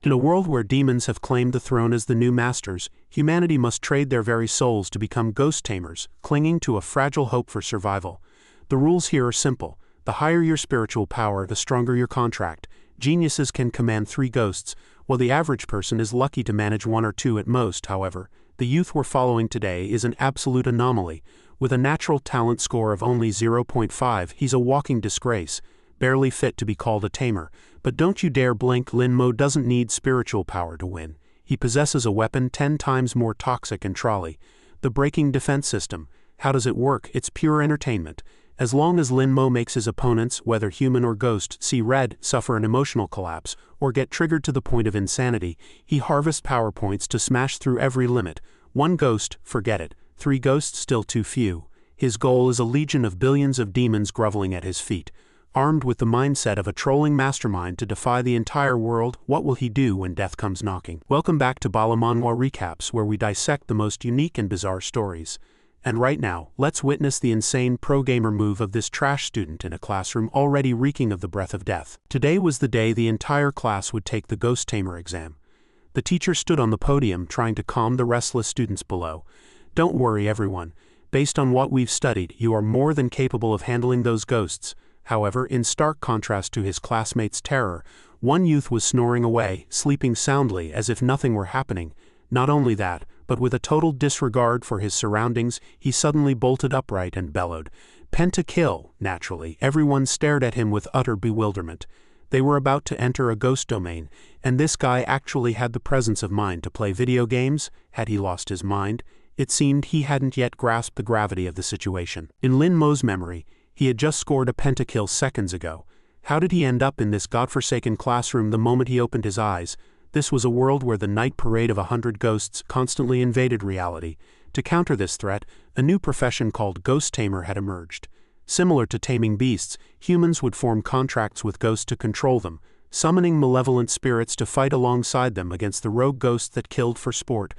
In a world where demons have claimed the throne as the new masters, humanity must trade their very souls to become ghost tamers, clinging to a fragile hope for survival. The rules here are simple. The higher your spiritual power, the stronger your contract. Geniuses can command 3 ghosts, while the average person is lucky to manage 1 or 2 at most. However, the youth we're following today is an absolute anomaly. With a natural talent score of only 0.5, he's a walking disgrace, barely fit to be called a tamer. But don't you dare blink, Lin Mo doesn't need spiritual power to win. He possesses a weapon 10 times more toxic and trolley. The breaking defense system. How does it work? It's pure entertainment. As long as Lin Mo makes his opponents, whether human or ghost, see red, suffer an emotional collapse, or get triggered to the point of insanity, he harvests power points to smash through every limit. 1 ghost, forget it. 3 ghosts, still too few. His goal is a legion of billions of demons groveling at his feet. Armed with the mindset of a trolling mastermind to defy the entire world, what will he do when death comes knocking? Welcome back to BALA Manhua Recaps, where we dissect the most unique and bizarre stories. And right now, let's witness the insane pro-gamer move of this trash student in a classroom already reeking of the breath of death. Today was the day the entire class would take the Ghost Tamer exam. The teacher stood on the podium trying to calm the restless students below. Don't worry, everyone. Based on what we've studied, you are more than capable of handling those ghosts. However, in stark contrast to his classmates' terror, one youth was snoring away, sleeping soundly as if nothing were happening. Not only that, but with a total disregard for his surroundings, he suddenly bolted upright and bellowed, "Pentakill!" Naturally, everyone stared at him with utter bewilderment. They were about to enter a ghost domain, and this guy actually had the presence of mind to play video games. Had he lost his mind? It seemed he hadn't yet grasped the gravity of the situation. In Lin Mo's memory, he had just scored a pentakill seconds ago. How did he end up in this godforsaken classroom the moment he opened his eyes? This was a world where the night parade of 100 ghosts constantly invaded reality. To counter this threat, a new profession called ghost tamer had emerged. Similar to taming beasts, humans would form contracts with ghosts to control them, summoning malevolent spirits to fight alongside them against the rogue ghosts that killed for sport.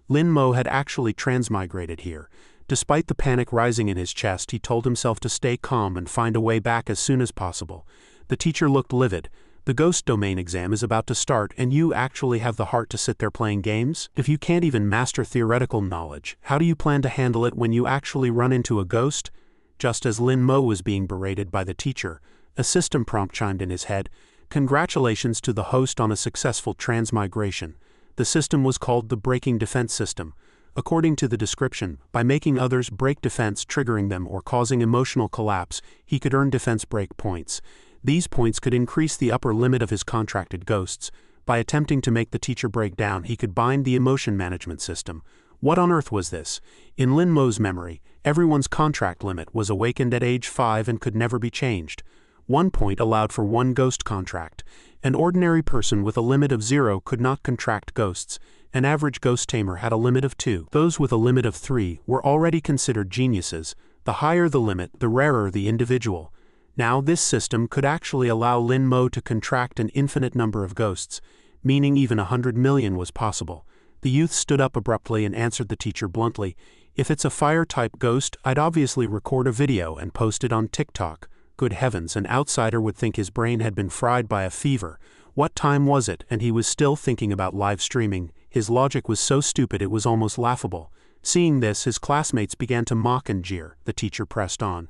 Lin Mo had actually transmigrated here. Despite the panic rising in his chest, he told himself to stay calm and find a way back as soon as possible. The teacher looked livid. The ghost domain exam is about to start, and you actually have the heart to sit there playing games? If you can't even master theoretical knowledge, how do you plan to handle it when you actually run into a ghost? Just as Lin Mo was being berated by the teacher, a system prompt chimed in his head. Congratulations to the host on a successful transmigration. The system was called the breaking defense system. According to the description, by making others break defense, triggering them, or causing emotional collapse, he could earn defense break points. These points could increase the upper limit of his contracted ghosts. By attempting to make the teacher break down, he could bind the emotion management system. What on earth was this? In Lin Mo's memory, everyone's contract limit was awakened at age 5 and could never be changed. 1 point allowed for 1 ghost contract. An ordinary person with a limit of 0 could not contract ghosts. An average ghost tamer had a limit of 2. Those with a limit of 3 were already considered geniuses. The higher the limit, the rarer the individual. Now this system could actually allow Lin Mo to contract an infinite number of ghosts, meaning even 100 million was possible. The youth stood up abruptly and answered the teacher bluntly, "If it's a fire-type ghost, I'd obviously record a video and post it on TikTok." Good heavens, an outsider would think his brain had been fried by a fever. What time was it, and he was still thinking about live streaming? His logic was so stupid it was almost laughable. Seeing this, his classmates began to mock and jeer. The teacher pressed on.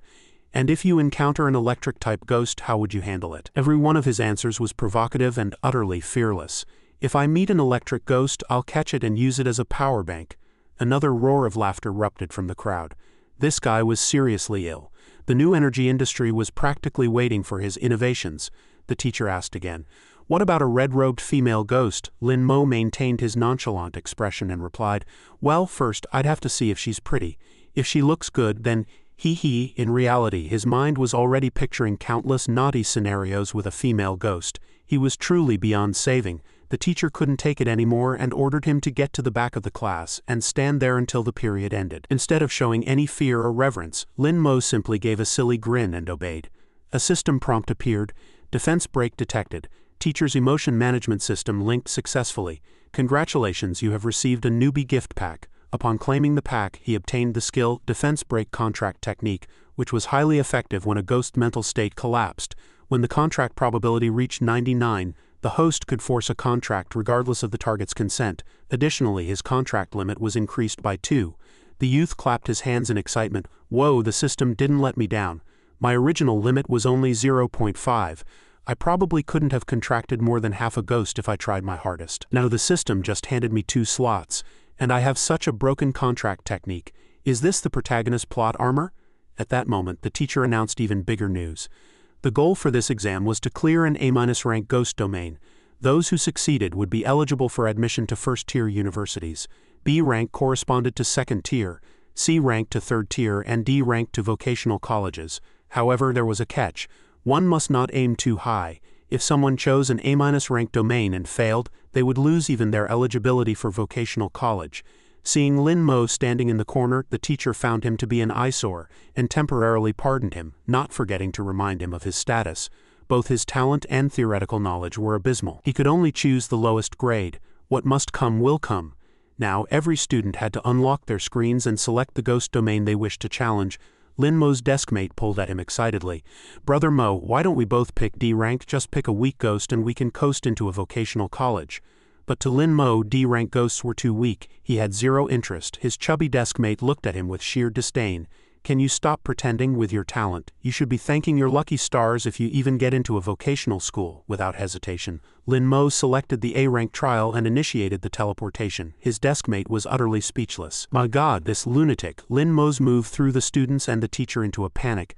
"And if you encounter an electric-type ghost, how would you handle it?" Every one of his answers was provocative and utterly fearless. "If I meet an electric ghost, I'll catch it and use it as a power bank." Another roar of laughter erupted from the crowd. This guy was seriously ill. The new energy industry was practically waiting for his innovations. The teacher asked again, "What about a red-robed female ghost?" Lin Mo maintained his nonchalant expression and replied, "Well, first, I'd have to see if she's pretty. If she looks good, then he." In reality, his mind was already picturing countless naughty scenarios with a female ghost. He was truly beyond saving. The teacher couldn't take it anymore and ordered him to get to the back of the class and stand there until the period ended. Instead of showing any fear or reverence, Lin Mo simply gave a silly grin and obeyed. A system prompt appeared. Defense break detected. Teacher's emotion management system linked successfully. Congratulations, you have received a newbie gift pack. Upon claiming the pack, he obtained the skill Defense Break Contract Technique, which was highly effective when a ghost mental state collapsed. When the contract probability reached 99, The host could force a contract regardless of the target's consent. Additionally, his contract limit was increased by 2. The youth clapped his hands in excitement. Whoa, the system didn't let me down. My original limit was only 0.5. I probably couldn't have contracted more than half a ghost if I tried my hardest. Now the system just handed me 2 slots, and I have such a broken contract technique. Is this the protagonist's plot armor? At that moment, the teacher announced even bigger news. The goal for this exam was to clear an A- rank ghost domain. Those who succeeded would be eligible for admission to first-tier universities. B rank corresponded to second tier, C rank to third tier, and D rank to vocational colleges. However, there was a catch. One must not aim too high. If someone chose an A- rank domain and failed, they would lose even their eligibility for vocational college. Seeing Lin Mo standing in the corner, the teacher found him to be an eyesore and temporarily pardoned him, not forgetting to remind him of his status. Both his talent and theoretical knowledge were abysmal. He could only choose the lowest grade. What must come will come. Now every student had to unlock their screens and select the ghost domain they wished to challenge. Lin Mo's deskmate pulled at him excitedly. Brother Mo, why don't we both pick D rank? Just pick a weak ghost and we can coast into a vocational college. But to Lin Mo, D rank ghosts were too weak. He had zero interest. His chubby deskmate looked at him with sheer disdain. Can you stop pretending with your talent? You should be thanking your lucky stars if you even get into a vocational school. Without hesitation, Lin Mo selected the A-rank trial and initiated the teleportation. His deskmate was utterly speechless. My God, this lunatic! Lin Mo's move threw the students and the teacher into a panic.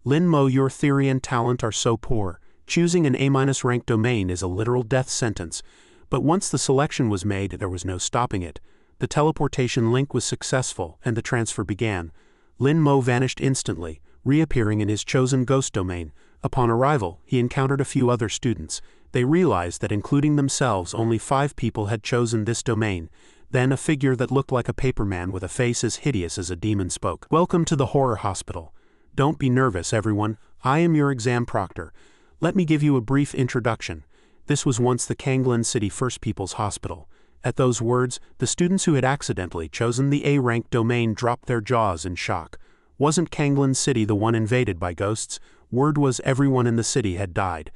Lin Mo, your theory and talent are so poor. Choosing an A-rank domain is a literal death sentence. But once the selection was made, there was no stopping it. The teleportation link was successful, and the transfer began. Lin Mo vanished instantly, reappearing in his chosen ghost domain. Upon arrival, he encountered a few other students. They realized that including themselves, only 5 people had chosen this domain. Then a figure that looked like a paperman with a face as hideous as a demon spoke. Welcome to the horror hospital. Don't be nervous, everyone. I am your exam proctor. Let me give you a brief introduction. This was once the Kanglin City First People's Hospital. At those words, the students who had accidentally chosen the A-rank domain dropped their jaws in shock. Wasn't Kanglin City the one invaded by ghosts? Word was everyone in the city had died.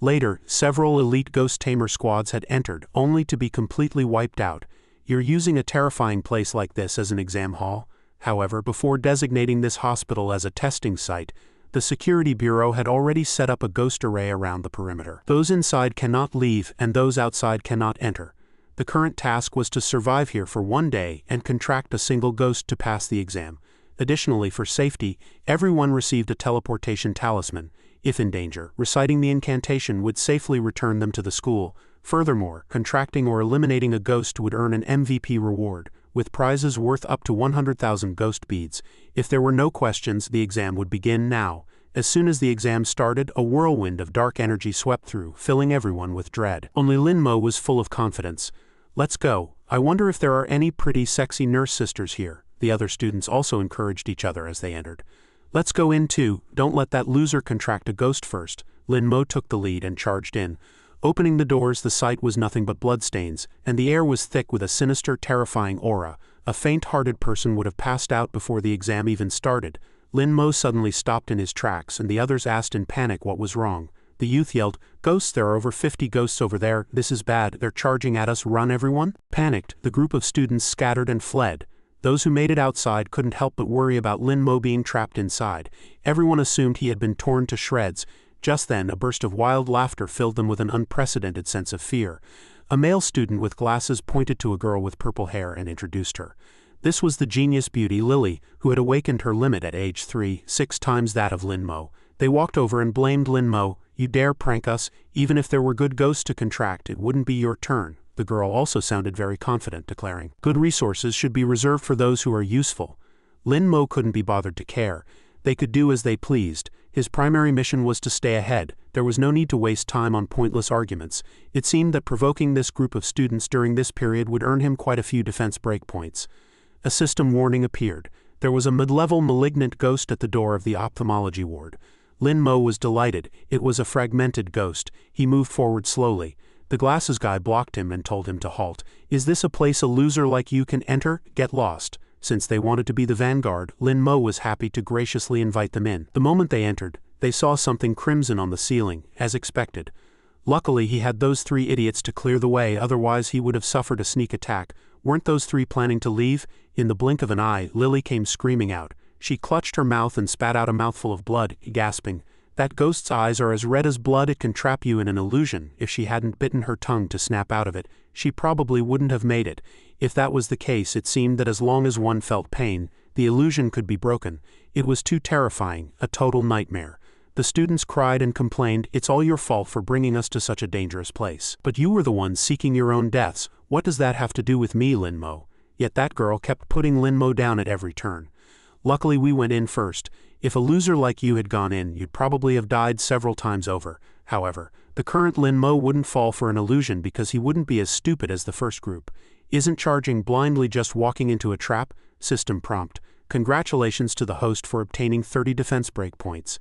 Later, several elite ghost tamer squads had entered, only to be completely wiped out. You're using a terrifying place like this as an exam hall? However, before designating this hospital as a testing site, the Security Bureau had already set up a ghost array around the perimeter. Those inside cannot leave, and those outside cannot enter. The current task was to survive here for 1 day and contract a single ghost to pass the exam. Additionally, for safety, everyone received a teleportation talisman. If in danger, reciting the incantation would safely return them to the school. Furthermore, contracting or eliminating a ghost would earn an MVP reward, with prizes worth up to 100,000 ghost beads. If there were no questions, the exam would begin now. As soon as the exam started, a whirlwind of dark energy swept through, filling everyone with dread. Only Lin Mo was full of confidence. Let's go. I wonder if there are any pretty sexy nurse sisters here. The other students also encouraged each other as they entered. Let's go in too. Don't let that loser contract a ghost first. Lin Mo took the lead and charged in. Opening the doors, the sight was nothing but bloodstains, and the air was thick with a sinister, terrifying aura. A faint-hearted person would have passed out before the exam even started. Lin Mo suddenly stopped in his tracks, and the others asked in panic what was wrong. The youth yelled, "Ghosts, there are over 50 ghosts over there. This is bad. They're charging at us. Run, everyone!" Panicked, the group of students scattered and fled. Those who made it outside couldn't help but worry about Lin Mo being trapped inside. Everyone assumed he had been torn to shreds. Just then, a burst of wild laughter filled them with an unprecedented sense of fear. A male student with glasses pointed to a girl with purple hair and introduced her. This was the genius beauty Lily, who had awakened her limit at age 3, 6 times that of Lin Mo. They walked over and blamed Lin Mo. "You dare prank us? Even if there were good ghosts to contract, it wouldn't be your turn." The girl also sounded very confident, declaring, "Good resources should be reserved for those who are useful." Lin Mo couldn't be bothered to care. They could do as they pleased. His primary mission was to stay ahead. There was no need to waste time on pointless arguments. It seemed that provoking this group of students during this period would earn him quite a few defense breakpoints. A system warning appeared. There was a mid-level malignant ghost at the door of the ophthalmology ward. Lin Mo was delighted. It was a fragmented ghost. He moved forward slowly. The glasses guy blocked him and told him to halt. "Is this a place a loser like you can enter? Get lost." Since they wanted to be the vanguard, Lin Mo was happy to graciously invite them in. The moment they entered, they saw something crimson on the ceiling, as expected. Luckily he had those 3 idiots to clear the way, otherwise he would have suffered a sneak attack. Weren't those 3 planning to leave? In the blink of an eye, Lily came screaming out. She clutched her mouth and spat out a mouthful of blood, gasping. That ghost's eyes are as red as blood. It can trap you in an illusion. If she hadn't bitten her tongue to snap out of it, she probably wouldn't have made it. If that was the case, it seemed that as long as one felt pain, the illusion could be broken. It was too terrifying, a total nightmare. The students cried and complained, "It's all your fault for bringing us to such a dangerous place. But you were the ones seeking your own deaths. What does that have to do with me, Linmo?" Yet that girl kept putting Linmo down at every turn. Luckily we went in first. If a loser like you had gone in, you'd probably have died several times over. However, the current Linmo wouldn't fall for an illusion because he wouldn't be as stupid as the first group. Isn't charging blindly just walking into a trap? System prompt. Congratulations to the host for obtaining 30 defense breakpoints.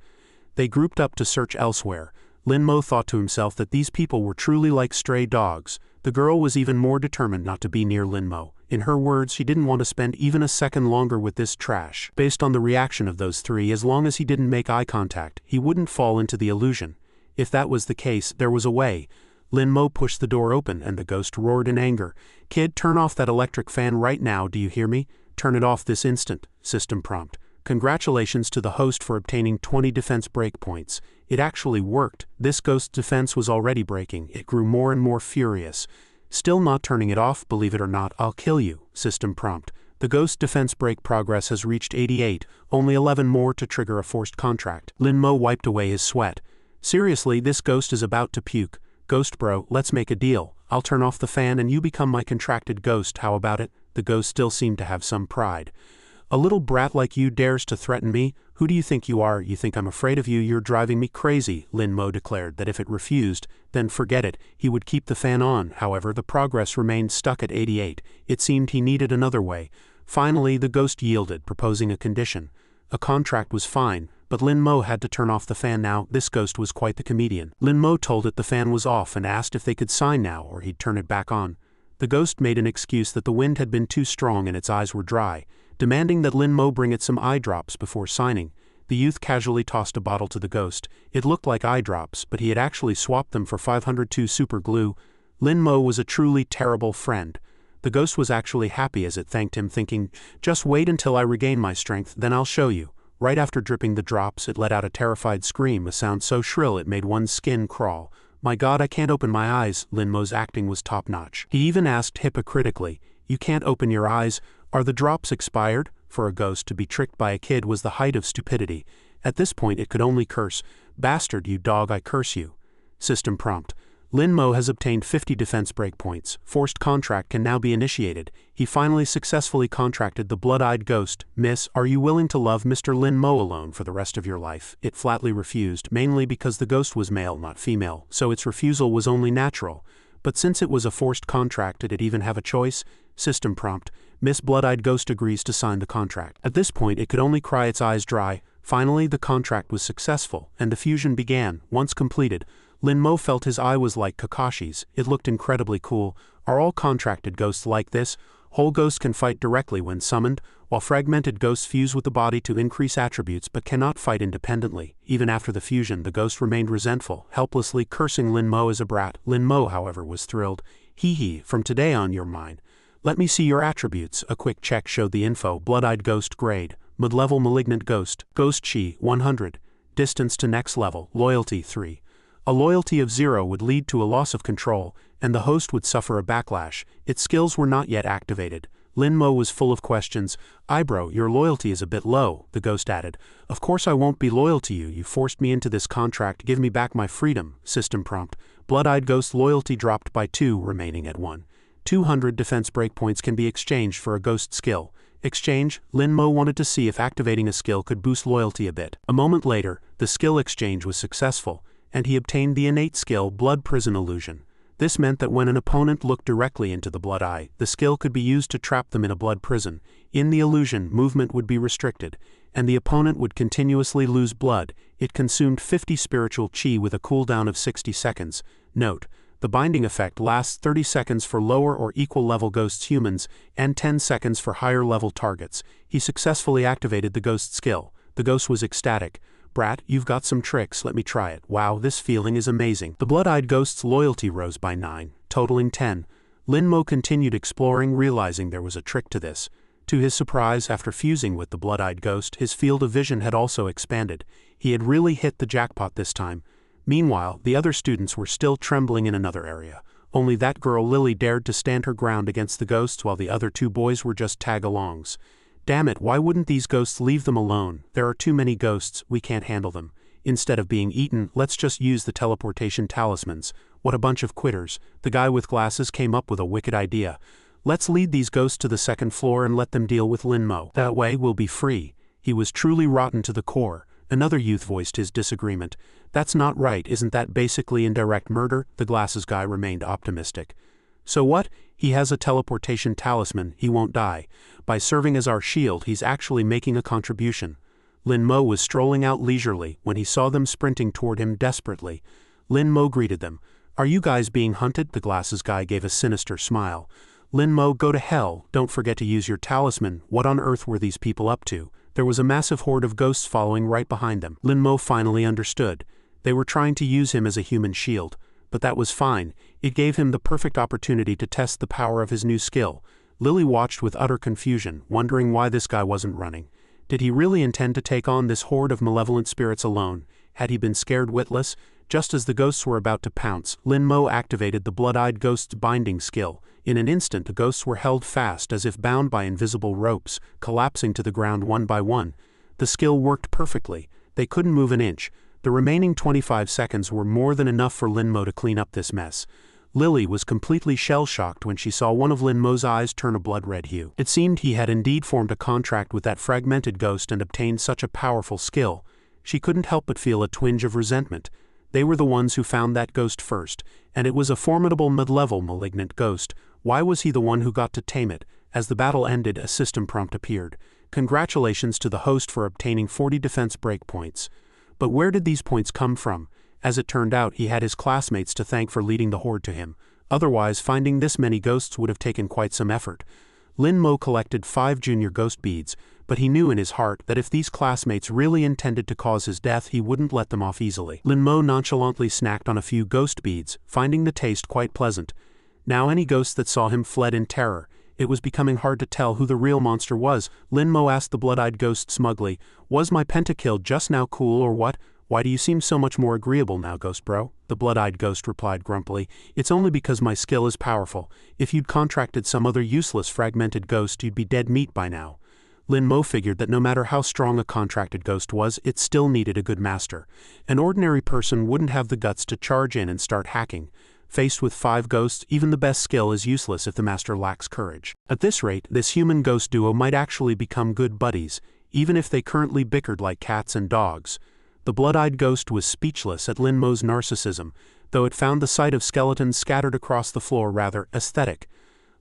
They grouped up to search elsewhere. Linmo thought to himself that these people were truly like stray dogs. The girl was even more determined not to be near Linmo. In her words, she didn't want to spend even a second longer with this trash. Based on the reaction of those 3, as long as he didn't make eye contact, he wouldn't fall into the illusion. If that was the case, there was a way. Linmo pushed the door open and the ghost roared in anger. "Kid, turn off that electric fan right now, do you hear me? Turn it off this instant." System prompt. Congratulations to the host for obtaining 20 defense breakpoints. It actually worked. This ghost's defense was already breaking. It grew more and more furious. Still not turning it off, believe it or not, I'll kill you. System prompt. The ghost defense break progress has reached 88, only 11 more to trigger a forced contract. Linmo wiped away his sweat. Seriously, this ghost is about to puke. Ghost bro, let's make a deal. I'll turn off the fan and you become my contracted ghost, how about it? The ghost still seemed to have some pride. A little brat like you dares to threaten me? Who do you think you are? You think I'm afraid of you? You're driving me crazy. Linmo declared that if it refused, then forget it, he would keep the fan on. However, the progress remained stuck at 88. It seemed he needed another way. Finally, the ghost yielded, proposing a condition. A contract was fine, but Linmo had to turn off the fan now. This ghost was quite the comedian. Linmo told it the fan was off and asked if they could sign now or he'd turn it back on. The ghost made an excuse that the wind had been too strong and its eyes were dry, demanding that Linmo bring it some eye drops before signing. The youth casually tossed a bottle to the ghost. It looked like eye drops, but he had actually swapped them for 502 super glue. Linmo was a truly terrible friend. The ghost was actually happy as it thanked him, thinking, "Just wait until I regain my strength, then I'll show you." Right after dripping the drops, it let out a terrified scream, a sound so shrill it made one's skin crawl. "My God, I can't open my eyes." Linmo's acting was top-notch. He even asked hypocritically, "You can't open your eyes? Are the drops expired?" For a ghost to be tricked by a kid was the height of stupidity. At this point it could only curse, "Bastard, you dog, I curse you." System prompt. Linmo has obtained 50 defense breakpoints. Forced contract can now be initiated. He finally successfully contracted the blood-eyed ghost. "Miss, are you willing to love Mr. Linmo alone for the rest of your life?" It flatly refused, mainly because the ghost was male, not female, so its refusal was only natural. But since it was a forced contract, did it even have a choice? System prompt. Miss Blood-Eyed Ghost agrees to sign the contract. At this point it could only cry its eyes dry. Finally the contract was successful, and the fusion began. Once completed, Linmo felt his eye was like Kakashi's. It looked incredibly cool. Are all contracted ghosts like this? Whole ghosts can fight directly when summoned, while fragmented ghosts fuse with the body to increase attributes but cannot fight independently. Even after the fusion, the ghost remained resentful, helplessly cursing Linmo as a brat. Linmo, however, was thrilled. "Hee hee, from today on you're mine. Let me see your attributes." A quick check showed the info. Blood-Eyed Ghost grade. Mid-level Malignant Ghost. Ghost Chi, 100. Distance to next level. Loyalty, 3. A loyalty of 0 would lead to a loss of control, and the host would suffer a backlash. Its skills were not yet activated. Linmo was full of questions. "Bro, your loyalty is a bit low," the ghost added. "Of course I won't be loyal to you. You forced me into this contract. Give me back my freedom." System prompt. Blood-Eyed Ghost loyalty dropped by 2, remaining at 1. 200 defense breakpoints can be exchanged for a ghost skill. Exchange. Linmo wanted to see if activating a skill could boost loyalty a bit. A moment later, the skill exchange was successful, and he obtained the innate skill Blood Prison Illusion. This meant that when an opponent looked directly into the blood eye, the skill could be used to trap them in a blood prison. In the illusion, movement would be restricted, and the opponent would continuously lose blood. It consumed 50 spiritual chi with a cooldown of 60 seconds. Note: the binding effect lasts 30 seconds for lower or equal level ghosts humans, and 10 seconds for higher level targets. He successfully activated the ghost skill. The ghost was ecstatic. brat, you've got some tricks, let me try it. Wow, this feeling is amazing. The blood-eyed ghost's loyalty rose by 9, totaling 10. Lin Mo continued exploring, realizing there was a trick to this. To his surprise, after fusing with the blood-eyed ghost, his field of vision had also expanded. He had really hit the jackpot this time. Meanwhile, the other students were still trembling in another area. Only that girl Lily dared to stand her ground against the ghosts, while the other 2 boys were just tag-alongs. Damn it, why wouldn't these ghosts leave them alone? There are too many ghosts, we can't handle them. Instead of being eaten, let's just use the teleportation talismans. What a bunch of quitters. The guy with glasses came up with a wicked idea. Let's lead these ghosts to the 2nd floor and let them deal with Lin Mo. That way we'll be free. He was truly rotten to the core. Another youth voiced his disagreement. That's not right, isn't that basically indirect murder? The glasses guy remained optimistic. So what? He has a teleportation talisman, he won't die. By serving as our shield, he's actually making a contribution. Lin Mo was strolling out leisurely when he saw them sprinting toward him desperately. Lin Mo greeted them. Are you guys being hunted? The glasses guy gave a sinister smile. Lin Mo, go to hell, don't forget to use your talisman. What on earth were these people up to? There was a massive horde of ghosts following right behind them. Lin Mo finally understood. They were trying to use him as a human shield. But that was fine. It gave him the perfect opportunity to test the power of his new skill. Lily watched with utter confusion, wondering why this guy wasn't running. Did he really intend to take on this horde of malevolent spirits alone? Had he been scared witless? Just as the ghosts were about to pounce, Lin Mo activated the blood-eyed ghost's binding skill. In an instant, the ghosts were held fast as if bound by invisible ropes, collapsing to the ground one by one. The skill worked perfectly. They couldn't move an inch. The remaining 25 seconds were more than enough for Lin Mo to clean up this mess. Lily was completely shell-shocked when she saw one of Lin Mo's eyes turn a blood-red hue. It seemed he had indeed formed a contract with that fragmented ghost and obtained such a powerful skill. She couldn't help but feel a twinge of resentment. They were the ones who found that ghost first, and it was a formidable mid-level malignant ghost. Why was he the one who got to tame it? As the battle ended, a system prompt appeared. Congratulations to the host for obtaining 40 defense breakpoints. But where did these points come from? As it turned out, he had his classmates to thank for leading the horde to him. Otherwise, finding this many ghosts would have taken quite some effort. Lin Mo collected 5 junior ghost beads, but he knew in his heart that if these classmates really intended to cause his death, he wouldn't let them off easily. Lin Mo nonchalantly snacked on a few ghost beads, finding the taste quite pleasant. Now any ghost that saw him fled in terror. It was becoming hard to tell who the real monster was. Lin Mo asked the blood-eyed ghost smugly, "Was my pentakill just now cool or what? Why do you seem so much more agreeable now, ghost bro?" The blood-eyed ghost replied grumpily, "It's only because my skill is powerful. If you'd contracted some other useless fragmented ghost, you'd be dead meat by now." Lin Mo figured that no matter how strong a contracted ghost was, it still needed a good master. An ordinary person wouldn't have the guts to charge in and start hacking. Faced with 5 ghosts, even the best skill is useless if the master lacks courage. At this rate, this human-ghost duo might actually become good buddies, even if they currently bickered like cats and dogs. The blood-eyed ghost was speechless at Lin Mo's narcissism, though it found the sight of skeletons scattered across the floor rather aesthetic.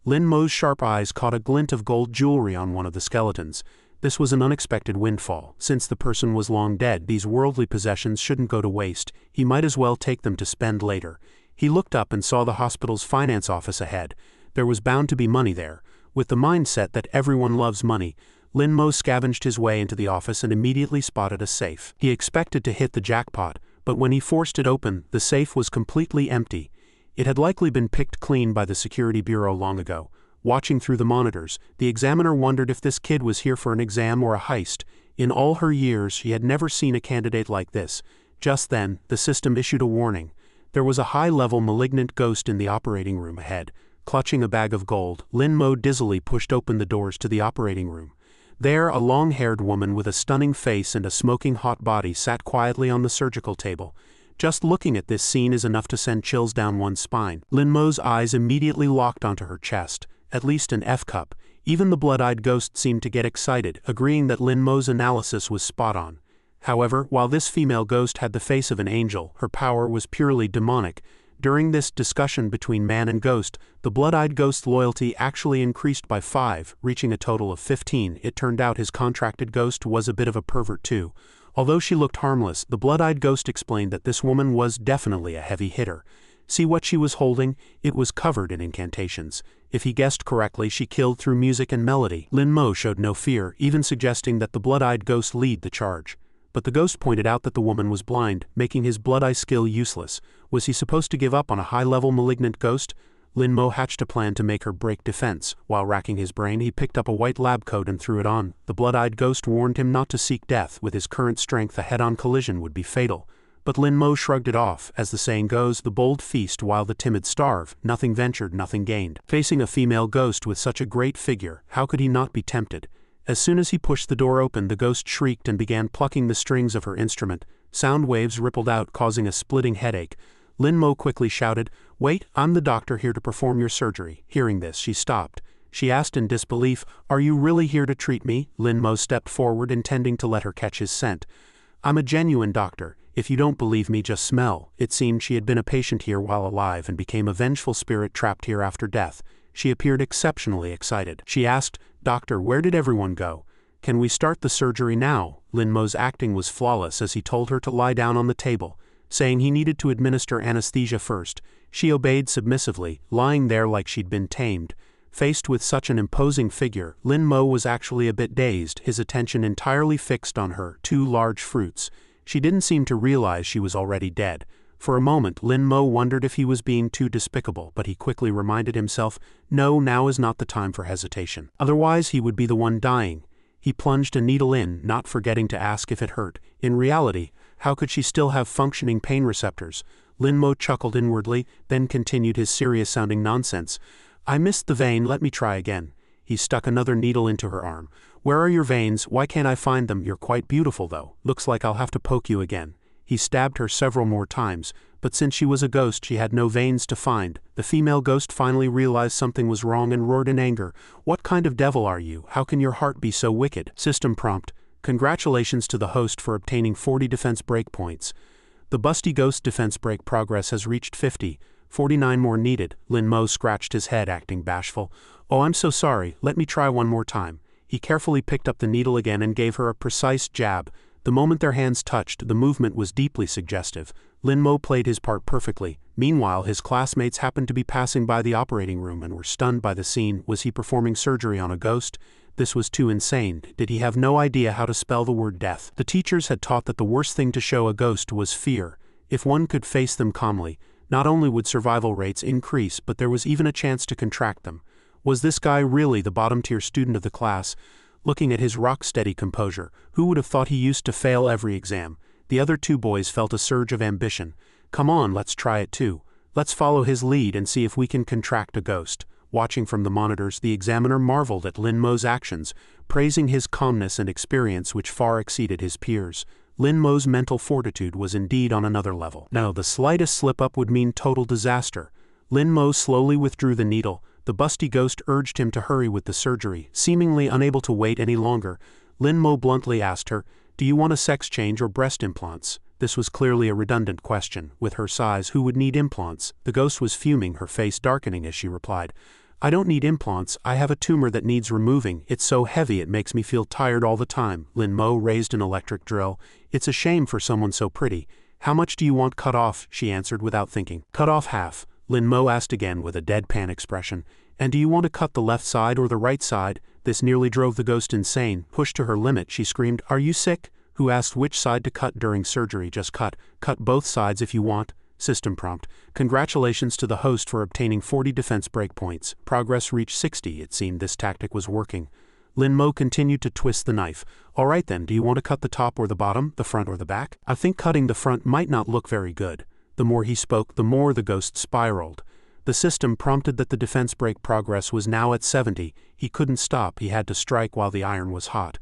Lin Mo's sharp eyes caught a glint of gold jewelry on one of the skeletons. This was an unexpected windfall. Since the person was long dead, these worldly possessions shouldn't go to waste. He might as well take them to spend later. He looked up and saw the hospital's finance office ahead. There was bound to be money there. With the mindset that everyone loves money, Lin Mo scavenged his way into the office and immediately spotted a safe. He expected to hit the jackpot, but when he forced it open, the safe was completely empty. It had likely been picked clean by the security bureau long ago. Watching through the monitors, the examiner wondered if this kid was here for an exam or a heist. In all her years, she had never seen a candidate like this. Just then, the system issued a warning. There was a high-level malignant ghost in the operating room ahead. Clutching a bag of gold, Lin Mo dizzily pushed open the doors to the operating room. There, a long-haired woman with a stunning face and a smoking hot body sat quietly on the surgical table. Just looking at this scene is enough to send chills down one's spine. Lin Mo's eyes immediately locked onto her chest. At least an F-cup. Even the blood-eyed ghost seemed to get excited, agreeing that Lin Mo's analysis was spot on. However, while this female ghost had the face of an angel, her power was purely demonic. During this discussion between man and ghost, the blood-eyed ghost's loyalty actually increased by 5, reaching a total of 15. It turned out his contracted ghost was a bit of a pervert too. Although she looked harmless, the blood-eyed ghost explained that this woman was definitely a heavy hitter. See what she was holding? It was covered in incantations. If he guessed correctly, she killed through music and melody. Lin Mo showed no fear, even suggesting that the blood-eyed ghost lead the charge. but the ghost pointed out that the woman was blind, making his blood eye skill useless. Was he supposed to give up on a high-level malignant ghost? Lin Mo hatched a plan to make her break defense. While racking his brain, he picked up a white lab coat and threw it on. The blood-eyed ghost warned him not to seek death. With his current strength, a head-on collision would be fatal. But Lin Mo shrugged it off. As the saying goes, the bold feast while the timid starve. Nothing ventured, nothing gained. Facing a female ghost with such a great figure, how could he not be tempted? As soon as he pushed the door open, the ghost shrieked and began plucking the strings of her instrument. Sound waves rippled out, causing a splitting headache. Lin Mo quickly shouted, "Wait, I'm the doctor here to perform your surgery." Hearing this, she stopped. She asked in disbelief, "Are you really here to treat me?" Lin Mo stepped forward, intending to let her catch his scent. "I'm a genuine doctor. If you don't believe me, just smell." It seemed she had been a patient here while alive and became a vengeful spirit trapped here after death. She appeared exceptionally excited. She asked, "Doctor, where did everyone go? Can we start the surgery now?" Lin Mo's acting was flawless as he told her to lie down on the table, saying he needed to administer anesthesia first. She obeyed submissively, lying there like she'd been tamed. Faced with such an imposing figure, Lin Mo was actually a bit dazed, his attention entirely fixed on her two large fruits. She didn't seem to realize she was already dead. For a moment, Lin Mo wondered if he was being too despicable, but he quickly reminded himself, no, now is not the time for hesitation. Otherwise, he would be the one dying. He plunged a needle in, not forgetting to ask if it hurt. In reality, how could she still have functioning pain receptors? Lin Mo chuckled inwardly, then continued his serious-sounding nonsense. "I missed the vein, let me try again." He stuck another needle into her arm. "Where are your veins? Why can't I find them? You're quite beautiful, though. Looks like I'll have to poke you again." He stabbed her several more times, but since she was a ghost, she had no veins to find. The female ghost finally realized something was wrong and roared in anger. "What kind of devil are you? How can your heart be so wicked?" System prompt. Congratulations to the host for obtaining 40 defense breakpoints. The busty ghost defense break progress has reached 50. 49 more needed. Lin Mo scratched his head, acting bashful. "Oh, I'm so sorry. Let me try one more time." He carefully picked up the needle again and gave her a precise jab. The moment their hands touched, the movement was deeply suggestive. Lin Mo played his part perfectly. Meanwhile, his classmates happened to be passing by the operating room and were stunned by the scene. Was he performing surgery on a ghost? This was too insane. Did he have no idea how to spell the word death? The teachers had taught that the worst thing to show a ghost was fear. If one could face them calmly, not only would survival rates increase, but there was even a chance to contract them. Was this guy really the bottom-tier student of the class? Looking at his rock-steady composure, who would have thought he used to fail every exam? The other two boys felt a surge of ambition. "Come on, let's try it too. Let's follow his lead and see if we can contract a ghost." Watching from the monitors, the examiner marveled at Lin Mo's actions, praising his calmness and experience which far exceeded his peers. Lin Mo's mental fortitude was indeed on another level. Now, the slightest slip-up would mean total disaster. Lin Mo slowly withdrew the needle. The busty ghost urged him to hurry with the surgery. Seemingly unable to wait any longer, Lin Mo bluntly asked her, "Do you want a sex change or breast implants?" This was clearly a redundant question. With her size, who would need implants? The ghost was fuming, her face darkening as she replied, "I don't need implants. I have a tumor that needs removing. It's so heavy it makes me feel tired all the time." Lin Mo raised an electric drill. "It's a shame for someone so pretty. How much do you want cut off?" she answered without thinking. "Cut off half." Lin Mo asked again with a deadpan expression. "And do you want to cut the left side or the right side?" This nearly drove the ghost insane. Pushed to her limit, she screamed, "Are you sick? Who asked which side to cut during surgery? Just cut. Cut both sides if you want." System prompt. Congratulations to the host for obtaining 40 defense breakpoints. Progress reached 60. It seemed this tactic was working. Lin Mo continued to twist the knife. "All right then, do you want to cut the top or the bottom, the front or the back?" "I think cutting the front might not look very good." The more he spoke, the more the ghost spiraled. The system prompted that the defense break progress was now at 70. He couldn't stop, he had to strike while the iron was hot.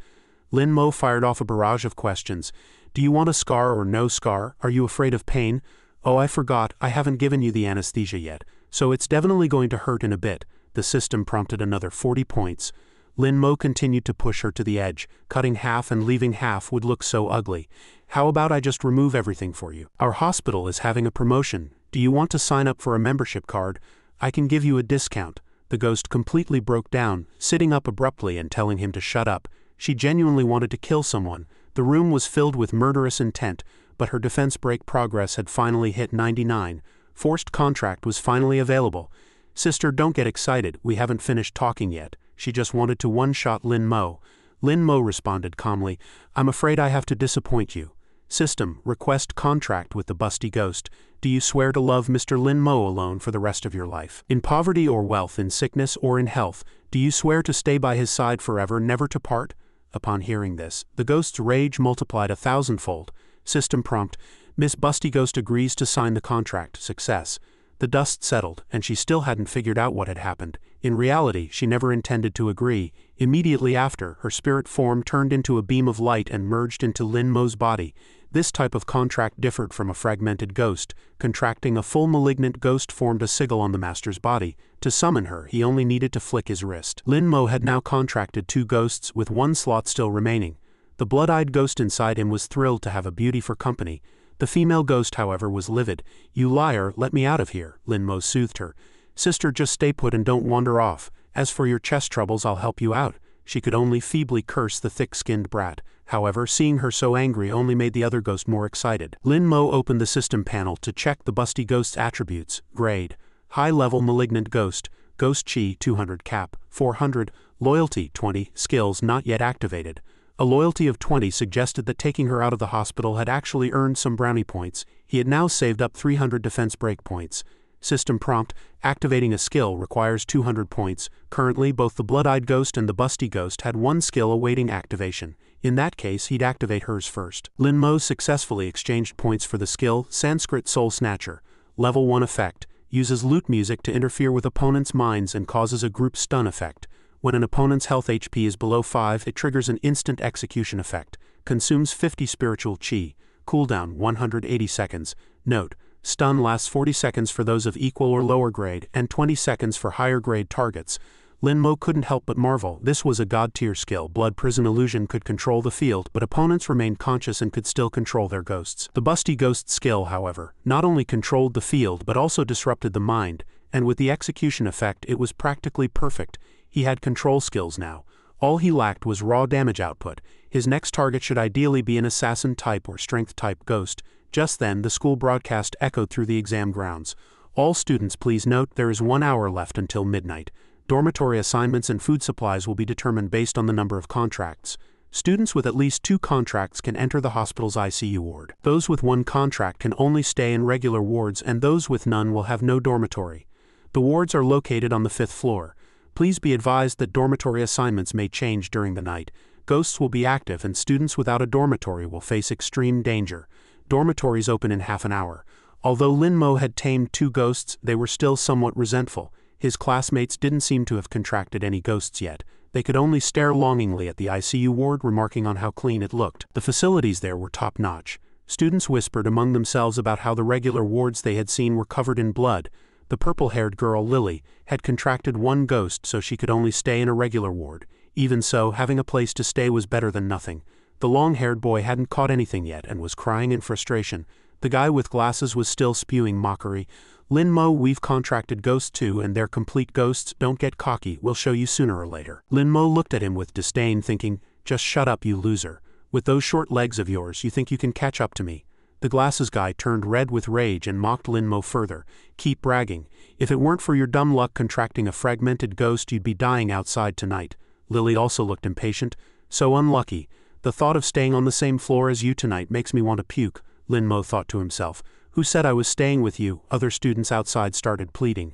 Lin Mo fired off a barrage of questions. "Do you want a scar or no scar? Are you afraid of pain? Oh, I forgot, I haven't given you the anesthesia yet, so it's definitely going to hurt in a bit." The system prompted another 40 points. Lin Mo continued to push her to the edge. Cutting half and leaving half would look so ugly. "How about I just remove everything for you? Our hospital is having a promotion. Do you want to sign up for a membership card? I can give you a discount." The ghost completely broke down, sitting up abruptly and telling him to shut up. She genuinely wanted to kill someone. The room was filled with murderous intent, but her defense break progress had finally hit 99. Forced contract was finally available. "Sister, don't get excited, we haven't finished talking yet." She just wanted to one-shot Lin Mo. Lin Mo responded calmly, I'm afraid I have to disappoint you. System, request contract with the busty ghost. Do you swear to love Mr. Lin Mo alone for the rest of your life? In poverty or wealth, in sickness or in health, do you swear to stay by his side forever, never to part? Upon hearing this, the ghost's rage multiplied 1,000-fold. System prompt, Miss Busty Ghost agrees to sign the contract. Success. The dust settled, and she still hadn't figured out what had happened. In reality, she never intended to agree. Immediately after, her spirit form turned into a beam of light and merged into Lin Mo's body. This type of contract differed from a fragmented ghost. Contracting a full malignant ghost formed a sigil on the master's body. To summon her, he only needed to flick his wrist. Lin Mo had now contracted 2 ghosts, with 1 slot still remaining. The blood-eyed ghost inside him was thrilled to have a beauty for company. The female ghost, however, was livid. You liar, let me out of here, Lin Mo soothed her. Sister, just stay put and don't wander off. As for your chest troubles, I'll help you out. She could only feebly curse the thick-skinned brat. However, seeing her so angry only made the other ghost more excited. Lin Mo opened the system panel to check the busty ghost's attributes. Grade: high-level malignant ghost, ghost chi 200, cap 400, loyalty 20, skills not yet activated. A loyalty of 20 suggested that taking her out of the hospital had actually earned some brownie points. He had now saved up 300 defense break points. System prompt, activating a skill requires 200 points. Currently, both the blood-eyed ghost and the busty ghost had 1 skill awaiting activation. In that case, he'd activate hers first. Lin Mo successfully exchanged points for the skill Sanskrit Soul Snatcher. Level 1 effect, uses lute music to interfere with opponents' minds and causes a group stun effect. When an opponent's health HP is below 5, it triggers an instant execution effect. Consumes 50 spiritual chi. Cooldown 180 seconds. Note: stun lasts 40 seconds for those of equal or lower grade, and 20 seconds for higher grade targets. Lin Mo couldn't help but marvel. This was a god-tier skill. Blood Prison Illusion could control the field, but opponents remained conscious and could still control their ghosts. The busty ghost skill, however, not only controlled the field but also disrupted the mind, and with the execution effect it was practically perfect. He had control skills now. All he lacked was raw damage output. His next target should ideally be an assassin-type or strength-type ghost. Just then, the school broadcast echoed through the exam grounds. All students, please note there is 1 hour left until midnight. Dormitory assignments and food supplies will be determined based on the number of contracts. Students with at least 2 contracts can enter the hospital's ICU ward. Those with 1 contract can only stay in regular wards, and those with none will have no dormitory. The wards are located on the 5th floor. Please be advised that dormitory assignments may change during the night. Ghosts will be active and students without a dormitory will face extreme danger. Dormitories open in half an hour. Although Lin Mo had tamed 2 ghosts, they were still somewhat resentful. His classmates didn't seem to have contracted any ghosts yet. They could only stare longingly at the ICU ward, remarking on how clean it looked. The facilities there were top-notch. Students whispered among themselves about how the regular wards they had seen were covered in blood. The purple-haired girl, Lily, had contracted 1 ghost, so she could only stay in a regular ward. Even so, having a place to stay was better than nothing. The long-haired boy hadn't caught anything yet and was crying in frustration. The guy with glasses was still spewing mockery. Lin Mo, we've contracted ghosts too, and they're complete ghosts. Don't get cocky, we'll show you sooner or later. Lin Mo looked at him with disdain, thinking, just shut up, you loser. With those short legs of yours, you think you can catch up to me. The glasses guy turned red with rage and mocked Lin Mo further. Keep bragging. If it weren't for your dumb luck contracting a fragmented ghost, you'd be dying outside tonight. Lily also looked impatient. So unlucky. The thought of staying on the same floor as you tonight makes me want to puke, Lin Mo thought to himself. Who said I was staying with you? Other students outside started pleading.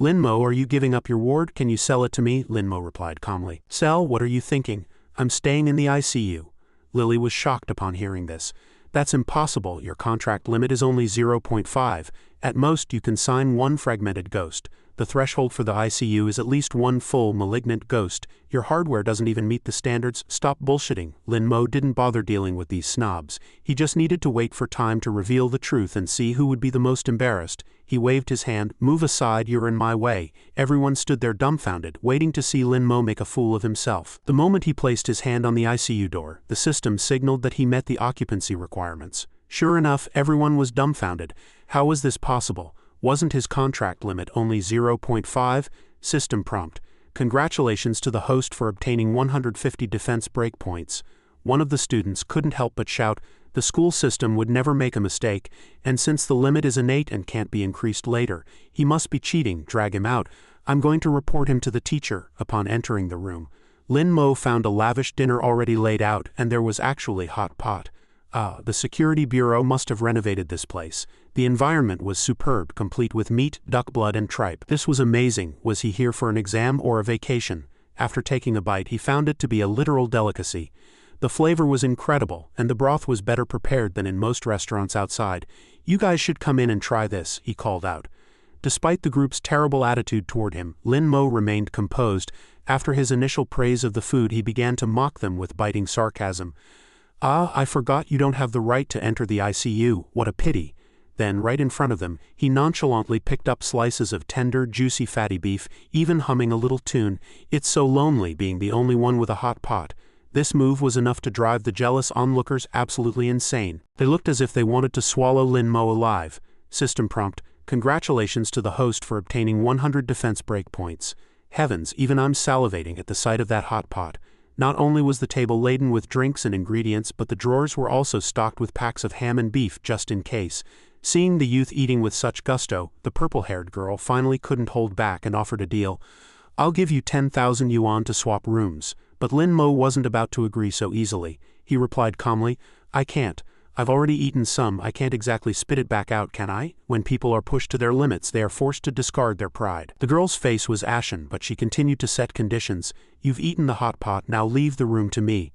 Lin Mo, are you giving up your ward? Can you sell it to me? Lin Mo replied calmly. Sell? What are you thinking? I'm staying in the ICU. Lily was shocked upon hearing this. That's impossible. Your contract limit is only 0.5. At most, you can sign 1 fragmented ghost. The threshold for the ICU is at least 1 full malignant ghost. Your hardware doesn't even meet the standards. Stop bullshitting. Lin Mo didn't bother dealing with these snobs. He just needed to wait for time to reveal the truth and see who would be the most embarrassed. He waved his hand. Move aside, you're in my way. Everyone stood there dumbfounded, waiting to see Lin Mo make a fool of himself. The moment he placed his hand on the ICU door, the system signaled that he met the occupancy requirements. Sure enough, everyone was dumbfounded. How was this possible? Wasn't his contract limit only 0.5? System prompt. Congratulations to the host for obtaining 150 defense breakpoints. One of the students couldn't help but shout, the school system would never make a mistake, and since the limit is innate and can't be increased later, he must be cheating. Drag him out. I'm going to report him to the teacher. Upon entering the room, Lin Mo found a lavish dinner already laid out, and there was actually hot pot. Ah, the security bureau must have renovated this place. The environment was superb, complete with meat, duck blood and tripe. This was amazing. Was he here for an exam or a vacation? After taking a bite, he found it to be a literal delicacy. The flavor was incredible, and the broth was better prepared than in most restaurants outside. You guys should come in and try this, he called out. Despite the group's terrible attitude toward him, Lin Mo remained composed. After his initial praise of the food, he began to mock them with biting sarcasm. Ah, I forgot you don't have the right to enter the ICU, what a pity. Then, right in front of them, he nonchalantly picked up slices of tender, juicy fatty beef, even humming a little tune, "It's so lonely being the only one with a hot pot." This move was enough to drive the jealous onlookers absolutely insane. They looked as if they wanted to swallow Lin Mo alive. System prompt: congratulations to the host for obtaining 100 defense breakpoints. Heavens, even I'm salivating at the sight of that hot pot. Not only was the table laden with drinks and ingredients, but the drawers were also stocked with packs of ham and beef just in case. Seeing the youth eating with such gusto, the purple-haired girl finally couldn't hold back and offered a deal. "I'll give you 10,000 yuan to swap rooms." But Lin Mo wasn't about to agree so easily. He replied calmly, "I can't. I've already eaten some. I can't exactly spit it back out, can I?" When people are pushed to their limits, they are forced to discard their pride. The girl's face was ashen, but she continued to set conditions. "You've eaten the hot pot, now leave the room to me.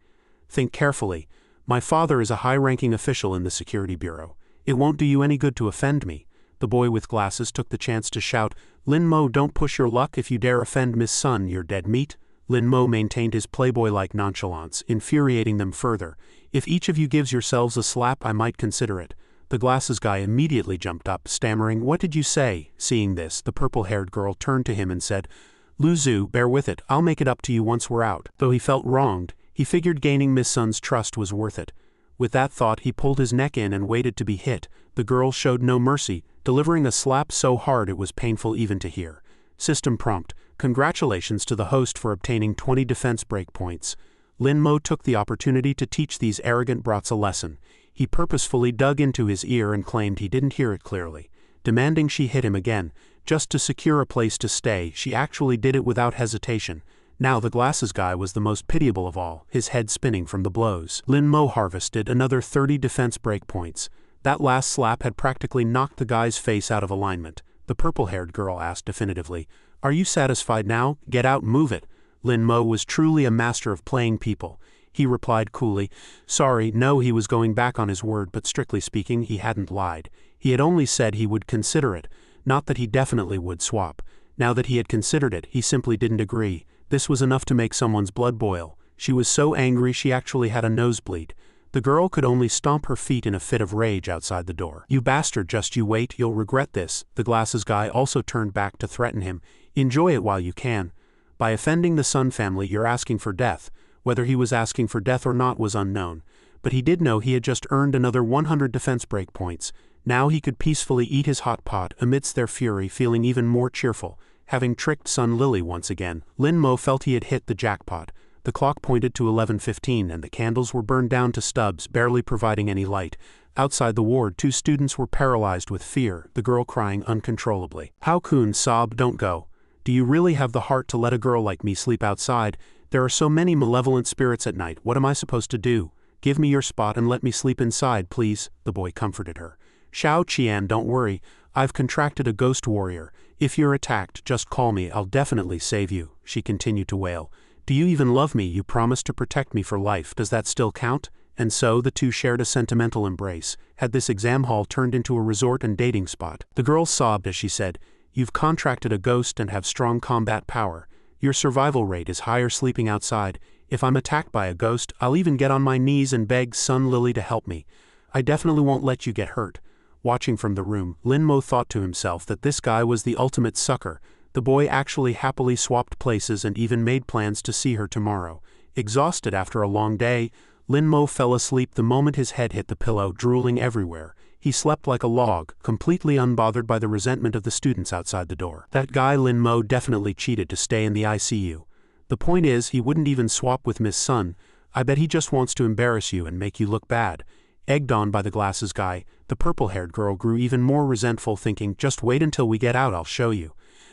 Think carefully. My father is a high-ranking official in the security bureau. It won't do you any good to offend me." The boy with glasses took the chance to shout, "Lin Mo, don't push your luck. If you dare offend Miss Sun, you're dead meat." Lin Mo maintained his playboy-like nonchalance, infuriating them further. "If each of you gives yourselves a slap, I might consider it." The glasses guy immediately jumped up, stammering, "What did you say?" Seeing this, the purple-haired girl turned to him and said, "Lu Zhu, bear with it. I'll make it up to you once we're out." Though he felt wronged, he figured gaining Miss Sun's trust was worth it. With that thought, he pulled his neck in and waited to be hit. The girl showed no mercy, delivering a slap so hard it was painful even to hear. System prompt: congratulations to the host for obtaining 20 defense breakpoints. Lin Mo took the opportunity to teach these arrogant brats a lesson. He purposefully dug into his ear and claimed he didn't hear it clearly. Demanding she hit him again, just to secure a place to stay, she actually did it without hesitation. Now the glasses guy was the most pitiable of all, his head spinning from the blows. Lin Mo harvested another 30 defense breakpoints. That last slap had practically knocked the guy's face out of alignment. The purple-haired girl asked definitively, "Are you satisfied now? Get out, move it." Lin Mo was truly a master of playing people. He replied coolly, "Sorry, no." He was going back on his word, but strictly speaking, he hadn't lied. He had only said he would consider it, not that he definitely would swap. Now that he had considered it, he simply didn't agree. This was enough to make someone's blood boil. She was so angry she actually had a nosebleed. The girl could only stomp her feet in a fit of rage outside the door. "You bastard, just you wait, you'll regret this." The glasses guy also turned back to threaten him. "Enjoy it while you can. By offending the Sun family, you're asking for death." Whether he was asking for death or not was unknown, but he did know he had just earned another 100 defense breakpoints. Now he could peacefully eat his hot pot amidst their fury, feeling even more cheerful. Having tricked Sun Lily once again, Lin Mo felt he had hit the jackpot. The clock pointed to 11:15 and the candles were burned down to stubs, barely providing any light. Outside the ward, 2 students were paralyzed with fear, the girl crying uncontrollably. "How Kun sobbed, don't go. Do you really have the heart to let a girl like me sleep outside? There are so many malevolent spirits at night. What am I supposed to do? Give me your spot and let me sleep inside, please," the boy comforted her. "Xiao Qian, don't worry. I've contracted a ghost warrior. If you're attacked, just call me. I'll definitely save you," she continued to wail. "Do you even love me? You promised to protect me for life. Does that still count?" And so the two shared a sentimental embrace. Had this exam hall turned into a resort and dating spot? The girl sobbed as she said, "You've contracted a ghost and have strong combat power. Your survival rate is higher sleeping outside. If I'm attacked by a ghost, I'll even get on my knees and beg Sun Lily to help me. I definitely won't let you get hurt." Watching from the room, Lin Mo thought to himself that this guy was the ultimate sucker. The boy actually happily swapped places and even made plans to see her tomorrow. Exhausted after a long day, Lin Mo fell asleep the moment his head hit the pillow, drooling everywhere. He slept like a log, completely unbothered by the resentment of the students outside the door. That guy Lin Mo definitely cheated to stay in the ICU. The point is, he wouldn't even swap with Miss Sun. I bet he just wants to embarrass you and make you look bad. Egged on by the glasses guy, the purple-haired girl grew even more resentful, thinking, "Just wait until we get out, I'll show you."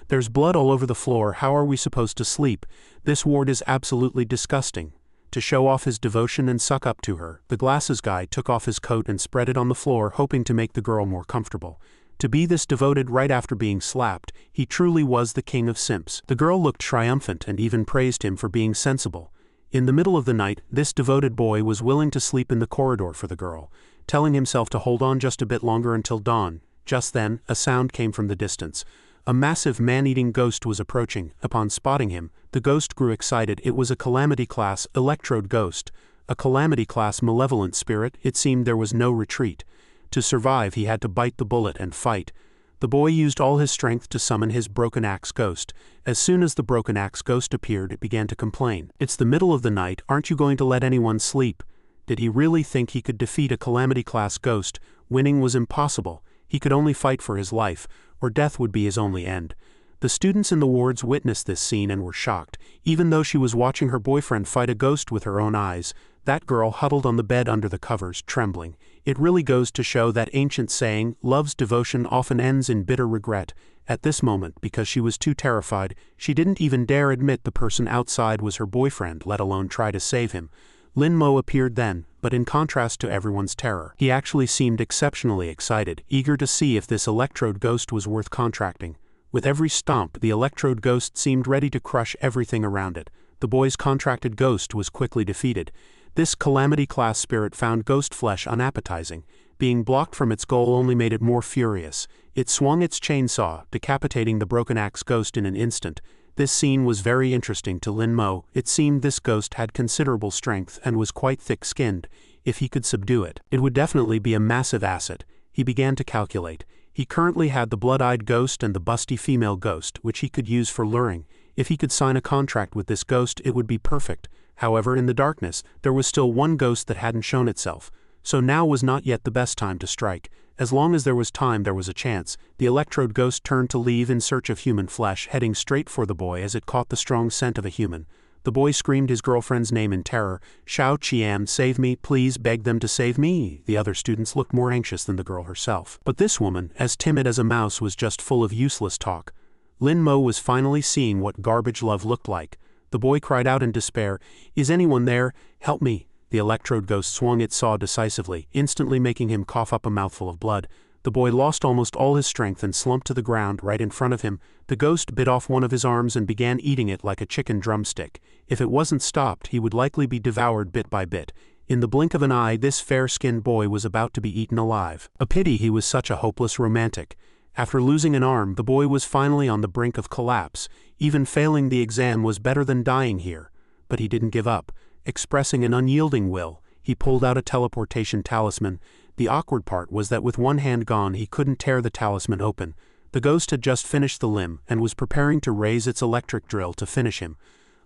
There's blood all over the floor, how are we supposed to sleep? This ward is absolutely disgusting. To show off his devotion and suck up to her, the glasses guy took off his coat and spread it on the floor, hoping to make the girl more comfortable. To be this devoted right after being slapped, he truly was the king of simps. The girl looked triumphant and even praised him for being sensible. In the middle of the night, this devoted boy was willing to sleep in the corridor for the girl, telling himself to hold on just a bit longer until dawn. Just then, a sound came from the distance. A massive man-eating ghost was approaching. Upon spotting him, the ghost grew excited. It was a Calamity-class Electrode ghost. A Calamity-class malevolent spirit. It seemed there was no retreat. To survive, he had to bite the bullet and fight. The boy used all his strength to summon his Broken Axe ghost. As soon as the Broken Axe ghost appeared, it began to complain. "It's the middle of the night, aren't you going to let anyone sleep?" Did he really think he could defeat a Calamity-class ghost? Winning was impossible. He could only fight for his life, or death would be his only end. The students in the wards witnessed this scene and were shocked. Even though she was watching her boyfriend fight a ghost with her own eyes, that girl huddled on the bed under the covers, trembling. It really goes to show that ancient saying, love's devotion often ends in bitter regret. At this moment, because she was too terrified, she didn't even dare admit the person outside was her boyfriend, let alone try to save him. Lin Mo appeared then, but in contrast to everyone's terror, he actually seemed exceptionally excited, eager to see if this Electrode ghost was worth contracting. With every stomp, the Electrode ghost seemed ready to crush everything around it. The boy's contracted ghost was quickly defeated. This Calamity-class spirit found ghost flesh unappetizing. Being blocked from its goal only made it more furious. It swung its chainsaw, decapitating the Broken Axe ghost in an instant. This scene was very interesting to Lin Mo. It seemed this ghost had considerable strength and was quite thick-skinned. If he could subdue it, it would definitely be a massive asset. He began to calculate. He currently had the blood-eyed ghost and the busty female ghost, which he could use for luring. If he could sign a contract with this ghost, it would be perfect. However, in the darkness, there was still one ghost that hadn't shown itself. So now was not yet the best time to strike. As long as there was time, there was a chance. The Electrode ghost turned to leave in search of human flesh, heading straight for the boy as it caught the strong scent of a human. The boy screamed his girlfriend's name in terror. "Xiao Qian, save me, please, beg them to save me." The other students looked more anxious than the girl herself. But this woman, as timid as a mouse, was just full of useless talk. Lin Mo was finally seeing what garbage love looked like. The boy cried out in despair, "Is anyone there? Help me." The Electrode ghost swung its saw decisively, instantly making him cough up a mouthful of blood. The boy lost almost all his strength and slumped to the ground right in front of him. The ghost bit off one of his arms and began eating it like a chicken drumstick. If it wasn't stopped, he would likely be devoured bit by bit. In the blink of an eye, this fair-skinned boy was about to be eaten alive. A pity he was such a hopeless romantic. After losing an arm, the boy was finally on the brink of collapse. Even failing the exam was better than dying here. But he didn't give up. Expressing an unyielding will, he pulled out a teleportation talisman. The awkward part was that with one hand gone, he couldn't tear the talisman open. The ghost had just finished the limb and was preparing to raise its electric drill to finish him.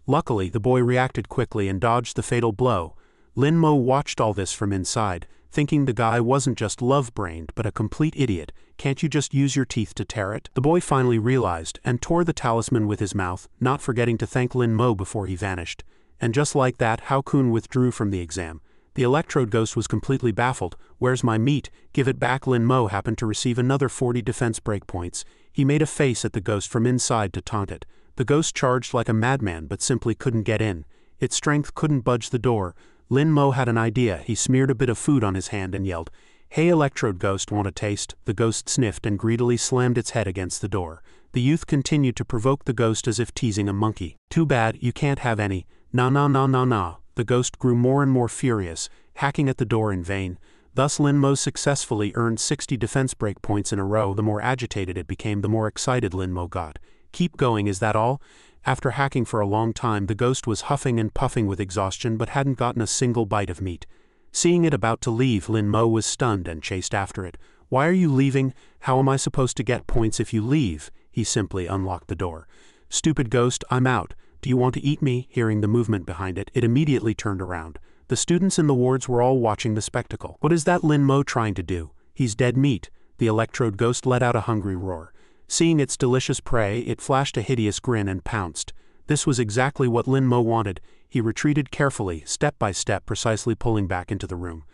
Luckily, the boy reacted quickly and dodged the fatal blow. Lin Mo watched all this from inside, thinking the guy wasn't just love-brained but a complete idiot. Can't you just use your teeth to tear it? The boy finally realized and tore the talisman with his mouth, not forgetting to thank Lin Mo before he vanished. And just like that, Hao Kun withdrew from the exam. The Electrode ghost was completely baffled. "Where's my meat? Give it back." Lin Mo happened to receive another 40 defense breakpoints. He made a face at the ghost from inside to taunt it. The ghost charged like a madman but simply couldn't get in. Its strength couldn't budge the door. Lin Mo had an idea. He smeared a bit of food on his hand and yelled, "Hey Electrode ghost, want a taste?" The ghost sniffed and greedily slammed its head against the door. The youth continued to provoke the ghost as if teasing a monkey. "Too bad, you can't have any. Nah nah nah nah nah." The ghost grew more and more furious, hacking at the door in vain. Thus Lin Mo successfully earned 60 defense breakpoints in a row. The more agitated it became, the more excited Lin Mo got. "Keep going, is that all?" After hacking for a long time, the ghost was huffing and puffing with exhaustion but hadn't gotten a single bite of meat. Seeing it about to leave, Lin Mo was stunned and chased after it. "Why are you leaving? How am I supposed to get points if you leave?" He simply unlocked the door. "Stupid ghost, I'm out. Do you want to eat me?" Hearing the movement behind it, it immediately turned around. The students in the wards were all watching the spectacle. "What is that Lin Mo trying to do? He's dead meat." The Electrode ghost let out a hungry roar. Seeing its delicious prey, it flashed a hideous grin and pounced. This was exactly what Lin Mo wanted. He retreated carefully, step by step, precisely pulling back into the room.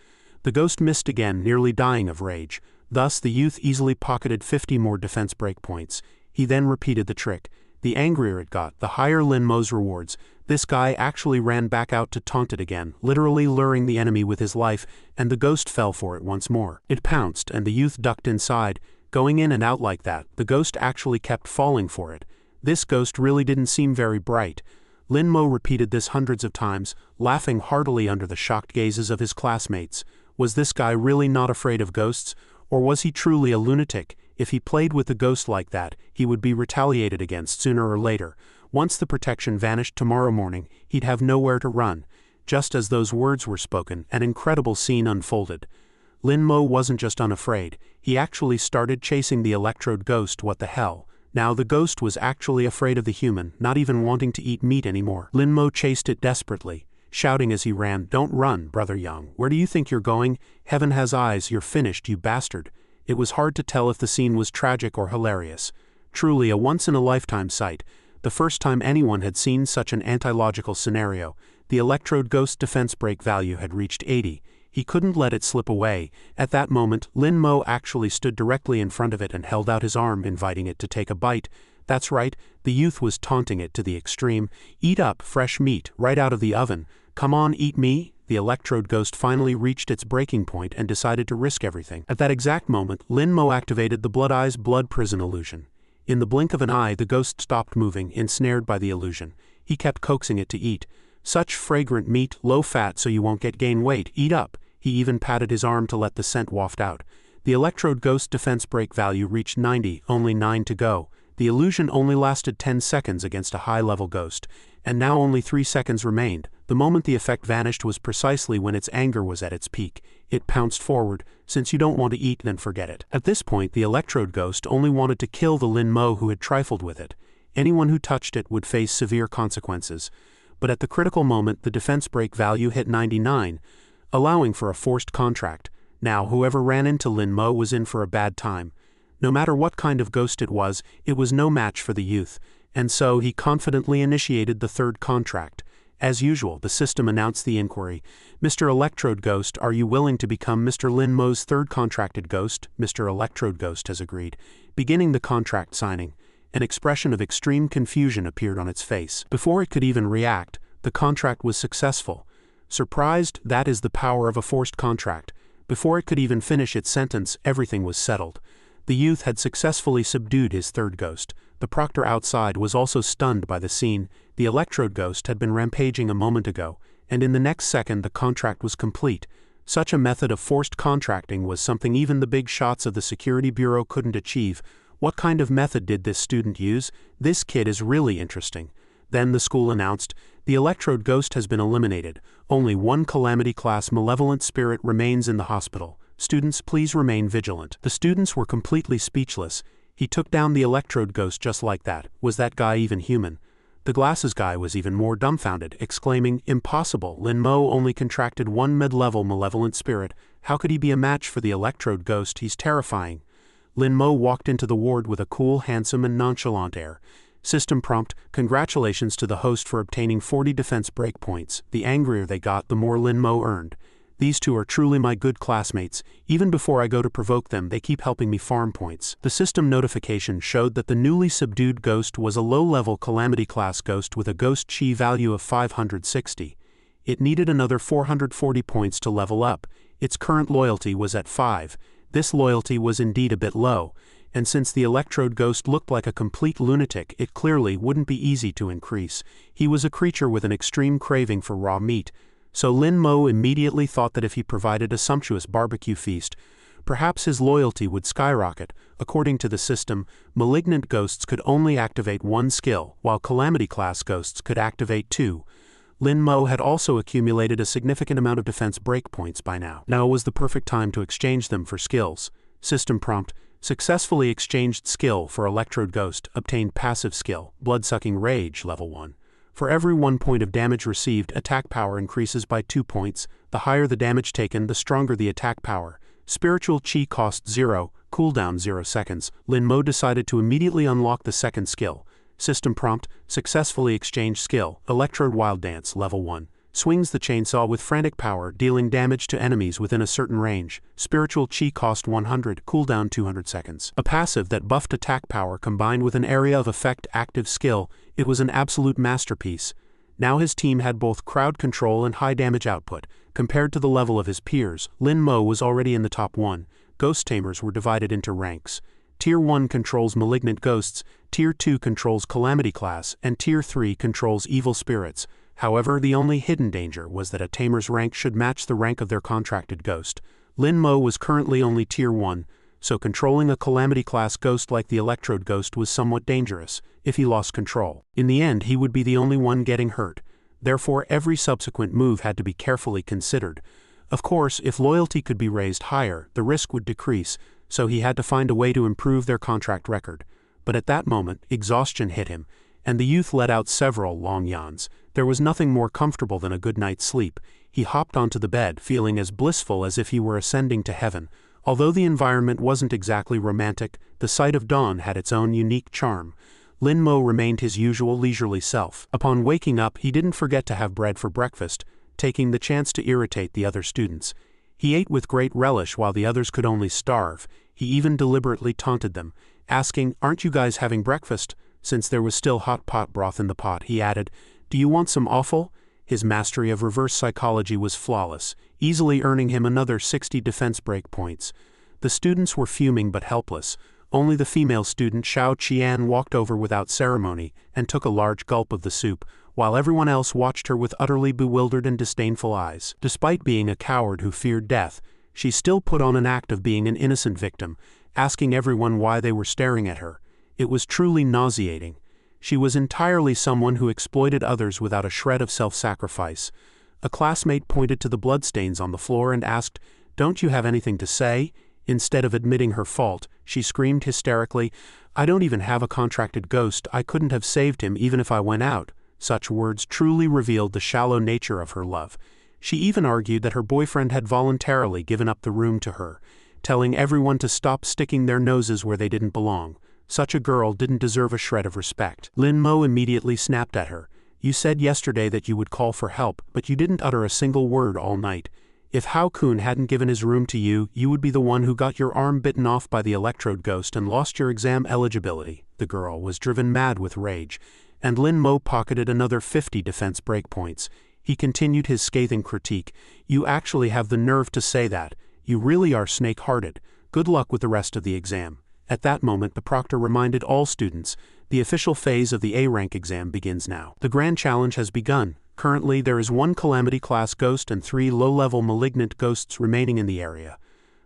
The ghost missed again, nearly dying of rage. Thus, the youth easily pocketed 50 more defense breakpoints. He then repeated the trick. The angrier it got, the higher Lin Mo's rewards. This guy actually ran back out to taunt it again, literally luring the enemy with his life, and the ghost fell for it once more. It pounced, and the youth ducked inside. Going in and out like that, the ghost actually kept falling for it. This ghost really didn't seem very bright. Lin Mo repeated this hundreds of times, laughing heartily under the shocked gazes of his classmates. Was this guy really not afraid of ghosts? Or was he truly a lunatic? If he played with the ghost like that, he would be retaliated against sooner or later. Once the protection vanished tomorrow morning, he'd have nowhere to run. Just as those words were spoken, an incredible scene unfolded. Lin Mo wasn't just unafraid, he actually started chasing the electrode ghost. What the hell? Now the ghost was actually afraid of the human, not even wanting to eat meat anymore. Lin Mo chased it desperately, shouting as he ran, "Don't run, brother Young. Where do you think you're going? Heaven has eyes, you're finished, you bastard." It was hard to tell if the scene was tragic or hilarious. Truly a once-in-a-lifetime sight. The first time anyone had seen such an anti-logical scenario. The electrode ghost defense break value had reached 80. He couldn't let it slip away. At that moment, Lin Mo actually stood directly in front of it and held out his arm, inviting it to take a bite. That's right, the youth was taunting it to the extreme. "Eat up, fresh meat, right out of the oven. Come on, eat me." The electrode ghost finally reached its breaking point and decided to risk everything. At that exact moment, Lin Mo activated the Blood Eye's blood prison illusion. In the blink of an eye, the ghost stopped moving, ensnared by the illusion. He kept coaxing it to eat. "Such fragrant meat, low fat so you won't gain weight, eat up." He even patted his arm to let the scent waft out. The electrode ghost defense break value reached 90, only 9 to go. The illusion only lasted 10 seconds against a high-level ghost, and now only 3 seconds remained. The moment the effect vanished was precisely when its anger was at its peak. It pounced forward. "Since you don't want to eat, then forget it." At this point, the electrode ghost only wanted to kill the Lin Mo who had trifled with it. Anyone who touched it would face severe consequences. But at the critical moment, the defense break value hit 99, allowing for a forced contract. Now, whoever ran into Lin Mo was in for a bad time. No matter what kind of ghost it was no match for the youth, and so he confidently initiated the third contract. As usual, the system announced the inquiry. "Mr. Electrode Ghost, are you willing to become Mr. Lin Mo's third contracted ghost?" Mr. Electrode Ghost has agreed. Beginning the contract signing, an expression of extreme confusion appeared on its face. Before it could even react, the contract was successful. Surprised? That is the power of a forced contract. Before it could even finish its sentence, everything was settled. The youth had successfully subdued his third ghost. The proctor outside was also stunned by the scene. The electrode ghost had been rampaging a moment ago, and in the next second the contract was complete. Such a method of forced contracting was something even the big shots of the security bureau couldn't achieve. What kind of method did this student use? This kid is really interesting. Then the school announced, "The electrode ghost has been eliminated. Only one calamity class malevolent spirit remains in the hospital. Students, please remain vigilant." The students were completely speechless. He took down the electrode ghost just like that. Was that guy even human? The glasses guy was even more dumbfounded, exclaiming, "Impossible, Lin Mo only contracted one mid-level malevolent spirit. How could he be a match for the electrode ghost? He's terrifying." Lin Mo walked into the ward with a cool, handsome, and nonchalant air. System prompt: "Congratulations to the host for obtaining 40 defense breakpoints. The angrier they got, the more Lin Mo earned. These two are truly my good classmates. Even before I go to provoke them, they keep helping me farm points." The system notification showed that the newly subdued ghost was a low-level calamity class ghost with a ghost chi value of 560. It needed another 440 points to level up. Its current loyalty was at 5. This loyalty was indeed a bit low, and since the electrode ghost looked like a complete lunatic, it clearly wouldn't be easy to increase. He was a creature with an extreme craving for raw meat. So Lin Mo immediately thought that if he provided a sumptuous barbecue feast, perhaps his loyalty would skyrocket. According to the system, malignant ghosts could only activate one skill, while calamity-class ghosts could activate 2. Lin Mo had also accumulated a significant amount of defense breakpoints by now. Now was the perfect time to exchange them for skills. System prompt: "Successfully exchanged skill for electrode ghost, obtained passive skill, blood-sucking rage, level 1. For every 1 point of damage received, attack power increases by 2 points. The higher the damage taken, the stronger the attack power. Spiritual chi cost 0, cooldown 0 seconds. Lin Mo decided to immediately unlock the second skill. System prompt: "Successfully exchanged skill, Electrode Wild Dance, level 1. Swings the chainsaw with frantic power, dealing damage to enemies within a certain range. Spiritual chi cost 100, cooldown 200 seconds. A passive that buffed attack power combined with an area of effect active skill. It was an absolute masterpiece. Now his team had both crowd control and high damage output. Compared to the level of his peers, Lin Mo was already in the top 1. Ghost Tamers were divided into ranks. Tier 1 controls malignant ghosts, Tier 2 controls calamity class, and Tier 3 controls evil spirits. However, the only hidden danger was that a Tamer's rank should match the rank of their contracted ghost. Lin Mo was currently only Tier 1, so controlling a calamity class ghost like the Electrode Ghost was somewhat dangerous, if he lost control. In the end, he would be the only one getting hurt. Therefore, every subsequent move had to be carefully considered. Of course, if loyalty could be raised higher, the risk would decrease, so he had to find a way to improve their contract record. But at that moment, exhaustion hit him, and the youth let out several long yawns. There was nothing more comfortable than a good night's sleep. He hopped onto the bed, feeling as blissful as if he were ascending to heaven. Although the environment wasn't exactly romantic, the sight of dawn had its own unique charm. Lin Mo remained his usual leisurely self. Upon waking up, he didn't forget to have bread for breakfast, taking the chance to irritate the other students. He ate with great relish while the others could only starve. He even deliberately taunted them, asking, "Aren't you guys having breakfast?" Since there was still hot pot broth in the pot, he added, "Do you want some offal?" His mastery of reverse psychology was flawless, easily earning him another 60 defense break points. The students were fuming but helpless. Only the female student Xiao Qian walked over without ceremony and took a large gulp of the soup, while everyone else watched her with utterly bewildered and disdainful eyes. Despite being a coward who feared death, she still put on an act of being an innocent victim, asking everyone why they were staring at her. It was truly nauseating. She was entirely someone who exploited others without a shred of self-sacrifice. A classmate pointed to the bloodstains on the floor and asked, "Don't you have anything to say?" Instead of admitting her fault, she screamed hysterically, "I don't even have a contracted ghost. I couldn't have saved him even if I went out." Such words truly revealed the shallow nature of her love. She even argued that her boyfriend had voluntarily given up the room to her, telling everyone to stop sticking their noses where they didn't belong. Such a girl didn't deserve a shred of respect. Lin Mo immediately snapped at her. "You said yesterday that you would call for help, but you didn't utter a single word all night. If Hao Kun hadn't given his room to you, you would be the one who got your arm bitten off by the Electrode Ghost and lost your exam eligibility." The girl was driven mad with rage, and Lin Mo pocketed another 50 defense breakpoints. He continued his scathing critique. "You actually have the nerve to say that. You really are snake-hearted. Good luck with the rest of the exam." At that moment, the proctor reminded all students, the official phase of the A-rank exam begins now. The grand challenge has begun. Currently, there is 1 Calamity class ghost and 3 low-level malignant ghosts remaining in the area.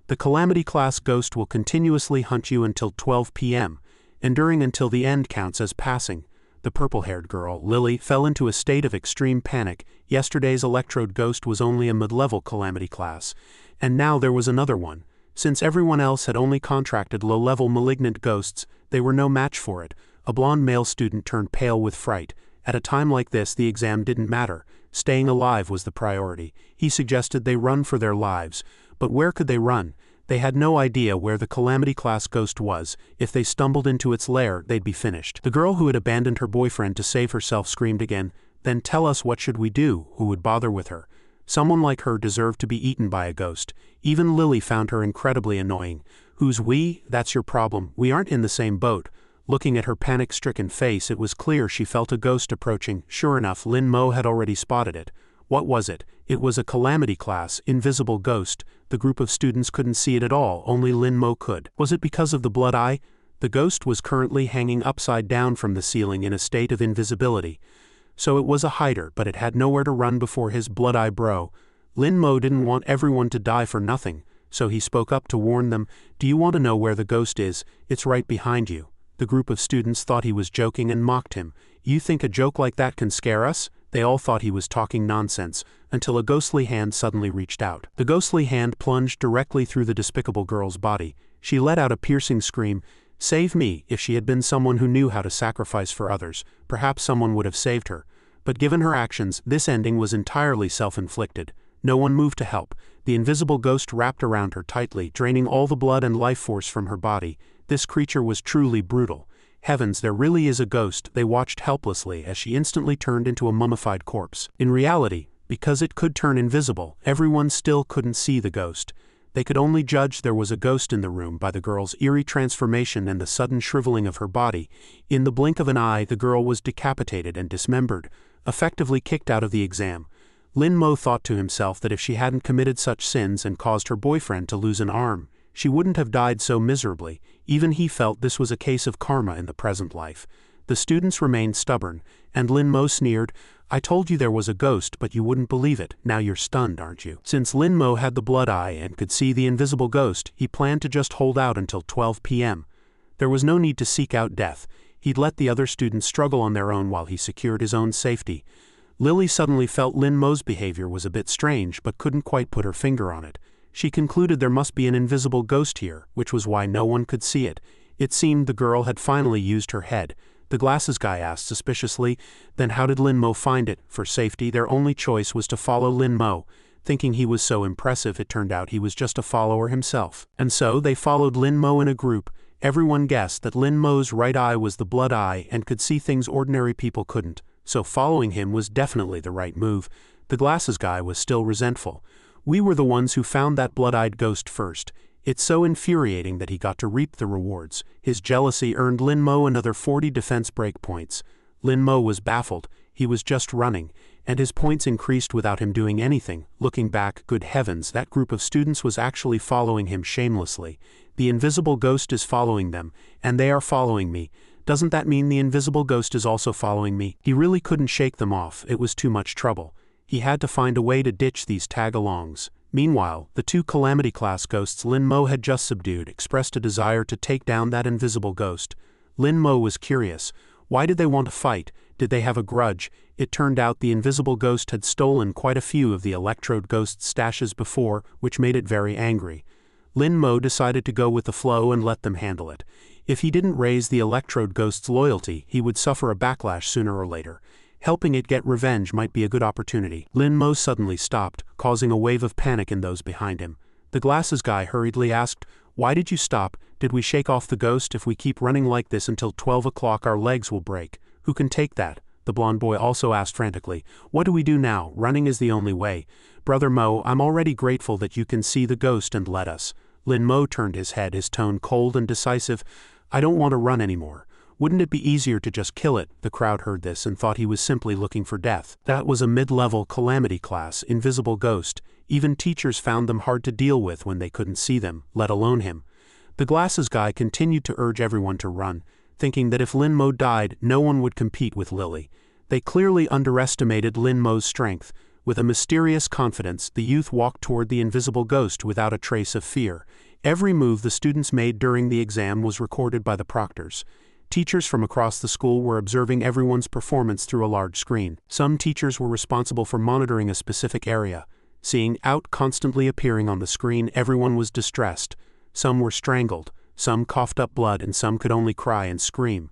The Calamity class ghost will continuously hunt you until 12 p.m., enduring until the end counts as passing. The purple-haired girl, Lily, fell into a state of extreme panic. Yesterday's Electrode Ghost was only a mid-level Calamity class, and now there was another one. Since everyone else had only contracted low-level malignant ghosts, they were no match for it. A blonde male student turned pale with fright. At a time like this, the exam didn't matter. Staying alive was the priority. He suggested they run for their lives. But where could they run? They had no idea where the Calamity-class ghost was. If they stumbled into its lair, they'd be finished. The girl who had abandoned her boyfriend to save herself screamed again, "Then tell us, what should we do? Who would bother with her?" Someone like her deserved to be eaten by a ghost. Even Lily found her incredibly annoying. "Who's we? That's your problem. We aren't in the same boat." Looking at her panic-stricken face, it was clear she felt a ghost approaching. Sure enough, Lin Mo had already spotted it. What was it? It was a Calamity-class, invisible ghost. The group of students couldn't see it at all, only Lin Mo could. Was it because of the blood eye? The ghost was currently hanging upside down from the ceiling in a state of invisibility. So it was a hider, but it had nowhere to run before his blood eye bro. Lin Mo didn't want everyone to die for nothing, so he spoke up to warn them, "Do you want to know where the ghost is? It's right behind you." The group of students thought he was joking and mocked him. "You think a joke like that can scare us?" They all thought he was talking nonsense, until a ghostly hand suddenly reached out. The ghostly hand plunged directly through the despicable girl's body. She let out a piercing scream. Save me! If she had been someone who knew how to sacrifice for others, perhaps someone would have saved her. But given her actions, this ending was entirely self-inflicted. No one moved to help. The invisible ghost wrapped around her tightly, draining all the blood and life force from her body. This creature was truly brutal. Heavens, there really is a ghost, they watched helplessly as she instantly turned into a mummified corpse. In reality, Because it could turn invisible, everyone still couldn't see the ghost. They could only judge there was a ghost in the room by the girl's eerie transformation and the sudden shriveling of her body. In the blink of an eye, the girl was decapitated and dismembered, effectively kicked out of the exam. Lin Mo thought to himself that if she hadn't committed such sins and caused her boyfriend to lose an arm, she wouldn't have died so miserably. Even he felt this was a case of karma in the present life. The students remained stubborn, and Lin Mo sneered, "I told you there was a ghost, but you wouldn't believe it. Now you're stunned, aren't you?" Since Lin Mo had the blood eye and could see the invisible ghost, he planned to just hold out until 12 p.m. There was no need to seek out death. He'd let the other students struggle on their own while he secured his own safety. Lily suddenly felt Lin Mo's behavior was a bit strange but couldn't quite put her finger on it. She concluded there must be an invisible ghost here, which was why no one could see it. It seemed the girl had finally used her head. The glasses guy asked suspiciously, "Then how did Lin Mo find it?" For safety, their only choice was to follow Lin Mo. Thinking he was so impressive, it turned out he was just a follower himself. And so they followed Lin Mo in a group. Everyone guessed that Lin Mo's right eye was the blood eye and could see things ordinary people couldn't, so following him was definitely the right move. The glasses guy was still resentful. "We were the ones who found that blood-eyed ghost first. It's so infuriating that he got to reap the rewards." His jealousy earned Lin Mo another 40 defense break points. Lin Mo was baffled. He was just running, and his points increased without him doing anything. Looking back, good heavens, that group of students was actually following him shamelessly. The invisible ghost is following them, and they are following me. Doesn't that mean the invisible ghost is also following me? He really couldn't shake them off. It was too much trouble. He had to find a way to ditch these tag-alongs. Meanwhile, the two Calamity class ghosts Lin Mo had just subdued expressed a desire to take down that invisible ghost. Lin Mo was curious. Why did they want to fight? Did they have a grudge? It turned out the invisible ghost had stolen quite a few of the Electrode Ghost's stashes before, which made it very angry. Lin Mo decided to go with the flow and let them handle it. If he didn't raise the Electrode Ghost's loyalty, he would suffer a backlash sooner or later. Helping it get revenge might be a good opportunity. Lin Mo suddenly stopped, causing a wave of panic in those behind him. The glasses guy hurriedly asked, "Why did you stop? Did we shake off the ghost? If we keep running like this until 12 o'clock our legs will break. Who can take that?" The blonde boy also asked frantically, "What do we do now? Running is the only way." "Brother Mo, I'm already grateful that you can see the ghost and let us." Lin Mo turned his head, his tone cold and decisive. "I don't want to run anymore. Wouldn't it be easier to just kill it?" The crowd heard this and thought he was simply looking for death. That was a mid-level Calamity class, invisible ghost. Even teachers found them hard to deal with when they couldn't see them, let alone him. The glasses guy continued to urge everyone to run, thinking that if Lin Mo died, no one would compete with Lily. They clearly underestimated Lin Mo's strength. With a mysterious confidence, the youth walked toward the invisible ghost without a trace of fear. Every move the students made during the exam was recorded by the proctors. Teachers from across the school were observing everyone's performance through a large screen. Some teachers were responsible for monitoring a specific area. Seeing out constantly appearing on the screen, everyone was distressed. Some were strangled, some coughed up blood, and some could only cry and scream.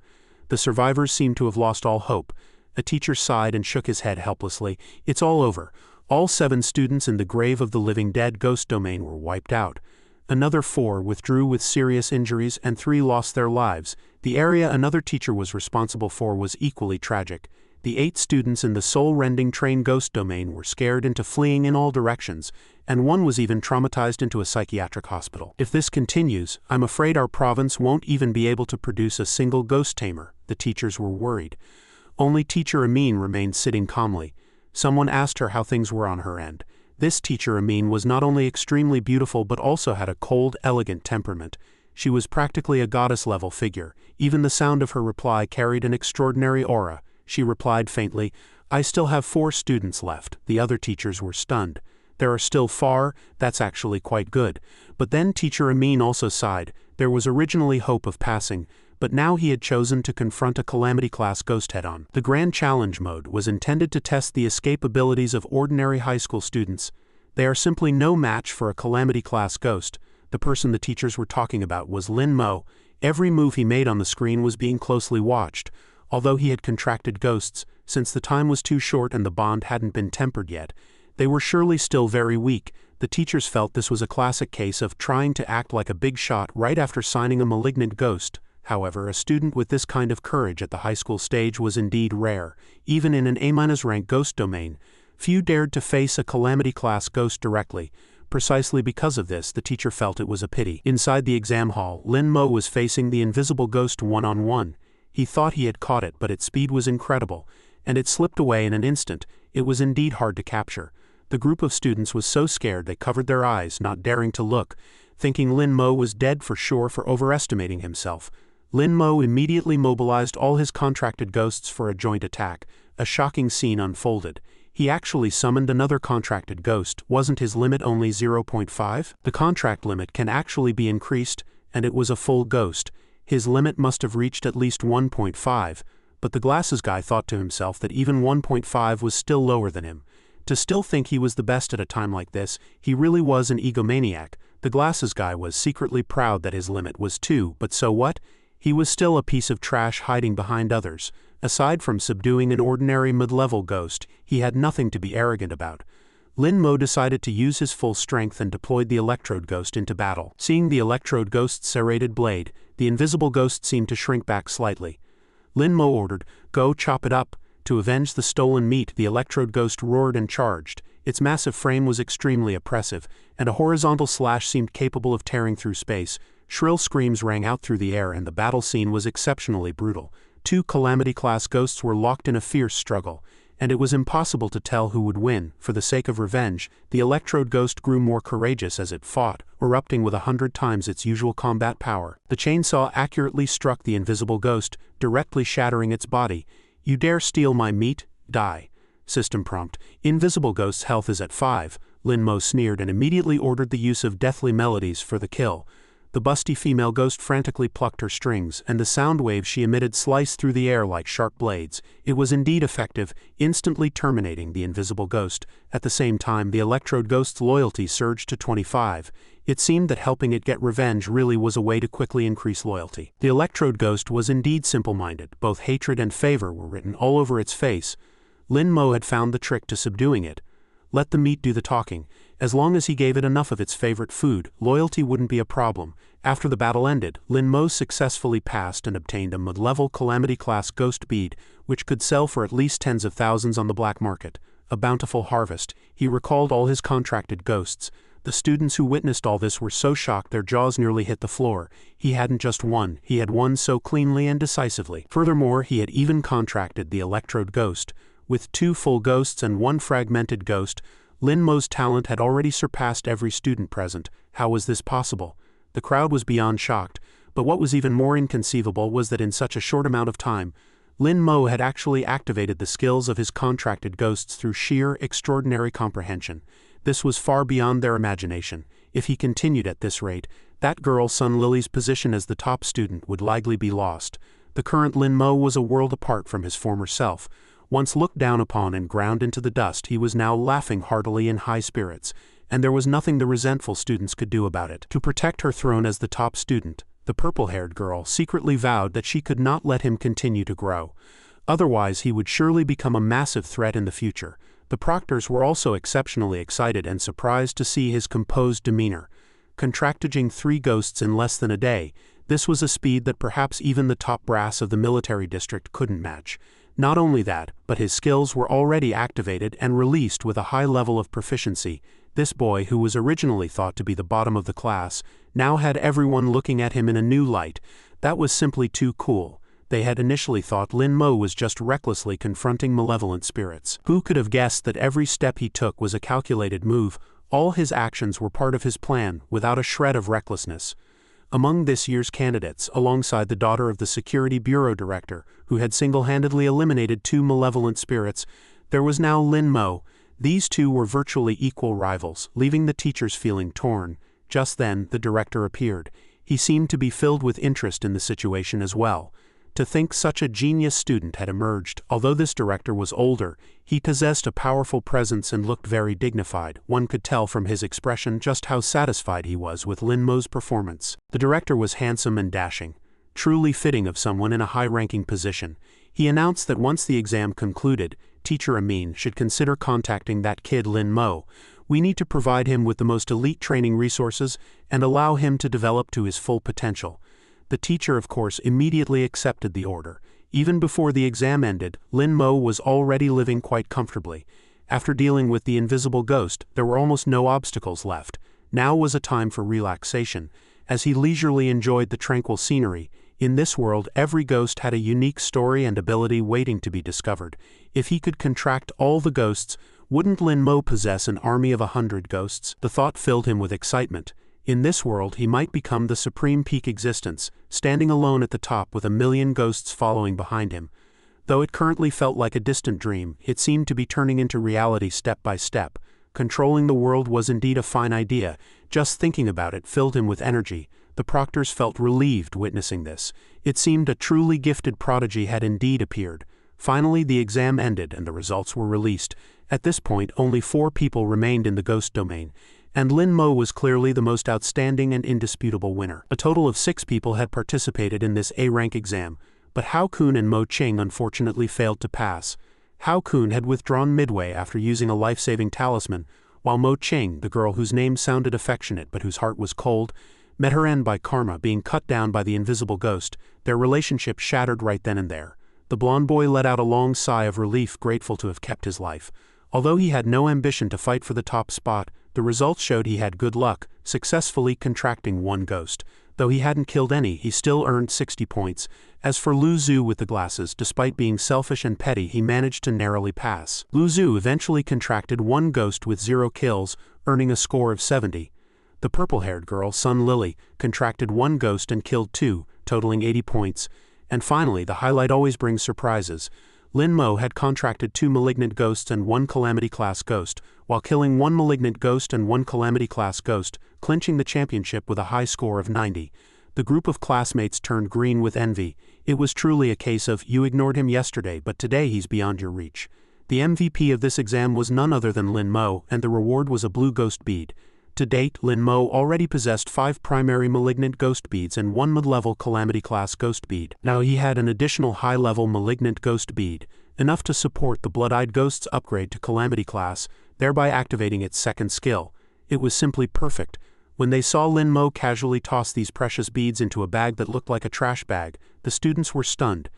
The survivors seemed to have lost all hope. A teacher sighed and shook his head helplessly. "It's all over. All 7 students in the Grave of the Living Dead ghost domain were wiped out. Another 4 withdrew with serious injuries and 3 lost their lives. The area another teacher was responsible for was equally tragic. The 8 students in the soul-rending train ghost domain were scared into fleeing in all directions, and 1 was even traumatized into a psychiatric hospital. If this continues, I'm afraid our province won't even be able to produce a single ghost tamer." The teachers were worried. Only teacher Amin remained sitting calmly. Someone asked her how things were on her end. This teacher Amin was not only extremely beautiful but also had a cold, elegant temperament. She was practically a goddess-level figure. Even the sound of her reply carried an extraordinary aura. She replied faintly, "I still have 4 students left." The other teachers were stunned. "There are still 4? That's actually quite good." But then teacher Amin also sighed. There was originally hope of passing, but now he had chosen to confront a Calamity class ghost head-on. The Grand Challenge mode was intended to test the escape abilities of ordinary high school students. They are simply no match for a Calamity class ghost. The person the teachers were talking about was Lin Mo. Every move he made on the screen was being closely watched. Although he had contracted ghosts, since the time was too short and the bond hadn't been tempered yet, they were surely still very weak. The teachers felt this was a classic case of trying to act like a big shot right after signing a malignant ghost. However, a student with this kind of courage at the high school stage was indeed rare, even in an A- rank ghost domain. Few dared to face a calamity-class ghost directly. Precisely because of this, the teacher felt it was a pity. Inside the exam hall, Lin Mo was facing the invisible ghost one-on-one. He thought he had caught it, but its speed was incredible, and it slipped away in an instant. It was indeed hard to capture. The group of students was so scared they covered their eyes, not daring to look, thinking Lin Mo was dead for sure for overestimating himself. Lin Mo immediately mobilized all his contracted ghosts for a joint attack. A shocking scene unfolded. He actually summoned another contracted ghost. Wasn't his limit only 0.5? The contract limit can actually be increased, and it was a full ghost. His limit must have reached at least 1.5, but the glasses guy thought to himself that even 1.5 was still lower than him. To still think he was the best at a time like this, he really was an egomaniac. The glasses guy was secretly proud that his limit was 2, but so what? He was still a piece of trash hiding behind others. Aside from subduing an ordinary mid-level ghost, he had nothing to be arrogant about. Lin Mo decided to use his full strength and deployed the Electrode Ghost into battle. Seeing the Electrode Ghost's serrated blade, the invisible ghost seemed to shrink back slightly. Lin Mo ordered, "Go chop it up." To avenge the stolen meat, the Electrode Ghost roared and charged. Its massive frame was extremely oppressive, and a horizontal slash seemed capable of tearing through space. Shrill screams rang out through the air, and the battle scene was exceptionally brutal. 2 Calamity-class ghosts were locked in a fierce struggle, and it was impossible to tell who would win. For the sake of revenge, the Electrode Ghost grew more courageous as it fought, erupting with 100 times its usual combat power. The chainsaw accurately struck the invisible ghost, directly shattering its body. "You dare steal my meat? Die." System prompt: Invisible Ghost's health is at 5. Lin Mo sneered and immediately ordered the use of deathly melodies for the kill. The busty female ghost frantically plucked her strings, and the sound waves she emitted sliced through the air like sharp blades. It was indeed effective, instantly terminating the invisible ghost. At the same time, the Electrode Ghost's loyalty surged to 25. It seemed that helping it get revenge really was a way to quickly increase loyalty. The Electrode Ghost was indeed simple-minded. Both hatred and favor were written all over its face. Lin Mo had found the trick to subduing it. Let the meat do the talking. As long as he gave it enough of its favorite food, loyalty wouldn't be a problem. After the battle ended, Lin Mo successfully passed and obtained a mid-level Calamity-class ghost bead, which could sell for at least tens of thousands on the black market. A bountiful harvest. He recalled all his contracted ghosts. The students who witnessed all this were so shocked their jaws nearly hit the floor. He hadn't just won, he had won so cleanly and decisively. Furthermore, he had even contracted the Electrode Ghost. With 2 full ghosts and 1 fragmented ghost, Lin Mo's talent had already surpassed every student present. How was this possible? The crowd was beyond shocked, but what was even more inconceivable was that in such a short amount of time, Lin Mo had actually activated the skills of his contracted ghosts through sheer, extraordinary comprehension. This was far beyond their imagination. If he continued at this rate, that girl Sun Lily's position as the top student would likely be lost. The current Lin Mo was a world apart from his former self. Once looked down upon and ground into the dust, he was now laughing heartily in high spirits, and there was nothing the resentful students could do about it. To protect her throne as the top student, the purple-haired girl secretly vowed that she could not let him continue to grow. Otherwise, he would surely become a massive threat in the future. The proctors were also exceptionally excited and surprised to see his composed demeanor. Contracting 3 ghosts in less than a day, this was a speed that perhaps even the top brass of the military district couldn't match. Not only that, but his skills were already activated and released with a high level of proficiency. This boy, who was originally thought to be the bottom of the class, now had everyone looking at him in a new light. That was simply too cool. They had initially thought Lin Mo was just recklessly confronting malevolent spirits. Who could have guessed that every step he took was a calculated move? All his actions were part of his plan, without a shred of recklessness. Among this year's candidates, alongside the daughter of the Security Bureau Director, who had single-handedly eliminated 2 malevolent spirits, there was now Lin Mo. These 2 were virtually equal rivals, leaving the teachers feeling torn. Just then, the director appeared. He seemed to be filled with interest in the situation as well. To think such a genius student had emerged. Although this director was older, he possessed a powerful presence and looked very dignified. One could tell from his expression just how satisfied he was with Lin Mo's performance. The director was handsome and dashing, truly fitting of someone in a high-ranking position. He announced that once the exam concluded, Teacher Amin should consider contacting that kid Lin Mo. We need to provide him with the most elite training resources and allow him to develop to his full potential. The teacher, of course, immediately accepted the order. Even before the exam ended, Lin Mo was already living quite comfortably. After dealing with the invisible ghost, there were almost no obstacles left. Now was a time for relaxation. As he leisurely enjoyed the tranquil scenery, in this world every ghost had a unique story and ability waiting to be discovered. If he could contract all the ghosts, wouldn't Lin Mo possess an army of 100 ghosts? The thought filled him with excitement. In this world he might become the supreme peak existence, standing alone at the top with 1,000,000 ghosts following behind him. Though it currently felt like a distant dream, it seemed to be turning into reality step by step. Controlling the world was indeed a fine idea. Just thinking about it filled him with energy. The proctors felt relieved witnessing this. It seemed a truly gifted prodigy had indeed appeared. Finally the exam ended and the results were released. At this point only 4 people remained in the ghost domain, and Lin Mo was clearly the most outstanding and indisputable winner. A total of 6 people had participated in this A-rank exam, but Hao Kun and Mo Qing unfortunately failed to pass. Hao Kun had withdrawn midway after using a life-saving talisman, while Mo Qing, the girl whose name sounded affectionate but whose heart was cold, met her end by karma being cut down by the invisible ghost. Their relationship shattered right then and there. The blonde boy let out a long sigh of relief, grateful to have kept his life. Although he had no ambition to fight for the top spot, the results showed he had good luck, successfully contracting 1 ghost. Though he hadn't killed any, he still earned 60 points. As for Lu Zhu with the glasses, despite being selfish and petty, he managed to narrowly pass. Lu Zhu eventually contracted 1 ghost with 0 kills, earning a score of 70. The purple-haired girl, Sun Lily, contracted 1 ghost and killed 2, totaling 80 points. And finally, the highlight always brings surprises. Lin Mo had contracted 2 malignant ghosts and 1 calamity-class ghost, while killing 1 malignant ghost and 1 calamity-class ghost, clinching the championship with a high score of 90. The group of classmates turned green with envy. It was truly a case of, you ignored him yesterday, but today he's beyond your reach. The MVP of this exam was none other than Lin Mo, and the reward was a blue ghost bead. To date, Lin Mo already possessed 5 primary malignant ghost beads and 1 mid-level calamity-class ghost bead. Now he had an additional high-level malignant ghost bead, enough to support the blood-eyed ghost's upgrade to calamity class, thereby activating its second skill. It was simply perfect. When they saw Lin Mo casually toss these precious beads into a bag that looked like a trash bag, the students were stunned.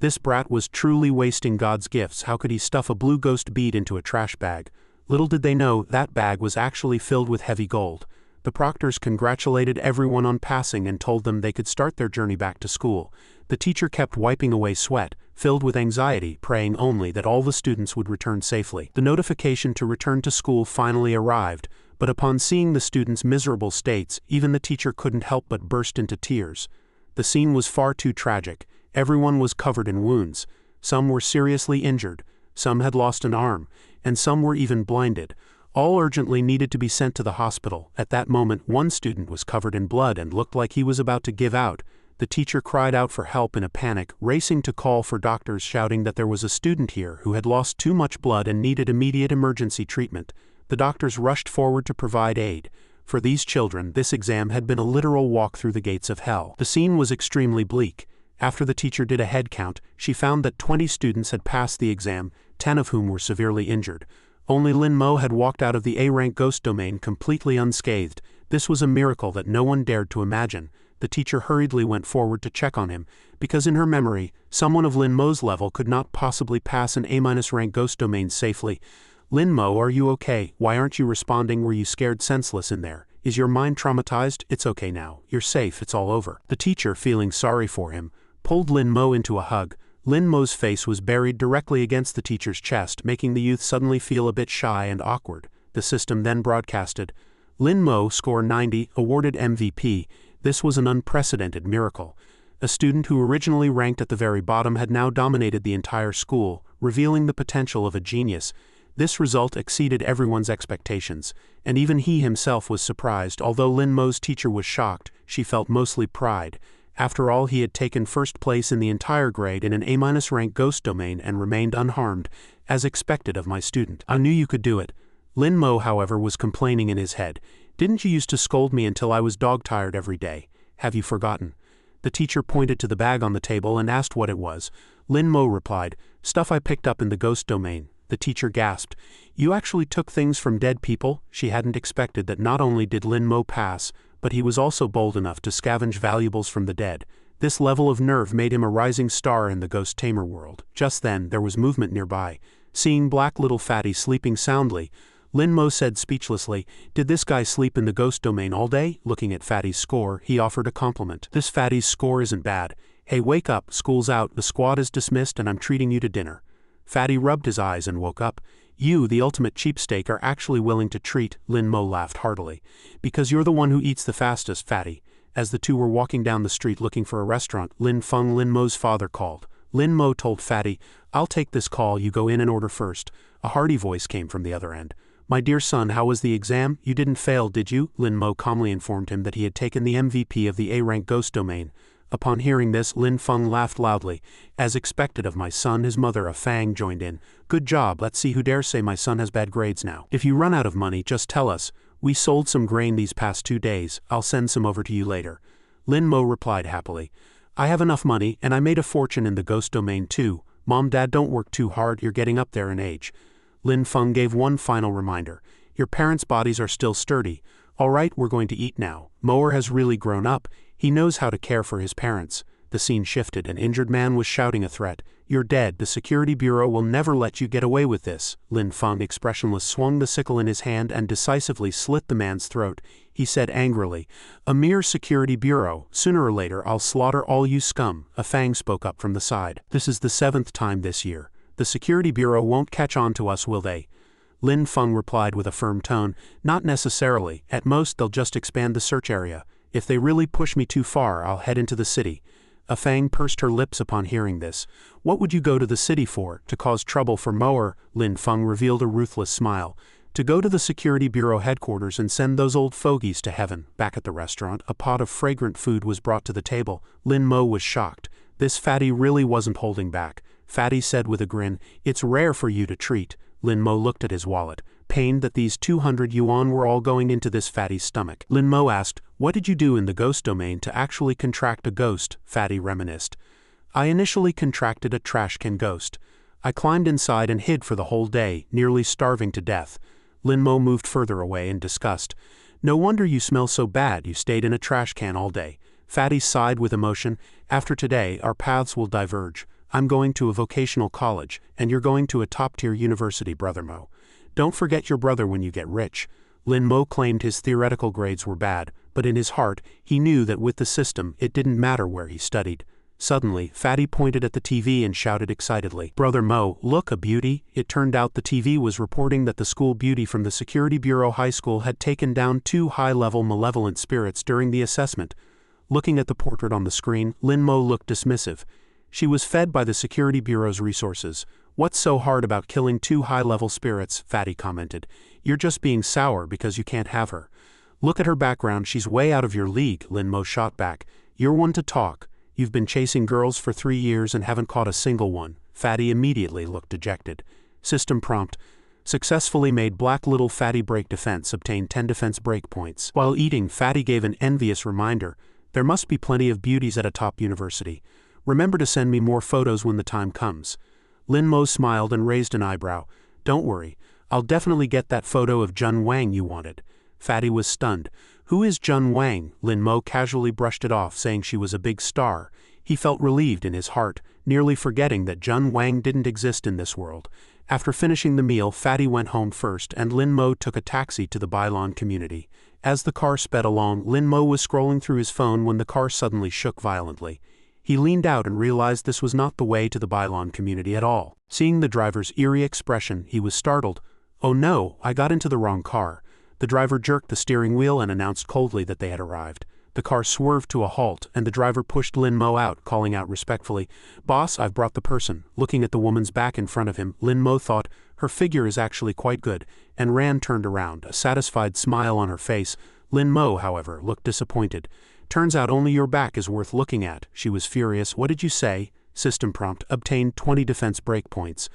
This brat was truly wasting God's gifts. How could he stuff a blue ghost bead into a trash bag? Little did they know that bag was actually filled with heavy gold. The proctors congratulated everyone on passing and told them they could start their journey back to school. The teacher kept wiping away sweat, filled with anxiety, praying only that all the students would return safely. The notification to return to school finally arrived, but upon seeing the students' miserable states, even the teacher couldn't help but burst into tears. The scene was far too tragic. Everyone was covered in wounds. Some were seriously injured, some had lost an arm, and some were even blinded. All urgently needed to be sent to the hospital. At that moment, one student was covered in blood and looked like he was about to give out. The teacher cried out for help in a panic, racing to call for doctors, shouting that there was a student here who had lost too much blood and needed immediate emergency treatment. The doctors rushed forward to provide aid. For these children, this exam had been a literal walk through the gates of hell. The scene was extremely bleak. After the teacher did a head count, she found that 20 students had passed the exam, 10 of whom were severely injured. Only Lin Mo had walked out of the A-rank ghost domain completely unscathed. This was a miracle that no one dared to imagine. The teacher hurriedly went forward to check on him, because in her memory, someone of Lin Mo's level could not possibly pass an A-rank ghost domain safely. Lin Mo, are you okay? Why aren't you responding? Were you scared senseless in there? Is your mind traumatized? It's okay now. You're safe. It's all over. The teacher, feeling sorry for him, pulled Lin Mo into a hug. Lin Mo's face was buried directly against the teacher's chest, making the youth suddenly feel a bit shy and awkward. The system then broadcasted, Lin Mo, score 90, awarded MVP. This was an unprecedented miracle. A student who originally ranked at the very bottom had now dominated the entire school, revealing the potential of a genius. This result exceeded everyone's expectations, and even he himself was surprised. Although Lin Mo's teacher was shocked, she felt mostly pride. After all, he had taken first place in the entire grade in an A-rank ghost domain and remained unharmed, as expected of my student. I knew you could do it. Lin Mo, however, was complaining in his head. Didn't you used to scold me until I was dog-tired every day? Have you forgotten? The teacher pointed to the bag on the table and asked what it was. Lin Mo replied, stuff I picked up in the ghost domain. The teacher gasped. You actually took things from dead people? She hadn't expected that not only did Lin Mo pass, but he was also bold enough to scavenge valuables from the dead. This level of nerve made him a rising star in the ghost tamer world. Just then, there was movement nearby. Seeing black little fatty sleeping soundly, Lin Mo said speechlessly, "Did this guy sleep in the ghost domain all day?" Looking at Fatty's score, he offered a compliment. "This Fatty's score isn't bad. Hey, wake up, school's out, the squad is dismissed and I'm treating you to dinner." Fatty rubbed his eyes and woke up. "You, the ultimate cheapsteak, are actually willing to treat," Lin Mo laughed heartily. "Because you're the one who eats the fastest, Fatty." As the two were walking down the street looking for a restaurant, Lin Feng, Lin Mo's father, called. Lin Mo told Fatty, "I'll take this call, you go in and order first." A hearty voice came from the other end. "My dear son, how was the exam? You didn't fail, did you?" Lin Mo calmly informed him that he had taken the MVP of the A-rank ghost domain. Upon hearing this, Lin Feng laughed loudly. "As expected of my son," his mother, a Fang, joined in. "Good job, let's see who dares say my son has bad grades now. If you run out of money, just tell us. We sold some grain these past 2 days, I'll send some over to you later." Lin Mo replied happily, "I have enough money, and I made a fortune in the ghost domain too. Mom, Dad, don't work too hard, you're getting up there in age." Lin Feng gave one final reminder. "Your parents' bodies are still sturdy. All right, we're going to eat now. Mower has really grown up. He knows how to care for his parents." The scene shifted. An injured man was shouting a threat. "You're dead. The security bureau will never let you get away with this." Lin Feng, expressionless, swung the sickle in his hand and decisively slit the man's throat. He said angrily, "A mere security bureau. Sooner or later I'll slaughter all you scum." A Fang spoke up from the side. "This is the 7th time this year. The security bureau won't catch on to us, will they?" Lin Feng replied with a firm tone, "Not necessarily. At most they'll just expand the search area. If they really push me too far, I'll head into the city." A Fang pursed her lips upon hearing this. "What would you go to the city for? To cause trouble for Mower?" Lin Feng revealed a ruthless smile. "To go to the security bureau headquarters and send those old fogies to heaven." Back at the restaurant, a pot of fragrant food was brought to the table. Lin Mo was shocked. This Fatty really wasn't holding back. Fatty said with a grin, "It's rare for you to treat." Lin Mo looked at his wallet, pained that these 200 yuan were all going into this Fatty's stomach. Lin Mo asked, "What did you do in the ghost domain to actually contract a ghost?" Fatty reminisced. "I initially contracted a trash can ghost. I climbed inside and hid for the whole day, nearly starving to death." Lin Mo moved further away in disgust. "No wonder you smell so bad, you stayed in a trash can all day." Fatty sighed with emotion. "After today, our paths will diverge. I'm going to a vocational college, and you're going to a top-tier university, Brother Mo. Don't forget your brother when you get rich." Lin Mo claimed his theoretical grades were bad, but in his heart, he knew that with the system, it didn't matter where he studied. Suddenly, Fatty pointed at the TV and shouted excitedly, "Brother Mo, look, a beauty." It turned out the TV was reporting that the school beauty from the Security Bureau High School had taken down 2 high-level malevolent spirits during the assessment. Looking at the portrait on the screen, Lin Mo looked dismissive. She was fed by the Security Bureau's resources. "What's so hard about killing 2 high-level spirits?" Fatty commented. "You're just being sour because you can't have her." "Look at her background, she's way out of your league," Lin Mo shot back. "You're one to talk. You've been chasing girls for 3 years and haven't caught a single one." Fatty immediately looked dejected. System prompt. Successfully made black little Fatty break defense, obtained 10 defense break points. While eating, Fatty gave an envious reminder. "There must be plenty of beauties at a top university. Remember to send me more photos when the time comes." Lin Mo smiled and raised an eyebrow. "Don't worry, I'll definitely get that photo of Jun Wang you wanted." Fatty was stunned. "Who is Jun Wang?" Lin Mo casually brushed it off, saying she was a big star. He felt relieved in his heart, nearly forgetting that Jun Wang didn't exist in this world. After finishing the meal, Fatty went home first and Lin Mo took a taxi to the Bailon community. As the car sped along, Lin Mo was scrolling through his phone when the car suddenly shook violently. He leaned out and realized this was not the way to the Bailon community at all. Seeing the driver's eerie expression, he was startled. "Oh no, I got into the wrong car." The driver jerked the steering wheel and announced coldly that they had arrived. The car swerved to a halt, and the driver pushed Lin Mo out, calling out respectfully, "Boss, I've brought the person." Looking at the woman's back in front of him, Lin Mo thought, "Her figure is actually quite good," and Ran turned around, a satisfied smile on her face. Lin Mo, however, looked disappointed. "Turns out only your back is worth looking at." She was furious. "What did you say?" System prompt. Obtained 20 defense break points.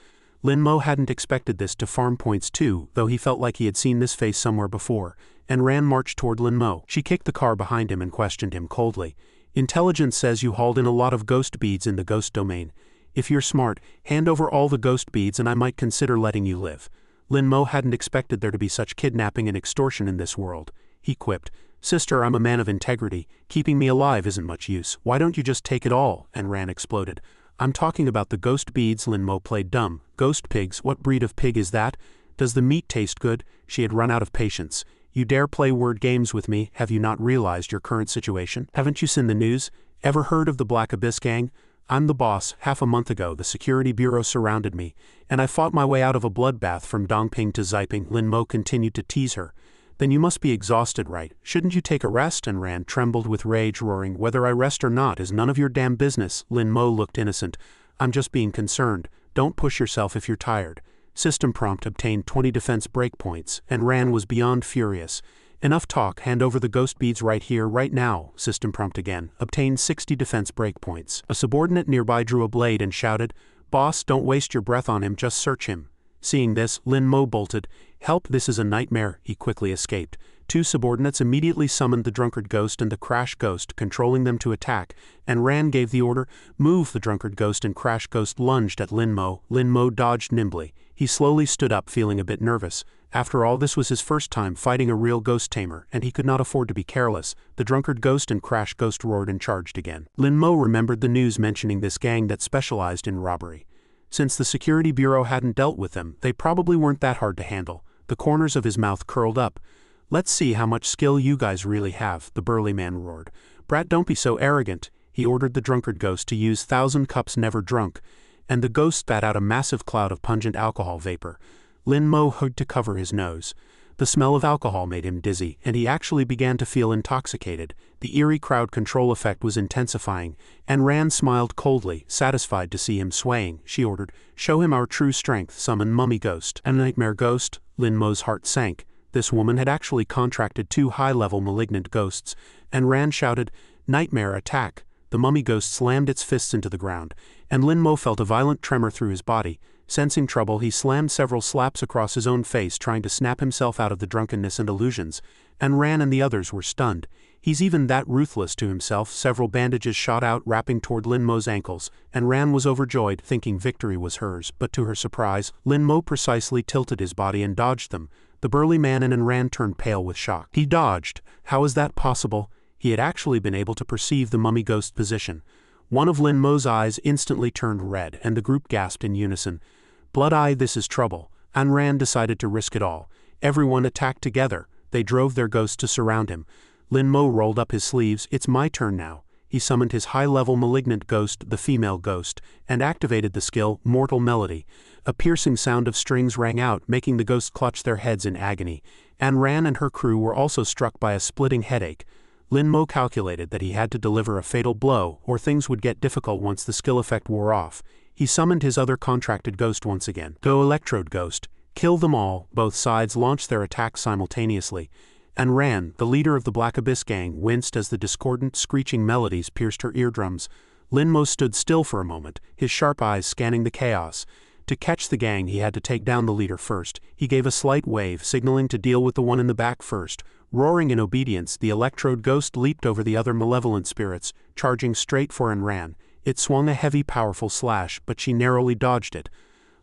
Lin Mo hadn't expected this to farm points too, though he felt like he had seen this face somewhere before, and Ran marched toward Lin Mo. She kicked the car behind him and questioned him coldly. "Intelligence says you hauled in a lot of ghost beads in the ghost domain. If you're smart, hand over all the ghost beads and I might consider letting you live." Lin Mo hadn't expected there to be such kidnapping and extortion in this world. He quipped, "Sister, I'm a man of integrity. Keeping me alive isn't much use. Why don't you just take it all?" And Ran exploded. I'm talking about the ghost beads. Lin Mo played dumb. Ghost pigs, what breed of pig is that? Does the meat taste good? She had run out of patience. You dare play word games with me? Have you not realized your current situation? Haven't you seen the news? Ever heard of the Black Abyss gang? I'm the boss. Half a month ago the security bureau surrounded me, and I fought my way out of a bloodbath from Dongping to Ziping. Lin Mo continued to tease her. Then you must be exhausted, right? Shouldn't you take a rest? And Ran trembled with rage, roaring, whether I rest or not is none of your damn business. Lin Mo looked innocent. I'm just being concerned. Don't push yourself if you're tired. System prompt obtained 20 defense breakpoints, and Ran was beyond furious. Enough talk, hand over the ghost beads right here, right now. System prompt again. Obtained 60 defense breakpoints. A subordinate nearby drew a blade and shouted, Boss, don't waste your breath on him, just search him. Seeing this, Lin Mo bolted. Help, this is a nightmare. He quickly escaped. Two subordinates immediately summoned the drunkard ghost and the crash ghost, controlling them to attack, and Ran gave the order, move. The drunkard ghost and crash ghost lunged at Lin Mo. Lin Mo dodged nimbly. He slowly stood up, feeling a bit nervous. After all, this was his first time fighting a real ghost tamer, and he could not afford to be careless. The drunkard ghost and crash ghost roared and charged again. Lin Mo remembered the news mentioning this gang that specialized in robbery. Since the security bureau hadn't dealt with them, they probably weren't that hard to handle. The corners of his mouth curled up. Let's see how much skill you guys really have, the burly man roared. Brat, don't be so arrogant. He ordered the drunkard ghost to use 1,000 cups never drunk, and the ghost spat out a massive cloud of pungent alcohol vapor. Lin Mo hugged to cover his nose. The smell of alcohol made him dizzy, and he actually began to feel intoxicated. The eerie crowd control effect was intensifying, and Ran smiled coldly, satisfied to see him swaying. She ordered, show him our true strength, summon mummy ghost. A nightmare ghost? Lin Mo's heart sank. This woman had actually contracted 2 high-level malignant ghosts, and Ran shouted, nightmare attack. The mummy ghost slammed its fists into the ground, and Lin Mo felt a violent tremor through his body. Sensing trouble, he slammed several slaps across his own face, trying to snap himself out of the drunkenness and illusions, and Ran and the others were stunned. He's even that ruthless to himself. Several bandages shot out, wrapping toward Lin Mo's ankles, and Ran was overjoyed, thinking victory was hers, but to her surprise, Lin Mo precisely tilted his body and dodged them. The burly man and Ran turned pale with shock. He dodged. How is that possible? He had actually been able to perceive the mummy ghost position. One of Lin Mo's eyes instantly turned red, and the group gasped in unison. Blood Eye, this is trouble. And Ran decided to risk it all. Everyone attacked together. They drove their ghosts to surround him. Lin Mo rolled up his sleeves. It's my turn now. He summoned his high-level malignant ghost, the female ghost, and activated the skill, Mortal Melody. A piercing sound of strings rang out, making the ghosts clutch their heads in agony. And Ran and her crew were also struck by a splitting headache. Lin Mo calculated that he had to deliver a fatal blow, or things would get difficult once the skill effect wore off. He summoned his other contracted ghost once again. Go Electrode Ghost. Kill them all. Both sides launched their attacks simultaneously. And Ran, the leader of the Black Abyss gang, winced as the discordant, screeching melodies pierced her eardrums. Lin Mo stood still for a moment, his sharp eyes scanning the chaos. To catch the gang, he had to take down the leader first. He gave a slight wave, signaling to deal with the one in the back first. Roaring in obedience, the Electrode Ghost leaped over the other malevolent spirits, charging straight for Ran. It swung a heavy, powerful slash, but she narrowly dodged it.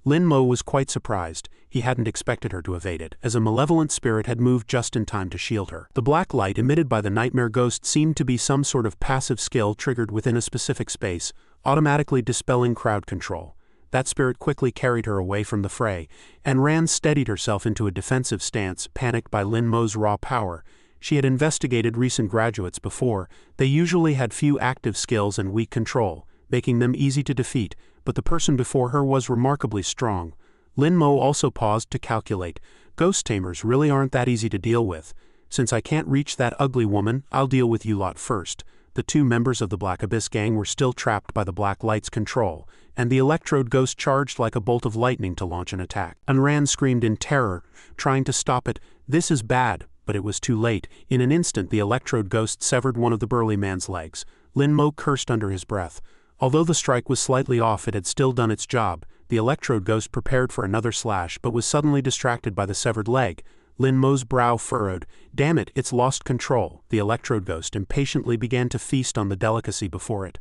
Lin Mo was quite surprised. He hadn't expected her to evade it, as a malevolent spirit had moved just in time to shield her. The black light emitted by the nightmare ghost seemed to be some sort of passive skill triggered within a specific space, automatically dispelling crowd control. That spirit quickly carried her away from the fray, and Ran steadied herself into a defensive stance, panicked by Lin Mo's raw power. She had investigated recent graduates before. They usually had few active skills and weak control, making them easy to defeat, but the person before her was remarkably strong. Lin Mo also paused to calculate. Ghost tamers really aren't that easy to deal with. Since I can't reach that ugly woman, I'll deal with you lot first. The 2 members of the Black Abyss gang were still trapped by the black light's control, and the Electrode Ghost charged like a bolt of lightning to launch an attack. Ran screamed in terror, trying to stop it. This is bad, but it was too late. In an instant, the Electrode Ghost severed one of the burly man's legs. Lin Mo cursed under his breath. Although the strike was slightly off, it had still done its job. The Electrode Ghost prepared for another slash, but was suddenly distracted by the severed leg. Lin Mo's brow furrowed. Damn it, it's lost control. The Electrode Ghost impatiently began to feast on the delicacy before it.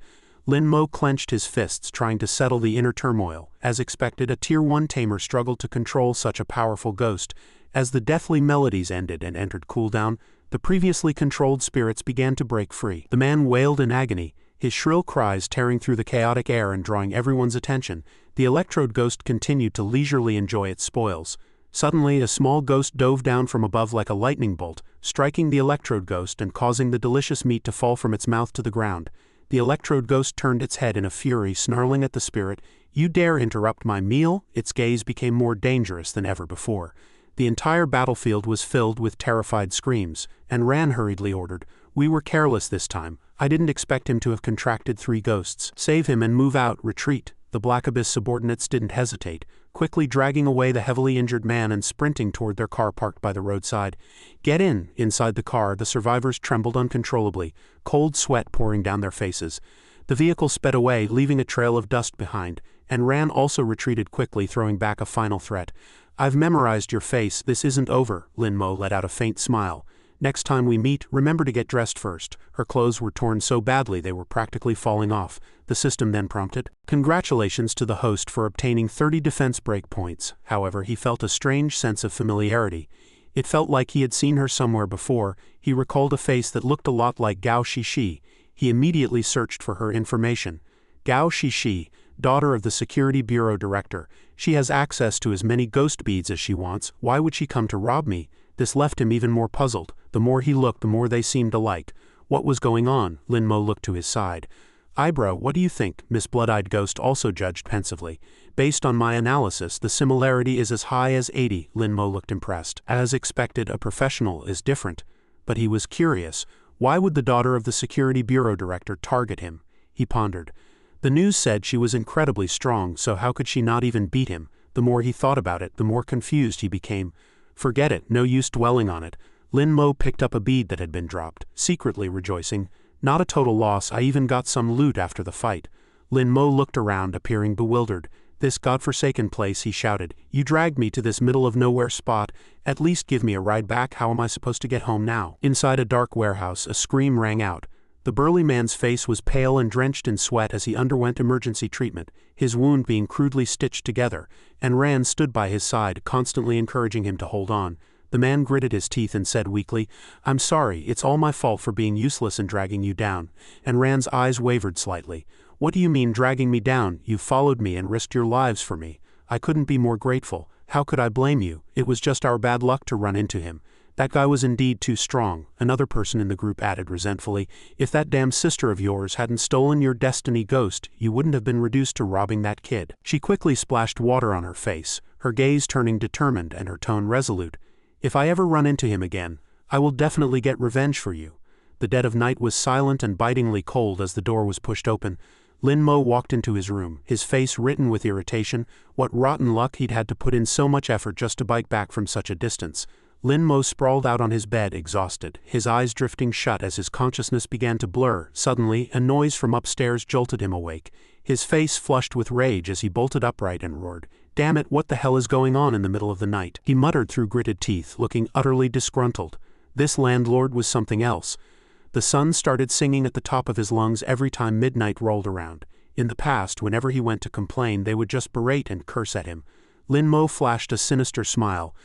Lin Mo clenched his fists, trying to settle the inner turmoil. As expected, a Tier 1 tamer struggled to control such a powerful ghost. As the deathly melodies ended and entered cooldown, the previously controlled spirits began to break free. The man wailed in agony. his shrill cries tearing through the chaotic air and drawing everyone's attention. The electrode ghost continued to leisurely enjoy its spoils. Suddenly, a small ghost dove down from above like a lightning bolt, striking the electrode ghost and causing the delicious meat to fall from its mouth to the ground. The electrode ghost turned its head in a fury, snarling at the spirit. "You dare interrupt my meal?" Its gaze became more dangerous than ever before. The entire battlefield was filled with terrified screams, and Ran hurriedly ordered, "We were careless this time. I didn't expect him to have contracted 3 ghosts. Save him and move out, retreat." The Black Abyss subordinates didn't hesitate, quickly dragging away the heavily injured man and sprinting toward their car parked by the roadside. "Get in!" Inside the car, the survivors trembled uncontrollably, cold sweat pouring down their faces. The vehicle sped away, leaving a trail of dust behind, and Ran also retreated quickly, throwing back a final threat. "I've memorized your face. This isn't over." Lin Mo let out a faint smile. "Next time we meet, remember to get dressed first." Her clothes were torn so badly they were practically falling off. The system then prompted, "Congratulations to the host for obtaining 30 defense break points." However, he felt a strange sense of familiarity. It felt like he had seen her somewhere before. He recalled a face that looked a lot like Gao Shishi. He immediately searched for her information. Gao Shishi, daughter of the Security Bureau Director. She has access to as many ghost beads as she wants. Why would she come to rob me? This left him even more puzzled. The more he looked, the more they seemed alike. What was going on? Lin Mo looked to his side. "Eyebrow, what do you think?" Miss Blood-Eyed Ghost also judged pensively. "Based on my analysis, the similarity is as high as 80. Lin Mo looked impressed. As expected, a professional is different. But he was curious. Why would the daughter of the Security Bureau Director target him? He pondered. The news said she was incredibly strong, so how could she not even beat him? The more he thought about it, the more confused he became. Forget it, no use dwelling on it. Lin Mo picked up a bead that had been dropped, secretly rejoicing. "Not a total loss, I even got some loot after the fight." Lin Mo looked around, appearing bewildered. "This godforsaken place," he shouted. "You dragged me to this middle-of-nowhere spot. At least give me a ride back. How am I supposed to get home now?" Inside a dark warehouse, a scream rang out. The burly man's face was pale and drenched in sweat as he underwent emergency treatment, his wound being crudely stitched together, and Ran stood by his side, constantly encouraging him to hold on. The man gritted his teeth and said weakly, "I'm sorry, it's all my fault for being useless and dragging you down." And Ran's eyes wavered slightly. "What do you mean dragging me down? You followed me and risked your lives for me. I couldn't be more grateful. How could I blame you? It was just our bad luck to run into him." "That guy was indeed too strong," another person in the group added resentfully. "If that damn sister of yours hadn't stolen your destiny ghost, you wouldn't have been reduced to robbing that kid." She quickly splashed water on her face, her gaze turning determined and her tone resolute. "If I ever run into him again, I will definitely get revenge for you." The dead of night was silent and bitingly cold as the door was pushed open. Lin Mo walked into his room, his face written with irritation. What rotten luck he'd had to put in so much effort just to bike back from such a distance. Lin Mo sprawled out on his bed, exhausted, his eyes drifting shut as his consciousness began to blur. Suddenly, a noise from upstairs jolted him awake. His face flushed with rage as he bolted upright and roared, "Damn it, what the hell is going on in the middle of the night?" He muttered through gritted teeth, looking utterly disgruntled. This landlord was something else. The sun started singing at the top of his lungs every time midnight rolled around. In the past, whenever he went to complain, they would just berate and curse at him. Lin Mo flashed a sinister smile.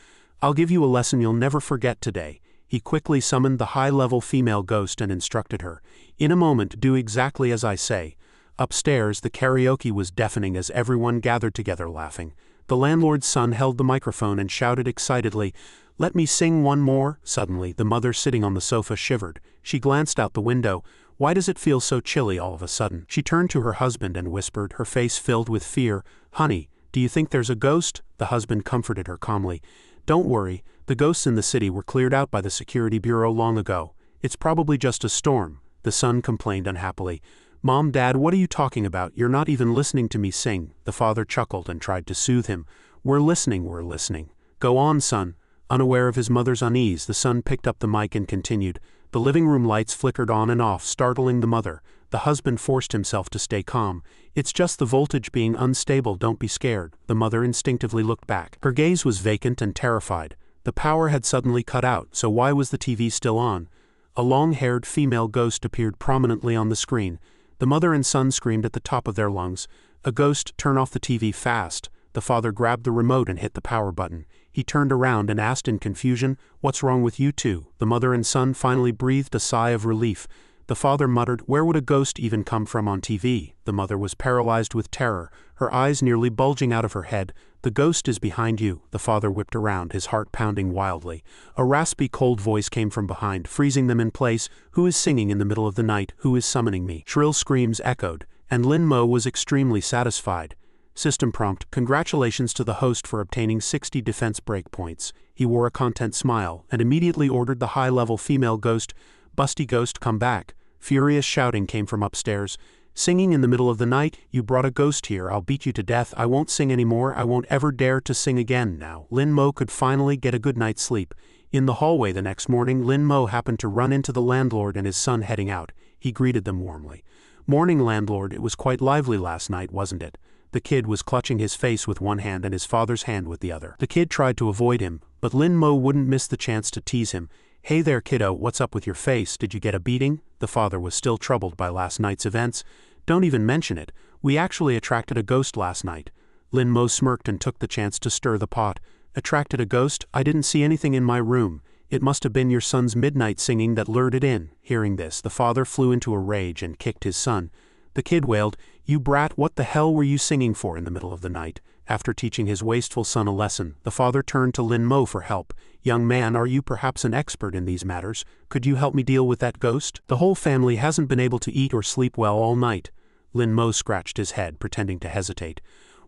"I'll give you a lesson you'll never forget today." He quickly summoned the high-level female ghost and instructed her. "In a moment, do exactly as I say." Upstairs, the karaoke was deafening as everyone gathered together laughing. The landlord's son held the microphone and shouted excitedly, "Let me sing one more." Suddenly, the mother sitting on the sofa shivered. She glanced out the window. "Why does it feel so chilly all of a sudden?" She turned to her husband and whispered, her face filled with fear, "Honey, do you think there's a ghost?" The husband comforted her calmly. "Don't worry, the ghosts in the city were cleared out by the Security Bureau long ago. It's probably just a storm." The son complained unhappily. "Mom, Dad, what are you talking about? You're not even listening to me sing." The father chuckled and tried to soothe him. We're listening. Go on, son." Unaware of his mother's unease, the son picked up the mic and continued. The living room lights flickered on and off, startling the mother. The husband forced himself to stay calm. "It's just the voltage being unstable, don't be scared." The mother instinctively looked back. Her gaze was vacant and terrified. The power had suddenly cut out, so why was the TV still on? A long-haired female ghost appeared prominently on the screen. The mother and son screamed at the top of their lungs. "A ghost, turn off the TV fast." The father grabbed the remote and hit the power button. He turned around and asked in confusion, "What's wrong with you two?" The mother and son finally breathed a sigh of relief. The father muttered, "Where would a ghost even come from on TV?" The mother was paralyzed with terror, her eyes nearly bulging out of her head. "The ghost is behind you." The father whipped around, his heart pounding wildly. A raspy, cold voice came from behind, freezing them in place. "Who is singing in the middle of the night? Who is summoning me?" Shrill screams echoed, and Lin Mo was extremely satisfied. System prompt: "Congratulations to the host for obtaining 60 defense breakpoints." He wore a content smile, and immediately ordered the high-level female ghost, "Busty ghost, come back." Furious shouting came from upstairs. "Singing in the middle of the night? You brought a ghost here, I'll beat you to death. I won't sing anymore, I won't ever dare to sing again now." Lin Mo could finally get a good night's sleep. In the hallway the next morning, Lin Mo happened to run into the landlord and his son heading out. He greeted them warmly. "Morning, landlord, it was quite lively last night, wasn't it?" The kid was clutching his face with one hand and his father's hand with the other. The kid tried to avoid him, but Lin Mo wouldn't miss the chance to tease him. "Hey there, kiddo, what's up with your face? Did you get a beating?" The father was still troubled by last night's events. "Don't even mention it. We actually attracted a ghost last night." Lin Mo smirked and took the chance to stir the pot. "Attracted a ghost? I didn't see anything in my room. It must have been your son's midnight singing that lured it in." Hearing this, the father flew into a rage and kicked his son. The kid wailed, "You brat, what the hell were you singing for in the middle of the night?" After teaching his wasteful son a lesson, the father turned to Lin Mo for help. "Young man, are you perhaps an expert in these matters? Could you help me deal with that ghost? The whole family hasn't been able to eat or sleep well all night." Lin Mo scratched his head, pretending to hesitate.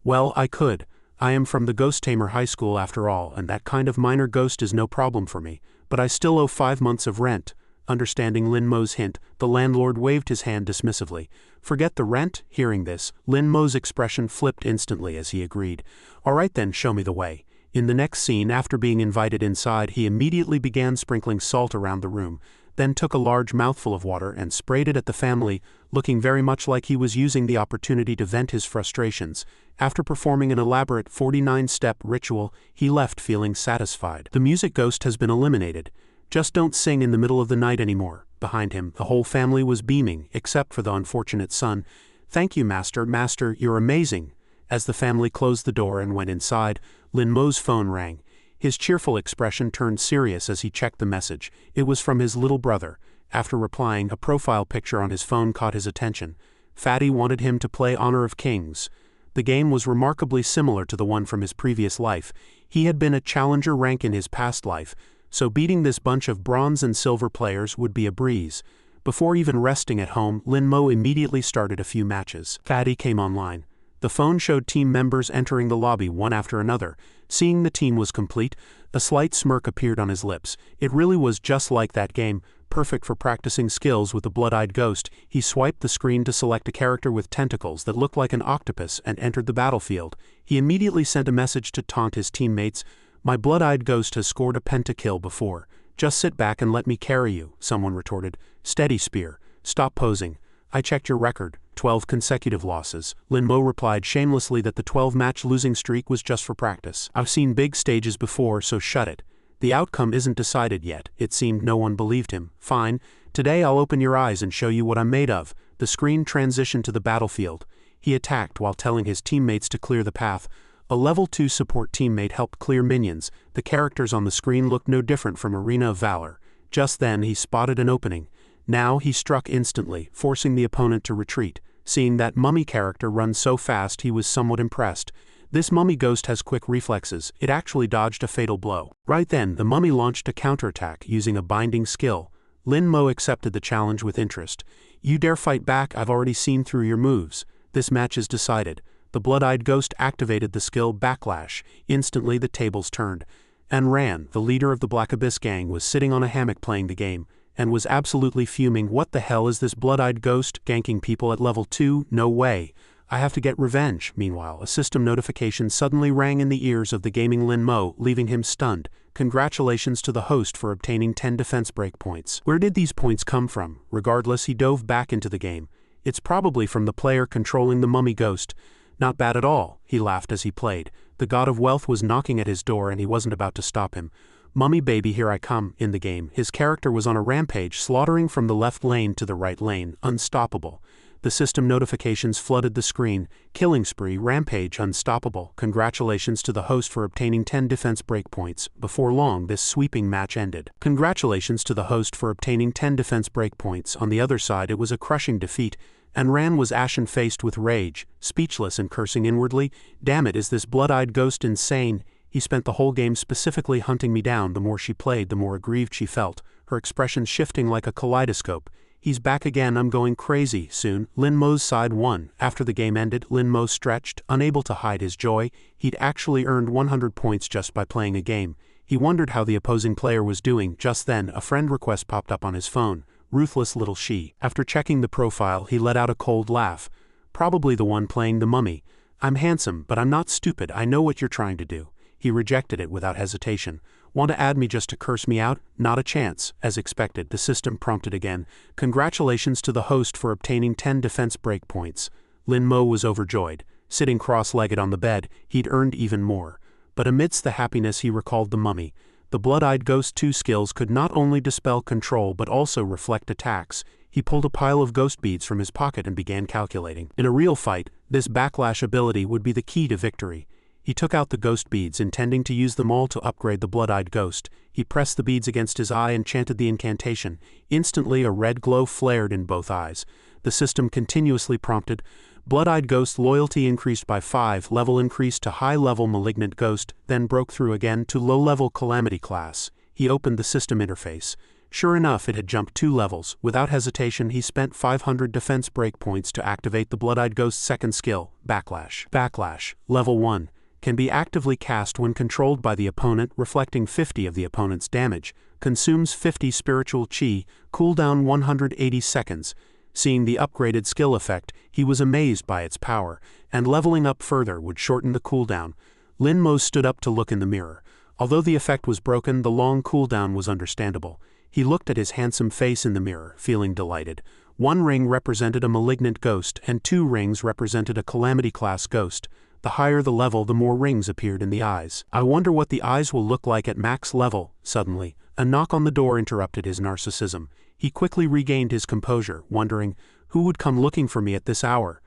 "Well, I could. I am from the Ghost Tamer High School after all, and that kind of minor ghost is no problem for me. But I still owe 5 months of rent." Understanding Lin Mo's hint, the landlord waved his hand dismissively. "Forget the rent?" Hearing this, Lin Mo's expression flipped instantly as he agreed. "All right then, show me the way." In the next scene, after being invited inside, he immediately began sprinkling salt around the room, then took a large mouthful of water and sprayed it at the family, looking very much like he was using the opportunity to vent his frustrations. After performing an elaborate 49-step ritual, he left feeling satisfied. The music ghost has been eliminated. "Just don't sing in the middle of the night anymore." Behind him, the whole family was beaming, except for the unfortunate son. "Thank you, Master. Master, you're amazing." As the family closed the door and went inside, Lin Mo's phone rang. His cheerful expression turned serious as he checked the message. It was from his little brother. After replying, a profile picture on his phone caught his attention. Fatty wanted him to play Honor of Kings. The game was remarkably similar to the one from his previous life. He had been a challenger rank in his past life, so beating this bunch of bronze and silver players would be a breeze. Before even resting at home, Lin Mo immediately started a few matches. Fatty came online. The phone showed team members entering the lobby one after another. Seeing the team was complete, a slight smirk appeared on his lips. It really was just like that game, perfect for practicing skills with the blood-eyed ghost. He swiped the screen to select a character with tentacles that looked like an octopus and entered the battlefield. He immediately sent a message to taunt his teammates. "My blood-eyed ghost has scored a pentakill before. Just sit back and let me carry you," someone retorted. "Steady, Spear. Stop posing. I checked your record. 12 consecutive losses." Lin Mo replied shamelessly that the 12-match losing streak was just for practice. "I've seen big stages before, so shut it. The outcome isn't decided yet." It seemed no one believed him. "Fine. Today I'll open your eyes and show you what I'm made of." The screen transitioned to the battlefield. He attacked while telling his teammates to clear the path. A level 2 support teammate helped clear minions. The characters on the screen looked no different from Arena of Valor. Just then he spotted an opening. Now he struck instantly, forcing the opponent to retreat. Seeing that mummy character run so fast, he was somewhat impressed. This mummy ghost has quick reflexes. It actually dodged a fatal blow. Right then, the mummy launched a counterattack using a binding skill. Lin Mo accepted the challenge with interest. "You dare fight back? I've already seen through your moves. This match is decided." The blood-eyed ghost activated the skill Backlash. Instantly the tables turned. And Ran, the leader of the Black Abyss gang, was sitting on a hammock playing the game, and was absolutely fuming. "What the hell is this blood-eyed ghost ganking people at level 2? No way. I have to get revenge." Meanwhile, a system notification suddenly rang in the ears of the gaming Lin Mo, leaving him stunned. "Congratulations to the host for obtaining 10 defense breakpoints." Where did these points come from? Regardless, he dove back into the game. It's probably from the player controlling the mummy ghost. "Not bad at all," he laughed as he played. The god of wealth was knocking at his door and he wasn't about to stop him. "Mummy baby, here I come." In the game, his character was on a rampage, slaughtering from the left lane to the right lane, unstoppable. The system notifications flooded the screen. Killing spree, rampage, unstoppable. Congratulations to the host for obtaining 10 defense breakpoints. Before long, this sweeping match ended. Congratulations to the host for obtaining 10 defense breakpoints. On the other side, it was a crushing defeat, and Ran was ashen-faced with rage, speechless and cursing inwardly. Damn it, is this blood-eyed ghost insane? He spent the whole game specifically hunting me down. The more she played, the more aggrieved she felt, her expression shifting like a kaleidoscope. He's back again, I'm going crazy. Soon, Lin Mo's side won. After the game ended, Lin Mo stretched, unable to hide his joy. He'd actually earned 100 points just by playing a game. He wondered how the opposing player was doing. Just then, a friend request popped up on his phone. Ruthless little she. After checking the profile, he let out a cold laugh. Probably the one playing the mummy. I'm handsome, but I'm not stupid. I know what you're trying to do. He rejected it without hesitation. Want to add me just to curse me out? Not a chance. As expected, the system prompted again. Congratulations to the host for obtaining 10 defense breakpoints. Lin Mo was overjoyed. Sitting cross-legged on the bed, he'd earned even more. But amidst the happiness, he recalled the mummy. The blood-eyed ghost 2 skills could not only dispel control but also reflect attacks. He pulled a pile of ghost beads from his pocket and began calculating. In a real fight, this backlash ability would be the key to victory. He took out the ghost beads, intending to use them all to upgrade the blood-eyed ghost. He pressed the beads against his eye and chanted the incantation. Instantly, a red glow flared in both eyes. The system continuously prompted. Blood-eyed ghost loyalty increased by 5, level increased to high-level malignant ghost, then broke through again to low-level calamity class. He opened the system interface. Sure enough, it had jumped 2 levels. Without hesitation, he spent 500 defense breakpoints to activate the blood-eyed ghost's second skill, Backlash. Backlash, level 1. Can be actively cast when controlled by the opponent, reflecting 50 of the opponent's damage, consumes 50 spiritual chi, cooldown 180 seconds. Seeing the upgraded skill effect, he was amazed by its power, and leveling up further would shorten the cooldown. Lin Mo stood up to look in the mirror. Although the effect was broken, the long cooldown was understandable. He looked at his handsome face in the mirror, feeling delighted. 1 ring represented a malignant ghost, and 2 rings represented a calamity-class ghost. The higher the level, the more rings appeared in the eyes. I wonder what the eyes will look like at max level. Suddenly, a knock on the door interrupted his narcissism. He quickly regained his composure, wondering, who would come looking for me at this hour?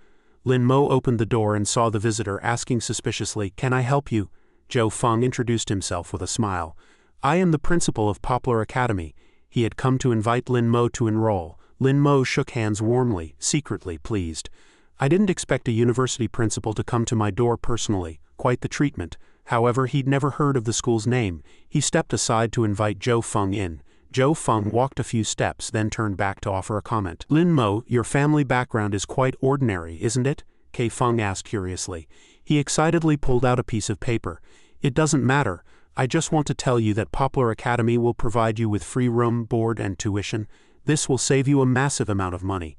Lin Mo opened the door and saw the visitor, asking suspiciously, "Can I help you?" Zhou Feng introduced himself with a smile. "I am the principal of Poplar Academy." He had come to invite Lin Mo to enroll. Lin Mo shook hands warmly, secretly pleased. I didn't expect a university principal to come to my door personally. Quite the treatment. However, he'd never heard of the school's name. He stepped aside to invite Zhou Feng in. Zhou Feng walked a few steps, then turned back to offer a comment. "Lin Mo, your family background is quite ordinary, isn't it?" Kei Feng asked curiously. He excitedly pulled out a piece of paper. "It doesn't matter. I just want to tell you that Poplar Academy will provide you with free room, board, and tuition. This will save you a massive amount of money."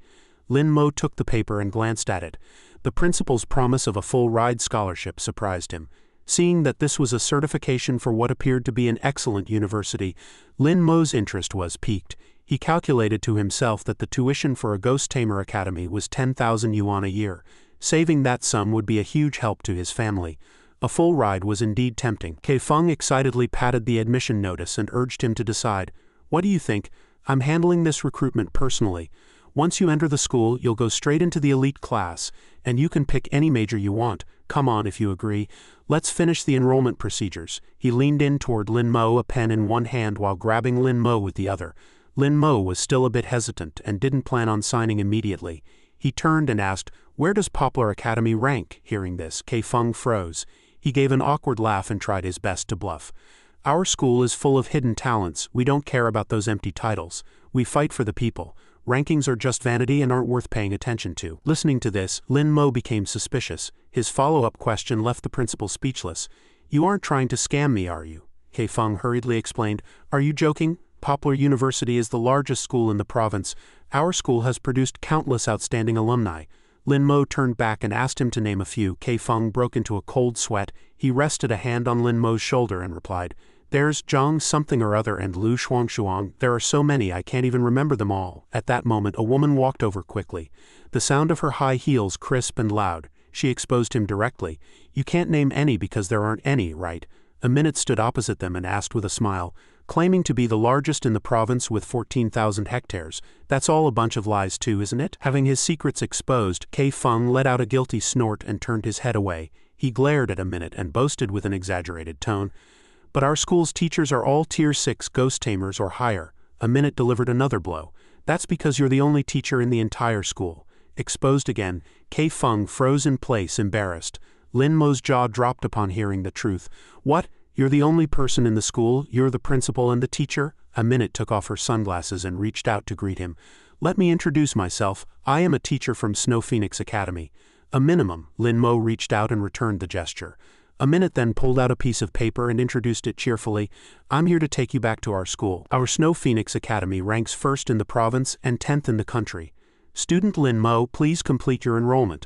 Lin Mo took the paper and glanced at it. The principal's promise of a full ride scholarship surprised him. Seeing that this was a certification for what appeared to be an excellent university, Lin Mo's interest was piqued. He calculated to himself that the tuition for a ghost-tamer academy was 10,000 yuan a year. Saving that sum would be a huge help to his family. A full ride was indeed tempting. Kei Feng excitedly patted the admission notice and urged him to decide. "What do you think? I'm handling this recruitment personally. Once you enter the school, you'll go straight into the elite class, and you can pick any major you want. Come on if you agree. Let's finish the enrollment procedures." He leaned in toward Lin Mo, a pen in one hand while grabbing Lin Mo with the other. Lin Mo was still a bit hesitant and didn't plan on signing immediately. He turned and asked, "Where does Poplar Academy rank?" Hearing this, Kei Feng froze. He gave an awkward laugh and tried his best to bluff. "Our school is full of hidden talents. We don't care about those empty titles. We fight for the people. Rankings are just vanity and aren't worth paying attention to." Listening to this, Lin Mo became suspicious. His follow-up question left the principal speechless. "You aren't trying to scam me, are you?" Kei Feng hurriedly explained. "Are you joking? Poplar University is the largest school in the province. Our school has produced countless outstanding alumni." Lin Mo turned back and asked him to name a few. Kei Feng broke into a cold sweat. He rested a hand on Lin Mo's shoulder and replied, "There's Zhang something or other and Lu Shuangshuang. There are so many I can't even remember them all." At that moment, a woman walked over quickly. The sound of her high heels crisp and loud. She exposed him directly. "You can't name any because there aren't any, right? A minute stood opposite them and asked with a smile, claiming to be the largest in the province with 14,000 hectares. That's all a bunch of lies too, isn't it? Having his secrets exposed, Kei Feng let out a guilty snort and turned his head away. He glared at a minute and boasted with an exaggerated tone, "But our school's teachers are all Tier 6 ghost tamers or higher." A minute delivered another blow. "That's because you're the only teacher in the entire school." Exposed again, Kei Feng froze in place, embarrassed. Lin Mo's jaw dropped upon hearing the truth. "What? You're the only person in the school? You're the principal and the teacher?" A minute took off her sunglasses and reached out to greet him. "Let me introduce myself. I am a teacher from Snow Phoenix Academy." "A minimum." Lin Mo reached out and returned the gesture. A minute then pulled out a piece of paper and introduced it cheerfully. "I'm here to take you back to our school. Our Snow Phoenix Academy ranks 1st in the province and 10th in the country. Student Lin Mo, please complete your enrollment."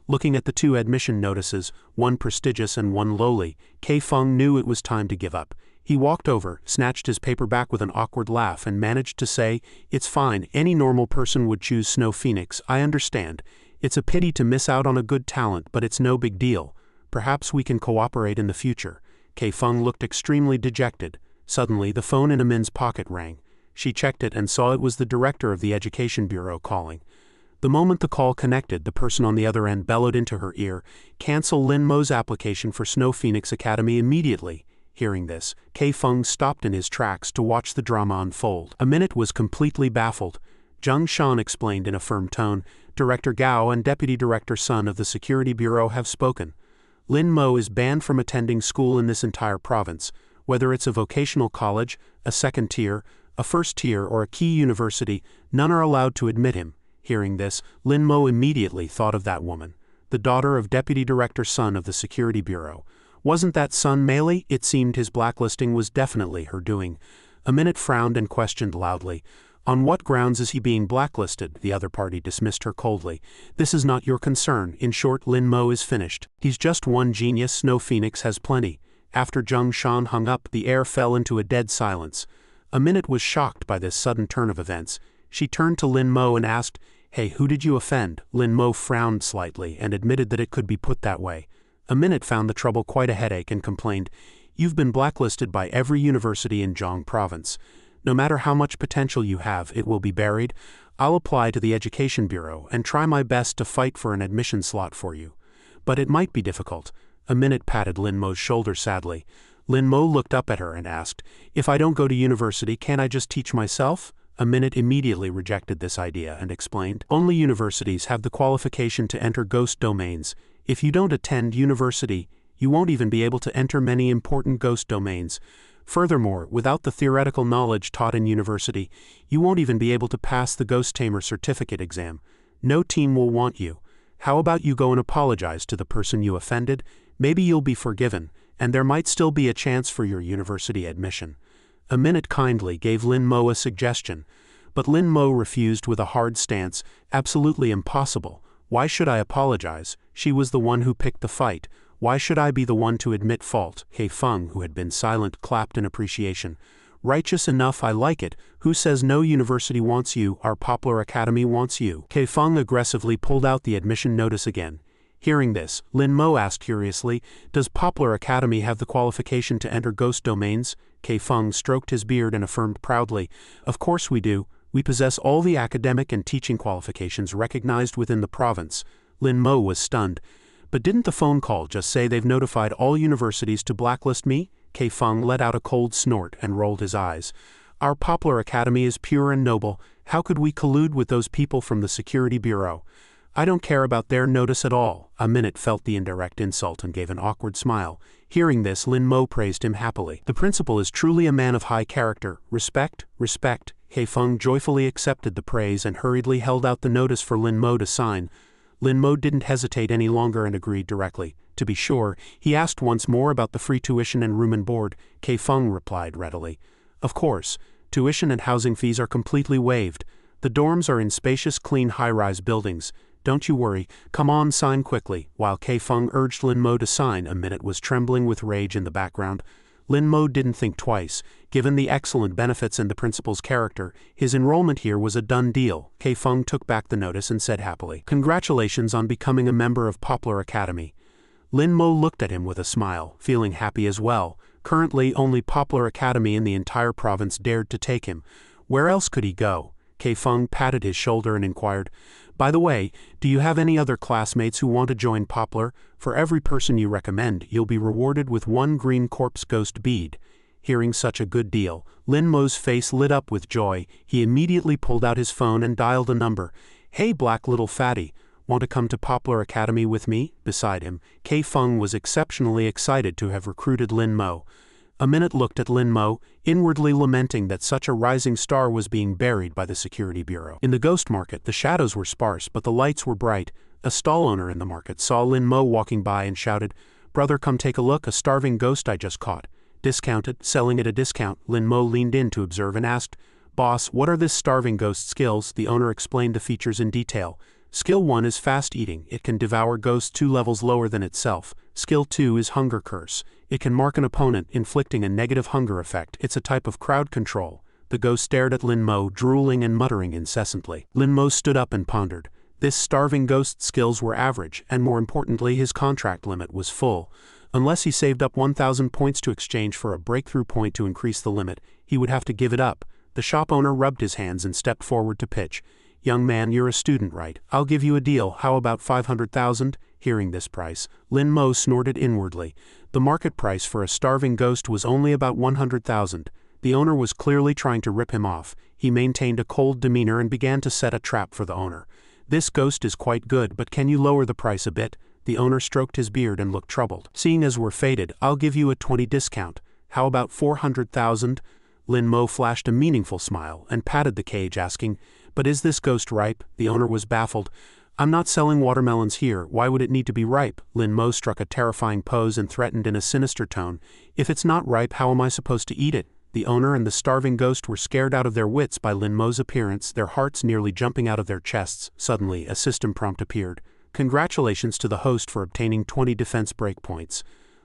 Looking at the 2 admission notices, one prestigious and one lowly, Kei Feng knew it was time to give up. He walked over, snatched his paper back with an awkward laugh and managed to say, "It's fine, any normal person would choose Snow Phoenix, I understand. It's a pity to miss out on a good talent, but it's no big deal. Perhaps we can cooperate in the future." Kei Feng looked extremely dejected. Suddenly, the phone in Amin's pocket rang. She checked it and saw it was the director of the Education Bureau calling. The moment the call connected, the person on the other end bellowed into her ear, "Cancel Lin Mo's application for Snow Phoenix Academy immediately." Hearing this, Kei Feng stopped in his tracks to watch the drama unfold. A minute was completely baffled. Zhang Shan explained in a firm tone, "Director Gao and Deputy Director Sun of the Security Bureau have spoken. Lin Mo is banned from attending school in this entire province, whether it's a vocational college, a 2nd tier, a 1st tier, or a key university. None are allowed to admit him." Hearing this, Lin Mo immediately thought of that woman, the daughter of Deputy Director Sun of the Security Bureau. Wasn't that Sun measly? It seemed his blacklisting was definitely her doing. A minute frowned and questioned loudly, "On what grounds is he being blacklisted?" The other party dismissed her coldly. "This is not your concern. In short, Lin Mo is finished. He's just one genius. Snow Phoenix has plenty." After Zhang Shan hung up, the air fell into a dead silence. A minute was shocked by this sudden turn of events. She turned to Lin Mo and asked, "Hey, who did you offend?" Lin Mo frowned slightly and admitted that it could be put that way. A minute found the trouble quite a headache and complained, "You've been blacklisted by every university in Zhang province. No matter how much potential you have, it will be buried. I'll apply to the Education Bureau and try my best to fight for an admission slot for you. But it might be difficult." A minute patted Lin Mo's shoulder sadly. Lin Mo looked up at her and asked, "If I don't go to university, can't I just teach myself?" A minute immediately rejected this idea and explained, "Only universities have the qualification to enter ghost domains. If you don't attend university, you won't even be able to enter many important ghost domains. Furthermore, without the theoretical knowledge taught in university, you won't even be able to pass the Ghost Tamer certificate exam. No team will want you. How about you go and apologize to the person you offended? Maybe you'll be forgiven, and there might still be a chance for your university admission." A minute kindly gave Lin Mo a suggestion, but Lin Mo refused with a hard stance. "Absolutely impossible. Why should I apologize? She was the one who picked the fight. Why should I be the one to admit fault?" Kei Feng, who had been silent, clapped in appreciation. "Righteous enough, I like it. Who says no university wants you? Our Poplar Academy wants you." Kei Feng aggressively pulled out the admission notice again. Hearing this, Lin Mo asked curiously, "Does Poplar Academy have the qualification to enter ghost domains?" Kei Feng stroked his beard and affirmed proudly, "Of course we do. We possess all the academic and teaching qualifications recognized within the province." Lin Mo was stunned. "But didn't the phone call just say they've notified all universities to blacklist me?" Kei Feng let out a cold snort and rolled his eyes. "Our Poplar Academy is pure and noble. How could we collude with those people from the Security Bureau? I don't care about their notice at all." A minute felt the indirect insult and gave an awkward smile. Hearing this, Lin Mo praised him happily. "The principal is truly a man of high character. Respect, respect." Kei Feng joyfully accepted the praise and hurriedly held out the notice for Lin Mo to sign. Lin Mo didn't hesitate any longer and agreed directly. To be sure, he asked once more about the free tuition and room and board. Kei Feng replied readily, "Of course, tuition and housing fees are completely waived. The dorms are in spacious, clean, high-rise buildings. Don't you worry, come on, sign quickly." While Kei Feng urged Lin Mo to sign, a minute was trembling with rage in the background. Lin Mo didn't think twice. Given the excellent benefits and the principal's character, his enrollment here was a done deal. Kei Feng took back the notice and said happily, "Congratulations on becoming a member of Poplar Academy." Lin Mo looked at him with a smile, feeling happy as well. Currently, only Poplar Academy in the entire province dared to take him. Where else could he go? K. Feng patted his shoulder and inquired, "By the way, do you have any other classmates who want to join Poplar? For every person you recommend, you'll be rewarded with 1 green corpse ghost bead." Hearing such a good deal, Lin Mo's face lit up with joy. He immediately pulled out his phone and dialed a number. "Hey, black little fatty. Want to come to Poplar Academy with me?" Beside him, K. Feng was exceptionally excited to have recruited Lin Mo. A minute looked at Lin Mo, inwardly lamenting that such a rising star was being buried by the security bureau. In the ghost market, the shadows were sparse, but the lights were bright. A stall owner in the market saw Lin Mo walking by and shouted, "Brother, come take a look, a starving ghost I just caught." Discounted, selling at a discount, Lin Mo leaned in to observe and asked, "Boss, what are this starving ghost skills?" The owner explained the features in detail. Skill 1 is fast eating. It can devour ghosts 2 levels lower than itself. Skill 2 is hunger curse. It can mark an opponent, inflicting a negative hunger effect. It's a type of crowd control. The ghost stared at Lin Mo, drooling and muttering incessantly. Lin Mo stood up and pondered. This starving ghost's skills were average, and more importantly, his contract limit was full. Unless he saved up 1,000 points to exchange for a breakthrough point to increase the limit, he would have to give it up. The shop owner rubbed his hands and stepped forward to pitch. "Young man, you're a student, right? I'll give you a deal. How about 500,000? Hearing this price, Lin Mo snorted inwardly. The market price for a starving ghost was only about 100,000. The owner was clearly trying to rip him off. He maintained a cold demeanor and began to set a trap for the owner. "This ghost is quite good, but can you lower the price a bit?" The owner stroked his beard and looked troubled. "Seeing as we're faded, I'll give you a 20 discount. How about 400,000? Lin Mo flashed a meaningful smile and patted the cage, asking, "But is this ghost ripe?" The owner was baffled. "I'm not selling watermelons here. Why would it need to be ripe?" Lin Mo struck a terrifying pose and threatened in a sinister tone, "If it's not ripe, how am I supposed to eat it?" The owner and the starving ghost were scared out of their wits by Lin Mo's appearance, their hearts nearly jumping out of their chests. Suddenly, a system prompt appeared. "Congratulations to the host for obtaining 20 defense breakpoints."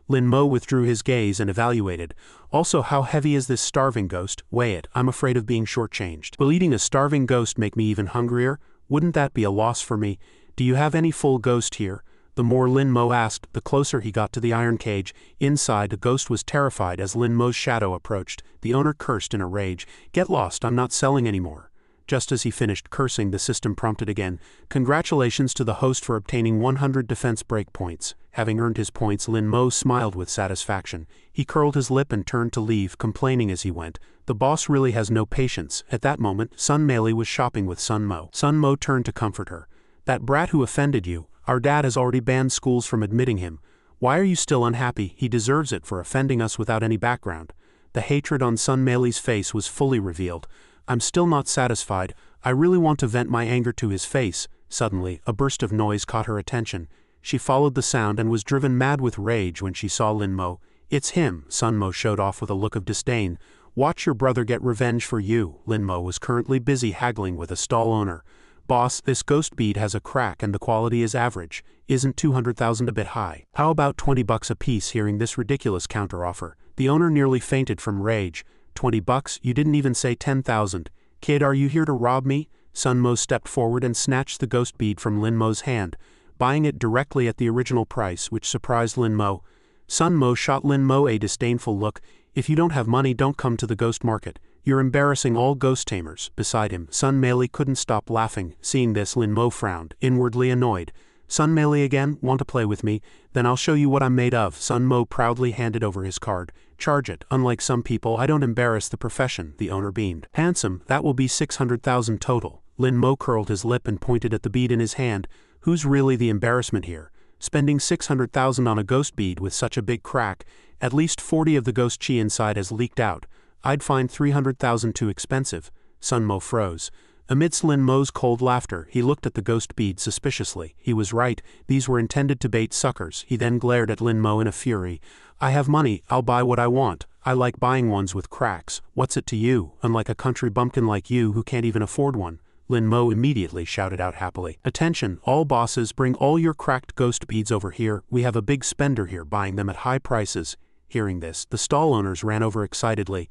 Lin Mo withdrew his gaze and evaluated. "Also, how heavy is this starving ghost? Weigh it. I'm afraid of being shortchanged. Will eating a starving ghost make me even hungrier? Wouldn't that be a loss for me? Do you have any full ghost here?" The more Lin Mo asked, the closer he got to the iron cage. Inside, the ghost was terrified as Lin Mo's shadow approached. The owner cursed in a rage. "Get lost, I'm not selling anymore." Just as he finished cursing, the system prompted again. "Congratulations to the host for obtaining 100 defense breakpoints." Having earned his points, Lin Mo smiled with satisfaction. He curled his lip and turned to leave, complaining as he went, "The boss really has no patience." At that moment, Sun Meili was shopping with Sun Mo. Sun Mo turned to comfort her. "That brat who offended you, our dad has already banned schools from admitting him. Why are you still unhappy? He deserves it for offending us without any background." The hatred on Sun Meili's face was fully revealed. "I'm still not satisfied. I really want to vent my anger to his face." Suddenly, a burst of noise caught her attention. She followed the sound and was driven mad with rage when she saw Lin Mo. "It's him," Sun Mo showed off with a look of disdain. "Watch your brother get revenge for you." Lin Mo was currently busy haggling with a stall owner. "Boss, this ghost bead has a crack and the quality is average. Isn't 200,000 a bit high? How about $20 a piece?" Hearing this ridiculous counteroffer, the owner nearly fainted from rage. $20? You didn't even say 10,000. Kid, are you here to rob me? Sun Mo stepped forward and snatched the ghost bead from Lin Mo's hand, buying it directly at the original price, which surprised Lin Mo. Sun Mo shot Lin Mo a disdainful look. "If you don't have money, don't come to the ghost market. You're embarrassing all ghost tamers." Beside him, Sun Meili couldn't stop laughing. Seeing this, Lin Mo frowned, inwardly annoyed. "Sun Meili again? Want to play with me? Then I'll show you what I'm made of." Sun Mo proudly handed over his card. "Charge it. Unlike some people, I don't embarrass the profession." The owner beamed. "Handsome, that will be 600,000 total." Lin Mo curled his lip and pointed at the bead in his hand. "Who's really the embarrassment here? Spending 600,000 on a ghost bead with such a big crack, at least 40 of the ghost chi inside has leaked out. I'd find 300,000 too expensive." Sun Mo froze. Amidst Lin Mo's cold laughter, he looked at the ghost bead suspiciously. He was right, these were intended to bait suckers. He then glared at Lin Mo in a fury. "I have money, I'll buy what I want. I like buying ones with cracks. What's it to you? Unlike a country bumpkin like you who can't even afford one." Lin Mo immediately shouted out happily. "Attention, all bosses, bring all your cracked ghost beads over here. We have a big spender here buying them at high prices." Hearing this, the stall owners ran over excitedly.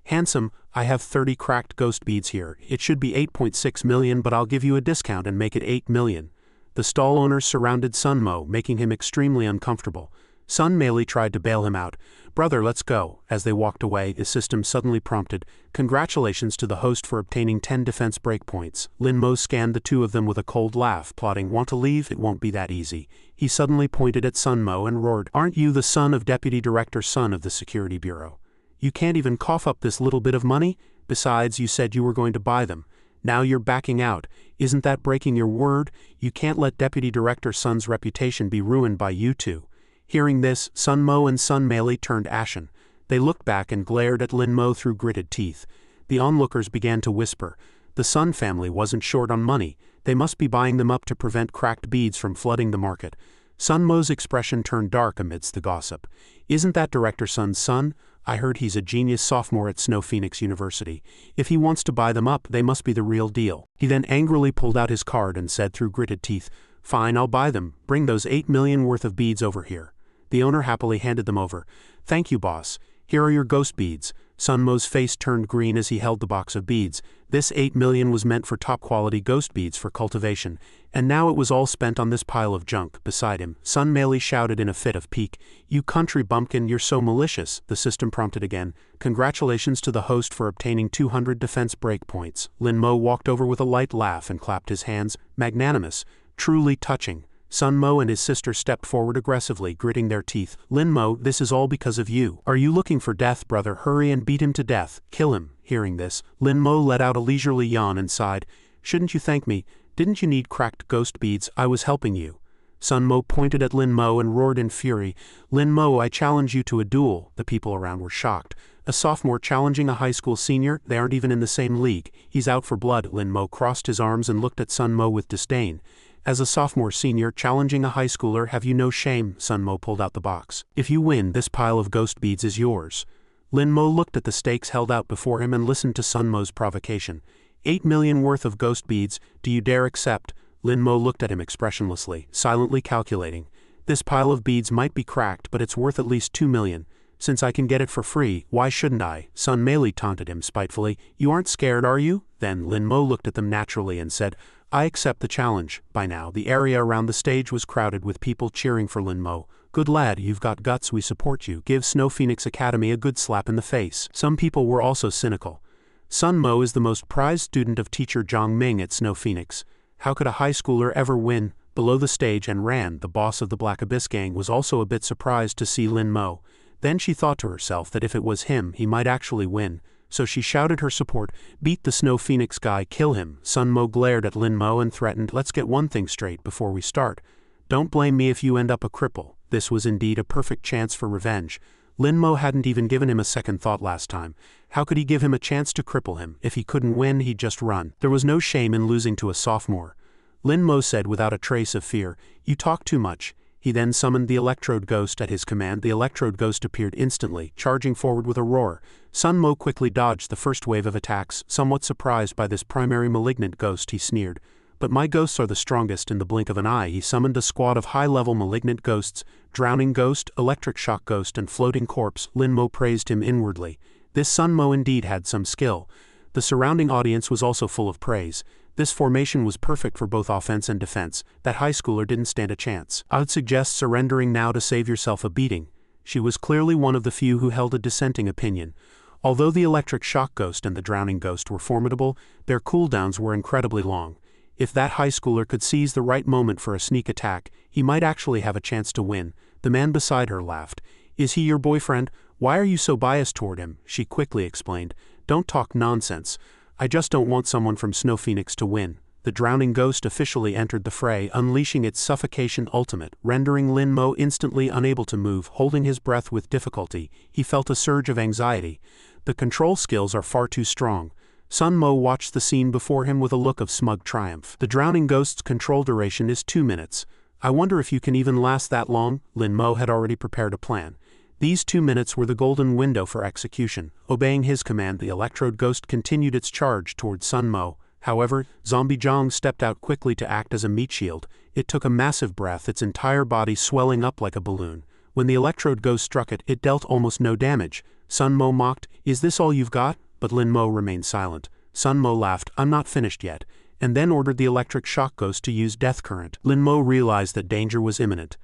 "Handsome, I have 30 cracked ghost beads here. It should be 8.6 million, but I'll give you a discount and make it 8 million. The stall owners surrounded Sun Mo, making him extremely uncomfortable. Sun measly tried to bail him out. "Brother, let's go." As they walked away, his system suddenly prompted, "Congratulations to the host for obtaining 10 defense breakpoints." Lin Mo scanned the two of them with a cold laugh, plotting, "Want to leave? It won't be that easy." He suddenly pointed at Sun Mo and roared, "Aren't you the son of Deputy Director Sun of the Security Bureau? You can't even cough up this little bit of money? Besides, you said you were going to buy them. Now you're backing out. Isn't that breaking your word? You can't let Deputy Director Sun's reputation be ruined by you two." Hearing this, Sun Mo and Sun measly turned ashen. They looked back and glared at Lin Mo through gritted teeth. The onlookers began to whisper. The Sun family wasn't short on money. They must be buying them up to prevent cracked beads from flooding the market. Sun Mo's expression turned dark amidst the gossip. "Isn't that Director Sun's son? I heard he's a genius sophomore at Snow Phoenix University. If he wants to buy them up, they must be the real deal." He then angrily pulled out his card and said through gritted teeth, "Fine, I'll buy them. Bring those 8 million worth of beads over here." The owner happily handed them over. "Thank you, boss. Here are your ghost beads." Sun Mo's face turned green as he held the box of beads. This 8 million was meant for top-quality ghost beads for cultivation, and now it was all spent on this pile of junk beside him. Sun measly shouted in a fit of pique, "You country bumpkin, you're so malicious." The system prompted again, "Congratulations to the host for obtaining 200 defense breakpoints." Lin Mo walked over with a light laugh and clapped his hands. "Magnanimous. Truly touching." Sun Mo and his sister stepped forward aggressively, gritting their teeth. "Lin Mo, this is all because of you. Are you looking for death, brother? Hurry and beat him to death. Kill him." Hearing this, Lin Mo let out a leisurely yawn and sighed. "Shouldn't you thank me? Didn't you need cracked ghost beads? I was helping you." Sun Mo pointed at Lin Mo and roared in fury, "Lin Mo, I challenge you to a duel." The people around were shocked. A sophomore challenging a high school senior? They aren't even in the same league. He's out for blood. Lin Mo crossed his arms and looked at Sun Mo with disdain. "As a sophomore senior challenging a high schooler, have you no shame?" Sun Mo pulled out the box. "If you win, this pile of ghost beads is yours." Lin Mo looked at the stakes held out before him and listened to Sun Mo's provocation. 8 million worth of ghost beads, do you dare accept?" Lin Mo looked at him expressionlessly, silently calculating. "This pile of beads might be cracked, but it's worth at least 2 million. Since I can get it for free, why shouldn't I?" Sun measly taunted him spitefully. "You aren't scared, are you?" Then Lin Mo looked at them naturally and said, "I accept the challenge." By now, the area around the stage was crowded with people cheering for Lin Mo. "Good lad, you've got guts, we support you. Give Snow Phoenix Academy a good slap in the face." Some people were also cynical. "Sun Mo is the most prized student of teacher Zhang Ming at Snow Phoenix. How could a high schooler ever win?" Below the stage, and Ran, the boss of the Black Abyss gang, was also a bit surprised to see Lin Mo. Then she thought to herself that if it was him, he might actually win. So she shouted her support, "Beat the Snow Phoenix guy, kill him." Sun Mo glared at Lin Mo and threatened, "Let's get one thing straight before we start. Don't blame me if you end up a cripple." This was indeed a perfect chance for revenge. Lin Mo hadn't even given him a second thought last time. How could he give him a chance to cripple him? If he couldn't win, he'd just run. There was no shame in losing to a sophomore. Lin Mo said without a trace of fear, "You talk too much." He then summoned the Electrode Ghost at his command. The Electrode Ghost appeared instantly, charging forward with a roar. Sun Mo quickly dodged the first wave of attacks. Somewhat surprised by this primary malignant ghost, he sneered. "But my ghosts are the strongest." In the blink of an eye, he summoned a squad of high-level malignant ghosts, Drowning Ghost, Electric Shock Ghost, and Floating Corpse. Lin Mo praised him inwardly. This Sun Mo indeed had some skill. The surrounding audience was also full of praise. This formation was perfect for both offense and defense. That high schooler didn't stand a chance. "I'd suggest surrendering now to save yourself a beating." She was clearly one of the few who held a dissenting opinion. Although the Electric Shock Ghost and the Drowning Ghost were formidable, their cooldowns were incredibly long. If that high schooler could seize the right moment for a sneak attack, he might actually have a chance to win. The man beside her laughed. "Is he your boyfriend? Why are you so biased toward him?" She quickly explained. "Don't talk nonsense. I just don't want someone from Snow Phoenix to win." The Drowning Ghost officially entered the fray, unleashing its suffocation ultimate, rendering Lin Mo instantly unable to move. Holding his breath with difficulty, he felt a surge of anxiety. The control skills are far too strong. Sun Mo watched the scene before him with a look of smug triumph. "The Drowning Ghost's control duration is 2 minutes. I wonder if you can even last that long?" Lin Mo had already prepared a plan. These 2 minutes were the golden window for execution. Obeying his command, the Electrode Ghost continued its charge towards Sun Mo. However, Zombie Zhang stepped out quickly to act as a meat shield. It took a massive breath, its entire body swelling up like a balloon. When the Electrode Ghost struck it, it dealt almost no damage. Sun Mo mocked, "Is this all you've got?" But Lin Mo remained silent. Sun Mo laughed, "I'm not finished yet," and then ordered the Electric Shock Ghost to use Death Current. Lin Mo realized that danger was imminent.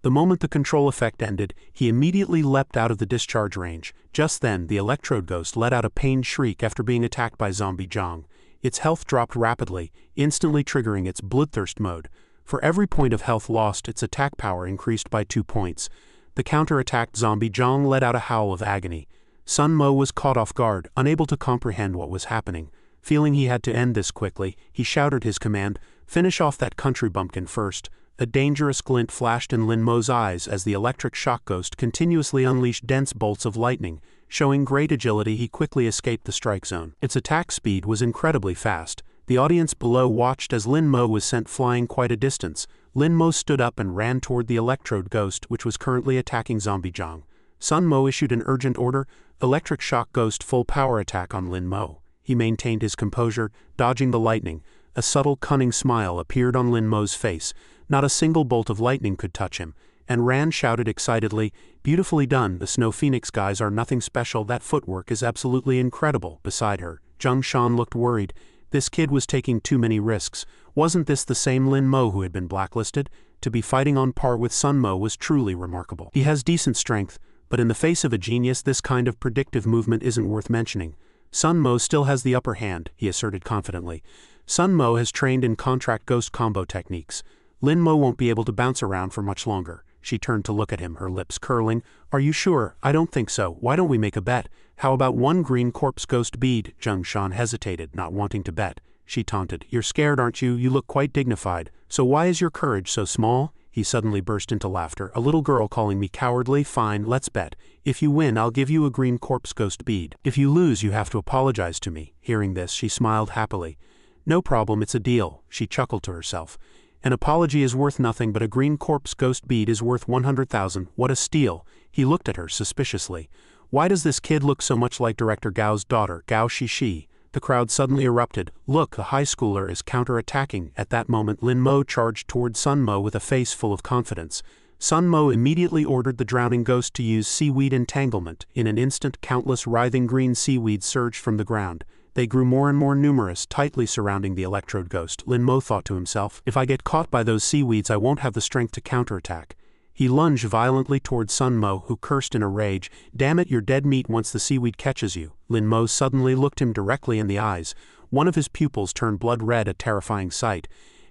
The moment the control effect ended, he immediately leapt out of the discharge range. Just then, the electrode ghost let out a pained shriek after being attacked by Zombie Jong. Its health dropped rapidly, instantly triggering its bloodthirst mode. For every point of health lost, its attack power increased by 2 points. The counter-attacked Zombie Jong let out a howl of agony. Sun Mo was caught off guard, unable to comprehend what was happening. Feeling he had to end this quickly, he shouted his command, "Finish off that country bumpkin first." A dangerous glint flashed in Lin Mo's eyes as the electric shock ghost continuously unleashed dense bolts of lightning. Showing great agility, he quickly escaped the strike zone. Its attack speed was incredibly fast. The audience below watched as Lin Mo was sent flying quite a distance. Lin Mo stood up and ran toward the electrode ghost, which was currently attacking Zombie Jong. Sun Mo issued an urgent order, electric shock ghost full power attack on Lin Mo. He maintained his composure, dodging the lightning. A subtle, cunning smile appeared on Lin Mo's face. Not a single bolt of lightning could touch him. And Ran shouted excitedly, "Beautifully done, the Snow Phoenix guys are nothing special, that footwork is absolutely incredible." Beside her, Zhang Shan looked worried. This kid was taking too many risks. Wasn't this the same Lin Mo who had been blacklisted? To be fighting on par with Sun Mo was truly remarkable. He has decent strength, but in the face of a genius, this kind of predictive movement isn't worth mentioning. Sun Mo still has the upper hand, he asserted confidently. Sun Mo has trained in contract ghost combo techniques. Lin Mo won't be able to bounce around for much longer. She turned to look at him, her lips curling. "Are you sure? I don't think so. Why don't we make a bet? How about 1 green corpse ghost bead?" Zhang Shan hesitated, not wanting to bet. She taunted, "You're scared, aren't you? You look quite dignified. So why is your courage so small?" He suddenly burst into laughter. "A little girl calling me cowardly? Fine, let's bet. If you win, I'll give you a green corpse ghost bead. If you lose, you have to apologize to me." Hearing this, she smiled happily. "No problem, it's a deal," she chuckled to herself. "An apology is worth nothing, but a green corpse ghost bead is worth 100,000. What a steal." He looked at her suspiciously. "Why does this kid look so much like Director Gao's daughter, Gao Shishi?" The crowd suddenly erupted. "Look, the high schooler is counter-attacking." At that moment, Lin Mo charged toward Sun Mo with a face full of confidence. Sun Mo immediately ordered the drowning ghost to use seaweed entanglement. In an instant, countless writhing green seaweeds surged from the ground. They grew more and more numerous, tightly surrounding the electrode ghost. Lin Mo thought to himself, "If I get caught by those seaweeds, I won't have the strength to counterattack." He lunged violently toward Sun Mo, who cursed in a rage, "Damn it, you're dead meat once the seaweed catches you." Lin Mo suddenly looked him directly in the eyes. One of his pupils turned blood red, a terrifying sight.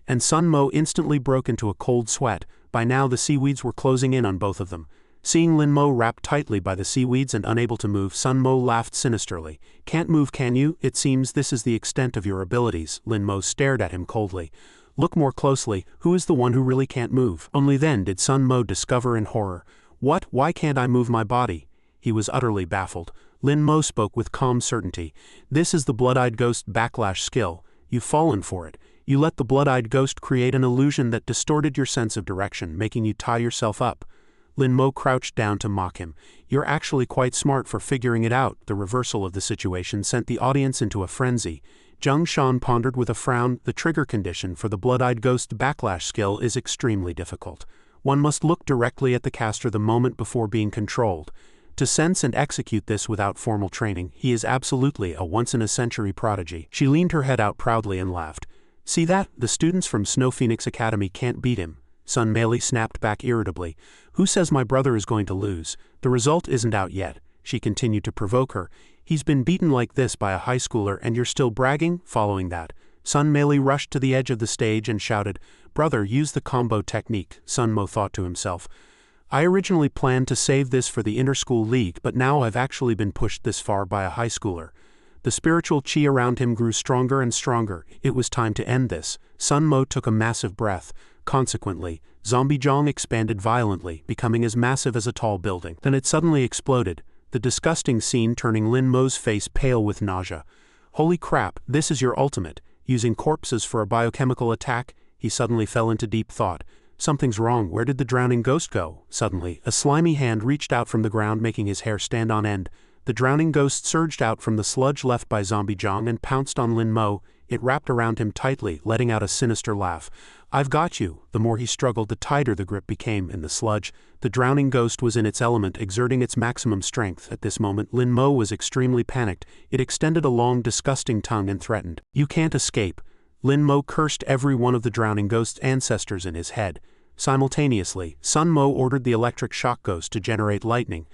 And Sun Mo instantly broke into a cold sweat. By now the seaweeds were closing in on both of them. Seeing Lin Mo wrapped tightly by the seaweeds and unable to move, Sun Mo laughed sinisterly. "Can't move, can you? It seems this is the extent of your abilities." Lin Mo stared at him coldly. "Look more closely, who is the one who really can't move?" Only then did Sun Mo discover in horror. "What? Why can't I move my body?" He was utterly baffled. Lin Mo spoke with calm certainty. "This is the Blood-Eyed Ghost backlash skill. You've fallen for it. You let the Blood-Eyed Ghost create an illusion that distorted your sense of direction, making you tie yourself up." Lin Mo crouched down to mock him. "You're actually quite smart for figuring it out." The reversal of the situation sent the audience into a frenzy. Zhang Shan pondered with a frown. The trigger condition for the Blood-Eyed Ghost backlash skill is extremely difficult. One must look directly at the caster the moment before being controlled. To sense and execute this without formal training, he is absolutely a once-in-a-century prodigy. She leaned her head out proudly and laughed. "See that? The students from Snow Phoenix Academy can't beat him." Sun Meili snapped back irritably. "Who says my brother is going to lose? The result isn't out yet." She continued to provoke her. "He's been beaten like this by a high schooler and you're still bragging?" Following that, Sun Meili rushed to the edge of the stage and shouted, "Brother, use the combo technique." Sun Mo thought to himself, "I originally planned to save this for the inter-school league, but now I've actually been pushed this far by a high schooler." The spiritual chi around him grew stronger and stronger. It was time to end this. Sun Mo took a massive breath. Consequently, Zombie Jong expanded violently, becoming as massive as a tall building. Then it suddenly exploded, the disgusting scene turning Lin Mo's face pale with nausea. "Holy crap, this is your ultimate, using corpses for a biochemical attack?" He suddenly fell into deep thought. Something's wrong, where did the drowning ghost go? Suddenly, a slimy hand reached out from the ground, making his hair stand on end. The drowning ghost surged out from the sludge left by Zombie Jong and pounced on Lin Mo. It wrapped around him tightly, letting out a sinister laugh. "I've got you." The more he struggled, the tighter the grip became. In the sludge, the drowning ghost was in its element, exerting its maximum strength. At this moment, Lin Mo was extremely panicked. It extended a long, disgusting tongue and threatened. "You can't escape." Lin Mo cursed every one of the drowning ghost's ancestors in his head. Simultaneously, Sun Mo ordered the electric shock ghost to generate lightning.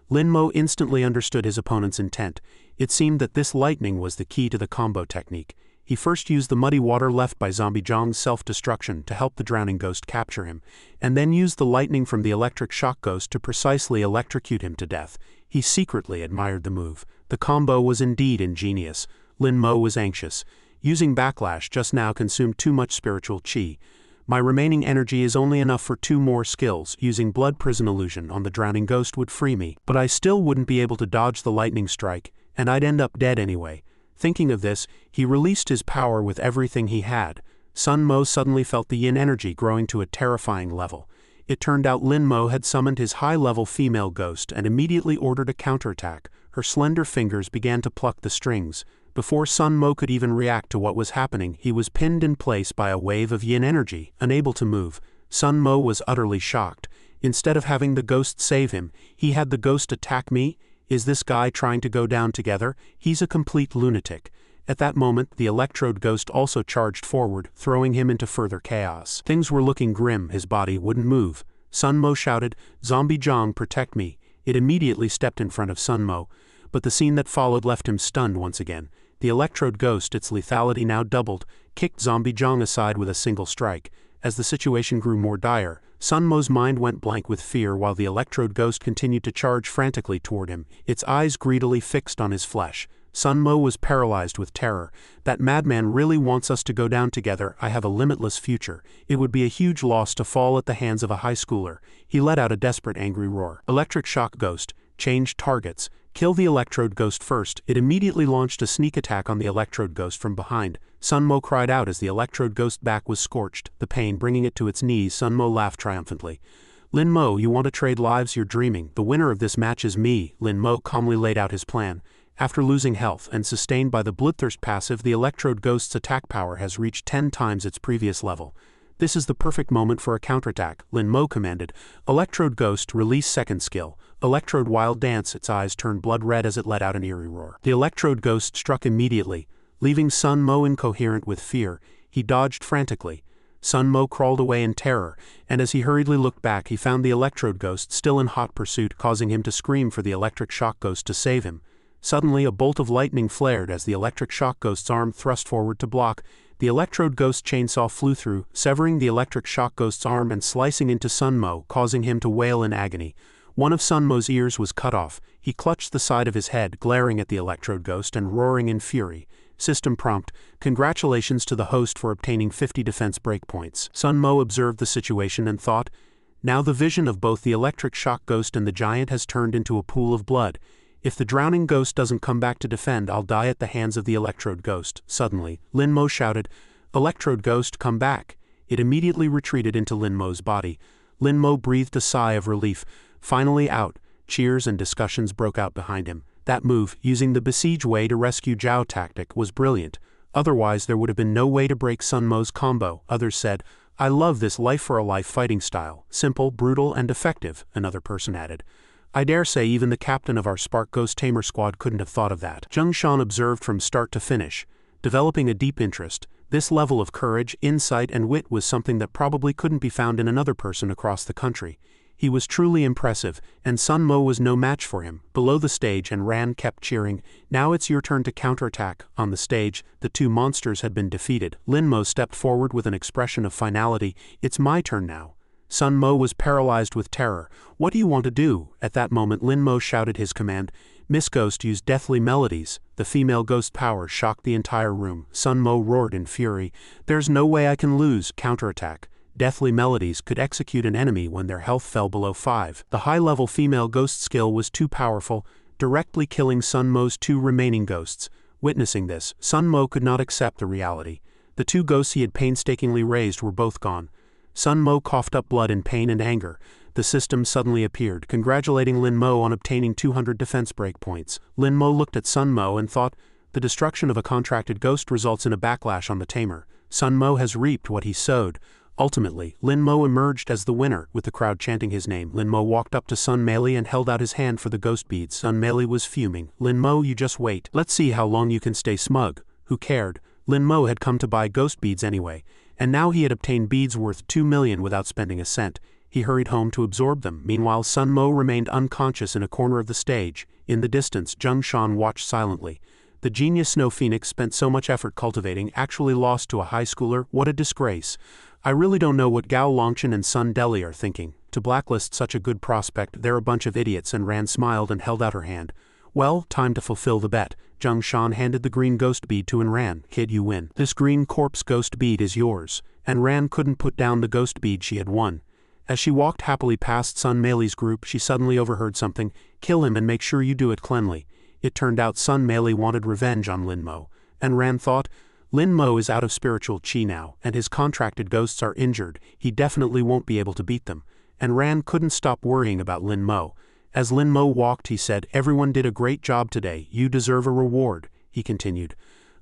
Lin Mo instantly understood his opponent's intent. It seemed that this lightning was the key to the combo technique. He first used the muddy water left by Zombie Zhang's self-destruction to help the drowning ghost capture him, and then used the lightning from the electric shock ghost to precisely electrocute him to death. He secretly admired the move. The combo was indeed ingenious. Lin Mo was anxious. Using backlash just now consumed too much spiritual chi. My remaining energy is only enough for 2 more skills. Using blood prison illusion on the drowning ghost would free me, but I still wouldn't be able to dodge the lightning strike, and I'd end up dead anyway. Thinking of this, he released his power with everything he had. Sun Mo suddenly felt the yin energy growing to a terrifying level. It turned out Lin Mo had summoned his high-level female ghost and immediately ordered a counterattack. Her slender fingers began to pluck the strings. Before Sun Mo could even react to what was happening, he was pinned in place by a wave of yin energy, unable to move. Sun Mo was utterly shocked. Instead of having the ghost save him, he had the ghost attack me? Is this guy trying to go down together? He's a complete lunatic. At that moment, the electrode ghost also charged forward, throwing him into further chaos. Things were looking grim. His body wouldn't move. Sun Mo shouted, "Zombie Zhang, protect me." It immediately stepped in front of Sun Mo, but the scene that followed left him stunned once again. The electrode ghost, its lethality now doubled, kicked Zombie Zhang aside with a single strike. As the situation grew more dire, Sun Mo's mind went blank with fear while the electrode ghost continued to charge frantically toward him, its eyes greedily fixed on his flesh. Sun Mo was paralyzed with terror. That madman really wants us to go down together. I have a limitless future. It would be a huge loss to fall at the hands of a high schooler. He let out a desperate angry roar. Electric shock ghost. Change targets. Kill the electrode ghost first. It immediately launched a sneak attack on the electrode ghost from behind. Sun Mo cried out as the electrode ghost back was scorched, the pain bringing it to its knees. Sun Mo laughed triumphantly. "Lin Mo, you want to trade lives? You're dreaming. The winner of this match is me." Lin Mo calmly laid out his plan. After losing health and sustained by the Bloodthirst passive, the electrode ghost's attack power has reached 10 times its previous level. "This is the perfect moment for a counterattack," Lin Mo commanded. "Electrode ghost, release second skill. Electrode wild dance." Its eyes turned blood red as it let out an eerie roar. The electrode ghost struck immediately, leaving Sun Mo incoherent with fear. He dodged frantically. Sun Mo crawled away in terror, and as he hurriedly looked back, he found the electrode ghost still in hot pursuit, causing him to scream for the electric shock ghost to save him. Suddenly, a bolt of lightning flared as the electric shock ghost's arm thrust forward to block. The electrode ghost chainsaw flew through, severing the electric shock ghost's arm and slicing into Sun Mo, causing him to wail in agony. One of Sun Mo's ears was cut off. He clutched the side of his head, glaring at the electrode ghost and roaring in fury. System prompt: "Congratulations to the host for obtaining 50 defense breakpoints." Sun Mo observed the situation and thought, now the vision of both the electric shock ghost and the giant has turned into a pool of blood. If the drowning ghost doesn't come back to defend, I'll die at the hands of the electrode ghost. Suddenly, Lin Mo shouted, "Electrode ghost, come back." It immediately retreated into Lin Mo's body. Lin Mo breathed a sigh of relief. Finally out. Cheers and discussions broke out behind him. That move, using the besiege way to rescue Zhao tactic, was brilliant. Otherwise there would have been no way to break Sun Mo's combo. Others said, "I love this life-for-a-life fighting style. Simple, brutal, and effective," another person added. "I dare say even the captain of our Spark Ghost Tamer squad couldn't have thought of that." Zheng Shan observed from start to finish, developing a deep interest. This level of courage, insight, and wit was something that probably couldn't be found in another person across the country. He was truly impressive, and Sun Mo was no match for him. Below the stage, and Ran kept cheering, "Now it's your turn to counterattack." On the stage, the two monsters had been defeated. Lin Mo stepped forward with an expression of finality. "It's my turn now." Sun Mo was paralyzed with terror. "What do you want to do?" At that moment Lin Mo shouted his command. "Miss Ghost, use deathly melodies." The female ghost power shocked the entire room. Sun Mo roared in fury. "There's no way I can lose." Counterattack. Deathly melodies could execute an enemy when their health fell below 5. The high-level female ghost skill was too powerful, directly killing Sun Mo's 2 remaining ghosts. Witnessing this, Sun Mo could not accept the reality. The 2 ghosts he had painstakingly raised were both gone. Sun Mo coughed up blood in pain and anger. The system suddenly appeared, congratulating Lin Mo on obtaining 200 defense breakpoints. Lin Mo looked at Sun Mo and thought, the destruction of a contracted ghost results in a backlash on the Tamer. Sun Mo has reaped what he sowed. Ultimately, Lin Mo emerged as the winner, with the crowd chanting his name. Lin Mo walked up to Sun Meili and held out his hand for the ghost beads. Sun Meili was fuming. "Lin Mo, you just wait. Let's see how long you can stay smug." Who cared? Lin Mo had come to buy ghost beads anyway. and now he had obtained beads worth 2 million without spending a cent. He hurried home to absorb them. Meanwhile, Sun Mo remained unconscious in a corner of the stage. In the distance, Zheng Shan watched silently. The genius Snow Phoenix spent so much effort cultivating actually lost to a high schooler. What a disgrace. I really don't know what Gao Longchen and Sun Deli are thinking. To blacklist such a good prospect, they're a bunch of idiots. And Ran smiled and held out her hand. Well, time to fulfill the bet. Zheng Shan handed the green ghost bead to Ran. Kid, you win. This green corpse ghost bead is yours. And Ran couldn't put down the ghost bead she had won. As she walked happily past Sun Meili's group, she suddenly overheard something. Kill him and make sure you do it cleanly. It turned out Sun Meili wanted revenge on Lin Mo. And Ran thought, Lin Mo is out of spiritual chi now, and his contracted ghosts are injured. He definitely won't be able to beat them. And Ran couldn't stop worrying about Lin Mo. As Lin Mo walked, he said, everyone did a great job today. You deserve a reward, he continued.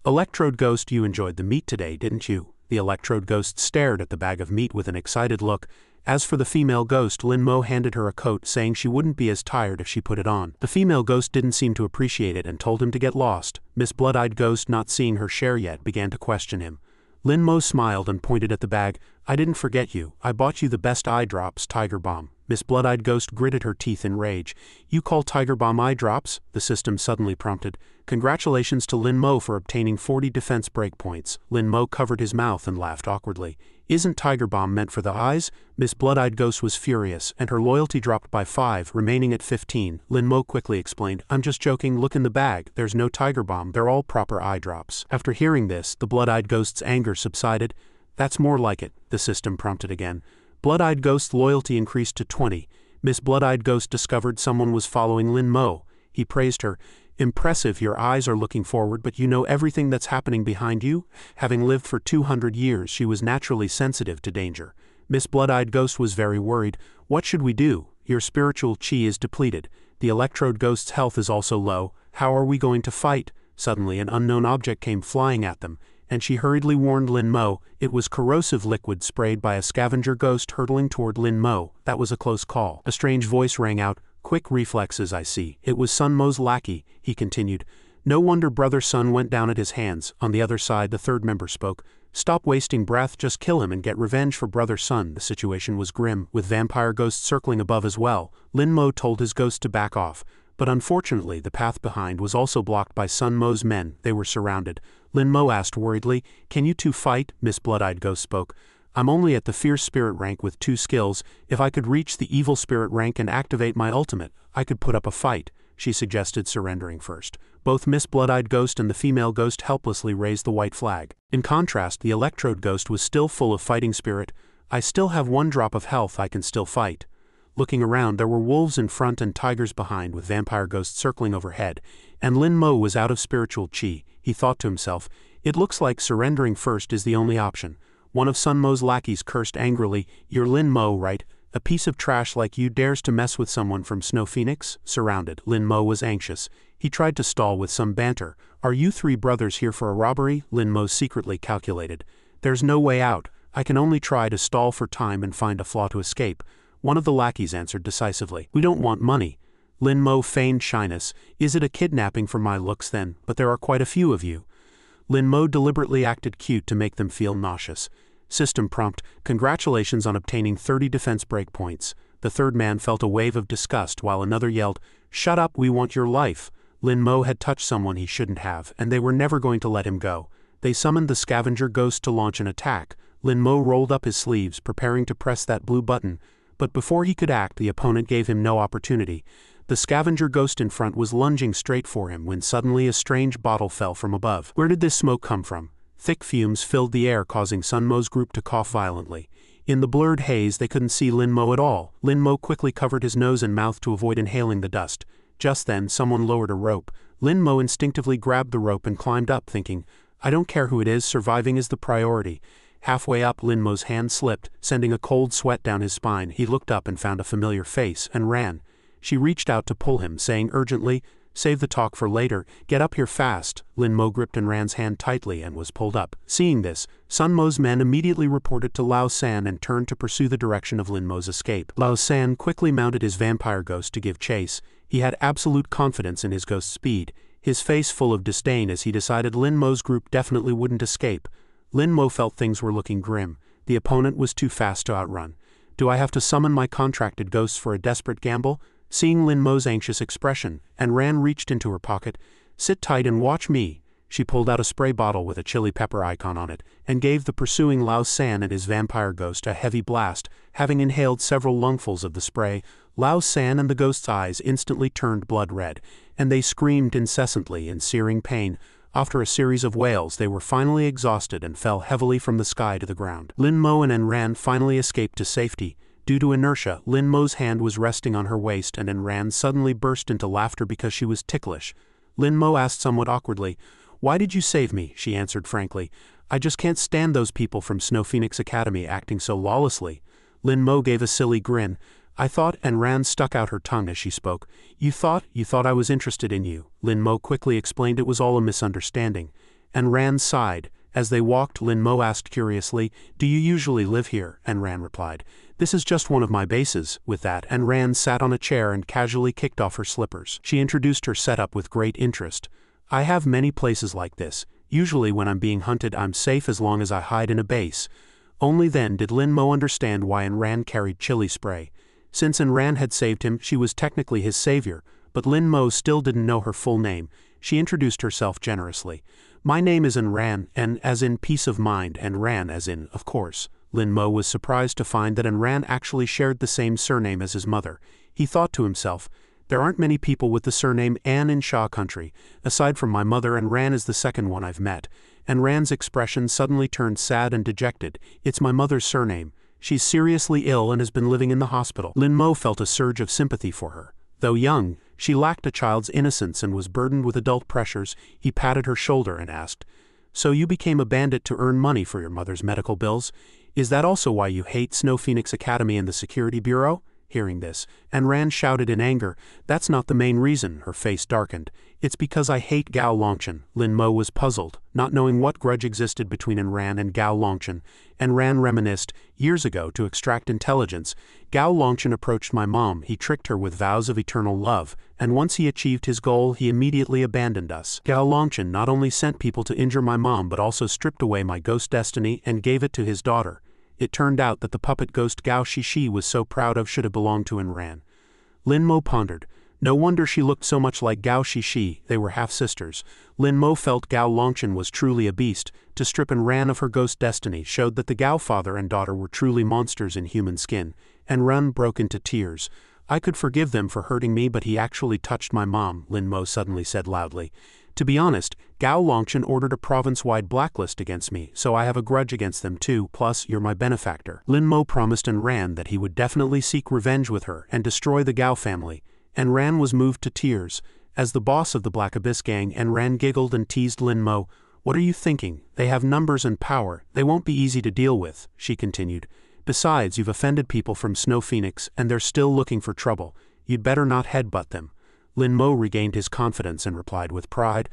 Electrode Ghost, you enjoyed the meat today, didn't you? The Electrode Ghost stared at the bag of meat with an excited look. As for the female ghost, Lin Mo handed her a coat, saying she wouldn't be as tired if she put it on. The female ghost didn't seem to appreciate it and told him to get lost. Miss Blood-Eyed Ghost, not seeing her share yet, began to question him. Lin Mo smiled and pointed at the bag. I didn't forget you. I bought you the best eye drops, Tiger Bomb. Miss Blood-Eyed Ghost gritted her teeth in rage. You call Tiger Bomb eye drops? The system suddenly prompted. Congratulations to Lin Mo for obtaining 40 defense breakpoints. Lin Mo covered his mouth and laughed awkwardly. Isn't Tiger Bomb meant for the eyes? Miss Blood-Eyed Ghost was furious, and her loyalty dropped by 5, remaining at 15. Lin Mo quickly explained, I'm just joking, look in the bag, there's no Tiger Bomb, they're all proper eye drops. After hearing this, the Blood-Eyed Ghost's anger subsided. That's more like it, the system prompted again. Blood-Eyed Ghost's loyalty increased to 20. Miss Blood-Eyed Ghost discovered someone was following Lin Mo. He praised her. Impressive, your eyes are looking forward, but you know everything that's happening behind you? Having lived for 200 years, she was naturally sensitive to danger. Miss Blood-Eyed Ghost was very worried. What should we do? Your spiritual chi is depleted. The Electrode Ghost's health is also low. How are we going to fight? Suddenly an unknown object came flying at them, and she hurriedly warned Lin Mo. It was corrosive liquid sprayed by a scavenger ghost hurtling toward Lin Mo. That was a close call. A strange voice rang out. Quick reflexes, I see. It was Sun Mo's lackey, he continued. No wonder Brother Sun went down at his hands. On the other side, the third member spoke. Stop wasting breath, just kill him and get revenge for Brother Sun. The situation was grim, with vampire ghosts circling above as well. Lin Mo told his ghost to back off. But unfortunately, the path behind was also blocked by Sun Mo's men. They were surrounded. Lin Mo asked worriedly, Can you two fight? Miss Blood-Eyed Ghost spoke. I'm only at the Fierce Spirit rank with 2 skills. If I could reach the Evil Spirit rank and activate my ultimate, I could put up a fight, she suggested, surrendering first. Both Miss Blood-Eyed Ghost and the female ghost helplessly raised the white flag. In contrast, the Electrode Ghost was still full of fighting spirit. I still have 1 drop of health, I can still fight. Looking around, there were wolves in front and tigers behind, with vampire ghosts circling overhead. And Lin Mo was out of spiritual chi. He thought to himself, it looks like surrendering first is the only option. One of Sun Mo's lackeys cursed angrily, You're Lin Mo, right? A piece of trash like you dares to mess with someone from Snow Phoenix? Surrounded, Lin Mo was anxious. He tried to stall with some banter. Are you 3 brothers here for a robbery? Lin Mo secretly calculated. There's no way out. I can only try to stall for time and find a flaw to escape. One of the lackeys answered decisively. We don't want money. Lin Mo feigned shyness. Is it a kidnapping for my looks then? But there are quite a few of you. Lin Mo deliberately acted cute to make them feel nauseous. System prompt, congratulations on obtaining 30 defense breakpoints. The third man felt a wave of disgust while another yelled, Shut up, we want your life. Lin Mo had touched someone he shouldn't have, and they were never going to let him go. They summoned the scavenger ghost to launch an attack. Lin Mo rolled up his sleeves, preparing to press that blue button, but before he could act, the opponent gave him no opportunity. The scavenger ghost in front was lunging straight for him when suddenly a strange bottle fell from above. Where did this smoke come from? Thick fumes filled the air, causing Sun Mo's group to cough violently. In the blurred haze, they couldn't see Lin Mo at all. Lin Mo quickly covered his nose and mouth to avoid inhaling the dust. Just then, someone lowered a rope. Lin Mo instinctively grabbed the rope and climbed up, thinking, I don't care who it is, surviving is the priority. Halfway up, Lin Mo's hand slipped, sending a cold sweat down his spine. He looked up and found a familiar face, and ran. She reached out to pull him, saying urgently, Save the talk for later, get up here fast. Lin Mo gripped Ran's hand tightly and was pulled up. Seeing this, Sun Mo's men immediately reported to Lao San and turned to pursue the direction of Lin Mo's escape. Lao San quickly mounted his vampire ghost to give chase. He had absolute confidence in his ghost's speed, his face full of disdain as he decided Lin Mo's group definitely wouldn't escape. Lin Mo felt things were looking grim. The opponent was too fast to outrun. Do I have to summon my contracted ghosts for a desperate gamble? Seeing Lin Mo's anxious expression, and Ran reached into her pocket. Sit tight and watch me. She pulled out a spray bottle with a chili pepper icon on it, and gave the pursuing Lao San and his vampire ghost a heavy blast. Having inhaled several lungfuls of the spray, Lao San and the ghost's eyes instantly turned blood red, and they screamed incessantly in searing pain. After a series of wails, they were finally exhausted and fell heavily from the sky to the ground. Lin Mo and Ran finally escaped to safety. Due to inertia, Lin Mo's hand was resting on her waist, and Ran suddenly burst into laughter because she was ticklish. Lin Mo asked somewhat awkwardly, "Why did you save me?" She answered frankly, "I just can't stand those people from Snow Phoenix Academy acting so lawlessly." Lin Mo gave a silly grin. "I thought," and Ran stuck out her tongue as she spoke. You thought I was interested in you." Lin Mo quickly explained it was all a misunderstanding. And Ran sighed. As they walked, Lin Mo asked curiously, "Do you usually live here?" And Ran replied, "This is just one of my bases." With that, and Ran sat on a chair and casually kicked off her slippers. She introduced her setup with great interest. "I have many places like this. Usually when I'm being hunted, I'm safe as long as I hide in a base." Only then did Lin Mo understand why Ran carried chili spray. Since Ran had saved him, she was technically his savior, but Lin Mo still didn't know her full name. She introduced herself generously. "My name is Ran, and as in peace of mind, and Ran as in, of course." Lin Mo was surprised to find that Ran actually shared the same surname as his mother. He thought to himself, "There aren't many people with the surname An in Sha country. Aside from my mother, Ran is the second one I've met." And Ran's expression suddenly turned sad and dejected. "It's my mother's surname. She's seriously ill and has been living in the hospital." Lin Mo felt a surge of sympathy for her. Though young, she lacked a child's innocence and was burdened with adult pressures. He patted her shoulder and asked, "So you became a bandit to earn money for your mother's medical bills? Is that also why you hate Snow Phoenix Academy and the Security Bureau?" Hearing this, Ran shouted in anger, "That's not the main reason." Her face darkened. "It's because I hate Gao Longchen." Lin Mo was puzzled, not knowing what grudge existed between Ran and Gao Longchen. Ran reminisced, "Years ago, to extract intelligence, Gao Longchen approached my mom. He tricked her with vows of eternal love, and once he achieved his goal, he immediately abandoned us. Gao Longchen not only sent people to injure my mom but also stripped away my ghost destiny and gave it to his daughter. It turned out that the puppet ghost Gao Shishi was so proud of should have belonged to Ran." Lin Mo pondered. No wonder she looked so much like Gao Shishi, they were half-sisters. Lin Mo felt Gao Longchen was truly a beast. To strip Ran of her ghost destiny showed that the Gao father and daughter were truly monsters in human skin. And Ran broke into tears. "I could forgive them for hurting me, but he actually touched my mom," Lin Mo suddenly said loudly. "To be honest, Gao Longchen ordered a province-wide blacklist against me, so I have a grudge against them too, plus you're my benefactor." Lin Mo promised Ran that he would definitely seek revenge with her and destroy the Gao family. Ran was moved to tears. As the boss of the Black Abyss gang, Ran giggled and teased Lin Mo. "What are you thinking? They have numbers and power. They won't be easy to deal with," she continued. "Besides, you've offended people from Snow Phoenix, and they're still looking for trouble. You'd better not headbutt them." Lin Mo regained his confidence and replied with pride,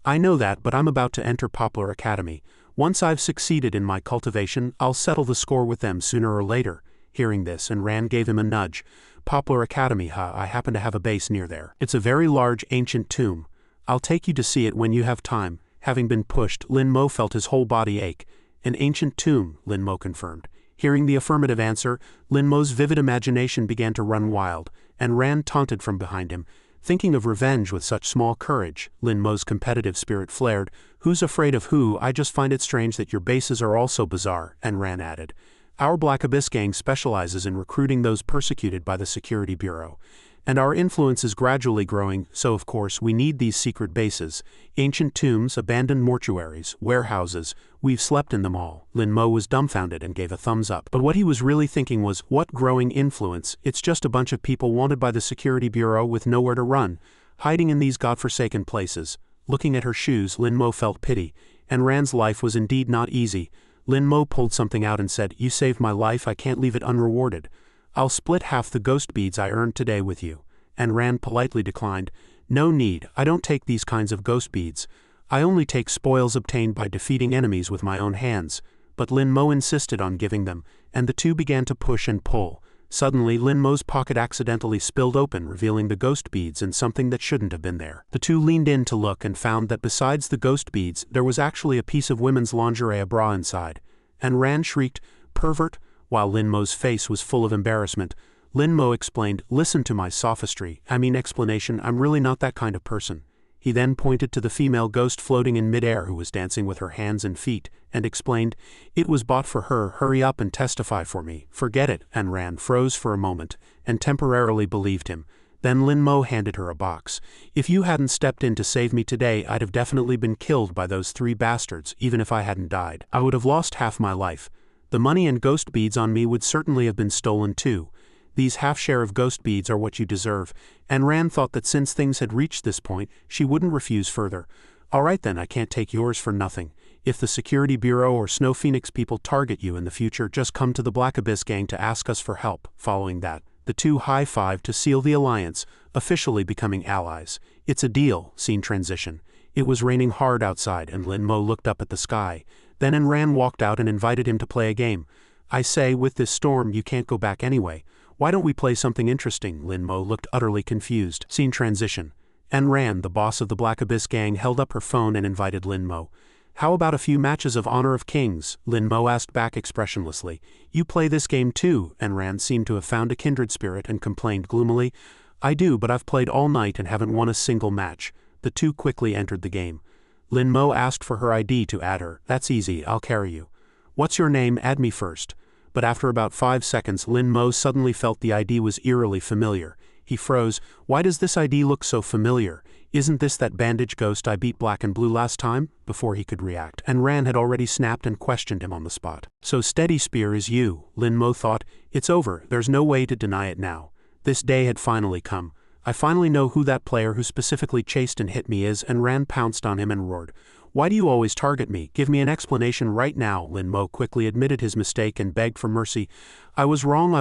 "I know that, but I'm about to enter Poplar Academy. Once I've succeeded in my cultivation, I'll settle the score with them sooner or later." Hearing this, Ran gave him a nudge. "Poplar Academy, I happen to have a base near there. It's a very large ancient tomb. I'll take you to see it when you have time." Having been pushed, Lin Mo felt his whole body ache. "An ancient tomb," Lin Mo confirmed. Hearing the affirmative answer, Lin Mo's vivid imagination began to run wild, and Ran taunted from behind him. Thinking of revenge with such small courage, Lin Mo's competitive spirit flared. "Who's afraid of who? I just find it strange that your bases are also bizarre," and Ran added. "Our Black Abyss gang specializes in recruiting those persecuted by the Security Bureau. And our influence is gradually growing, so of course we need these secret bases. Ancient tombs, abandoned mortuaries, warehouses, we've slept in them all." Lin Mo was dumbfounded and gave a thumbs up. But what he was really thinking was, what growing influence? It's just a bunch of people wanted by the Security Bureau with nowhere to run, hiding in these godforsaken places. Looking at her shoes, Lin Mo felt pity, and Ran's life was indeed not easy. Lin Mo pulled something out and said, "You saved my life, I can't leave it unrewarded. I'll split half the ghost beads I earned today with you." And Ran politely declined. "No need, I don't take these kinds of ghost beads. I only take spoils obtained by defeating enemies with my own hands." But Lin Mo insisted on giving them, and the two began to push and pull. Suddenly, Lin Mo's pocket accidentally spilled open, revealing the ghost beads and something that shouldn't have been there. The two leaned in to look and found that besides the ghost beads, there was actually a piece of women's lingerie, a bra inside. And Ran shrieked, "Pervert!" While Lin Mo's face was full of embarrassment. Lin Mo explained, "Listen to my sophistry, explanation, I'm really not that kind of person." He then pointed to the female ghost floating in midair who was dancing with her hands and feet, and explained, "It was bought for her, hurry up and testify for me." "Forget it," and Ran froze for a moment, and temporarily believed him. Then Lin Mo handed her a box. "If you hadn't stepped in to save me today, I'd have definitely been killed by those 3 bastards, even if I hadn't died. I would have lost half my life. The money and ghost beads on me would certainly have been stolen too. These half-share of ghost beads are what you deserve," and Ran thought that since things had reached this point, she wouldn't refuse further. "All right then, I can't take yours for nothing. If the Security Bureau or Snow Phoenix people target you in the future, just come to the Black Abyss gang to ask us for help." Following that, the two high-fived to seal the alliance, officially becoming allies. "It's a deal." Scene transition. It was raining hard outside and Lin Mo looked up at the sky. Then Ran walked out and invited him to play a game. "I say, with this storm you can't go back anyway. Why don't we play something interesting?" Lin Mo looked utterly confused. Scene transition. Ran, the boss of the Black Abyss gang, held up her phone and invited Lin Mo. "How about a few matches of Honor of Kings?" Lin Mo asked back expressionlessly. "You play this game too?" Ran seemed to have found a kindred spirit and complained gloomily, "I do, but I've played all night and haven't won a single match." The two quickly entered the game. Lin Mo asked for her ID to add her. "That's easy, I'll carry you." "What's your name? Add me first." But after about 5 seconds, Lin Mo suddenly felt the ID was eerily familiar. He froze. "Why does this ID look so familiar? Isn't this that bandage ghost I beat black and blue last time?" Before he could react, Ran had already snapped and questioned him on the spot. "So Steady Spear is you," Lin Mo thought. "It's over, there's no way to deny it now. This day had finally come. I finally know who that player who specifically chased and hit me is." Ran pounced on him and roared, "Why do you always target me? Give me an explanation right now." Lin Mo quickly admitted his mistake and begged for mercy. I was wrong,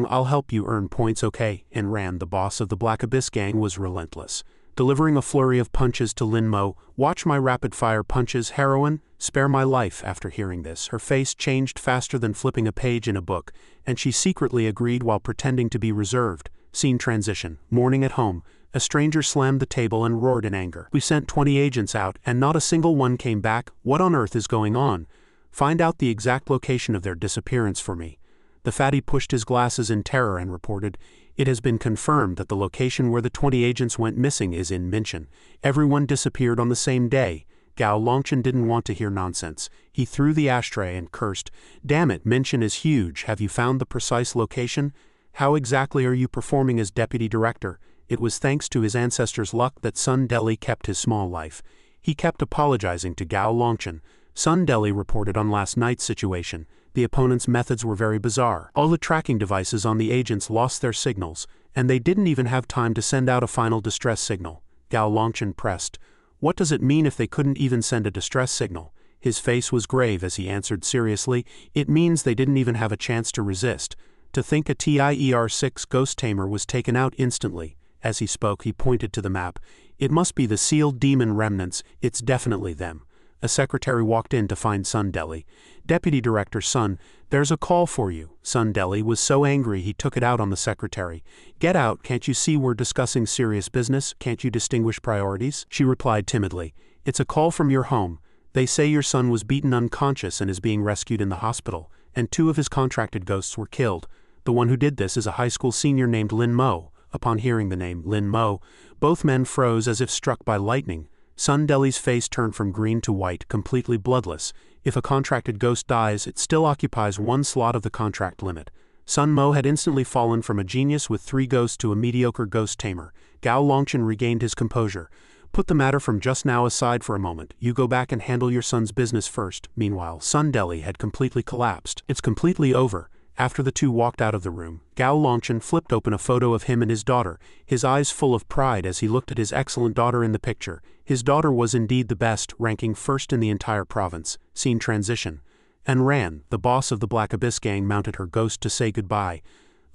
I'll help you earn points, okay?" Ran, the boss of the Black Abyss gang, was relentless. Delivering a flurry of punches to Lin Mo. "Watch my rapid-fire punches, heroine. Spare my life." After hearing this, her face changed faster than flipping a page in a book, and she secretly agreed while pretending to be reserved. Scene transition. Morning at home. A stranger slammed the table and roared in anger. "We sent 20 agents out, and not a single one came back. What on earth is going on? Find out the exact location of their disappearance for me." The fatty pushed his glasses in terror and reported, "It has been confirmed that the location where the 20 agents went missing is in Minchin. Everyone disappeared on the same day." Gao Longchen didn't want to hear nonsense. He threw the ashtray and cursed, "Damn it, Minchin is huge. Have you found the precise location? How exactly are you performing as deputy director?" It was thanks to his ancestors' luck that Sun Deli kept his small life. He kept apologizing to Gao Longchen. Sun Deli reported on last night's situation. The opponent's methods were very bizarre. All the tracking devices on the agents lost their signals, and they didn't even have time to send out a final distress signal. Gao Longchen pressed, "What does it mean if they couldn't even send a distress signal?" His face was grave as he answered seriously, "It means they didn't even have a chance to resist. To think a Tier-6 ghost tamer was taken out instantly." As he spoke, he pointed to the map. "It must be the sealed demon remnants. It's definitely them." A secretary walked in to find Sun Deli. "Deputy Director Sun, there's a call for you." Sun Deli was so angry he took it out on the secretary. "Get out, can't you see we're discussing serious business? Can't you distinguish priorities?" She replied timidly, "It's a call from your home. They say your son was beaten unconscious and is being rescued in the hospital, and 2 of his contracted ghosts were killed. The one who did this is a high school senior named Lin Mo." Upon hearing the name, Lin Mo, both men froze as if struck by lightning. Sun Deli's face turned from green to white, completely bloodless. If a contracted ghost dies, it still occupies 1 slot of the contract limit. Sun Mo had instantly fallen from a genius with 3 ghosts to a mediocre ghost tamer. Gao Longchen regained his composure. "Put the matter from just now aside for a moment. You go back and handle your son's business first." Meanwhile, Sun Deli had completely collapsed. "It's completely over." After the two walked out of the room, Gao Longchen flipped open a photo of him and his daughter, his eyes full of pride as he looked at his excellent daughter in the picture. His daughter was indeed the best, ranking first in the entire province. Scene transition. Ran, the boss of the Black Abyss gang, mounted her ghost to say goodbye.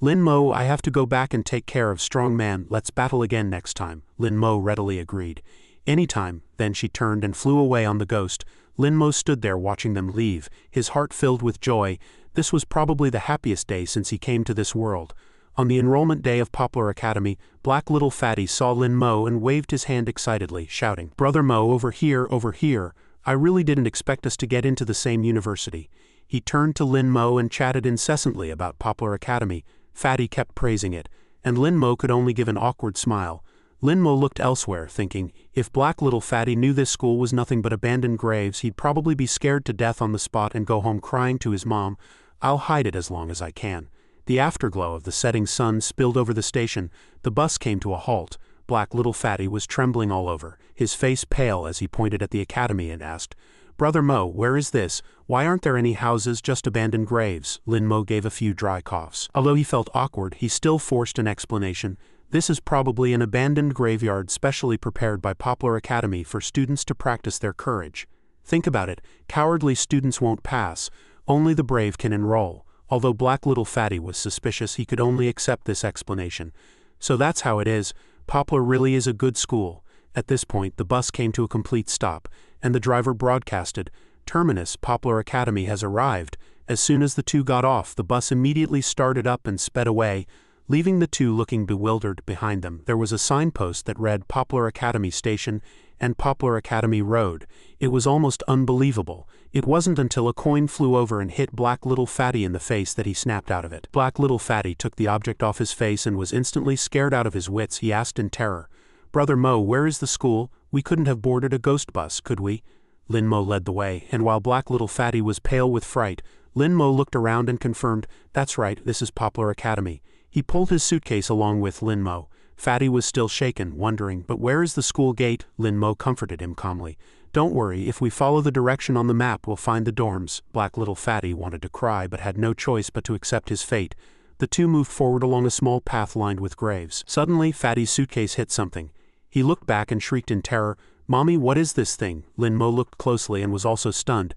"Lin Mo, I have to go back and take care of Strong Man. Let's battle again next time." Lin Mo readily agreed. "Anytime." Then she turned and flew away on the ghost. Lin Mo stood there watching them leave, his heart filled with joy. This was probably the happiest day since he came to this world. On the enrollment day of Poplar Academy, Black Little Fatty saw Lin Mo and waved his hand excitedly, shouting, "Brother Mo, over here, over here. I really didn't expect us to get into the same university." He turned to Lin Mo and chatted incessantly about Poplar Academy. Fatty kept praising it, and Lin Mo could only give an awkward smile. Lin Mo looked elsewhere, thinking, if Black Little Fatty knew this school was nothing but abandoned graves, he'd probably be scared to death on the spot and go home crying to his mom. "I'll hide it as long as I can." The afterglow of the setting sun spilled over the station. The bus came to a halt. Black Little Fatty was trembling all over, his face pale as he pointed at the academy and asked, "Brother Mo, where is this? Why aren't there any houses, just abandoned graves?" Lin Mo gave a few dry coughs. Although he felt awkward, he still forced an explanation. "This is probably an abandoned graveyard specially prepared by Poplar Academy for students to practice their courage. Think about it, cowardly students won't pass. Only the brave can enroll." Although Black Little Fatty was suspicious, he could only accept this explanation. "So that's how it is. Poplar really is a good school." At this point, the bus came to a complete stop, and the driver broadcasted, "Terminus, Poplar Academy has arrived." As soon as the two got off, the bus immediately started up and sped away, leaving the two looking bewildered. Behind them, there was a signpost that read Poplar Academy Station and Poplar Academy Road. It was almost unbelievable. It wasn't until a coin flew over and hit Black Little Fatty in the face that he snapped out of it. Black Little Fatty took the object off his face and was instantly scared out of his wits. He asked in terror, "Brother Mo, where is the school? We couldn't have boarded a ghost bus, could we?" Lin Mo led the way, and while Black Little Fatty was pale with fright, Lin Mo looked around and confirmed, "That's right, this is Poplar Academy." He pulled his suitcase along with Lin Mo. Fatty was still shaken, wondering, "But where is the school gate?" Lin Mo comforted him calmly. "Don't worry, if we follow the direction on the map, we'll find the dorms." Black Little Fatty wanted to cry but had no choice but to accept his fate. The two moved forward along a small path lined with graves. Suddenly, Fatty's suitcase hit something. He looked back and shrieked in terror, "Mommy, what is this thing?" Lin Mo looked closely and was also stunned.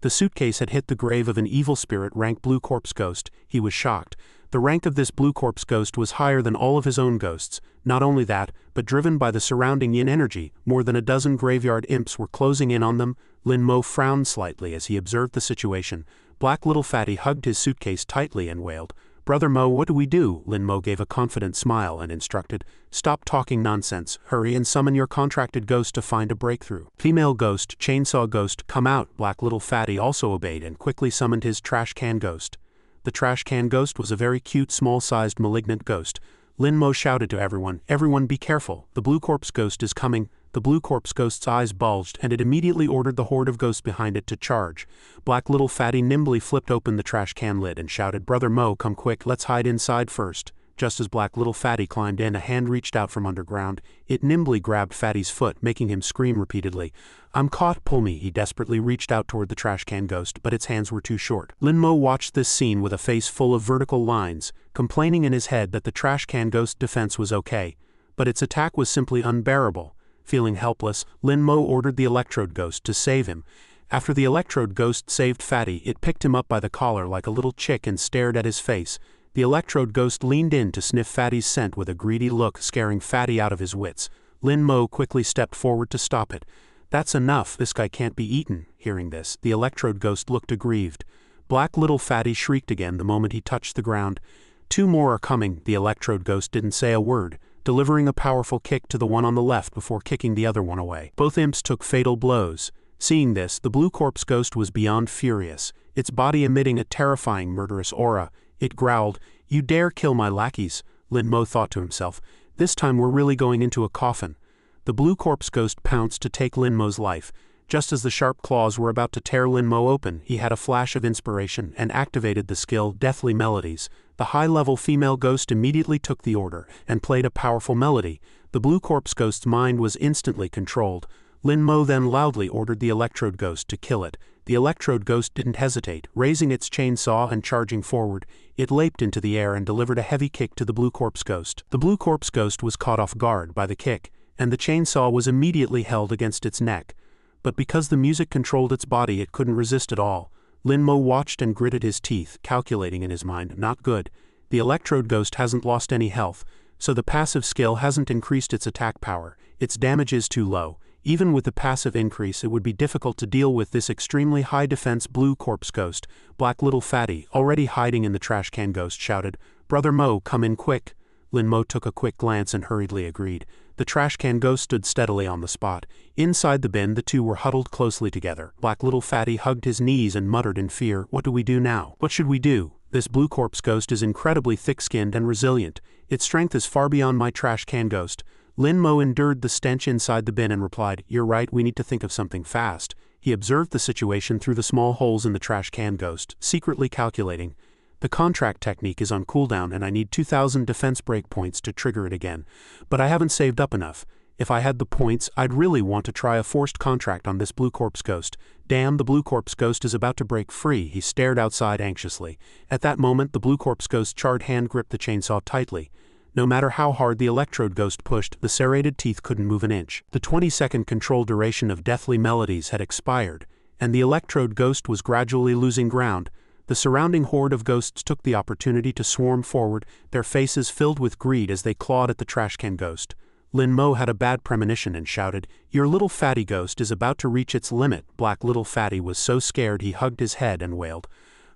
The suitcase had hit the grave of an evil spirit rank blue corpse ghost. He was shocked. The rank of this blue corpse ghost was higher than all of his own ghosts. Not only that, but driven by the surrounding yin energy, more than a dozen graveyard imps were closing in on them. Lin Mo frowned slightly as he observed the situation. Black Little Fatty hugged his suitcase tightly and wailed, "Brother Mo, what do we do?" Lin Mo gave a confident smile and instructed, "Stop talking nonsense. Hurry and summon your contracted ghost to find a breakthrough." Female ghost, chainsaw ghost, come out. Black Little Fatty also obeyed and quickly summoned his trash can ghost. The trash can ghost was a very cute, small-sized, malignant ghost. Lin Mo shouted to everyone, "Everyone be careful, the blue corpse ghost is coming." The blue corpse ghost's eyes bulged, and it immediately ordered the horde of ghosts behind it to charge. Black Little Fatty nimbly flipped open the trash can lid and shouted, "Brother Mo, come quick, let's hide inside first." Just as Black Little Fatty climbed in, a hand reached out from underground. It nimbly grabbed Fatty's foot, making him scream repeatedly. "I'm caught, pull me." He desperately reached out toward the trash can ghost, but its hands were too short. Lin Mo watched this scene with a face full of vertical lines, complaining in his head that the trash can ghost's defense was okay, but its attack was simply unbearable. Feeling helpless, Lin Mo ordered the electrode ghost to save him. After the electrode ghost saved Fatty, it picked him up by the collar like a little chick and stared at his face. The electrode ghost leaned in to sniff Fatty's scent with a greedy look, scaring Fatty out of his wits. Lin Mo quickly stepped forward to stop it. "That's enough, this guy can't be eaten." Hearing this, the electrode ghost looked aggrieved. Black Little Fatty shrieked again the moment he touched the ground. "Two more are coming." The electrode ghost didn't say a word, delivering a powerful kick to the one on the left before kicking the other one away. Both imps took fatal blows. Seeing this, the blue corpse ghost was beyond furious, its body emitting a terrifying murderous aura. It growled, "You dare kill my lackeys?" Lin Mo thought to himself, "This time we're really going into a coffin." The blue corpse ghost pounced to take Lin Mo's life. Just as the sharp claws were about to tear Lin Mo open, he had a flash of inspiration and activated the skill Deathly Melodies. The high-level female ghost immediately took the order and played a powerful melody. The blue corpse ghost's mind was instantly controlled. Lin Mo then loudly ordered the electrode ghost to kill it. The electrode ghost didn't hesitate. Raising its chainsaw and charging forward, it leaped into the air and delivered a heavy kick to the blue corpse ghost. The blue corpse ghost was caught off guard by the kick, and the chainsaw was immediately held against its neck. But because the music controlled its body, it couldn't resist at all. Lin Mo watched and gritted his teeth, calculating in his mind, "Not good. The electrode ghost hasn't lost any health, so the passive skill hasn't increased its attack power. Its damage is too low. Even with the passive increase, it would be difficult to deal with this extremely high defense blue corpse ghost. Black little fatty, already hiding in the trash can ghost, shouted, "Brother Mo, come in quick." Lin Mo took a quick glance and hurriedly agreed. The trash can ghost stood steadily on the spot. Inside the bin, the two were huddled closely together. Black little fatty hugged his knees and muttered in fear, "What do we do now? What should we do? This blue corpse ghost is incredibly thick-skinned and resilient. Its strength is far beyond my trash can ghost." Lin Mo endured the stench inside the bin and replied, "You're right, we need to think of something fast." He observed the situation through the small holes in the trash can ghost, secretly calculating, "The contract technique is on cooldown and I need 2,000 defense breakpoints to trigger it again. But I haven't saved up enough. If I had the points, I'd really want to try a forced contract on this blue corpse ghost. Damn, the blue corpse ghost is about to break free." He stared outside anxiously. At that moment, the blue corpse ghost's charred hand gripped the chainsaw tightly. No matter how hard the electrode ghost pushed, the serrated teeth couldn't move an inch. The 20-second control duration of deathly melodies had expired, and the electrode ghost was gradually losing ground. The surrounding horde of ghosts took the opportunity to swarm forward, their faces filled with greed as they clawed at the trash can ghost. Lin Mo had a bad premonition and shouted, "Your little fatty ghost is about to reach its limit." Black little fatty was so scared he hugged his head and wailed,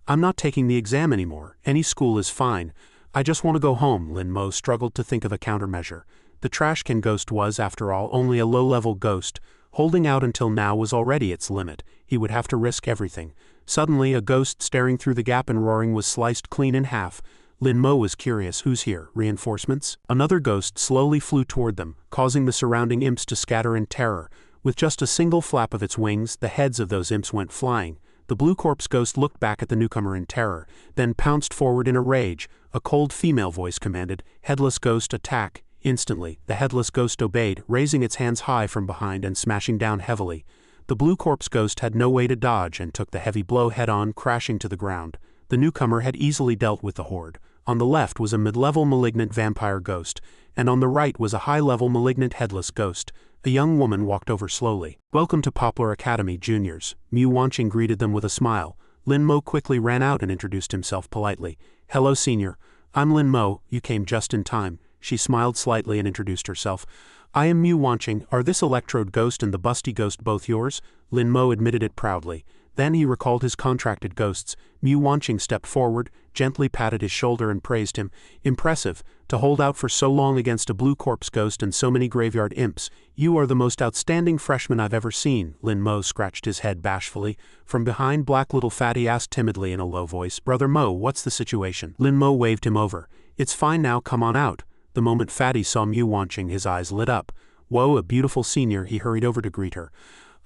"I'm not taking the exam anymore. Any school is fine. I just want to go home." Lin Mo struggled to think of a countermeasure. The trash can ghost was, after all, only a low-level ghost. Holding out until now was already its limit. He would have to risk everything. Suddenly, a ghost staring through the gap and roaring was sliced clean in half. Lin Mo was curious. Who's here? Reinforcements? Another ghost slowly flew toward them, causing the surrounding imps to scatter in terror. With just a single flap of its wings, the heads of those imps went flying. The blue corpse ghost looked back at the newcomer in terror, then pounced forward in a rage. A cold female voice commanded, "Headless ghost, attack." Instantly, the headless ghost obeyed, raising its hands high from behind and smashing down heavily. The blue corpse ghost had no way to dodge and took the heavy blow head-on, crashing to the ground. The newcomer had easily dealt with the horde. On the left was a mid-level malignant vampire ghost, and on the right was a high-level malignant headless ghost. A young woman walked over slowly. "Welcome to Poplar Academy, juniors." Mu Wanqing greeted them with a smile. Lin Mo quickly ran out and introduced himself politely. "Hello, senior. I'm Lin Mo. You came just in time." She smiled slightly and introduced herself. "I am Mu Wanqing. Are this electrode ghost and the busty ghost both yours?" Lin Mo admitted it proudly. Then he recalled his contracted ghosts. Mu Wanqing stepped forward, gently patted his shoulder and praised him. "Impressive. To hold out for so long against a blue corpse ghost and so many graveyard imps. You are the most outstanding freshman I've ever seen." Lin Mo scratched his head bashfully. From behind, Black Little Fatty asked timidly in a low voice, "Brother Mo, what's the situation?" Lin Mo waved him over. "It's fine now, come on out." The moment Fatty saw Mu Wanqing, his eyes lit up. "Whoa, a beautiful senior." He hurried over to greet her.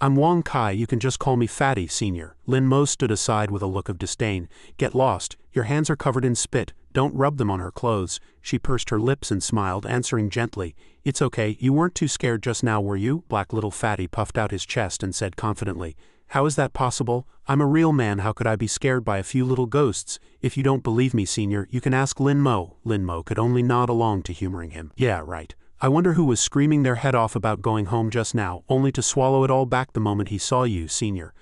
"I'm Wang Kai, you can just call me Fatty, senior." Lin Mo stood aside with a look of disdain. "Get lost. Your hands are covered in spit. Don't rub them on her clothes." She pursed her lips and smiled, answering gently, "It's okay, you weren't too scared just now, were you?" Black Little Fatty puffed out his chest and said confidently, "How is that possible? I'm a real man, how could I be scared by a few little ghosts? If you don't believe me, senior, you can ask Lin Mo." Lin Mo could only nod along to humoring him. "Yeah, right. I wonder who was screaming their head off about going home just now, only to swallow it all back the moment he saw you, senior."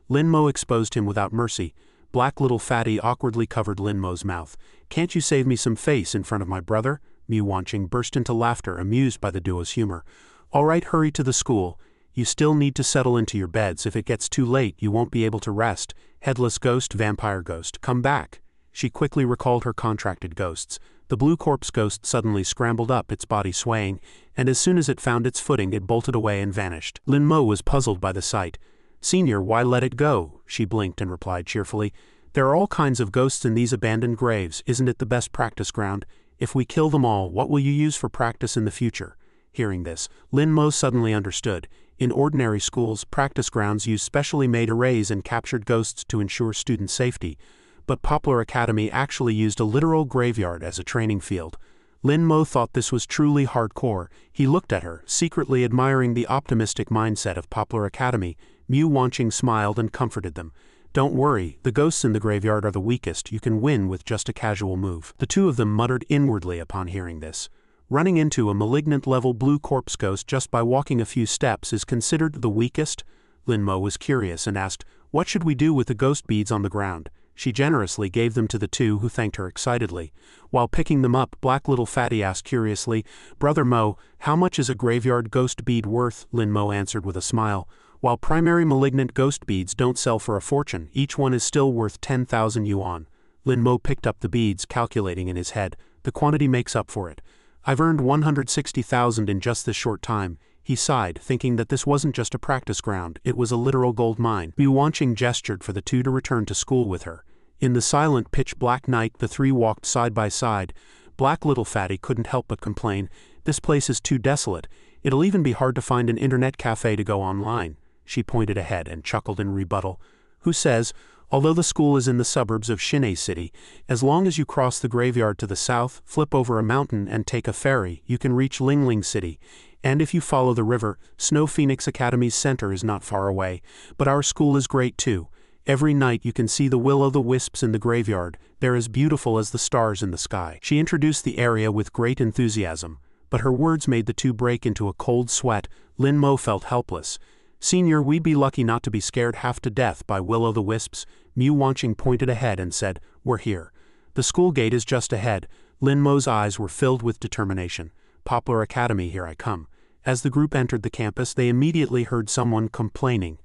Lin Mo exposed him without mercy. Black Little Fatty awkwardly covered Lin Mo's mouth. "Can't you save me some face in front of my brother?" Mu Wanqing burst into laughter, amused by the duo's humor. "All right, hurry to the school. You still need to settle into your beds. If it gets too late, you won't be able to rest. Headless ghost, vampire ghost, come back." She quickly recalled her contracted ghosts. The blue corpse ghost suddenly scrambled up, its body swaying, and as soon as it found its footing, it bolted away and vanished. Lin Mo was puzzled by the sight. "Senior, why let it go?" She blinked and replied cheerfully, "There are all kinds of ghosts in these abandoned graves. Isn't it the best practice ground? If we kill them all, what will you use for practice in the future?" Hearing this, Lin Mo suddenly understood. In ordinary schools, practice grounds use specially made arrays and captured ghosts to ensure student safety. But Poplar Academy actually used a literal graveyard as a training field. Lin Mo thought this was truly hardcore. He looked at her, secretly admiring the optimistic mindset of Poplar Academy. Mu Wanqing smiled and comforted them. "Don't worry, the ghosts in the graveyard are the weakest. You can win with just a casual move." The two of them muttered inwardly upon hearing this. Running into a malignant-level blue corpse ghost just by walking a few steps is considered the weakest? Lin Mo was curious and asked, "What should we do with the ghost beads on the ground?" She generously gave them to the two, who thanked her excitedly. While picking them up, Black Little Fatty asked curiously, "Brother Mo, how much is a graveyard ghost bead worth?" Lin Mo answered with a smile. "While primary malignant ghost beads don't sell for a fortune, each one is still worth 10,000 yuan. Lin Mo picked up the beads, calculating in his head. The quantity makes up for it. "I've earned 160,000 in just this short time." He sighed, thinking that this wasn't just a practice ground, it was a literal gold mine. Wanching gestured for the two to return to school with her. In the silent, pitch-black night, the three walked side by side. Black Little Fatty couldn't help but complain, "This place is too desolate. It'll even be hard to find an internet cafe to go online." She pointed ahead and chuckled in rebuttal. "Who says, although the school is in the suburbs of Shinei City, as long as you cross the graveyard to the south, flip over a mountain and take a ferry, you can reach Lingling City. And if you follow the river, Snow Phoenix Academy's center is not far away. But our school is great too. Every night you can see the will-o'-the-wisps in the graveyard. They're as beautiful as the stars in the sky." She introduced the area with great enthusiasm, but her words made the two break into a cold sweat. Lin Mo felt helpless. "Senior, we'd be lucky not to be scared half to death by will-o'-the-wisps." Wanching pointed ahead and said, "We're here. The school gate is just ahead." Lin Mo's eyes were filled with determination. "Poplar Academy, here I come." As the group entered the campus, they immediately heard someone complaining.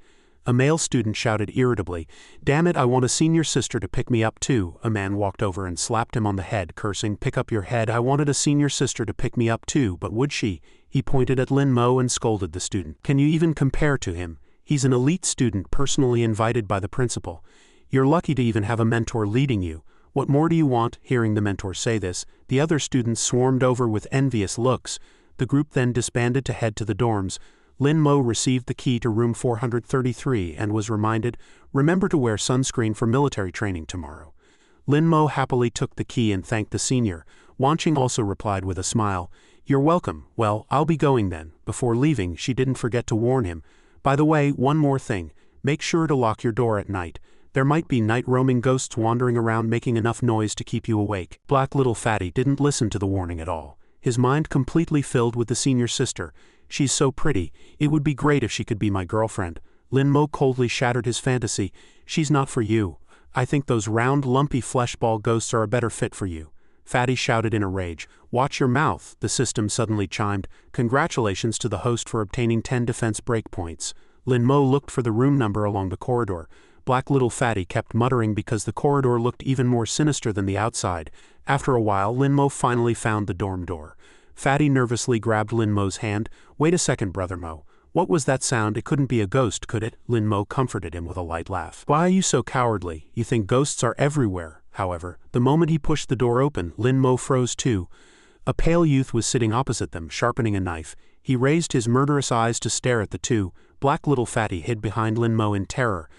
A male student shouted irritably, "Damn it, I want a senior sister to pick me up too." A man walked over and slapped him on the head, cursing, "Pick up your head, I wanted a senior sister to pick me up too, but would she?" He pointed at Lin Mo and scolded the student. "Can you even compare to him? He's an elite student personally invited by the principal. You're lucky to even have a mentor leading you. What more do you want?" Hearing the mentor say this, the other students swarmed over with envious looks. The group then disbanded to head to the dorms. Lin Mo received the key to room 433 and was reminded, "Remember to wear sunscreen for military training tomorrow." Lin Mo happily took the key and thanked the senior. Wanching also replied with a smile, "You're welcome. Well, I'll be going then." Before leaving, she didn't forget to warn him, "By the way, one more thing. Make sure to lock your door at night. There might be night-roaming ghosts wandering around making enough noise to keep you awake." Black Little Fatty didn't listen to the warning at all. His mind completely filled with the senior sister. "She's so pretty. It would be great if she could be my girlfriend." Lin Mo coldly shattered his fantasy. "She's not for you. I think those round, lumpy fleshball ghosts are a better fit for you." Fatty shouted in a rage, "Watch your mouth." The system suddenly chimed, "Congratulations to the host for obtaining 10 defense breakpoints." Lin Mo looked for the room number along the corridor. Black Little Fatty kept muttering because the corridor looked even more sinister than the outside. After a while, Lin Mo finally found the dorm door. Fatty nervously grabbed Lin Mo's hand. "Wait a second, Brother Mo. What was that sound? It couldn't be a ghost, could it?" Lin Mo comforted him with a light laugh. "Why are you so cowardly? You think ghosts are everywhere." However, the moment he pushed the door open, Lin Mo froze too. A pale youth was sitting opposite them, sharpening a knife. He raised his murderous eyes to stare at the two. Black Little Fatty hid behind Lin Mo in terror.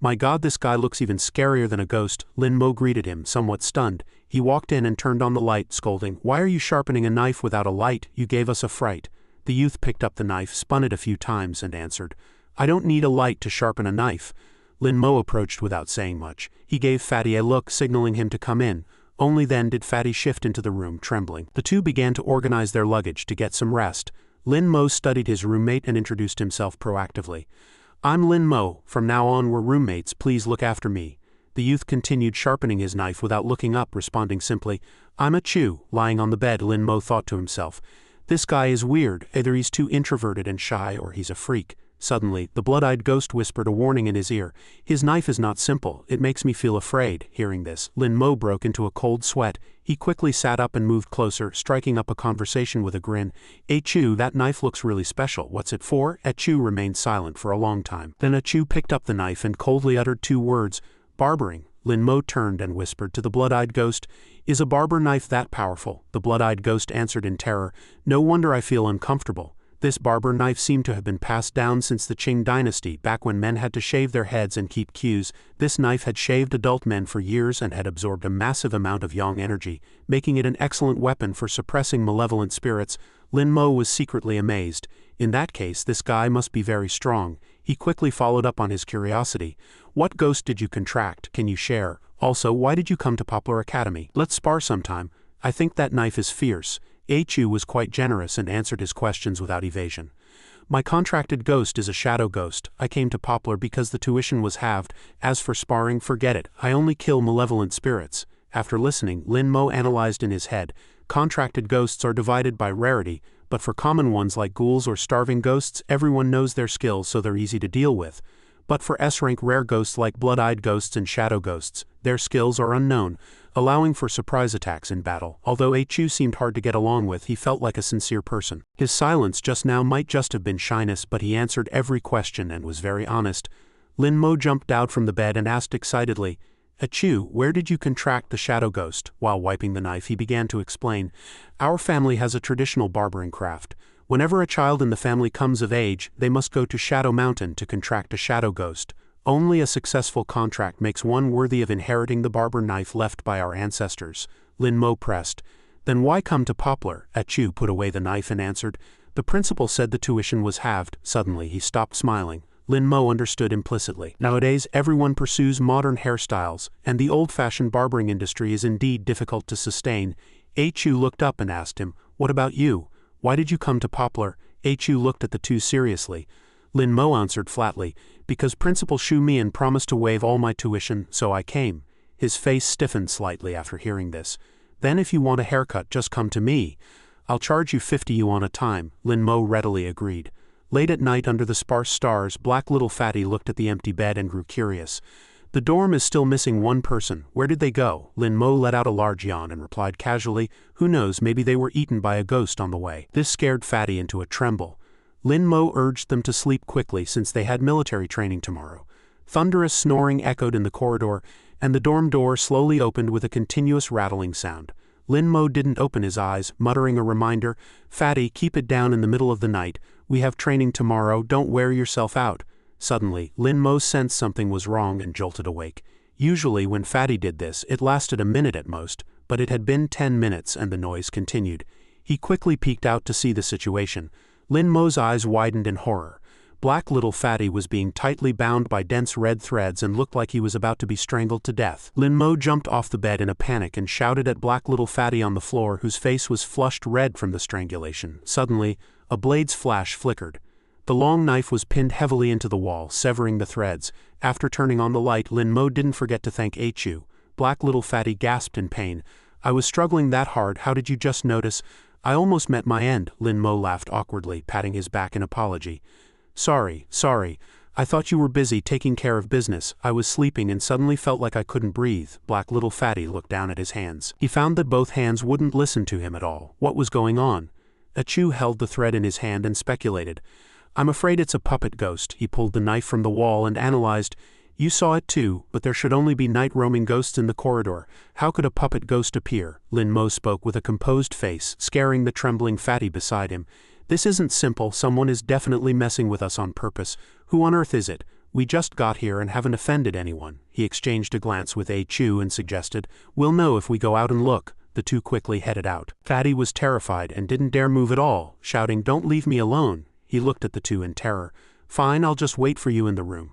"My God, this guy looks even scarier than a ghost." Lin Mo greeted him, somewhat stunned. He walked in and turned on the light, scolding, "Why are you sharpening a knife without a light? You gave us a fright." The youth picked up the knife, spun it a few times, and answered, "I don't need a light to sharpen a knife." Lin Mo approached without saying much. He gave Fatty a look, signaling him to come in. Only then did Fatty shift into the room, trembling. The two began to organize their luggage to get some rest. Lin Mo studied his roommate and introduced himself proactively. "I'm Lin Mo. From now on we're roommates. Please look after me." The youth continued sharpening his knife without looking up, responding simply, "I'm a Chew." Lying on the bed, Lin Mo thought to himself, "This guy is weird. Either he's too introverted and shy or he's a freak." Suddenly, the blood-eyed ghost whispered a warning in his ear. "His knife is not simple. It makes me feel afraid." Hearing this, Lin Mo broke into a cold sweat. He quickly sat up and moved closer, striking up a conversation with a grin. "Chu, that knife looks really special. What's it for?" Chu remained silent for a long time. Then Chu picked up the knife and coldly uttered 2 words, "Barbering." Lin Mo turned and whispered to the blood-eyed ghost, "Is a barber knife that powerful?" The blood-eyed ghost answered in terror, "No wonder I feel uncomfortable. This barber knife seemed to have been passed down since the Qing dynasty, back when men had to shave their heads and keep queues. This knife had shaved adult men for years and had absorbed a massive amount of yang energy, making it an excellent weapon for suppressing malevolent spirits." Lin Mo was secretly amazed. In that case, this guy must be very strong. He quickly followed up on his curiosity. "What ghost did you contract? Can you share? Also, why did you come to Poplar Academy? Let's spar sometime. I think that knife is fierce." Chu was quite generous and answered his questions without evasion. My contracted ghost is a shadow ghost. I came to Poplar because the tuition was halved. As for sparring, forget it. I only kill malevolent spirits. After listening, Lin Mo analyzed in his head. Contracted ghosts are divided by rarity, but for common ones like ghouls or starving ghosts, everyone knows their skills so they're easy to deal with. But for S-rank rare ghosts like blood-eyed ghosts and shadow ghosts, their skills are unknown, allowing for surprise attacks in battle. Although HU seemed hard to get along with, he felt like a sincere person. His silence just now might just have been shyness, but he answered every question and was very honest. Lin Mo jumped out from the bed and asked excitedly, "HU, where did you contract the shadow ghost?" While wiping the knife, he began to explain, "Our family has a traditional barbering craft. Whenever a child in the family comes of age, they must go to Shadow Mountain to contract a shadow ghost. Only a successful contract makes one worthy of inheriting the barber knife left by our ancestors." Lin Mo pressed. "Then why come to Poplar?" HU put away the knife and answered, "The principal said the tuition was halved." Suddenly he stopped smiling. Lin Mo understood implicitly. Nowadays everyone pursues modern hairstyles, and the old-fashioned barbering industry is indeed difficult to sustain. HU looked up and asked him, "What about you? Why did you come to Poplar?" HU looked at the two seriously. Lin Mo answered flatly, "Because Principal Shu Mian promised to waive all my tuition, so I came." His face stiffened slightly after hearing this. "Then if you want a haircut, just come to me. I'll charge you 50 yuan a time." Lin Mo readily agreed. Late at night under the sparse stars, Black Little Fatty looked at the empty bed and grew curious. "The dorm is still missing one person. Where did they go?" Lin Mo let out a large yawn and replied casually, "Who knows, maybe they were eaten by a ghost on the way." This scared Fatty into a tremble. Lin Mo urged them to sleep quickly since they had military training tomorrow. Thunderous snoring echoed in the corridor, and the dorm door slowly opened with a continuous rattling sound. Lin Mo didn't open his eyes, muttering a reminder, "Fatty, keep it down in the middle of the night. We have training tomorrow, don't wear yourself out." Suddenly, Lin Mo sensed something was wrong and jolted awake. Usually when Fatty did this, it lasted a minute at most, but it had been 10 minutes and the noise continued. He quickly peeked out to see the situation. Lin Mo's eyes widened in horror. Black Little Fatty was being tightly bound by dense red threads and looked like he was about to be strangled to death. Lin Mo jumped off the bed in a panic and shouted at Black Little Fatty on the floor, whose face was flushed red from the strangulation. Suddenly, a blade's flash flickered. The long knife was pinned heavily into the wall, severing the threads. After turning on the light, Lin Mo didn't forget to thank HU. Black Little Fatty gasped in pain. "I was struggling that hard, how did you just notice? I almost met my end." Lin Mo laughed awkwardly, patting his back in apology. Sorry. I thought you were busy taking care of business. I was sleeping and suddenly felt like I couldn't breathe." Black Little Fatty looked down at his hands. He found that both hands wouldn't listen to him at all. What was going on? HU held the thread in his hand and speculated. "I'm afraid it's a puppet ghost." He pulled the knife from the wall and analyzed. "You saw it too, but there should only be night-roaming ghosts in the corridor. How could a puppet ghost appear?" Lin Mo spoke with a composed face, scaring the trembling Fatty beside him. "This isn't simple. Someone is definitely messing with us on purpose. Who on earth is it? We just got here and haven't offended anyone." He exchanged a glance with HU and suggested, "We'll know if we go out and look." The two quickly headed out. Fatty was terrified and didn't dare move at all, shouting, "Don't leave me alone." He looked at the two in terror. "Fine, I'll just wait for you in the room."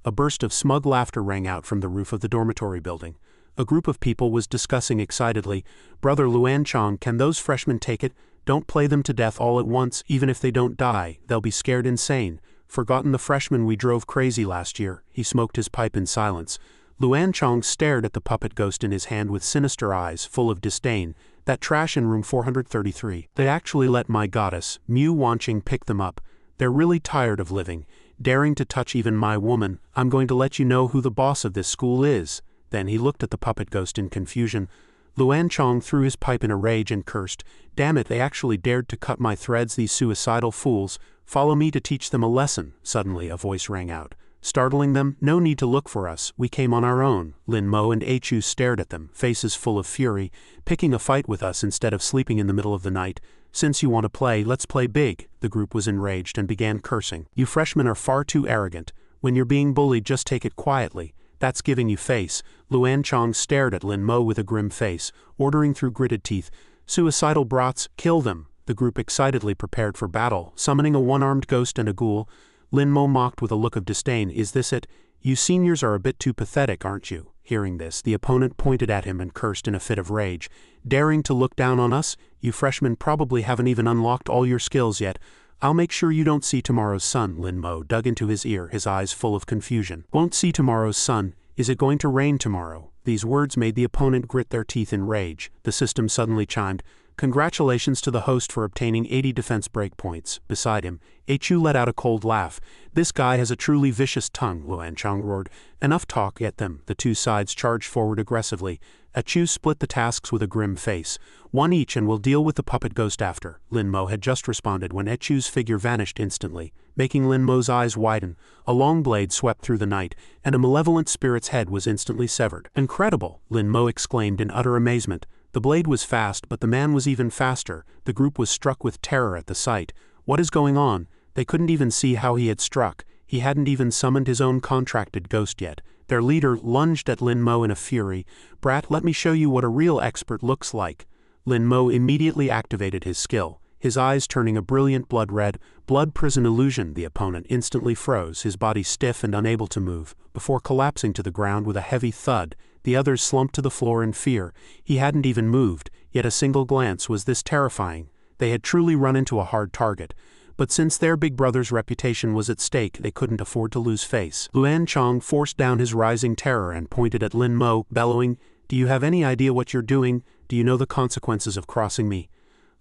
A burst of smug laughter rang out from the roof of the dormitory building. A group of people was discussing excitedly, "Brother Luan Chong, can those freshmen take it? Don't play them to death all at once. Even if they don't die, they'll be scared insane. Forgotten the freshmen we drove crazy last year?" He smoked his pipe in silence. Luan Chong stared at the puppet ghost in his hand with sinister eyes, full of disdain. "That trash in room 433. They actually let my goddess, Mu Wanqing, pick them up. They're really tired of living, daring to touch even my woman. I'm going to let you know who the boss of this school is." Then he looked at the puppet ghost in confusion. Luan Chong threw his pipe in a rage and cursed, "Damn it, they actually dared to cut my threads, these suicidal fools. Follow me to teach them a lesson." Suddenly a voice rang out, startling them. "No need to look for us, we came on our own." Lin Mo and HU stared at them, faces full of fury. "Picking a fight with us instead of sleeping in the middle of the night. Since you want to play, let's play big." The group was enraged and began cursing. "You freshmen are far too arrogant. When you're being bullied, just take it quietly. That's giving you face." Luan Chong stared at Lin Mo with a grim face, ordering through gritted teeth, "Suicidal brats, kill them." The group excitedly prepared for battle, summoning a one-armed ghost and a ghoul. Lin Mo mocked with a look of disdain, "Is this it? You seniors are a bit too pathetic, aren't you?" Hearing this, the opponent pointed at him and cursed in a fit of rage. "Daring to look down on us? You freshmen probably haven't even unlocked all your skills yet. I'll make sure you don't see tomorrow's sun. Lin Mo dug into his ear, his eyes full of confusion. Won't see tomorrow's sun? Is it going to rain tomorrow? These words made the opponent grit their teeth in rage. The system suddenly chimed. Congratulations to the host for obtaining 80 defense breakpoints. Beside him, Chu let out a cold laugh. This guy has a truly vicious tongue, Luan Chang roared. Enough talk, get them. The two sides charged forward aggressively. Chu split the tasks with a grim face. One each and we'll deal with the puppet ghost after. Lin Mo had just responded when Chu's figure vanished instantly, making Lin Mo's eyes widen. A long blade swept through the night, and a malevolent spirit's head was instantly severed. Incredible! Lin Mo exclaimed in utter amazement. The blade was fast, but the man was even faster. The group was struck with terror at the sight. What is going on? They couldn't even see how he had struck. He hadn't even summoned his own contracted ghost yet. Their leader lunged at Lin Mo in a fury. Brat, let me show you what a real expert looks like. Lin Mo immediately activated his skill, his eyes turning a brilliant blood red. Blood prison illusion. The opponent instantly froze, his body stiff and unable to move, before collapsing to the ground with a heavy thud. The others slumped to the floor in fear. He hadn't even moved, yet a single glance was this terrifying. They had truly run into a hard target. But since their big brother's reputation was at stake, they couldn't afford to lose face. Luan Chang forced down his rising terror and pointed at Lin Mo, bellowing, "Do you have any idea what you're doing? Do you know the consequences of crossing me?"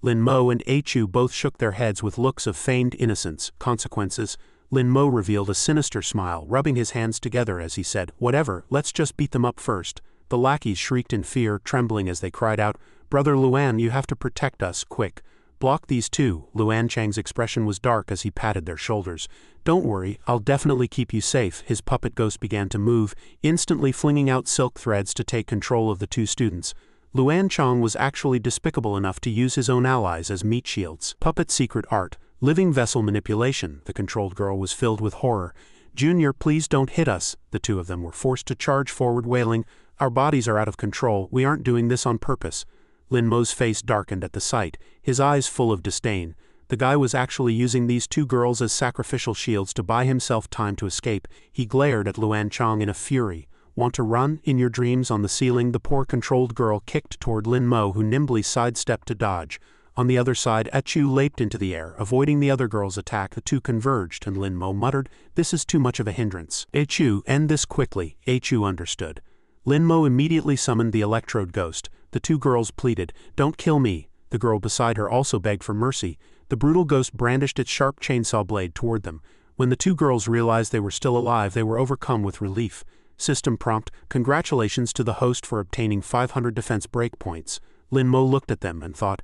Lin Mo and Chu both shook their heads with looks of feigned innocence. Consequences? Lin Mo revealed a sinister smile, rubbing his hands together as he said, "Whatever, let's just beat them up first." The lackeys shrieked in fear, trembling as they cried out, "Brother Luan, you have to protect us, quick. Block these two." Luan Chang's expression was dark as he patted their shoulders. "Don't worry, I'll definitely keep you safe." His puppet ghost began to move, instantly flinging out silk threads to take control of the two students. Luan Chang was actually despicable enough to use his own allies as meat shields. Puppet secret art, living vessel manipulation. The controlled girl was filled with horror. "Junior, please don't hit us." The two of them were forced to charge forward, wailing, "Our bodies are out of control, we aren't doing this on purpose." Lin Mo's face darkened at the sight, his eyes full of disdain. The guy was actually using these two girls as sacrificial shields to buy himself time to escape. He glared at Luan Chang in a fury. "Want to run? In your dreams?" On the ceiling, the poor controlled girl kicked toward Lin Mo, who nimbly sidestepped to dodge. On the other side, Chu leaped into the air, avoiding the other girl's attack. The two converged, and Lin Mo muttered, "This is too much of a hindrance." "Chu, end this quickly." Chu understood. Lin Mo immediately summoned the electrode ghost. The two girls pleaded, "Don't kill me." The girl beside her also begged for mercy. The brutal ghost brandished its sharp chainsaw blade toward them. When the two girls realized they were still alive, they were overcome with relief. System prompt, "Congratulations to the host for obtaining 500 defense breakpoints." Lin Mo looked at them and thought,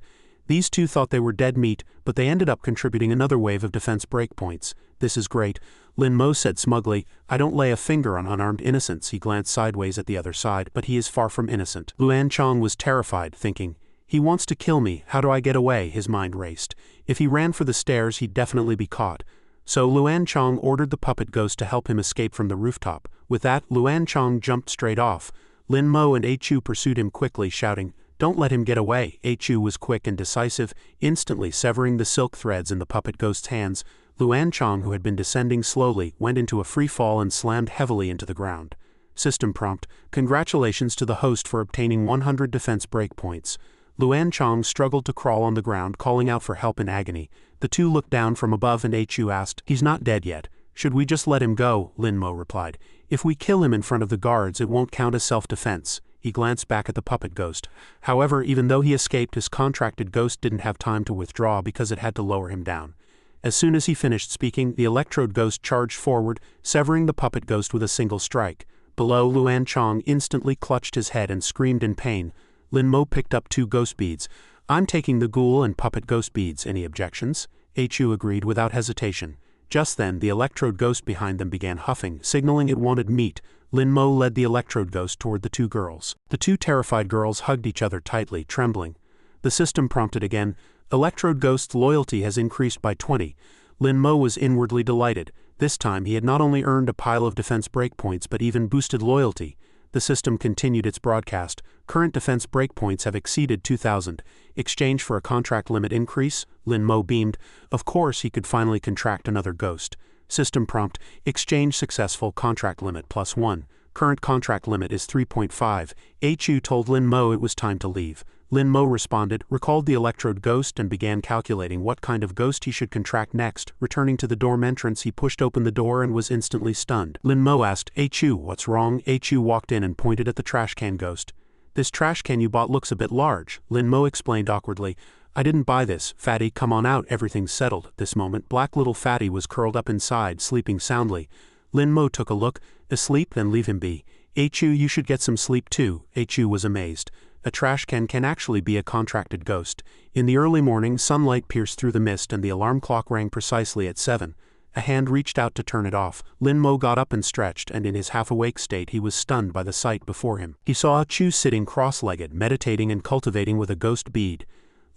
these two thought they were dead meat, but they ended up contributing another wave of defense breakpoints. "This is great." Lin Mo said smugly, "I don't lay a finger on unarmed innocents." He glanced sideways at the other side, but he is far from innocent. Luan Chang was terrified, thinking, "He wants to kill me, how do I get away?" His mind raced. If he ran for the stairs, he'd definitely be caught. So Luan Chang ordered the puppet ghost to help him escape from the rooftop. With that, Luan Chang jumped straight off. Lin Mo and Chu pursued him quickly, shouting, "Don't let him get away." Chu was quick and decisive, instantly severing the silk threads in the puppet ghost's hands. Luan Chang, who had been descending slowly, went into a free fall and slammed heavily into the ground. System prompt, "Congratulations to the host for obtaining 100 defense breakpoints." Luan Chang struggled to crawl on the ground, calling out for help in agony. The two looked down from above and Chu asked, "He's not dead yet. Should we just let him go?" Lin Mo replied, "If we kill him in front of the guards, it won't count as self-defense." He glanced back at the puppet ghost. However, even though he escaped, his contracted ghost didn't have time to withdraw because it had to lower him down. As soon as he finished speaking, the electrode ghost charged forward, severing the puppet ghost with a single strike. Below, Luan Chang instantly clutched his head and screamed in pain. Lin Mo picked up 2 ghost beads. "I'm taking the ghoul and puppet ghost beads. Any objections?" Chu agreed without hesitation. Just then, the electrode ghost behind them began huffing, signaling it wanted meat. Lin Mo led the electrode ghost toward the 2 girls. The 2 terrified girls hugged each other tightly, trembling. The system prompted again, "Electrode Ghost's loyalty has increased by 20. Lin Mo was inwardly delighted. This time he had not only earned a pile of defense breakpoints but even boosted loyalty. The system continued its broadcast. "Current defense breakpoints have exceeded 2,000. Exchange for a contract limit increase?" Lin Mo beamed. Of course he could finally contract another ghost. System prompt, "Exchange successful, contract limit +1. Current contract limit is 3.5. Chu told Lin Mo it was time to leave. Lin Mo responded, recalled the electrode ghost and began calculating what kind of ghost he should contract next. Returning to the dorm entrance, he pushed open the door and was instantly stunned. Lin Mo asked, "Hey Chu, what's wrong?" Chu walked in and pointed at the trash can ghost. "This trash can you bought looks a bit large," Lin Mo explained awkwardly. "I didn't buy this. Fatty, come on out, everything's settled." At this moment, black little Fatty was curled up inside, sleeping soundly. Lin Mo took a look. "Asleep? Then leave him be." "Chu, you should get some sleep too." Chu was amazed. A trash can actually be a contracted ghost. In the early morning, sunlight pierced through the mist and the alarm clock rang precisely at 7. A hand reached out to turn it off. Lin Mo got up and stretched, and in his half-awake state he was stunned by the sight before him. He saw Chu sitting cross-legged, meditating and cultivating with a ghost bead.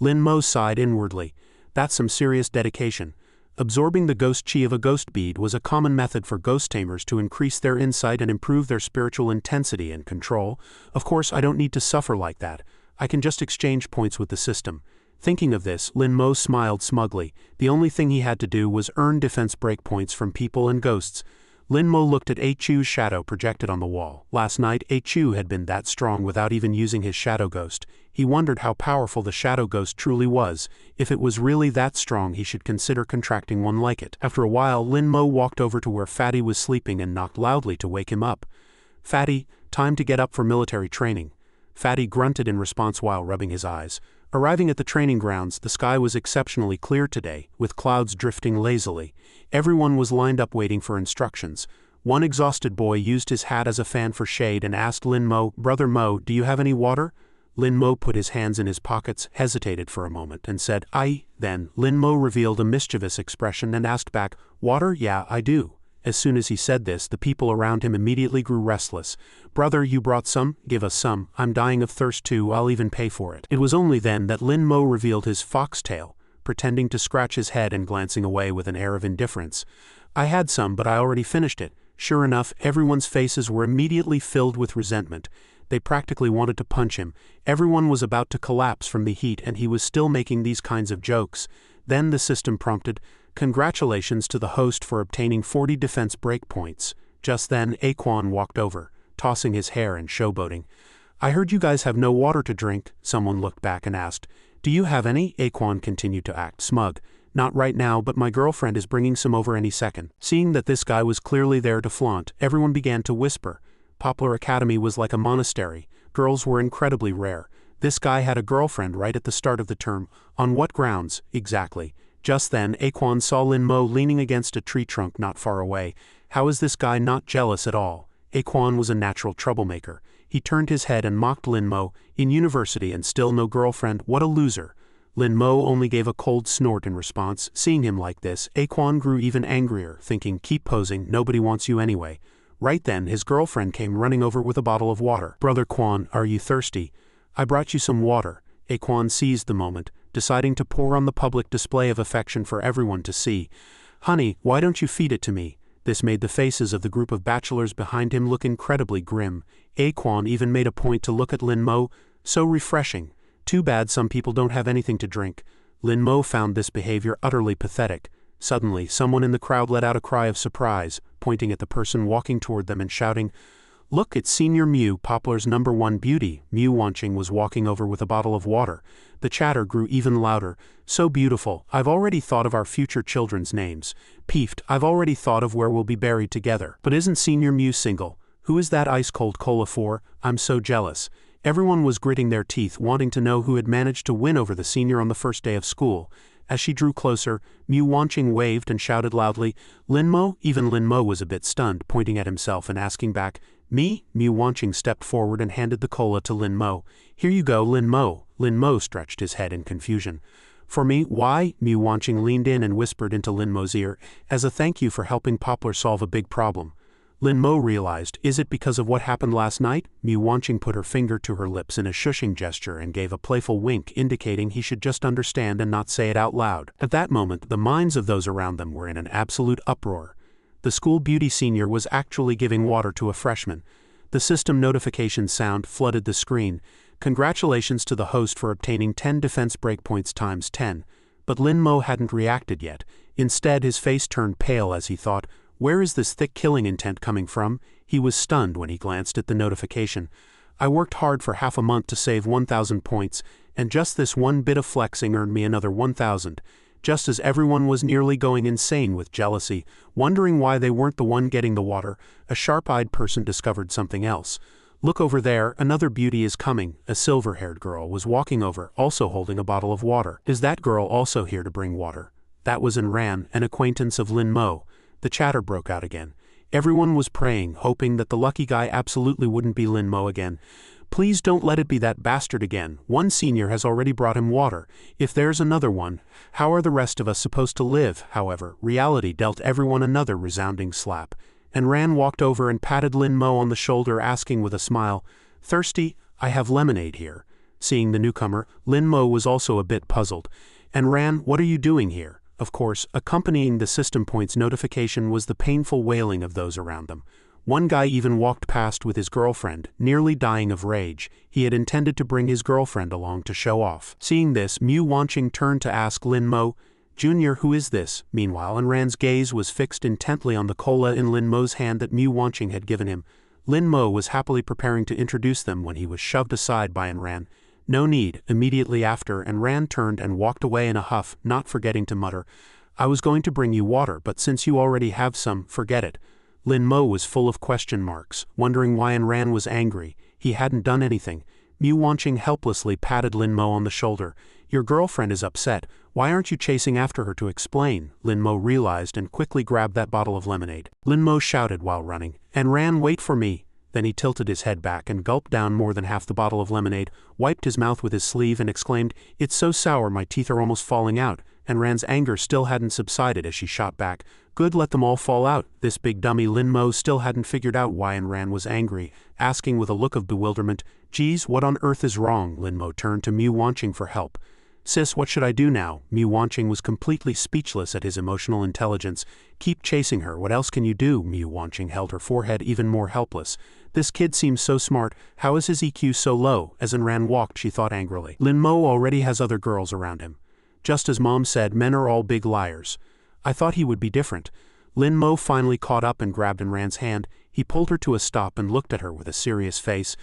Lin Mo sighed inwardly. That's some serious dedication. Absorbing the ghost chi of a ghost bead was a common method for ghost tamers to increase their insight and improve their spiritual intensity and control. Of course, I don't need to suffer like that. I can just exchange points with the system. Thinking of this, Lin Mo smiled smugly. The only thing he had to do was earn defense breakpoints from people and ghosts. Lin Mo looked at Chu's shadow projected on the wall. Last night, Chu had been that strong without even using his shadow ghost. He wondered how powerful the shadow ghost truly was. If it was really that strong, he should consider contracting one like it. After a while, Lin Mo walked over to where Fatty was sleeping and knocked loudly to wake him up. "Fatty, time to get up for military training." Fatty grunted in response while rubbing his eyes. Arriving at the training grounds, the sky was exceptionally clear today, with clouds drifting lazily. Everyone was lined up waiting for instructions. One exhausted boy used his hat as a fan for shade and asked Lin Mo, "Brother Mo, do you have any water?" Lin Mo put his hands in his pockets, hesitated for a moment, and said, "I." Then, Lin Mo revealed a mischievous expression and asked back, "Water? Yeah, I do." As soon as he said this, the people around him immediately grew restless. "Brother, you brought some? Give us some. I'm dying of thirst too, I'll even pay for it." It was only then that Lin Mo revealed his foxtail, pretending to scratch his head and glancing away with an air of indifference. "I had some, but I already finished it." Sure enough, everyone's faces were immediately filled with resentment. They practically wanted to punch him. Everyone was about to collapse from the heat and he was still making these kinds of jokes. Then the system prompted, "Congratulations to the host for obtaining 40 defense breakpoints." Just then, Aquan walked over, tossing his hair and showboating. "I heard you guys have no water to drink." Someone looked back and asked, "Do you have any?" Aquan continued to act smug. "Not right now, but my girlfriend is bringing some over any second." Seeing that this guy was clearly there to flaunt, everyone began to whisper. Poplar Academy was like a monastery. Girls were incredibly rare. This guy had a girlfriend right at the start of the term. On what grounds, exactly? Just then, Aquan saw Lin Mo leaning against a tree trunk not far away. How is this guy not jealous at all? Aquan was a natural troublemaker. He turned his head and mocked Lin Mo. In university and still no girlfriend, what a loser. Lin Mo only gave a cold snort in response. Seeing him like this, Aquan grew even angrier, thinking, keep posing, nobody wants you anyway. Right then, his girlfriend came running over with a bottle of water. "Brother Quan, are you thirsty? I brought you some water." Aquan seized the moment, deciding to pour on the public display of affection for everyone to see. "Honey, why don't you feed it to me?" This made the faces of the group of bachelors behind him look incredibly grim. Aquan even made a point to look at Lin Mo. So refreshing. Too bad some people don't have anything to drink. Lin Mo found this behavior utterly pathetic. Suddenly, someone in the crowd let out a cry of surprise, pointing at the person walking toward them and shouting, "Look, it's Senior Mew, Poplar's #1 beauty." Mew Wanching was walking over with a bottle of water. The chatter grew even louder. "So beautiful, I've already thought of our future children's names. Peeved, I've already thought of where we'll be buried together. But isn't Senior Mew single? Who is that ice-cold cola for? I'm so jealous." Everyone was gritting their teeth, wanting to know who had managed to win over the senior on the first day of school. As she drew closer, Mew Wanching waved and shouted loudly, "Lin Mo?" Even Lin Mo was a bit stunned, pointing at himself and asking back, "Me?" Mew Wanching stepped forward and handed the cola to Lin Mo. "Here you go, Lin Mo." Lin Mo stretched his head in confusion. "For me? Why?" Mew Wanching leaned in and whispered into Lin Mo's ear, "As a thank you for helping Poplar solve a big problem." Lin Mo realized, is it because of what happened last night? Mew Wanching put her finger to her lips in a shushing gesture and gave a playful wink indicating he should just understand and not say it out loud. At that moment, the minds of those around them were in an absolute uproar. The school beauty senior was actually giving water to a freshman. The system notification sound flooded the screen. Congratulations to the host for obtaining 10 defense breakpoints times 10. But Lin Mo hadn't reacted yet. Instead, his face turned pale as he thought, where is this thick killing intent coming from? He was stunned when he glanced at the notification. I worked hard for half a month to save 1,000 points, and just this one bit of flexing earned me another 1,000. Just as everyone was nearly going insane with jealousy, wondering why they weren't the one getting the water, a sharp-eyed person discovered something else. Look over there, another beauty is coming. A silver-haired girl was walking over, also holding a bottle of water. Is that girl also here to bring water? That was Ran, an acquaintance of Lin Mo. The chatter broke out again. Everyone was praying, hoping that the lucky guy absolutely wouldn't be Lin Mo again. Please don't let it be that bastard again. One senior has already brought him water. If there's another one, how are the rest of us supposed to live? However, reality dealt everyone another resounding slap. And Ran walked over and patted Lin Mo on the shoulder, asking with a smile, "Thirsty? I have lemonade here." Seeing the newcomer, Lin Mo was also a bit puzzled. "And Ran, what are you doing here?" Of course, accompanying the system points notification was the painful wailing of those around them. One guy even walked past with his girlfriend, nearly dying of rage. He had intended to bring his girlfriend along to show off. Seeing this, Mu Wanqing turned to ask Lin Mo, "Junior, who is this?" Meanwhile, Ran's gaze was fixed intently on the cola in Lin Mo's hand that Mu Wanqing had given him. Lin Mo was happily preparing to introduce them when he was shoved aside by Ran. "No need." Immediately after, Ran turned and walked away in a huff, not forgetting to mutter, "I was going to bring you water, but since you already have some, forget it." Lin Mo was full of question marks, wondering why Ran was angry. He hadn't done anything. Mu Wanqing helplessly patted Lin Mo on the shoulder. "Your girlfriend is upset. Why aren't you chasing after her to explain?" Lin Mo realized and quickly grabbed that bottle of lemonade. Lin Mo shouted while running, "Ran, wait for me." Then he tilted his head back and gulped down more than half the bottle of lemonade, wiped his mouth with his sleeve and exclaimed, "It's so sour my teeth are almost falling out." Ran's anger still hadn't subsided as she shot back, "Good, let them all fall out." This big dummy Lin Mo still hadn't figured out why Ran was angry, asking with a look of bewilderment, "Geez, what on earth is wrong?" Lin Mo turned to Mu Wanqing for help. "Sis, what should I do now?" Mu Wanqing was completely speechless at his emotional intelligence. "Keep chasing her, what else can you do?" Mu Wanqing held her forehead even more helpless. "This kid seems so smart, how is his EQ so low?" As Ran walked, she thought angrily. Lin Mo already has other girls around him. Just as Mom said, men are all big liars. I thought he would be different. Lin Mo finally caught up and grabbed Ran's hand. He pulled her to a stop and looked at her with a serious face.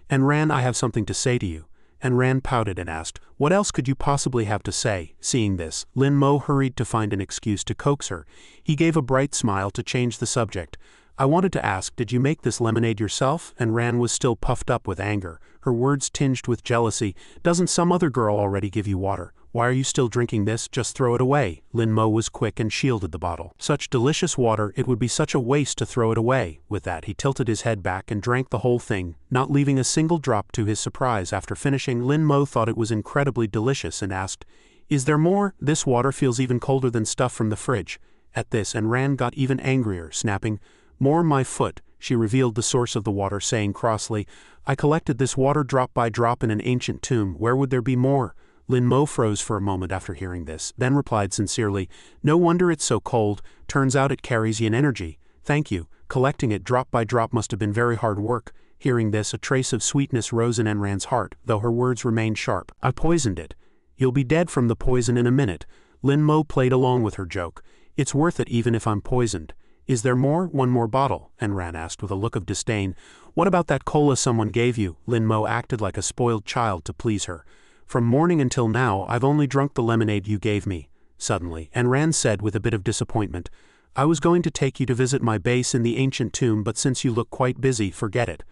"Ran, I have something to say to you." Ran pouted and asked, "What else could you possibly have to say?" Seeing this, Lin Mo hurried to find an excuse to coax her. He gave a bright smile to change the subject. "I wanted to ask, did you make this lemonade yourself?" Ran was still puffed up with anger, her words tinged with jealousy. "Doesn't some other girl already give you water? Why are you still drinking this? Just throw it away." Lin Mo was quick and shielded the bottle. "Such delicious water, it would be such a waste to throw it away." With that, he tilted his head back and drank the whole thing, not leaving a single drop. To his surprise, after finishing, Lin Mo thought it was incredibly delicious and asked, "Is there more? This water feels even colder than stuff from the fridge." At this, Ran got even angrier, snapping, "More my foot." She revealed the source of the water, saying crossly, "I collected this water drop by drop in an ancient tomb. Where would there be more?" Lin Mo froze for a moment after hearing this, then replied sincerely, "No wonder it's so cold. Turns out it carries yin energy. Thank you. Collecting it drop by drop must have been very hard work." Hearing this, a trace of sweetness rose in Ran's heart, though her words remained sharp. "I poisoned it." "You'll be dead from the poison in a minute." Lin Mo played along with her joke. "It's worth it even if I'm poisoned." "Is there more? One more bottle?" Ran asked with a look of disdain. "What about that cola someone gave you?" Lin Mo acted like a spoiled child to please her. "From morning until now, I've only drunk the lemonade you gave me." Suddenly, Ran said with a bit of disappointment, "I was going to take you to visit my base in the ancient tomb, but since you look quite busy, forget it."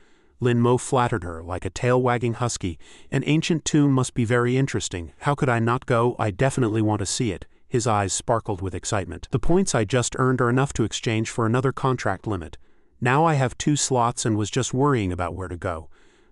Lin Mo flattered her like a tail-wagging husky. "An ancient tomb must be very interesting. How could I not go? I definitely want to see it." His eyes sparkled with excitement. "The points I just earned are enough to exchange for another contract limit. Now I have 2 slots and was just worrying about where to go.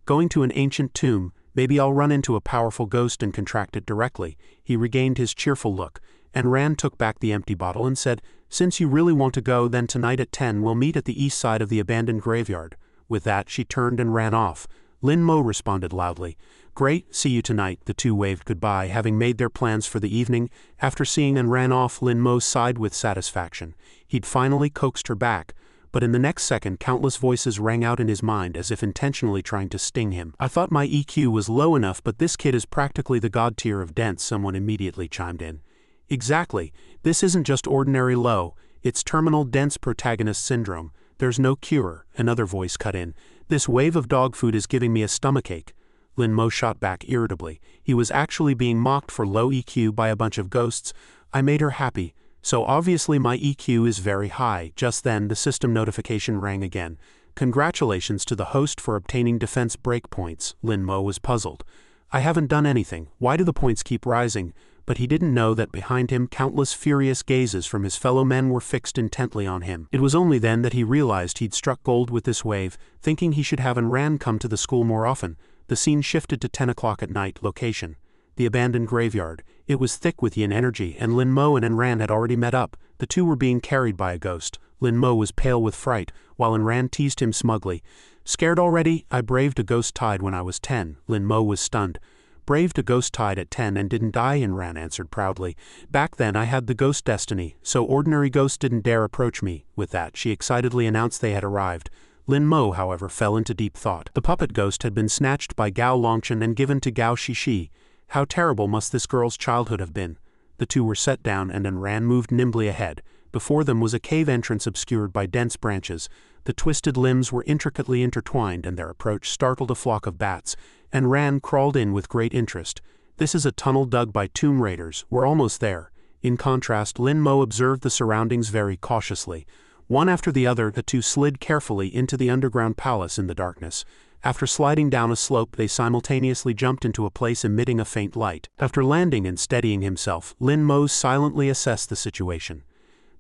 Going to an ancient tomb, maybe I'll run into a powerful ghost and contract it directly." He regained his cheerful look, and Ran took back the empty bottle and said, "Since you really want to go, then tonight at 10 we'll meet at the east side of the abandoned graveyard." With that, she turned and ran off. Lin Mo responded loudly, "Great, see you tonight." The two waved goodbye, having made their plans for the evening. After seeing and ran off, Lin Mo sighed with satisfaction. He'd finally coaxed her back. But in the next second, countless voices rang out in his mind as if intentionally trying to sting him. "I thought my EQ was low enough, but this kid is practically the god tier of dense," someone immediately chimed in. "Exactly. This isn't just ordinary low, it's terminal dense protagonist syndrome. There's no cure," another voice cut in. This wave of dog food is giving me a stomachache. Lin Mo shot back irritably. He was actually being mocked for low EQ by a bunch of ghosts. I made her happy, so obviously my EQ is very high. Just then the system notification rang again. Congratulations to the host for obtaining defense breakpoints. Lin Mo was puzzled. I haven't done anything. Why do the points keep rising? But he didn't know that behind him countless furious gazes from his fellow men were fixed intently on him. It was only then that he realized he'd struck gold with this wave, thinking he should have Anran come to the school more often. The scene shifted to 10 o'clock at night. Location: the abandoned graveyard. It was thick with yin energy, and Lin Mo and Anran had already met up. The two were being carried by a ghost. Lin Mo was pale with fright, while Anran teased him smugly. Scared already? I braved a ghost tide when I was 10. Lin Mo was stunned. Braved a ghost tide at 10 and didn't die, Anran answered proudly. Back then I had the ghost destiny, so ordinary ghosts didn't dare approach me. With that, she excitedly announced they had arrived. Lin Mo, however, fell into deep thought. The puppet ghost had been snatched by Gao Longchen and given to Gao Shishi. How terrible must this girl's childhood have been? The two were set down and Anran moved nimbly ahead. Before them was a cave entrance obscured by dense branches. The twisted limbs were intricately intertwined and their approach startled a flock of bats. Anran crawled in with great interest. This is a tunnel dug by tomb raiders. We're almost there. In contrast, Lin Mo observed the surroundings very cautiously. One after the other, the two slid carefully into the underground palace in the darkness. After sliding down a slope, they simultaneously jumped into a place emitting a faint light. After landing and steadying himself, Lin Mo silently assessed the situation.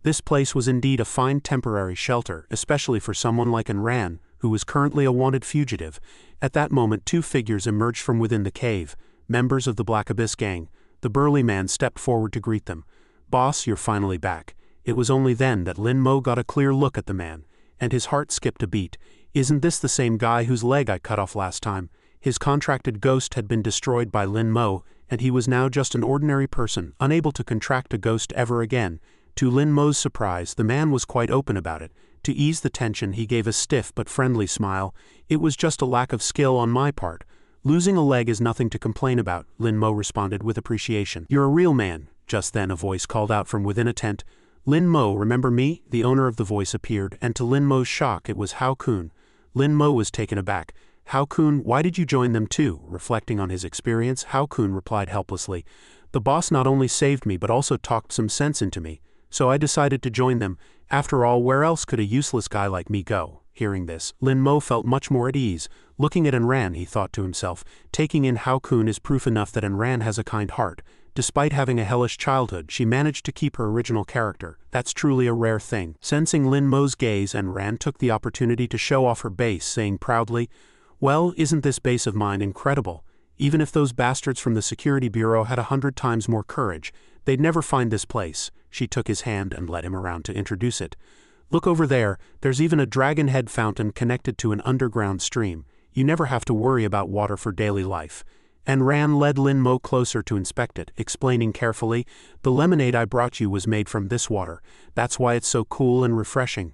This place was indeed a fine temporary shelter, especially for someone like Anran, who was currently a wanted fugitive. At that moment, two figures emerged from within the cave, members of the Black Abyss gang. The burly man stepped forward to greet them. "Boss, you're finally back." It was only then that Lin Mo got a clear look at the man, and his heart skipped a beat. Isn't this the same guy whose leg I cut off last time? His contracted ghost had been destroyed by Lin Mo, and he was now just an ordinary person, unable to contract a ghost ever again. To Lin Mo's surprise, the man was quite open about it. To ease the tension, he gave a stiff but friendly smile. "It was just a lack of skill on my part. Losing a leg is nothing to complain about," Lin Mo responded with appreciation. "You're a real man." Just then a voice called out from within a tent. "Lin Mo, remember me?" The owner of the voice appeared, and to Lin Mo's shock, it was Hao Kun. Lin Mo was taken aback. "Hao Kun, why did you join them too?" Reflecting on his experience, Hao Kun replied helplessly. "The boss not only saved me but also talked some sense into me. So I decided to join them. After all, where else could a useless guy like me go?" Hearing this, Lin Mo felt much more at ease. Looking at Anran, he thought to himself, taking in Hao Kun is proof enough that Anran has a kind heart. Despite having a hellish childhood, she managed to keep her original character. That's truly a rare thing. Sensing Lin Mo's gaze, Anran took the opportunity to show off her base, saying proudly, "Well, isn't this base of mine incredible? Even if those bastards from the security bureau had 100 times more courage, they'd never find this place." She took his hand and led him around to introduce it. "Look over there, there's even a dragon head fountain connected to an underground stream. You never have to worry about water for daily life." Anran led Lin Mo closer to inspect it, explaining carefully, "The lemonade I brought you was made from this water. That's why it's so cool and refreshing."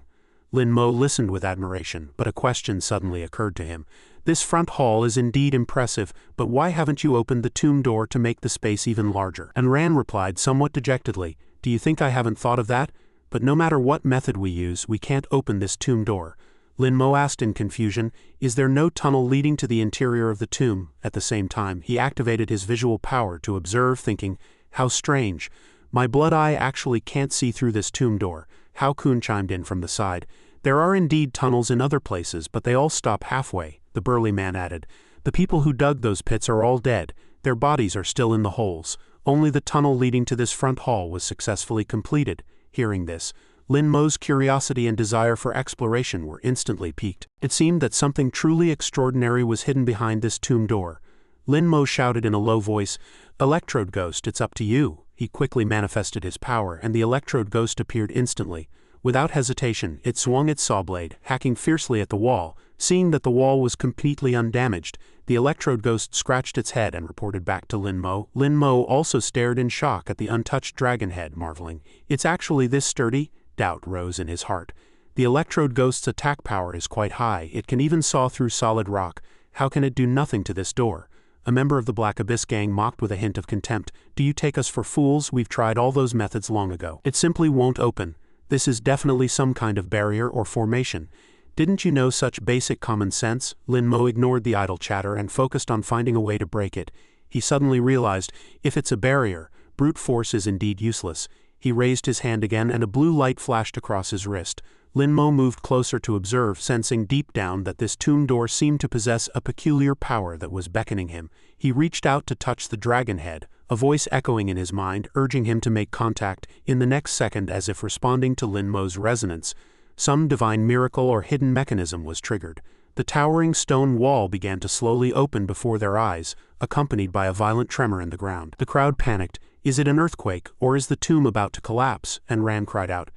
Lin Mo listened with admiration, but a question suddenly occurred to him. "This front hall is indeed impressive, but why haven't you opened the tomb door to make the space even larger?" Anran replied somewhat dejectedly, "Do you think I haven't thought of that? But no matter what method we use, we can't open this tomb door." Lin Mo asked in confusion, "Is there no tunnel leading to the interior of the tomb?" At the same time, he activated his visual power to observe, thinking, "How strange. My blood eye actually can't see through this tomb door." Hao Kun chimed in from the side. "There are indeed tunnels in other places, but they all stop halfway," the burly man added. "The people who dug those pits are all dead. Their bodies are still in the holes. Only the tunnel leading to this front hall was successfully completed." Hearing this, Lin Mo's curiosity and desire for exploration were instantly piqued. It seemed that something truly extraordinary was hidden behind this tomb door. Lin Mo shouted in a low voice, "Electrode Ghost, it's up to you." He quickly manifested his power, and the Electrode Ghost appeared instantly. Without hesitation, it swung its saw blade, hacking fiercely at the wall. Seeing that the wall was completely undamaged, the Electrode Ghost scratched its head and reported back to Lin Mo. Lin Mo also stared in shock at the untouched dragon head, marveling, "It's actually this sturdy?" Doubt rose in his heart. The Electrode Ghost's attack power is quite high. It can even saw through solid rock. How can it do nothing to this door? A member of the Black Abyss gang mocked with a hint of contempt. "Do you take us for fools? We've tried all those methods long ago. It simply won't open. This is definitely some kind of barrier or formation." Didn't you know such basic common sense? Lin Mo ignored the idle chatter and focused on finding a way to break it. He suddenly realized, if it's a barrier, brute force is indeed useless. He raised his hand again and a blue light flashed across his wrist. Lin Mo moved closer to observe, sensing deep down that this tomb door seemed to possess a peculiar power that was beckoning him. He reached out to touch the dragon head, a voice echoing in his mind, urging him to make contact. In the next second, as if responding to Lin Mo's resonance, some divine miracle or hidden mechanism was triggered. The towering stone wall began to slowly open before their eyes, accompanied by a violent tremor in the ground. The crowd panicked. Is it an earthquake, or is the tomb about to collapse? And Ran cried out.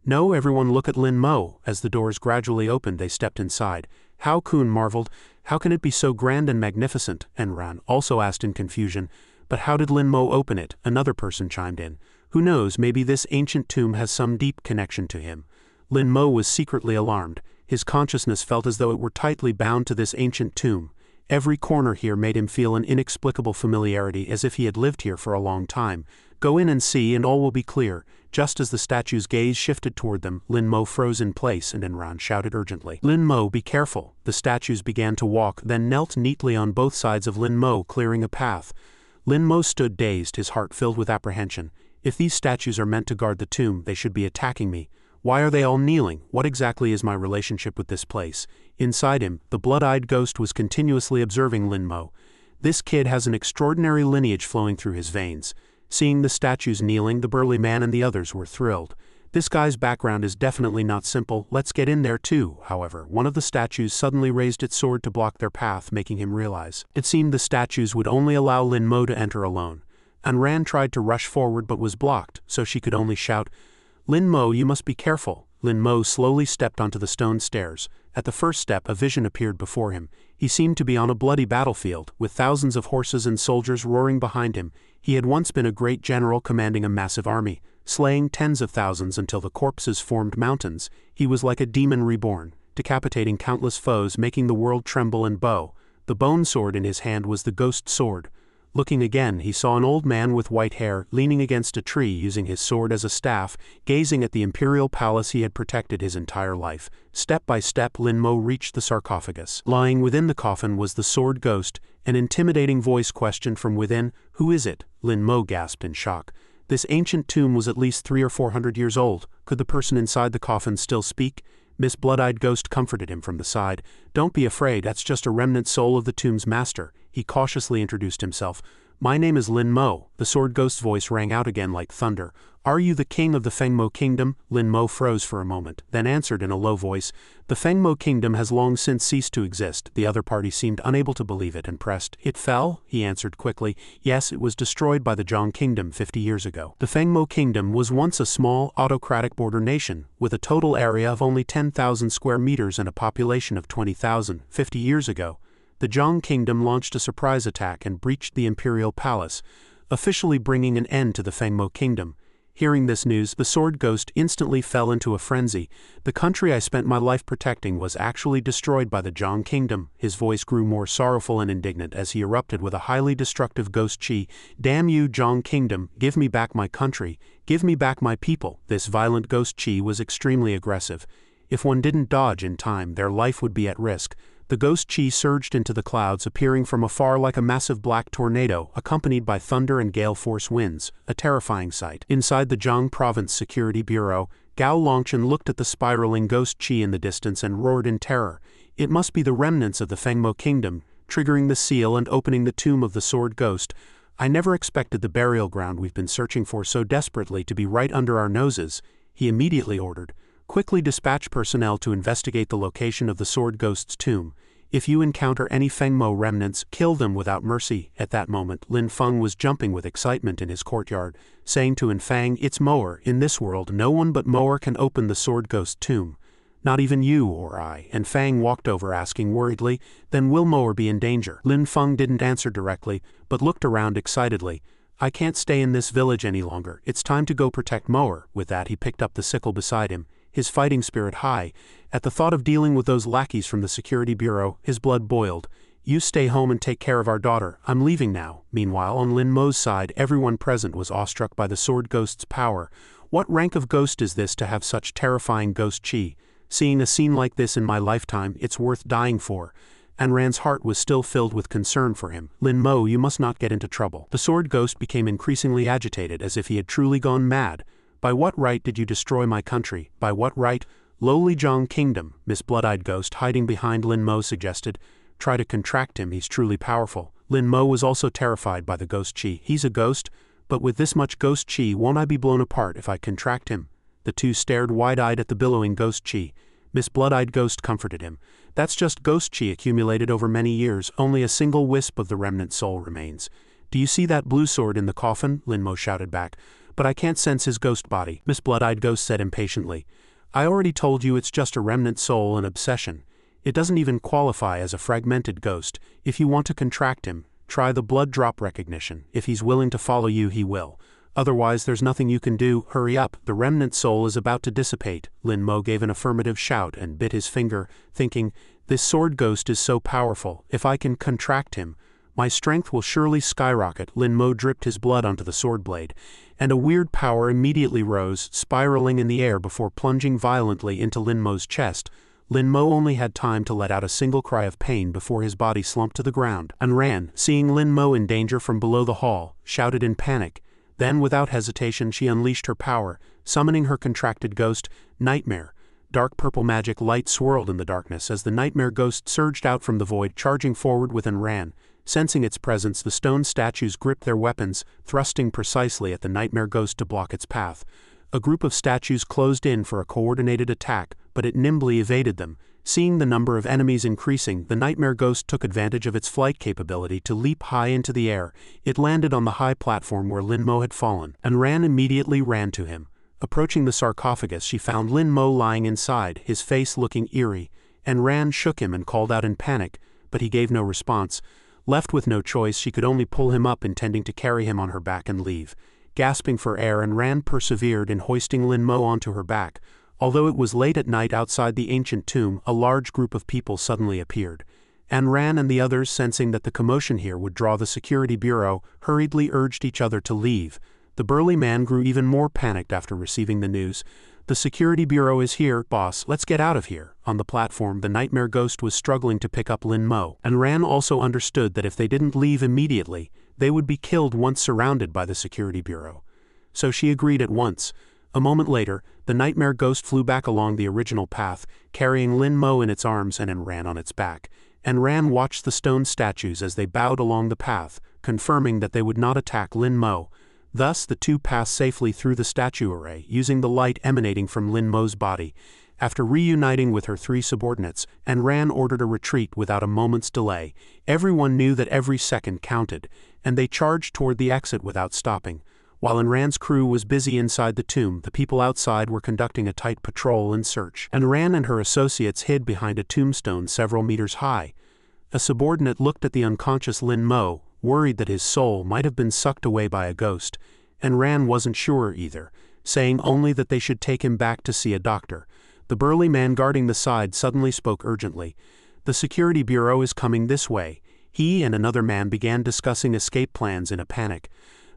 No, everyone look at Lin Mo. As the doors gradually opened, they stepped inside. Hao Kun marveled. How can it be so grand and magnificent? And Ran also asked in confusion. But how did Lin Mo open it? Another person chimed in. Who knows, maybe this ancient tomb has some deep connection to him. Lin Mo was secretly alarmed. His consciousness felt as though it were tightly bound to this ancient tomb. Every corner here made him feel an inexplicable familiarity, as if he had lived here for a long time. Go in and see, and all will be clear. Just as the statue's gaze shifted toward them, Lin Mo froze in place, and Enran shouted urgently, Lin Mo, be careful. The statues began to walk, then knelt neatly on both sides of Lin Mo, clearing a path. Lin Mo stood dazed, his heart filled with apprehension. If these statues are meant to guard the tomb, they should be attacking me. Why are they all kneeling? What exactly is my relationship with this place? Inside him, the blood-eyed ghost was continuously observing Lin Mo. This kid has an extraordinary lineage flowing through his veins. Seeing the statues kneeling, the burly man and the others were thrilled. This guy's background is definitely not simple. Let's get in there too. However, one of the statues suddenly raised its sword to block their path, making him realize. It seemed the statues would only allow Lin Mo to enter alone. Anran tried to rush forward but was blocked, so she could only shout, Lin Mo, you must be careful. Lin Mo slowly stepped onto the stone stairs. At the first step, a vision appeared before him. He seemed to be on a bloody battlefield, with thousands of horses and soldiers roaring behind him. He had once been a great general commanding a massive army, slaying tens of thousands until the corpses formed mountains. He was like a demon reborn, decapitating countless foes, making the world tremble and bow. The bone sword in his hand was the ghost sword. Looking again, he saw an old man with white hair, leaning against a tree, using his sword as a staff, gazing at the imperial palace he had protected his entire life. Step by step, Lin Mo reached the sarcophagus. Lying within the coffin was the sword ghost. An intimidating voice questioned from within, Who is it? Lin Mo gasped in shock. This ancient tomb was at least 300 or 400 years old. Could the person inside the coffin still speak? Miss Blood-Eyed Ghost comforted him from the side. Don't be afraid, that's just a remnant soul of the tomb's master. He cautiously introduced himself. My name is Lin Mo. The sword ghost's voice rang out again like thunder. Are you the king of the Fengmo kingdom? Lin Mo froze for a moment, then answered in a low voice. The Fengmo kingdom has long since ceased to exist. The other party seemed unable to believe it and pressed. It fell? He answered quickly. Yes, it was destroyed by the Zhong kingdom 50 years ago. The Fengmo kingdom was once a small, autocratic border nation, with a total area of only 10,000 square meters and a population of 20,000. 50 years ago, the Zhong kingdom launched a surprise attack and breached the imperial palace, officially bringing an end to the Fengmo kingdom. Hearing this news, the sword ghost instantly fell into a frenzy. The country I spent my life protecting was actually destroyed by the Zhong kingdom. His voice grew more sorrowful and indignant as he erupted with a highly destructive ghost chi. Damn you, Zhong kingdom, give me back my country, give me back my people. This violent ghost chi was extremely aggressive. If one didn't dodge in time, their life would be at risk. The ghost chi surged into the clouds, appearing from afar like a massive black tornado, accompanied by thunder and gale-force winds, a terrifying sight. Inside the Zhang Province Security Bureau, Gao Longchen looked at the spiraling ghost chi in the distance and roared in terror. It must be the remnants of the Fengmo kingdom, triggering the seal and opening the tomb of the sword ghost. I never expected the burial ground we've been searching for so desperately to be right under our noses, he immediately ordered. Quickly dispatch personnel to investigate the location of the sword ghost's tomb. If you encounter any Fengmo remnants, kill them without mercy. At that moment, Lin Feng was jumping with excitement in his courtyard, saying to Infang, It's Moer. In this world, no one but Moer can open the sword ghost tomb. Not even you or I. And Fang walked over, asking worriedly, Then will Moer be in danger? Lin Feng didn't answer directly, but looked around excitedly. I can't stay in this village any longer. It's time to go protect Moer. With that, he picked up the sickle beside him, his fighting spirit high. At the thought of dealing with those lackeys from the security bureau, his blood boiled. You stay home and take care of our daughter. I'm leaving now. Meanwhile, on Lin Mo's side, everyone present was awestruck by the sword ghost's power. What rank of ghost is this to have such terrifying ghost chi? Seeing a scene like this in my lifetime, it's worth dying for. And Ran's heart was still filled with concern for him. Lin Mo, you must not get into trouble. The sword ghost became increasingly agitated, as if he had truly gone mad. By what right did you destroy my country? By what right? Lowly Zhang Kingdom, Miss Blood-Eyed Ghost, hiding behind Lin Mo, suggested. Try to contract him, he's truly powerful. Lin Mo was also terrified by the ghost chi. He's a ghost? But with this much ghost chi, won't I be blown apart if I contract him? The two stared wide-eyed at the billowing ghost chi. Miss Blood-Eyed Ghost comforted him. That's just ghost chi accumulated over many years, only a single wisp of the remnant soul remains. Do you see that blue sword in the coffin? Lin Mo shouted back. But I can't sense his ghost body, Miss Blood-Eyed Ghost said impatiently. I already told you it's just a remnant soul, an obsession. It doesn't even qualify as a fragmented ghost. If you want to contract him, try the blood drop recognition. If he's willing to follow you, he will. Otherwise, there's nothing you can do. Hurry up, the remnant soul is about to dissipate. Lin Mo gave an affirmative shout and bit his finger, thinking, this sword ghost is so powerful. If I can contract him, my strength will surely skyrocket. Lin Mo dripped his blood onto the sword blade, and a weird power immediately rose, spiraling in the air before plunging violently into Lin Mo's chest. Lin Mo only had time to let out a single cry of pain before his body slumped to the ground. And Ran, seeing Lin Mo in danger from below the hall, shouted in panic. Then, without hesitation, she unleashed her power, summoning her contracted ghost, Nightmare. Dark purple magic light swirled in the darkness as the Nightmare ghost surged out from the void, charging forward with Ran. Sensing its presence, the stone statues gripped their weapons, thrusting precisely at the Nightmare ghost to block its path. A group of statues closed in for a coordinated attack, but it nimbly evaded them. Seeing the number of enemies increasing, the Nightmare Ghost took advantage of its flight capability to leap high into the air. It landed on the high platform where Lin Mo had fallen, and Ran immediately ran to him. Approaching the sarcophagus, she found Lin Mo lying inside, his face looking eerie, and Ran shook him and called out in panic, but he gave no response. Left with no choice, she could only pull him up, intending to carry him on her back and leave. Gasping for air, and Ran persevered in hoisting Lin Mo onto her back. Although it was late at night outside the ancient tomb, a large group of people suddenly appeared. Ran and the others, sensing that the commotion here would draw the security bureau, hurriedly urged each other to leave. The burly man grew even more panicked after receiving the news. The security bureau is here, boss, let's get out of here. On the platform, the Nightmare Ghost was struggling to pick up Lin Mo, and Ran also understood that if they didn't leave immediately, they would be killed once surrounded by the security bureau. So she agreed at once. A moment later, the Nightmare Ghost flew back along the original path, carrying Lin Mo in its arms and Ran on its back. And Ran watched the stone statues as they bowed along the path, confirming that they would not attack Lin Mo. Thus, the two passed safely through the statue array, using the light emanating from Lin Mo's body. After reuniting with her three subordinates, Ran ordered a retreat without a moment's delay. Everyone knew that every second counted, and they charged toward the exit without stopping. While Ran's crew was busy inside the tomb, the people outside were conducting a tight patrol and search. Ran and her associates hid behind a tombstone several meters high. A subordinate looked at the unconscious Lin Mo, worried that his soul might have been sucked away by a ghost, and Ran wasn't sure either, saying only that they should take him back to see a doctor. The burly man guarding the side suddenly spoke urgently. The security bureau is coming this way. He and another man began discussing escape plans in a panic.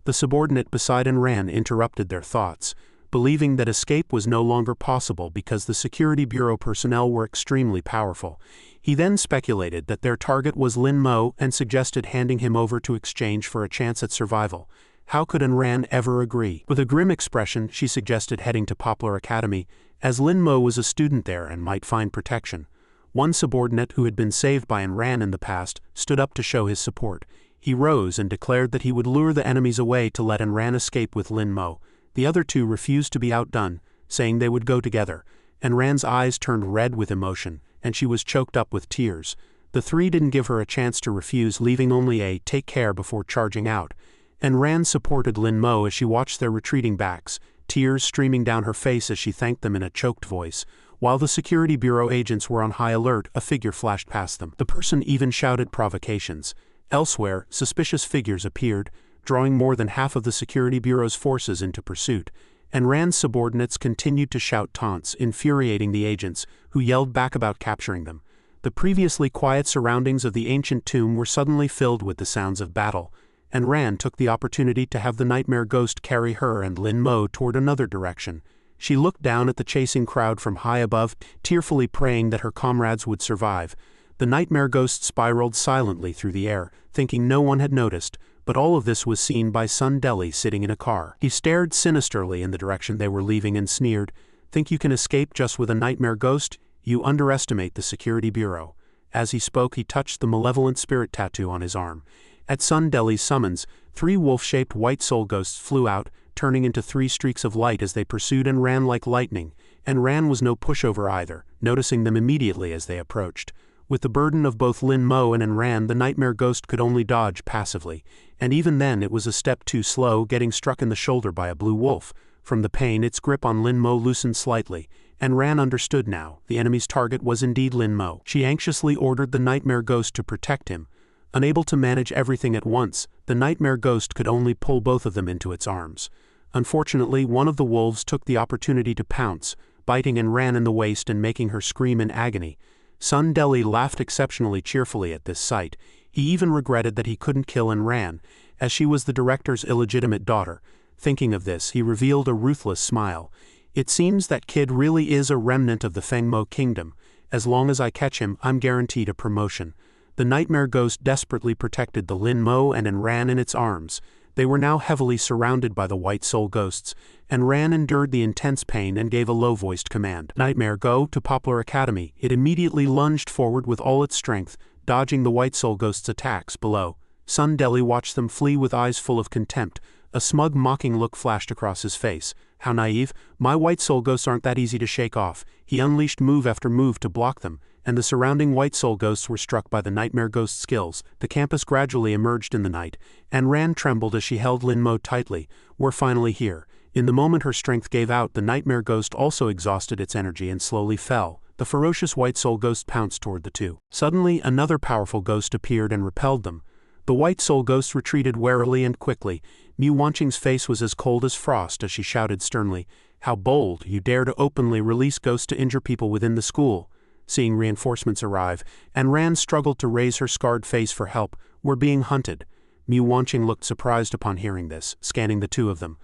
The subordinate beside Ran interrupted their thoughts, believing that escape was no longer possible because the security bureau personnel were extremely powerful. He then speculated that their target was Lin Mo and suggested handing him over to exchange for a chance at survival. How could Ran ever agree? With a grim expression, she suggested heading to Poplar Academy, as Lin Mo was a student there and might find protection. One subordinate who had been saved by Ran in the past stood up to show his support. He rose and declared that he would lure the enemies away to let Ran escape with Lin Mo. The other two refused to be outdone, saying they would go together. Ran's eyes turned red with emotion, and she was choked up with tears. The three didn't give her a chance to refuse, leaving only a "take care" before charging out. Ran supported Lin Mo as she watched their retreating backs, tears streaming down her face as she thanked them in a choked voice. While the security bureau agents were on high alert, a figure flashed past them. The person even shouted provocations. Elsewhere, suspicious figures appeared, drawing more than half of the security bureau's forces into pursuit. Ran's subordinates continued to shout taunts, infuriating the agents, who yelled back about capturing them. The previously quiet surroundings of the ancient tomb were suddenly filled with the sounds of battle, Ran took the opportunity to have the Nightmare Ghost carry her and Lin Mo toward another direction. She looked down at the chasing crowd from high above, tearfully praying that her comrades would survive. The nightmare ghost spiraled silently through the air, thinking no one had noticed, but all of this was seen by Sun Deli sitting in a car. He stared sinisterly in the direction they were leaving and sneered, "Think you can escape just with a nightmare ghost? You underestimate the Security Bureau." As he spoke, he touched the malevolent spirit tattoo on his arm. At Sun Deli's summons, 3 wolf-shaped white soul ghosts flew out, turning into 3 streaks of light as they pursued and ran like lightning. And ran was no pushover either, noticing them immediately as they approached. With the burden of both Lin Mo and Ran, the nightmare ghost could only dodge passively, and even then it was a step too slow, getting struck in the shoulder by a blue wolf. From the pain, its grip on Lin Mo loosened slightly, and Ran understood now, the enemy's target was indeed Lin Mo. She anxiously ordered the nightmare ghost to protect him. Unable to manage everything at once, the nightmare ghost could only pull both of them into its arms. Unfortunately, one of the wolves took the opportunity to pounce, biting and Ran in the waist and making her scream in agony. Sun Deli laughed exceptionally cheerfully at this sight. He even regretted that he couldn't kill and Ran, as she was the director's illegitimate daughter. Thinking of this, he revealed a ruthless smile. "It seems that kid really is a remnant of the Fengmo kingdom. As long as I catch him, I'm guaranteed a promotion." The nightmare ghost desperately protected the Lin Mo and Ran in its arms. They were now heavily surrounded by the white soul ghosts, and Ran endured the intense pain and gave a low-voiced command. "Nightmare, go to Poplar Academy." It immediately lunged forward with all its strength, dodging the white soul ghost's attacks below. Sun Deli watched them flee with eyes full of contempt. A smug, mocking look flashed across his face. "How naive. My white soul ghosts aren't that easy to shake off." He unleashed move after move to block them, and the surrounding white soul ghosts were struck by the nightmare ghost skills. The campus gradually emerged in the night, and Ran trembled as she held Lin Mo tightly. "We're finally here." In the moment her strength gave out, the nightmare ghost also exhausted its energy and slowly fell. The ferocious white soul ghost pounced toward the two. Suddenly, another powerful ghost appeared and repelled them. The white soul ghost retreated warily and quickly. Mu Wanqing's face was as cold as frost as she shouted sternly, "How bold, you dare to openly release ghosts to injure people within the school." Seeing reinforcements arrive, and Ran struggled to raise her scarred face for help. "We're being hunted." Mu Wanqing looked surprised upon hearing this, scanning the two of them.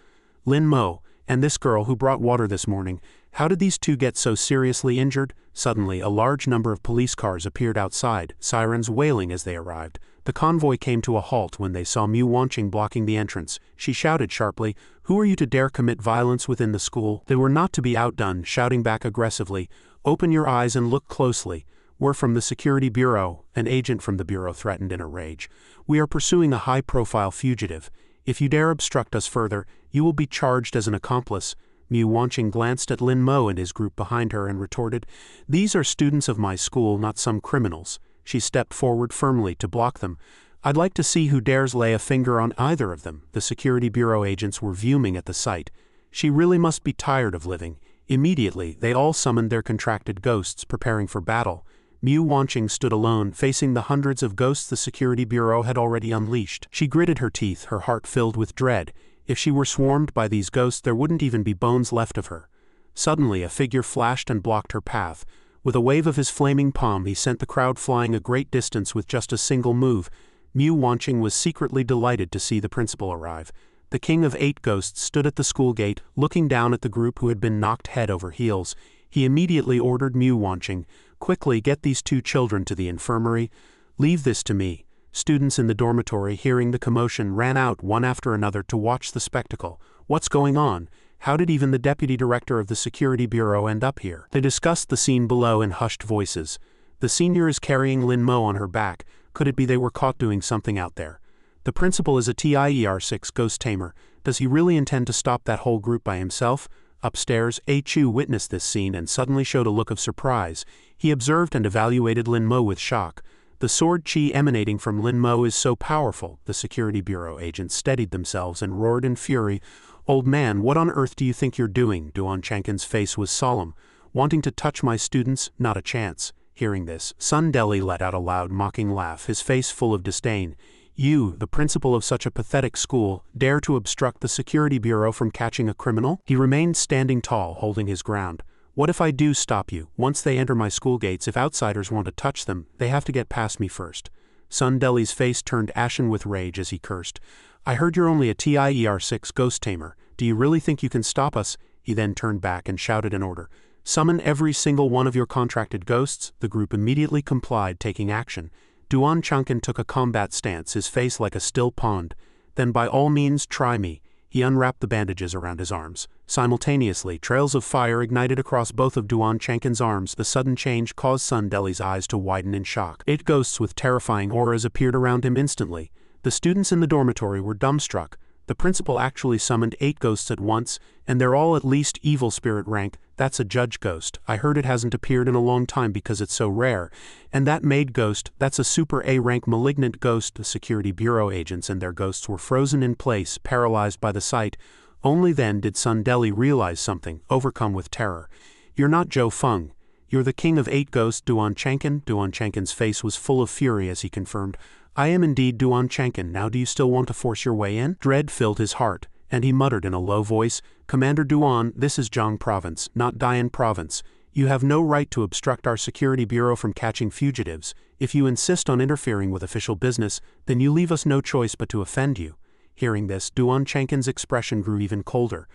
"Lin Mo, and this girl who brought water this morning, how did these two get so seriously injured?" Suddenly, a large number of police cars appeared outside, sirens wailing as they arrived. The convoy came to a halt when they saw Mu Wanqing blocking the entrance. She shouted sharply, "Who are you to dare commit violence within the school?" They were not to be outdone, shouting back aggressively, "Open your eyes and look closely. We're from the Security Bureau," an agent from the Bureau threatened in a rage. "We are pursuing a high-profile fugitive. If you dare obstruct us further, you will be charged as an accomplice." Mu Wanqing glanced at Lin Mo and his group behind her and retorted, "These are students of my school, not some criminals." She stepped forward firmly to block them. "I'd like to see who dares lay a finger on either of them." The Security Bureau agents were fuming at the sight. She really must be tired of living. Immediately, they all summoned their contracted ghosts, preparing for battle. Mu Wanqing stood alone, facing the hundreds of ghosts the Security Bureau had already unleashed. She gritted her teeth, her heart filled with dread. If she were swarmed by these ghosts, there wouldn't even be bones left of her. Suddenly, a figure flashed and blocked her path. With a wave of his flaming palm, he sent the crowd flying a great distance with just a single move. Mu Wanqing was secretly delighted to see the principal arrive. The King of 8 Ghosts stood at the school gate, looking down at the group who had been knocked head over heels. He immediately ordered Mu Wanqing, "Quickly get these 2 children to the infirmary. Leave this to me." Students in the dormitory, hearing the commotion, ran out one after another to watch the spectacle. "What's going on? How did even the deputy director of the Security Bureau end up here?" They discussed the scene below in hushed voices. "The senior is carrying Lin Mo on her back. Could it be they were caught doing something out there? The principal is a TIER6 ghost-tamer. Does he really intend to stop that whole group by himself?" Upstairs, A Chu witnessed this scene and suddenly showed a look of surprise. He observed and evaluated Lin Mo with shock. "The sword chi emanating from Lin Mo is so powerful." The Security Bureau agents steadied themselves and roared in fury, "Old man, what on earth do you think you're doing?" Duan Chankin's face was solemn. "Wanting to touch my students? Not a chance." Hearing this, Sun Deli let out a loud mocking laugh, his face full of disdain. "You, the principal of such a pathetic school, dare to obstruct the Security Bureau from catching a criminal?" He remained standing tall, holding his ground. "What if I do stop you? Once they enter my school gates, if outsiders want to touch them, they have to get past me first." Sun Deli's face turned ashen with rage as he cursed. "I heard you're only a TIER6 ghost tamer. Do you really think you can stop us?" He then turned back and shouted an order. Summon every single one of your contracted ghosts. The group immediately complied, taking action. Duan Chunkin took a combat stance, his face like a still pond. Then by all means try me. He unwrapped the bandages around his arms. Simultaneously, trails of fire ignited across both of Duan Chunkin's arms. The sudden change caused Sun Deli's eyes to widen in shock. 8 ghosts with terrifying auras appeared around him instantly. The students in the dormitory were dumbstruck. The principal actually summoned 8 ghosts at once, and they're all at least evil spirit rank. That's a judge ghost. I heard it hasn't appeared in a long time because it's so rare. And that maid ghost, that's a super A rank malignant ghost. The security bureau agents and their ghosts were frozen in place, paralyzed by the sight. Only then did Sun Deli realize something, overcome with terror. You're not Joe Fung. You're the king of 8 ghosts, Duan Chunkin. Duan Chunkin's face was full of fury as he confirmed, I am indeed Duan Chunkin. Now do you still want to force your way in? Dread filled his heart, and he muttered in a low voice, Commander Duan, this is Zhang Province, not Dian Province. You have no right to obstruct our security bureau from catching fugitives. If you insist on interfering with official business, then you leave us no choice but to offend you. Hearing this, Duan Chunkin's expression grew even colder.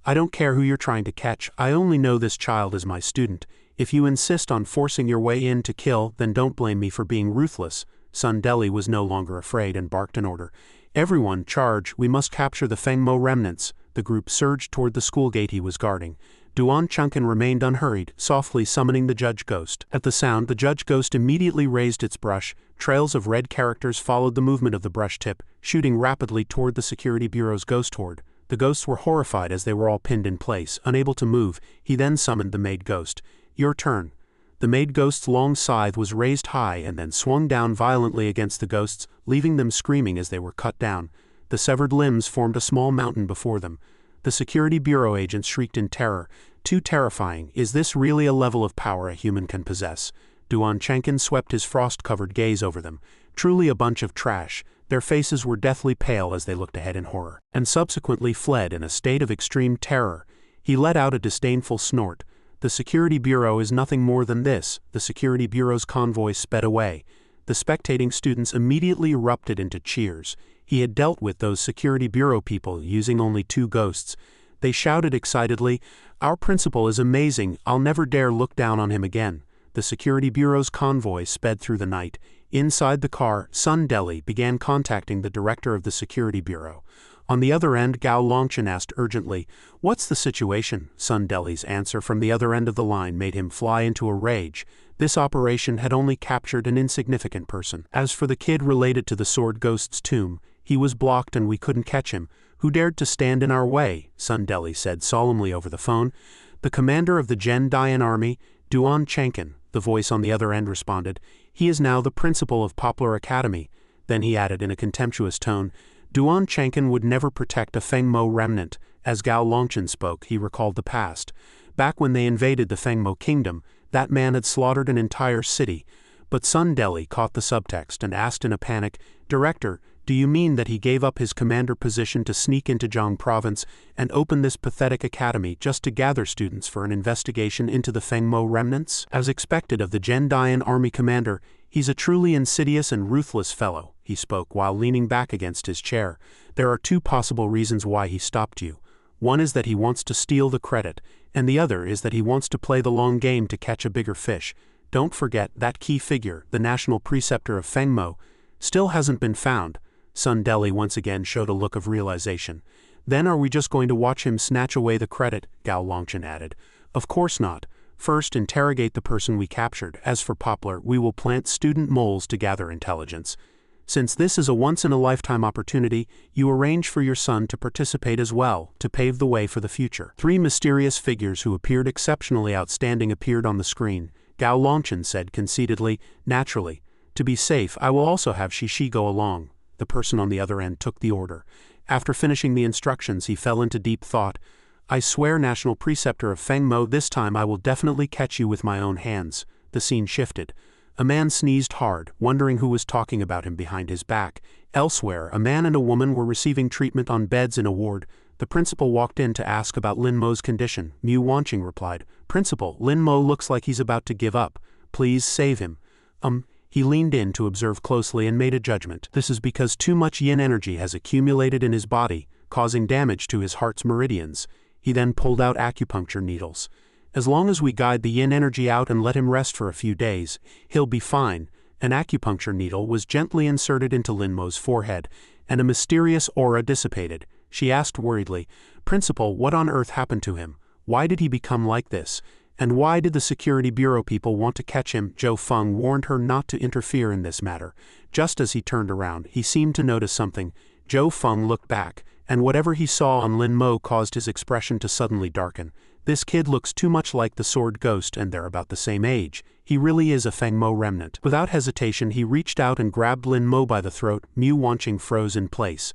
I don't care who you're trying to catch, I only know this child is my student. If you insist on forcing your way in to kill, then don't blame me for being ruthless. Sun Deli was no longer afraid and barked an order. Everyone, charge, we must capture the Fengmo remnants. The group surged toward the school gate he was guarding. Duan Chunkin remained unhurried, softly summoning the judge ghost. At the sound, the judge ghost immediately raised its brush. Trails of red characters followed the movement of the brush tip, shooting rapidly toward the security bureau's ghost horde. The ghosts were horrified as they were all pinned in place, unable to move. He then summoned the maid ghost. Your turn. The maid ghost's long scythe was raised high and then swung down violently against the ghosts, leaving them screaming as they were cut down. The severed limbs formed a small mountain before them. The security bureau agents shrieked in terror. Too terrifying. Is this really a level of power a human can possess? Duan Chunkin swept his frost-covered gaze over them. Truly a bunch of trash. Their faces were deathly pale as they looked ahead in horror, and subsequently fled in a state of extreme terror. He let out a disdainful snort. The security bureau is nothing more than this. The security bureau's convoy sped away. The spectating students immediately erupted into cheers. He had dealt with those security bureau people using only 2 ghosts. They shouted excitedly, Our principal is amazing, I'll never dare look down on him again. The security bureau's convoy sped through the night. Inside the car, Sun Deli began contacting the director of the security bureau. On the other end, Gao Longchen asked urgently, What's the situation? Sun Deli's answer from the other end of the line made him fly into a rage. This operation had only captured an insignificant person. As for the kid related to the Sword Ghost's tomb, he was blocked and we couldn't catch him. Who dared to stand in our way? Sun Deli said solemnly over the phone. The commander of the Gen Dian army, Duan Chunkin, the voice on the other end responded. He is now the principal of Poplar Academy. Then he added in a contemptuous tone, Duan Chunkin would never protect a Fengmo remnant. As Gao Longchen spoke, he recalled the past. Back when they invaded the Fengmo kingdom, that man had slaughtered an entire city. But Sun Deli caught the subtext and asked in a panic, Director, do you mean that he gave up his commander position to sneak into Zhang Province and open this pathetic academy just to gather students for an investigation into the Fengmo remnants? As expected of the Gen Dian army commander, he's a truly insidious and ruthless fellow, he spoke while leaning back against his chair. There are 2 possible reasons why he stopped you. One is that he wants to steal the credit, and the other is that he wants to play the long game to catch a bigger fish. Don't forget that key figure, the national preceptor of Fengmo, still hasn't been found. Sun Deli once again showed a look of realization. Then are we just going to watch him snatch away the credit? Gao Longchen added. Of course not. First, interrogate the person we captured. As for Poplar, we will plant student moles to gather intelligence. Since this is a once-in-a-lifetime opportunity, you arrange for your son to participate as well, to pave the way for the future. 3 mysterious figures who appeared exceptionally outstanding appeared on the screen. Gao Longchen said conceitedly, Naturally. To be safe, I will also have Shishi go along. The person on the other end took the order. After finishing the instructions, he fell into deep thought. I swear, National Preceptor of Fengmo, this time I will definitely catch you with my own hands. The scene shifted. A man sneezed hard, wondering who was talking about him behind his back. Elsewhere, a man and a woman were receiving treatment on beds in a ward. The principal walked in to ask about Lin Mo's condition. Mu Wanqing replied, Principal, Lin Mo looks like he's about to give up. Please save him. He leaned in to observe closely and made a judgment. This is because too much yin energy has accumulated in his body, causing damage to his heart's meridians. He then pulled out acupuncture needles. As long as we guide the yin energy out and let him rest for a few days, he'll be fine. An acupuncture needle was gently inserted into Lin Mo's forehead, and a mysterious aura dissipated. She asked worriedly, "Principal, what on earth happened to him? Why did he become like this? And why did the Security Bureau people want to catch him?" Zhou Feng warned her not to interfere in this matter. Just as he turned around, he seemed to notice something. Zhou Feng looked back, and whatever he saw on Lin Mo caused his expression to suddenly darken. "This kid looks too much like the Sword Ghost, and they're about the same age. He really is a Feng Mo remnant." Without hesitation, he reached out and grabbed Lin Mo by the throat. Mu Wanqing froze in place.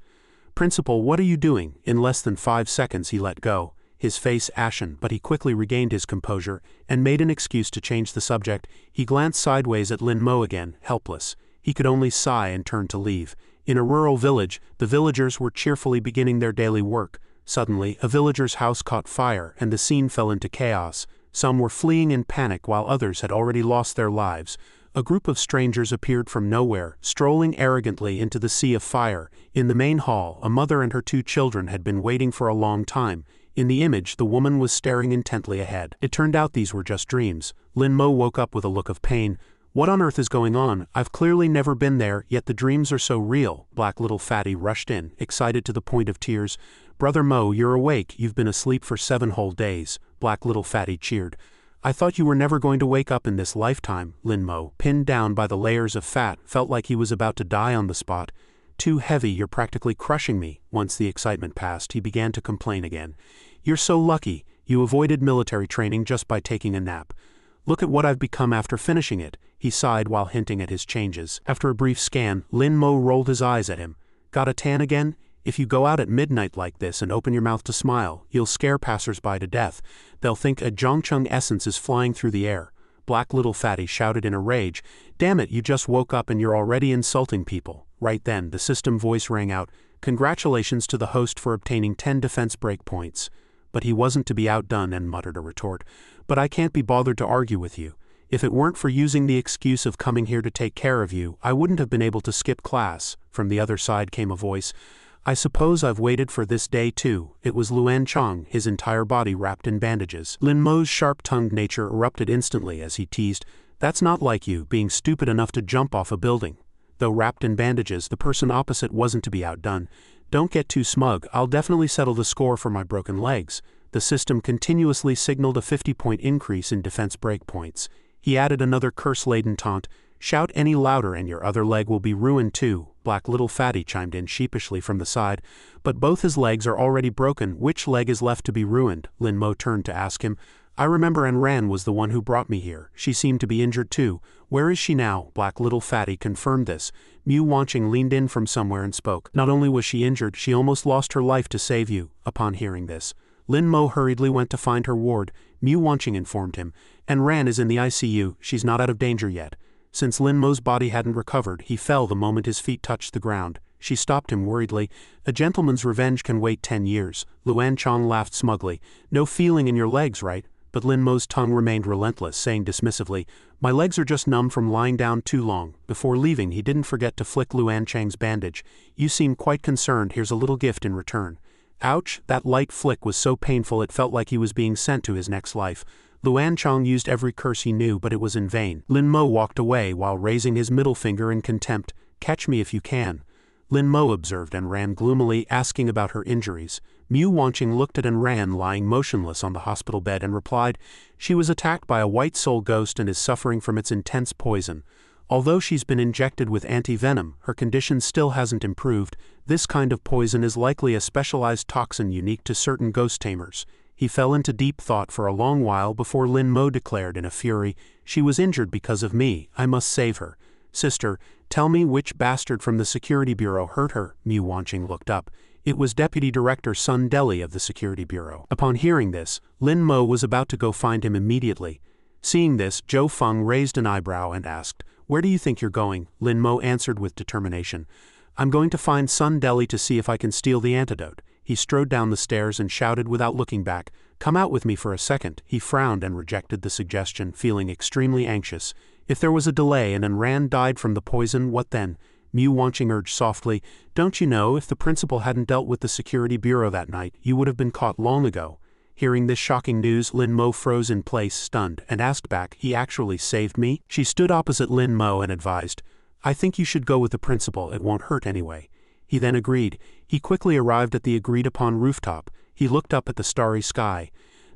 "Principal, what are you doing?" In less than 5 seconds he let go, his face ashen, but he quickly regained his composure and made an excuse to change the subject. He glanced sideways at Lin Mo again, helpless. He could only sigh and turn to leave. In a rural village, the villagers were cheerfully beginning their daily work. Suddenly, a villager's house caught fire and the scene fell into chaos. Some were fleeing in panic while others had already lost their lives. A group of strangers appeared from nowhere, strolling arrogantly into the sea of fire. In the main hall, a mother and her 2 children had been waiting for a long time. In the image, the woman was staring intently ahead. It turned out these were just dreams. Lin Mo woke up with a look of pain. "What on earth is going on? I've clearly never been there, yet the dreams are so real." Black Little Fatty rushed in, excited to the point of tears. "Brother Mo, you're awake. You've been asleep for 7 whole days." Black Little Fatty cheered. "I thought you were never going to wake up in this lifetime." Lin Mo, pinned down by the layers of fat, felt like he was about to die on the spot. "Too heavy, you're practically crushing me." Once the excitement passed, he began to complain again. "You're so lucky. You avoided military training just by taking a nap. Look at what I've become after finishing it." He sighed while hinting at his changes. After a brief scan, Lin Mo rolled his eyes at him. "Got a tan again? If you go out at midnight like this and open your mouth to smile, you'll scare passersby to death. They'll think a Zhongcheng essence is flying through the air." Black Little Fatty shouted in a rage. "Damn it, you just woke up and you're already insulting people." Right then, the system voice rang out. "Congratulations to the host for obtaining 10 defense breakpoints." But he wasn't to be outdone and muttered a retort. "But I can't be bothered to argue with you. If it weren't for using the excuse of coming here to take care of you, I wouldn't have been able to skip class." From the other side came a voice. "I suppose I've waited for this day too." It was Luan Chong, his entire body wrapped in bandages. Lin Mo's sharp-tongued nature erupted instantly as he teased, "That's not like you, being stupid enough to jump off a building." Though wrapped in bandages, the person opposite wasn't to be outdone. "Don't get too smug. I'll definitely settle the score for my broken legs." The system continuously signaled a 50-point increase in defense breakpoints. He added another curse-laden taunt. "Shout any louder and your other leg will be ruined too." Black Little Fatty chimed in sheepishly from the side. "But both his legs are already broken. Which leg is left to be ruined?" Lin Mo turned to ask him. "I remember Anran was the one who brought me here. She seemed to be injured too. Where is she now?" Black Little Fatty confirmed this. Mu Wanqing leaned in from somewhere and spoke. "Not only was she injured, she almost lost her life to save you." Upon hearing this, Lin Mo hurriedly went to find her ward. Mu Wanqing informed him. "Anran is in the ICU. She's not out of danger yet." Since Lin Mo's body hadn't recovered, he fell the moment his feet touched the ground. She stopped him worriedly. "A gentleman's revenge can wait 10 years. Luan Chong laughed smugly. "No feeling in your legs, right?" But Lin Mo's tongue remained relentless, saying dismissively, "My legs are just numb from lying down too long." Before leaving, he didn't forget to flick Luan Chang's bandage. "You seem quite concerned. Here's a little gift in return." Ouch! That light flick was so painful it felt like he was being sent to his next life. Luan Chong used every curse he knew, but it was in vain. Lin Mo walked away while raising his middle finger in contempt. "Catch me if you can." Lin Mo observed and ran gloomily, asking about her injuries. Mu Wanqing looked at Anran lying motionless on the hospital bed and replied, "She was attacked by a white soul ghost and is suffering from its intense poison. Although she's been injected with anti-venom, her condition still hasn't improved. This kind of poison is likely a specialized toxin unique to certain ghost tamers." He fell into deep thought for a long while before Lin Mo declared in a fury, "She was injured because of me. I must save her. Sister, tell me which bastard from the Security Bureau hurt her." Mu Wanqing looked up. It was Deputy Director Sun Deli of the Security Bureau. Upon hearing this, Lin Mo was about to go find him immediately. Seeing this, Zhou Feng raised an eyebrow and asked, "Where do you think you're going?" Lin Mo answered with determination, "I'm going to find Sun Deli to see if I can steal the antidote." He strode down the stairs and shouted without looking back, "Come out with me for a second." He frowned and rejected the suggestion, feeling extremely anxious. If there was a delay and Anran died from the poison, what then? Mu Wanqing urged softly, "Don't you know, if the principal hadn't dealt with the Security Bureau that night, you would have been caught long ago." Hearing this shocking news, Lin Mo froze in place, stunned, and asked back, "He actually saved me?" She stood opposite Lin Mo and advised, "I think you should go with the principal, it won't hurt anyway." He then agreed. He quickly arrived at the agreed-upon rooftop. He looked up at the starry sky.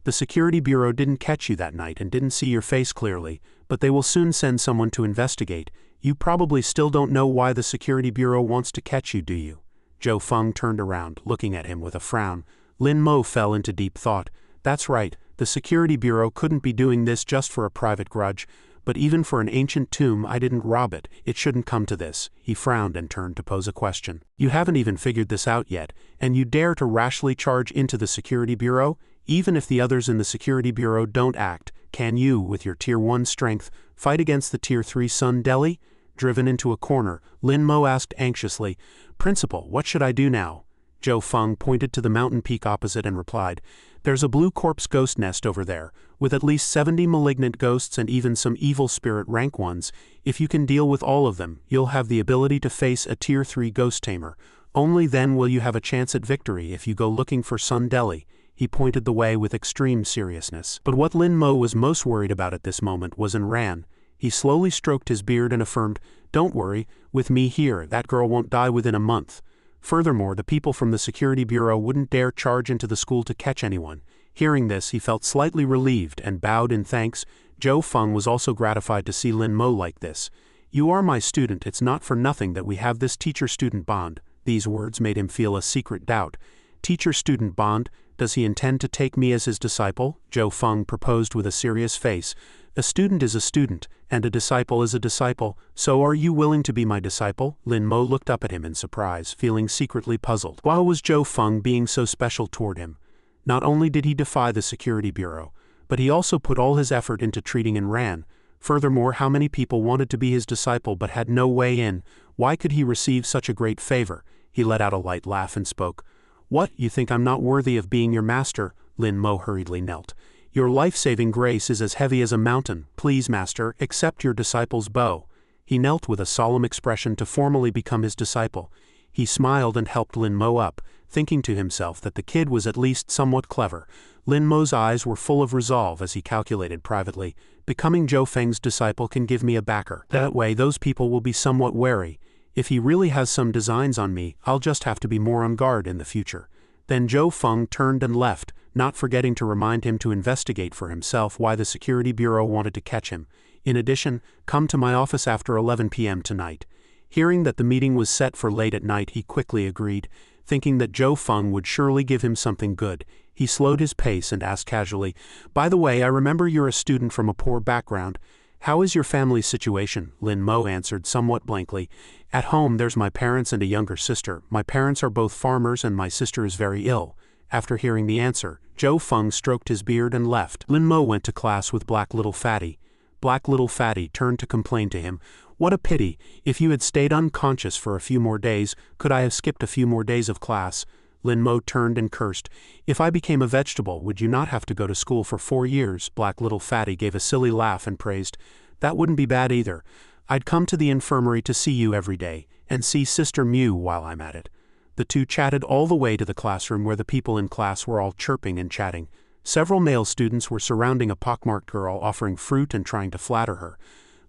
"The security bureau didn't catch you that night and didn't see your face clearly, but they will soon send someone to investigate. You probably still don't know why the security bureau wants to catch you, do you?" Zhou Feng turned around, looking at him with a frown. Lin Mo fell into deep thought. That's right, the security bureau couldn't be doing this just for a private grudge, but even for an ancient tomb I didn't rob it, it shouldn't come to this. He frowned and turned to pose a question. "You haven't even figured this out yet, and you dare to rashly charge into the security bureau? Even if the others in the security bureau don't act, can you, with your Tier 1 strength, fight against the Tier 3 Sun Deli?" Driven into a corner, Lin Mo asked anxiously, "Principal, what should I do now?" Zhou Feng pointed to the mountain peak opposite and replied, "There's a blue corpse ghost nest over there, with at least 70 malignant ghosts and even some evil spirit rank ones. If you can deal with all of them, you'll have the ability to face a Tier 3 ghost tamer. Only then will you have a chance at victory if you go looking for Sun Deli." He pointed the way with extreme seriousness. But what Lin Mo was most worried about at this moment was Ran. He slowly stroked his beard and affirmed, "Don't worry, with me here, that girl won't die within a month." Furthermore, the people from the security bureau wouldn't dare charge into the school to catch anyone. Hearing this, he felt slightly relieved and bowed in thanks. Zhou Feng was also gratified to see Lin Mo like this. "You are my student, it's not for nothing that we have this teacher-student bond." These words made him feel a secret doubt. Teacher-student bond? Does he intend to take me as his disciple? Zhou Feng proposed with a serious face. "A student is a student, and a disciple is a disciple, so are you willing to be my disciple?" Lin Mo looked up at him in surprise, feeling secretly puzzled. Why was Zhou Feng being so special toward him? Not only did he defy the security bureau, but he also put all his effort into treating Ran. Furthermore, how many people wanted to be his disciple but had no way in? Why could he receive such a great favor? He let out a light laugh and spoke. "What, you think I'm not worthy of being your master?" Lin Mo hurriedly knelt. "Your life-saving grace is as heavy as a mountain. Please, master, accept your disciple's bow." He knelt with a solemn expression to formally become his disciple. He smiled and helped Lin Mo up, thinking to himself that the kid was at least somewhat clever. Lin Mo's eyes were full of resolve as he calculated privately, "Becoming Zhou Feng's disciple can give me a backer. That way those people will be somewhat wary. If he really has some designs on me, I'll just have to be more on guard in the future." Then Zhou Feng turned and left, not forgetting to remind him to investigate for himself why the security bureau wanted to catch him. In addition, come to my office after 11 p.m. tonight. Hearing that the meeting was set for late at night, he quickly agreed, thinking that Zhou Feng would surely give him something good. He slowed his pace and asked casually, "By the way, I remember you're a student from a poor background. How is your family's situation?" Lin Mo answered somewhat blankly. "At home there's my parents and a younger sister. My parents are both farmers and my sister is very ill." After hearing the answer, Zhou Feng stroked his beard and left. Lin Mo went to class with Black Little Fatty. Black Little Fatty turned to complain to him. "What a pity, if you had stayed unconscious for a few more days, could I have skipped a few more days of class?" Lin Mo turned and cursed. "If I became a vegetable, would you not have to go to school for 4 years? Black Little Fatty gave a silly laugh and praised, "That wouldn't be bad either. I'd come to the infirmary to see you every day, and see Sister Mew while I'm at it." The two chatted all the way to the classroom where the people in class were all chirping and chatting. Several male students were surrounding a pockmarked girl, offering fruit and trying to flatter her.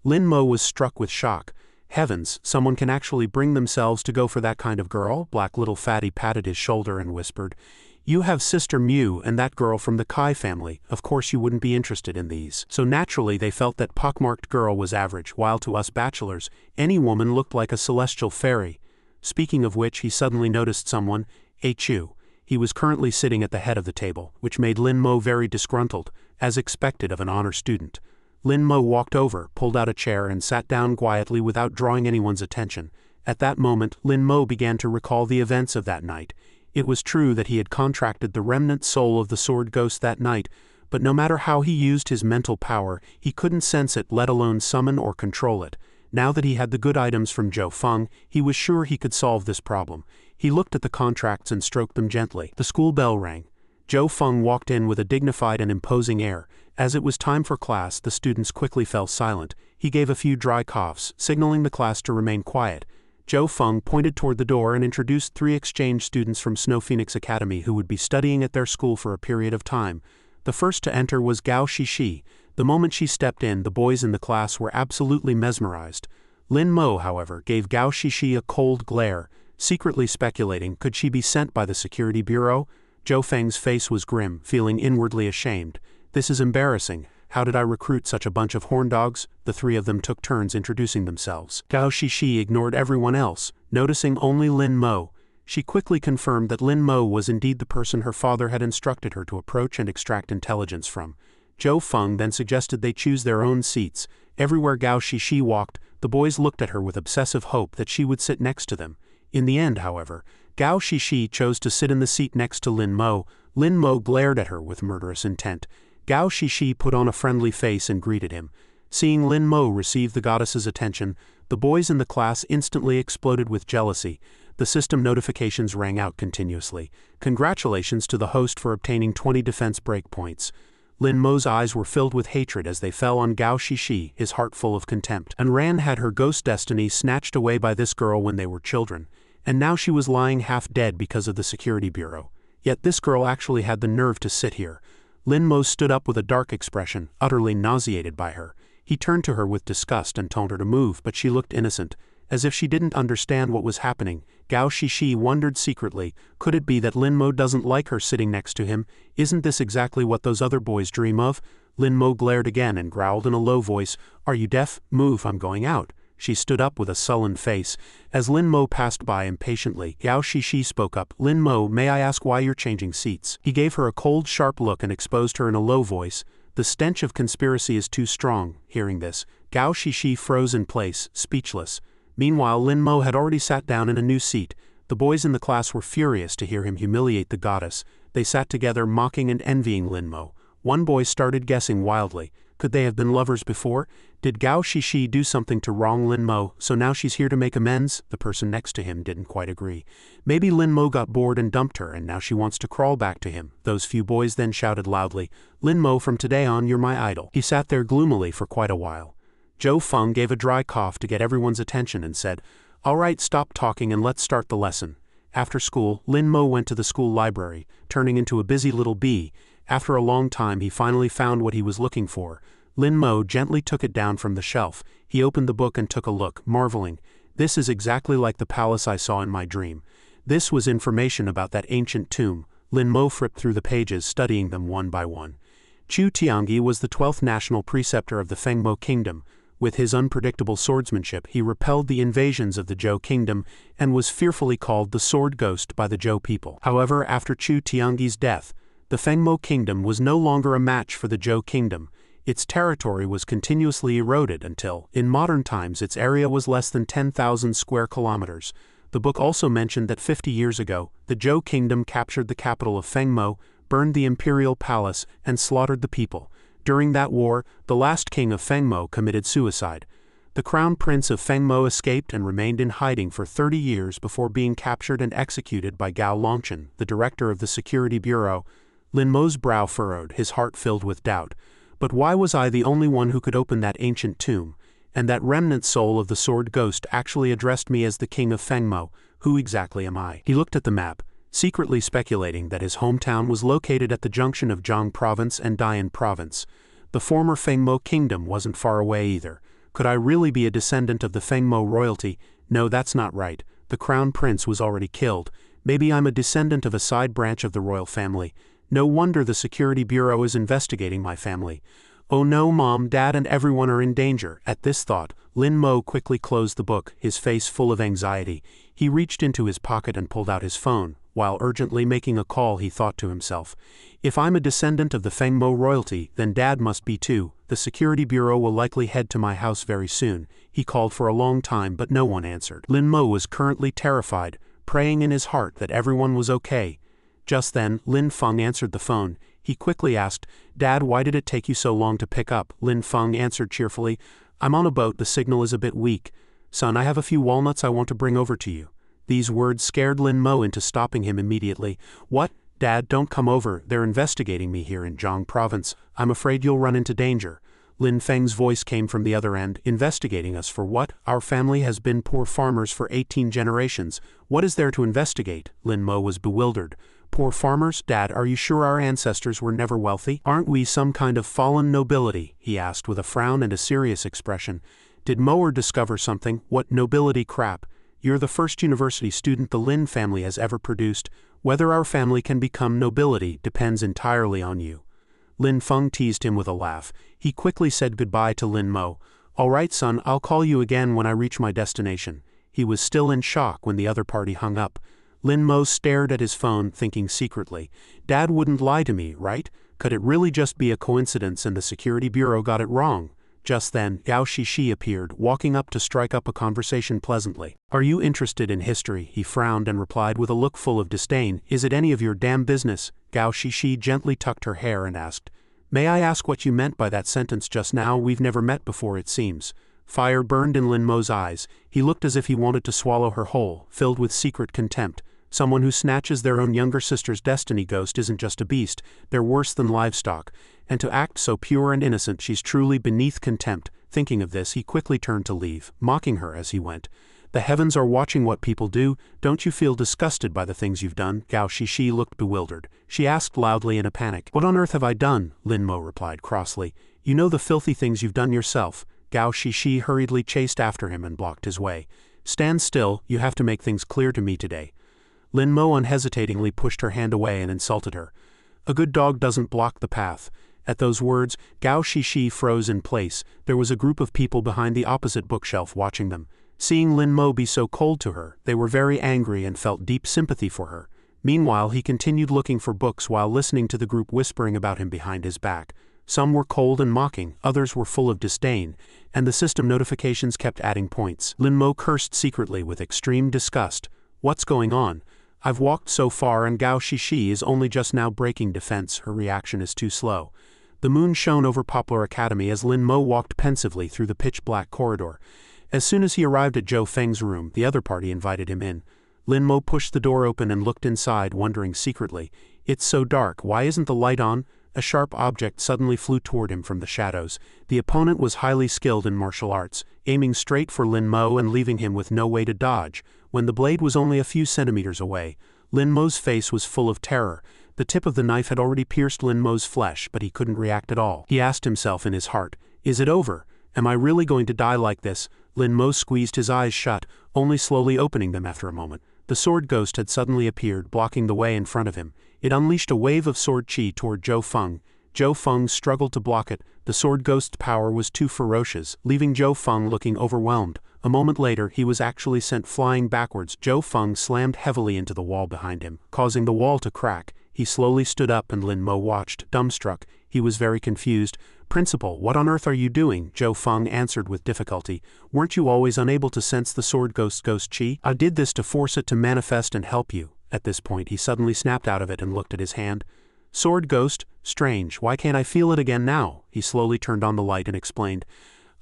Lin Mo was struck with shock. Heavens, someone can actually bring themselves to go for that kind of girl? Black Little Fatty patted his shoulder and whispered, "You have Sister Mew and that girl from the Kai family, of course you wouldn't be interested in these." So naturally they felt that pockmarked girl was average, while to us bachelors, any woman looked like a celestial fairy. Speaking of which, he suddenly noticed someone, A Chu. He was currently sitting at the head of the table, which made Lin Mo very disgruntled, as expected of an honor student. Lin Mo walked over, pulled out a chair and sat down quietly without drawing anyone's attention. At that moment, Lin Mo began to recall the events of that night. It was true that he had contracted the remnant soul of the sword ghost that night, but no matter how he used his mental power, he couldn't sense it, let alone summon or control it. Now that he had the good items from Zhou Feng, he was sure he could solve this problem. He looked at the contracts and stroked them gently. The school bell rang. Zhou Feng walked in with a dignified and imposing air. As it was time for class, the students quickly fell silent. He gave a few dry coughs, signaling the class to remain quiet. Zhou Feng pointed toward the door and introduced 3 exchange students from Snow Phoenix Academy who would be studying at their school for a period of time. The first to enter was Gao Shishi. The moment she stepped in, the boys in the class were absolutely mesmerized. Lin Mo, however, gave Gao Shishi a cold glare, secretly speculating could she be sent by the security bureau. Zhou Feng's face was grim, feeling inwardly ashamed. This is embarrassing. How did I recruit such a bunch of horn dogs? The 3 of them took turns introducing themselves. Gao Shishi ignored everyone else, noticing only Lin Mo. She quickly confirmed that Lin Mo was indeed the person her father had instructed her to approach and extract intelligence from. Zhou Feng then suggested they choose their own seats. Everywhere Gao Shishi walked, the boys looked at her with obsessive hope that she would sit next to them. In the end, however, Gao Shishi chose to sit in the seat next to Lin Mo. Lin Mo glared at her with murderous intent. Gao Shishi put on a friendly face and greeted him. Seeing Lin Mo receive the goddess's attention, the boys in the class instantly exploded with jealousy. The system notifications rang out continuously. Congratulations to the host for obtaining 20 defense breakpoints. Lin Mo's eyes were filled with hatred as they fell on Gao Shishi, his heart full of contempt. Anran had her ghost destiny snatched away by this girl when they were children, and now she was lying half dead because of the security bureau. Yet this girl actually had the nerve to sit here. Lin Mo stood up with a dark expression, utterly nauseated by her. He turned to her with disgust and told her to move, but she looked innocent, as if she didn't understand what was happening. Gao Shishi wondered secretly, could it be that Lin Mo doesn't like her sitting next to him? Isn't this exactly what those other boys dream of? Lin Mo glared again and growled in a low voice, "Are you deaf? Move, I'm going out." She stood up with a sullen face. As Lin Mo passed by impatiently, Gao Shishi spoke up, "Lin Mo, may I ask why you're changing seats?" He gave her a cold, sharp look and exposed her in a low voice. "The stench of conspiracy is too strong." Hearing this, Gao Shishi froze in place, speechless. Meanwhile, Lin Mo had already sat down in a new seat. The boys in the class were furious to hear him humiliate the goddess. They sat together mocking and envying Lin Mo. One boy started guessing wildly. Could they have been lovers before? Did Gao Shishi do something to wrong Lin Mo, so now she's here to make amends? The person next to him didn't quite agree. Maybe Lin Mo got bored and dumped her, and now she wants to crawl back to him. Those few boys then shouted loudly, "Lin Mo, from today on you're my idol." He sat there gloomily for quite a while. Zhou Feng gave a dry cough to get everyone's attention and said, "All right, stop talking and let's start the lesson." After school, Lin Mo went to the school library, turning into a busy little bee. After a long time he finally found what he was looking for. Lin Mo gently took it down from the shelf. He opened the book and took a look, marveling. "This is exactly like the palace I saw in my dream." This was information about that ancient tomb. Lin Mo flipped through the pages, studying them one by one. Chu Tiangi was the 12th national preceptor of the Fengmo kingdom. With his unpredictable swordsmanship, he repelled the invasions of the Zhou kingdom and was fearfully called the Sword Ghost by the Zhou people. However, after Chu Tiangi's death, the Fengmo kingdom was no longer a match for the Zhou kingdom. Its territory was continuously eroded until, in modern times, its area was less than 10,000 square kilometers. The book also mentioned that 50 years ago, the Zhou kingdom captured the capital of Fengmo, burned the imperial palace, and slaughtered the people. During that war, the last king of Fengmo committed suicide. The crown prince of Fengmo escaped and remained in hiding for 30 years before being captured and executed by Gao Longchen, the director of the security bureau. Lin Mo's brow furrowed, his heart filled with doubt. But why was I the only one who could open that ancient tomb? And that remnant soul of the Sword Ghost actually addressed me as the king of Fengmo. Who exactly am I? He looked at the map, secretly speculating that his hometown was located at the junction of Zhang Province and Dian Province. The former Fengmo kingdom wasn't far away either. Could I really be a descendant of the Fengmo royalty? No, that's not right. The crown prince was already killed. Maybe I'm a descendant of a side branch of the royal family. No wonder the security bureau is investigating my family. Oh no, Mom, Dad, and everyone are in danger. At this thought, Lin Mo quickly closed the book, his face full of anxiety. He reached into his pocket and pulled out his phone. While urgently making a call, he thought to himself, if I'm a descendant of the Fengmo royalty, then Dad must be too. The security bureau will likely head to my house very soon. He called for a long time, but no one answered. Lin Mo was currently terrified, praying in his heart that everyone was okay. Just then, Lin Feng answered the phone. He quickly asked, "Dad, why did it take you so long to pick up?" Lin Feng answered cheerfully, "I'm on a boat, the signal is a bit weak. Son, I have a few walnuts I want to bring over to you." These words scared Lin Mo into stopping him immediately. "What? Dad, don't come over, they're investigating me here in Zhang Province. I'm afraid you'll run into danger." Lin Feng's voice came from the other end. Investigating us for what? Our family has been poor farmers for 18 generations. What is there to investigate? Lin Mo was bewildered. Poor farmers? Dad, are you sure our ancestors were never wealthy? Aren't we some kind of fallen nobility? He asked with a frown and a serious expression. Did Moer discover something? What nobility crap? You're the first university student the Lin family has ever produced. Whether our family can become nobility depends entirely on you. Lin Feng teased him with a laugh. He quickly said goodbye to Lin Mo. All right, son, I'll call you again when I reach my destination. He was still in shock when the other party hung up. Lin Mo stared at his phone, thinking secretly, Dad wouldn't lie to me, right? Could it really just be a coincidence and the security bureau got it wrong? Just then, Gao Shishi appeared, walking up to strike up a conversation pleasantly. Are you interested in history? He frowned and replied with a look full of disdain. Is it any of your damn business? Gao Shishi gently tucked her hair and asked, May I ask what you meant by that sentence just now? We've never met before, it seems. Fire burned in Lin Mo's eyes. He looked as if he wanted to swallow her whole, filled with secret contempt. Someone who snatches their own younger sister's destiny ghost isn't just a beast, they're worse than livestock. And to act so pure and innocent, she's truly beneath contempt. Thinking of this, he quickly turned to leave, mocking her as he went. The heavens are watching what people do. Don't you feel disgusted by the things you've done? Gao Shishi looked bewildered. She asked loudly in a panic. What on earth have I done? Lin Mo replied crossly. You know the filthy things you've done yourself. Gao Shishi hurriedly chased after him and blocked his way. Stand still, you have to make things clear to me today. Lin Mo unhesitatingly pushed her hand away and insulted her. A good dog doesn't block the path. At those words, Gao Shishi froze in place. There was a group of people behind the opposite bookshelf watching them. Seeing Lin Mo be so cold to her, they were very angry and felt deep sympathy for her. Meanwhile, he continued looking for books while listening to the group whispering about him behind his back. Some were cold and mocking, others were full of disdain, and the system notifications kept adding points. Lin Mo cursed secretly with extreme disgust. What's going on? I've walked so far and Gao Shishi is only just now breaking defense. Her reaction is too slow. The moon shone over Poplar Academy as Lin Mo walked pensively through the pitch-black corridor. As soon as he arrived at Zhou Feng's room, the other party invited him in. Lin Mo pushed the door open and looked inside, wondering secretly, It's so dark, why isn't the light on? A sharp object suddenly flew toward him from the shadows. The opponent was highly skilled in martial arts, aiming straight for Lin Mo and leaving him with no way to dodge. When the blade was only a few centimeters away, Lin Mo's face was full of terror. The tip of the knife had already pierced Lin Mo's flesh, but he couldn't react at all. He asked himself in his heart, Is it over? Am I really going to die like this? Lin Mo squeezed his eyes shut, only slowly opening them after a moment. The sword ghost had suddenly appeared, blocking the way in front of him. It unleashed a wave of sword chi toward Zhou Feng. Zhou Feng struggled to block it. The sword ghost's power was too ferocious, leaving Zhou Feng looking overwhelmed. A moment later, he was actually sent flying backwards. Zhou Feng slammed heavily into the wall behind him, causing the wall to crack. He slowly stood up and Lin Mo watched, dumbstruck. He was very confused. Principal, what on earth are you doing? Zhou Feng answered with difficulty. Weren't you always unable to sense the sword ghost's ghost chi? I did this to force it to manifest and help you. At this point, he suddenly snapped out of it and looked at his hand. Sword ghost? Strange, why can't I feel it again now? He slowly turned on the light and explained.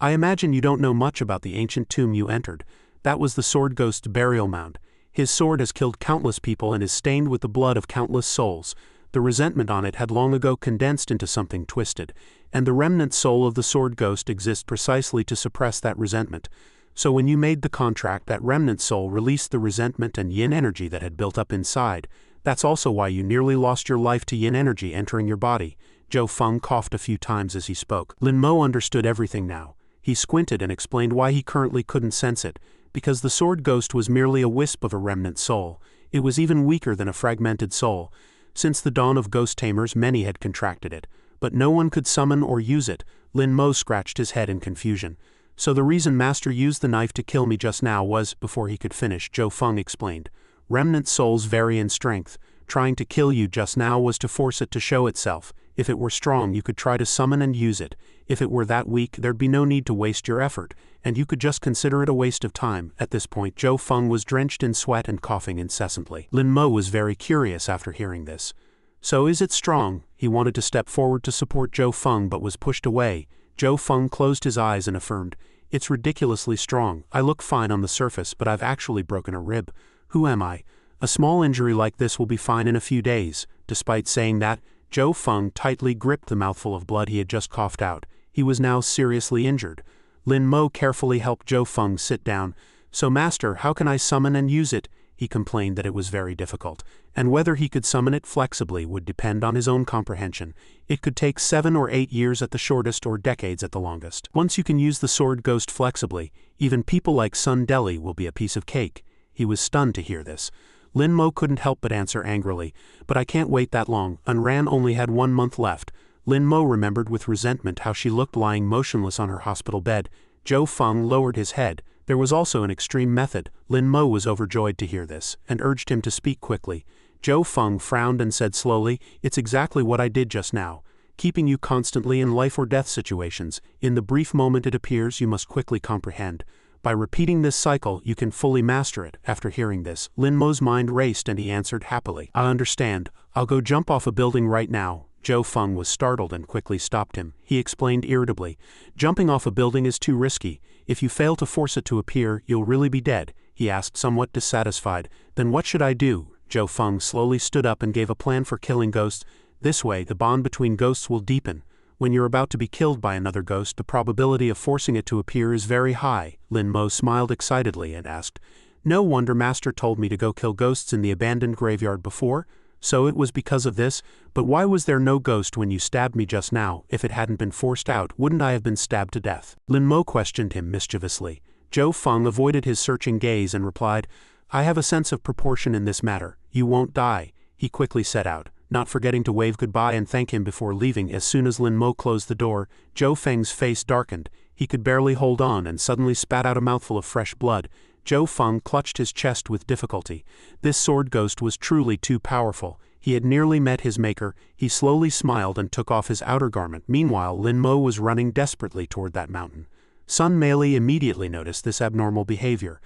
I imagine you don't know much about the ancient tomb you entered. That was the sword ghost's burial mound. His sword has killed countless people and is stained with the blood of countless souls. The resentment on it had long ago condensed into something twisted, and the remnant soul of the sword ghost exists precisely to suppress that resentment. So when you made the contract, that remnant soul released the resentment and yin energy that had built up inside. That's also why you nearly lost your life to yin energy entering your body. Zhou Feng coughed a few times as he spoke. Lin Mo understood everything now. He squinted and explained why he currently couldn't sense it. Because the sword ghost was merely a wisp of a remnant soul. It was even weaker than a fragmented soul. Since the dawn of ghost tamers, many had contracted it, but no one could summon or use it. Lin Mo scratched his head in confusion. So the reason Master used the knife to kill me just now was, before he could finish, Zhou Feng explained. Remnant souls vary in strength. Trying to kill you just now was to force it to show itself. If it were strong, you could try to summon and use it. If it were that weak, there'd be no need to waste your effort, and you could just consider it a waste of time. At this point, Zhou Feng was drenched in sweat and coughing incessantly. Lin Mo was very curious after hearing this. So is it strong? He wanted to step forward to support Zhou Feng but was pushed away. Zhou Feng closed his eyes and affirmed, It's ridiculously strong. I look fine on the surface, but I've actually broken a rib. Who am I? A small injury like this will be fine in a few days. Despite saying that, Zhou Feng tightly gripped the mouthful of blood he had just coughed out. He was now seriously injured. Lin Mo carefully helped Zhou Feng sit down. "So master, how can I summon and use it?" He complained that it was very difficult, and whether he could summon it flexibly would depend on his own comprehension. It could take 7 or 8 years at the shortest or decades at the longest. Once you can use the sword ghost flexibly, even people like Sun Deli will be a piece of cake. He was stunned to hear this. Lin Mo couldn't help but answer angrily, "But I can't wait that long. Unran only had 1 month left." Lin Mo remembered with resentment how she looked lying motionless on her hospital bed. Zhou Feng lowered his head. There was also an extreme method. Lin Mo was overjoyed to hear this, and urged him to speak quickly. Zhou Feng frowned and said slowly, "It's exactly what I did just now. Keeping you constantly in life or death situations. In the brief moment it appears, you must quickly comprehend. By repeating this cycle, you can fully master it." After hearing this, Lin Mo's mind raced and he answered happily, "I understand. I'll go jump off a building right now." Zhou Feng was startled and quickly stopped him. He explained irritably, "Jumping off a building is too risky. If you fail to force it to appear, you'll really be dead." He asked, somewhat dissatisfied, "Then what should I do?" Zhou Feng slowly stood up and gave a plan for killing ghosts. "This way, the bond between ghosts will deepen. When you're about to be killed by another ghost, the probability of forcing it to appear is very high." Lin Mo smiled excitedly and asked, "No wonder Master told me to go kill ghosts in the abandoned graveyard before? So it was because of this? But why was there no ghost when you stabbed me just now? If it hadn't been forced out, wouldn't I have been stabbed to death?" Lin Mo questioned him mischievously. Zhou Feng avoided his searching gaze and replied, "I have a sense of proportion in this matter. You won't die." He quickly set out, not forgetting to wave goodbye and thank him before leaving. As soon as Lin Mo closed the door, Zhou Feng's face darkened. He could barely hold on and suddenly spat out a mouthful of fresh blood. Zhou Feng clutched his chest with difficulty. This sword ghost was truly too powerful. He had nearly met his maker. He slowly smiled and took off his outer garment. Meanwhile, Lin Mo was running desperately toward that mountain. Sun Meili immediately noticed this abnormal behavior.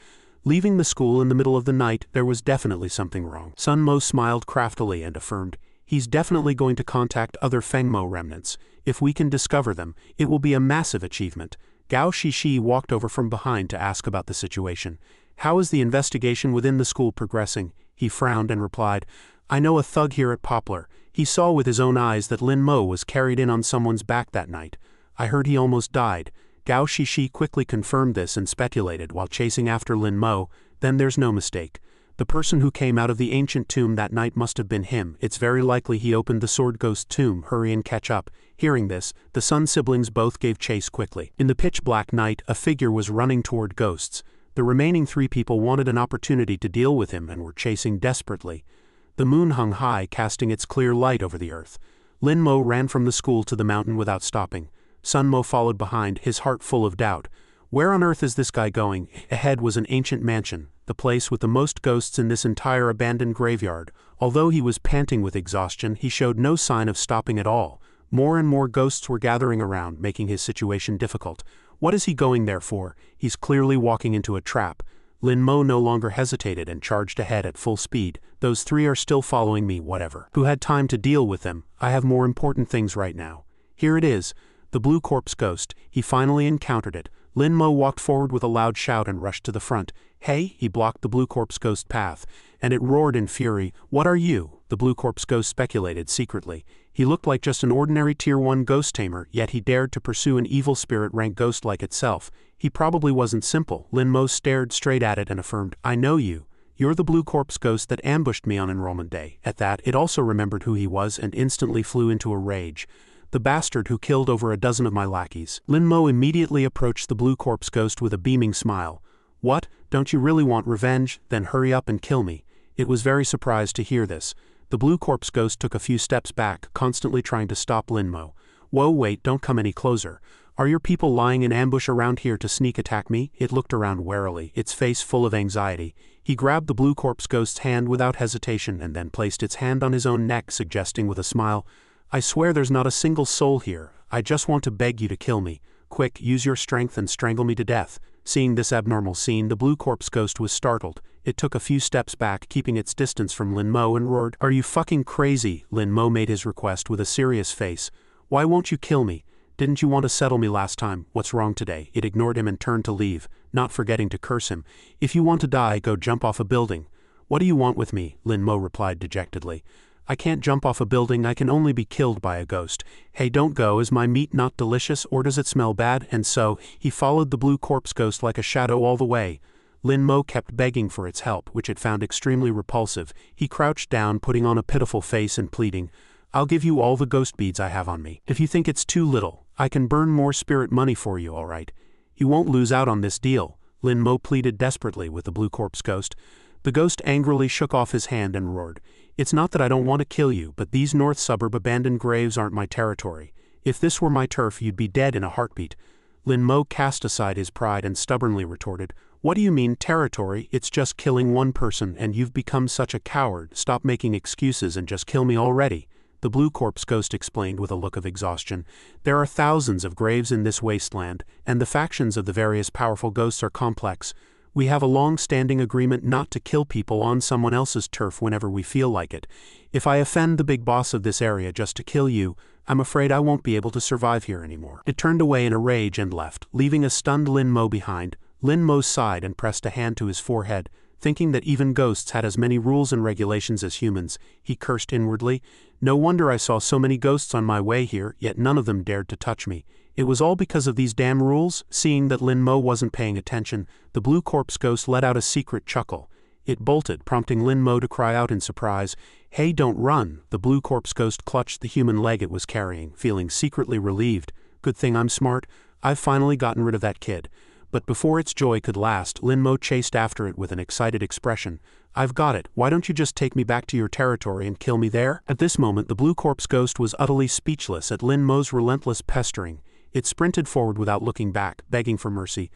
Leaving the school in the middle of the night, there was definitely something wrong. Sun Mo smiled craftily and affirmed, "He's definitely going to contact other Feng Mo remnants. If we can discover them, it will be a massive achievement." Gao Shishi walked over from behind to ask about the situation. "How is the investigation within the school progressing?" He frowned and replied, "I know a thug here at Poplar. He saw with his own eyes that Lin Mo was carried in on someone's back that night. I heard he almost died." Gao Shishi quickly confirmed this and speculated while chasing after Lin Mo, "Then there's no mistake. The person who came out of the ancient tomb that night must have been him. It's very likely he opened the sword ghost tomb. Hurry and catch up." Hearing this, the Sun siblings both gave chase quickly. In the pitch-black night, a figure was running toward ghosts. The remaining 3 people wanted an opportunity to deal with him and were chasing desperately. The moon hung high, casting its clear light over the earth. Lin Mo ran from the school to the mountain without stopping. Sun Mo followed behind, his heart full of doubt. Where on earth is this guy going? Ahead was an ancient mansion, the place with the most ghosts in this entire abandoned graveyard. Although he was panting with exhaustion, he showed no sign of stopping at all. More and more ghosts were gathering around, making his situation difficult. What is he going there for? He's clearly walking into a trap. Lin Mo no longer hesitated and charged ahead at full speed. "Those 3 are still following me, whatever. Who had time to deal with them? I have more important things right now." Here it is. The blue corpse ghost. He finally encountered it. Lin Mo walked forward with a loud shout and rushed to the front. "Hey!" He blocked the blue corpse ghost path, and it roared in fury. "What are you?" The blue corpse ghost speculated secretly. He looked like just an ordinary Tier 1 ghost tamer, yet he dared to pursue an evil spirit rank ghost like itself. He probably wasn't simple. Lin Mo stared straight at it and affirmed, "I know you. You're the blue corpse ghost that ambushed me on enrollment day." At that, it also remembered who he was and instantly flew into a rage. "The bastard who killed over a dozen of my lackeys." Lin Mo immediately approached the blue corpse ghost with a beaming smile. "What? Don't you really want revenge? Then hurry up and kill me." It was very surprised to hear this. The blue corpse ghost took a few steps back, constantly trying to stop Lin Mo. "Whoa, wait, don't come any closer. Are your people lying in ambush around here to sneak attack me?" It looked around warily, its face full of anxiety. He grabbed the blue corpse ghost's hand without hesitation and then placed its hand on his own neck, suggesting with a smile, "I swear there's not a single soul here. I just want to beg you to kill me. Quick, use your strength and strangle me to death." Seeing this abnormal scene, the blue corpse ghost was startled. It took a few steps back, keeping its distance from Lin Mo, and roared, "Are you fucking crazy?" Lin Mo made his request with a serious face. "Why won't you kill me? Didn't you want to settle me last time? What's wrong today?" It ignored him and turned to leave, not forgetting to curse him. "If you want to die, go jump off a building." "What do you want with me?" Lin Mo replied dejectedly. I can't jump off a building, I can only be killed by a ghost. Hey, don't go, is my meat not delicious, or does it smell bad? And so, he followed the blue corpse ghost like a shadow all the way. Lin Mo kept begging for its help, which it found extremely repulsive. He crouched down, putting on a pitiful face and pleading, I'll give you all the ghost beads I have on me. If you think it's too little, I can burn more spirit money for you, all right? You won't lose out on this deal, Lin Mo pleaded desperately with the blue corpse ghost. The ghost angrily shook off his hand and roared, It's not that I don't want to kill you, but these north suburb abandoned graves aren't my territory. If this were my turf, you'd be dead in a heartbeat. Lin Mo cast aside his pride and stubbornly retorted, What do you mean, territory? It's just killing one person, and you've become such a coward. Stop making excuses and just kill me already. The blue corpse ghost explained with a look of exhaustion. There are thousands of graves in this wasteland, and the factions of the various powerful ghosts are complex. We have a long-standing agreement not to kill people on someone else's turf whenever we feel like it. If I offend the big boss of this area just to kill you, I'm afraid I won't be able to survive here anymore. It turned away in a rage and left, leaving a stunned Lin Mo behind. Lin Mo sighed and pressed a hand to his forehead. Thinking that even ghosts had as many rules and regulations as humans, he cursed inwardly. No wonder I saw so many ghosts on my way here, yet none of them dared to touch me. It was all because of these damn rules? Seeing that Lin Mo wasn't paying attention, the blue corpse ghost let out a secret chuckle. It bolted, prompting Lin Mo to cry out in surprise, Hey, don't run! The blue corpse ghost clutched the human leg it was carrying, feeling secretly relieved. Good thing I'm smart. I've finally gotten rid of that kid. But before its joy could last, Lin Mo chased after it with an excited expression. I've got it. Why don't you just take me back to your territory and kill me there? At this moment, the blue corpse ghost was utterly speechless at Lin Mo's relentless pestering. It sprinted forward without looking back, begging for mercy.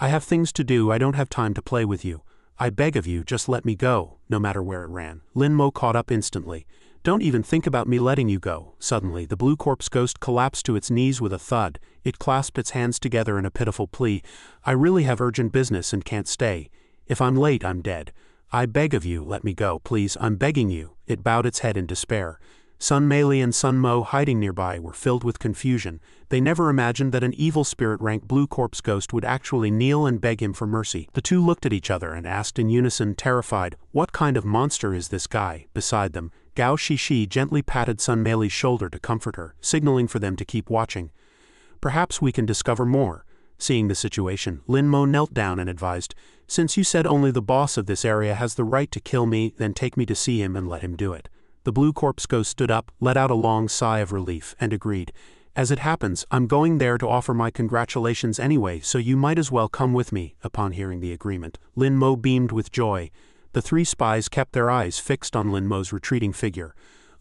I have things to do, I don't have time to play with you. I beg of you, just let me go, no matter where it ran. Lin Mo caught up instantly. Don't even think about me letting you go. Suddenly, the blue corpse ghost collapsed to its knees with a thud. It clasped its hands together in a pitiful plea. I really have urgent business and can't stay. If I'm late, I'm dead. I beg of you, let me go, please, I'm begging you. It bowed its head in despair. Sun Meili and Sun Mo, hiding nearby, were filled with confusion. They never imagined that an evil spirit-rank blue corpse ghost would actually kneel and beg him for mercy. The two looked at each other and asked in unison, terrified, What kind of monster is this guy? Beside them, Gao Shishi gently patted Sun Meili's shoulder to comfort her, signaling for them to keep watching. Perhaps we can discover more. Seeing the situation, Lin Mo knelt down and advised, Since you said only the boss of this area has the right to kill me, then take me to see him and let him do it. The blue corpse ghost stood up, let out a long sigh of relief, and agreed. As it happens, I'm going there to offer my congratulations anyway, so you might as well come with me. Upon hearing the agreement, Lin Mo beamed with joy. The three spies kept their eyes fixed on Lin Mo's retreating figure.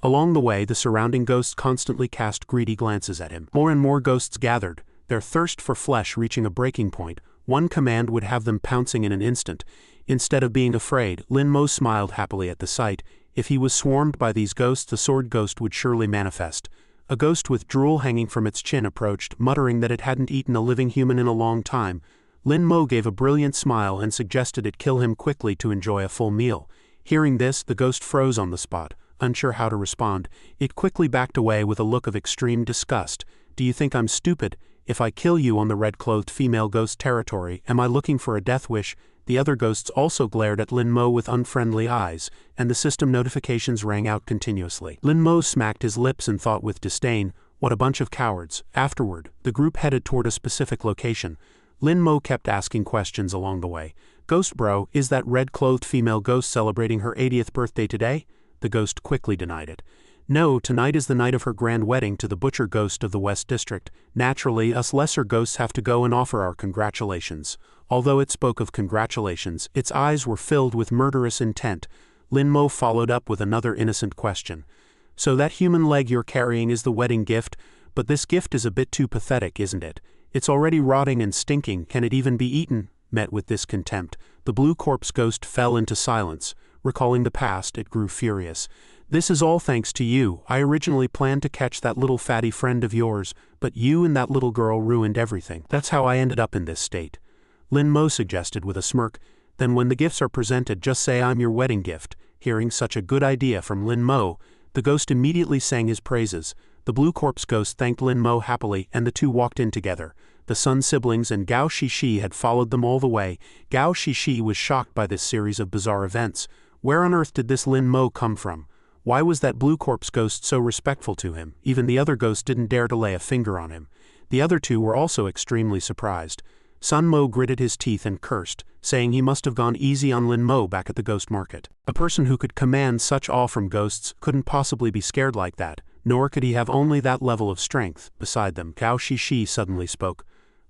Along the way, the surrounding ghosts constantly cast greedy glances at him. More and more ghosts gathered, their thirst for flesh reaching a breaking point. One command would have them pouncing in an instant. Instead of being afraid, Lin Mo smiled happily at the sight. If he was swarmed by these ghosts, the sword ghost would surely manifest. A ghost with drool hanging from its chin approached, muttering that it hadn't eaten a living human in a long time. Lin Mo gave a brilliant smile and suggested it kill him quickly to enjoy a full meal. Hearing this, the ghost froze on the spot, unsure how to respond. It quickly backed away with a look of extreme disgust. Do you think I'm stupid? If I kill you on the red-clothed female ghost territory, am I looking for a death wish? The other ghosts also glared at Lin Mo with unfriendly eyes, and the system notifications rang out continuously. Lin Mo smacked his lips and thought with disdain, what a bunch of cowards. Afterward, the group headed toward a specific location. Lin Mo kept asking questions along the way. Ghost bro, is that red-clothed female ghost celebrating her 80th birthday today? The ghost quickly denied it. No, tonight is the night of her grand wedding to the butcher ghost of the West District. Naturally, us lesser ghosts have to go and offer our congratulations. Although it spoke of congratulations, its eyes were filled with murderous intent. Lin Mo followed up with another innocent question. So that human leg you're carrying is the wedding gift, but this gift is a bit too pathetic, isn't it? It's already rotting and stinking, can it even be eaten? Met with this contempt, the blue corpse ghost fell into silence. Recalling the past, it grew furious. This is all thanks to you. I originally planned to catch that little fatty friend of yours, but you and that little girl ruined everything. That's how I ended up in this state. Lin Mo suggested with a smirk, then when the gifts are presented, just say I'm your wedding gift. Hearing such a good idea from Lin Mo, the ghost immediately sang his praises. The blue corpse ghost thanked Lin Mo happily, and the two walked in together. The Sun siblings and Gao Shishi had followed them all the way. Gao Shishi was shocked by this series of bizarre events. Where on earth did this Lin Mo come from? Why was that blue corpse ghost so respectful to him? Even the other ghost didn't dare to lay a finger on him. The other two were also extremely surprised. Sun Mo gritted his teeth and cursed, saying he must have gone easy on Lin Mo back at the ghost market. A person who could command such awe from ghosts couldn't possibly be scared like that, nor could he have only that level of strength. Beside them, Gao Shishi suddenly spoke.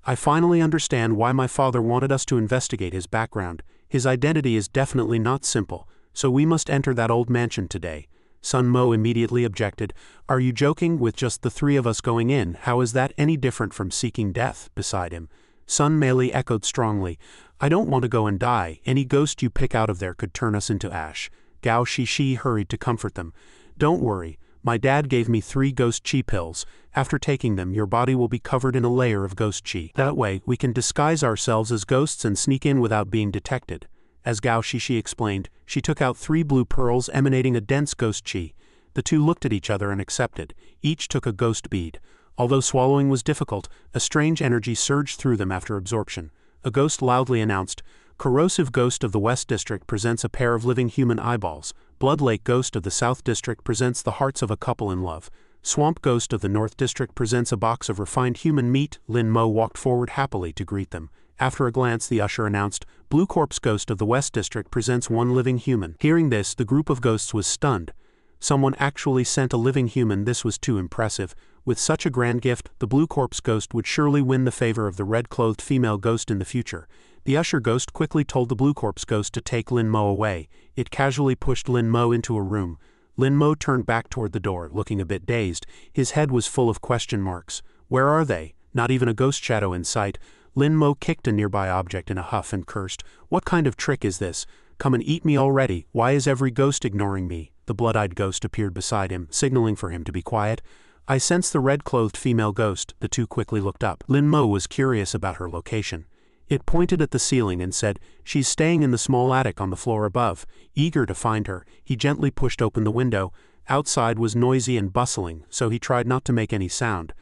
I finally understand why my father wanted us to investigate his background. His identity is definitely not simple, so we must enter that old mansion today. Sun Mo immediately objected. Are you joking? With just the three of us going in, how is that any different from seeking death? Beside him, Sun Meili echoed strongly. I don't want to go and die. Any ghost you pick out of there could turn us into ash. Gao Shishi hurried to comfort them. Don't worry. My dad gave me 3 ghost chi pills. After taking them, your body will be covered in a layer of ghost chi. That way, we can disguise ourselves as ghosts and sneak in without being detected. As Gao Shishi explained, she took out 3 blue pearls emanating a dense ghost chi. The two looked at each other and accepted. Each took a ghost bead. Although swallowing was difficult, a strange energy surged through them after absorption. A ghost loudly announced, Corrosive Ghost of the West District presents a pair of living human eyeballs. Blood Lake Ghost of the South District presents the hearts of a couple in love. Swamp Ghost of the North District presents a box of refined human meat. Lin Mo walked forward happily to greet them. After a glance, the usher announced, Blue Corpse Ghost of the West District presents one living human. Hearing this, the group of ghosts was stunned. Someone actually sent a living human. This was too impressive. With such a grand gift, the Blue Corpse Ghost would surely win the favor of the red-clothed female ghost in the future. The usher ghost quickly told the Blue Corpse Ghost to take Lin Mo away. It casually pushed Lin Mo into a room. Lin Mo turned back toward the door, looking a bit dazed. His head was full of question marks. Where are they? Not even a ghost shadow in sight. Lin Mo kicked a nearby object in a huff and cursed. What kind of trick is this? Come and eat me already. Why is every ghost ignoring me? The blood-eyed ghost appeared beside him, signaling for him to be quiet. I sense the red-clothed female ghost. The two quickly looked up. Lin Mo was curious about her location. It pointed at the ceiling and said, She's staying in the small attic on the floor above. Eager to find her, he gently pushed open the window. Outside was noisy and bustling, so he tried not to make any sound.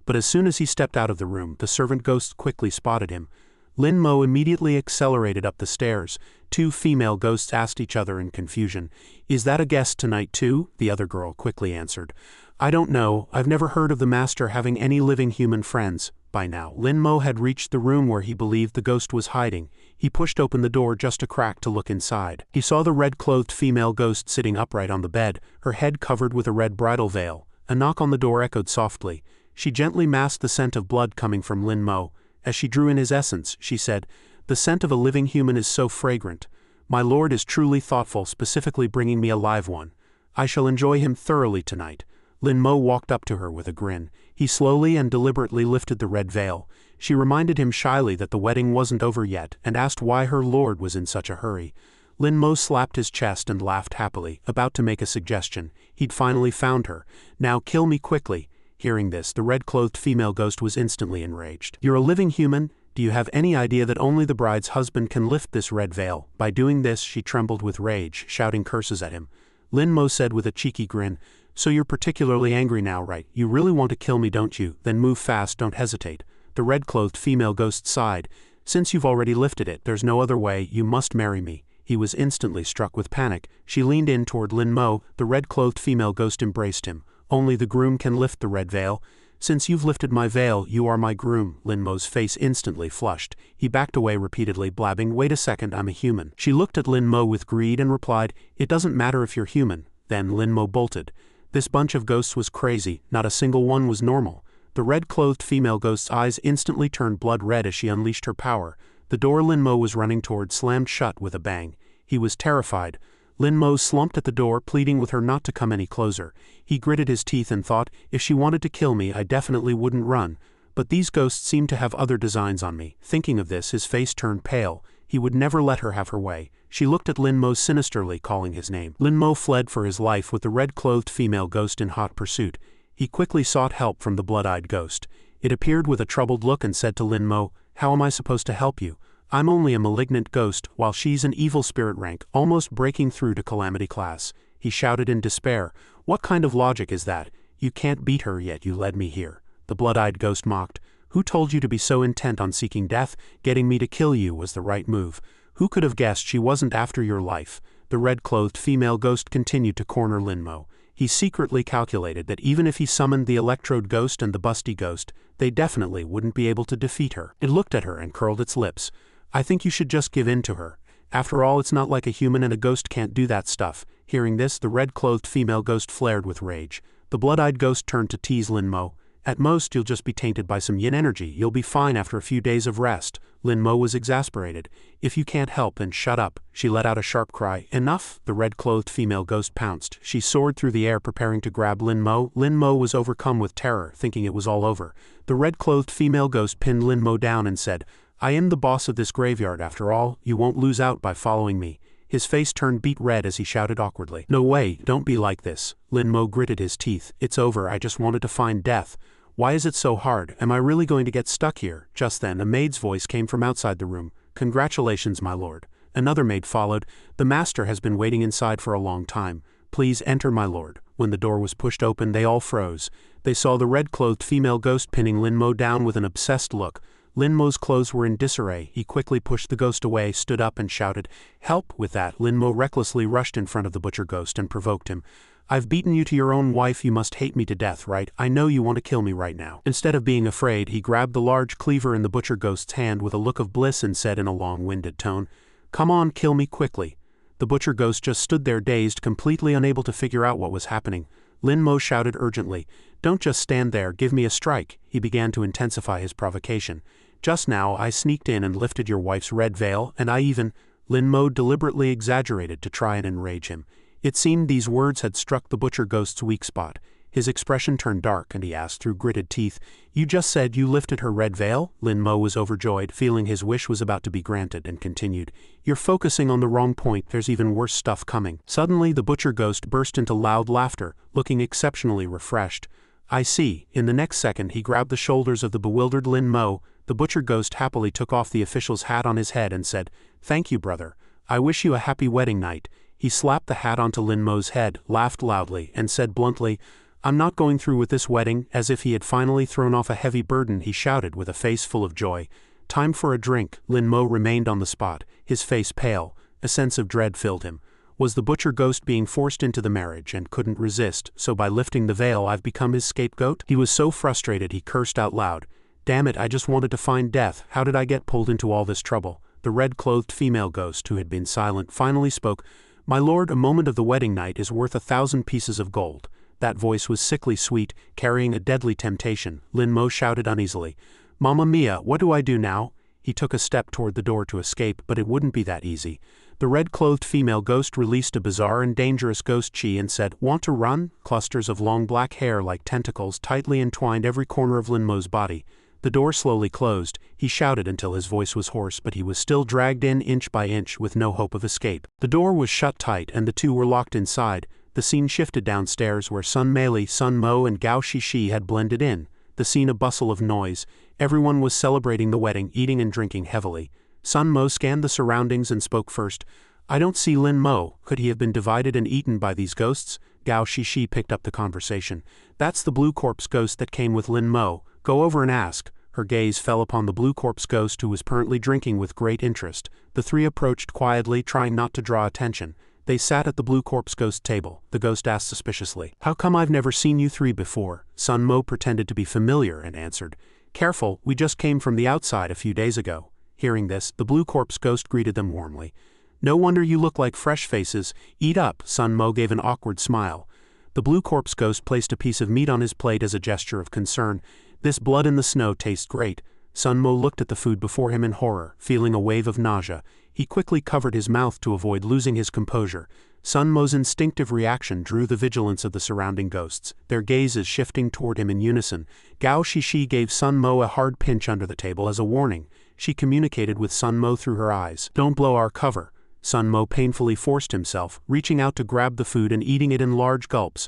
But as soon as he stepped out of the room, the servant ghost quickly spotted him. Lin Mo immediately accelerated up the stairs. 2 female ghosts asked each other in confusion. Is that a guest tonight too? The other girl quickly answered. I don't know. I've never heard of the master having any living human friends. By now, Lin Mo had reached the room where he believed the ghost was hiding. He pushed open the door just a crack to look inside. He saw the red-clothed female ghost sitting upright on the bed, her head covered with a red bridal veil. A knock on the door echoed softly. She gently masked the scent of blood coming from Lin Mo. As she drew in his essence, she said, The scent of a living human is so fragrant. My lord is truly thoughtful, specifically bringing me a live one. I shall enjoy him thoroughly tonight. Lin Mo walked up to her with a grin. He slowly and deliberately lifted the red veil. She reminded him shyly that the wedding wasn't over yet and asked why her lord was in such a hurry. Lin Mo slapped his chest and laughed happily, about to make a suggestion. He'd finally found her. Now kill me quickly. Hearing this, the red-clothed female ghost was instantly enraged. You're a living human? Do you have any idea that only the bride's husband can lift this red veil? By doing this, she trembled with rage, shouting curses at him. Lin Mo said with a cheeky grin, So you're particularly angry now, right? You really want to kill me, don't you? Then move fast, don't hesitate. The red-clothed female ghost sighed. Since you've already lifted it, there's no other way. You must marry me. He was instantly struck with panic. She leaned in toward Lin Mo. The red-clothed female ghost embraced him. Only the groom can lift the red veil. Since you've lifted my veil, you are my groom. Lin Mo's face instantly flushed. He backed away repeatedly, blabbing, Wait a second, I'm a human. She looked at Lin Mo with greed and replied, It doesn't matter if you're human. Then Lin Mo bolted. This bunch of ghosts was crazy. Not a single one was normal. The red-clothed female ghost's eyes instantly turned blood red as she unleashed her power. The door Lin Mo was running toward slammed shut with a bang. He was terrified. Lin Mo slumped at the door, pleading with her not to come any closer. He gritted his teeth and thought, If she wanted to kill me, I definitely wouldn't run. But these ghosts seemed to have other designs on me. Thinking of this, his face turned pale. He would never let her have her way. She looked at Lin Mo sinisterly, calling his name. Lin Mo fled for his life with the red-clothed female ghost in hot pursuit. He quickly sought help from the blood-eyed ghost. It appeared with a troubled look and said to Lin Mo, How am I supposed to help you? I'm only a malignant ghost, while she's an evil spirit rank, almost breaking through to calamity class. He shouted in despair, What kind of logic is that? You can't beat her, yet you led me here. The blood-eyed ghost mocked, Who told you to be so intent on seeking death? Getting me to kill you was the right move. Who could have guessed she wasn't after your life? the red-clothed female ghost continued to corner Lin Mo. He secretly calculated that even if he summoned the electrode ghost and the busty ghost, they definitely wouldn't be able to defeat her. It looked at her and curled its lips. I think you should just give in to her. After all, it's not like a human, and a ghost can't do that stuff. Hearing this, the red-clothed female ghost flared with rage. The blood-eyed ghost turned to tease Lin Mo. At most, you'll just be tainted by some yin energy. You'll be fine after a few days of rest. Lin Mo was exasperated. If you can't help, then shut up. She let out a sharp cry. Enough! The red-clothed female ghost pounced. She soared through the air, preparing to grab Lin Mo. Lin Mo was overcome with terror, thinking it was all over. The red-clothed female ghost pinned Lin Mo down and said, I am the boss of this graveyard after all. You won't lose out by following me. His face turned beet red as he shouted awkwardly. No way, don't be like this. Lin Mo gritted his teeth. It's over, I just wanted to find death. Why is it so hard? Am I really going to get stuck here? Just then, a maid's voice came from outside the room. Congratulations, my lord. Another maid followed. The master has been waiting inside for a long time. Please enter, my lord. When the door was pushed open, they all froze. They saw the red-clothed female ghost pinning Lin Mo down with an obsessed look. Lin Mo's clothes were in disarray. He quickly pushed the ghost away, stood up and shouted, Help! With that, Lin Mo recklessly rushed in front of the butcher ghost and provoked him. I've beaten you to your own wife, you must hate me to death, right? I know you want to kill me right now. Instead of being afraid, he grabbed the large cleaver in the butcher ghost's hand with a look of bliss and said in a long-winded tone, Come on, kill me quickly. The butcher ghost just stood there dazed, completely unable to figure out what was happening. Lin Mo shouted urgently, Don't just stand there, give me a strike. He began to intensify his provocation. Just now, I sneaked in and lifted your wife's red veil, and I even... Lin Mo deliberately exaggerated to try and enrage him. It seemed these words had struck the butcher ghost's weak spot. His expression turned dark and he asked through gritted teeth, You just said you lifted her red veil? Lin Mo was overjoyed, feeling his wish was about to be granted, and continued, You're focusing on the wrong point, there's even worse stuff coming. Suddenly the butcher ghost burst into loud laughter, looking exceptionally refreshed. I see. In the next second he grabbed the shoulders of the bewildered Lin Mo. The butcher ghost happily took off the official's hat on his head and said, Thank you, brother. I wish you a happy wedding night. He slapped the hat onto Lin Mo's head, laughed loudly, and said bluntly, I'm not going through with this wedding. As if he had finally thrown off a heavy burden, he shouted with a face full of joy. Time for a drink. Lin Mo remained on the spot, his face pale. A sense of dread filled him. Was the butcher ghost being forced into the marriage and couldn't resist, so by lifting the veil I've become his scapegoat? He was so frustrated he cursed out loud. Damn it, I just wanted to find death. How did I get pulled into all this trouble? The red-clothed female ghost, who had been silent, finally spoke. My lord, a moment of the wedding night is worth 1,000 pieces of gold. That voice was sickly sweet, carrying a deadly temptation. Lin Mo shouted uneasily. Mamma mia, what do I do now? He took a step toward the door to escape, but it wouldn't be that easy. The red-clothed female ghost released a bizarre and dangerous ghost chi and said, Want to run? Clusters of long black hair like tentacles tightly entwined every corner of Lin Mo's body. The door slowly closed. He shouted until his voice was hoarse, but he was still dragged in inch by inch with no hope of escape. The door was shut tight and the two were locked inside. The scene shifted downstairs where Sun Meili, Sun Mo and Gao Shishi had blended in. The scene a bustle of noise. Everyone was celebrating the wedding, eating and drinking heavily. Sun Mo scanned the surroundings and spoke first. I don't see Lin Mo. Could he have been divided and eaten by these ghosts? Gao Shishi picked up the conversation. That's the blue corpse ghost that came with Lin Mo. Go over and ask. Her gaze fell upon the blue corpse ghost who was apparently drinking with great interest. The three approached quietly, trying not to draw attention. They sat at the blue corpse ghost table. The ghost asked suspiciously, How come I've never seen you three before? Sun Mo pretended to be familiar and answered, Careful, we just came from the outside a few days ago. Hearing this, the blue corpse ghost greeted them warmly. No wonder you look like fresh faces. Eat up. Sun Mo gave an awkward smile. The blue corpse ghost placed a piece of meat on his plate as a gesture of concern. This blood in the snow tastes great. Sun Mo looked at the food before him in horror, feeling a wave of nausea. He quickly covered his mouth to avoid losing his composure. Sun Mo's instinctive reaction drew the vigilance of the surrounding ghosts, their gazes shifting toward him in unison. Gao Shishi gave Sun Mo a hard pinch under the table as a warning. She communicated with Sun Mo through her eyes. Don't blow our cover. Sun Mo painfully forced himself, reaching out to grab the food and eating it in large gulps.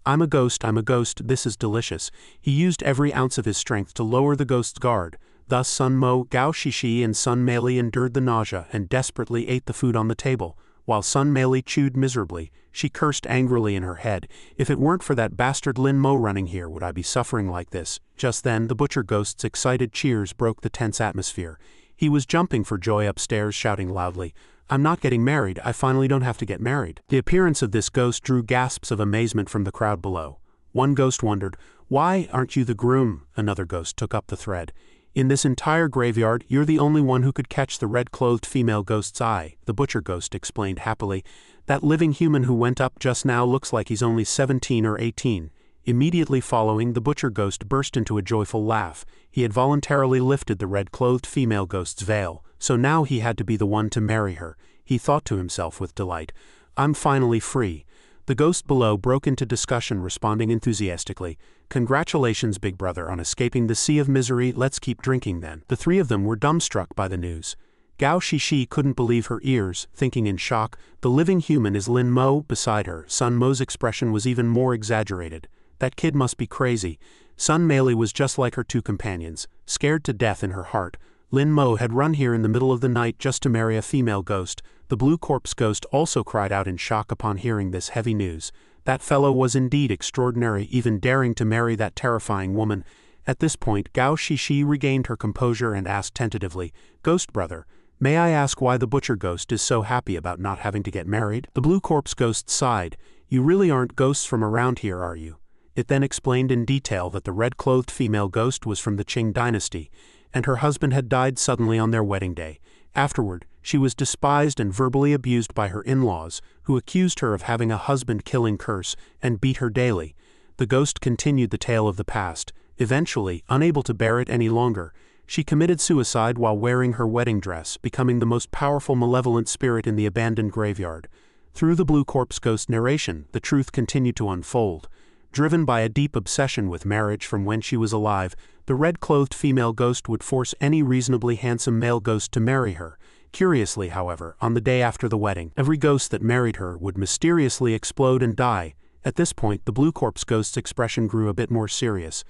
I'm a ghost, this is delicious. He used every ounce of his strength to lower the ghost's guard. Thus Sun Mo, Gao Shishi and Sun Meili endured the nausea and desperately ate the food on the table. While Sun Meili chewed miserably, she cursed angrily in her head. If it weren't for that bastard Lin Mo running here, would I be suffering like this? Just then, the butcher ghost's excited cheers broke the tense atmosphere. He was jumping for joy upstairs, shouting loudly, I'm not getting married, I finally don't have to get married. The appearance of this ghost drew gasps of amazement from the crowd below. One ghost wondered, "Why aren't you the groom?" Another ghost took up the thread. "In this entire graveyard, you're the only one who could catch the red-clothed female ghost's eye," the butcher ghost explained happily. "That living human who went up just now looks like he's only 17 or 18. Immediately following, the butcher ghost burst into a joyful laugh. He had voluntarily lifted the red-clothed female ghost's veil, so now he had to be the one to marry her. He thought to himself with delight, "I'm finally free." The ghost below broke into discussion, responding enthusiastically, "Congratulations, big brother, on escaping the sea of misery. Let's keep drinking then." The three of them were dumbstruck by the news. Gao Shishi couldn't believe her ears, thinking in shock, the living human is Lin Mo. Beside her, Sun Mo's expression was even more exaggerated. That kid must be crazy. Sun Meili was just like her two companions, scared to death in her heart. Lin Mo had run here in the middle of the night just to marry a female ghost. The blue corpse ghost also cried out in shock upon hearing this heavy news. That fellow was indeed extraordinary, even daring to marry that terrifying woman. At this point, Gao Shishi regained her composure and asked tentatively, "Ghost brother, may I ask why the butcher ghost is so happy about not having to get married?" The blue corpse ghost sighed. "You really aren't ghosts from around here, are you?" It then explained in detail that the red-clothed female ghost was from the Qing dynasty, and her husband had died suddenly on their wedding day. Afterward, she was despised and verbally abused by her in-laws, who accused her of having a husband-killing curse and beat her daily. The ghost continued the tale of the past. Eventually, unable to bear it any longer, she committed suicide while wearing her wedding dress, becoming the most powerful malevolent spirit in the abandoned graveyard. Through the blue corpse ghost narration, the truth continued to unfold. Driven by a deep obsession with marriage from when she was alive, the red-clothed female ghost would force any reasonably handsome male ghost to marry her. Curiously, however, on the day after the wedding, every ghost that married her would mysteriously explode and die. At this point, the blue corpse ghost's expression grew a bit more serious.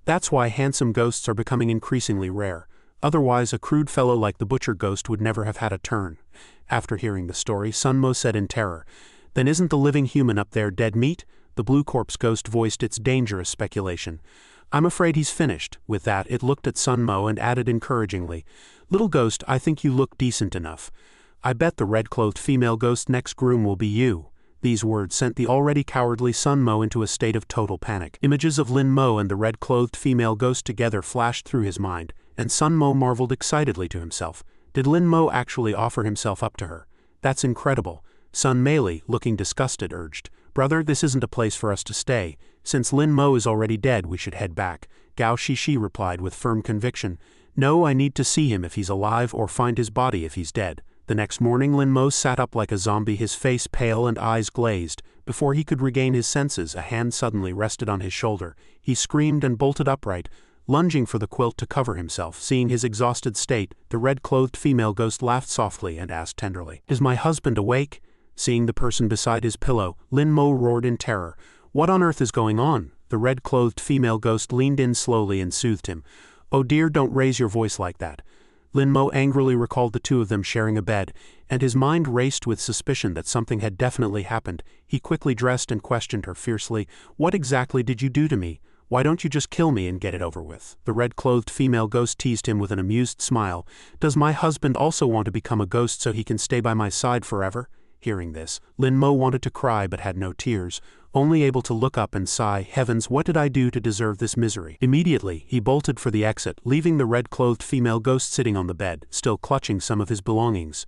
"That's why handsome ghosts are becoming increasingly rare. Otherwise, a crude fellow like the butcher ghost would never have had a turn." After hearing the story, Sun Mo said in terror, "Then isn't the living human up there dead meat?" The blue corpse ghost voiced its dangerous speculation. "I'm afraid he's finished." With that, it looked at Sun Mo and added encouragingly, "Little ghost, I think you look decent enough. I bet the red-clothed female ghost's next groom will be you." These words sent the already cowardly Sun Mo into a state of total panic. Images of Lin Mo and the red-clothed female ghost together flashed through his mind, and Sun Mo marveled excitedly to himself. Did Lin Mo actually offer himself up to her? That's incredible. Sun Meili, looking disgusted, urged, "Brother, this isn't a place for us to stay. Since Lin Mo is already dead, we should head back." Gao Shishi replied with firm conviction, "No, I need to see him if he's alive or find his body if he's dead." The next morning, Lin Mo sat up like a zombie, his face pale and eyes glazed. Before he could regain his senses, a hand suddenly rested on his shoulder. He screamed and bolted upright, lunging for the quilt to cover himself. Seeing his exhausted state, the red-clothed female ghost laughed softly and asked tenderly, "Is my husband awake?" Seeing the person beside his pillow, Lin Mo roared in terror. "What on earth is going on?" The red-clothed female ghost leaned in slowly and soothed him. "Oh dear, don't raise your voice like that." Lin Mo angrily recalled the two of them sharing a bed, and his mind raced with suspicion that something had definitely happened. He quickly dressed and questioned her fiercely, "What exactly did you do to me? Why don't you just kill me and get it over with?" The red-clothed female ghost teased him with an amused smile. "Does my husband also want to become a ghost so he can stay by my side forever?" Hearing this, Lin Mo wanted to cry but had no tears, only able to look up and sigh, "Heavens, what did I do to deserve this misery?" Immediately, he bolted for the exit, leaving the red-clothed female ghost sitting on the bed, still clutching some of his belongings.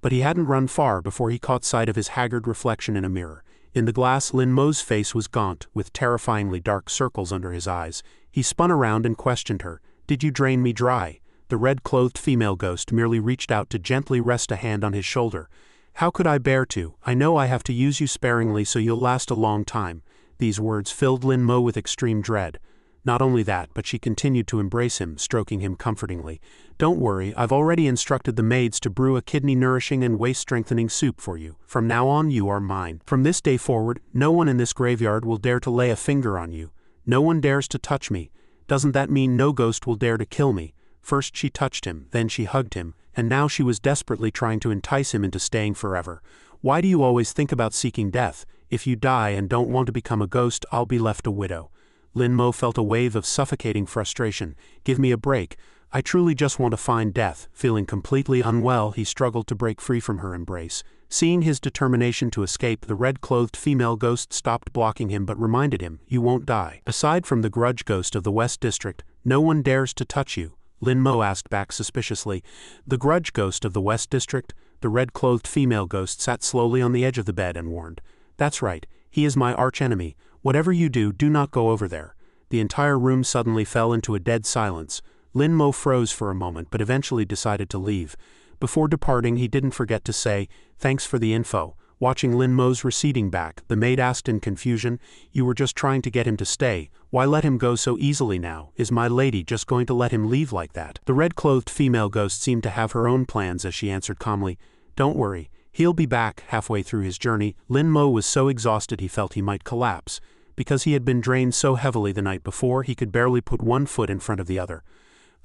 But he hadn't run far before he caught sight of his haggard reflection in a mirror. In the glass, Lin Mo's face was gaunt, with terrifyingly dark circles under his eyes. He spun around and questioned her, "Did you drain me dry?" The red-clothed female ghost merely reached out to gently rest a hand on his shoulder. "How could I bear to? I know I have to use you sparingly so you'll last a long time." These words filled Lin Mo with extreme dread. Not only that, but she continued to embrace him, stroking him comfortingly. "Don't worry, I've already instructed the maids to brew a kidney-nourishing and waist-strengthening soup for you. From now on, you are mine. From this day forward, no one in this graveyard will dare to lay a finger on you. No one dares to touch me. Doesn't that mean no ghost will dare to kill me?" First she touched him, then she hugged him, and now she was desperately trying to entice him into staying forever. "Why do you always think about seeking death? If you die and don't want to become a ghost, I'll be left a widow." Lin Mo felt a wave of suffocating frustration. "Give me a break. I truly just want to find death." Feeling completely unwell, he struggled to break free from her embrace. Seeing his determination to escape, the red-clothed female ghost stopped blocking him but reminded him, "You won't die. Aside from the grudge ghost of the West District, no one dares to touch you." Lin Mo asked back suspiciously. "The grudge ghost of the West District?" The red-clothed female ghost sat slowly on the edge of the bed and warned. "That's right, he is my archenemy. Whatever you do, do not go over there." The entire room suddenly fell into a dead silence. Lin Mo froze for a moment but eventually decided to leave. Before departing, he didn't forget to say, "Thanks for the info." Watching Lin Mo's receding back, the maid asked in confusion, "You were just trying to get him to stay. Why let him go so easily now? Is my lady just going to let him leave like that?" The red-clothed female ghost seemed to have her own plans as she answered calmly, "Don't worry, he'll be back." Halfway through his journey, Lin Mo was so exhausted he felt he might collapse. Because he had been drained so heavily the night before, he could barely put one foot in front of the other.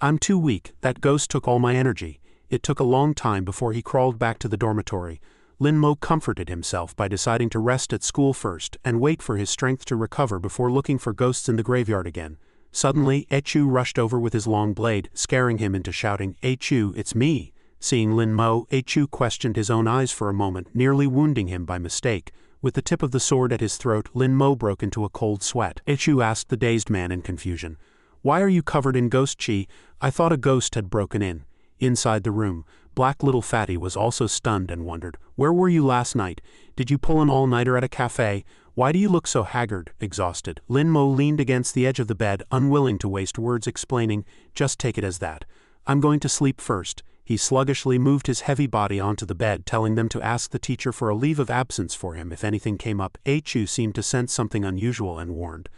"I'm too weak, that ghost took all my energy." It took a long time before he crawled back to the dormitory. Lin Mo comforted himself by deciding to rest at school first and wait for his strength to recover before looking for ghosts in the graveyard again. Suddenly, Echu rushed over with his long blade, scaring him into shouting, "Echu, it's me." Seeing Lin Mo, Echu questioned his own eyes for a moment, nearly wounding him by mistake. With the tip of the sword at his throat, Lin Mo broke into a cold sweat. Echu asked the dazed man in confusion, "Why are you covered in ghost chi? I thought a ghost had broken in." Inside the room, Black Little Fatty was also stunned and wondered, "Where were you last night? Did you pull an all-nighter at a cafe? Why do you look so haggard, exhausted?" Lin Mo leaned against the edge of the bed, unwilling to waste words explaining, "Just take it as that. I'm going to sleep first." He sluggishly moved his heavy body onto the bed, telling them to ask the teacher for a leave of absence for him if anything came up. Echu seemed to sense something unusual and warned,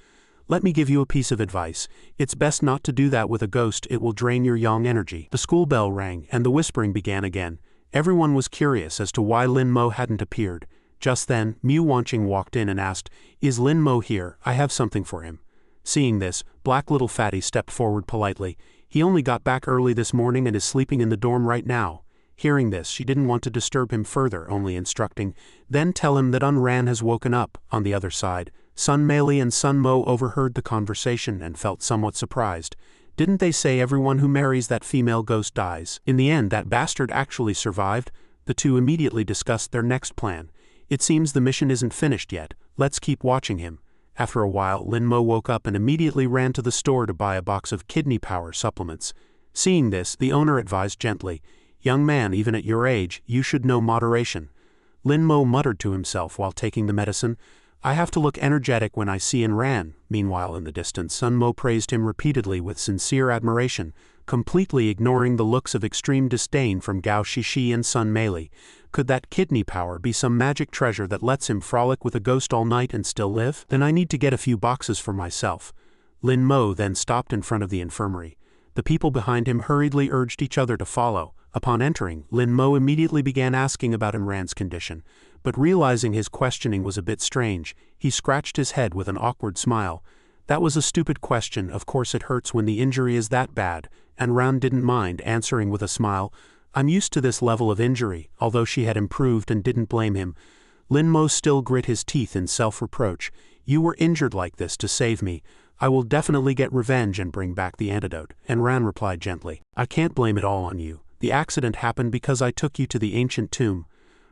"Let me give you a piece of advice. It's best not to do that with a ghost, it will drain your yang energy." The school bell rang, and the whispering began again. Everyone was curious as to why Lin Mo hadn't appeared. Just then, Mu Wanqing walked in and asked, "Is Lin Mo here? I have something for him." Seeing this, Black Little Fatty stepped forward politely. "He only got back early this morning and is sleeping in the dorm right now." Hearing this, she didn't want to disturb him further, only instructing, "Then tell him that Unran has woken up." On the other side, Sun Meili and Sun Mo overheard the conversation and felt somewhat surprised. Didn't they say everyone who marries that female ghost dies? In the end, that bastard actually survived? The two immediately discussed their next plan. "It seems the mission isn't finished yet. Let's keep watching him." After a while, Lin Mo woke up and immediately ran to the store to buy a box of kidney power supplements. Seeing this, the owner advised gently, "Young man, even at your age, you should know moderation." Lin Mo muttered to himself while taking the medicine, "I have to look energetic when I see Ran." Meanwhile, in the distance, Sun Mo praised him repeatedly with sincere admiration, completely ignoring the looks of extreme disdain from Gao Shishi and Sun Meili. Could that kidney power be some magic treasure that lets him frolic with a ghost all night and still live? Then I need to get a few boxes for myself. Lin Mo then stopped in front of the infirmary. The people behind him hurriedly urged each other to follow. Upon entering, Lin Mo immediately began asking about Ran's condition, but realizing his questioning was a bit strange, he scratched his head with an awkward smile. "That was a stupid question, of course it hurts when the injury is that bad," and Ran didn't mind, answering with a smile, "I'm used to this level of injury," although she had improved and didn't blame him. Lin Mo still grit his teeth in self-reproach. "You were injured like this to save me. I will definitely get revenge and bring back the antidote," and Ran replied gently, "I can't blame it all on you. The accident happened because I took you to the ancient tomb.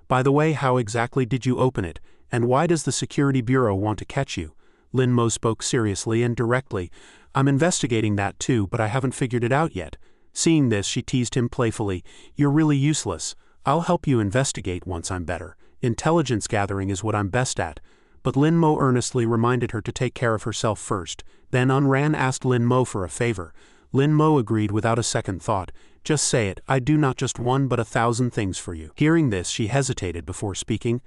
By the way, how exactly did you open it, and why does the Security Bureau want to catch you?" Lin Mo spoke seriously and directly. "I'm investigating that too, but I haven't figured it out yet." Seeing this, she teased him playfully, "You're really useless. I'll help you investigate once I'm better. Intelligence gathering is what I'm best at." But Lin Mo earnestly reminded her to take care of herself first. Then Ran asked Lin Mo for a favor. Lin Mo agreed without a second thought. "Just say it, I do not just one but 1,000 things for you." Hearing this, she hesitated before speaking.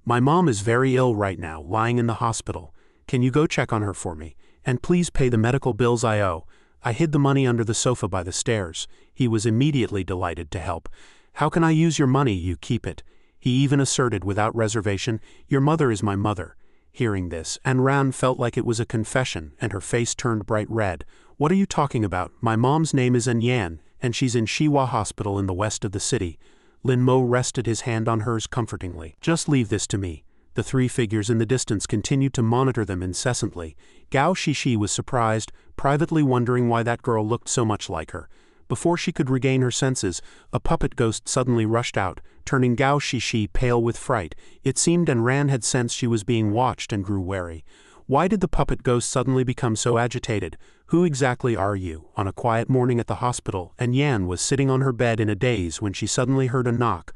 "My mom is very ill right now, lying in the hospital. Can you go check on her for me? And please pay the medical bills I owe. I hid the money under the sofa by the stairs." He was immediately delighted to help. "How can I use your money? You keep it." He even asserted without reservation, "Your mother is my mother." Hearing this, Ran felt like it was a confession, and her face turned bright red. "What are you talking about? My mom's name is Yan, and she's in Shiwa Hospital in the west of the city." Lin Mo rested his hand on hers comfortingly. "Just leave this to me." The three figures in the distance continued to monitor them incessantly. Gao Shishi was surprised, privately wondering why that girl looked so much like her. Before she could regain her senses, a puppet ghost suddenly rushed out, turning Gao Shishi pale with fright. It seemed Ran had sensed she was being watched and grew wary. Why did the puppet ghost suddenly become so agitated? Who exactly are you? On a quiet morning at the hospital, Yan was sitting on her bed in a daze when she suddenly heard a knock.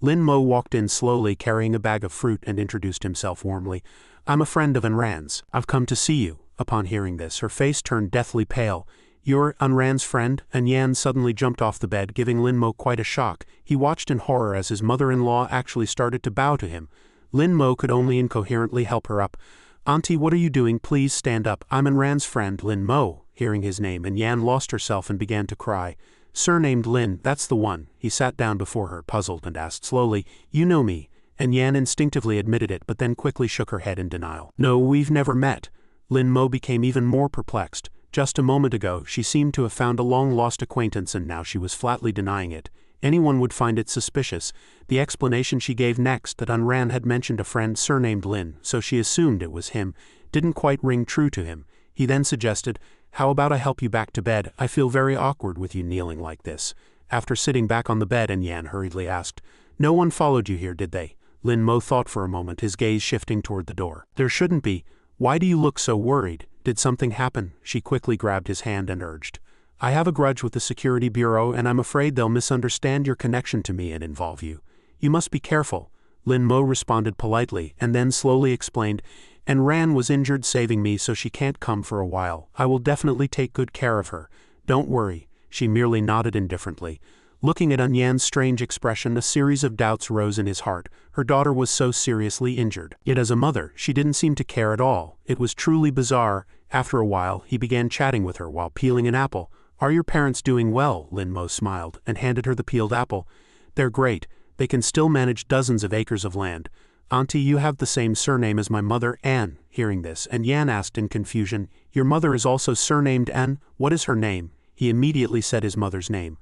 Lin Mo walked in slowly carrying a bag of fruit and introduced himself warmly. I'm a friend of Ran's. I've come to see you. Upon hearing this, her face turned deathly pale. You're Ran's friend? Yan suddenly jumped off the bed, giving Lin Mo quite a shock. He watched in horror as his mother-in-law actually started to bow to him. Lin Mo could only incoherently help her up. Auntie, what are you doing? Please stand up. I'm Ran's friend, Lin Mo. Hearing his name, Yan lost herself and began to cry. Surnamed Lin, that's the one. He sat down before her, puzzled, and asked slowly, You know me? Yan instinctively admitted it, but then quickly shook her head in denial. No, we've never met. Lin Mo became even more perplexed. Just a moment ago, she seemed to have found a long-lost acquaintance, and now she was flatly denying it. Anyone would find it suspicious. The explanation she gave next, that Ran had mentioned a friend surnamed Lin, so she assumed it was him, didn't quite ring true to him. He then suggested, How about I help you back to bed? I feel very awkward with you kneeling like this. After sitting back on the bed, Yan hurriedly asked, No one followed you here, did they? Lin Mo thought for a moment, his gaze shifting toward the door. There shouldn't be. Why do you look so worried? Did something happen? She quickly grabbed his hand and urged. I have a grudge with the security bureau, and I'm afraid they'll misunderstand your connection to me and involve you. You must be careful. Lin Mo responded politely, and then slowly explained, Ran was injured saving me, so she can't come for a while. I will definitely take good care of her. Don't worry. She merely nodded indifferently. Looking at Yan's strange expression, a series of doubts rose in his heart. Her daughter was so seriously injured. Yet as a mother, she didn't seem to care at all. It was truly bizarre. After a while, he began chatting with her while peeling an apple. Are your parents doing well? Lin Mo smiled and handed her the peeled apple. They're great. They can still manage dozens of acres of land. Auntie, you have the same surname as my mother, Anne. Hearing this, Yan asked in confusion, Your mother is also surnamed Anne? What is her name? He immediately said his mother's name.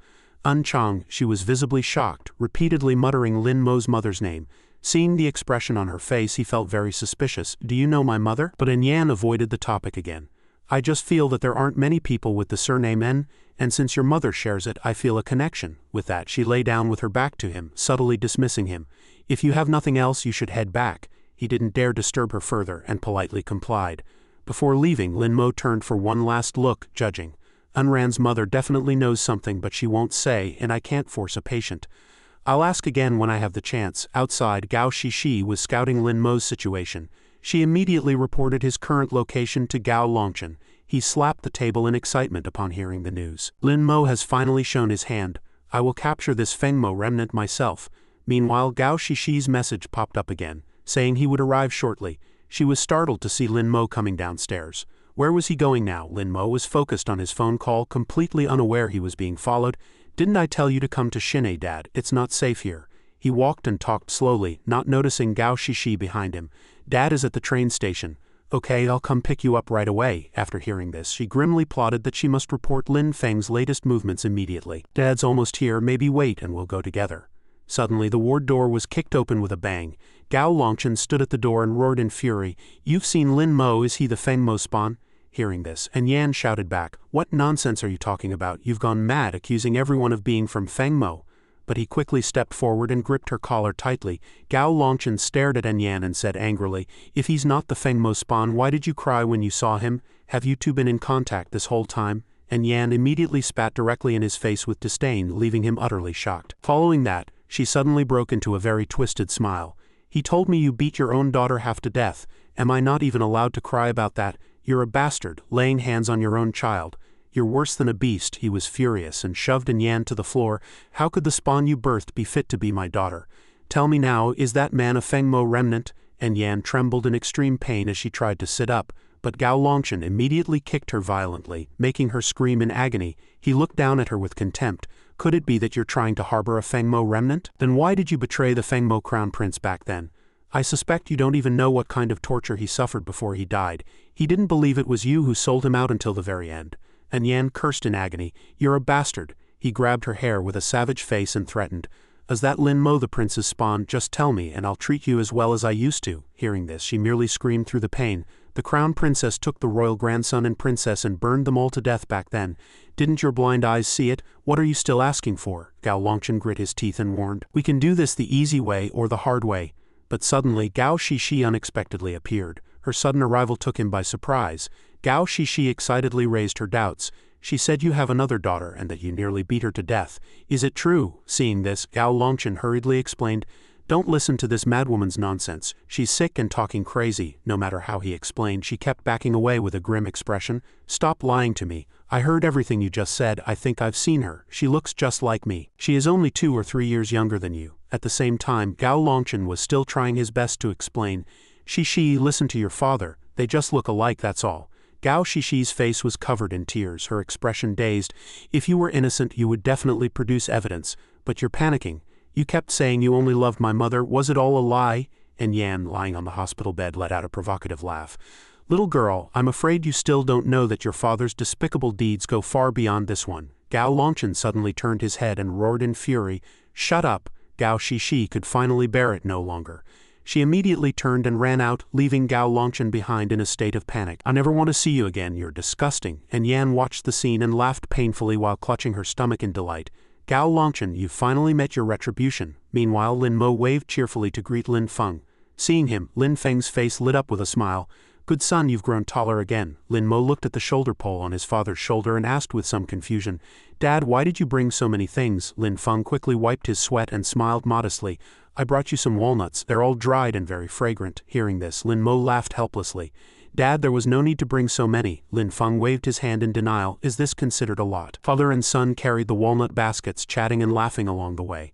Chang. She was visibly shocked, repeatedly muttering Lin Mo's mother's name. Seeing the expression on her face, he felt very suspicious. Do you know my mother? But Yan avoided the topic again. I just feel that there aren't many people with the surname N, and since your mother shares it, I feel a connection. With that, she lay down with her back to him, subtly dismissing him. If you have nothing else, you should head back. He didn't dare disturb her further and politely complied. Before leaving, Lin Mo turned for one last look, judging. Ran's mother definitely knows something, but she won't say, and I can't force a patient. I'll ask again when I have the chance. Outside, Gao Shishi was scouting Lin Mo's situation. She immediately reported his current location to Gao Longchen. He slapped the table in excitement upon hearing the news. Lin Mo has finally shown his hand. I will capture this Fengmo remnant myself. Meanwhile, Gao Shishi's message popped up again, saying he would arrive shortly. She was startled to see Lin Mo coming downstairs. Where was he going now? Lin Mo was focused on his phone call, completely unaware he was being followed. Didn't I tell you to come to Shinei, Dad? It's not safe here. He walked and talked slowly, not noticing Gao Shishi behind him. Dad is at the train station. Okay, I'll come pick you up right away. After hearing this, she grimly plotted that she must report Lin Feng's latest movements immediately. Dad's almost here, maybe wait and we'll go together. Suddenly, the ward door was kicked open with a bang. Gao Longchen stood at the door and roared in fury. You've seen Lin Mo, is he the Fengmo spawn? Hearing this, Yan shouted back, What nonsense are you talking about? You've gone mad, accusing everyone of being from Fengmo. But he quickly stepped forward and gripped her collar tightly. Gao Longchen stared at Yan and said angrily, If he's not the Fengmo spawn, why did you cry when you saw him? Have you two been in contact this whole time? Yan immediately spat directly in his face with disdain, leaving him utterly shocked. Following that, she suddenly broke into a very twisted smile. He told me you beat your own daughter half to death. Am I not even allowed to cry about that? You're a bastard, laying hands on your own child. You're worse than a beast. He was furious and shoved Yan to the floor. How could the spawn you birthed be fit to be my daughter? Tell me now, is that man a Fengmo remnant? Yan trembled in extreme pain as she tried to sit up, but Gao Longchen immediately kicked her violently, making her scream in agony. He looked down at her with contempt. Could it be that you're trying to harbor a Fengmo remnant? Then why did you betray the Fengmo crown prince back then? I suspect you don't even know what kind of torture he suffered before he died. He didn't believe it was you who sold him out until the very end. Yan cursed in agony. You're a bastard. He grabbed her hair with a savage face and threatened. Is that Lin Mo the prince's spawn? Just tell me and I'll treat you as well as I used to. Hearing this, she merely screamed through the pain. The crown princess took the royal grandson and princess and burned them all to death back then. Didn't your blind eyes see it? What are you still asking for? Gao Longchen grit his teeth and warned. We can do this the easy way or the hard way. But suddenly Gao Shishi unexpectedly appeared. Her sudden arrival took him by surprise. Gao Shishi excitedly raised her doubts. She said you have another daughter and that you nearly beat her to death. Is it true? Seeing this, Gao Longchen hurriedly explained, don't listen to this madwoman's nonsense. She's sick and talking crazy. No matter how he explained, she kept backing away with a grim expression. Stop lying to me. I heard everything you just said. I think I've seen her. She looks just like me. She is only 2 or 3 years younger than you. At the same time, Gao Longchen was still trying his best to explain. Shishi, listen to your father. They just look alike, that's all. Gao Shishi's face was covered in tears, her expression dazed. If you were innocent, you would definitely produce evidence. But you're panicking. You kept saying you only loved my mother. Was it all a lie? And Yan, lying on the hospital bed, let out a provocative laugh. Little girl, I'm afraid you still don't know that your father's despicable deeds go far beyond this one. Gao Longchen suddenly turned his head and roared in fury. Shut up! Gao Shishi could finally bear it no longer. She immediately turned and ran out, leaving Gao Longchen behind in a state of panic. I never want to see you again, you're disgusting. And Yan watched the scene and laughed painfully while clutching her stomach in delight. Gao Longchen, you've finally met your retribution. Meanwhile, Lin Mo waved cheerfully to greet Lin Feng. Seeing him, Lin Feng's face lit up with a smile. Good son, you've grown taller again. Lin Mo looked at the shoulder pole on his father's shoulder and asked with some confusion, Dad, why did you bring so many things? Lin Feng quickly wiped his sweat and smiled modestly. I brought you some walnuts. They're all dried and very fragrant. Hearing this, Lin Mo laughed helplessly. Dad, there was no need to bring so many. Lin Feng waved his hand in denial. Is this considered a lot? Father and son carried the walnut baskets, chatting and laughing along the way.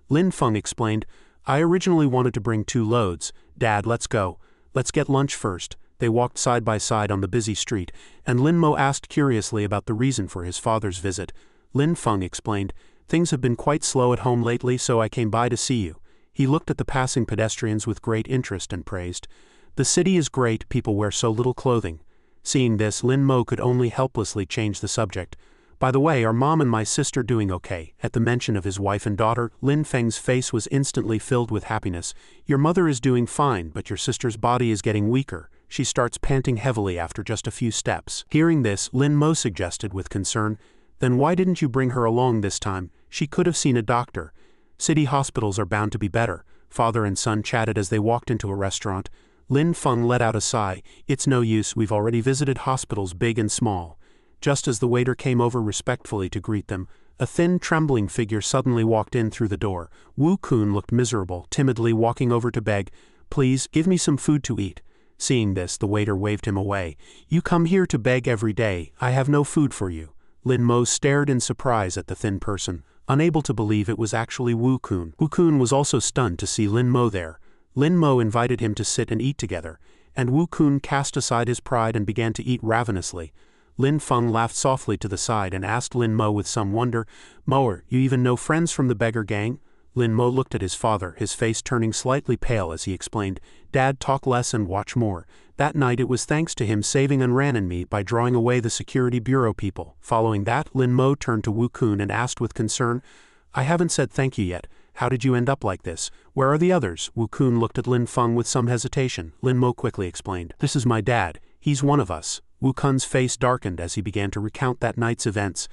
Lin Feng explained, I originally wanted to bring 2 loads. Dad, let's go. Let's get lunch first. They walked side by side on the busy street, and Lin Mo asked curiously about the reason for his father's visit. Lin Feng explained, things have been quite slow at home lately, so I came by to see you. He looked at the passing pedestrians with great interest and praised. The city is great, people wear so little clothing. Seeing this, Lin Mo could only helplessly change the subject. By the way, are Mom and my sister doing okay? At the mention of his wife and daughter, Lin Feng's face was instantly filled with happiness. Your mother is doing fine, but your sister's body is getting weaker. She starts panting heavily after just a few steps. Hearing this, Lin Mo suggested with concern, then why didn't you bring her along this time? She could have seen a doctor. City hospitals are bound to be better. Father and son chatted as they walked into a restaurant. Lin Feng let out a sigh. It's no use, we've already visited hospitals big and small. Just as the waiter came over respectfully to greet them, a thin, trembling figure suddenly walked in through the door. Wu Kun looked miserable, timidly walking over to beg, Please, give me some food to eat. Seeing this, the waiter waved him away. You come here to beg every day. I have no food for you. Lin Mo stared in surprise at the thin person, unable to believe it was actually Wu Kun. Wu Kun was also stunned to see Lin Mo there. Lin Mo invited him to sit and eat together, and Wu Kun cast aside his pride and began to eat ravenously. Lin Feng laughed softly to the side and asked Lin Mo with some wonder, Moer, you even know friends from the beggar gang? Lin Mo looked at his father, his face turning slightly pale as he explained, Dad, talk less and watch more. That night it was thanks to him saving Unran and me by drawing away the security bureau people. Following that, Lin Mo turned to Wu Kun and asked with concern, I haven't said thank you yet. How did you end up like this? Where are the others? Wu Kun looked at Lin Feng with some hesitation. Lin Mo quickly explained, This is my dad. He's one of us. Wu Kun's face darkened as he began to recount that night's events.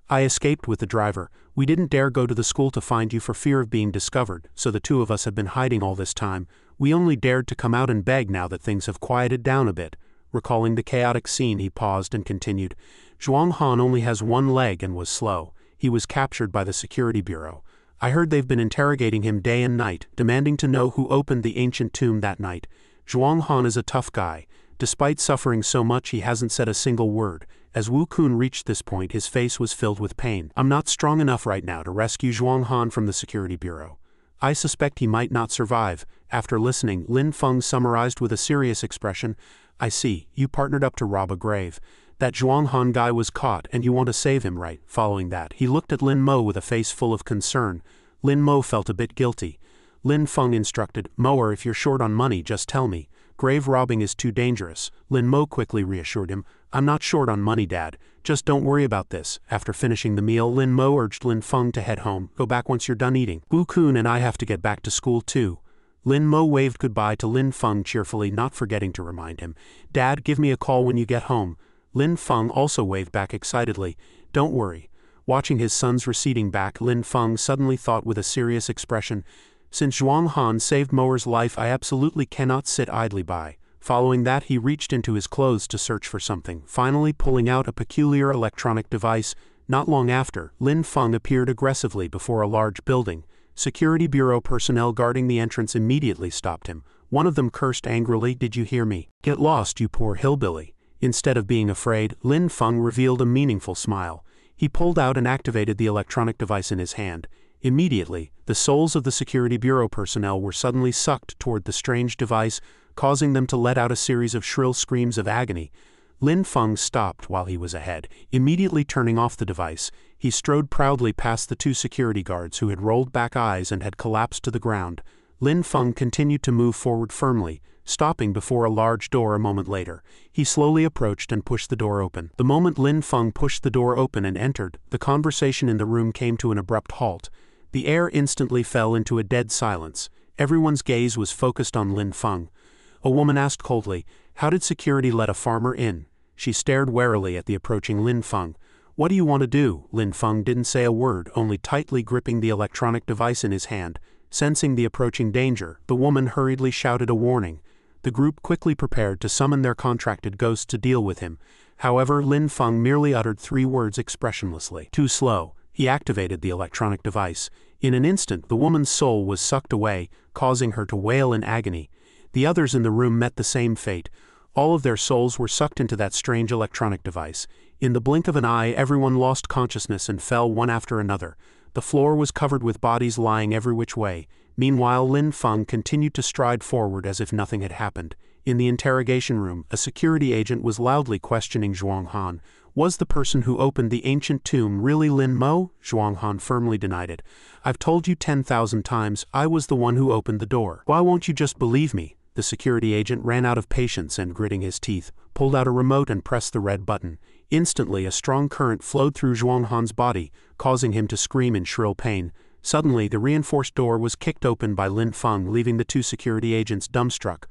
I escaped with the driver. We didn't dare go to the school to find you for fear of being discovered, so the 2 of us have been hiding all this time. We only dared to come out and beg now that things have quieted down a bit. Recalling the chaotic scene, he paused and continued. Zhuang Han only has 1 leg and was slow. He was captured by the security bureau. I heard they've been interrogating him day and night, demanding to know who opened the ancient tomb that night. Zhuang Han is a tough guy. Despite suffering so much, he hasn't said a single word. As Wu Kun reached this point, his face was filled with pain. I'm not strong enough right now to rescue Zhuang Han from the security bureau. I suspect he might not survive. After listening, Lin Feng summarized with a serious expression, I see, you partnered up to rob a grave. That Zhuang Han guy was caught and you want to save him, right? Following that, he looked at Lin Mo with a face full of concern. Lin Mo felt a bit guilty. Lin Feng instructed, Moer, if you're short on money, just tell me. Grave robbing is too dangerous. Lin Mo quickly reassured him, I'm not short on money, Dad. Just don't worry about this. After finishing the meal, Lin Mo urged Lin Feng to head home. Go back once you're done eating. Wu Kun and I have to get back to school too. Lin Mo waved goodbye to Lin Feng cheerfully, not forgetting to remind him, "Dad, give me a call when you get home." Lin Feng also waved back excitedly, "Don't worry." Watching his son's receding back, Lin Feng suddenly thought with a serious expression, "Since Zhuang Han saved Moer's life, I absolutely cannot sit idly by." Following that, he reached into his clothes to search for something, finally pulling out a peculiar electronic device. Not long after, Lin Feng appeared aggressively before a large building. Security Bureau personnel guarding the entrance immediately stopped him. One of them cursed angrily, "Did you hear me? Get lost, you poor hillbilly." Instead of being afraid, Lin Feng revealed a meaningful smile. He pulled out and activated the electronic device in his hand. Immediately, the souls of the Security Bureau personnel were suddenly sucked toward the strange device, causing them to let out a series of shrill screams of agony. Lin Feng stopped while he was ahead, immediately turning off the device. He strode proudly past the two security guards who had rolled back eyes and had collapsed to the ground. Lin Feng continued to move forward firmly, stopping before a large door a moment later. He slowly approached and pushed the door open. The moment Lin Feng pushed the door open and entered, the conversation in the room came to an abrupt halt. The air instantly fell into a dead silence. Everyone's gaze was focused on Lin Feng. A woman asked coldly, "How did security let a farmer in?" She stared warily at the approaching Lin Feng. "What do you want to do?" Lin Feng didn't say a word, only tightly gripping the electronic device in his hand. Sensing the approaching danger, the woman hurriedly shouted a warning. The group quickly prepared to summon their contracted ghost to deal with him. However, Lin Feng merely uttered 3 words expressionlessly. Too slow. He activated the electronic device. In an instant, the woman's soul was sucked away, causing her to wail in agony. The others in the room met the same fate. All of their souls were sucked into that strange electronic device. In the blink of an eye, everyone lost consciousness and fell one after another. The floor was covered with bodies lying every which way. Meanwhile, Lin Feng continued to stride forward as if nothing had happened. In the interrogation room, a security agent was loudly questioning Zhuang Han. Was the person who opened the ancient tomb really Lin Mo? Zhuang Han firmly denied it. "I've told you 10,000 times, I was the one who opened the door. Why won't you just believe me?" The security agent ran out of patience and, gritting his teeth, pulled out a remote and pressed the red button. Instantly, a strong current flowed through Zhuang Han's body, causing him to scream in shrill pain. Suddenly, the reinforced door was kicked open by Lin Feng, leaving the two security agents dumbstruck.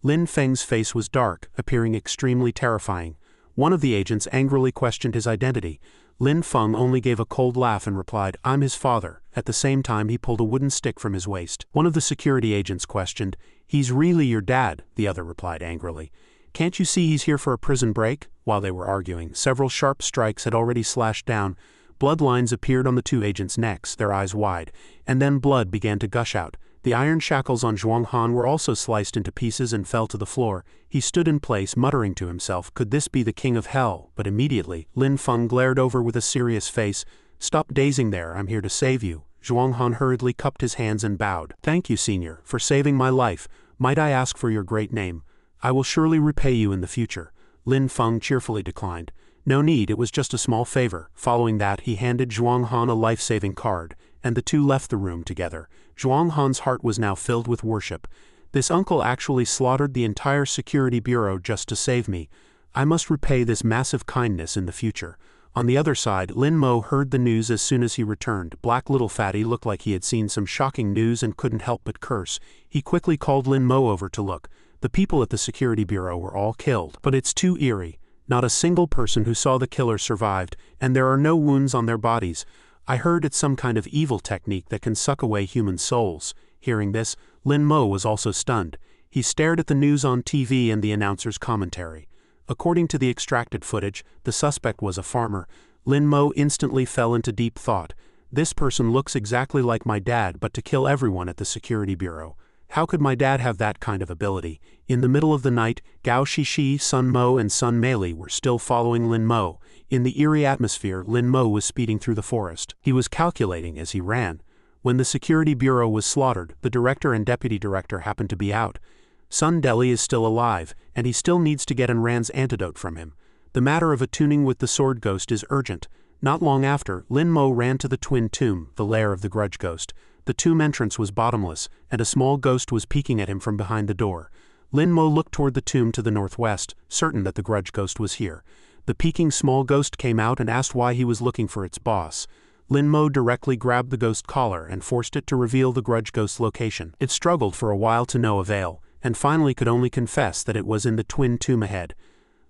Lin Feng's face was dark, appearing extremely terrifying. One of the agents angrily questioned his identity. Lin Feng only gave a cold laugh and replied, "I'm his father." At the same time, he pulled a wooden stick from his waist. One of the security agents questioned, "He's really your dad," the other replied angrily. "Can't you see he's here for a prison break?" While they were arguing, several sharp strikes had already slashed down. Bloodlines appeared on the two agents' necks, their eyes wide, and then blood began to gush out. The iron shackles on Zhuang Han were also sliced into pieces and fell to the floor. He stood in place, muttering to himself, "Could this be the king of hell?" But immediately, Lin Feng glared over with a serious face. "Stop dazing there, I'm here to save you." Zhuang Han hurriedly cupped his hands and bowed. "Thank you, senior, for saving my life. Might I ask for your great name? I will surely repay you in the future." Lin Feng cheerfully declined. "No need, it was just a small favor." Following that, he handed Zhuang Han a life-saving card, and the two left the room together. Zhuang Han's heart was now filled with worship. This uncle actually slaughtered the entire security bureau just to save me. I must repay this massive kindness in the future. On the other side, Lin Mo heard the news as soon as he returned. Black Little Fatty looked like he had seen some shocking news and couldn't help but curse. He quickly called Lin Mo over to look. The people at the security bureau were all killed. But it's too eerie. Not a single person who saw the killer survived, and there are no wounds on their bodies. I heard it's some kind of evil technique that can suck away human souls. Hearing this, Lin Mo was also stunned. He stared at the news on TV and the announcer's commentary. According to the extracted footage, the suspect was a farmer. Lin Mo instantly fell into deep thought. This person looks exactly like my dad, but to kill everyone at the security bureau. How could my dad have that kind of ability? In the middle of the night, Gao Shishi, Sun Mo and Sun Meili were still following Lin Mo. In the eerie atmosphere, Lin Mo was speeding through the forest. He was calculating as he ran. When the security bureau was slaughtered, the director and deputy director happened to be out. Sun Deli is still alive, and he still needs to get Enran's antidote from him. The matter of attuning with the sword ghost is urgent. Not long after, Lin Mo ran to the twin tomb, the lair of the grudge ghost. The tomb entrance was bottomless, and a small ghost was peeking at him from behind the door. Lin Mo looked toward the tomb to the northwest, certain that the grudge ghost was here. The peeking small ghost came out and asked why he was looking for its boss. Lin Mo directly grabbed the ghost collar and forced it to reveal the grudge ghost's location. It struggled for a while to no avail, and finally could only confess that it was in the twin tomb ahead.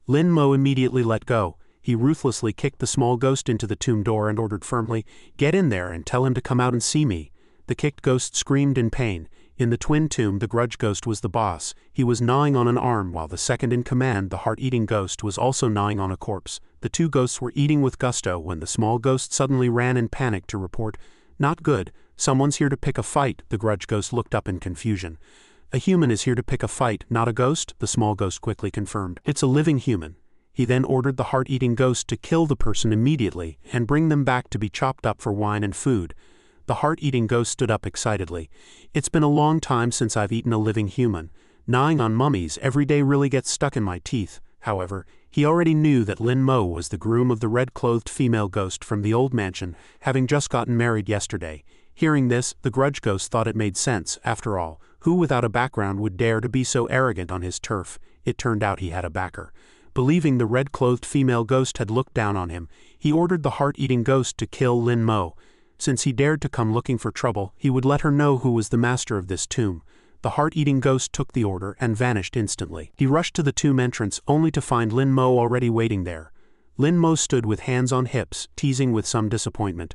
Lin Mo immediately let go. He ruthlessly kicked the small ghost into the tomb door and ordered firmly, "Get in there and tell him to come out and see me." The kicked ghost screamed in pain. In the twin tomb, the grudge ghost was the boss. He was gnawing on an arm while the second in command, the heart-eating ghost, was also gnawing on a corpse. The two ghosts were eating with gusto when the small ghost suddenly ran in panic to report, "Not good, someone's here to pick a fight." The grudge ghost looked up in confusion. "A human is here to pick a fight, not a ghost," the small ghost quickly confirmed. "It's a living human." He then ordered the heart-eating ghost to kill the person immediately and bring them back to be chopped up for wine and food. The heart-eating ghost stood up excitedly. "It's been a long time since I've eaten a living human. Gnawing on mummies every day really gets stuck in my teeth." However, he already knew that Lin Mo was the groom of the red-clothed female ghost from the old mansion, having just gotten married yesterday. Hearing this, the grudge ghost thought it made sense. After all, who without a background would dare to be so arrogant on his turf? It turned out he had a backer. Believing the red-clothed female ghost had looked down on him, he ordered the heart-eating ghost to kill Lin Mo. Since he dared to come looking for trouble, he would let her know who was the master of this tomb. The heart-eating ghost took the order and vanished instantly. He rushed to the tomb entrance only to find Lin Mo already waiting there. Lin Mo stood with hands on hips, teasing with some disappointment.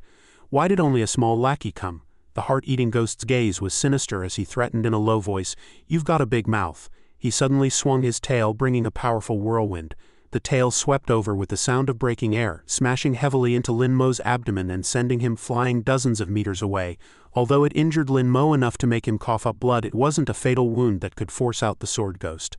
Why did only a small lackey come? The heart-eating ghost's gaze was sinister as he threatened in a low voice, "You've got a big mouth." He suddenly swung his tail, bringing a powerful whirlwind. The tail swept over with the sound of breaking air, smashing heavily into Lin Mo's abdomen and sending him flying dozens of meters away. Although it injured Lin Mo enough to make him cough up blood, it wasn't a fatal wound that could force out the sword ghost.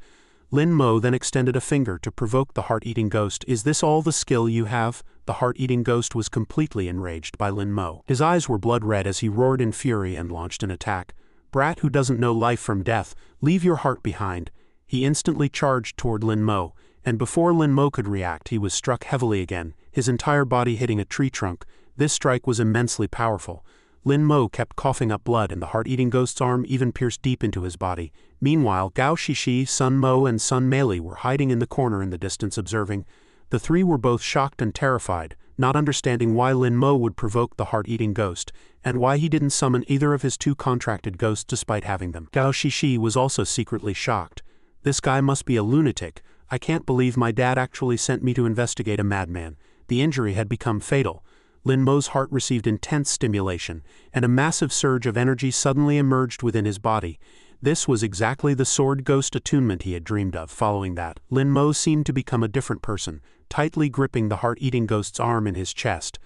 Lin Mo then extended a finger to provoke the heart-eating ghost. "Is this all the skill you have?" The heart-eating ghost was completely enraged by Lin Mo. His eyes were blood red as he roared in fury and launched an attack. "Brat who doesn't know life from death, leave your heart behind." He instantly charged toward Lin Mo, and before Lin Mo could react, he was struck heavily again, his entire body hitting a tree trunk. This strike was immensely powerful. Lin Mo kept coughing up blood, and the heart-eating ghost's arm even pierced deep into his body. Meanwhile, Gao Shishi, Sun Mo, and Sun Meili were hiding in the corner in the distance observing. The three were both shocked and terrified, not understanding why Lin Mo would provoke the heart-eating ghost, and why he didn't summon either of his two contracted ghosts despite having them. Gao Shishi was also secretly shocked. "This guy must be a lunatic. I can't believe my dad actually sent me to investigate a madman." The injury had become fatal. Lin Mo's heart received intense stimulation, and a massive surge of energy suddenly emerged within his body. This was exactly the sword ghost attunement he had dreamed of. Following that, Lin Mo seemed to become a different person, tightly gripping the heart-eating ghost's arm in his chest.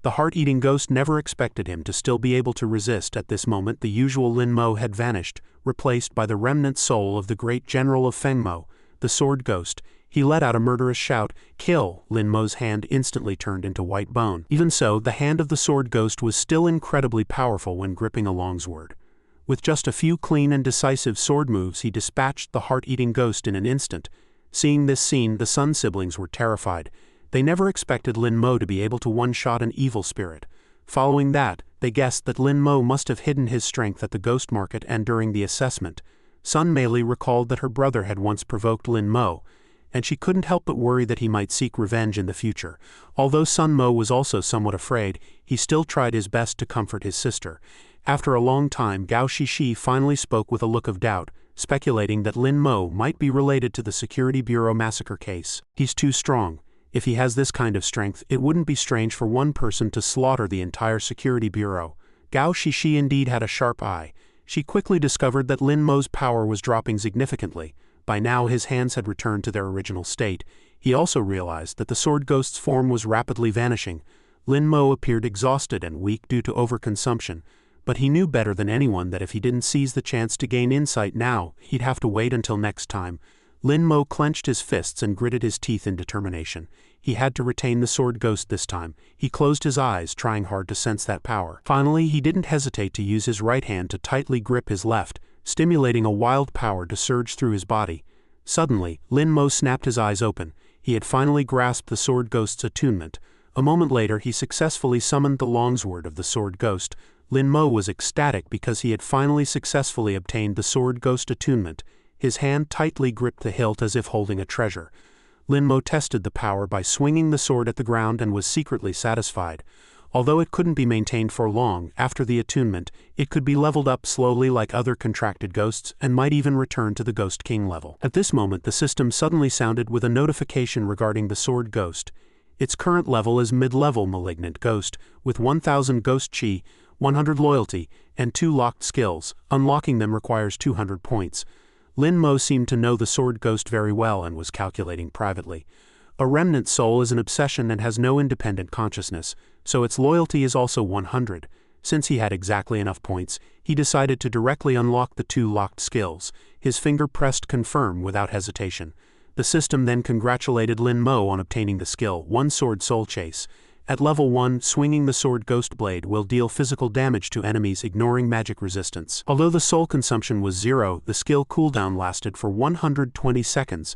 The heart-eating ghost never expected him to still be able to resist. At this moment, the usual Lin Mo had vanished, replaced by the remnant soul of the great general of Feng Mo, the sword ghost. He let out a murderous shout, "Kill!" Lin Mo's hand instantly turned into white bone. Even so, the hand of the sword ghost was still incredibly powerful when gripping a longsword. With just a few clean and decisive sword moves, he dispatched the heart-eating ghost in an instant. Seeing this scene, the Sun siblings were terrified. They never expected Lin Mo to be able to one-shot an evil spirit. Following that, they guessed that Lin Mo must have hidden his strength at the ghost market and during the assessment. Sun Meili recalled that her brother had once provoked Lin Mo, and she couldn't help but worry that he might seek revenge in the future. Although Sun Mo was also somewhat afraid, he still tried his best to comfort his sister. After a long time, Gao Shishi finally spoke with a look of doubt, speculating that Lin Mo might be related to the Security Bureau massacre case. "He's too strong. If he has this kind of strength, it wouldn't be strange for one person to slaughter the entire Security Bureau." Gao Shishi indeed had a sharp eye. She quickly discovered that Lin Mo's power was dropping significantly. By now his hands had returned to their original state. He also realized that the sword ghost's form was rapidly vanishing. Lin Mo appeared exhausted and weak due to overconsumption, but he knew better than anyone that if he didn't seize the chance to gain insight now, he'd have to wait until next time. Lin Mo clenched his fists and gritted his teeth in determination. He had to retain the sword ghost this time. He closed his eyes, trying hard to sense that power. Finally, he didn't hesitate to use his right hand to tightly grip his left, stimulating a wild power to surge through his body. Suddenly, Lin Mo snapped his eyes open. He had finally grasped the sword ghost's attunement. A moment later, he successfully summoned the longsword of the sword ghost. Lin Mo was ecstatic because he had finally successfully obtained the sword ghost attunement. His hand tightly gripped the hilt as if holding a treasure. Lin Mo tested the power by swinging the sword at the ground and was secretly satisfied. Although it couldn't be maintained for long after the attunement, it could be leveled up slowly like other contracted ghosts and might even return to the Ghost King level. At this moment, the system suddenly sounded with a notification regarding the Sword Ghost. Its current level is mid-level Malignant Ghost, with 1000 Ghost Chi, 100 Loyalty, and 2 locked skills. Unlocking them requires 200 points. Lin Mo seemed to know the Sword Ghost very well and was calculating privately. A remnant soul is an obsession and has no independent consciousness, so its loyalty is also 100. Since he had exactly enough points, he decided to directly unlock the 2 locked skills. His finger pressed confirm without hesitation. The system then congratulated Lin Mo on obtaining the skill, One Sword Soul Chase. At level 1, swinging the Sword Ghost Blade will deal physical damage to enemies ignoring magic resistance. Although the soul consumption was 0, the skill cooldown lasted for 120 seconds.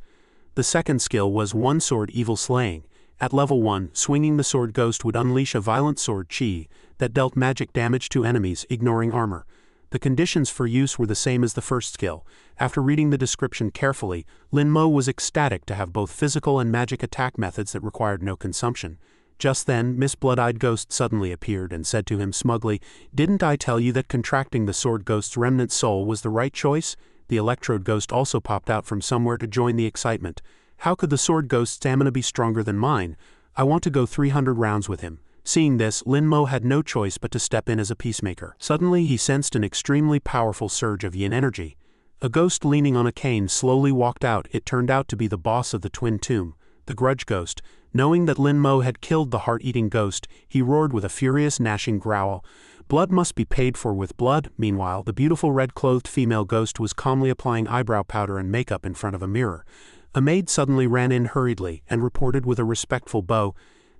The second skill was One Sword Evil Slaying. At level 1, swinging the Sword Ghost would unleash a violent sword chi that dealt magic damage to enemies ignoring armor. The conditions for use were the same as the first skill. After reading the description carefully, Lin Mo was ecstatic to have both physical and magic attack methods that required no consumption. Just then, Miss Blood-Eyed Ghost suddenly appeared and said to him smugly, "Didn't I tell you that contracting the Sword Ghost's remnant soul was the right choice?" The Electrode Ghost also popped out from somewhere to join the excitement. "How could the Sword Ghost's stamina be stronger than mine? I want to go 300 rounds with him." Seeing this, Lin Mo had no choice but to step in as a peacemaker. Suddenly, he sensed an extremely powerful surge of yin energy. A ghost leaning on a cane slowly walked out. It turned out to be the boss of the Twin Tomb, the Grudge Ghost. Knowing that Lin Mo had killed the heart-eating ghost, he roared with a furious gnashing growl. Blood must be paid for with blood. Meanwhile, the beautiful red-clothed female ghost was calmly applying eyebrow powder and makeup in front of a mirror. A maid suddenly ran in hurriedly and reported with a respectful bow,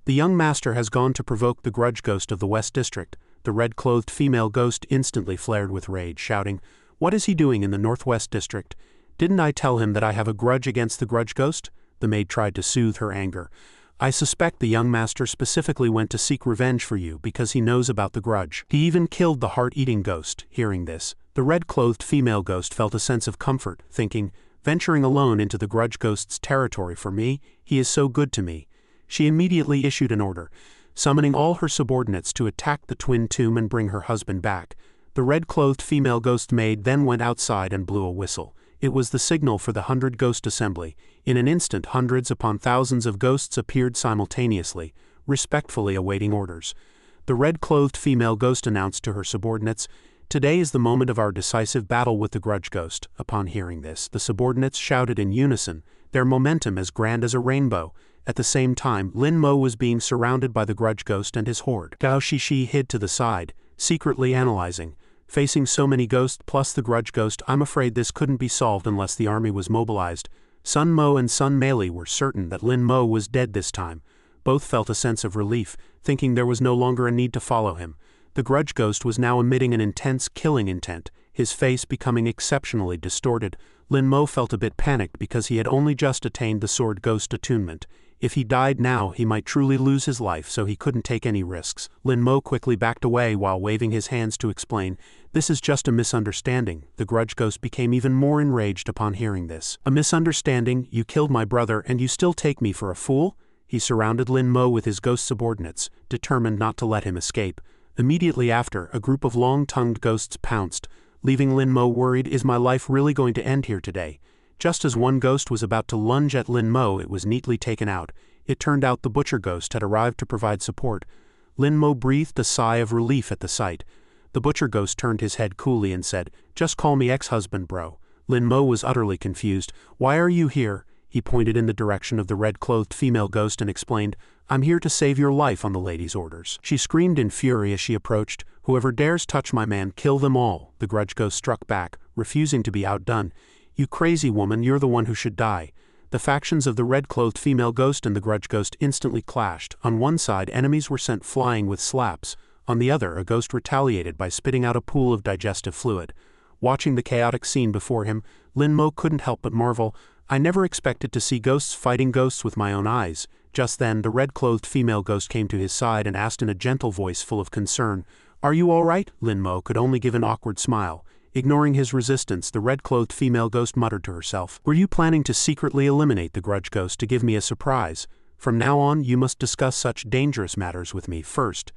"The young master has gone to provoke the Grudge Ghost of the West District." The red-clothed female ghost instantly flared with rage, shouting, "What is he doing in the Northwest District? Didn't I tell him that I have a grudge against the Grudge Ghost?" The maid tried to soothe her anger. "I suspect the young master specifically went to seek revenge for you because he knows about the grudge. He even killed the heart-eating ghost." Hearing this, the red-clothed female ghost felt a sense of comfort, thinking, "Venturing alone into the Grudge Ghost's territory for me, he is so good to me." She immediately issued an order, summoning all her subordinates to attack the Twin Tomb and bring her husband back. The red-clothed female ghost maid then went outside and blew a whistle. It was the signal for the 100 Ghost Assembly. In an instant, hundreds upon thousands of ghosts appeared simultaneously, respectfully awaiting orders. The red-clothed female ghost announced to her subordinates, "Today is the moment of our decisive battle with the Grudge Ghost." Upon hearing this, the subordinates shouted in unison, their momentum as grand as a rainbow. At the same time, Lin Mo was being surrounded by the Grudge Ghost and his horde. Gao Shishi hid to the side, secretly analyzing. Facing so many ghosts plus the Grudge Ghost, I'm afraid this couldn't be solved unless the army was mobilized. Sun Mo and Sun Meili were certain that Lin Mo was dead this time. Both felt a sense of relief, thinking there was no longer a need to follow him. The Grudge Ghost was now emitting an intense killing intent, his face becoming exceptionally distorted. Lin Mo felt a bit panicked because he had only just attained the Sword Ghost attunement. If he died now, he might truly lose his life, so he couldn't take any risks. Lin Mo quickly backed away while waving his hands to explain, "This is just a misunderstanding." The Grudge Ghost became even more enraged upon hearing this. "A misunderstanding? You killed my brother and you still take me for a fool?" He surrounded Lin Mo with his ghost subordinates, determined not to let him escape. Immediately after, a group of long-tongued ghosts pounced, leaving Lin Mo worried, "Is my life really going to end here today?" Just as one ghost was about to lunge at Lin Mo, it was neatly taken out. It turned out the Butcher Ghost had arrived to provide support. Lin Mo breathed a sigh of relief at the sight. The Butcher Ghost turned his head coolly and said, "Just call me ex-husband, bro." Lin Mo was utterly confused. "Why are you here?" He pointed in the direction of the red-clothed female ghost and explained, "I'm here to save your life on the lady's orders." She screamed in fury as she approached, "Whoever dares touch my man, kill them all." The Grudge Ghost struck back, refusing to be outdone. "You crazy woman, you're the one who should die." The factions of the red-clothed female ghost and the Grudge Ghost instantly clashed. On one side, enemies were sent flying with slaps. On the other, a ghost retaliated by spitting out a pool of digestive fluid. Watching the chaotic scene before him, Lin Mo couldn't help but marvel, "I never expected to see ghosts fighting ghosts with my own eyes." Just then, the red-clothed female ghost came to his side and asked in a gentle voice full of concern, "Are you all right?" Lin Mo could only give an awkward smile. Ignoring his resistance, the red-clothed female ghost muttered to herself, "Were you planning to secretly eliminate the Grudge Ghost to give me a surprise? From now on, you must discuss such dangerous matters with me first."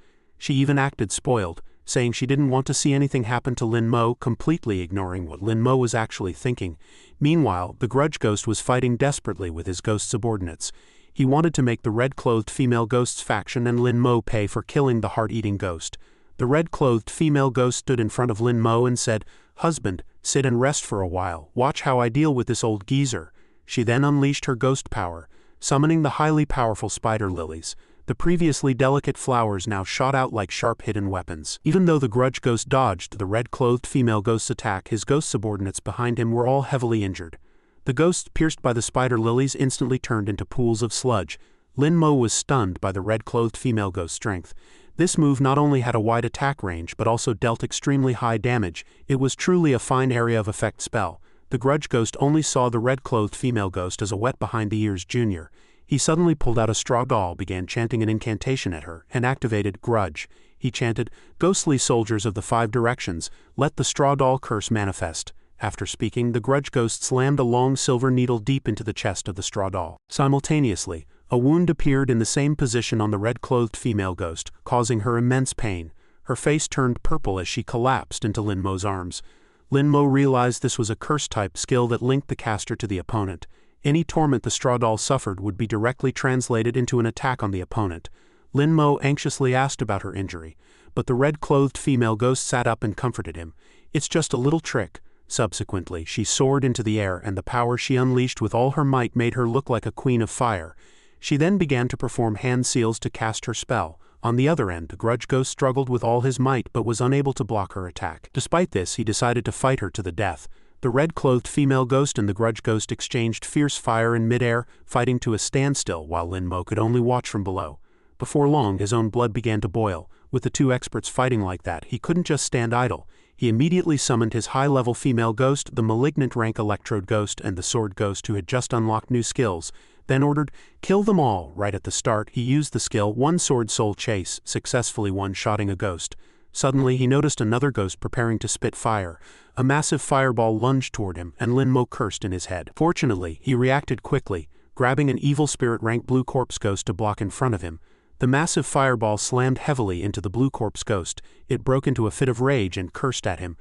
She even acted spoiled, saying she didn't want to see anything happen to Lin Mo, completely ignoring what Lin Mo was actually thinking. Meanwhile, the grudge ghost was fighting desperately with his ghost subordinates. He wanted to make the red-clothed female ghost's faction and Lin Mo pay for killing the heart-eating ghost. The red-clothed female ghost stood in front of Lin Mo and said, "Husband, sit and rest for a while. Watch how I deal with this old geezer." She then unleashed her ghost power, summoning the highly powerful spider lilies. The previously delicate flowers now shot out like sharp hidden weapons. Even though the grudge ghost dodged the red-clothed female ghost's attack, his ghost subordinates behind him were all heavily injured. The ghosts pierced by the spider lilies instantly turned into pools of sludge. Lin Mo was stunned by the red-clothed female ghost's strength. This move not only had a wide attack range but also dealt extremely high damage. It was truly a fine area of effect spell. The grudge ghost only saw the red-clothed female ghost as a wet behind the ears junior. He suddenly pulled out a straw doll, began chanting an incantation at her, and activated Grudge. He chanted, "Ghostly soldiers of the 5 directions, let the straw doll curse manifest." After speaking, the grudge ghost slammed a long silver needle deep into the chest of the straw doll. Simultaneously, a wound appeared in the same position on the red-clothed female ghost, causing her immense pain. Her face turned purple as she collapsed into Lin Mo's arms. Lin Mo realized this was a curse-type skill that linked the caster to the opponent. Any torment the straw doll suffered would be directly translated into an attack on the opponent. Lin Mo anxiously asked about her injury, but the red-clothed female ghost sat up and comforted him. "It's just a little trick." Subsequently, she soared into the air, and the power she unleashed with all her might made her look like a queen of fire. She then began to perform hand seals to cast her spell. On the other end, the grudge ghost struggled with all his might but was unable to block her attack. Despite this, he decided to fight her to the death. The red-clothed female ghost and the grudge ghost exchanged fierce fire in midair, fighting to a standstill while Lin Mo could only watch from below. Before long, his own blood began to boil. With the 2 experts fighting like that, he couldn't just stand idle. He immediately summoned his high-level female ghost, the malignant rank electrode ghost, and the sword ghost who had just unlocked new skills, then ordered, "Kill them all." Right at the start, he used the skill One Sword Soul Chase, successfully one-shotting a ghost. Suddenly, he noticed another ghost preparing to spit fire. A massive fireball lunged toward him, and Lin Mo cursed in his head. Fortunately, he reacted quickly, grabbing an evil spirit rank blue corpse ghost to block in front of him. The massive fireball slammed heavily into the blue corpse ghost. It broke into a fit of rage and cursed at him.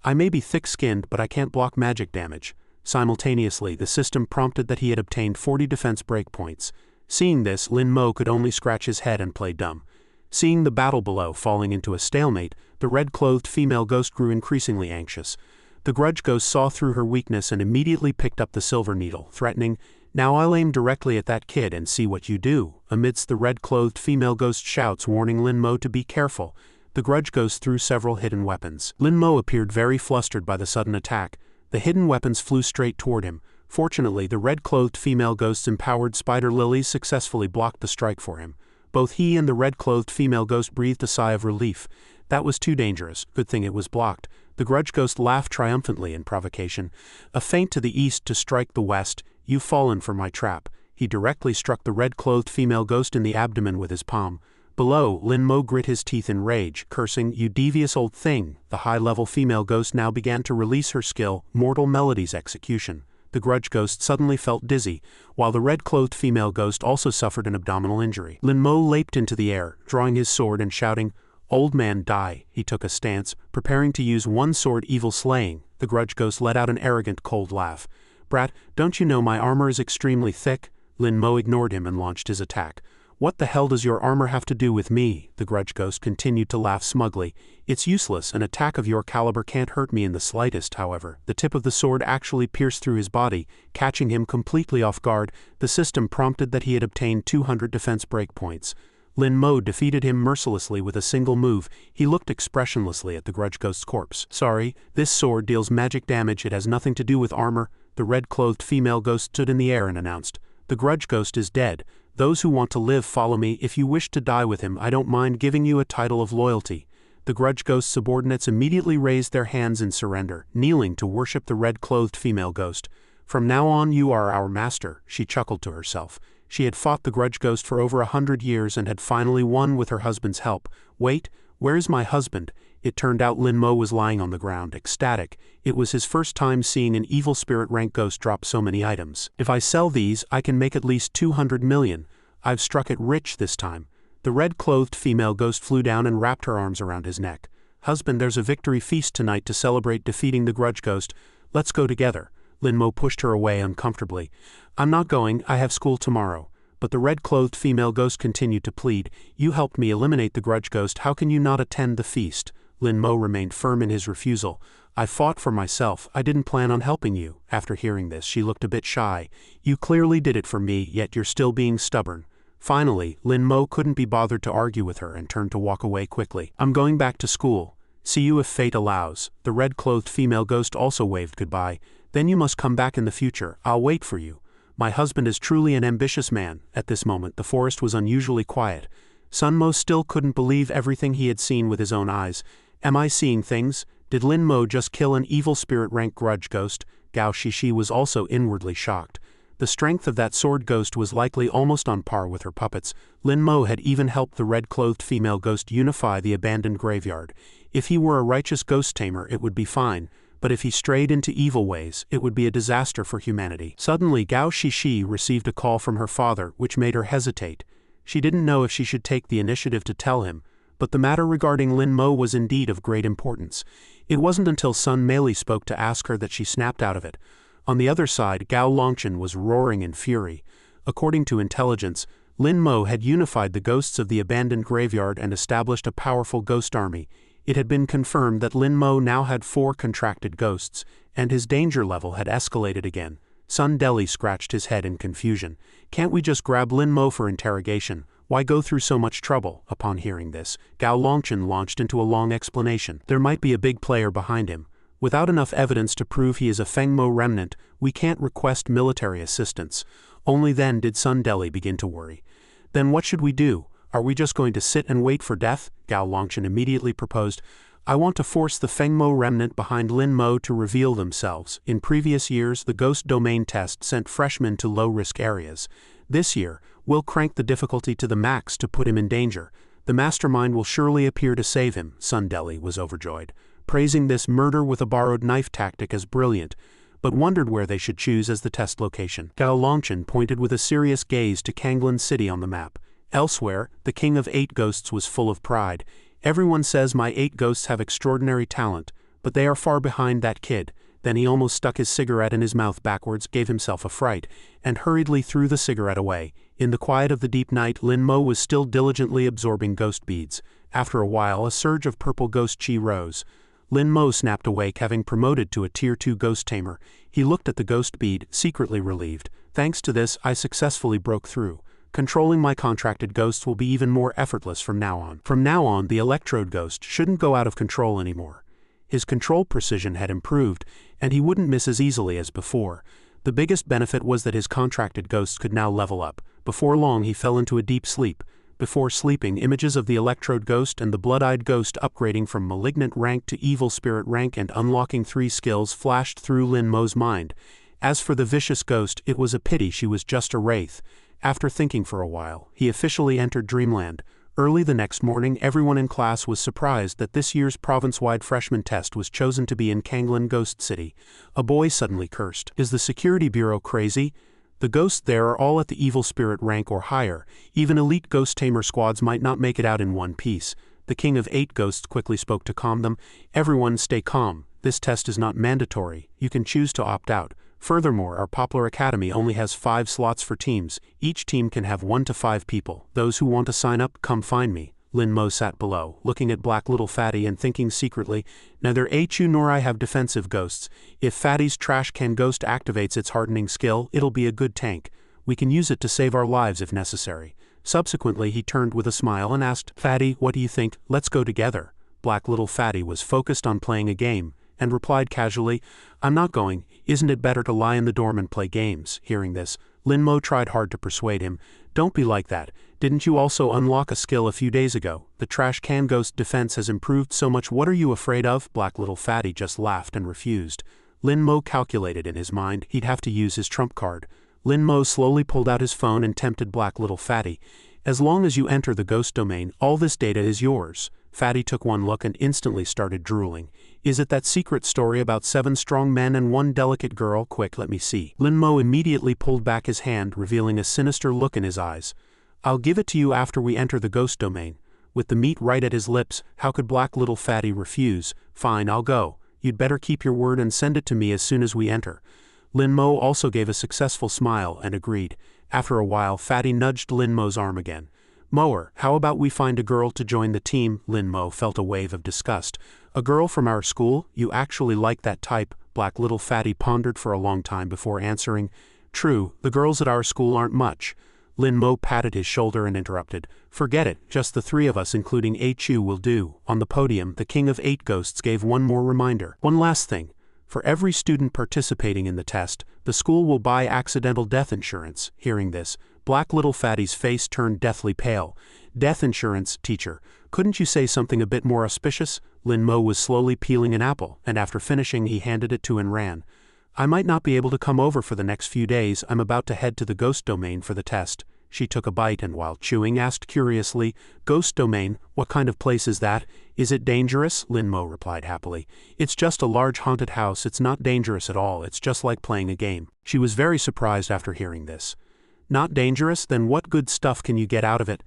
"I may be thick-skinned, but I can't block magic damage." Simultaneously, the system prompted that he had obtained 40 defense breakpoints. Seeing this, Lin Mo could only scratch his head and play dumb. Seeing the battle below falling into a stalemate, the red-clothed female ghost grew increasingly anxious. The grudge ghost saw through her weakness and immediately picked up the silver needle, threatening, "Now I'll aim directly at that kid and see what you do." Amidst the red-clothed female ghost shouts warning Lin Mo to be careful, the grudge ghost threw several hidden weapons. Lin Mo appeared very flustered by the sudden attack. The hidden weapons flew straight toward him. Fortunately, the red-clothed female ghost's empowered spider lilies successfully blocked the strike for him. Both he and the red-clothed female ghost breathed a sigh of relief. That was too dangerous. Good thing it was blocked. The grudge ghost laughed triumphantly in provocation. "A feint to the east to strike the west. You've fallen for my trap." He directly struck the red-clothed female ghost in the abdomen with his palm. Below, Lin Mo grit his teeth in rage, cursing, "You devious old thing." The high-level female ghost now began to release her skill, Mortal Melody's execution. The grudge ghost suddenly felt dizzy, while the red-clothed female ghost also suffered an abdominal injury. Lin Mo leaped into the air, drawing his sword and shouting, "Old man, die." He took a stance, preparing to use one sword evil slaying. The grudge ghost let out an arrogant cold laugh. "Brat, don't you know my armor is extremely thick?" Lin Mo ignored him and launched his attack. "What the hell does your armor have to do with me?" The grudge ghost continued to laugh smugly. "It's useless. An attack of your caliber can't hurt me in the slightest." However, the tip of the sword actually pierced through his body, catching him completely off guard. The system prompted that he had obtained 200 defense breakpoints. Lin Mo defeated him mercilessly with a single move. He looked expressionlessly at the grudge ghost's corpse. "Sorry, this sword deals magic damage. It has nothing to do with armor." The red-clothed female ghost stood in the air and announced, "The grudge ghost is dead. Those who want to live follow me. If you wish to die with him, I don't mind giving you a title of loyalty." The grudge ghost subordinates immediately raised their hands in surrender, kneeling to worship the red-clothed female ghost. "From now on you are our master," she chuckled to herself. She had fought the grudge ghost for over 100 years and had finally won with her husband's help. "Wait, where is my husband?" It turned out Lin Mo was lying on the ground, ecstatic. It was his first time seeing an evil spirit rank ghost drop so many items. "If I sell these, I can make at least 200 million. I've struck it rich this time." The red-clothed female ghost flew down and wrapped her arms around his neck. "Husband, there's a victory feast tonight to celebrate defeating the grudge ghost. Let's go together." Lin Mo pushed her away uncomfortably. "I'm not going, I have school tomorrow." But the red-clothed female ghost continued to plead. "You helped me eliminate the grudge ghost, how can you not attend the feast?" Lin Mo remained firm in his refusal. "I fought for myself, I didn't plan on helping you." After hearing this, she looked a bit shy. "You clearly did it for me, yet you're still being stubborn." Finally, Lin Mo couldn't be bothered to argue with her and turned to walk away quickly. "I'm going back to school. See you if fate allows." The red-clothed female ghost also waved goodbye. "Then you must come back in the future, I'll wait for you. My husband is truly an ambitious man." At this moment, the forest was unusually quiet. Sun Mo still couldn't believe everything he had seen with his own eyes. "Am I seeing things? Did Lin Mo just kill an evil spirit rank grudge ghost?" Gao Shishi was also inwardly shocked. The strength of that sword ghost was likely almost on par with her puppets. Lin Mo had even helped the red-clothed female ghost unify the abandoned graveyard. If he were a righteous ghost tamer, it would be fine, but if he strayed into evil ways, it would be a disaster for humanity. Suddenly, Gao Shishi received a call from her father, which made her hesitate. She didn't know if she should take the initiative to tell him, but the matter regarding Lin Mo was indeed of great importance. It wasn't until Sun Meili spoke to ask her that she snapped out of it. On the other side, Gao Longchen was roaring in fury. According to intelligence, Lin Mo had unified the ghosts of the abandoned graveyard and established a powerful ghost army. It had been confirmed that Lin Mo now had 4 contracted ghosts, and his danger level had escalated again. Sun Deli scratched his head in confusion. "Can't we just grab Lin Mo for interrogation? Why go through so much trouble?" Upon hearing this, Gao Longchen launched into a long explanation. "There might be a big player behind him. Without enough evidence to prove he is a Feng Mo remnant, we can't request military assistance." Only then did Sun Deli begin to worry. "Then what should we do? Are we just going to sit and wait for death?" Gao Longchen immediately proposed. "I want to force the Feng Mo remnant behind Lin Mo to reveal themselves. In previous years, the ghost domain test sent freshmen to low-risk areas. This year, we'll crank the difficulty to the max to put him in danger. The mastermind will surely appear to save him." Sun Deli was overjoyed, praising this murder with a borrowed knife tactic as brilliant, but wondered where they should choose as the test location. Gao Longchen pointed with a serious gaze to Kanglan City on the map. Elsewhere, the King of 8 Ghosts was full of pride. "Everyone says my 8 ghosts have extraordinary talent, but they are far behind that kid." Then he almost stuck his cigarette in his mouth backwards, gave himself a fright, and hurriedly threw the cigarette away. In the quiet of the deep night, Lin Mo was still diligently absorbing ghost beads. After a while, a surge of purple ghost chi rose. Lin Mo snapped awake, having promoted to a Tier 2 ghost tamer. He looked at the ghost bead, secretly relieved. "Thanks to this, I successfully broke through. Controlling my contracted ghosts will be even more effortless from now on." From now on, the electrode ghost shouldn't go out of control anymore. His control precision had improved, and he wouldn't miss as easily as before. The biggest benefit was that his contracted ghosts could now level up. Before long, he fell into a deep sleep. Before sleeping, images of the electrode ghost and the blood-eyed ghost upgrading from malignant rank to evil spirit rank and unlocking 3 skills flashed through Lin Mo's mind. As for the vicious ghost, it was a pity she was just a wraith. After thinking for a while, he officially entered Dreamland. Early the next morning, everyone in class was surprised that this year's province-wide freshman test was chosen to be in Kanglan Ghost City. A boy suddenly cursed. "Is the security bureau crazy? The ghosts there are all at the evil spirit rank or higher. Even elite ghost tamer squads might not make it out in one piece." The King of 8 Ghosts quickly spoke to calm them. "Everyone stay calm. This test is not mandatory. You can choose to opt out. Furthermore, our Poplar Academy only has 5 slots for teams. Each team can have 1 to 5 people. Those who want to sign up, come find me." Lin Mo sat below, looking at Black Little Fatty and thinking secretly, "Neither Chu nor I have defensive ghosts. If Fatty's trash can ghost activates its hardening skill, it'll be a good tank. We can use it to save our lives if necessary." Subsequently, he turned with a smile and asked, "Fatty, what do you think? Let's go together." Black Little Fatty was focused on playing a game, and replied casually, "I'm not going. Isn't it better to lie in the dorm and play games?" Hearing this, Lin Mo tried hard to persuade him. "Don't be like that. Didn't you also unlock a skill a few days ago? The trash can ghost defense has improved so much. What are you afraid of?" Black Little Fatty just laughed and refused. Lin Mo calculated in his mind he'd have to use his trump card. Lin Mo slowly pulled out his phone and tempted Black Little Fatty. "As long as you enter the ghost domain, all this data is yours." Fatty took one look and instantly started drooling. "Is it that secret story about 7 strong men and 1 delicate girl? Quick, let me see." Lin Mo immediately pulled back his hand, revealing a sinister look in his eyes. I'll give it to you after we enter the ghost domain. With the meat right at his lips, how could Black Little Fatty refuse? Fine, I'll go. You'd better keep your word and send it to me as soon as we enter. Lin Mo also gave a successful smile and agreed. After a while, Fatty nudged Lin Mo's arm again. Mower, how about we find a girl to join the team? Lin Mo felt a wave of disgust. A girl from our school? You actually like that type? Black Little Fatty pondered for a long time before answering. True, the girls at our school aren't much. Lin Mo patted his shoulder and interrupted. Forget it, just the three of us including HU will do. On the podium, the King of 8 Ghosts gave one more reminder. One last thing. For every student participating in the test, the school will buy accidental death insurance. Hearing this, Black Little Fatty's face turned deathly pale. Death insurance, teacher. Couldn't you say something a bit more auspicious? Lin Mo was slowly peeling an apple, and after finishing he handed it to Ran. I might not be able to come over for the next few days. I'm about to head to the ghost domain for the test. She took a bite and while chewing asked curiously, Ghost domain, what kind of place is that? Is it dangerous? Lin Mo replied happily. It's just a large haunted house. It's not dangerous at all. It's just like playing a game. She was very surprised after hearing this. Not dangerous? Then what good stuff can you get out of it?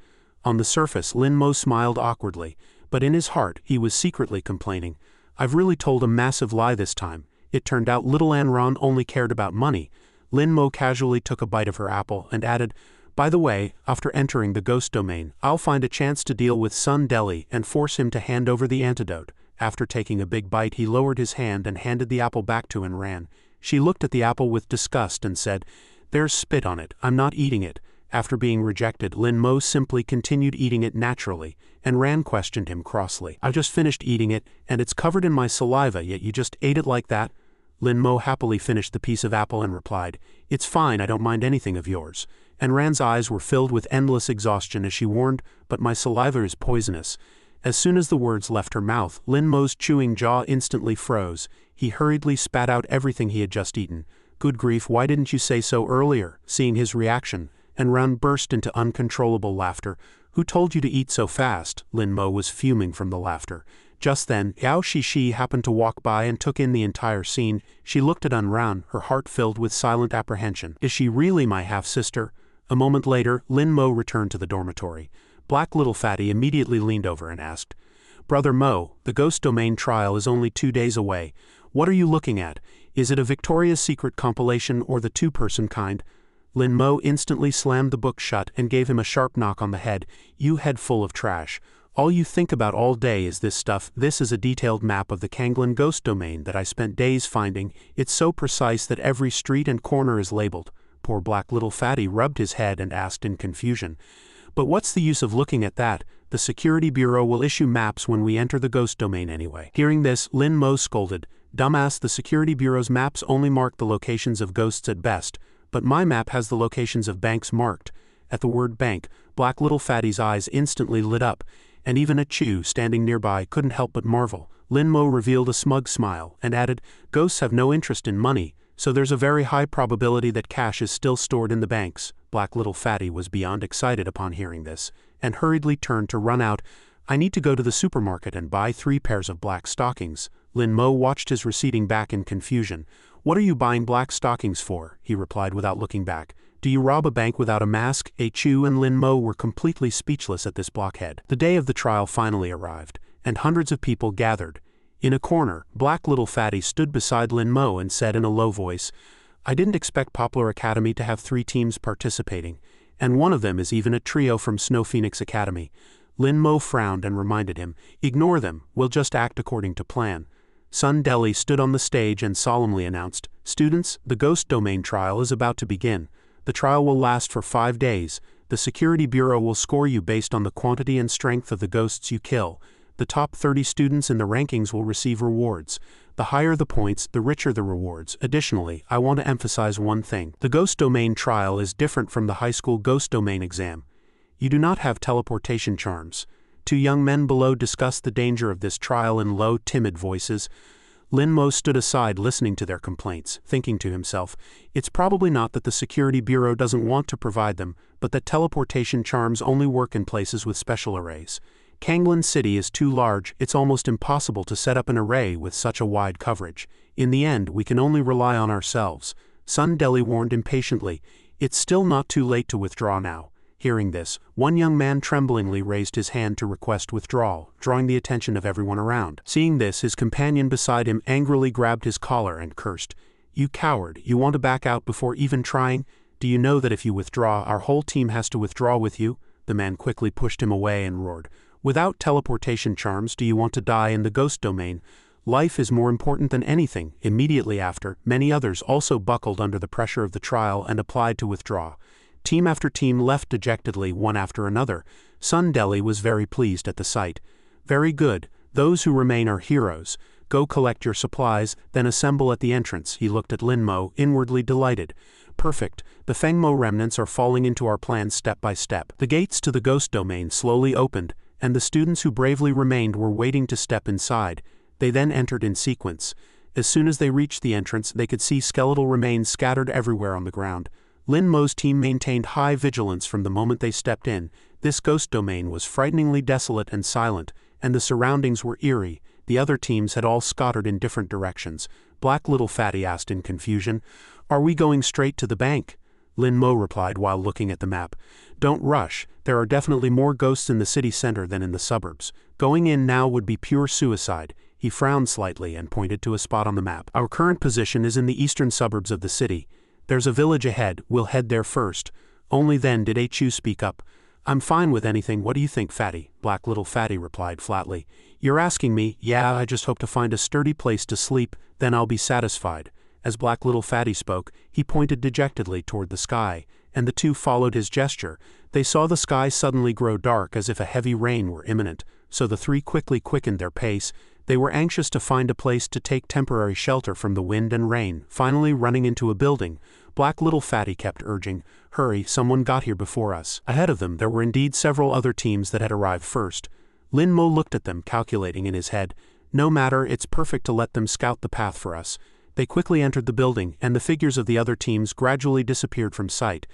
On the surface, Lin Mo smiled awkwardly, but in his heart he was secretly complaining. I've really told a massive lie this time. It turned out little Ran only cared about money. Lin Mo casually took a bite of her apple and added, by the way, after entering the ghost domain, I'll find a chance to deal with Sun Deli and force him to hand over the antidote. After taking a big bite he lowered his hand and handed the apple back to Ran. She looked at the apple with disgust and said, There's spit on it, I'm not eating it. After being rejected, Lin Mo simply continued eating it naturally, and Ran questioned him crossly. I just finished eating it, and it's covered in my saliva, yet you just ate it like that? Lin Mo happily finished the piece of apple and replied, It's fine, I don't mind anything of yours. And Ran's eyes were filled with endless exhaustion as she warned, But my saliva is poisonous. As soon as the words left her mouth, Lin Mo's chewing jaw instantly froze. He hurriedly spat out everything he had just eaten. Good grief, why didn't you say so earlier? Seeing his reaction, and Ran burst into uncontrollable laughter. Who told you to eat so fast? Lin Mo was fuming from the laughter. Just then, Yao Shishi happened to walk by and took in the entire scene. She looked at Ran, her heart filled with silent apprehension. Is she really my half-sister? A moment later, Lin Mo returned to the dormitory. Black Little Fatty immediately leaned over and asked, Brother Mo, the ghost domain trial is only 2 days away. What are you looking at? Is it a Victoria's Secret compilation or the two-person kind? Lin Mo instantly slammed the book shut and gave him a sharp knock on the head. You head full of trash. All you think about all day is this stuff. This is a detailed map of the Kanglan ghost domain that I spent days finding. It's so precise that every street and corner is labeled. Poor Black Little Fatty rubbed his head and asked in confusion. But what's the use of looking at that? The Security Bureau will issue maps when we enter the ghost domain anyway. Hearing this, Lin Mo scolded, Dumbass, the Security Bureau's maps only mark the locations of ghosts at best. But my map has the locations of banks marked. At the word bank, Black Little Fatty's eyes instantly lit up, and even a Chew standing nearby couldn't help but marvel. Lin Mo revealed a smug smile and added, Ghosts have no interest in money, so there's a very high probability that cash is still stored in the banks. Black Little Fatty was beyond excited upon hearing this, and hurriedly turned to run out. I need to go to the supermarket and buy 3 pairs of black stockings. Lin Mo watched his receding back in confusion. What are you buying black stockings for? He replied without looking back. Do you rob a bank without a mask? Chu and Lin Mo were completely speechless at this blockhead. The day of the trial finally arrived, and hundreds of people gathered. In a corner, Black Little Fatty stood beside Lin Mo and said in a low voice, I didn't expect Poplar Academy to have 3 teams participating, and one of them is even a trio from Snow Phoenix Academy. Lin Mo frowned and reminded him, Ignore them, we'll just act according to plan. Sun Deli stood on the stage and solemnly announced, Students, the ghost domain trial is about to begin. The trial will last for 5 days. The Security Bureau will score you based on the quantity and strength of the ghosts you kill. The top 30 students in the rankings will receive rewards. The higher the points, the richer the rewards. Additionally, I want to emphasize one thing. The ghost domain trial is different from the high school ghost domain exam. You do not have teleportation charms. 2 young men below discussed the danger of this trial in low, timid voices. Lin Mo stood aside listening to their complaints, thinking to himself, it's probably not that the Security Bureau doesn't want to provide them, but that teleportation charms only work in places with special arrays. Kanglan City is too large, it's almost impossible to set up an array with such a wide coverage. In the end, we can only rely on ourselves. Sun Deli warned impatiently, it's still not too late to withdraw now. Hearing this, one young man tremblingly raised his hand to request withdrawal, drawing the attention of everyone around. Seeing this, his companion beside him angrily grabbed his collar and cursed. "You coward, you want to back out before even trying? Do you know that if you withdraw, our whole team has to withdraw with you?" The man quickly pushed him away and roared. "Without teleportation charms, do you want to die in the ghost domain? Life is more important than anything." Immediately after, many others also buckled under the pressure of the trial and applied to withdraw. Team after team left dejectedly, one after another. Sun Deli was very pleased at the sight. "Very good. Those who remain are heroes. Go collect your supplies, then assemble at the entrance." He looked at Lin Mo, inwardly delighted. "Perfect. The Feng Mo remnants are falling into our plans step by step." The gates to the ghost domain slowly opened, and the students who bravely remained were waiting to step inside. They then entered in sequence. As soon as they reached the entrance, they could see skeletal remains scattered everywhere on the ground. Lin Mo's team maintained high vigilance from the moment they stepped in. This ghost domain was frighteningly desolate and silent, and the surroundings were eerie. The other teams had all scattered in different directions. Black Little Fatty asked in confusion, "Are we going straight to the bank?" Lin Mo replied while looking at the map. "Don't rush. There are definitely more ghosts in the city center than in the suburbs. Going in now would be pure suicide." He frowned slightly and pointed to a spot on the map. "Our current position is in the eastern suburbs of the city. There's a village ahead, we'll head there first." Only then did HU speak up. "I'm fine with anything, what do you think, Fatty?" Black Little Fatty replied flatly. "You're asking me? Yeah, I just hope to find a sturdy place to sleep, then I'll be satisfied." As Black Little Fatty spoke, he pointed dejectedly toward the sky, and the two followed his gesture. They saw the sky suddenly grow dark as if a heavy rain were imminent, so the three quickly quickened their pace. They were anxious to find a place to take temporary shelter from the wind and rain. Finally running into a building, Black Little Fatty kept urging, "Hurry, someone got here before us." Ahead of them there were indeed several other teams that had arrived first. Lin Mo looked at them, calculating in his head, "No matter, it's perfect to let them scout the path for us." They quickly entered the building, and the figures of the other teams gradually disappeared from sight.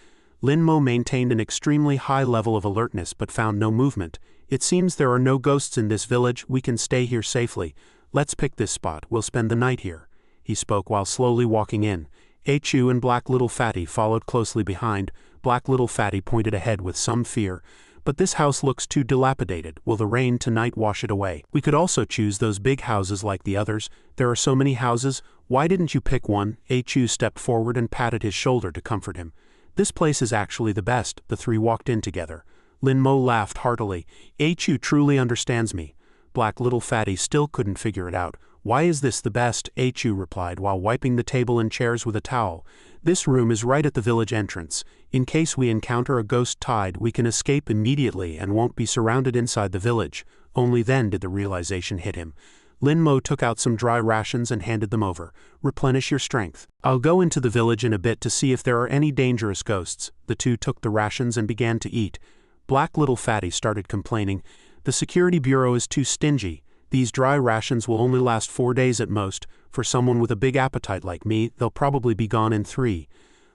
Lin Mo maintained an extremely high level of alertness but found no movement. "It seems there are no ghosts in this village, we can stay here safely. Let's pick this spot, we'll spend the night here." He spoke while slowly walking in. HU and Black Little Fatty followed closely behind. Black Little Fatty pointed ahead with some fear. "But this house looks too dilapidated. Will the rain tonight wash it away? We could also choose those big houses like the others. There are so many houses. Why didn't you pick one?" HU stepped forward and patted his shoulder to comfort him. "This place is actually the best." The three walked in together. Lin Mo laughed heartily. "HU truly understands me." Black Little Fatty still couldn't figure it out. "Why is this the best?" HU replied while wiping the table and chairs with a towel. "This room is right at the village entrance. In case we encounter a ghost tide, we can escape immediately and won't be surrounded inside the village." Only then did the realization hit him. Lin Mo took out some dry rations and handed them over. "Replenish your strength. I'll go into the village in a bit to see if there are any dangerous ghosts." The two took the rations and began to eat. Black Little Fatty started complaining. "The security bureau is too stingy. These dry rations will only last 4 days at most. For someone with a big appetite like me, they'll probably be gone in 3.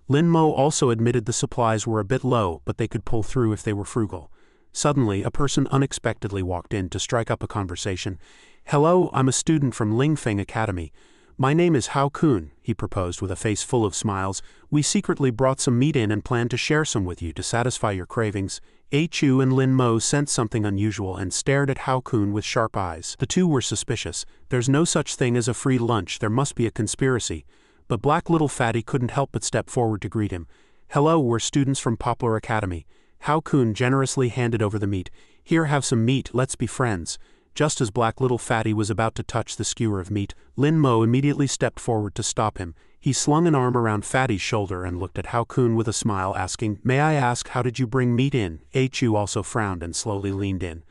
Lin Mo also admitted the supplies were a bit low, but they could pull through if they were frugal. Suddenly, a person unexpectedly walked in to strike up a conversation. "Hello, I'm a student from Lingfeng Academy. My name is Hao Kun," he proposed with a face full of smiles. "We secretly brought some meat in and plan to share some with you to satisfy your cravings." HU and Lin Mo sensed something unusual and stared at Hao Kun with sharp eyes. The two were suspicious. There's no such thing as a free lunch, there must be a conspiracy. But Black Little Fatty couldn't help but step forward to greet him. "Hello, we're students from Poplar Academy." Hao Kun generously handed over the meat. "Here, have some meat, let's be friends." Just as Black Little Fatty was about to touch the skewer of meat, Lin Mo immediately stepped forward to stop him. He slung an arm around Fatty's shoulder and looked at Hao Kun with a smile, asking, "May I ask, how did you bring meat in?" HU also frowned and slowly leaned in.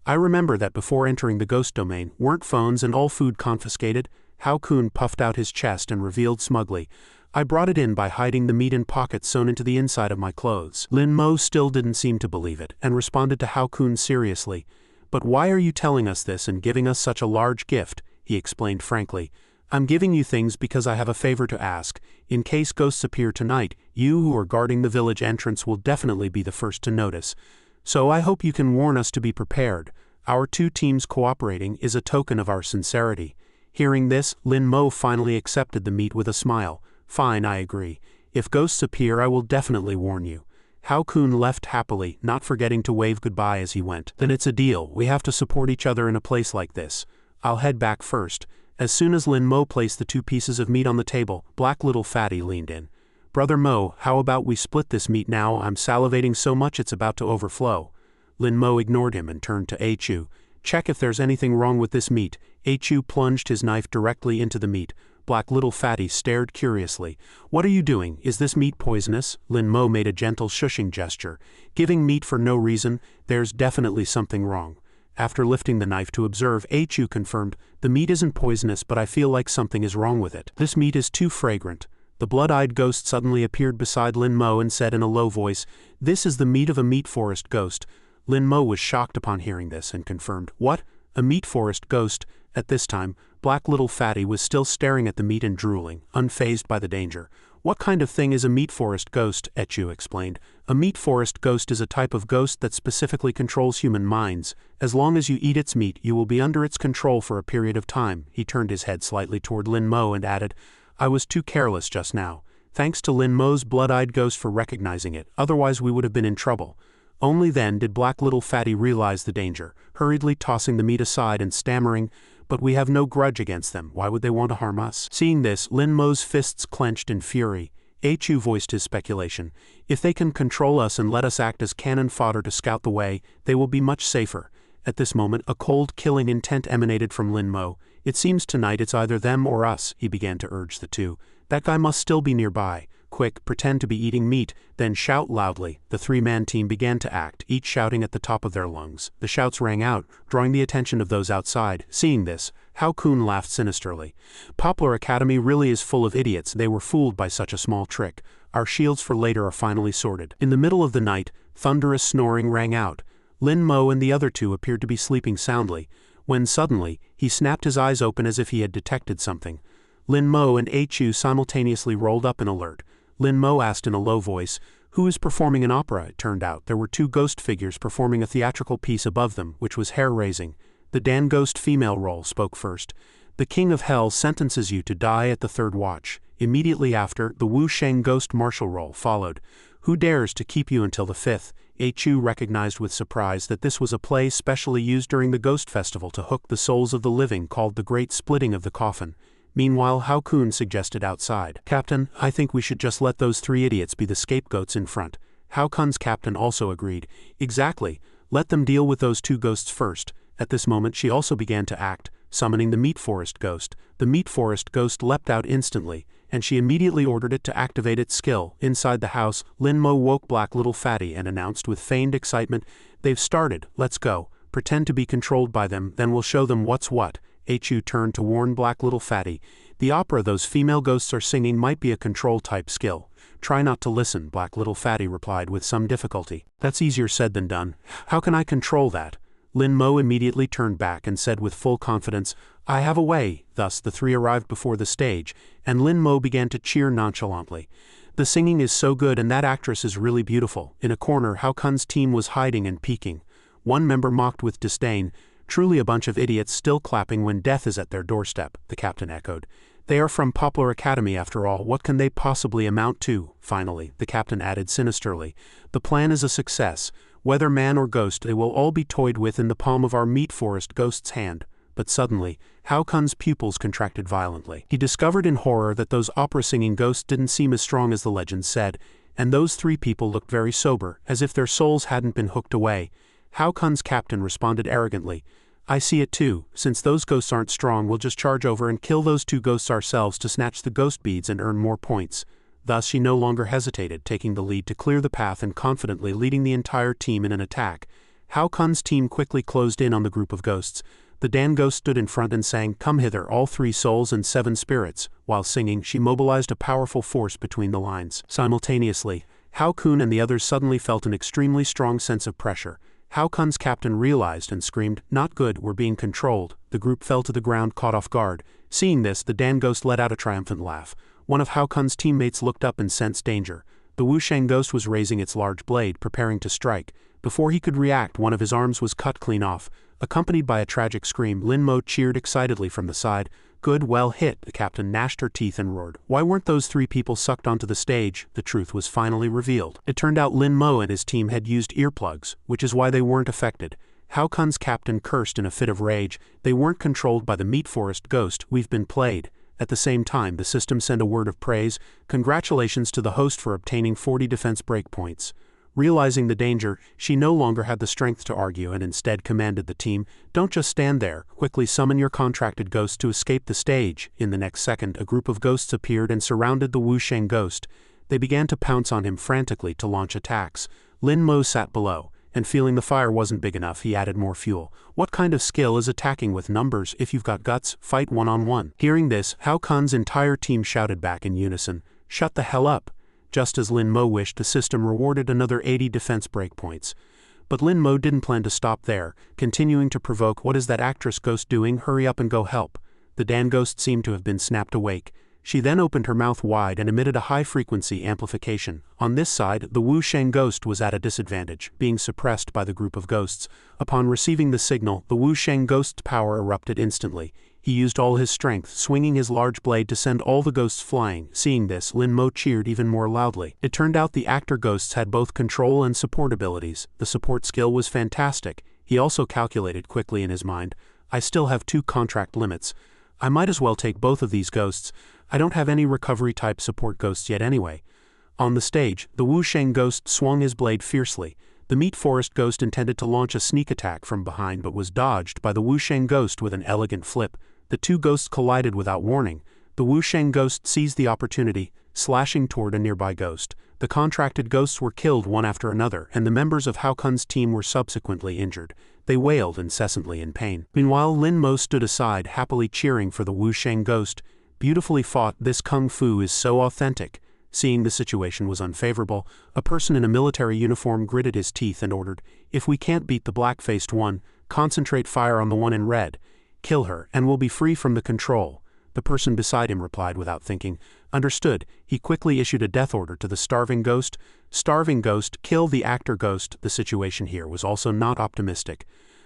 "I remember that before entering the ghost domain, weren't phones and all food confiscated?" Hao Kun puffed out his chest and revealed smugly, "I brought it in by hiding the meat in pockets sewn into the inside of my clothes." Lin Mo still didn't seem to believe it, and responded to Hao Kun seriously. "But why are you telling us this and giving us such a large gift?" he explained frankly. "I'm giving you things because I have a favor to ask. In case ghosts appear tonight, you who are guarding the village entrance will definitely be the first to notice. So I hope you can warn us to be prepared. Our 2 teams cooperating is a token of our sincerity." Hearing this, Lin Mo finally accepted the meat with a smile. "Fine, I agree. If ghosts appear, I will definitely warn you." Hao Kun left happily, not forgetting to wave goodbye as he went. Then it's a deal, we have to support each other in a place like this. I'll head back first. As soon as Lin Mo placed the 2 pieces of meat on the table, Black Little Fatty leaned in. Brother Mo, how about we split this meat now? I'm salivating so much it's about to overflow. Lin Mo ignored him and turned to A Chu. Check if there's anything wrong with this meat. A Chu plunged his knife directly into the meat. Black Little Fatty stared curiously. What are you doing? Is this meat poisonous? Lin Mo made a gentle shushing gesture. Giving meat for no reason? There's definitely something wrong. After lifting the knife to observe, A Chu confirmed, the meat isn't poisonous, but I feel like something is wrong with it. This meat is too fragrant. The blood-eyed ghost suddenly appeared beside Lin Mo and said in a low voice, this is the meat of a meat forest ghost. Lin Mo was shocked upon hearing this and confirmed, what? A meat forest ghost? At this time, Black Little Fatty was still staring at the meat and drooling, unfazed by the danger. What kind of thing is a meat forest ghost? Echu explained. A meat forest ghost is a type of ghost that specifically controls human minds. As long as you eat its meat, you will be under its control for a period of time. He turned his head slightly toward Lin Mo and added, I was too careless just now. Thanks to Lin Mo's blood-eyed ghost for recognizing it, otherwise we would have been in trouble. Only then did Black Little Fatty realize the danger, hurriedly tossing the meat aside and stammering, but we have no grudge against them, why would they want to harm us? Seeing this, Lin Mo's fists clenched in fury. A Chu voiced his speculation. If they can control us and let us act as cannon fodder to scout the way, they will be much safer. At this moment, a cold, killing intent emanated from Lin Mo. It seems tonight it's either them or us, he began to urge the 2. That guy must still be nearby. Quick, pretend to be eating meat, then shout loudly. The 3-man team began to act, each shouting at the top of their lungs. The shouts rang out, drawing the attention of those outside. Seeing this, Hao Kun laughed sinisterly. Poplar Academy really is full of idiots. They were fooled by such a small trick. Our shields for later are finally sorted. In the middle of the night, thunderous snoring rang out. Lin Mo and the other 2 appeared to be sleeping soundly, when suddenly, he snapped his eyes open as if he had detected something. Lin Mo and A Chu simultaneously rolled up in alert. Lin Mo asked in a low voice, who is performing an opera? It turned out there were 2 ghost figures performing a theatrical piece above them, which was hair-raising. The Dan Ghost female role spoke first. The King of Hell sentences you to die at the 3rd watch. Immediately after, the Wu Sheng Ghost martial role followed. Who dares to keep you until the 5th? A Chu recognized with surprise that this was a play specially used during the Ghost Festival to hook the souls of the living called the Great Splitting of the Coffin. Meanwhile, Hao Kun suggested outside. Captain, I think we should just let those 3 idiots be the scapegoats in front. Hao Kun's captain also agreed. Exactly. Let them deal with those 2 ghosts first. At this moment she also began to act, summoning the Meat Forest Ghost. The Meat Forest Ghost leapt out instantly, and she immediately ordered it to activate its skill. Inside the house, Lin Mo woke Black Little Fatty and announced with feigned excitement, they've started, let's go. Pretend to be controlled by them, then we'll show them what's what. A Chu turned to warn Black Little Fatty. The opera those female ghosts are singing might be a control-type skill. Try not to listen, Black Little Fatty replied with some difficulty. That's easier said than done. How can I control that? Lin Mo immediately turned back and said with full confidence, I have a way. Thus the 3 arrived before the stage, and Lin Mo began to cheer nonchalantly. The singing is so good and that actress is really beautiful. In a corner, Hao Kun's team was hiding and peeking. One member mocked with disdain, truly a bunch of idiots still clapping when death is at their doorstep, the captain echoed. They are from Poplar Academy after all, what can they possibly amount to? Finally, the captain added sinisterly, the plan is a success. Whether man or ghost, they will all be toyed with in the palm of our Meat Forest Ghost's hand. But suddenly, Hao Kun's pupils contracted violently. He discovered in horror that those opera-singing ghosts didn't seem as strong as the legend said, and those 3 people looked very sober, as if their souls hadn't been hooked away. Hao Kun's captain responded arrogantly, I see it too. Since those ghosts aren't strong, we'll just charge over and kill those 2 ghosts ourselves to snatch the ghost beads and earn more points. Thus she no longer hesitated, taking the lead to clear the path and confidently leading the entire team in an attack. Hao Kun's team quickly closed in on the group of ghosts. The Dan Ghost stood in front and sang, Come hither, all 3 souls and 7 spirits. While singing, she mobilized a powerful force between the lines. Simultaneously, Hao Kun and the others suddenly felt an extremely strong sense of pressure. Hao Kun's captain realized and screamed, Not good, we're being controlled. The group fell to the ground caught off guard. Seeing this, the Dan Ghost let out a triumphant laugh. One of Hao Kun's teammates looked up and sensed danger. The Wu Sheng Ghost was raising its large blade, preparing to strike. Before he could react, one of his arms was cut clean off. Accompanied by a tragic scream, Lin Mo cheered excitedly from the side. Good, well hit, the captain gnashed her teeth and roared. Why weren't those 3 people sucked onto the stage? The truth was finally revealed. It turned out Lin Mo and his team had used earplugs, which is why they weren't affected. Hao Kun's captain cursed in a fit of rage. They weren't controlled by the meat forest ghost. We've been played. At the same time, the system sent a word of praise. Congratulations to the host for obtaining 40 defense breakpoints. Realizing the danger, she no longer had the strength to argue and instead commanded the team, "Don't just stand there, quickly summon your contracted ghosts to escape the stage." In the next second, a group of ghosts appeared and surrounded the Wu Sheng ghost. They began to pounce on him frantically to launch attacks. Lin Mo sat below, and feeling the fire wasn't big enough, he added more fuel. What kind of skill is attacking with numbers? If you've got guts, fight one-on-one. Hearing this, Hao Kun's entire team shouted back in unison, "Shut the hell up." Just as Lin Mo wished, the system rewarded another 80 defense breakpoints. But Lin Mo didn't plan to stop there, continuing to provoke, "What is that actress ghost doing? Hurry up and go help." The Dan ghost seemed to have been snapped awake. She then opened her mouth wide and emitted a high-frequency amplification. On this side, the Wu Sheng ghost was at a disadvantage, being suppressed by the group of ghosts. Upon receiving the signal, the Wu Sheng ghost's power erupted instantly. He used all his strength, swinging his large blade to send all the ghosts flying. Seeing this, Lin Mo cheered even more loudly. It turned out the actor ghosts had both control and support abilities. The support skill was fantastic. He also calculated quickly in his mind, "I still have 2 contract limits. I might as well take both of these ghosts. I don't have any recovery-type support ghosts yet anyway." On the stage, the Wu Sheng ghost swung his blade fiercely. The meat forest ghost intended to launch a sneak attack from behind but was dodged by the Wu Sheng ghost with an elegant flip. The 2 ghosts collided without warning. The Wu Sheng ghost seized the opportunity, slashing toward a nearby ghost. The contracted ghosts were killed one after another, and the members of Hao Kun's team were subsequently injured. They wailed incessantly in pain. Meanwhile, Lin Mo stood aside, happily cheering for the Wu Sheng ghost. "Beautifully fought, this kung fu is so authentic." Seeing the situation was unfavorable, a person in a military uniform gritted his teeth and ordered, "If we can't beat the black-faced one, concentrate fire on the one in red. Kill her, and we'll be free from the control." The person beside him replied without thinking, "Understood." He quickly issued a death order to the starving ghost. "Starving ghost, kill the actor ghost." The situation here was also not optimistic.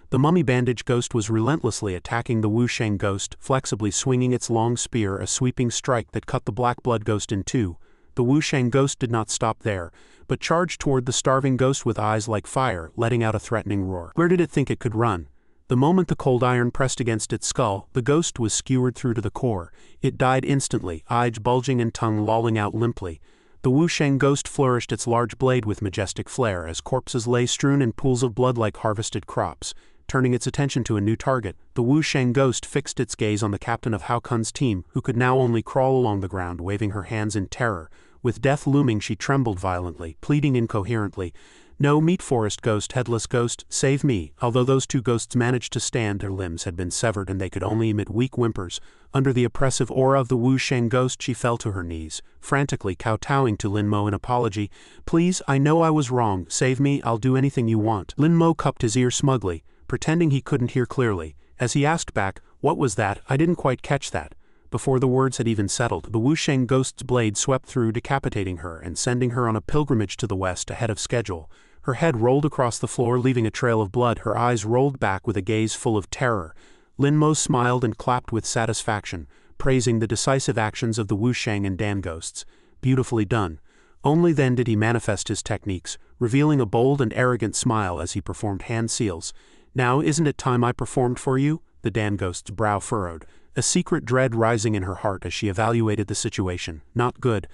The mummy bandage ghost was relentlessly attacking the Wu Sheng ghost, flexibly swinging its long spear, a sweeping strike that cut the black blood ghost in 2. The Wu Sheng ghost did not stop there, but charged toward the starving ghost with eyes like fire, letting out a threatening roar. Where did it think it could run? The moment the cold iron pressed against its skull, the ghost was skewered through to the core. It died instantly, eyes bulging and tongue lolling out limply. The Wu Sheng ghost flourished its large blade with majestic flair as corpses lay strewn in pools of blood like harvested crops. Turning its attention to a new target, the Wu Sheng ghost fixed its gaze on the captain of Hao Kun's team, who could now only crawl along the ground, waving her hands in terror. With death looming, she trembled violently, pleading incoherently, "No, meat forest ghost, headless ghost, save me." Although those 2 ghosts managed to stand, their limbs had been severed and they could only emit weak whimpers. Under the oppressive aura of the Wu Sheng ghost, she fell to her knees, frantically kowtowing to Lin Mo in apology. "Please, I know I was wrong. Save me, I'll do anything you want." Lin Mo cupped his ear smugly, pretending he couldn't hear clearly. As he asked back, "What was that? I didn't quite catch that." Before the words had even settled, the Wu Sheng ghost's blade swept through, decapitating her and sending her on a pilgrimage to the west ahead of schedule. Her head rolled across the floor, leaving a trail of blood. Her eyes rolled back with a gaze full of terror. Lin Mo smiled and clapped with satisfaction, praising the decisive actions of the Wu Sheng and Dan ghosts. Beautifully done. Only then did he manifest his techniques, revealing a bold and arrogant smile as he performed hand seals. "Now isn't it time I performed for you?" The Dan ghost's brow furrowed, a secret dread rising in her heart as she evaluated the situation. Not good.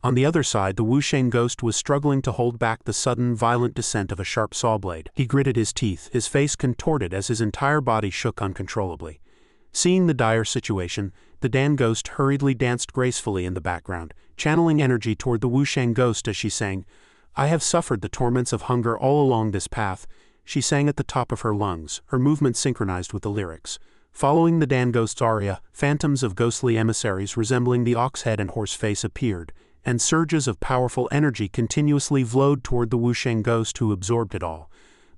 On the other side, the Wu Sheng ghost was struggling to hold back the sudden, violent descent of a sharp saw blade. He gritted his teeth, his face contorted as his entire body shook uncontrollably. Seeing the dire situation, the Dan ghost hurriedly danced gracefully in the background, channeling energy toward the Wu Sheng ghost as she sang, "I have suffered the torments of hunger all along this path." She sang at the top of her lungs, her movements synchronized with the lyrics. Following the Dan ghost's aria, phantoms of ghostly emissaries resembling the ox head and horse face appeared, and surges of powerful energy continuously flowed toward the Wu Sheng ghost, who absorbed it all.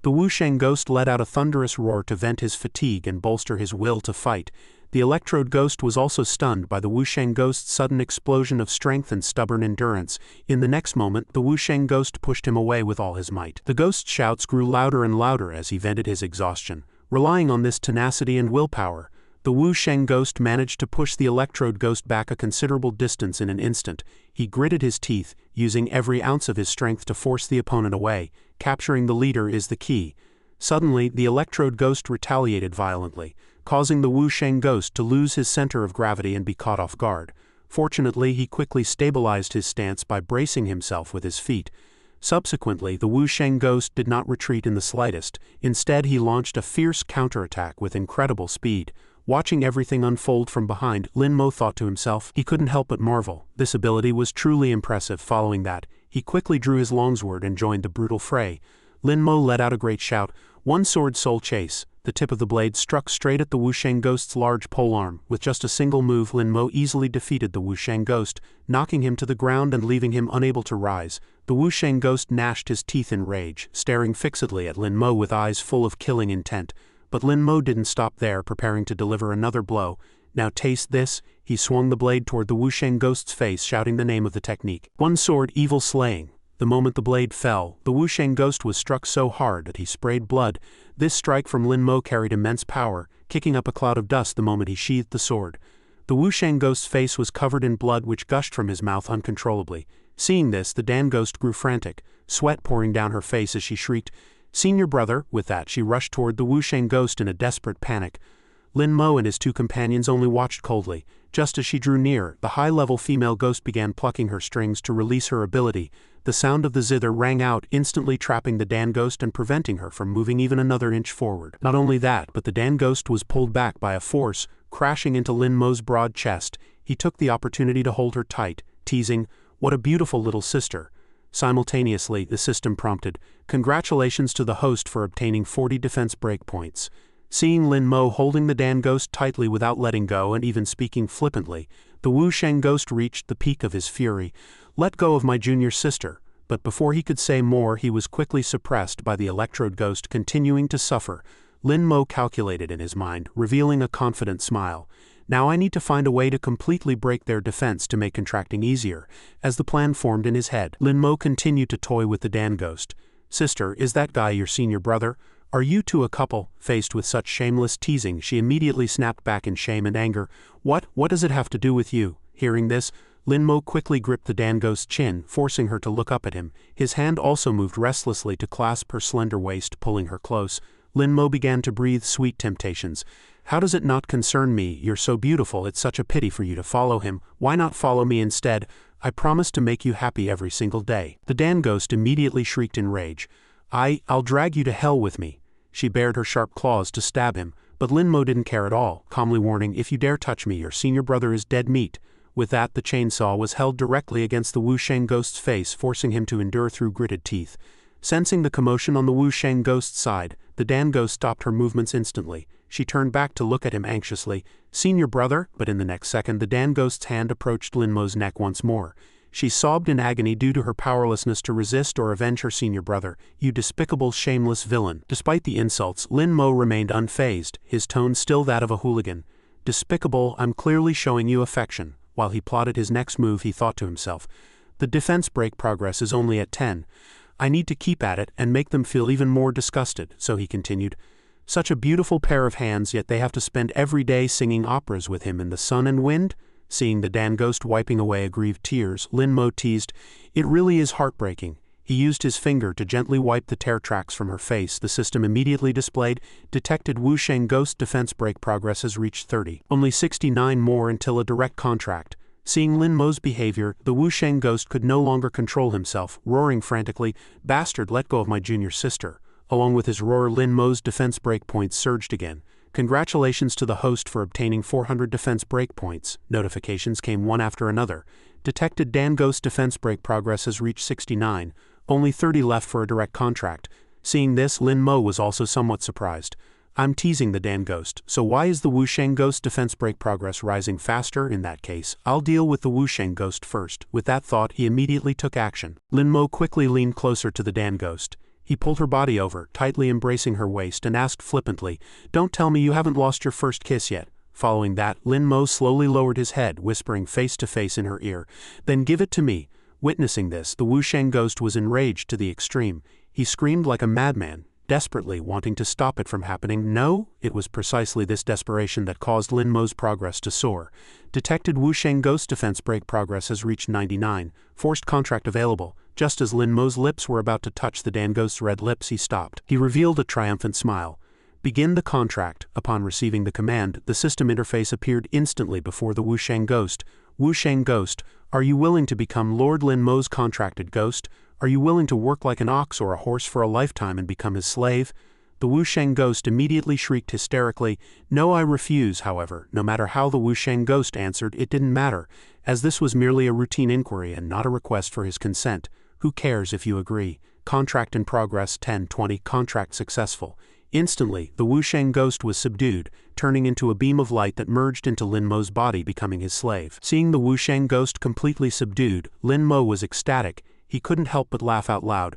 The Wu Sheng ghost let out a thunderous roar to vent his fatigue and bolster his will to fight. The electrode ghost was also stunned by the Wu Sheng ghost's sudden explosion of strength and stubborn endurance. In the next moment, the Wu Sheng ghost pushed him away with all his might. The ghost's shouts grew louder and louder as he vented his exhaustion. Relying on this tenacity and willpower, The Wu Sheng ghost managed to push the electrode ghost back a considerable distance in an instant. He gritted his teeth, using every ounce of his strength to force the opponent away. Capturing the leader is the key. Suddenly, the electrode ghost retaliated violently, causing the Wu Sheng ghost to lose his center of gravity and be caught off guard. Fortunately, he quickly stabilized his stance by bracing himself with his feet. Subsequently, the Wu Sheng ghost did not retreat in the slightest. Instead, he launched a fierce counterattack with incredible speed. Watching everything unfold from behind, Lin Mo thought to himself. He couldn't help but marvel. This ability was truly impressive. Following that, he quickly drew his longsword and joined the brutal fray. Lin Mo let out a great shout. One sword soul chase. The tip of the blade struck straight at the Wu Sheng ghost's large polearm. With just a single move, Lin Mo easily defeated the Wu Sheng ghost, knocking him to the ground and leaving him unable to rise. The Wu Sheng ghost gnashed his teeth in rage, staring fixedly at Lin Mo with eyes full of killing intent. But Lin Mo didn't stop there, preparing to deliver another blow. Now taste this. He swung the blade toward the Wu Sheng ghost's face, shouting the name of the technique. One sword, evil slaying. The moment the blade fell, the Wu Sheng ghost was struck so hard that he sprayed blood. This strike from Lin Mo carried immense power, kicking up a cloud of dust the moment he sheathed the sword. The Wu Sheng ghost's face was covered in blood which gushed from his mouth uncontrollably. Seeing this, the Dan ghost grew frantic, sweat pouring down her face as she shrieked, "Senior brother!" With that, she rushed toward the Wu Sheng ghost in a desperate panic. Lin Mo and his two companions only watched coldly. Just as she drew near, the high-level female ghost began plucking her strings to release her ability. The sound of the zither rang out, instantly trapping the Dan ghost and preventing her from moving even another inch forward. Not only that, but the Dan ghost was pulled back by a force, crashing into Lin Mo's broad chest. He took the opportunity to hold her tight, teasing, "What a beautiful little sister." Simultaneously, the system prompted, "Congratulations to the host for obtaining 40 defense breakpoints." Seeing Lin Mo holding the Dan ghost tightly without letting go and even speaking flippantly, the Wu Sheng ghost reached the peak of his fury. "Let go of my junior sister." But before he could say more, he was quickly suppressed by the electrode ghost continuing to suffer. Lin Mo calculated in his mind, revealing a confident smile. "Now I need to find a way to completely break their defense to make contracting easier." As the plan formed in his head, Lin Mo continued to toy with the Dan ghost. "Sister, is that guy your senior brother? Are you two a couple?" Faced with such shameless teasing, she immediately snapped back in shame and anger. What does it have to do with you?" Hearing this, Lin Mo quickly gripped the Dan ghost's chin, forcing her to look up at him. His hand also moved restlessly to clasp her slender waist, pulling her close. Lin Mo began to breathe sweet temptations. "How does it not concern me? You're so beautiful, it's such a pity for you to follow him. Why not follow me instead? I promise to make you happy every single day." The Dan ghost immediately shrieked in rage. I'll drag you to hell with me." She bared her sharp claws to stab him, but Lin Mo didn't care at all, calmly warning, "If you dare touch me, your senior brother is dead meat." With that, the chainsaw was held directly against the Wu Sheng ghost's face, forcing him to endure through gritted teeth. Sensing the commotion on the Wu Sheng ghost's side, the Dan ghost stopped her movements instantly. She turned back to look at him anxiously. "Senior brother?" But in the next second, the Dan ghost's hand approached Lin Mo's neck once more. She sobbed in agony due to her powerlessness to resist or avenge her senior brother. "You despicable, shameless villain." Despite the insults, Lin Mo remained unfazed, his tone still that of a hooligan. "Despicable, I'm clearly showing you affection." While he plotted his next move, he thought to himself, "The defense break progress is only at 10. I need to keep at it and make them feel even more disgusted." So he continued, "Such a beautiful pair of hands, yet they have to spend every day singing operas with him in the sun and wind?" Seeing the Dan ghost wiping away aggrieved tears, Lin Mo teased, "It really is heartbreaking." He used his finger to gently wipe the tear tracks from her face. The system immediately displayed, "Detected Wu Sheng ghost defense break progress has reached 30. Only 69 more until a direct contract." Seeing Lin Mo's behavior, the Wu Sheng ghost could no longer control himself, roaring frantically, "Bastard, let go of my junior sister." Along with his roar, Lin Mo's defense breakpoints surged again. "Congratulations to the host for obtaining 400 defense breakpoints." Notifications came one after another. "Detected Dan ghost defense break progress has reached 69. Only 30 left for a direct contract." Seeing this, Lin Mo was also somewhat surprised. "I'm teasing the Dan ghost, so why is the Wu Sheng ghost defense break progress rising faster? In that case, I'll deal with the Wu Sheng ghost first." With that thought, he immediately took action. Lin Mo quickly leaned closer to the Dan ghost. He pulled her body over, tightly embracing her waist, and asked flippantly, "Don't tell me you haven't lost your first kiss yet." Following that, Lin Mo slowly lowered his head, whispering face to face in her ear, "Then give it to me." Witnessing this, the Wu Sheng ghost was enraged to the extreme. He screamed like a madman, desperately wanting to stop it from happening. No, it was precisely this desperation that caused Lin Mo's progress to soar. Detected Wusheng ghost defense break progress has reached 99. Forced contract available. Just as Lin Mo's lips were about to touch the Dan ghost's red lips, he stopped. He revealed a triumphant smile. Begin the contract. Upon receiving the command, the system interface appeared instantly before the Wusheng ghost. Wusheng ghost, are you willing to become Lord Lin Mo's contracted ghost? Are you willing to work like an ox or a horse for a lifetime and become his slave? The Wusheng ghost immediately shrieked hysterically. No, I refuse. However, no matter how the Wusheng ghost answered, it didn't matter, as this was merely a routine inquiry and not a request for his consent. Who cares if you agree? Contract in progress. 10-20. Contract successful. Instantly, the Wusheng ghost was subdued, turning into a beam of light that merged into Lin Mo's body, becoming his slave. Seeing the Wusheng ghost completely subdued, Lin Mo was ecstatic. He couldn't help but laugh out loud.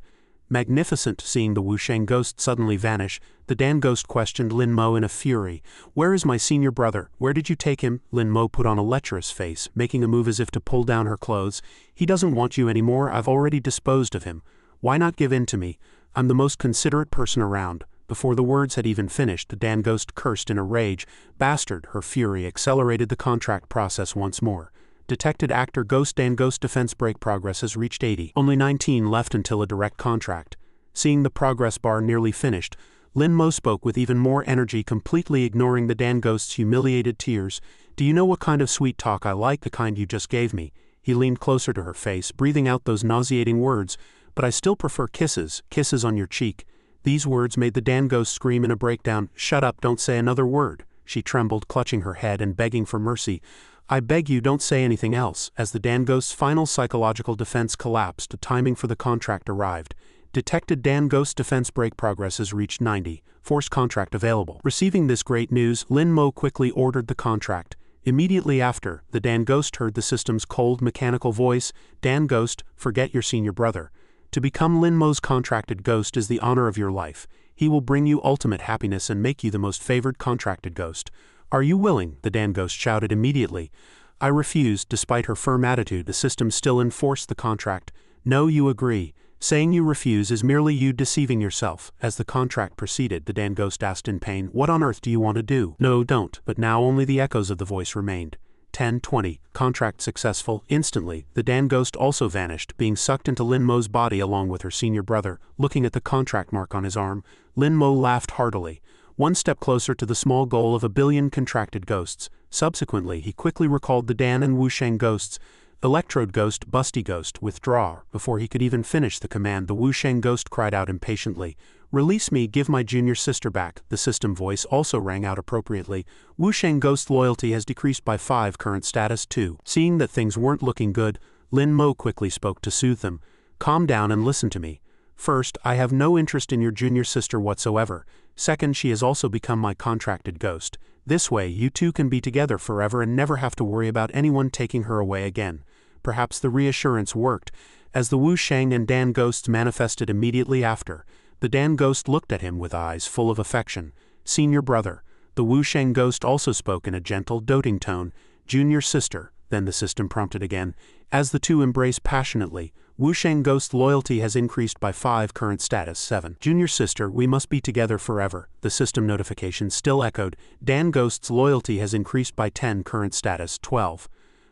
Magnificent. Seeing the Wusheng ghost suddenly vanish, the Dan ghost questioned Lin Mo in a fury. Where is my senior brother? Where did you take him? Lin Mo put on a lecherous face, making a move as if to pull down her clothes. He doesn't want you anymore. I've already disposed of him. Why not give in to me? I'm the most considerate person around. Before the words had even finished, the Dan ghost cursed in a rage. Bastard. Her fury accelerated the contract process once more. Detected actor ghost Dan ghost defense break progress has reached 80. Only 19 left until a direct contract. Seeing the progress bar nearly finished, Lin Mo spoke with even more energy, completely ignoring the Dan ghost's humiliated tears. Do you know what kind of sweet talk I like? The kind you just gave me. He leaned closer to her face, breathing out those nauseating words. But I still prefer kisses. Kisses on your cheek. These words made the Dan ghost scream in a breakdown. Shut up, don't say another word. She trembled, clutching her head and begging for mercy. I beg you, don't say anything else. As the Dan ghost's final psychological defense collapsed, the timing for the contract arrived. Detected Dan ghost defense break progress has reached 90. Forced contract available. Receiving this great news, Lin Mo quickly ordered the contract. Immediately after, the Dan ghost heard the system's cold, mechanical voice. Dan ghost, forget your senior brother. To become Lin Mo's contracted ghost is the honor of your life. He will bring you ultimate happiness and make you the most favored contracted ghost. Are you willing? The Dan ghost shouted immediately. I refused. Despite her firm attitude, the system still enforced the contract. No, you agree. Saying you refuse is merely you deceiving yourself. As the contract proceeded, the Dan ghost asked in pain, what on earth do you want to do? No, don't. But now only the echoes of the voice remained. 10-20. Contract successful. Instantly, the Dan ghost also vanished, being sucked into Lin Mo's body along with her senior brother. Looking at the contract mark on his arm, Lin Mo laughed heartily. One step closer to the small goal of 1 billion contracted ghosts. Subsequently, he quickly recalled the Dan and Wusheng ghosts. Electrode ghost, Busty ghost, withdraw. Before he could even finish the command, the Wusheng ghost cried out impatiently. Release me, give my junior sister back. The system voice also rang out appropriately. Wusheng ghost loyalty has decreased by 5, current status 2. Seeing that things weren't looking good, Lin Mo quickly spoke to soothe them. Calm down and listen to me. First, I have no interest in your junior sister whatsoever. Second, she has also become my contracted ghost. This way, you two can be together forever and never have to worry about anyone taking her away again. Perhaps the reassurance worked, as the Wusheng and Dan ghosts manifested immediately after. The Dan ghost looked at him with eyes full of affection. Senior brother. The Wusheng ghost also spoke in a gentle, doting tone. Junior sister. Then the system prompted again. As the two embrace passionately, Wusheng ghost loyalty has increased by 5, current status 7. Junior sister, we must be together forever. The system notification still echoed. Dan ghost's loyalty has increased by 10, current status 12.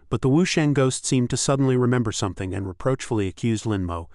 But the Wusheng ghost seemed to suddenly remember something and reproachfully accused Lin Mo.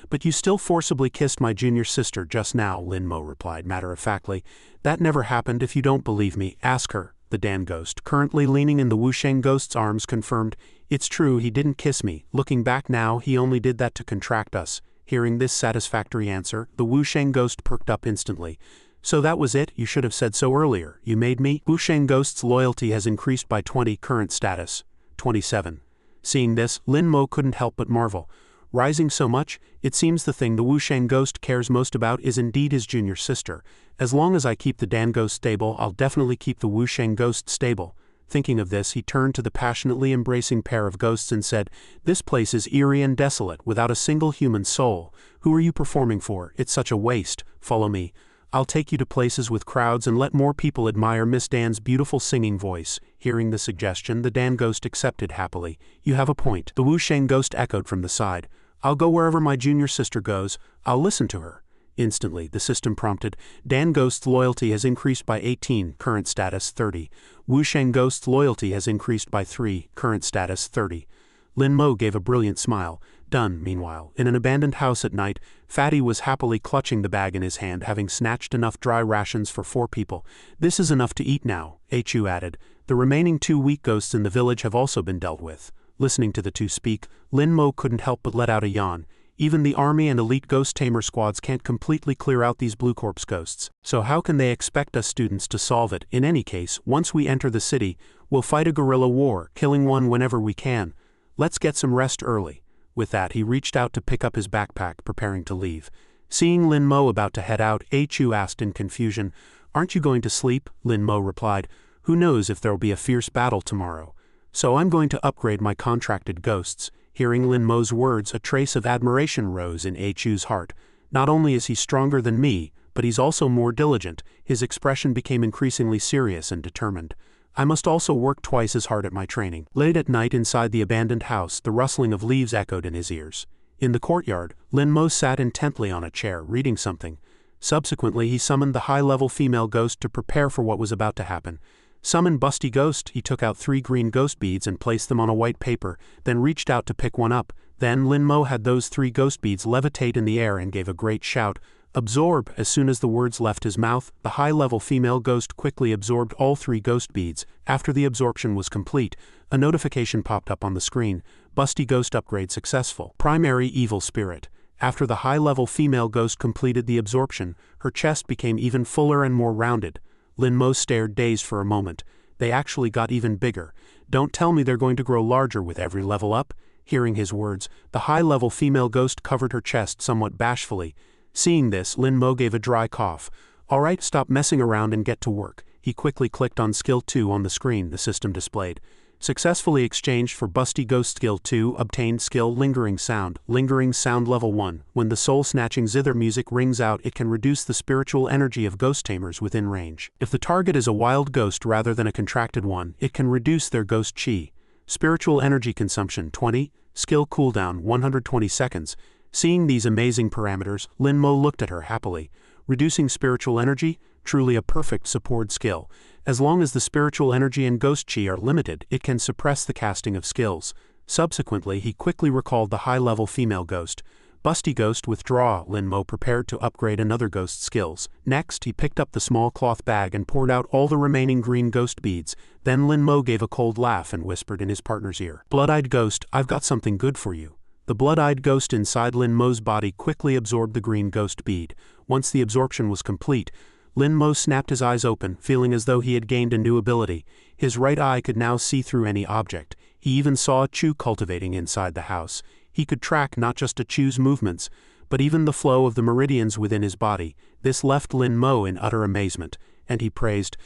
But you still forcibly kissed my junior sister just now, Lin Mo replied matter-of-factly. That never happened. If you don't believe me, ask her. The Dan ghost, currently leaning in the Wusheng ghost's arms, confirmed. It's true, he didn't kiss me. Looking back now, he only did that to contract us. Hearing this satisfactory answer, the Wusheng ghost perked up instantly. So that was it? You should have said so earlier. You made me? Wusheng ghost's loyalty has increased by 20, current status 27. Seeing this, Lin Mo couldn't help but marvel. Rising so much, it seems the thing the Wusheng ghost cares most about is indeed his junior sister. As long as I keep the Dan ghost stable, I'll definitely keep the Wusheng ghost stable. Thinking of this, he turned to the passionately embracing pair of ghosts and said, This place is eerie and desolate, without a single human soul. Who are you performing for? It's such a waste. Follow me. I'll take you to places with crowds and let more people admire Miss Dan's beautiful singing voice. Hearing the suggestion, the Dan ghost accepted happily. You have a point. The Wusheng ghost echoed from the side. I'll go wherever my junior sister goes. I'll listen to her. Instantly, the system prompted, Dan Ghost's loyalty has increased by 18, current status 30. Wu Sheng Ghost's loyalty has increased by 3, current status 30. Lin Mo gave a brilliant smile. Done. Meanwhile, in an abandoned house at night, Fatty was happily clutching the bag in his hand, having snatched enough dry rations for 4 people. This is enough to eat now, Hu added. The remaining 2 weak ghosts in the village have also been dealt with. Listening to the two speak, Lin Mo couldn't help but let out a yawn. Even the army and elite ghost tamer squads can't completely clear out these blue corpse ghosts. So how can they expect us students to solve it? In any case, once we enter the city, we'll fight a guerrilla war, killing one whenever we can. Let's get some rest early. With that, he reached out to pick up his backpack, preparing to leave. Seeing Lin Mo about to head out, Hu asked in confusion, "Aren't you going to sleep?" Lin Mo replied, "Who knows if there'll be a fierce battle tomorrow. So I'm going to upgrade my contracted ghosts." Hearing Lin Mo's words, a trace of admiration rose in Hu's heart. Not only is he stronger than me, but he's also more diligent. His expression became increasingly serious and determined. I must also work twice as hard at my training. Late at night inside the abandoned house, the rustling of leaves echoed in his ears. In the courtyard, Lin Mo sat intently on a chair, reading something. Subsequently, he summoned the high-level female ghost to prepare for what was about to happen. Summon Busty Ghost, he took out 3 green ghost beads and placed them on a white paper, then reached out to pick one up. Then Lin Mo had those 3 ghost beads levitate in the air and gave a great shout. Absorb! As soon as the words left his mouth, the high-level female ghost quickly absorbed all 3 ghost beads. After the absorption was complete, a notification popped up on the screen. Busty Ghost upgrade successful. Primary evil spirit. After the high-level female ghost completed the absorption, her chest became even fuller and more rounded. Lin Mo stared dazed for a moment. They actually got even bigger. Don't tell me they're going to grow larger with every level up? Hearing his words, the high-level female ghost covered her chest somewhat bashfully. Seeing this, Lin Mo gave a dry cough. "Alright, stop messing around and get to work." He quickly clicked on Skill 2 on the screen the system displayed. Successfully exchanged for Busty Ghost Skill 2, obtained skill Lingering Sound Level 1. When the soul-snatching zither music rings out, it can reduce the spiritual energy of ghost tamers within range. If the target is a wild ghost rather than a contracted one, it can reduce their ghost chi. Spiritual energy consumption 20, skill cooldown 120 seconds. Seeing these amazing parameters, Lin Mo looked at her happily. Reducing spiritual energy? Truly a perfect support skill. As long as the spiritual energy and ghost chi are limited, it can suppress the casting of skills. Subsequently, he quickly recalled the high-level female ghost. Busty Ghost withdraw. Lin Mo prepared to upgrade another ghost's skills. Next, he picked up the small cloth bag and poured out all the remaining green ghost beads. Then Lin Mo gave a cold laugh and whispered in his partner's ear, "Blood-eyed ghost, I've got something good for you." The blood-eyed ghost inside Lin Mo's body quickly absorbed the green ghost bead. Once the absorption was complete, Lin Mo snapped his eyes open, feeling as though he had gained a new ability. His right eye could now see through any object. He even saw a Chu cultivating inside the house. He could track not just a Chu's movements, but even the flow of the meridians within his body. This left Lin Mo in utter amazement, and he praised,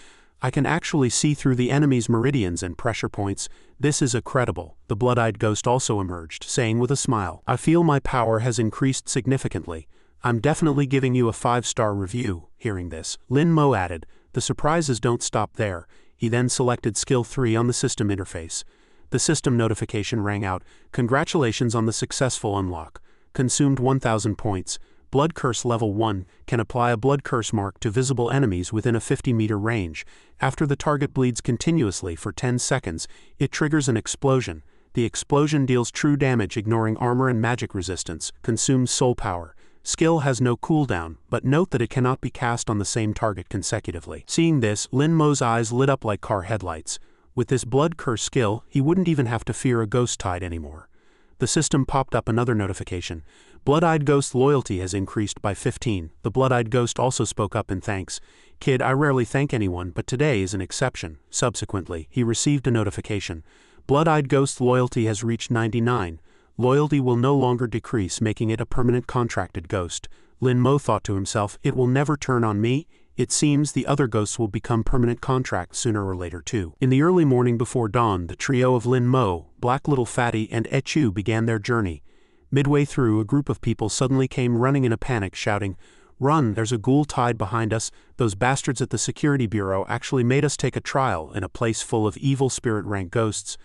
"I can actually see through the enemy's meridians and pressure points. This is incredible." The blood-eyed ghost also emerged, saying with a smile, "I feel my power has increased significantly. I'm definitely giving you a 5-star review." Hearing this, Lin Mo added, "The surprises don't stop there." He then selected Skill 3 on the system interface. The system notification rang out, "Congratulations on the successful unlock. Consumed 1,000 points. Blood Curse Level 1 can apply a blood curse mark to visible enemies within a 50-meter range. After the target bleeds continuously for 10 seconds, it triggers an explosion. The explosion deals true damage ignoring armor and magic resistance, consumes soul power. Skill has no cooldown, but note that it cannot be cast on the same target consecutively." Seeing this, Lin Mo's eyes lit up like car headlights. With this blood curse skill, he wouldn't even have to fear a ghost tide anymore. The system popped up another notification. Blood-eyed ghost loyalty has increased by 15. The blood-eyed ghost also spoke up in thanks. "Kid, I rarely thank anyone, but today is an exception." Subsequently, he received a notification. Blood-eyed ghost loyalty has reached 99. Loyalty will no longer decrease, making it a permanent contracted ghost. Lin Mo thought to himself, "It will never turn on me." It seems the other ghosts will become permanent contracts sooner or later too. In the early morning before dawn, the trio of Lin Mo, Black Little Fatty, and Chu began their journey. Midway through, a group of people suddenly came running in a panic, shouting, "Run, there's a ghoul tide behind us. Those bastards at the security bureau actually made us take a trial in a place full of evil spirit rank ghosts."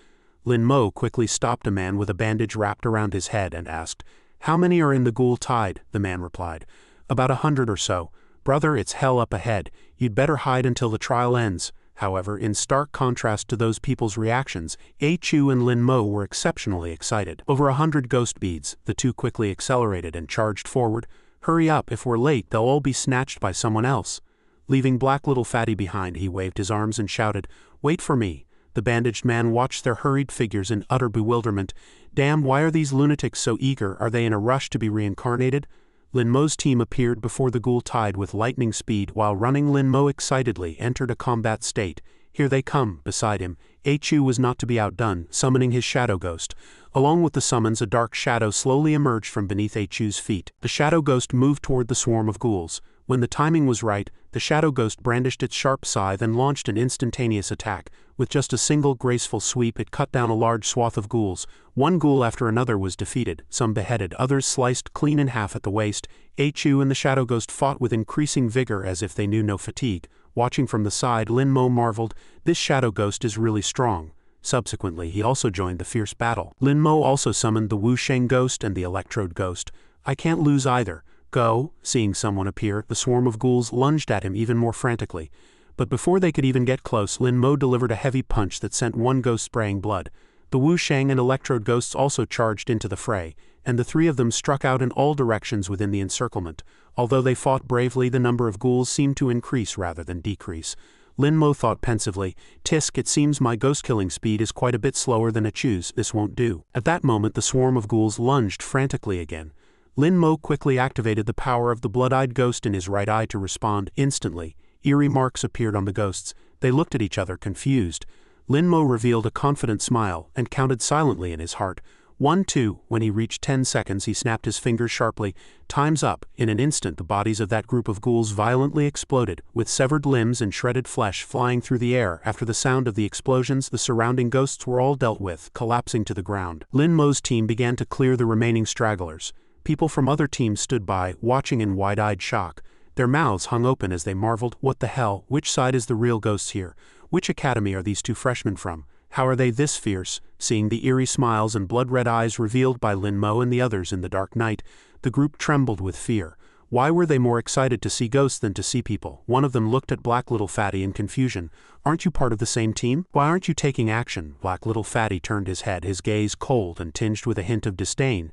Lin Mo quickly stopped a man with a bandage wrapped around his head and asked, "How many are in the ghoul tide?" The man replied, About 100 or so. Brother, it's hell up ahead. You'd better hide until the trial ends. However, in stark contrast to those people's reactions, Chu and Lin Mo were exceptionally excited. Over 100 ghost beads, the two quickly accelerated and charged forward. Hurry up, if we're late, they'll all be snatched by someone else. Leaving Black Little Fatty behind, he waved his arms and shouted, "Wait for me." The bandaged man watched their hurried figures in utter bewilderment. Damn, why are these lunatics so eager? Are they in a rush to be reincarnated? Lin Mo's team appeared before the ghoul tide with lightning speed while running. Lin Mo excitedly entered a combat state. Here they come. Beside him, Chu was not to be outdone, summoning his shadow ghost. Along with the summons, a dark shadow slowly emerged from beneath Chu's feet. The shadow ghost moved toward the swarm of ghouls. When the timing was right, the shadow ghost brandished its sharp scythe and launched an instantaneous attack. With just a single graceful sweep, it cut down a large swath of ghouls. One ghoul after another was defeated, some beheaded, others sliced clean in half at the waist. Chu and the shadow ghost fought with increasing vigor as if they knew no fatigue. Watching from the side, Lin Mo marveled, "This shadow ghost is really strong." Subsequently, he also joined the fierce battle. Lin Mo also summoned the Wu Sheng ghost and the electrode ghost. "I can't lose either. Go." Seeing someone appear, the swarm of ghouls lunged at him even more frantically. But before they could even get close, Lin Mo delivered a heavy punch that sent one ghost spraying blood. The Wu Sheng and electrode ghosts also charged into the fray, and the three of them struck out in all directions within the encirclement. Although they fought bravely, the number of ghouls seemed to increase rather than decrease. Lin Mo thought pensively, "Tisk, it seems my ghost-killing speed is quite a bit slower than Chu's. This won't do." At that moment, the swarm of ghouls lunged frantically again. Lin Mo quickly activated the power of the blood-eyed ghost in his right eye to respond instantly. Eerie marks appeared on the ghosts. They looked at each other, confused. Lin Mo revealed a confident smile and counted silently in his heart. 1, 2. When he reached 10 seconds, he snapped his fingers sharply. "Time's up." In an instant, the bodies of that group of ghouls violently exploded, with severed limbs and shredded flesh flying through the air. After the sound of the explosions, the surrounding ghosts were all dealt with, collapsing to the ground. Lin Mo's team began to clear the remaining stragglers. People from other teams stood by, watching in wide-eyed shock. Their mouths hung open as they marveled. What the hell? Which side is the real ghosts here? Which academy are these two freshmen from? How are they this fierce? Seeing the eerie smiles and blood-red eyes revealed by Lin Mo and the others in the dark night, the group trembled with fear. Why were they more excited to see ghosts than to see people? One of them looked at Black Little Fatty in confusion. "Aren't you part of the same team? Why aren't you taking action?" Black Little Fatty turned his head, his gaze cold and tinged with a hint of disdain.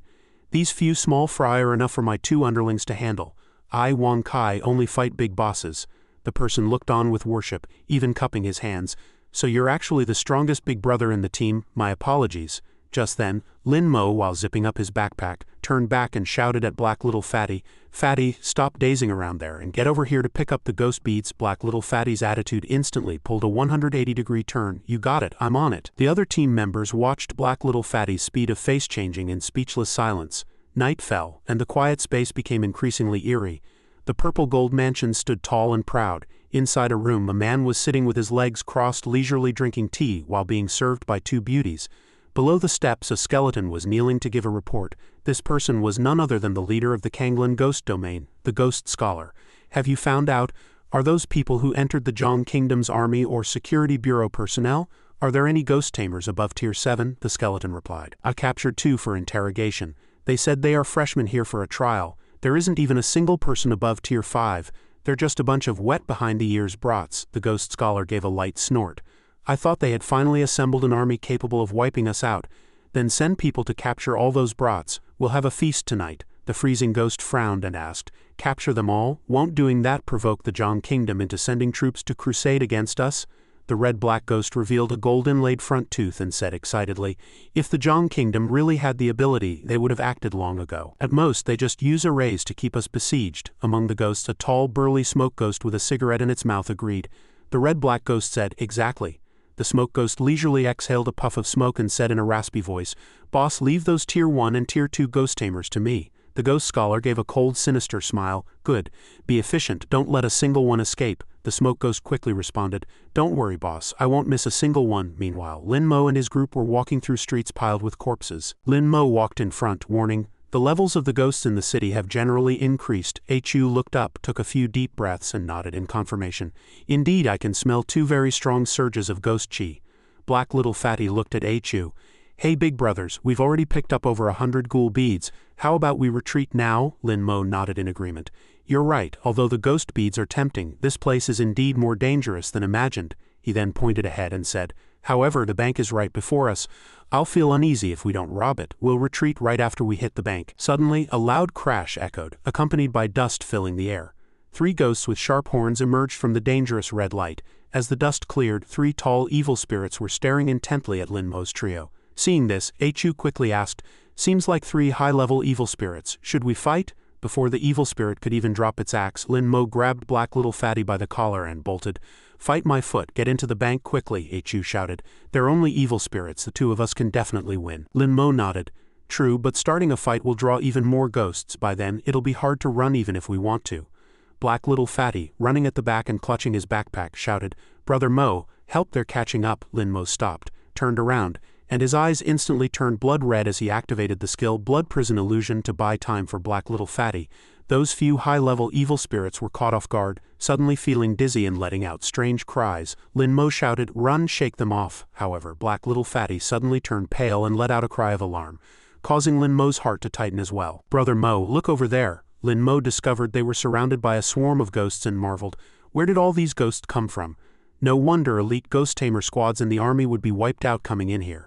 "These few small fry are enough for my two underlings to handle. I, Wang Kai, only fight big bosses." The person looked on with worship, even cupping his hands. "So you're actually the strongest big brother in the team? My apologies." Just then, Lin Mo, while zipping up his backpack, turned back and shouted at Black Little Fatty, "Fatty, stop dazing around there and get over here to pick up the ghost beads." Black Little Fatty's attitude instantly pulled a 180-degree turn. "You got it, I'm on it." The other team members watched Black Little Fatty's speed of face changing in speechless silence. Night fell, and the quiet space became increasingly eerie. The purple gold mansion stood tall and proud. Inside a room, a man was sitting with his legs crossed, leisurely drinking tea while being served by two beauties. Below the steps, a skeleton was kneeling to give a report. This person was none other than the leader of the Kanglan Ghost Domain, the Ghost Scholar. "Have you found out? Are those people who entered the Zhong Kingdom's army or security bureau personnel? Are there any ghost tamers above Tier 7? The skeleton replied. "I captured 2 for interrogation. They said they are freshmen here for a trial. There isn't even a single person above Tier 5. They're just a bunch of wet behind-the-ears brats." The Ghost Scholar gave a light snort. "I thought they had finally assembled an army capable of wiping us out. Then send people to capture all those brats. We'll have a feast tonight." The freezing ghost frowned and asked, "Capture them all? Won't doing that provoke the Zhong Kingdom into sending troops to crusade against us?" The red-black ghost revealed a gold-inlaid front tooth and said excitedly, "If the Zhong Kingdom really had the ability, they would have acted long ago. At most, they just use arrays to keep us besieged." Among the ghosts, a tall, burly smoke ghost with a cigarette in its mouth agreed. The red-black ghost said, "Exactly." The smoke ghost leisurely exhaled a puff of smoke and said in a raspy voice, "Boss, leave those Tier 1 and Tier 2 ghost tamers to me." The Ghost Scholar gave a cold, sinister smile. "Good. Be efficient, don't let a single one escape." The smoke ghost quickly responded, "Don't worry, boss, I won't miss a single one." Meanwhile, Lin Mo and his group were walking through streets piled with corpses. Lin Mo walked in front, warning, "The levels of the ghosts in the city have generally increased." Chu looked up, took a few deep breaths and nodded in confirmation. "Indeed, I can smell 2 very strong surges of ghost chi." Black Little Fatty looked at Chu. "Hey big brothers, we've already picked up over 100 ghoul beads. How about we retreat now?" Lin Mo nodded in agreement. "You're right, although the ghost beads are tempting, this place is indeed more dangerous than imagined." He then pointed ahead and said, "However, the bank is right before us. I'll feel uneasy if we don't rob it. We'll retreat right after we hit the bank." Suddenly, a loud crash echoed, accompanied by dust filling the air. 3 ghosts with sharp horns emerged from the dangerous red light. As the dust cleared, 3 tall evil spirits were staring intently at Lin Mo's trio. Seeing this, Chu quickly asked, "Seems like 3 high-level evil spirits. Should we fight?" Before the evil spirit could even drop its axe, Lin Mo grabbed Black Little Fatty by the collar and bolted. "Fight my foot, get into the bank quickly," Chu shouted. "They're only evil spirits, the 2 of us can definitely win." Lin Mo nodded. "True, but starting a fight will draw even more ghosts. By then, it'll be hard to run even if we want to." Black Little Fatty, running at the back and clutching his backpack, shouted, "Brother Mo, help, they're catching up." Lin Mo stopped, turned around, and his eyes instantly turned blood red as he activated the skill Blood Prison Illusion to buy time for Black Little Fatty. Those few high-level evil spirits were caught off guard, suddenly feeling dizzy and letting out strange cries. Lin Mo shouted, "Run, shake them off." However, Black Little Fatty suddenly turned pale and let out a cry of alarm, causing Lin Mo's heart to tighten as well. "Brother Mo, look over there." Lin Mo discovered they were surrounded by a swarm of ghosts and marveled, "Where did all these ghosts come from? No wonder elite ghost tamer squads in the army would be wiped out coming in here."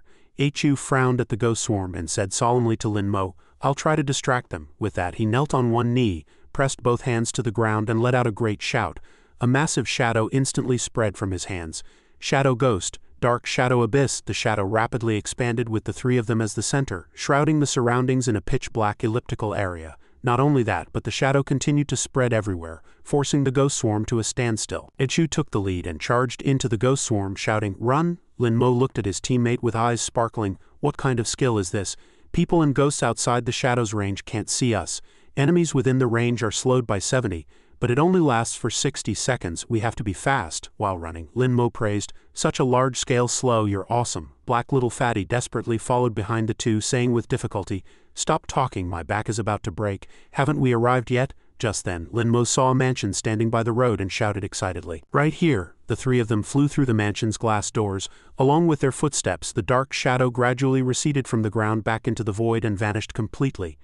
Chu frowned at the ghost swarm and said solemnly to Lin Mo, "I'll try to distract them." With that, he knelt on one knee, pressed both hands to the ground and let out a great shout. A massive shadow instantly spread from his hands. "Shadow Ghost, Dark Shadow Abyss." The shadow rapidly expanded with the 3 of them as the center, shrouding the surroundings in a pitch-black elliptical area. Not only that, but the shadow continued to spread everywhere, forcing the ghost swarm to a standstill. Chu took the lead and charged into the ghost swarm, shouting, "Run!" Lin Mo looked at his teammate with eyes sparkling. "What kind of skill is this? People and ghosts outside the shadow's range can't see us. Enemies within the range are slowed by 70, but it only lasts for 60 seconds. We have to be fast while running." Lin Mo praised, "Such a large-scale slow, you're awesome." Black Little Fatty desperately followed behind the 2, saying with difficulty, "Stop talking, my back is about to break. Haven't we arrived yet?" Just then, Lin Mo saw a mansion standing by the road and shouted excitedly, "Right here!" The 3 of them flew through the mansion's glass doors. Along with their footsteps, the dark shadow gradually receded from the ground back into the void and vanished completely.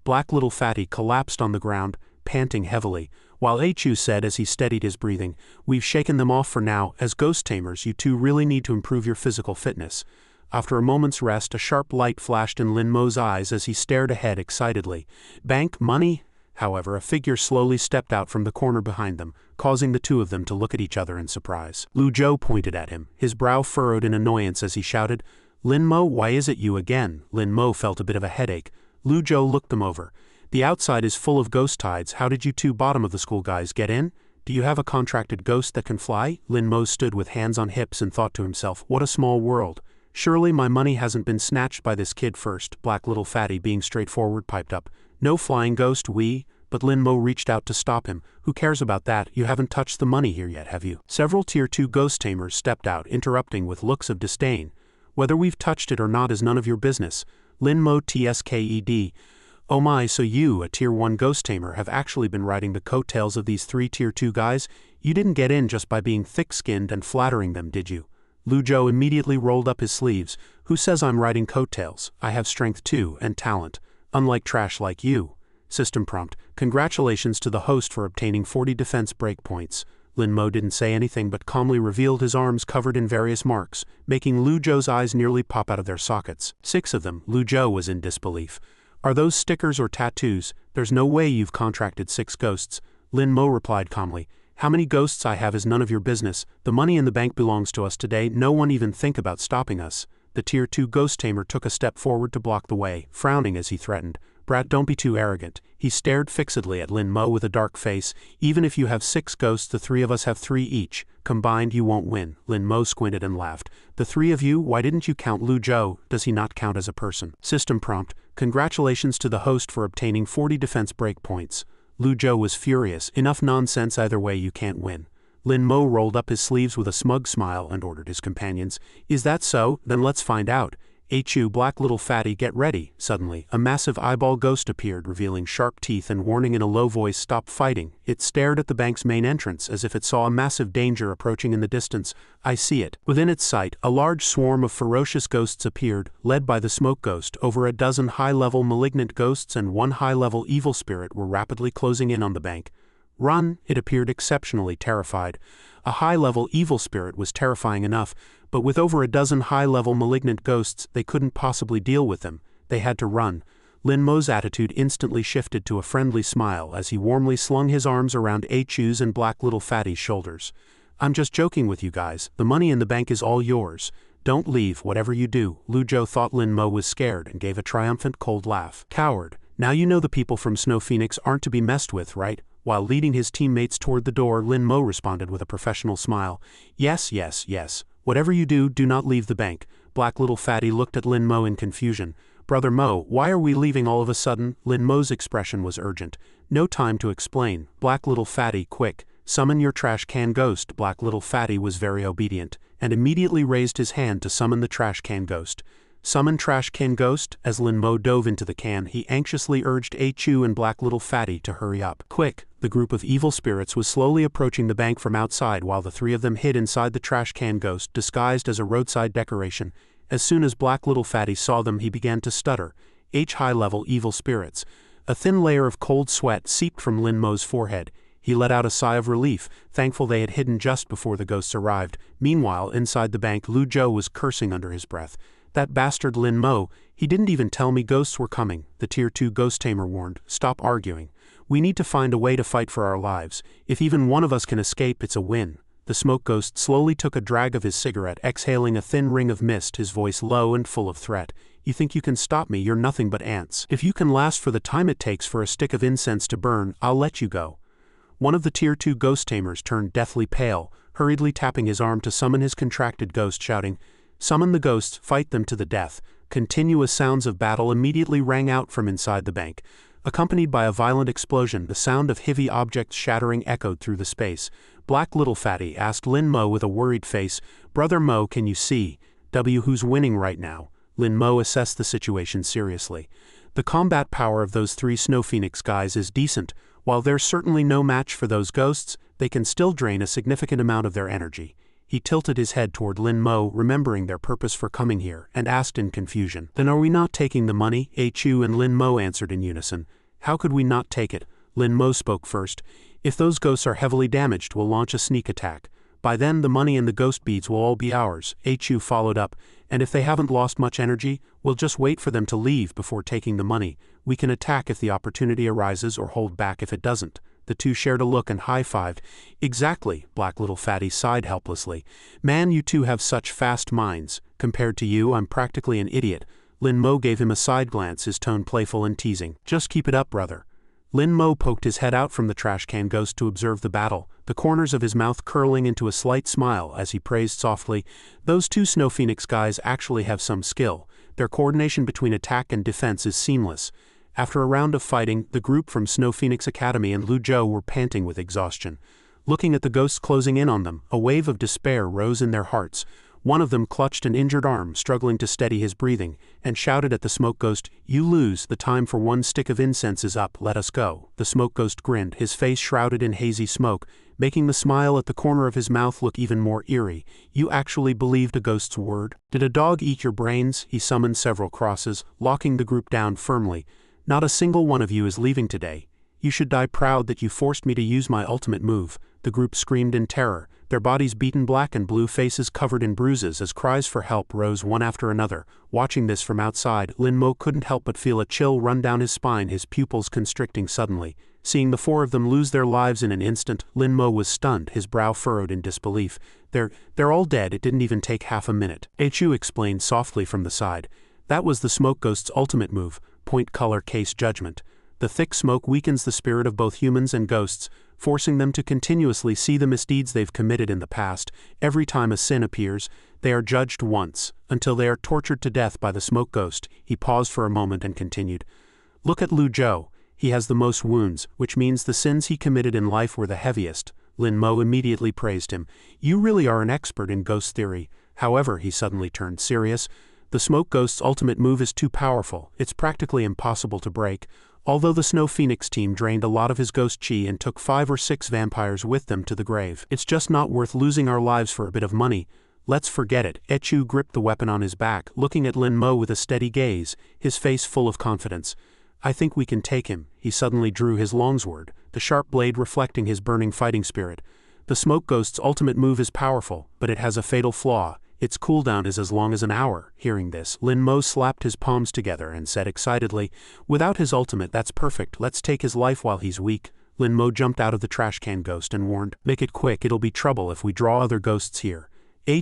Black Little Fatty collapsed on the ground, panting heavily, while Chu said as he steadied his breathing, "We've shaken them off for now. As ghost tamers, you 2 really need to improve your physical fitness." After a moment's rest, a sharp light flashed in Lin Mo's eyes as he stared ahead excitedly. "Bank money?" However, a figure slowly stepped out from the corner behind them, causing the 2 of them to look at each other in surprise. Lu Zhou pointed at him, his brow furrowed in annoyance as he shouted, "Lin Mo, why is it you again?" Lin Mo felt a bit of a headache. Lu Zhou looked them over. "The outside is full of ghost tides. How did you 2 bottom-of-the-school guys get in? Do you have a contracted ghost that can fly?" Lin Mo stood with hands on hips and thought to himself, "What a small world. Surely my money hasn't been snatched by this kid first." Black Little Fatty, being straightforward, piped up, "No flying ghost, But Lin Mo reached out to stop him. "Who cares about that? You haven't touched the money here yet, have you?" Several Tier 2 ghost tamers stepped out, interrupting with looks of disdain. "Whether we've touched it or not is none of your business." Lin Mo tsked. "Oh my, so you, a Tier 1 ghost tamer, have actually been riding the coattails of these 3 Tier 2 guys? You didn't get in just by being thick-skinned and flattering them, did you?" Lu Zhou immediately rolled up his sleeves. "Who says I'm riding coattails? I have strength too, and talent. Unlike trash like you." System prompt, "Congratulations to the host for obtaining 40 defense breakpoints." Lin Mo didn't say anything but calmly revealed his arms covered in various marks, making Lu Zhou's eyes nearly pop out of their sockets. 6 of them. Lu Zhou was in disbelief. "Are those stickers or tattoos? There's no way you've contracted 6 ghosts." Lin Mo replied calmly, "How many ghosts I have is none of your business. The money in the bank belongs to us today. No one even think about stopping us." The Tier 2 ghost tamer took a step forward to block the way, frowning as he threatened, "Brat, don't be too arrogant." He stared fixedly at Lin Mo with a dark face. "Even if you have 6 ghosts, the 3 of us have 3 each. Combined, you won't win." Lin Mo squinted and laughed. "The 3 of you? Why didn't you count Lu Zhou? Does he not count as a person?" System prompt, "Congratulations to the host for obtaining 40 defense breakpoints." Lu Zhou was furious. "Enough nonsense, either way you can't win." Lin Mo rolled up his sleeves with a smug smile and ordered his companions, "Is that so? Then let's find out." "Chu, Black Little Fatty, get ready." Suddenly, a massive eyeball ghost appeared, revealing sharp teeth and warning in a low voice, "Stop fighting." It stared at the bank's main entrance as if it saw a massive danger approaching in the distance. "I see it." Within its sight, a large swarm of ferocious ghosts appeared, led by the smoke ghost. Over a dozen high-level malignant ghosts and 1 high-level evil spirit were rapidly closing in on the bank. Run, it appeared exceptionally terrified. A high-level evil spirit was terrifying enough, but with over a dozen high-level malignant ghosts, they couldn't possibly deal with them. They had to run. Lin Mo's attitude instantly shifted to a friendly smile as he warmly slung his arms around Chu's and Black Little Fatty's shoulders. I'm just joking with you guys. The money in the bank is all yours. Don't leave, whatever you do. Lu Zhou thought Lin Mo was scared and gave a triumphant cold laugh. Coward. Now you know the people from Snow Phoenix aren't to be messed with, right? While leading his teammates toward the door, Lin Mo responded with a professional smile. Yes, yes, yes. Whatever you do, do not leave the bank. Black Little Fatty looked at Lin Mo in confusion. Brother Mo, why are we leaving all of a sudden? Lin Mo's expression was urgent. No time to explain. Black Little Fatty, quick. Summon your trash can ghost. Black Little Fatty was very obedient, and immediately raised his hand to summon the trash can ghost. Summon trash can ghost? As Lin Mo dove into the can, he anxiously urged Chu and Black Little Fatty to hurry up. Quick! The group of evil spirits was slowly approaching the bank from outside while the three of them hid inside the trash can ghost, disguised as a roadside decoration. As soon as Black Little Fatty saw them, he began to stutter. High-level evil spirits. A thin layer of cold sweat seeped from Lin Mo's forehead. He let out a sigh of relief, thankful they had hidden just before the ghosts arrived. Meanwhile, inside the bank, Lu Zhou was cursing under his breath. That bastard Lin Mo, he didn't even tell me ghosts were coming, the Tier 2 ghost tamer warned. Stop arguing. We need to find a way to fight for our lives. If even one of us can escape, it's a win. The smoke ghost slowly took a drag of his cigarette, exhaling a thin ring of mist, his voice low and full of threat. You think you can stop me? You're nothing but ants. If you can last for the time it takes for a stick of incense to burn, I'll let you go. One of the Tier 2 ghost tamers turned deathly pale, hurriedly tapping his arm to summon his contracted ghost, shouting, Summon the ghosts, fight them to the death. Continuous sounds of battle immediately rang out from inside the bank. Accompanied by a violent explosion, the sound of heavy objects shattering echoed through the space. Black Little Fatty asked Lin Mo with a worried face, Brother Mo, can you see? Who's winning right now? Lin Mo assessed the situation seriously. The combat power of those three Snow Phoenix guys is decent. While there's certainly no match for those ghosts, they can still drain a significant amount of their energy. He tilted his head toward Lin Mo, remembering their purpose for coming here, and asked in confusion, Then are we not taking the money? Chu and Lin Mo answered in unison. How could we not take it? Lin Mo spoke first. If those ghosts are heavily damaged, we'll launch a sneak attack. By then the money and the ghost beads will all be ours. Chu followed up. And if they haven't lost much energy, we'll just wait for them to leave before taking the money. We can attack if the opportunity arises or hold back if it doesn't. The two shared a look and high-fived. Exactly, Black Little Fatty sighed helplessly. Man, you two have such fast minds. Compared to you, I'm practically an idiot. Lin Mo gave him a side glance, his tone playful and teasing. Just keep it up, brother. Lin Mo poked his head out from the trash can ghost to observe the battle, the corners of his mouth curling into a slight smile as he praised softly, Those two Snow Phoenix guys actually have some skill. Their coordination between attack and defense is seamless. After a round of fighting, the group from Snow Phoenix Academy and Lu Zhou were panting with exhaustion. Looking at the ghosts closing in on them, a wave of despair rose in their hearts. One of them clutched an injured arm, struggling to steady his breathing, and shouted at the smoke ghost, You lose, the time for one stick of incense is up, let us go. The smoke ghost grinned, his face shrouded in hazy smoke, making the smile at the corner of his mouth look even more eerie. You actually believed a ghost's word? Did a dog eat your brains? He summoned several crosses, locking the group down firmly. Not a single one of you is leaving today. You should die proud that you forced me to use my ultimate move. The group screamed in terror, their bodies beaten black and blue, faces covered in bruises as cries for help rose one after another. Watching this from outside, Lin Mo couldn't help but feel a chill run down his spine, his pupils constricting suddenly. Seeing the four of them lose their lives in an instant, Lin Mo was stunned, his brow furrowed in disbelief. They're all dead, it didn't even take half a minute. Chu explained softly from the side. That was the smoke ghost's ultimate move, point color case judgment. The thick smoke weakens the spirit of both humans and ghosts, forcing them to continuously see the misdeeds they've committed in the past. Every time a sin appears, they are judged once, until they are tortured to death by the smoke ghost. He paused for a moment and continued. Look at Lu Zhou. He has the most wounds, which means the sins he committed in life were the heaviest. Lin Mo immediately praised him. You really are an expert in ghost theory. However, he suddenly turned serious. The smoke ghost's ultimate move is too powerful. It's practically impossible to break. Although the Snow Phoenix team drained a lot of his ghost chi and took 5 or 6 vampires with them to the grave, it's just not worth losing our lives for a bit of money. Let's forget it. Chu gripped the weapon on his back, looking at Lin Mo with a steady gaze, his face full of confidence. I think we can take him. He suddenly drew his longsword, the sharp blade reflecting his burning fighting spirit. The smoke ghost's ultimate move is powerful, but it has a fatal flaw. Its cooldown is as long as an hour. Hearing this, Lin Mo slapped his palms together and said excitedly, "Without his ultimate, that's perfect. Let's take his life while he's weak." Lin Mo jumped out of the trash can ghost and warned, "Make it quick, it'll be trouble if we draw other ghosts here."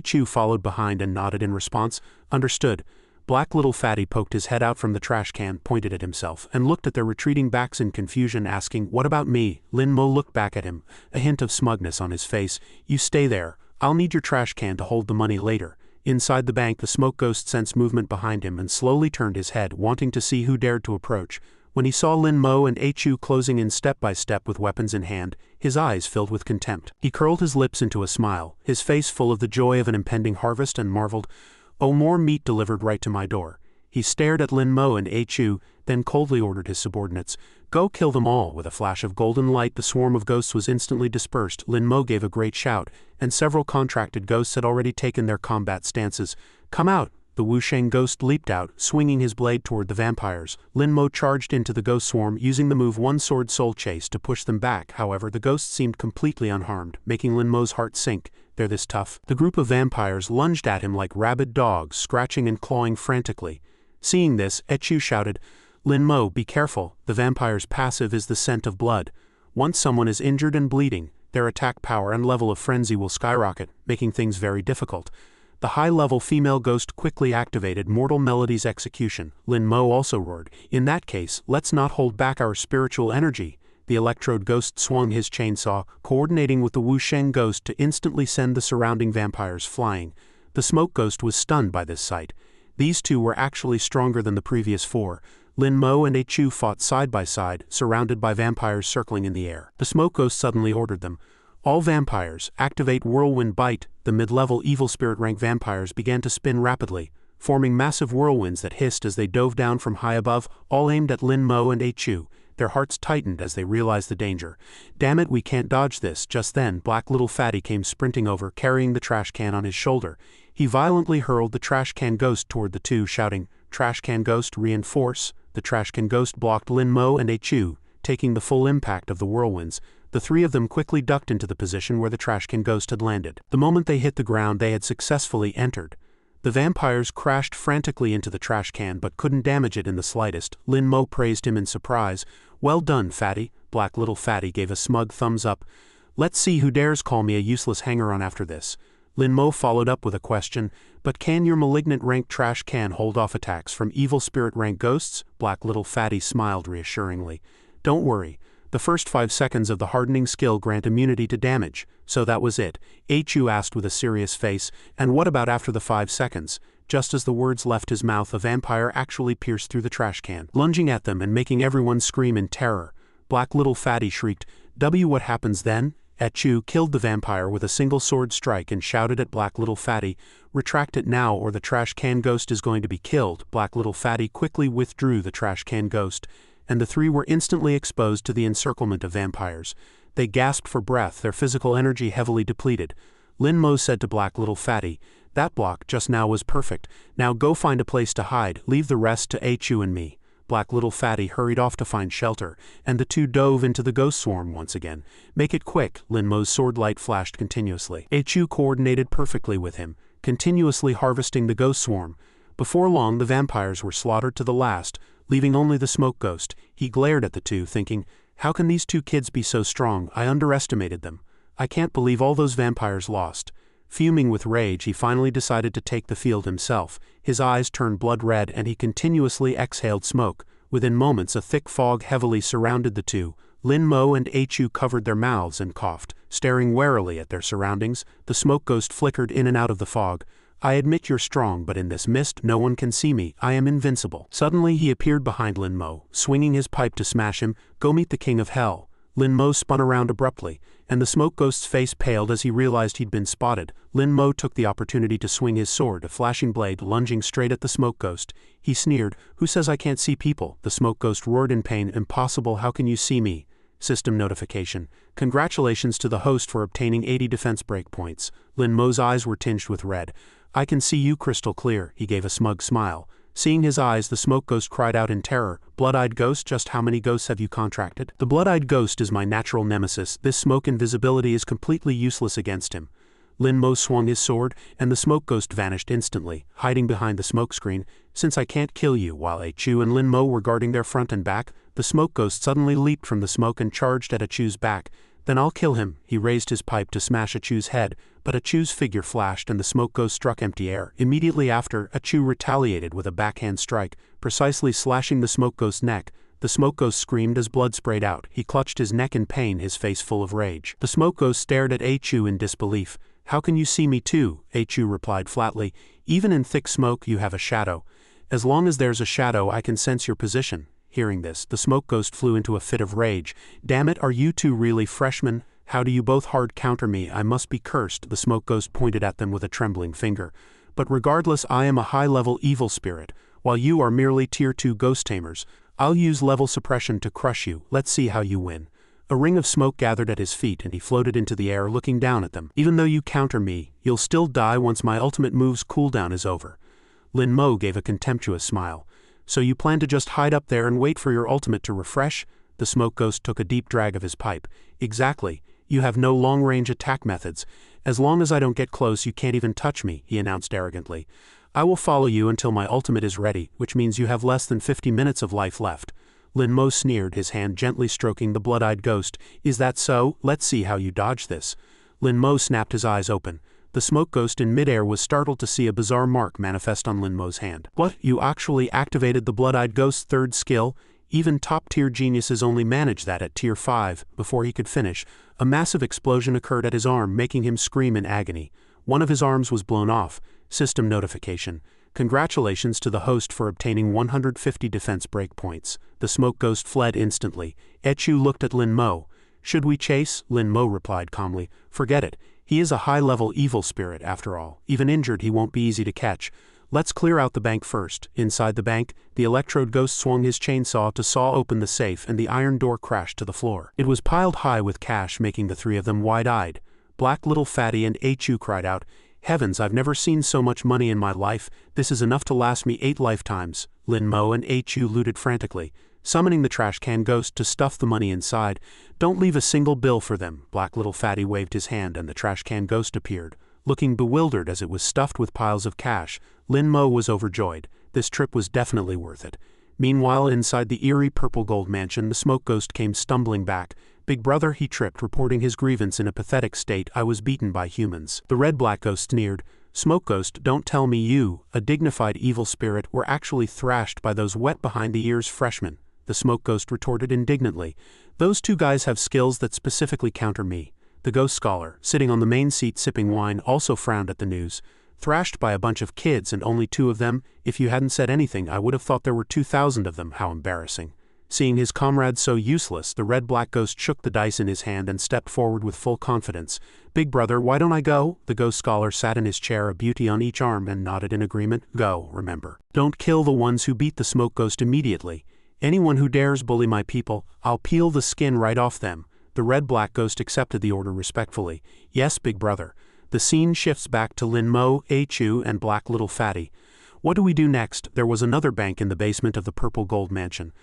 Chu followed behind and nodded in response. "Understood." Black Little Fatty poked his head out from the trash can, pointed at himself, and looked at their retreating backs in confusion, asking, "What about me?" Lin Mo looked back at him, a hint of smugness on his face. "You stay there. I'll need your trash can to hold the money later." Inside the bank, the smoke ghost sensed movement behind him and slowly turned his head, wanting to see who dared to approach. When he saw Lin Mo and Chu closing in step by step with weapons in hand, his eyes filled with contempt. He curled his lips into a smile, his face full of the joy of an impending harvest, and marveled, "Oh, more meat delivered right to my door." He stared at Lin Mo and Chu, then coldly ordered his subordinates, "Go kill them all." With a flash of golden light, the swarm of ghosts was instantly dispersed. Lin Mo gave a great shout, and several contracted ghosts had already taken their combat stances. "Come out!" The Wusheng ghost leaped out, swinging his blade toward the vampires. Lin Mo charged into the ghost swarm, using the move One Sword Soul Chase to push them back. However, the ghosts seemed completely unharmed, making Lin Mo's heart sink. "They're this tough." The group of vampires lunged at him like rabid dogs, scratching and clawing frantically. Seeing this, Chu shouted, "Lin Mo, be careful. The vampire's passive is the scent of blood. Once someone is injured and bleeding, their attack power and level of frenzy will skyrocket, making things very difficult." The high-level female ghost quickly activated Mortal Melody's execution. Lin Mo also roared, "In that case, let's not hold back our spiritual energy." The electrode ghost swung his chainsaw, coordinating with the Wusheng ghost to instantly send the surrounding vampires flying. The smoke ghost was stunned by this sight. These two were actually stronger than the previous four. Lin Mo and Chu fought side by side, surrounded by vampires circling in the air. The smoke ghost suddenly ordered them, "All vampires, activate Whirlwind Bite." The mid-level evil spirit rank vampires began to spin rapidly, forming massive whirlwinds that hissed as they dove down from high above, all aimed at Lin Mo and Chu. Their hearts tightened as they realized the danger. "Damn it, we can't dodge this." Just then, Black Little Fatty came sprinting over, carrying the trash can on his shoulder. He violently hurled the trash can ghost toward the two, shouting, "Trash can ghost, reinforce." The trash can ghost blocked Lin Mo and Chu, taking the full impact of the whirlwinds. The three of them quickly ducked into the position where the trash can ghost had landed. The moment they hit the ground, they had successfully entered. The vampires crashed frantically into the trash can but couldn't damage it in the slightest. Lin Mo praised him in surprise. "Well done, Fatty." Black Little Fatty gave a smug thumbs up. "Let's see who dares call me a useless hanger-on after this." Lin Mo followed up with a question, "But can your malignant rank trash can hold off attacks from evil spirit rank ghosts?" Black Little Fatty smiled reassuringly. "Don't worry. The first 5 seconds of the hardening skill grant immunity to damage." "So that was it?" Chu asked with a serious face. "And what about after the 5 seconds? Just as the words left his mouth, a vampire actually pierced through the trash can, lunging at them and making everyone scream in terror. Black Little Fatty shrieked, What happens then?" Chu killed the vampire with a single sword strike and shouted at Black Little Fatty, "Retract it now or the trash can ghost is going to be killed." Black Little Fatty quickly withdrew the trash can ghost, and the three were instantly exposed to the encirclement of vampires. They gasped for breath, their physical energy heavily depleted. Lin Mo said to Black Little Fatty, "That block just now was perfect. Now go find a place to hide. Leave the rest to Chu and me." Black Little Fatty hurried off to find shelter, and the two dove into the ghost swarm once again. "Make it quick." Lin Mo's sword light flashed continuously. Chu coordinated perfectly with him, continuously harvesting the ghost swarm. Before long, the vampires were slaughtered to the last, leaving only the smoke ghost. He glared at the two, thinking, "How can these two kids be so strong? I underestimated them. I can't believe all those vampires lost." Fuming with rage, he finally decided to take the field himself. His eyes turned blood red and he continuously exhaled smoke. Within moments, a thick fog heavily surrounded the two. Lin Mo and Chu covered their mouths and coughed, staring warily at their surroundings. The smoke ghost flickered in and out of the fog. "I admit you're strong, but in this mist, no one can see me. I am invincible." Suddenly, he appeared behind Lin Mo, swinging his pipe to smash him. "Go meet the king of hell." Lin Mo spun around abruptly, and the smoke ghost's face paled as he realized he'd been spotted. Lin Mo took the opportunity to swing his sword, a flashing blade lunging straight at the smoke ghost. He sneered, "Who says I can't see people?" The smoke ghost roared in pain, "Impossible, how can you see me?" System notification. Congratulations to the host for obtaining 80 defense breakpoints. Lin Mo's eyes were tinged with red. "I can see you crystal clear." He gave a smug smile. Seeing his eyes, the smoke ghost cried out in terror, "Blood-eyed ghost, just how many ghosts have you contracted?" "The blood-eyed ghost is my natural nemesis. This smoke invisibility is completely useless against him." Lin Mo swung his sword, and the smoke ghost vanished instantly, hiding behind the smoke screen. Since I can't kill you, while Chu and Lin Mo were guarding their front and back, the smoke ghost suddenly leaped from the smoke and charged at Chu's back. "Then I'll kill him." He raised his pipe to smash Chu's head, but Chu's figure flashed and the smoke ghost struck empty air. Immediately after, Chu retaliated with a backhand strike, precisely slashing the smoke ghost's neck. The smoke ghost screamed as blood sprayed out. He clutched his neck in pain, his face full of rage. The smoke ghost stared at Chu in disbelief. "How can you see me too?" Chu replied flatly. "Even in thick smoke you have a shadow. As long as there's a shadow I can sense your position." Hearing this, the smoke ghost flew into a fit of rage. "Damn it, are you two really freshmen? How do you both hard counter me? I must be cursed." The smoke ghost pointed at them with a trembling finger. "But regardless, I am a high-level evil spirit, while you are merely tier 2 ghost tamers. I'll use level suppression to crush you. Let's see how you win." A ring of smoke gathered at his feet and he floated into the air looking down at them. "Even though you counter me, you'll still die once my ultimate move's cooldown is over." Lin Mo gave a contemptuous smile. "So you plan to just hide up there and wait for your ultimate to refresh?" The smoke ghost took a deep drag of his pipe. "Exactly. You have no long-range attack methods. As long as I don't get close you can't even touch me," he announced arrogantly. "I will follow you until my ultimate is ready, which means you have less than 50 minutes of life left." Lin Mo sneered, his hand gently stroking the blood-eyed ghost. "Is that so? Let's see how you dodge this." Lin Mo snapped his eyes open. The smoke ghost in midair was startled to see a bizarre mark manifest on Lin Mo's hand. "What? You actually activated the blood-eyed ghost's third skill? Even top-tier geniuses only manage that at tier 5. Before he could finish, a massive explosion occurred at his arm, making him scream in agony. One of his arms was blown off. System notification. "Congratulations to the host for obtaining 150 defense breakpoints." The smoke ghost fled instantly. Chu looked at Lin Mo. "Should we chase?" Lin Mo replied calmly. "Forget it. He is a high-level evil spirit after all. Even injured he won't be easy to catch. Let's clear out the bank first." Inside the bank, the electrode ghost swung his chainsaw to saw open the safe and the iron door crashed to the floor. It was piled high with cash, making the three of them wide-eyed. Black Little Fatty and Chu cried out, "Heavens, I've never seen so much money in my life. This is enough to last me 8 lifetimes. Lin Mo and Chu looted frantically, summoning the trash can ghost to stuff the money inside. "Don't leave a single bill for them." Black Little Fatty waved his hand and the trash can ghost appeared, looking bewildered as it was stuffed with piles of cash. Lin Mo was overjoyed. This trip was definitely worth it. Meanwhile, inside the eerie purple gold mansion, the smoke ghost came stumbling back. "Big brother," he tripped, reporting his grievance in a pathetic state. "I was beaten by humans." The red-black ghost sneered. "Smoke ghost, don't tell me you, a dignified evil spirit, were actually thrashed by those wet-behind-the-ears freshmen." The smoke ghost retorted indignantly. "Those two guys have skills that specifically counter me." The ghost scholar, sitting on the main seat sipping wine, also frowned at the news. "Thrashed by a bunch of kids and only 2 of them? If you hadn't said anything I would have thought there were 2,000 of them. How embarrassing." Seeing his comrades so useless, the red-black ghost shook the dice in his hand and stepped forward with full confidence. "Big brother, why don't I go?" The ghost scholar sat in his chair, a beauty on each arm, and nodded in agreement. "Go, remember. Don't kill the ones who beat the smoke ghost immediately. Anyone who dares bully my people, I'll peel the skin right off them." The red-black ghost accepted the order respectfully. "Yes, big brother." The scene shifts back to Lin Mo, Chu, and Black Little Fatty. "What do we do next?" There was another bank in the basement of the purple gold mansion.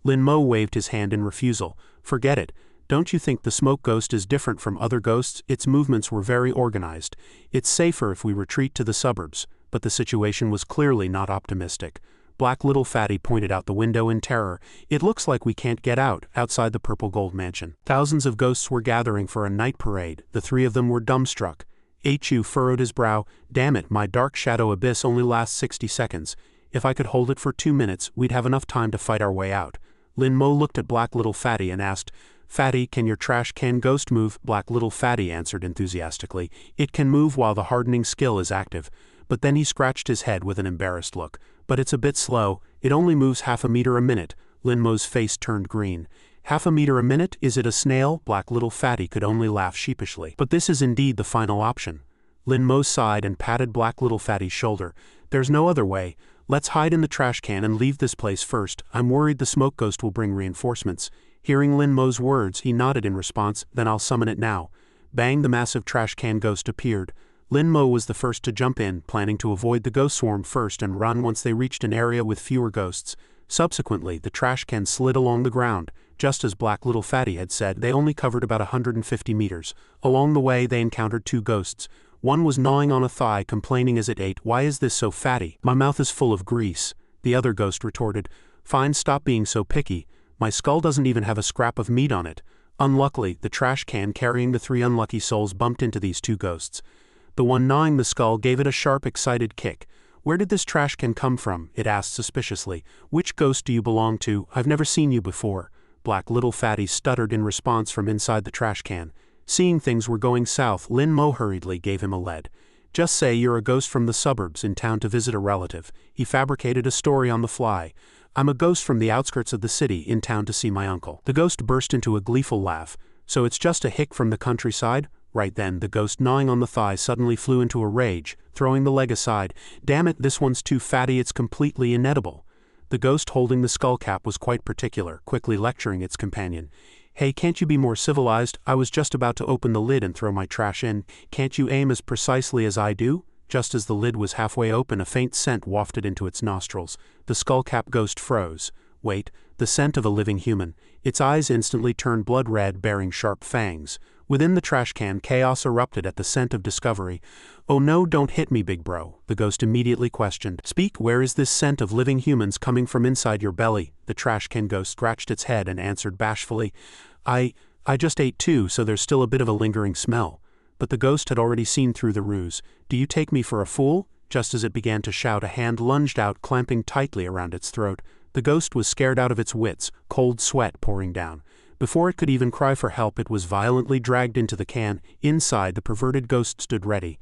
Lin Mo waved his hand in refusal. "Forget it. Don't you think the smoke ghost is different from other ghosts? Its movements were very organized. It's safer if we retreat to the suburbs." But the situation was clearly not optimistic. Black Little Fatty pointed out the window in terror. "It looks like we can't get out." Outside the purple gold mansion, thousands of ghosts were gathering for a night parade. The 3 of them were dumbstruck. Chu furrowed his brow. "Damn it, my dark shadow abyss only lasts 60 seconds. If I could hold it for 2 minutes, we'd have enough time to fight our way out." Lin Mo looked at Black Little Fatty and asked, "Fatty, can your trash can ghost move?" Black Little Fatty answered enthusiastically, "It can move while the hardening skill is active." But then he scratched his head with an embarrassed look. "But it's a bit slow. It only moves half a meter a minute." Lin Mo's face turned green. "Half a meter a minute? Is it a snail?" Black Little Fatty could only laugh sheepishly. "But this is indeed the final option." Lin Mo sighed and patted Black Little Fatty's shoulder. "There's no other way. Let's hide in the trash can and leave this place first. I'm worried the smoke ghost will bring reinforcements." Hearing Lin Mo's words, he nodded in response. "Then I'll summon it now." Bang, the massive trash can ghost appeared. Lin Mo was the first to jump in, planning to avoid the ghost swarm first and run once they reached an area with fewer ghosts. Subsequently, the trash can slid along the ground. Just as Black Little Fatty had said, they only covered about 150 meters. Along the way, they encountered two ghosts. One was gnawing on a thigh, complaining as it ate, "Why is this so fatty? My mouth is full of grease." The other ghost retorted, "Fine, stop being so picky. My skull doesn't even have a scrap of meat on it." Unluckily, the trash can carrying the three unlucky souls bumped into these two ghosts. The one gnawing the skull gave it a sharp, excited kick. "Where did this trash can come from?" it asked suspiciously. "Which ghost do you belong to? I've never seen you before." Black Little Fatty stuttered in response from inside the trash can. Seeing things were going south, Lin Mo hurriedly gave him a lead. "Just say you're a ghost from the suburbs in town to visit a relative." He fabricated a story on the fly. "I'm a ghost from the outskirts of the city in town to see my uncle." The ghost burst into a gleeful laugh. "So it's just a hick from the countryside?" Right then, the ghost gnawing on the thigh suddenly flew into a rage, throwing the leg aside. "Damn it, this one's too fatty, it's completely inedible." The ghost holding the skull cap was quite particular, quickly lecturing its companion. "Hey, can't you be more civilized? I was just about to open the lid and throw my trash in. Can't you aim as precisely as I do?" Just as the lid was halfway open, a faint scent wafted into its nostrils. The skullcap ghost froze. Wait, the scent of a living human. Its eyes instantly turned blood red, bearing sharp fangs. Within the trash can, chaos erupted at the scent of discovery. "Oh no, don't hit me, big bro," the ghost immediately questioned. "Speak, where is this scent of living humans coming from inside your belly?" The trash can ghost scratched its head and answered bashfully, I just ate too, so there's still a bit of a lingering smell." But the ghost had already seen through the ruse. "Do you take me for a fool?" Just as it began to shout, a hand lunged out, clamping tightly around its throat. The ghost was scared out of its wits, cold sweat pouring down. Before it could even cry for help, it was violently dragged into the can. Inside, the perverted ghost stood ready.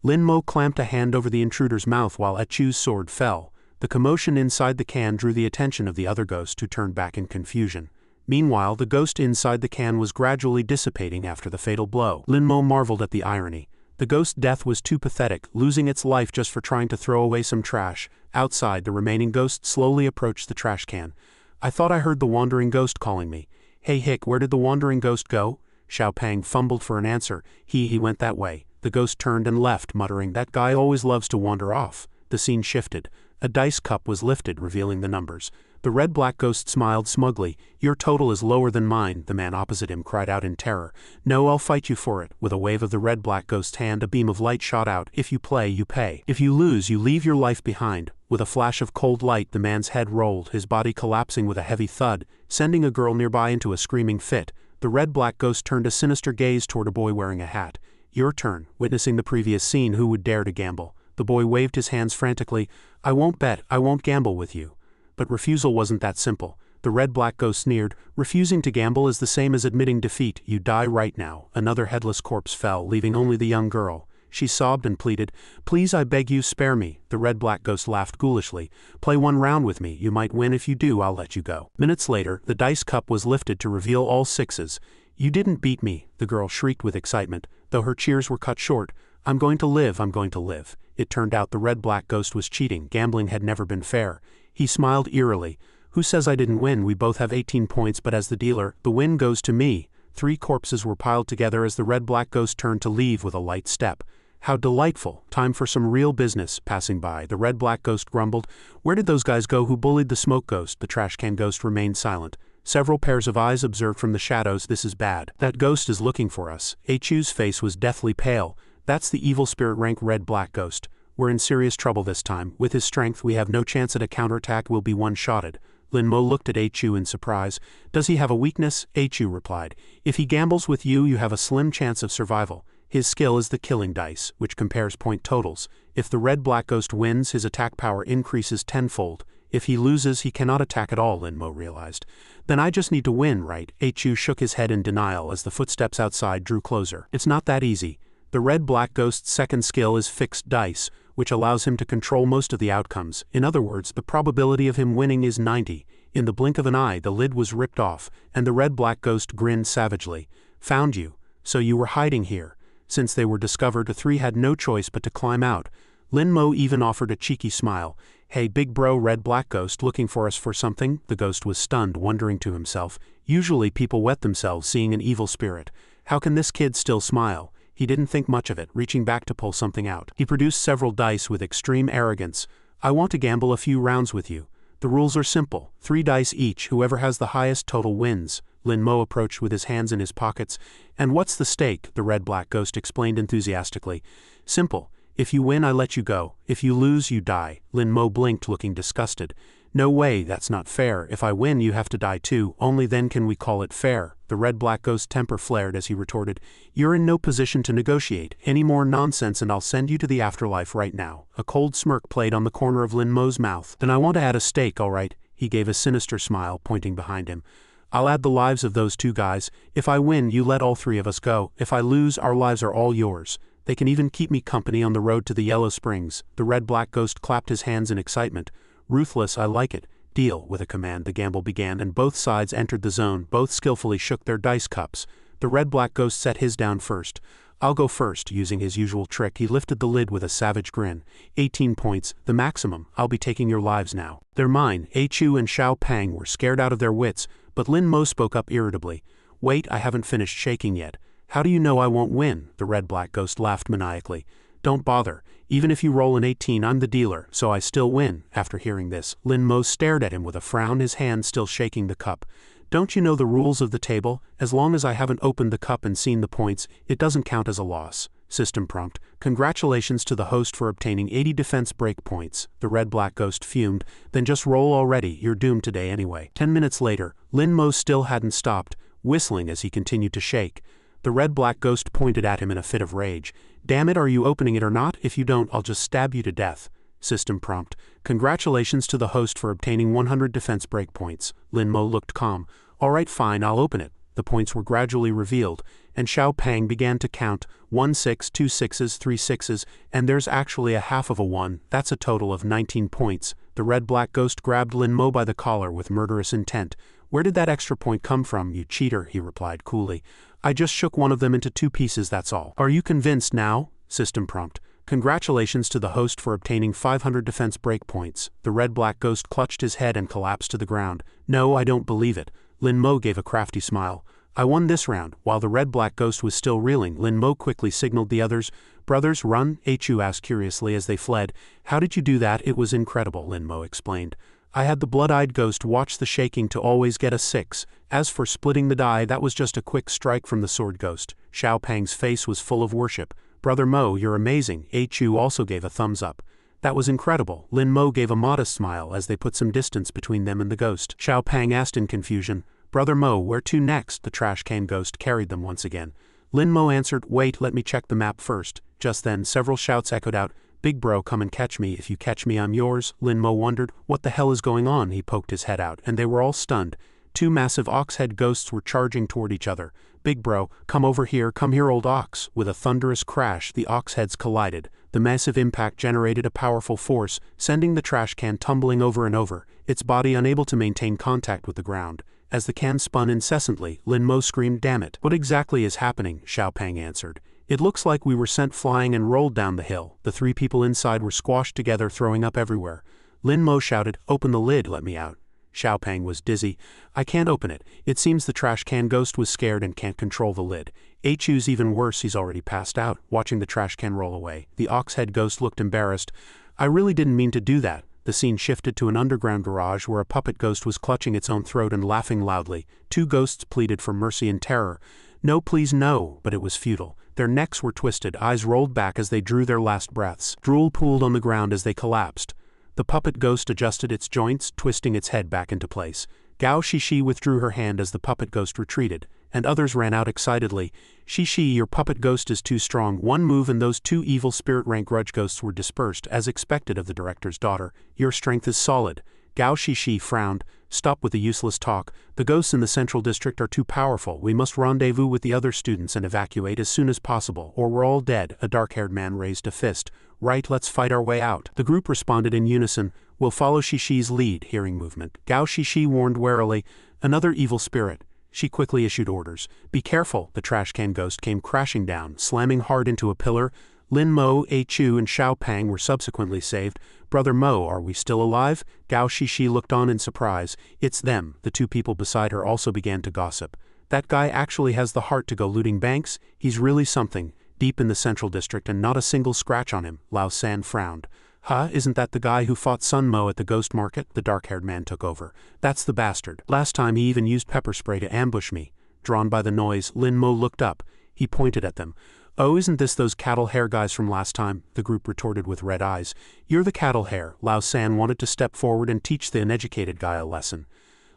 Lin Mo clamped a hand over the intruder's mouth while Echu's sword fell. The commotion inside the can drew the attention of the other ghost, who turned back in confusion. Meanwhile, the ghost inside the can was gradually dissipating after the fatal blow. Lin Mo marveled at the irony. The ghost's death was too pathetic, losing its life just for trying to throw away some trash. Outside, the remaining ghost slowly approached the trash can. "I thought I heard the wandering ghost calling me." "Hey Hick, where did the wandering ghost go?" Xiao Pang fumbled for an answer. He went that way." The ghost turned and left, muttering, "That guy always loves to wander off." The scene shifted. A dice cup was lifted, revealing the numbers. The red-black ghost smiled smugly. "Your total is lower than mine," the man opposite him cried out in terror. "No, I'll fight you for it." With a wave of the red-black ghost's hand, a beam of light shot out. "If you play, you pay. If you lose, you leave your life behind." With a flash of cold light, the man's head rolled, his body collapsing with a heavy thud, sending a girl nearby into a screaming fit. The red-black ghost turned a sinister gaze toward a boy wearing a hat. "Your turn." Witnessing the previous scene, who would dare to gamble? The boy waved his hands frantically. "I won't bet, I won't gamble with you." But refusal wasn't that simple. The red-black ghost sneered. "Refusing to gamble is the same as admitting defeat. You die right now." Another headless corpse fell, leaving only the young girl. She sobbed and pleaded, "Please, I beg you, spare me." The red-black ghost laughed ghoulishly. "Play one round with me. You might win. If you do, I'll let you go." Minutes later, the dice cup was lifted to reveal all sixes. "You didn't beat me," the girl shrieked with excitement, though her cheers were cut short. "I'm going to live, I'm going to live." It turned out the red-black ghost was cheating. Gambling had never been fair. He smiled eerily. "Who says I didn't win? We both have 18 points, but as the dealer, the win goes to me." 3 corpses were piled together as the red-black ghost turned to leave with a light step. "How delightful. Time for some real business." Passing by, the red-black ghost grumbled, "Where did those guys go who bullied the smoke ghost?" The trash can ghost remained silent. Several pairs of eyes observed from the shadows. "This is bad. That ghost is looking for us." Echu's face was deathly pale. "That's the evil spirit rank red-black ghost. We're in serious trouble this time. With his strength, we have no chance at a counterattack. We'll be one-shotted." Lin Mo looked at Echu in surprise. "Does he have a weakness?" Echu replied, "If he gambles with you, you have a slim chance of survival. His skill is the killing dice, which compares point totals. If the red-black ghost wins, his attack power increases tenfold. If he loses, he cannot attack at all," Lin Mo realized. "Then I just need to win, right?" Echu shook his head in denial as the footsteps outside drew closer. "It's not that easy. The red-black ghost's second skill is fixed dice, which allows him to control most of the outcomes. In other words, the probability of him winning is 90. In the blink of an eye, the lid was ripped off, and the red-black ghost grinned savagely. "Found you. So you were hiding here." Since they were discovered, the three had no choice but to climb out. Lin Mo even offered a cheeky smile. "Hey big bro, red-black ghost, looking for us for something?" The ghost was stunned, wondering to himself. Usually people wet themselves seeing an evil spirit. How can this kid still smile? He didn't think much of it, reaching back to pull something out. He produced several dice with extreme arrogance. I want to gamble a few rounds with you. The rules are simple. 3 dice each, whoever has the highest total wins. Lin Mo approached with his hands in his pockets. And what's the stake? The red-black ghost explained enthusiastically. Simple. If you win, I let you go. If you lose, you die. Lin Mo blinked, looking disgusted. No way, that's not fair. If I win, you have to die too. Only then can we call it fair. The red-black ghost temper flared as he retorted. You're in no position to negotiate. Any more nonsense and I'll send you to the afterlife right now. A cold smirk played on the corner of Lin Mo's mouth. Then I want to add a stake, all right? He gave a sinister smile, pointing behind him. I'll add the lives of those 2 guys. If I win, you let all 3 of us go. If I lose, our lives are all yours. They can even keep me company on the road to the Yellow Springs. The red-black ghost clapped his hands in excitement. Ruthless, I like it. Deal. With a command, the gamble began and both sides entered the zone. Both skillfully shook their dice cups. The red-black ghost set his down first. I'll go first. Using his usual trick, he lifted the lid with a savage grin. 18 points, the maximum. I'll be taking your lives now. They're mine. Chu and Xiao Pang were scared out of their wits, but Lin Mo spoke up irritably. Wait, I haven't finished shaking yet. How do you know I won't win? The red-black ghost laughed maniacally. Don't bother. Even if you roll an 18, I'm the dealer, so I still win. After hearing this, Lin Mo stared at him with a frown, his hand still shaking the cup. Don't you know the rules of the table? As long as I haven't opened the cup and seen the points, it doesn't count as a loss. System prompt. Congratulations to the host for obtaining 80 defense break points. The red-black ghost fumed. Then just roll already, you're doomed today anyway. 10 minutes later, Lin Mo still hadn't stopped, whistling as he continued to shake. The red-black ghost pointed at him in a fit of rage. Damn it, are you opening it or not? If you don't, I'll just stab you to death. System prompt. Congratulations to the host for obtaining 100 defense break points. Lin Mo looked calm. Alright, fine, I'll open it. The points were gradually revealed, and Xiao Pang began to count. 1 6, 2 6s, 3 6s, and there's actually a half of a 1. That's a total of 19 points. The red-black ghost grabbed Lin Mo by the collar with murderous intent. Where did that extra point come from, you cheater? He replied coolly. I just shook one of them into 2 pieces, that's all. Are you convinced now? System prompt. Congratulations to the host for obtaining 500 defense break points. The red-black ghost clutched his head and collapsed to the ground. No, I don't believe it. Lin Mo gave a crafty smile. I won this round. While the red-black ghost was still reeling, Lin Mo quickly signaled the others. Brothers, run? Chu asked curiously as they fled. How did you do that? It was incredible, Lin Mo explained. I had the blood-eyed ghost watch the shaking to always get a 6. As for splitting the die, that was just a quick strike from the sword ghost. Xiao Pang's face was full of worship. Brother Mo, you're amazing. Chu also gave a thumbs up. That was incredible. Lin Mo gave a modest smile as they put some distance between them and the ghost. Xiao Pang asked in confusion, Brother Mo, where to next? The trash can ghost carried them once again. Lin Mo answered, wait, let me check the map first. Just then, several shouts echoed out, Big bro, come and catch me. If you catch me, I'm yours. Lin Mo wondered, what the hell is going on? He poked his head out, and they were all stunned. 2 massive ox-head ghosts were charging toward each other. Big bro, come over here, come here, old ox. With a thunderous crash, the ox-heads collided. The massive impact generated a powerful force, sending the trash can tumbling over and over, its body unable to maintain contact with the ground. As the can spun incessantly, Lin Mo screamed, damn it. What exactly is happening? Xiao Pang answered. It looks like we were sent flying and rolled down the hill. The 3 people inside were squashed together, throwing up everywhere. Lin Mo shouted, open the lid, let me out. Xiao Pang was dizzy. I can't open it. It seems the trash can ghost was scared and can't control the lid. Chu's even worse, he's already passed out, watching the trash can roll away. The ox-head ghost looked embarrassed. I really didn't mean to do that. The scene shifted to an underground garage where a puppet ghost was clutching its own throat and laughing loudly. 2 ghosts pleaded for mercy and terror. No, please, no, but it was futile. Their necks were twisted, eyes rolled back as they drew their last breaths. Drool pooled on the ground as they collapsed. The puppet ghost adjusted its joints, twisting its head back into place. Gao Shishi withdrew her hand as the puppet ghost retreated, and others ran out excitedly. Shishi, your puppet ghost is too strong. One move and those 2 evil spirit rank grudge ghosts were dispersed, as expected of the director's daughter. Your strength is solid. Gao Shishi frowned. Stop with the useless talk. The ghosts in the central district are too powerful. We must rendezvous with the other students and evacuate as soon as possible, or we're all dead. A dark-haired man raised a fist. Right, let's fight our way out. The group responded in unison. We'll follow Shishi's lead. Hearing movement, Gao Shishi warned warily. Another evil spirit. She quickly issued orders. Be careful. The trash can ghost came crashing down, slamming hard into a pillar. Lin Mo, Chu, and Xiao Pang were subsequently saved. Brother Mo, are we still alive? Gao Shishi looked on in surprise. It's them. The 2 people beside her also began to gossip. That guy actually has the heart to go looting banks. He's really something. deep in the central district and not a single scratch on him. Lao San frowned. Huh, isn't that the guy who fought Sun Mo at the ghost market? The dark-haired man took over. That's the bastard. Last time he even used pepper spray to ambush me. Drawn by the noise, Lin Mo looked up. He pointed at them. Oh, isn't this those cattle hair guys from last time? The group retorted with red eyes. You're the cattle hair. Lao San wanted to step forward and teach the uneducated guy a lesson.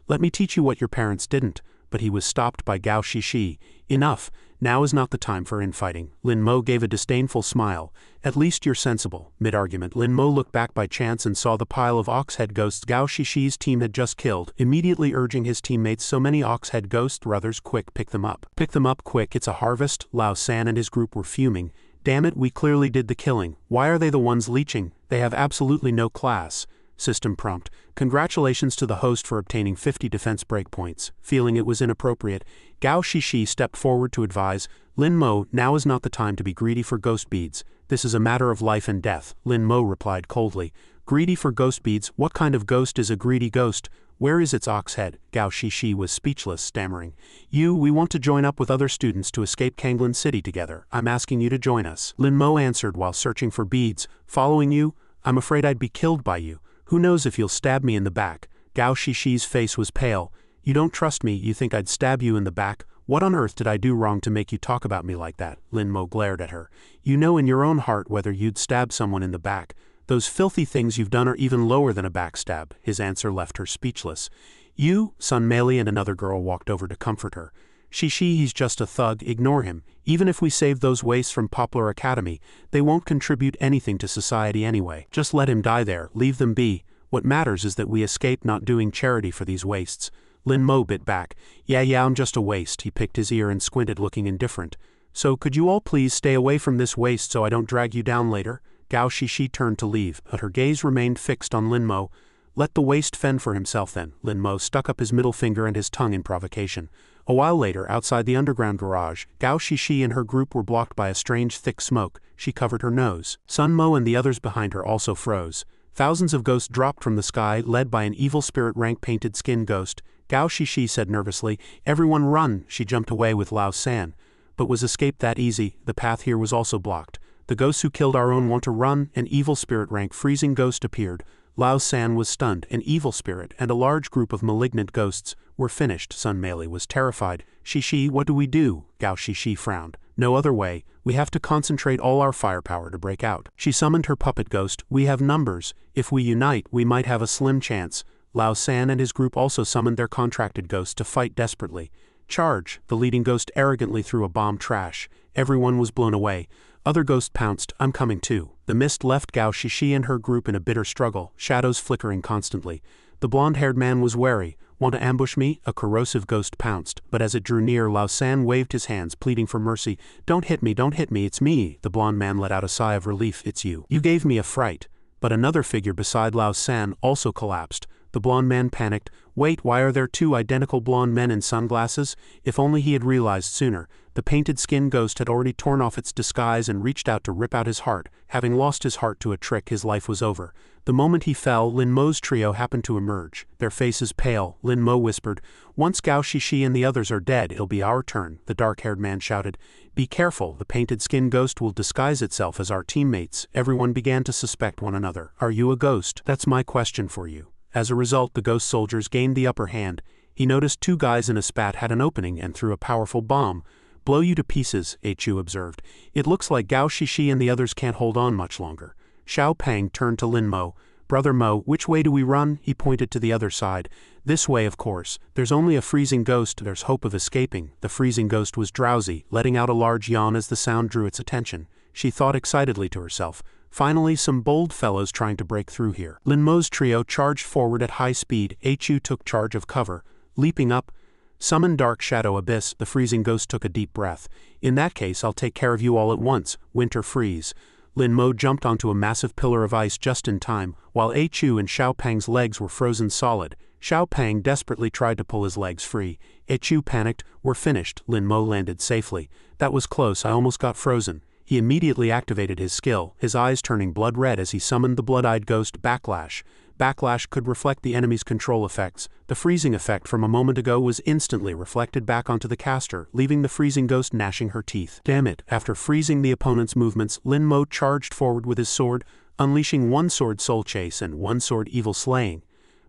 Let me teach you what your parents didn't. But he was stopped by Gao Shishi. Enough. Now is not the time for infighting. Lin Mo gave a disdainful smile. At least you're sensible. Mid-argument, Lin Mo looked back by chance and saw the pile of ox-head ghosts Gao Shishi's team had just killed, immediately urging his teammates, so many ox-head ghosts, brothers, quick, pick them up. Pick them up quick, it's a harvest. Lao San and his group were fuming. Damn it, we clearly did the killing. Why are they the ones leeching? They have absolutely no class. System prompt. Congratulations to the host for obtaining 50 defense breakpoints. Feeling it was inappropriate, Gao Shishi stepped forward to advise, Lin Mo, now is not the time to be greedy for ghost beads. This is a matter of life and death. Lin Mo replied coldly. Greedy for ghost beads? What kind of ghost is a greedy ghost? Where is its ox head? Gao Shishi was speechless, stammering. We want to join up with other students to escape Kanglin City together. I'm asking you to join us. Lin Mo answered while searching for beads. Following you? I'm afraid I'd be killed by you. Who knows if you'll stab me in the back? Gao Shishi's face was pale. You don't trust me, you think I'd stab you in the back? What on earth did I do wrong to make you talk about me like that? Lin Mo glared at her. You know in your own heart whether you'd stab someone in the back. Those filthy things you've done are even lower than a backstab. His answer left her speechless. Sun Meili and another girl walked over to comfort her. Shishi, he's just a thug, ignore him. Even if we save those wastes from Poplar Academy, they won't contribute anything to society anyway. Just let him die there, leave them be. What matters is that we escape not doing charity for these wastes. Lin Mo bit back. Yeah, I'm just a waste. He picked his ear and squinted, looking indifferent. So could you all please stay away from this waste so I don't drag you down later? Gao Shishi turned to leave, but her gaze remained fixed on Lin Mo. Let the waste fend for himself then. Lin Mo stuck up his middle finger and his tongue in provocation. A while later, outside the underground garage, Gao Shishi and her group were blocked by a strange thick smoke. She covered her nose. Sun Mo and the others behind her also froze. Thousands of ghosts dropped from the sky, led by an evil spirit rank painted skin ghost. Gao Shishi said nervously, Everyone run! She jumped away with Lao San. But was escape that easy? The path here was also blocked. The ghosts who killed our own want to run. An evil spirit rank freezing ghost appeared. Lao San was stunned. An evil spirit and a large group of malignant ghosts were finished. Sun Meili was terrified. Shishi, what do we do? Gao Shishi frowned. No other way. We have to concentrate all our firepower to break out. She summoned her puppet ghost. We have numbers. If we unite, we might have a slim chance. Lao San and his group also summoned their contracted ghosts to fight desperately. Charge! The leading ghost arrogantly threw a bomb trash. Everyone was blown away. Other ghosts pounced. I'm coming too. The mist left Gao Shishi and her group in a bitter struggle, shadows flickering constantly. The blonde-haired man was wary. Want to ambush me? A corrosive ghost pounced, but as it drew near, Lao San waved his hands, pleading for mercy. Don't hit me, it's me. The blonde man let out a sigh of relief. It's you. You gave me a fright. But another figure beside Lao San also collapsed. The blonde man panicked. Wait, why are there two identical blonde men in sunglasses? If only he had realized sooner. The painted skin ghost had already torn off its disguise and reached out to rip out his heart. Having lost his heart to a trick, his life was over. The moment he fell, Lin Mo's trio happened to emerge. Their faces pale, Lin Mo whispered, Once Gao Shishi and the others are dead, it'll be our turn. The dark-haired man shouted, Be careful, the painted skin ghost will disguise itself as our teammates. Everyone began to suspect one another. Are you a ghost? That's my question for you. As a result, the ghost soldiers gained the upper hand. He noticed two guys in a spat had an opening and threw a powerful bomb. Blow you to pieces, Chu observed. It looks like Gao Shishi and the others can't hold on much longer. Xiao Pang turned to Lin Mo. Brother Mo, which way do we run? He pointed to the other side. This way, of course. There's only a freezing ghost, there's hope of escaping. The freezing ghost was drowsy, letting out a large yawn as the sound drew its attention. She thought excitedly to herself. Finally, some bold fellows trying to break through here. Lin Mo's trio charged forward at high speed. Chu took charge of cover. Leaping up, Summon Dark Shadow Abyss. The freezing ghost took a deep breath. In that case, I'll take care of you all at once. Winter freeze. Lin Mo jumped onto a massive pillar of ice just in time, while Chu and Xiao Pang's legs were frozen solid. Xiao Pang desperately tried to pull his legs free. Chu panicked. We're finished. Lin Mo landed safely. That was close, I almost got frozen. He immediately activated his skill, his eyes turning blood red as he summoned the blood-eyed ghost Backlash. backlash could reflect the enemy's control effects. The freezing effect from a moment ago was instantly reflected back onto the caster, leaving the freezing ghost gnashing her teeth. Damn it! After freezing the opponent's movements, Lin Mo charged forward with his sword, unleashing one sword soul chase and one sword evil slaying.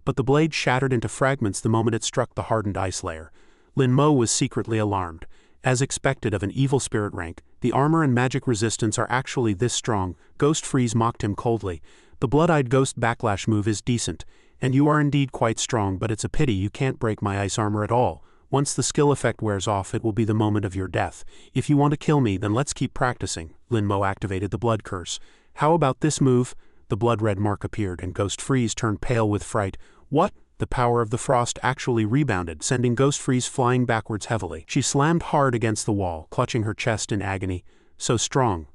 But the blade shattered into fragments the moment it struck the hardened ice layer. Lin Mo was secretly alarmed. As expected of an evil spirit rank, the armor and magic resistance are actually this strong. Ghost Freeze mocked him coldly. The blood-eyed ghost backlash move is decent, and you are indeed quite strong, but it's a pity you can't break my ice armor at all. Once the skill effect wears off, it will be the moment of your death. If you want to kill me, then let's keep practicing. Lin Mo activated the blood curse. How about this move? The blood-red mark appeared, and Ghost Freeze turned pale with fright. What? The power of the frost actually rebounded, sending Ghost Freeze flying backwards heavily. She slammed hard against the wall, clutching her chest in agony. So strong.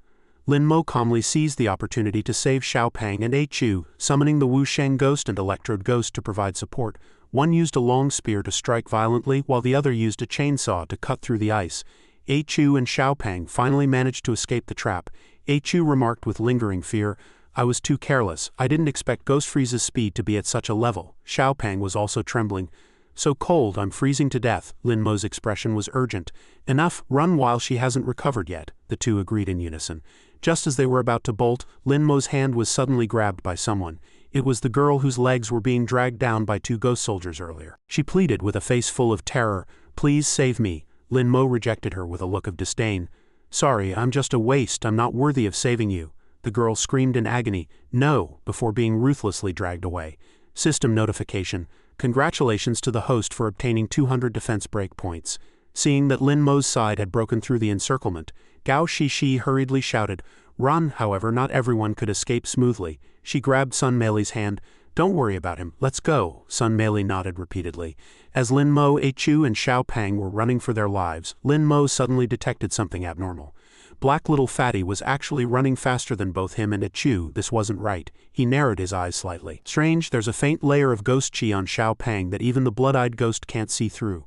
Lin Mo calmly seized the opportunity to save Xiao Pang and A Chu, summoning the Wu Sheng Ghost and Electrode Ghost to provide support. One used a long spear to strike violently, while the other used a chainsaw to cut through the ice. A Chu and Xiao Pang finally managed to escape the trap. A Chu remarked with lingering fear, "I was too careless. I didn't expect Ghost Freeze's speed to be at such a level." Xiao Pang was also trembling. "So cold, I'm freezing to death." Lin Mo's expression was urgent. "Enough, run while she hasn't recovered yet," the two agreed in unison. Just as they were about to bolt, Lin Mo's hand was suddenly grabbed by someone. It was the girl whose legs were being dragged down by two ghost soldiers earlier. She pleaded with a face full of terror, "Please save me." Lin Mo rejected her with a look of disdain. "Sorry, I'm just a waste. I'm not worthy of saving you." The girl screamed in agony, "No," before being ruthlessly dragged away. System notification. Congratulations to the host for obtaining 200 defense breakpoints. Seeing that Lin Mo's side had broken through the encirclement, Gao Shishi hurriedly shouted, "Run!" However, not everyone could escape smoothly. She grabbed Sun Mei's hand. "Don't worry about him, let's go." Sun Mei nodded repeatedly. As Lin Mo, A Chu and Xiao Pang were running for their lives, Lin Mo suddenly detected something abnormal. Black Little Fatty was actually running faster than both him and A Chu. This wasn't right. He narrowed his eyes slightly. Strange, there's a faint layer of ghost chi on Xiao Pang that even the blood-eyed ghost can't see through.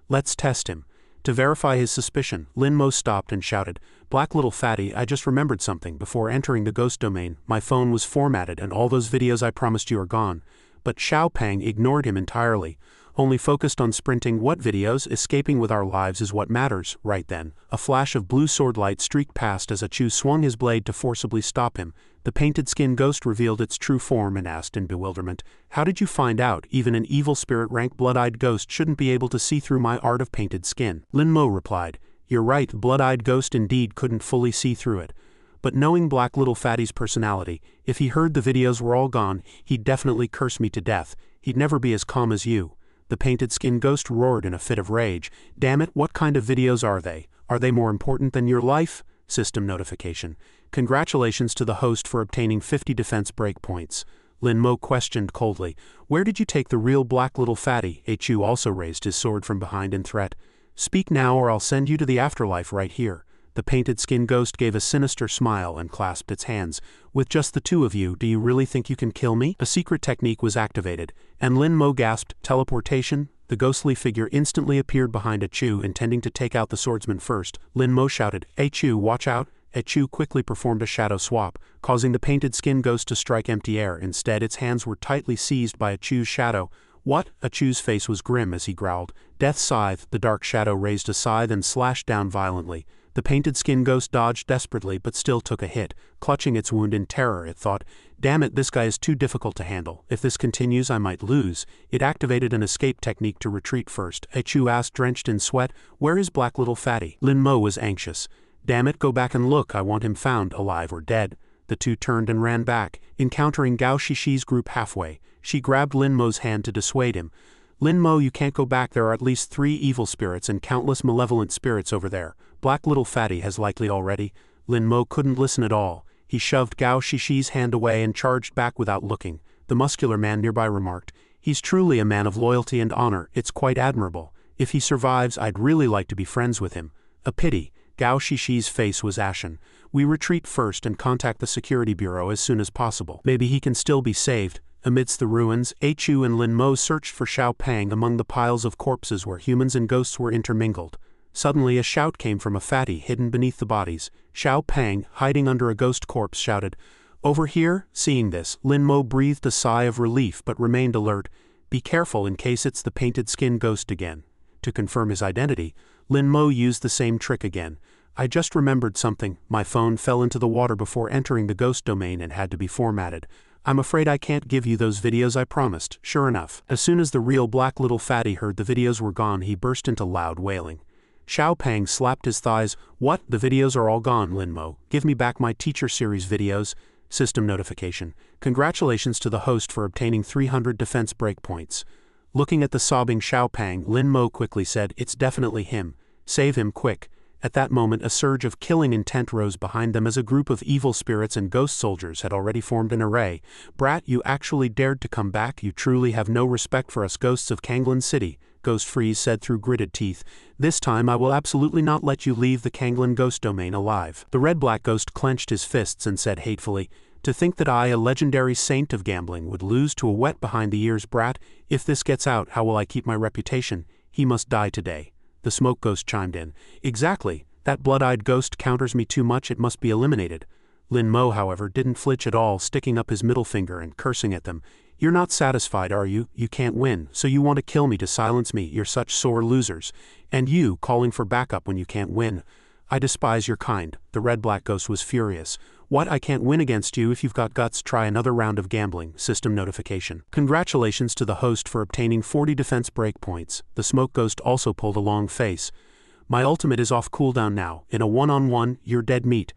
Let's test him. To verify his suspicion, Lin Mo stopped and shouted, "Black Little Fatty, I just remembered something. Before entering the ghost domain, my phone was formatted and all those videos I promised you are gone." But Xiao Pang ignored him entirely, only focused on sprinting. "What videos? Escaping with our lives is what matters." Right then, a flash of blue sword light streaked past as A Chu swung his blade to forcibly stop him. The painted skin ghost revealed its true form and asked in bewilderment, "How did you find out? Even an evil spirit rank blood-eyed ghost shouldn't be able to see through my art of painted skin." Lin Mo replied, "You're right, blood-eyed ghost indeed couldn't fully see through it. But knowing Black Little Fatty's personality, if he heard the videos were all gone, he'd definitely curse me to death. He'd never be as calm as you." The painted skin ghost roared in a fit of rage. "Damn it, what kind of videos are they? Are they more important than your life?" System notification. Congratulations to the host for obtaining 50 defense breakpoints. Lin Mo questioned coldly, "Where did you take the real Black Little Fatty?" A Chu also raised his sword from behind in threat. "Speak now or I'll send you to the afterlife right here." The painted skin ghost gave a sinister smile and clasped its hands. "With just the two of you, do you really think you can kill me?" A secret technique was activated, and Lin Mo gasped, "Teleportation?" The ghostly figure instantly appeared behind A Chu, intending to take out the swordsman first. Lin Mo shouted, "A Chu, watch out!" A Chu quickly performed a shadow swap, causing the painted skin ghost to strike empty air. Instead, its hands were tightly seized by A Chu's shadow. "What?" A Chu's face was grim as he growled. "Death Scythe." The dark shadow raised a scythe and slashed down violently. The painted skin ghost dodged desperately but still took a hit. Clutching its wound in terror, it thought, "Damn it, this guy is too difficult to handle. If this continues, I might lose." It activated an escape technique to retreat first. A Chu asked, drenched in sweat, "Where is Black Little Fatty?" Lin Mo was anxious. "Damn it, go back and look. I want him found, alive or dead." The two turned and ran back, encountering Gao Shishi's group halfway. She grabbed Lin Mo's hand to dissuade him. "Lin Mo, you can't go back. There are at least 3 evil spirits and countless malevolent spirits over there. Black Little Fatty has likely already." Lin Mo couldn't listen at all. He shoved Gao Shishi's hand away and charged back without looking. The muscular man nearby remarked, "He's truly a man of loyalty and honor. It's quite admirable. If he survives, I'd really like to be friends with him." "A pity." Gao Shishi's face was ashen. "We retreat first and contact the security bureau as soon as possible. Maybe he can still be saved." Amidst the ruins, A Chu and Lin Mo searched for Xiao Pang among the piles of corpses where humans and ghosts were intermingled. Suddenly a shout came from a fatty hidden beneath the bodies. Xiao Pang, hiding under a ghost corpse, shouted, Over here, seeing this, Lin Mo breathed a sigh of relief but remained alert. Be careful in case it's the painted skin ghost again. To confirm his identity, Lin Mo used the same trick again. I just remembered something. My phone fell into the water before entering the ghost domain and had to be formatted. I'm afraid I can't give you those videos I promised. Sure enough, as soon as the real black little fatty heard the videos were gone, he burst into loud wailing. Xiao Pang slapped his thighs. What? The videos are all gone, Lin Mo. Give me back my teacher series videos. System notification. Congratulations to the host for obtaining 300 defense breakpoints. Looking at the sobbing Xiao Pang, Lin Mo quickly said, It's definitely him. Save him quick. At that moment a surge of killing intent rose behind them as a group of evil spirits and ghost soldiers had already formed an array. Brat, you actually dared to come back. You truly have no respect for us ghosts of Kanglan City, Ghost Freeze said through gritted teeth. This time I will absolutely not let you leave the Kanglan ghost domain alive. The red-black ghost clenched his fists and said hatefully, To think that I, a legendary saint of gambling, would lose to a wet behind the ears brat. If this gets out, how will I keep my reputation? He must die today. The smoke ghost chimed in. Exactly. That blood-eyed ghost counters me too much, it must be eliminated. Lin Mo, however, didn't flinch at all, sticking up his middle finger and cursing at them. You're not satisfied, are you? You can't win, so you want to kill me to silence me. You're such sore losers. And you, calling for backup when you can't win. I despise your kind. The red-black ghost was furious. What? I can't win against you. If you've got guts, try another round of gambling. System notification. Congratulations to the host for obtaining 40 defense breakpoints. The smoke ghost also pulled a long face. My ultimate is off cooldown now. In a one-on-one, you're dead meat.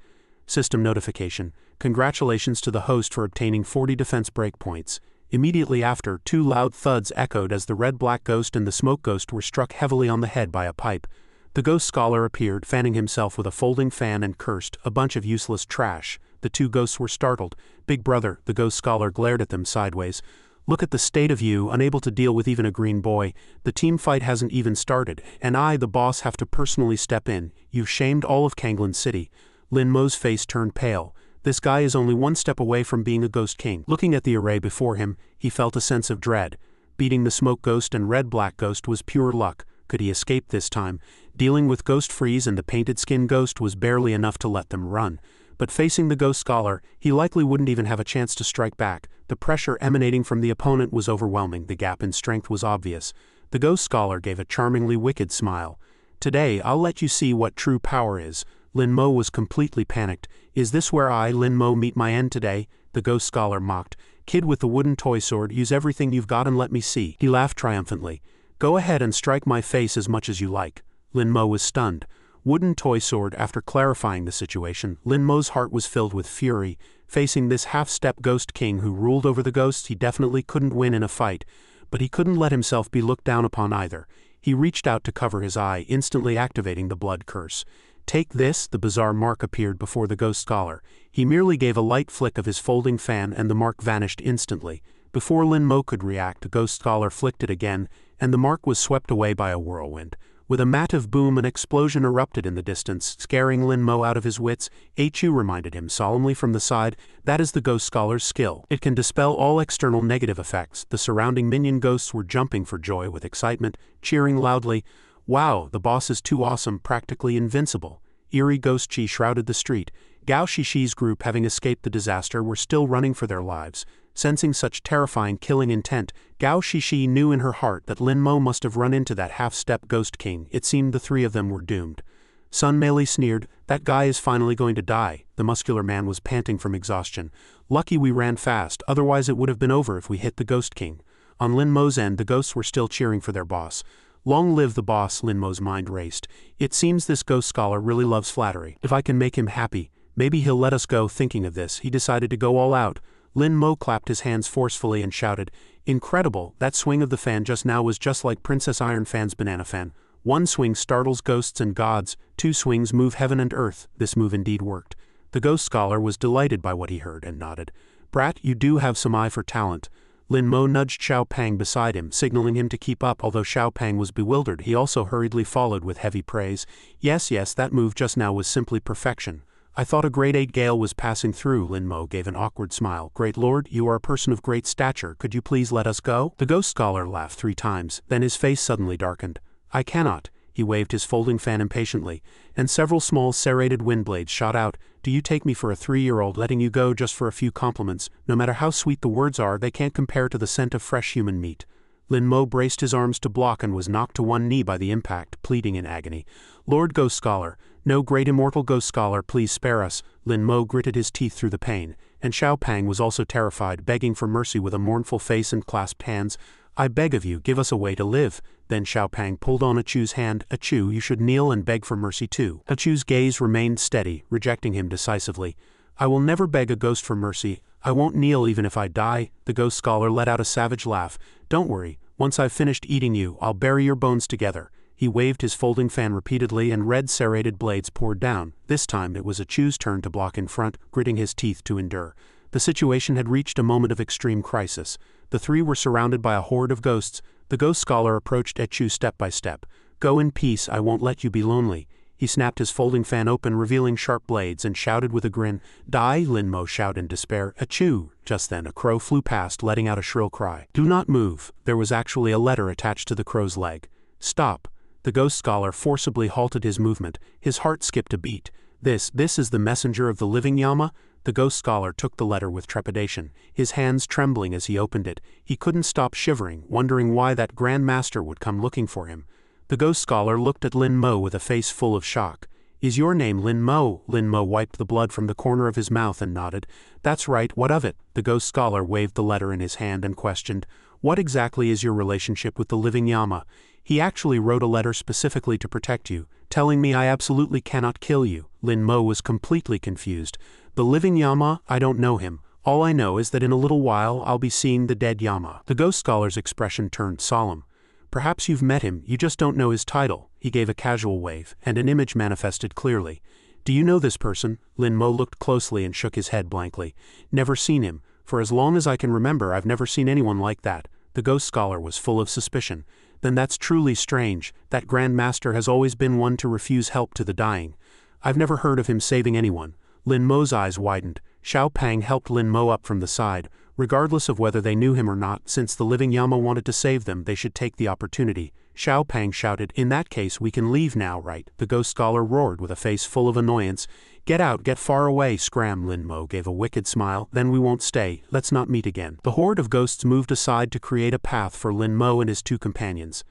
System notification. Congratulations to the host for obtaining 40 defense breakpoints. Immediately after, two loud thuds echoed as the red-black ghost and the smoke ghost were struck heavily on the head by a pipe. The ghost scholar appeared, fanning himself with a folding fan, and cursed, A bunch of useless trash. The two ghosts were startled. Big brother, the ghost scholar glared at them sideways. Look at the state of you, unable to deal with even a green boy. The team fight hasn't even started, and I, the boss, have to personally step in. You've shamed all of Kanglan City. Lin Mo's face turned pale. This guy is only one step away from being a ghost king. Looking at the array before him, he felt a sense of dread. Beating the smoke ghost and red-black ghost was pure luck. Could he escape this time? Dealing with Ghost Freeze and the painted skin ghost was barely enough to let them run. But facing the ghost scholar, he likely wouldn't even have a chance to strike back. The pressure emanating from the opponent was overwhelming. The gap in strength was obvious. The ghost scholar gave a charmingly wicked smile. Today, I'll let you see what true power is. Lin Mo was completely panicked. Is this where I, Lin Mo, meet my end today? The ghost scholar mocked. Kid with the wooden toy sword, use everything you've got and let me see. He laughed triumphantly. Go ahead and strike my face as much as you like. Lin Mo was stunned. Wooden toy sword. After clarifying the situation, Lin Mo's heart was filled with fury. Facing this half-step ghost king who ruled over the ghosts, he definitely couldn't win in a fight. But he couldn't let himself be looked down upon either. He reached out to cover his eye, instantly activating the blood curse. Take this. The bizarre mark appeared before the ghost scholar. He merely gave a light flick of his folding fan and the mark vanished instantly. Before Lin Mo could react, the ghost scholar flicked it again, and the mark was swept away by a whirlwind. With a massive boom, an explosion erupted in the distance, scaring Lin Mo out of his wits. HU reminded him solemnly from the side, that is the ghost scholar's skill. It can dispel all external negative effects. The surrounding minion ghosts were jumping for joy with excitement, cheering loudly. Wow, the boss is too awesome, practically invincible. Eerie ghost chi shrouded the street. Gao Shishi's group, having escaped the disaster, were still running for their lives. Sensing such terrifying killing intent, Gao Shishi knew in her heart that Lin Mo must have run into that half-step ghost king. It seemed the three of them were doomed. Sun Meili sneered, that guy is finally going to die. The muscular man was panting from exhaustion. Lucky we ran fast, otherwise it would have been over if we hit the ghost king. On Lin Mo's end, the ghosts were still cheering for their boss. Long live the boss, Lin Mo's mind raced. It seems this ghost scholar really loves flattery. If I can make him happy, maybe he'll let us go. Thinking of this, he decided to go all out. Lin Mo clapped his hands forcefully and shouted, Incredible, that swing of the fan just now was just like Princess Iron Fan's banana fan. One swing startles ghosts and gods, two swings move heaven and earth. This move indeed worked. The ghost scholar was delighted by what he heard and nodded. Brat, you do have some eye for talent. Lin Mo nudged Xiao Pang beside him, signaling him to keep up. Although Xiao Pang was bewildered, he also hurriedly followed with heavy praise. Yes, that move just now was simply perfection. I thought a grade 8 gale was passing through. Lin Mo gave an awkward smile. Great lord, you are a person of great stature. Could you please let us go? The ghost scholar laughed 3 times, then his face suddenly darkened. I cannot. He waved his folding fan impatiently, and several small serrated wind blades shot out, do you take me for a 3-year-old letting you go just for a few compliments? No matter how sweet the words are, they can't compare to the scent of fresh human meat. Lin Mo braced his arms to block and was knocked to one knee by the impact, pleading in agony. Lord Ghost Scholar, no great immortal Ghost Scholar, please spare us. Lin Mo gritted his teeth through the pain, and Xiao Pang was also terrified, begging for mercy with a mournful face and clasped hands. I beg of you, give us a way to live. Then Xiao Pang pulled on Achu's hand. Achu, you should kneel and beg for mercy too. Achu's gaze remained steady, rejecting him decisively. I will never beg a ghost for mercy. I won't kneel even if I die. The Ghost Scholar let out a savage laugh. Don't worry, once I've finished eating you, I'll bury your bones together. He waved his folding fan repeatedly and red serrated blades poured down. This time it was Achu's turn to block in front, gritting his teeth to endure. The situation had reached a moment of extreme crisis. The three were surrounded by a horde of ghosts. The Ghost Scholar approached Achu step by step. Go in peace, I won't let you be lonely. He snapped his folding fan open, revealing sharp blades, and shouted with a grin. Die, Lin Mo shouted in despair. Achu! Just then a crow flew past, letting out a shrill cry. Do not move. There was actually a letter attached to the crow's leg. Stop. The Ghost Scholar forcibly halted his movement. His heart skipped a beat. This is the messenger of the living Yama? The Ghost Scholar took the letter with trepidation, his hands trembling as he opened it. He couldn't stop shivering, wondering why that Grand Master would come looking for him. The Ghost Scholar looked at Lin Mo with a face full of shock. Is your name Lin Mo? Lin Mo wiped the blood from the corner of his mouth and nodded. That's right, what of it? The Ghost Scholar waved the letter in his hand and questioned. What exactly is your relationship with the living Yama? He actually wrote a letter specifically to protect you, telling me I absolutely cannot kill you. Lin Mo was completely confused. The living Yama? I don't know him. All I know is that in a little while I'll be seeing the dead Yama. The Ghost Scholar's expression turned solemn. Perhaps you've met him, you just don't know his title. He gave a casual wave, and an image manifested clearly. Do you know this person? Lin Mo looked closely and shook his head blankly. Never seen him. For as long as I can remember, I've never seen anyone like that. The Ghost Scholar was full of suspicion. Then that's truly strange. That Grand Master has always been one to refuse help to the dying. I've never heard of him saving anyone. Lin Mo's eyes widened. Xiao Pang helped Lin Mo up from the side. Regardless of whether they knew him or not, since the living Yama wanted to save them, they should take the opportunity. Xiao Pang shouted, in that case we can leave now, right? The Ghost Scholar roared with a face full of annoyance. Get out, get far away, scram. Lin Mo gave a wicked smile. Then we won't stay, let's not meet again. The horde of ghosts moved aside to create a path for Lin Mo and his two companions.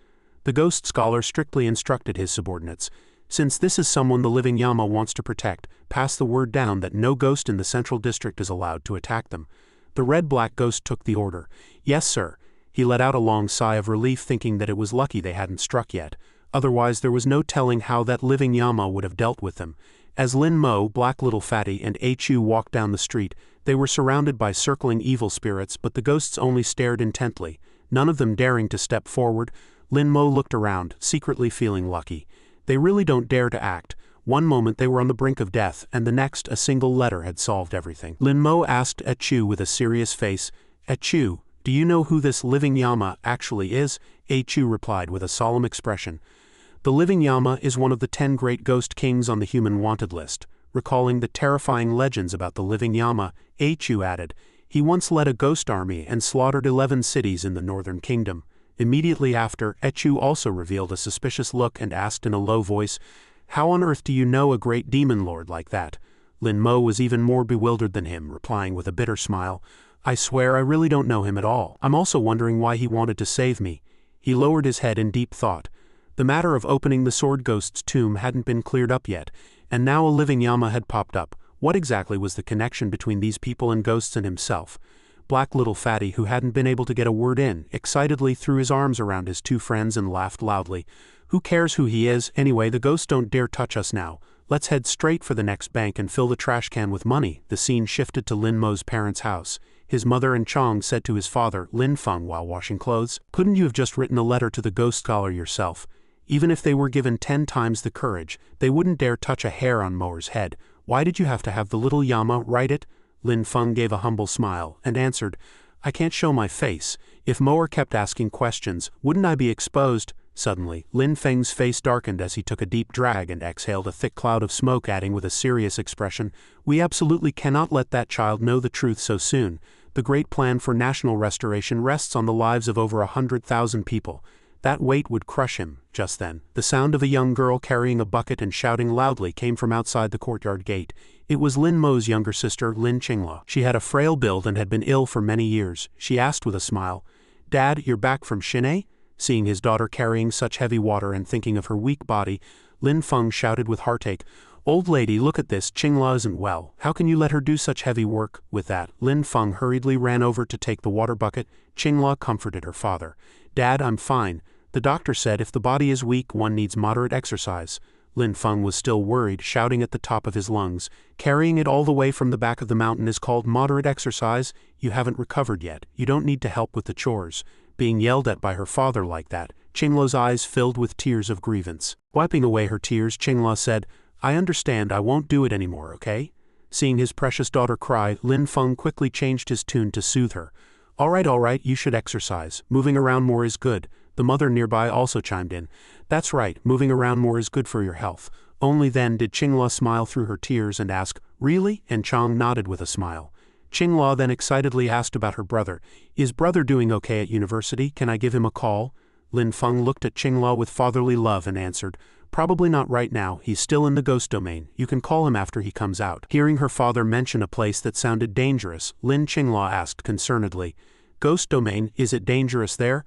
The Ghost Scholar strictly instructed his subordinates. Since this is someone the living Yama wants to protect, pass the word down that no ghost in the central district is allowed to attack them. The red-black ghost took the order. Yes, sir. He let out a long sigh of relief, thinking that it was lucky they hadn't struck yet. Otherwise there was no telling how that living Yama would have dealt with them. As Lin Mo, Black Little Fatty, and Achu walked down the street, they were surrounded by circling evil spirits, but the ghosts only stared intently, none of them daring to step forward. Lin Mo looked around, secretly feeling lucky. They really don't dare to act. One moment they were on the brink of death, and the next a single letter had solved everything. Lin Mo asked Achu with a serious face, Achu, do you know who this living Yama actually is? Achu replied with a solemn expression. The living Yama is one of the 10 great ghost kings on the human wanted list. Recalling the terrifying legends about the living Yama, Achu added, he once led a ghost army and slaughtered 11 cities in the northern kingdom. Immediately after, Achu also revealed a suspicious look and asked in a low voice, how on earth do you know a great demon lord like that? Lin Mo was even more bewildered than him, replying with a bitter smile, I swear I really don't know him at all. I'm also wondering why he wanted to save me. He lowered his head in deep thought. The matter of opening the Sword Ghost's tomb hadn't been cleared up yet, and now a living Yama had popped up. What exactly was the connection between these people and ghosts and himself? Black Little Fatty, who hadn't been able to get a word in, excitedly threw his arms around his two friends and laughed loudly. Who cares who he is? Anyway, the ghosts don't dare touch us now. Let's head straight for the next bank and fill the trash can with money. The scene shifted to Lin Mo's parents' house. His mother and Chong said to his father, Lin Feng, while washing clothes, couldn't you have just written a letter to the Ghost Scholar yourself? Even if they were given 10 times the courage, they wouldn't dare touch a hair on Moer's head. Why did you have to have the little Yama write it? Lin Feng gave a humble smile and answered, I can't show my face. If Moer kept asking questions, wouldn't I be exposed? Suddenly, Lin Feng's face darkened as he took a deep drag and exhaled a thick cloud of smoke, adding with a serious expression, we absolutely cannot let that child know the truth so soon. The great plan for national restoration rests on the lives of over 100,000 people. That weight would crush him. Just then, the sound of a young girl carrying a bucket and shouting loudly came from outside the courtyard gate. It was Lin Mo's younger sister, Lin Qingla. She had a frail build and had been ill for many years. She asked with a smile, "Dad, you're back from Shin'e?" Seeing his daughter carrying such heavy water and thinking of her weak body, Lin Feng shouted with heartache, "Old lady, look at this, Qingla isn't well. How can you let her do such heavy work?" With that, Lin Feng hurriedly ran over to take the water bucket. Qingla comforted her father. "Dad, I'm fine. The doctor said if the body is weak, one needs moderate exercise." Lin Feng was still worried, shouting at the top of his lungs, "Carrying it all the way from the back of the mountain is called moderate exercise? You haven't recovered yet. You don't need to help with the chores." Being yelled at by her father like that, Qingla's eyes filled with tears of grievance. Wiping away her tears, Qingla said, "I understand, I won't do it anymore, okay?" Seeing his precious daughter cry, Lin Feng quickly changed his tune to soothe her. All right, you should exercise. Moving around more is good." The mother nearby also chimed in. "That's right, moving around more is good for your health." Only then did Qingla smile through her tears and ask, "Really?" And Chang nodded with a smile. Qingla then excitedly asked about her brother. "Is brother doing okay at university? Can I give him a call?" Lin Feng looked at Qingla with fatherly love and answered, "Probably not right now, he's still in the ghost domain. You can call him after he comes out." Hearing her father mention a place that sounded dangerous, Lin Qingla asked concernedly, "Ghost domain, is it dangerous there?"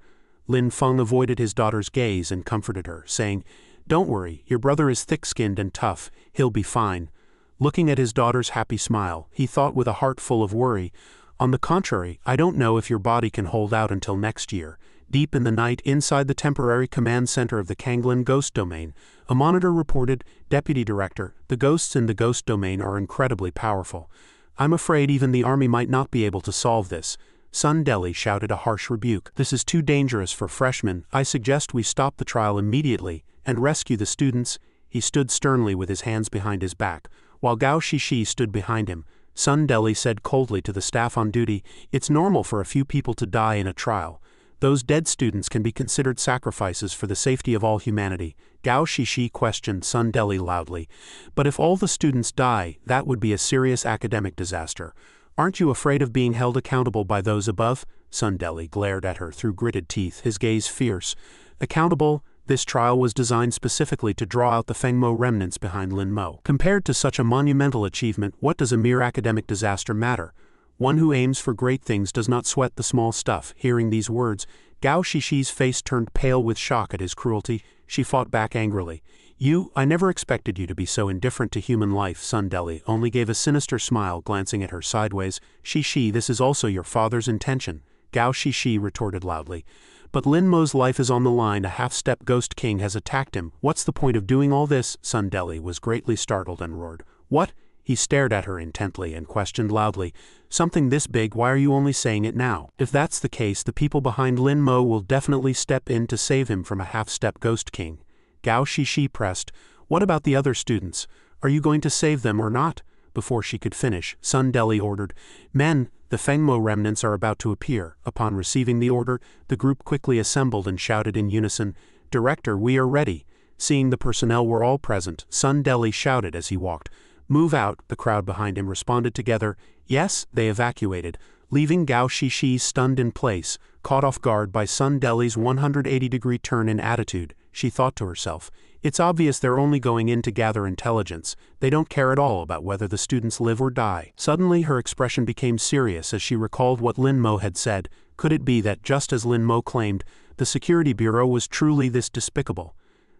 Lin Feng avoided his daughter's gaze and comforted her, saying, "Don't worry, your brother is thick-skinned and tough, he'll be fine." Looking at his daughter's happy smile, he thought with a heart full of worry, "On the contrary, I don't know if your body can hold out until next year." Deep in the night inside the temporary command center of the Kanglin Ghost Domain, a monitor reported, "Deputy Director, the ghosts in the Ghost Domain are incredibly powerful. I'm afraid even the army might not be able to solve this." Sun Deli shouted a harsh rebuke. "This is too dangerous for freshmen. I suggest we stop the trial immediately and rescue the students." He stood sternly with his hands behind his back, while Gao Shishi stood behind him. Sun Deli said coldly to the staff on duty, "It's normal for a few people to die in a trial. Those dead students can be considered sacrifices for the safety of all humanity." Gao Shishi questioned Sun Deli loudly, "But if all the students die, that would be a serious academic disaster. Aren't you afraid of being held accountable by those above?" Sun Deli glared at her through gritted teeth, his gaze fierce. "Accountable? This trial was designed specifically to draw out the Fengmo remnants behind Lin Mo. Compared to such a monumental achievement, what does a mere academic disaster matter? One who aims for great things does not sweat the small stuff." Hearing these words, Gao Shishi's face turned pale with shock at his cruelty. She fought back angrily. I never expected you to be so indifferent to human life." Sun Deli only gave a sinister smile, glancing at her sideways. "Shishi, this is also your father's intention." Gao Shishi retorted loudly. "But Lin Mo's life is on the line. A half-step ghost king has attacked him. What's the point of doing all this?" Sun Deli was greatly startled and roared. "What?" He stared at her intently and questioned loudly, "Something this big, why are you only saying it now? If that's the case, the people behind Lin Mo will definitely step in to save him from a half-step ghost king." Gao Shishi pressed, "What about the other students? Are you going to save them or not?" Before she could finish, Sun Deli ordered, "Men, the Fengmo remnants are about to appear." Upon receiving the order, the group quickly assembled and shouted in unison, "Director, we are ready." Seeing the personnel were all present, Sun Deli shouted as he walked, "Move out." The crowd behind him responded together, "Yes." They evacuated, leaving Gao Shishi stunned in place, caught off guard by Sun Deli's 180-degree turn in attitude. She thought to herself, "It's obvious they're only going in to gather intelligence. They don't care at all about whether the students live or die." Suddenly her expression became serious as she recalled what Lin Mo had said. Could it be that, just as Lin Mo claimed, the Security Bureau was truly this despicable?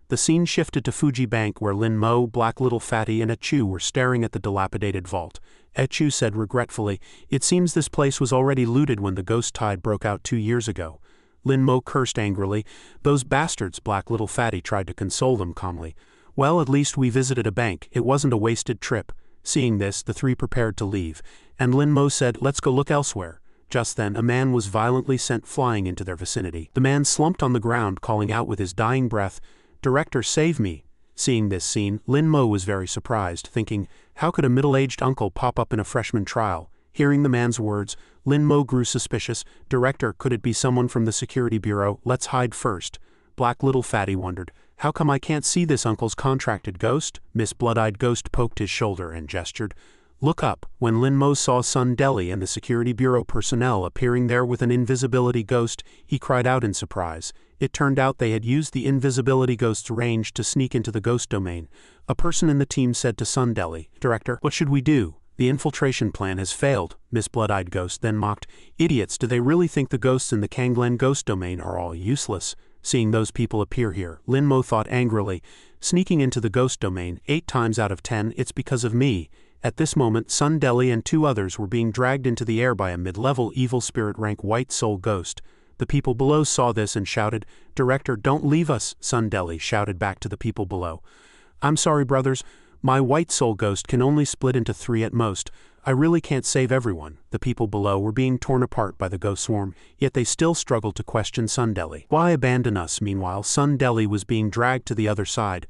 The scene shifted to Fuji Bank, where Lin Mo, Black Little Fatty and Echu were staring at the dilapidated vault. Echu said regretfully, "It seems this place was already looted when the ghost tide broke out 2 years ago." Lin Mo cursed angrily. "Those bastards," Black Little Fatty tried to console them calmly. "Well, at least we visited a bank. It wasn't a wasted trip." Seeing this, the three prepared to leave, and Lin Mo said, "Let's go look elsewhere." Just then, a man was violently sent flying into their vicinity. The man slumped on the ground, calling out with his dying breath, "Director, save me." Seeing this scene, Lin Mo was very surprised, thinking, how could a middle-aged uncle pop up in a freshman trial? Hearing the man's words, Lin Mo grew suspicious. "Director, could it be someone from the Security Bureau? Let's hide first." Black Little Fatty wondered, "How come I can't see this uncle's contracted ghost?" Miss Blood-Eyed Ghost poked his shoulder and gestured, "Look up." When Lin Mo saw Sun Deli and the Security Bureau personnel appearing there with an invisibility ghost, he cried out in surprise. It turned out they had used the invisibility ghost's range to sneak into the ghost domain. A person in the team said to Sundeli, "Director, what should we do? The infiltration plan has failed." Miss Blood-Eyed Ghost then mocked, "Idiots, do they really think the ghosts in the Kanglen ghost domain are all useless?" Seeing those people appear here, Lin Mo thought angrily, "Sneaking into the ghost domain, 8 times out of 10, it's because of me." At this moment, Sundeli and 2 others were being dragged into the air by a mid-level evil spirit rank white soul ghost. The people below saw this and shouted, "Director, don't leave us," Sundeli shouted back to the people below. "I'm sorry, brothers. My white soul ghost can only split into 3 at most. I really can't save everyone." The people below were being torn apart by the ghost swarm, yet they still struggled to question Sundeli. "Why abandon us?" Meanwhile, Sundeli was being dragged to the other side.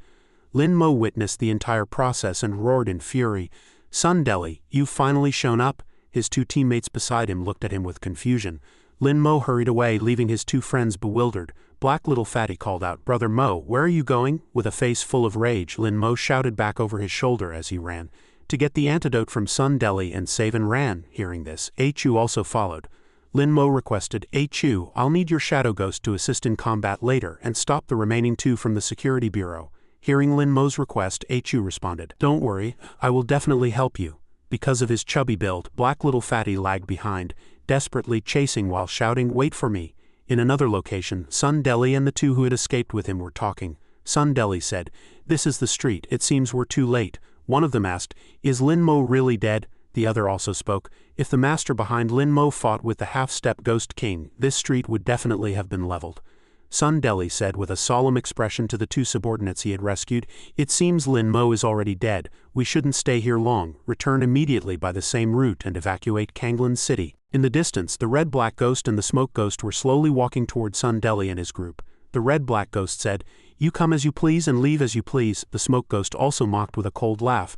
Lin Mo witnessed the entire process and roared in fury, "Sundeli, you've finally shown up." His 2 teammates beside him looked at him with confusion. Lin Mo hurried away, leaving his 2 friends bewildered. Black Little Fatty called out, "Brother Mo, where are you going?" With a face full of rage, Lin Mo shouted back over his shoulder as he ran. To get the antidote from Sundeli, and Savan ran. Hearing this, Chu also followed. Lin Mo requested, "Chu, I'll need your shadow ghost to assist in combat later and stop the remaining 2 from the security bureau." Hearing Lin Mo's request, Chu responded, "Don't worry, I will definitely help you." Because of his chubby build, Black Little Fatty lagged behind, desperately chasing while shouting, "Wait for me." In another location, Sundeli and the 2 who had escaped with him were talking. Sundeli said, "This is the street, it seems we're too late." One of them asked, "Is Lin Mo really dead?" The other also spoke, "If the master behind Lin Mo fought with the half-step Ghost King, this street would definitely have been leveled." Sundeli said with a solemn expression to the 2 subordinates he had rescued, "It seems Lin Mo is already dead. We shouldn't stay here long. Return immediately by the same route and evacuate Kanglen City." In the distance, the Red-Black Ghost and the Smoke Ghost were slowly walking toward Sundeli and his group. The Red-Black Ghost said, "You come as you please and leave as you please." The Smoke Ghost also mocked with a cold laugh.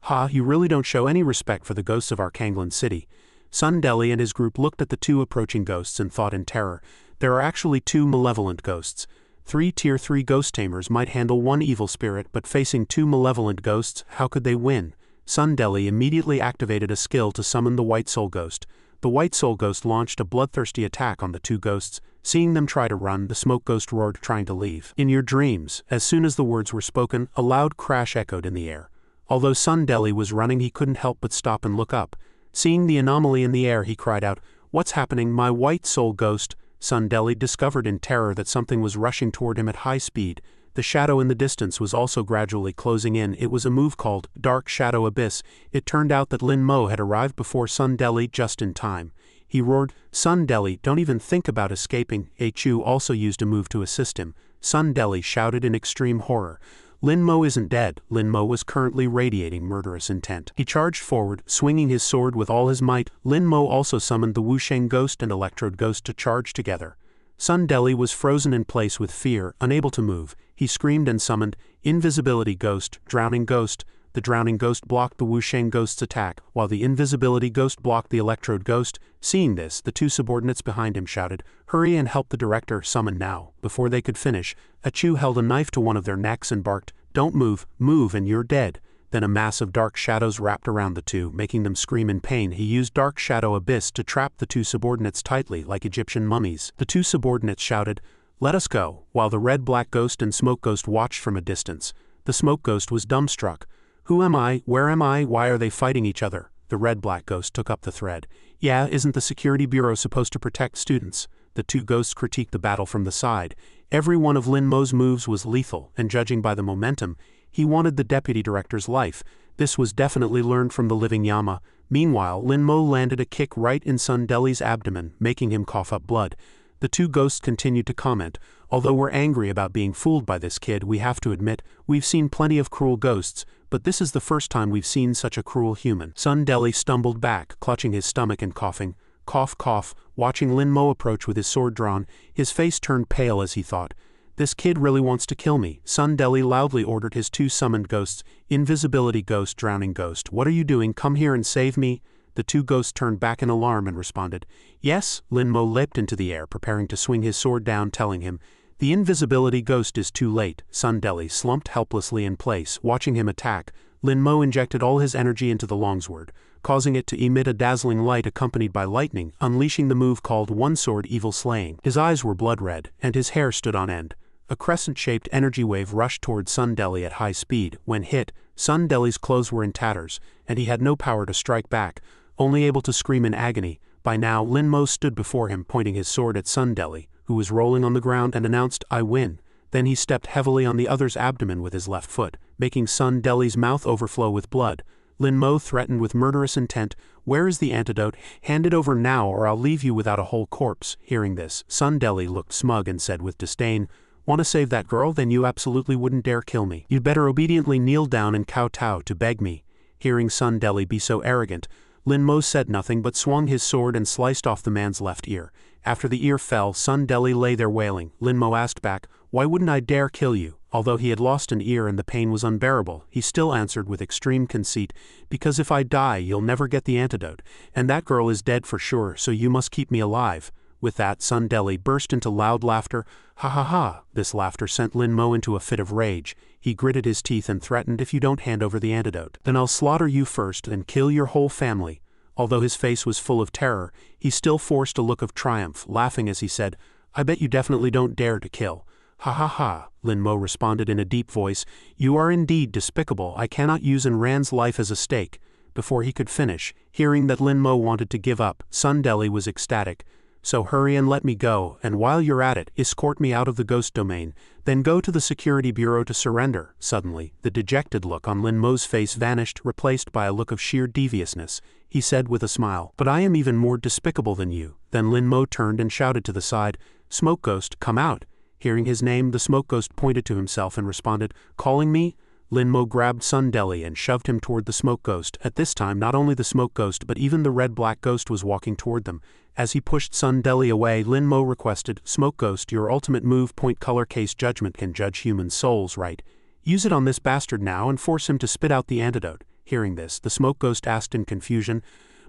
"Ha, you really don't show any respect for the ghosts of our Kanglen City." Sundeli and his group looked at the 2 approaching ghosts and thought in terror, "There are actually 2 malevolent ghosts. 3 Tier 3 ghost tamers might handle 1 evil spirit, but facing 2 malevolent ghosts, how could they win?" Sundeli immediately activated a skill to summon the White Soul Ghost. The White Soul Ghost launched a bloodthirsty attack on the 2 ghosts. Seeing them try to run, the Smoke Ghost roared, trying to leave. "In your dreams." As soon as the words were spoken, a loud crash echoed in the air. Although Sundeli was running, he couldn't help but stop and look up. Seeing the anomaly in the air, he cried out, "What's happening, my White Soul Ghost?" Sundeli discovered in terror that something was rushing toward him at high speed. The shadow in the distance was also gradually closing in. It was a move called Dark Shadow Abyss. It turned out that Lin Mo had arrived before Sundeli just in time. He roared, "Sundeli, don't even think about escaping." Chu also used a move to assist him. Sundeli shouted in extreme horror, "Lin Mo isn't dead." Lin Mo was currently radiating murderous intent. He charged forward, swinging his sword with all his might. Lin Mo also summoned the Wusheng Ghost and Electrode Ghost to charge together. Sundeli was frozen in place with fear, unable to move. He screamed and summoned Invisibility Ghost, Drowning Ghost. The Drowning Ghost blocked the Wusheng Ghost's attack, while the Invisibility Ghost blocked the Electrode Ghost. Seeing this, the 2 subordinates behind him shouted, "Hurry and help the director, summon now." Before they could finish, Chu held a knife to one of their necks and barked, "Don't move, move and you're dead." Then a mass of dark shadows wrapped around the 2, making them scream in pain. He used Dark Shadow Abyss to trap the 2 subordinates tightly like Egyptian mummies. The 2 subordinates shouted, "Let us go," while the Red-Black Ghost and Smoke Ghost watched from a distance. The Smoke Ghost was dumbstruck. "Who am I? Where am I? Why are they fighting each other?" The Red-Black Ghost took up the thread. "Yeah, isn't the Security Bureau supposed to protect students?" The 2 ghosts critiqued the battle from the side. Every one of Lin Mo's moves was lethal, and judging by the momentum, he wanted the deputy director's life. This was definitely learned from the living Yama. Meanwhile, Lin Mo landed a kick right in Sundeli's abdomen, making him cough up blood. The 2 ghosts continued to comment, "Although we're angry about being fooled by this kid, we have to admit, we've seen plenty of cruel ghosts, but this is the first time we've seen such a cruel human." Sundeli stumbled back, clutching his stomach and coughing. Cough, cough. Watching Lin Mo approach with his sword drawn, his face turned pale as he thought, "This kid really wants to kill me." Sundeli loudly ordered his 2 summoned ghosts, Invisibility Ghost, Drowning Ghost, "What are you doing? Come here and save me." The 2 ghosts turned back in alarm and responded, "Yes." Lin Mo leapt into the air, preparing to swing his sword down, telling him, "The Invisibility Ghost is too late." Sundeli slumped helplessly in place, watching him attack. Lin Mo injected all his energy into the longsword. causing it to emit a dazzling light accompanied by lightning, unleashing the move called One-Sword Evil Slaying. His eyes were blood red, and his hair stood on end. A crescent-shaped energy wave rushed toward Sundeli at high speed. When hit, Sundeli's clothes were in tatters, and he had no power to strike back, only able to scream in agony. By now, Lin Mo stood before him, pointing his sword at Sundeli, who was rolling on the ground, and announced, "I win." Then he stepped heavily on the other's abdomen with his left foot, making Sundeli's mouth overflow with blood. Lin Mo threatened with murderous intent, "Where is the antidote? Hand it over now or I'll leave you without a whole corpse." Hearing this, Sundeli looked smug and said with disdain, "Want to save that girl? Then you absolutely wouldn't dare kill me. You'd better obediently kneel down and kowtow to beg me." Hearing Sundeli be so arrogant, Lin Mo said nothing but swung his sword and sliced off the man's left ear. After the ear fell, Sundeli lay there wailing. Lin Mo asked back, "Why wouldn't I dare kill you?" Although he had lost an ear and the pain was unbearable, he still answered with extreme conceit, "Because if I die, you'll never get the antidote, and that girl is dead for sure, so you must keep me alive." With that, Sundeli burst into loud laughter. "Ha ha ha!" This laughter sent Lin Mo into a fit of rage. He gritted his teeth and threatened, "If you don't hand over the antidote, then I'll slaughter you first and kill your whole family." Although his face was full of terror, he still forced a look of triumph, laughing as he said, "I bet you definitely don't dare to kill." "Ha ha ha," Lin Mo responded in a deep voice, "You are indeed despicable. I cannot use Ran's life as a stake." Before he could finish, hearing that Lin Mo wanted to give up, Sundeli was ecstatic. "So hurry and let me go, and while you're at it, escort me out of the ghost domain, then go to the security bureau to surrender." Suddenly, the dejected look on Lin Mo's face vanished, replaced by a look of sheer deviousness. He said with a smile, "But I am even more despicable than you." Then Lin Mo turned and shouted to the side, "Smoke Ghost, come out." Hearing his name, the Smoke Ghost pointed to himself and responded, "Calling me?" Lin Mo grabbed Sundeli and shoved him toward the Smoke Ghost. At this time, not only the Smoke Ghost but even the red-black ghost was walking toward them. As he pushed Sundeli away, Lin Mo requested, "Smoke Ghost, your ultimate move, point color case judgment, can judge human souls, right? Use it on this bastard now and force him to spit out the antidote." Hearing this, the Smoke Ghost asked in confusion,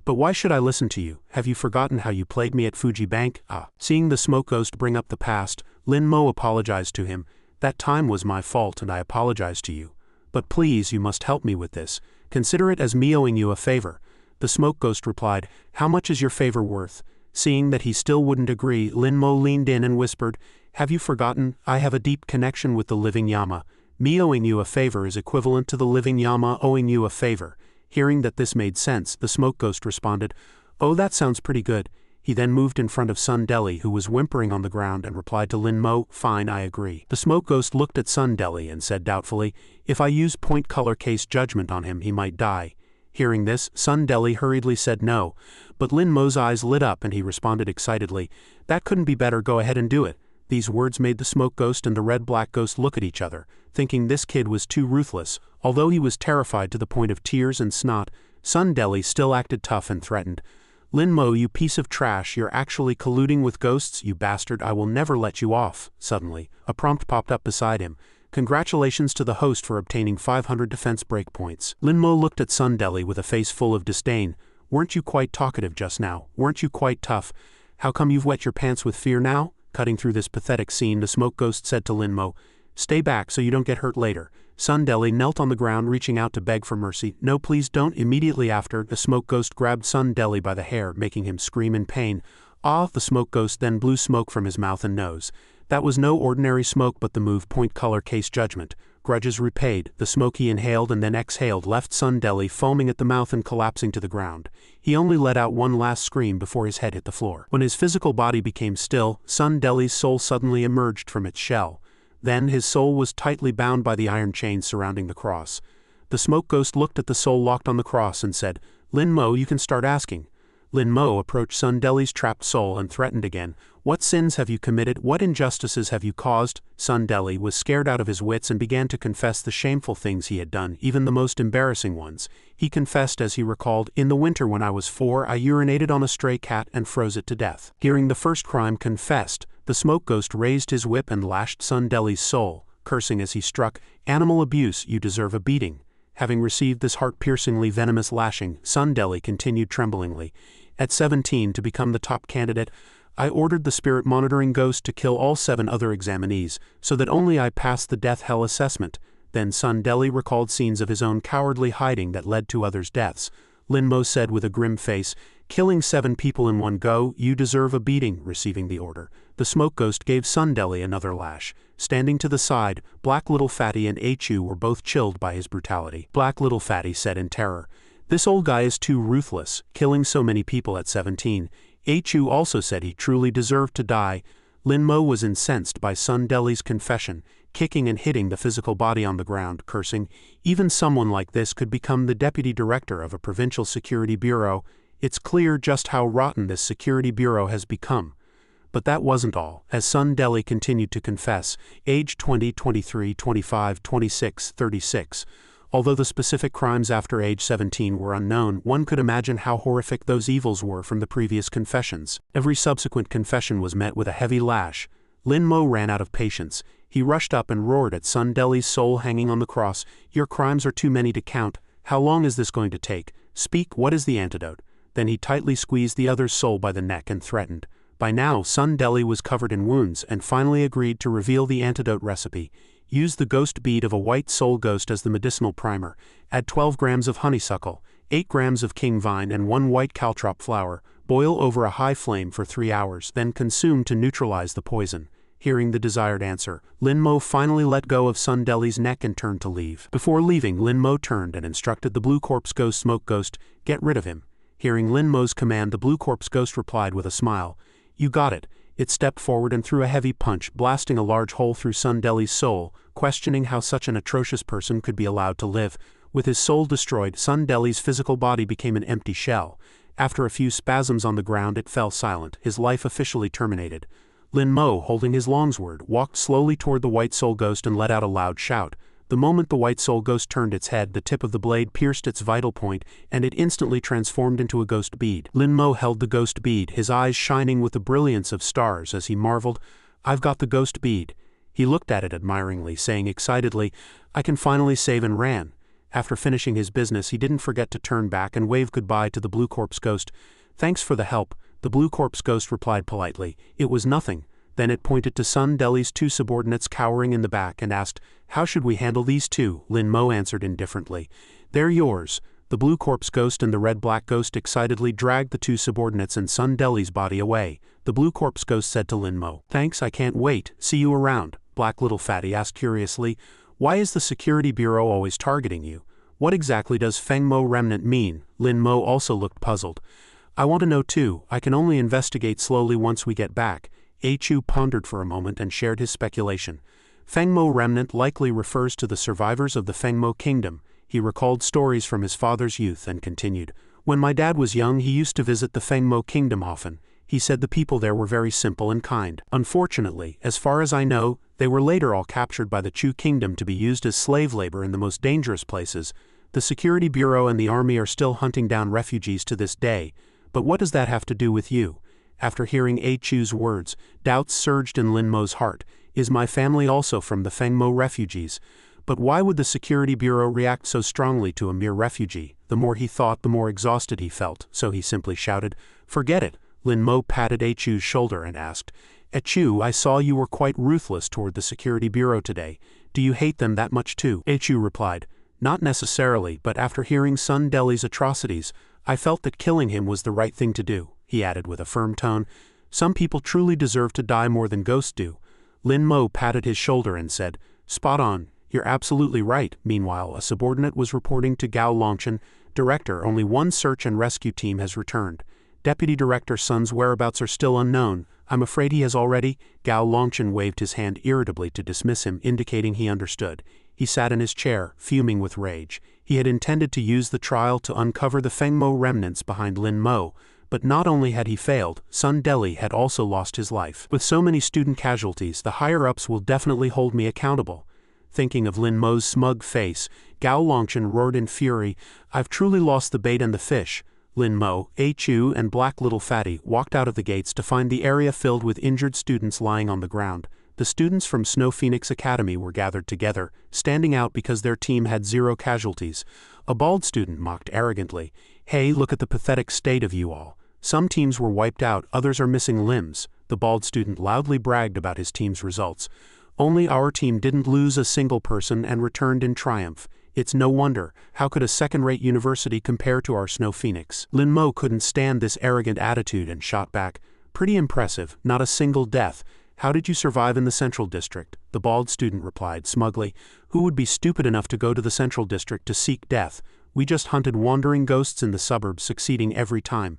"But why should I listen to you? Have you forgotten how you played me at Fuji Bank?" Seeing the Smoke Ghost bring up the past, Lin Mo apologized to him. "That time was my fault and I apologize to you. But please, you must help me with this. Consider it as me owing you a favor." The Smoke Ghost replied, "How much is your favor worth?" Seeing that he still wouldn't agree, Lin Mo leaned in and whispered, "Have you forgotten? I have a deep connection with the living Yama. Me owing you a favor is equivalent to the living Yama owing you a favor." Hearing that this made sense, the Smoke Ghost responded, "Oh, that sounds pretty good." He then moved in front of Sundeli, who was whimpering on the ground, and replied to Lin Mo, "Fine, I agree." The Smoke Ghost looked at Sundeli and said doubtfully, "If I use point color case judgment on him, he might die." Hearing this, Sundeli hurriedly said no, but Lin Mo's eyes lit up and he responded excitedly, "That couldn't be better, go ahead and do it." These words made the Smoke Ghost and the red-black ghost look at each other, thinking this kid was too ruthless. Although he was terrified to the point of tears and snot, Sundeli still acted tough and threatened, "Lin Mo, you piece of trash, you're actually colluding with ghosts, you bastard, I will never let you off." Suddenly, a prompt popped up beside him. "Congratulations to the host for obtaining 500 defense breakpoints." Lin Mo looked at Sundeli with a face full of disdain. "Weren't you quite talkative just now? Weren't you quite tough? How come you've wet your pants with fear now?" Cutting through this pathetic scene, the Smoke Ghost said to Lin Mo, "Stay back so you don't get hurt later." Sundeli knelt on the ground, reaching out to beg for mercy. "No, please don't." Immediately after, the Smoke Ghost grabbed Sundeli by the hair, making him scream in pain. "Ah!" The Smoke Ghost then blew smoke from his mouth and nose. That was no ordinary smoke but the move point color case judgment. Grudges repaid, the smoke he inhaled and then exhaled left Sundeli foaming at the mouth and collapsing to the ground. He only let out one last scream before his head hit the floor. When his physical body became still, Sundeli's soul suddenly emerged from its shell. Then his soul was tightly bound by the iron chains surrounding the cross. The Smoke Ghost looked at the soul locked on the cross and said, "Lin Mo, you can start asking." Lin Mo approached Sundeli's trapped soul and threatened again, "What sins have you committed? What injustices have you caused?" Sundeli was scared out of his wits and began to confess the shameful things he had done, even the most embarrassing ones. He confessed as he recalled, "In the winter when I was 4, I urinated on a stray cat and froze it to death." Hearing the first crime confessed, the Smoke Ghost raised his whip and lashed Sundeli's soul, cursing as he struck, "Animal abuse, you deserve a beating." Having received this heart-piercingly venomous lashing, Sundeli continued tremblingly, "At 17, to become the top candidate, I ordered the spirit monitoring ghost to kill all 7 other examinees, so that only I passed the death hell assessment." Then Sundeli recalled scenes of his own cowardly hiding that led to others' deaths. Lin Mo said with a grim face. Killing 7 people in one go, you deserve a beating. Receiving the order, the smoke ghost gave Sundeli another lash. Standing to the side, Black Little Fatty and Chu were both chilled by his brutality. Black Little Fatty said in terror, "This old guy is too ruthless, killing so many people at 17. Chu also said he truly deserved to die. Lin Mo was incensed by Sundeli's confession, kicking and hitting the physical body on the ground, cursing, "Even someone like this could become the deputy director of a provincial security bureau. It's clear just how rotten this security bureau has become." But that wasn't all, as Sundeli continued to confess, age 20, 23, 25, 26, 36. Although the specific crimes after age 17 were unknown, one could imagine how horrific those evils were from the previous confessions. Every subsequent confession was met with a heavy lash. Lin Mo ran out of patience. He rushed up and roared at Sundeli's soul hanging on the cross, "Your crimes are too many to count. How long is this going to take? Speak, what is the antidote?" Then he tightly squeezed the other's soul by the neck and threatened. By now, Sundeli was covered in wounds and finally agreed to reveal the antidote recipe. Use the ghost bead of a white soul ghost as the medicinal primer. Add 12 grams of honeysuckle, 8 grams of king vine and 1 white caltrop flower. Boil over a high flame for 3 hours, then consume to neutralize the poison. Hearing the desired answer, Lin Mo finally let go of Sundeli's neck and turned to leave. Before leaving, Lin Mo turned and instructed the Blue Corpse Ghost Smoke Ghost, "Get rid of him." Hearing Lin Mo's command, the Blue Corpse Ghost replied with a smile, "You got it." It stepped forward and threw a heavy punch, blasting a large hole through Sundeli's soul, questioning how such an atrocious person could be allowed to live. With his soul destroyed, Sundeli's physical body became an empty shell. After a few spasms on the ground, it fell silent, his life officially terminated. Lin Mo, holding his longsword, walked slowly toward the White Soul Ghost and let out a loud shout. The moment the White Soul Ghost turned its head, the tip of the blade pierced its vital point, and it instantly transformed into a ghost bead. Lin Mo held the ghost bead, his eyes shining with the brilliance of stars as he marveled, "I've got the ghost bead." He looked at it admiringly, saying excitedly, "I can finally save," and ran. After finishing his business, he didn't forget to turn back and wave goodbye to the Blue Corpse Ghost. "Thanks for the help," the Blue Corpse Ghost replied politely. "It was nothing." Then it pointed to Sundeli's 2 subordinates cowering in the back and asked, "How should we handle these 2? Lin Mo answered indifferently, "They're yours." The Blue Corpse Ghost and the Red-Black Ghost excitedly dragged the 2 subordinates and Sundeli's body away. The Blue Corpse Ghost said to Lin Mo, "Thanks, I can't wait. See you around." Black Little Fatty asked curiously, "Why is the Security Bureau always targeting you? What exactly does Fengmo Remnant mean?" Lin Mo also looked puzzled. "I want to know too. I can only investigate slowly once we get back." Chu pondered for a moment and shared his speculation. Fengmo Remnant likely refers to the survivors of the Fengmo Kingdom. He recalled stories from his father's youth and continued, "When my dad was young, he used to visit the Fengmo Kingdom often. He said the people there were very simple and kind. Unfortunately, as far as I know, they were later all captured by the Chu Kingdom to be used as slave labor in the most dangerous places. The Security Bureau and the Army are still hunting down refugees to this day. But what does that have to do with you?" After hearing Chu's words, doubts surged in Lin Mo's heart. "Is my family also from the Fengmo refugees? But why would the Security Bureau react so strongly to a mere refugee?" The more he thought, the more exhausted he felt, so he simply shouted, "Forget it." Lin Mo patted Chu's shoulder and asked, "Chu, I saw you were quite ruthless toward the Security Bureau today. Do you hate them that much too?" Chu replied, "Not necessarily, but after hearing Sundeli's atrocities, I felt that killing him was the right thing to do." He added with a firm tone, "Some people truly deserve to die more than ghosts do." Lin Mo patted his shoulder and said, "Spot on, you're absolutely right." Meanwhile, a subordinate was reporting to Gao Longchen, "Director, only one search and rescue team has returned. Deputy Director Sun's whereabouts are still unknown. I'm afraid he has already—" Gao Longchen waved his hand irritably to dismiss him, indicating he understood. He sat in his chair, fuming with rage. He had intended to use the trial to uncover the Fengmo remnants behind Lin Mo, but not only had he failed, Sundeli had also lost his life. With so many student casualties, the higher-ups will definitely hold me accountable. Thinking of Lin Mo's smug face, Gao Longchen roared in fury, "I've truly lost the bait and the fish." Lin Mo, Chu, and Black Little Fatty walked out of the gates to find the area filled with injured students lying on the ground. The students from Snow Phoenix Academy were gathered together, standing out because their team had 0 casualties. A bald student mocked arrogantly, "Hey, look at the pathetic state of you all. Some teams were wiped out, others are missing limbs." The bald student loudly bragged about his team's results. "Only our team didn't lose a single person and returned in triumph." It's no wonder. How could a second-rate university compare to our Snow Phoenix? Lin Mo couldn't stand this arrogant attitude and shot back. Pretty impressive, not a single death. How did you survive in the Central District? The bald student replied smugly. Who would be stupid enough to go to the Central District to seek death? We just hunted wandering ghosts in the suburbs, succeeding every time.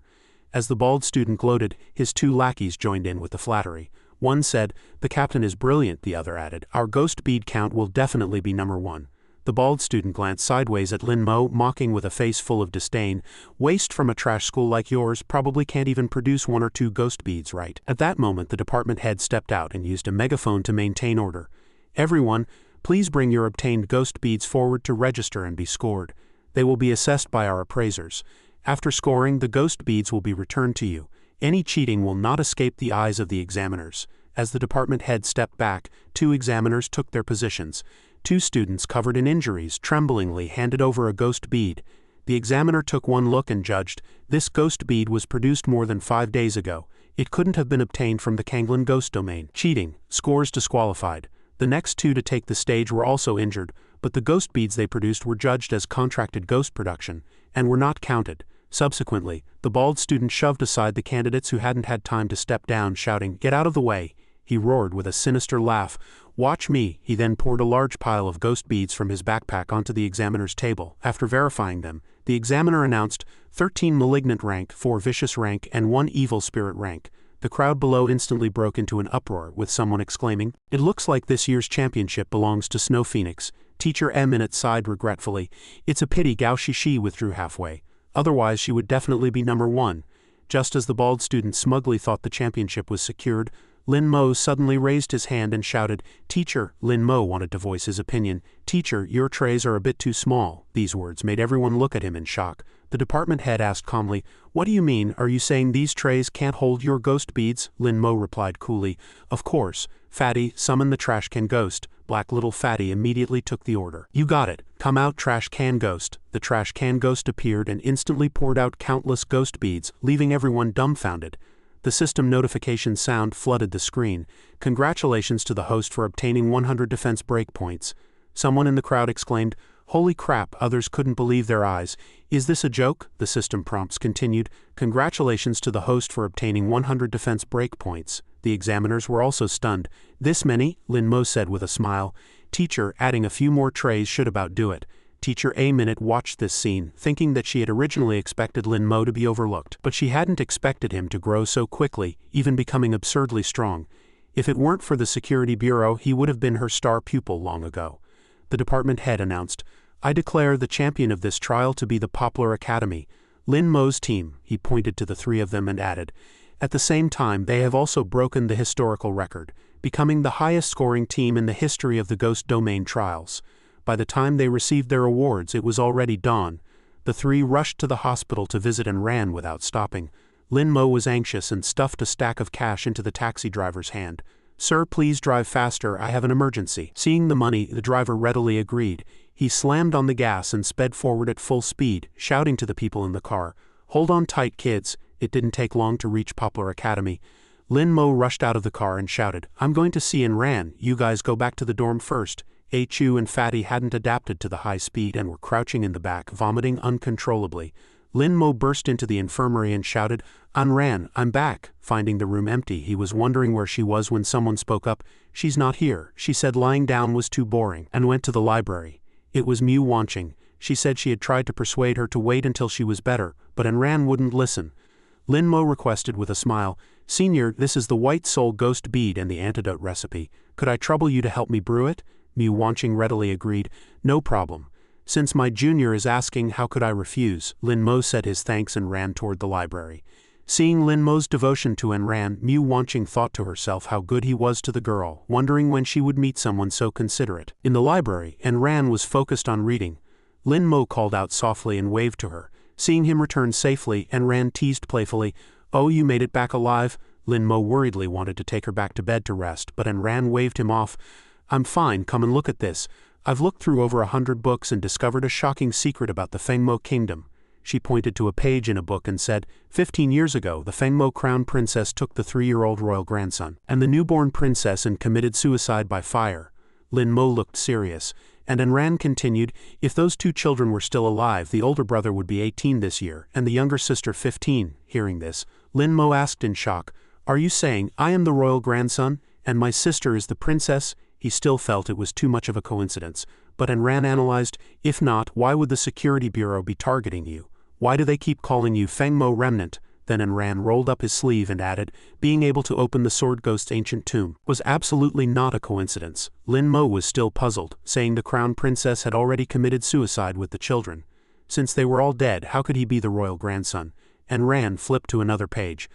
As the bald student gloated, his two lackeys joined in with the flattery. One said, "The captain is brilliant," the other added. "Our ghost bead count will definitely be #1. The bald student glanced sideways at Lin Mo, mocking with a face full of disdain. "Waste from a trash school like yours probably can't even produce 1 or 2 ghost beads, right?" At that moment the department head stepped out and used a megaphone to maintain order. "Everyone, please bring your obtained ghost beads forward to register and be scored. They will be assessed by our appraisers. After scoring, the ghost beads will be returned to you. Any cheating will not escape the eyes of the examiners." As the department head stepped back, 2 examiners took their positions. 2 students covered in injuries tremblingly handed over a ghost bead. The examiner took one look and judged, "This ghost bead was produced more than 5 days ago. It couldn't have been obtained from the Kanglin ghost domain. Cheating. Scores disqualified." The next 2 to take the stage were also injured, but the ghost beads they produced were judged as contracted ghost production, and were not counted. Subsequently, the bald student shoved aside the candidates who hadn't had time to step down, shouting, "Get out of the way!" He roared with a sinister laugh. "Watch me." He then poured a large pile of ghost beads from his backpack onto the examiner's table. After verifying them, the examiner announced 13 malignant rank, 4 vicious rank, and 1 evil spirit rank. The crowd below instantly broke into an uproar, with someone exclaiming, "It looks like this year's championship belongs to Snow Phoenix." Teacher M in it sighed regretfully. "It's a pity Gao Shishi withdrew halfway. Otherwise she would definitely be #1. Just as the bald student smugly thought the championship was secured, Lin Mo suddenly raised his hand and shouted, "Teacher!" Lin Mo wanted to voice his opinion. "Teacher, your trays are a bit too small." These words made everyone look at him in shock. The department head asked calmly, "What do you mean? Are you saying these trays can't hold your ghost beads?" Lin Mo replied coolly, "Of course. Fatty, summon the trash can ghost." Black little Fatty immediately took the order. "You got it. Come out, trash can ghost." The trash can ghost appeared and instantly poured out countless ghost beads, leaving everyone dumbfounded. The system notification sound flooded the screen. "Congratulations to the host for obtaining 100 defense breakpoints." Someone in the crowd exclaimed, "Holy crap," others couldn't believe their eyes. "Is this a joke?" The system prompts continued. "Congratulations to the host for obtaining 100 defense breakpoints." The examiners were also stunned. "This many?" Lin Mo said with a smile. "Teacher, adding a few more trays should about do it." Teacher A Minute watched this scene, thinking that she had originally expected Lin Mo to be overlooked, but she hadn't expected him to grow so quickly, even becoming absurdly strong. If it weren't for the Security Bureau, he would have been her star pupil long ago. The department head announced, "I declare the champion of this trial to be the Poplar Academy, Lin Mo's team." He pointed to the 3 of them and added, "At the same time, they have also broken the historical record, becoming the highest-scoring team in the history of the Ghost Domain trials." By the time they received their awards, it was already dawn. The 3 rushed to the hospital to visit and ran without stopping. Lin Mo was anxious and stuffed a stack of cash into the taxi driver's hand. "Sir, please drive faster, I have an emergency." Seeing the money, the driver readily agreed. He slammed on the gas and sped forward at full speed, shouting to the people in the car, "Hold on tight, kids." It didn't take long to reach Poplar Academy. Lin Mo rushed out of the car and shouted, "I'm going to see and ran. You guys go back to the dorm first." Chu and Fatty hadn't adapted to the high speed and were crouching in the back, vomiting uncontrollably. Lin Mo burst into the infirmary and shouted, "Anran, I'm back." Finding the room empty, he was wondering where she was when someone spoke up. "She's not here," she said. Lying down was too boring, and went to the library. It was Mew Wanching. She said she had tried to persuade her to wait until she was better, but Anran wouldn't listen. Lin Mo requested with a smile, "Senior, this is the White Soul Ghost Bead and the antidote recipe. Could I trouble you to help me brew it?" Mew Wanching readily agreed. "No problem. Since my junior is asking, how could I refuse?" Lin Mo said his thanks and ran toward the library. Seeing Lin Mo's devotion to Anran, Mew Wanching thought to herself how good he was to the girl, wondering when she would meet someone so considerate. In the library, Anran was focused on reading. Lin Mo called out softly and waved to her. Seeing him return safely, Anran teased playfully, "Oh, you made it back alive?" Lin Mo worriedly wanted to take her back to bed to rest, but Anran waved him off. "I'm fine, come and look at this. I've looked through over 100 books and discovered a shocking secret about the Fengmo Kingdom." She pointed to a page in a book and said, 15 years ago, the Fengmo Crown Princess took the 3-year-old royal grandson and the newborn princess and committed suicide by fire." Lin Mo looked serious. And Enran continued, if those two children were still alive, the older brother would be 18 this year, and the younger sister 15. Hearing this, Lin Mo asked in shock, are you saying I am the royal grandson, and my sister is the princess? He still felt it was too much of a coincidence, but Enran analyzed, if not, why would the Security Bureau be targeting you? Why do they keep calling you Fengmo Remnant? Then Enran rolled up his sleeve and added, being able to open the Sword Ghost's ancient tomb was absolutely not a coincidence. Lin Mo was still puzzled, saying the crown princess had already committed suicide with the children. Since they were all dead, how could he be the royal grandson? Enran flipped to another page.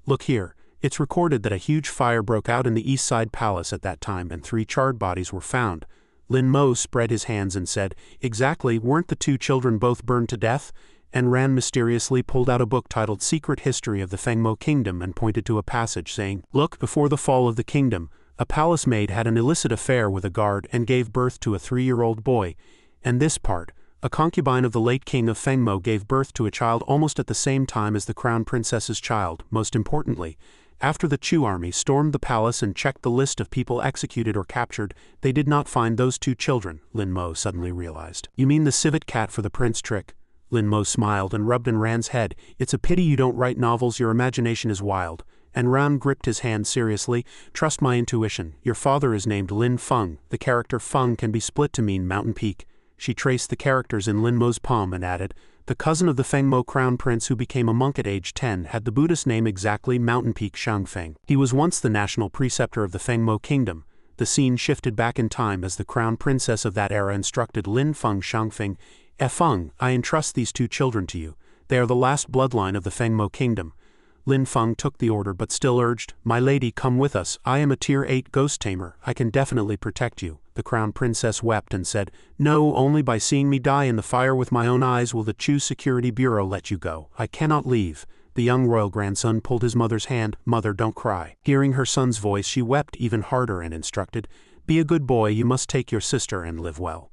Look here, it's recorded that a huge fire broke out in the East Side Palace at that time and 3 charred bodies were found. Lin Mo spread his hands and said, exactly, weren't the 2 children both burned to death? Enran mysteriously pulled out a book titled Secret History of the Fengmo Kingdom and pointed to a passage saying, look, before the fall of the kingdom, a palace maid had an illicit affair with a guard and gave birth to a 3-year-old boy. And this part, a concubine of the late king of Fengmo gave birth to a child almost at the same time as the crown princess's child. Most importantly, after the Chu army stormed the palace and checked the list of people executed or captured, they did not find those 2 children, Lin Mo suddenly realized. You mean the civet cat for the prince trick? Lin Mo smiled and rubbed Enran's head. It's a pity you don't write novels, your imagination is wild. Enran gripped his hand seriously. Trust my intuition. Your father is named Lin Feng. The character Feng can be split to mean mountain peak. She traced the characters in Lin Mo's palm and added, the cousin of the Fengmo crown prince who became a monk at age 10 had the Buddhist name exactly Mountain Peak Shangfeng. He was once the national preceptor of the Fengmo kingdom. The scene shifted back in time as the crown princess of that era instructed Lin Feng Shangfeng, Feng, I entrust these 2 children to you. They are the last bloodline of the Fengmo kingdom. Lin Feng took the order but still urged, my lady, come with us. I am a tier 8 ghost tamer. I can definitely protect you. The crown princess wept and said, no, only by seeing me die in the fire with my own eyes will the Chu Security Bureau let you go. I cannot leave. The young royal grandson pulled his mother's hand. Mother, don't cry. Hearing her son's voice, she wept even harder and instructed, be a good boy, you must take your sister and live well.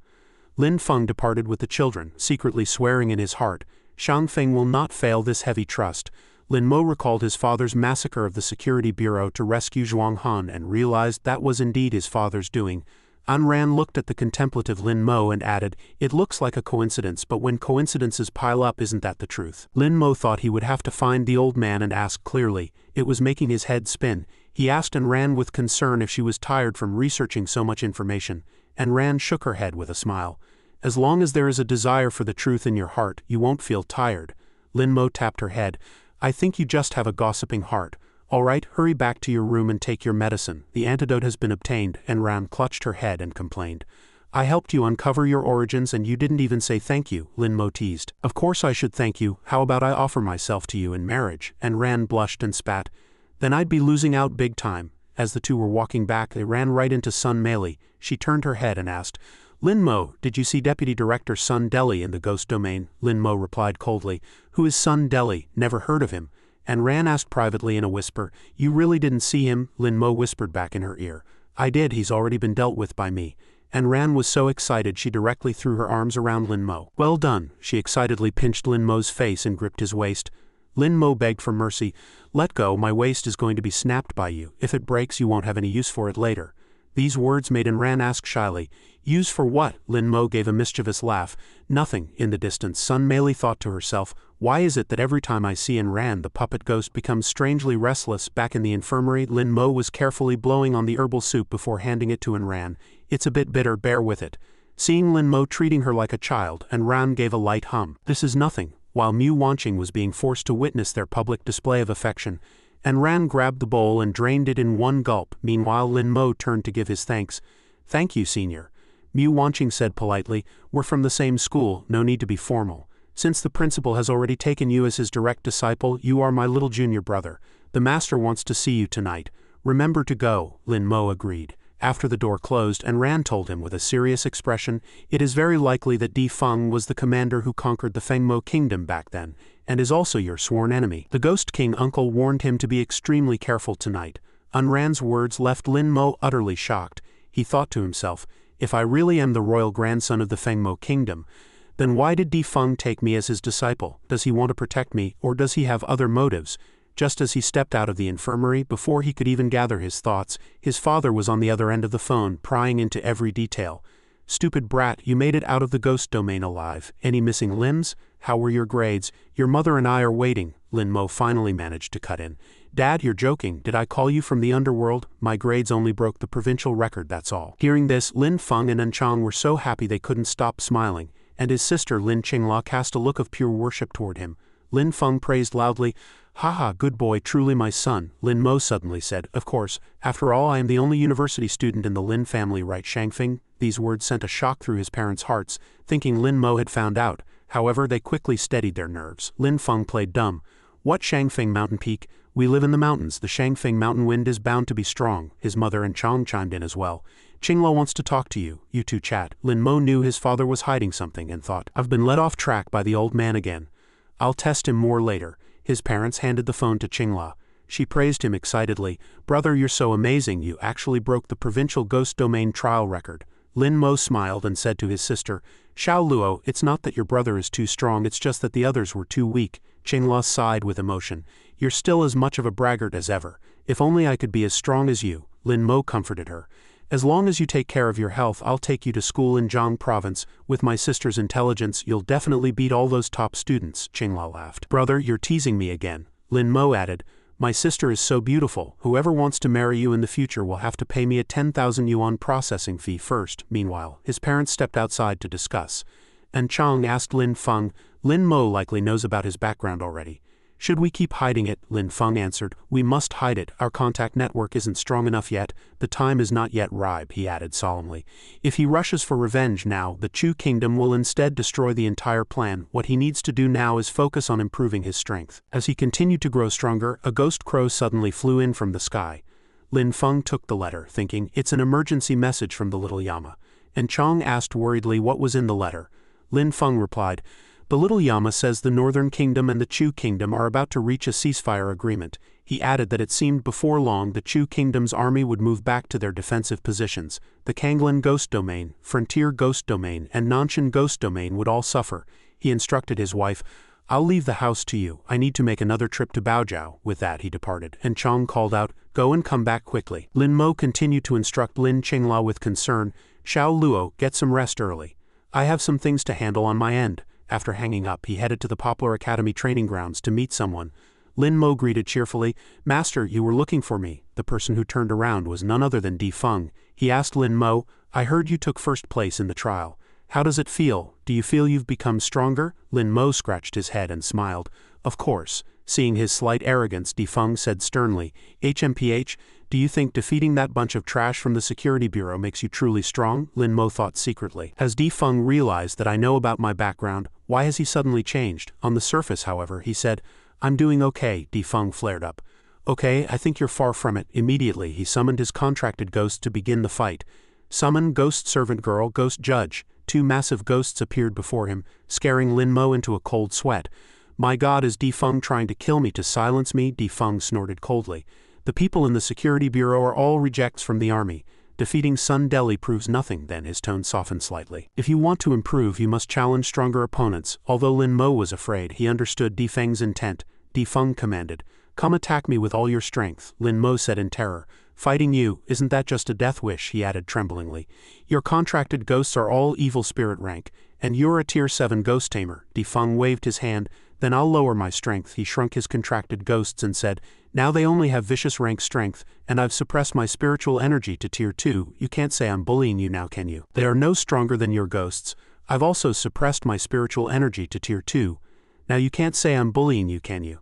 Lin Feng departed with the children, secretly swearing in his heart, Shangfeng will not fail this heavy trust. Lin Mo recalled his father's massacre of the Security Bureau to rescue Zhuang Han and realized that was indeed his father's doing. Enran looked at the contemplative Lin Mo and added, it looks like a coincidence, but when coincidences pile up, isn't that the truth? Lin Mo thought he would have to find the old man and ask clearly. It was making his head spin. He asked Enran with concern if she was tired from researching so much information. Enran shook her head with a smile. As long as there is a desire for the truth in your heart, you won't feel tired. Lin Mo tapped her head. I think you just have a gossiping heart. All right, hurry back to your room and take your medicine. The antidote has been obtained. Enran clutched her head and complained. I helped you uncover your origins and you didn't even say thank you, Lin Mo teased. Of course I should thank you. How about I offer myself to you in marriage? Enran blushed and spat. Then I'd be losing out big time. As the two were walking back, they ran right into Sun Meili. She turned her head and asked, Lin Mo, did you see Deputy Director Sun Deli in the ghost domain? Lin Mo replied coldly. Who is Sun Deli? Never heard of him. Enran asked privately in a whisper. You really didn't see him? Lin Mo whispered back in her ear. I did, he's already been dealt with by me. Enran was so excited she directly threw her arms around Lin Mo. Well done. She excitedly pinched Lin Mo's face and gripped his waist. Lin Mo begged for mercy. Let go, my waist is going to be snapped by you. If it breaks, you won't have any use for it later. These words made Enran ask shyly, use for what? Lin Mo gave a mischievous laugh. Nothing. In the distance, Sun Meili thought to herself, why is it that every time I see Enran the puppet ghost becomes strangely restless? Back in the infirmary, Lin Mo was carefully blowing on the herbal soup before handing it to Enran. It's a bit bitter, bear with it. Seeing Lin Mo treating her like a child, Enran gave a light hum. This is nothing. While Mu Wanqing was being forced to witness their public display of affection, Enran grabbed the bowl and drained it in one gulp. Meanwhile, Lin Mo turned to give his thanks. Thank you, senior. Mu Wanqing said politely, we're from the same school, no need to be formal. Since the principal has already taken you as his direct disciple, you are my little junior brother. The master wants to see you tonight. Remember to go, Lin Mo agreed. After the door closed, Enran told him with a serious expression, it is very likely that Di Feng was the commander who conquered the Fengmo kingdom back then, and is also your sworn enemy. The Ghost King uncle warned him to be extremely careful tonight. Enran's words left Lin Mo utterly shocked. He thought to himself, if I really am the royal grandson of the Fengmo kingdom, then why did Di Feng take me as his disciple? Does he want to protect me, or does he have other motives? Just as he stepped out of the infirmary, before he could even gather his thoughts, his father was on the other end of the phone, prying into every detail. Stupid brat, you made it out of the ghost domain alive. Any missing limbs? How were your grades? Your mother and I are waiting. Lin Mo finally managed to cut in. Dad, you're joking. Did I call you from the underworld? My grades only broke the provincial record, that's all. Hearing this, Lin Feng and Enchang were so happy they couldn't stop smiling, and his sister Lin Qingla cast a look of pure worship toward him. Lin Feng praised loudly, "Haha, good boy, truly my son," Lin Mo suddenly said. "Of course, after all I am the only university student in the Lin family, right Shangfeng?" These words sent a shock through his parents' hearts, thinking Lin Mo had found out. However, they quickly steadied their nerves. Lin Feng played dumb. "What Shangfeng mountain peak? We live in the mountains. The Shangfeng mountain wind is bound to be strong." His mother and Chang chimed in as well. "Qingla wants to talk to you. You two chat." Lin Mo knew his father was hiding something and thought, "I've been led off track by the old man again. I'll test him more later." His parents handed the phone to Qingla. She praised him excitedly. "Brother, you're so amazing. You actually broke the provincial ghost domain trial record." Lin Mo smiled and said to his sister, "Xiao Luo, it's not that your brother is too strong, it's just that the others were too weak." Qingla sighed with emotion. "You're still as much of a braggart as ever. If only I could be as strong as you." Lin Mo comforted her. "As long as you take care of your health, I'll take you to school in Jiang province. With my sister's intelligence, you'll definitely beat all those top students." Qingla laughed. "Brother, you're teasing me again." Lin Mo added, "My sister is so beautiful. Whoever wants to marry you in the future will have to pay me a 10,000 yuan processing fee first." Meanwhile, his parents stepped outside to discuss. And Chang asked Lin Feng, "Lin Mo likely knows about his background already. Should we keep hiding it?" Lin Feng answered, "We must hide it. Our contact network isn't strong enough yet. The time is not yet ripe," he added solemnly. "If he rushes for revenge now, the Chu kingdom will instead destroy the entire plan. What he needs to do now is focus on improving his strength." As he continued to grow stronger, a ghost crow suddenly flew in from the sky. Lin Feng took the letter, thinking, "It's an emergency message from the little Yama." And Chang asked worriedly what was in the letter. Lin Feng replied, "The little Yama says the Northern Kingdom and the Chu Kingdom are about to reach a ceasefire agreement." He added that it seemed before long the Chu Kingdom's army would move back to their defensive positions. The Kanglan Ghost Domain, Frontier Ghost Domain, and Nanshan Ghost Domain would all suffer. He instructed his wife, "I'll leave the house to you. I need to make another trip to Baojiao." With that he departed, and Chang called out, "Go and come back quickly." Lin Mo continued to instruct Lin Qingla with concern, "Xiao Luo, get some rest early. I have some things to handle on my end." After hanging up, he headed to the Poplar Academy training grounds to meet someone. Lin Mo greeted cheerfully, "Master, you were looking for me." The person who turned around was none other than Di Feng. He asked Lin Mo, "I heard you took first place in the trial. How does it feel? Do you feel you've become stronger?" Lin Mo scratched his head and smiled. "Of course." Seeing his slight arrogance, Di Feng said sternly, "HMPH, do you think defeating that bunch of trash from the security bureau makes you truly strong?" Lin Mo thought secretly. Has Di Feng realized that I know about my background? Why has he suddenly changed? On the surface, however, he said, "I'm doing okay." Di Feng flared up. "Okay, I think you're far from it." Immediately, he summoned his contracted ghosts to begin the fight. "Summon Ghost Servant Girl, Ghost Judge." Two massive ghosts appeared before him, scaring Lin Mo into a cold sweat. "My God, is Di Feng trying to kill me to silence me?" Di Feng snorted coldly. "The people in the security bureau are all rejects from the army. Defeating Sun Deli proves nothing." Then his tone softened slightly. "If you want to improve, you must challenge stronger opponents." Although Lin Mo was afraid, he understood Di Feng's intent. Di Feng commanded, "Come attack me with all your strength." Lin Mo said in terror, "Fighting you, isn't that just a death wish?" He added tremblingly. "Your contracted ghosts are all evil spirit rank, and you're a tier 7 ghost tamer." Di Feng waved his hand. "Then I'll lower my strength." He shrunk his contracted ghosts and said, "Now they only have vicious rank strength, and I've suppressed my spiritual energy to tier 2. You can't say I'm bullying you now, can you? They are no stronger than your ghosts. I've also suppressed my spiritual energy to tier 2. Now you can't say I'm bullying you, can you?"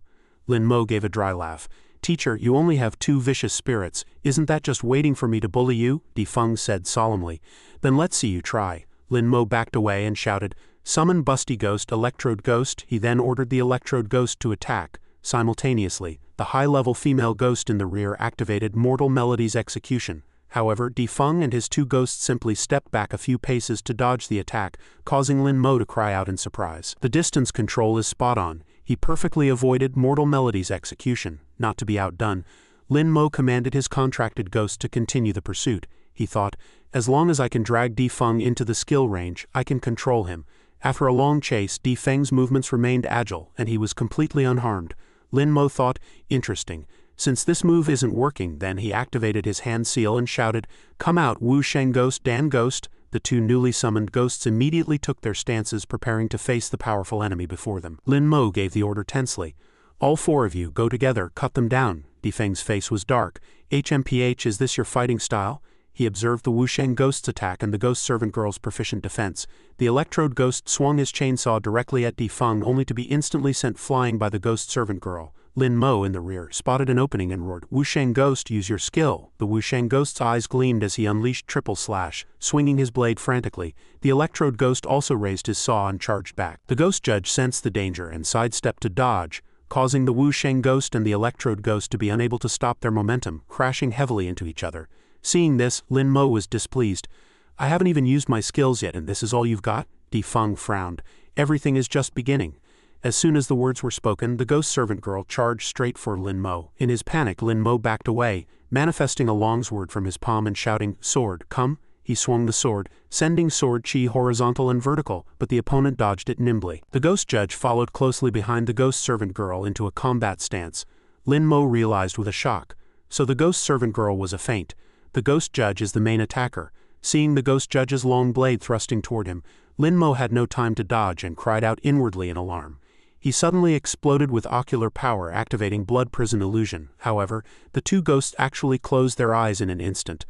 Lin Mo gave a dry laugh. "Teacher, you only have 2 vicious spirits. Isn't that just waiting for me to bully you?" Di Feng said solemnly. "Then let's see you try." Lin Mo backed away and shouted, "Summon Busty Ghost, Electrode Ghost." He then ordered the Electrode Ghost to attack. Simultaneously, the high-level female ghost in the rear activated Mortal Melody's execution. However, Di Feng and his 2 ghosts simply stepped back a few paces to dodge the attack, causing Lin Mo to cry out in surprise. The distance control is spot on. He perfectly avoided Mortal Melody's execution. Not to be outdone, Lin Mo commanded his contracted ghost to continue the pursuit. He thought, "As long as I can drag Di Feng into the skill range, I can control him." After a long chase, Di Feng's movements remained agile, and he was completely unharmed. Lin Mo thought, "Interesting. Since this move isn't working," then he activated his hand seal and shouted, "Come out, Wu Sheng Ghost, Dan Ghost." The two newly summoned ghosts immediately took their stances, preparing to face the powerful enemy before them. Lin Mo gave the order tensely. "All four of you, go together, cut them down." Defeng's face was dark. "HMPH, is this your fighting style?" He observed the Wusheng ghost's attack and the ghost servant girl's proficient defense. The electrode ghost swung his chainsaw directly at Defeng, only to be instantly sent flying by the ghost servant girl. Lin Mo, in the rear, spotted an opening and roared, "Wusheng ghost, use your skill." The Wusheng ghost's eyes gleamed as he unleashed triple slash, swinging his blade frantically. The electrode ghost also raised his saw and charged back. The ghost judge sensed the danger and sidestepped to dodge, causing the Wusheng ghost and the electrode ghost to be unable to stop their momentum, crashing heavily into each other. Seeing this, Lin Mo was displeased. "I haven't even used my skills yet, and this is all you've got?" Defeng frowned. "Everything is just beginning." As soon as the words were spoken, the ghost servant girl charged straight for Lin Mo. In his panic, Lin Mo backed away, manifesting a longsword from his palm and shouting, "Sword, come!" He swung the sword, sending sword chi horizontal and vertical, but the opponent dodged it nimbly. The ghost judge followed closely behind the ghost servant girl into a combat stance. Lin Mo realized with a shock. So the ghost servant girl was a feint. The ghost judge is the main attacker. Seeing the ghost judge's long blade thrusting toward him, Lin Mo had no time to dodge and cried out inwardly in alarm. He suddenly exploded with ocular power, activating blood prison illusion. However, the two ghosts actually closed their eyes in an instant.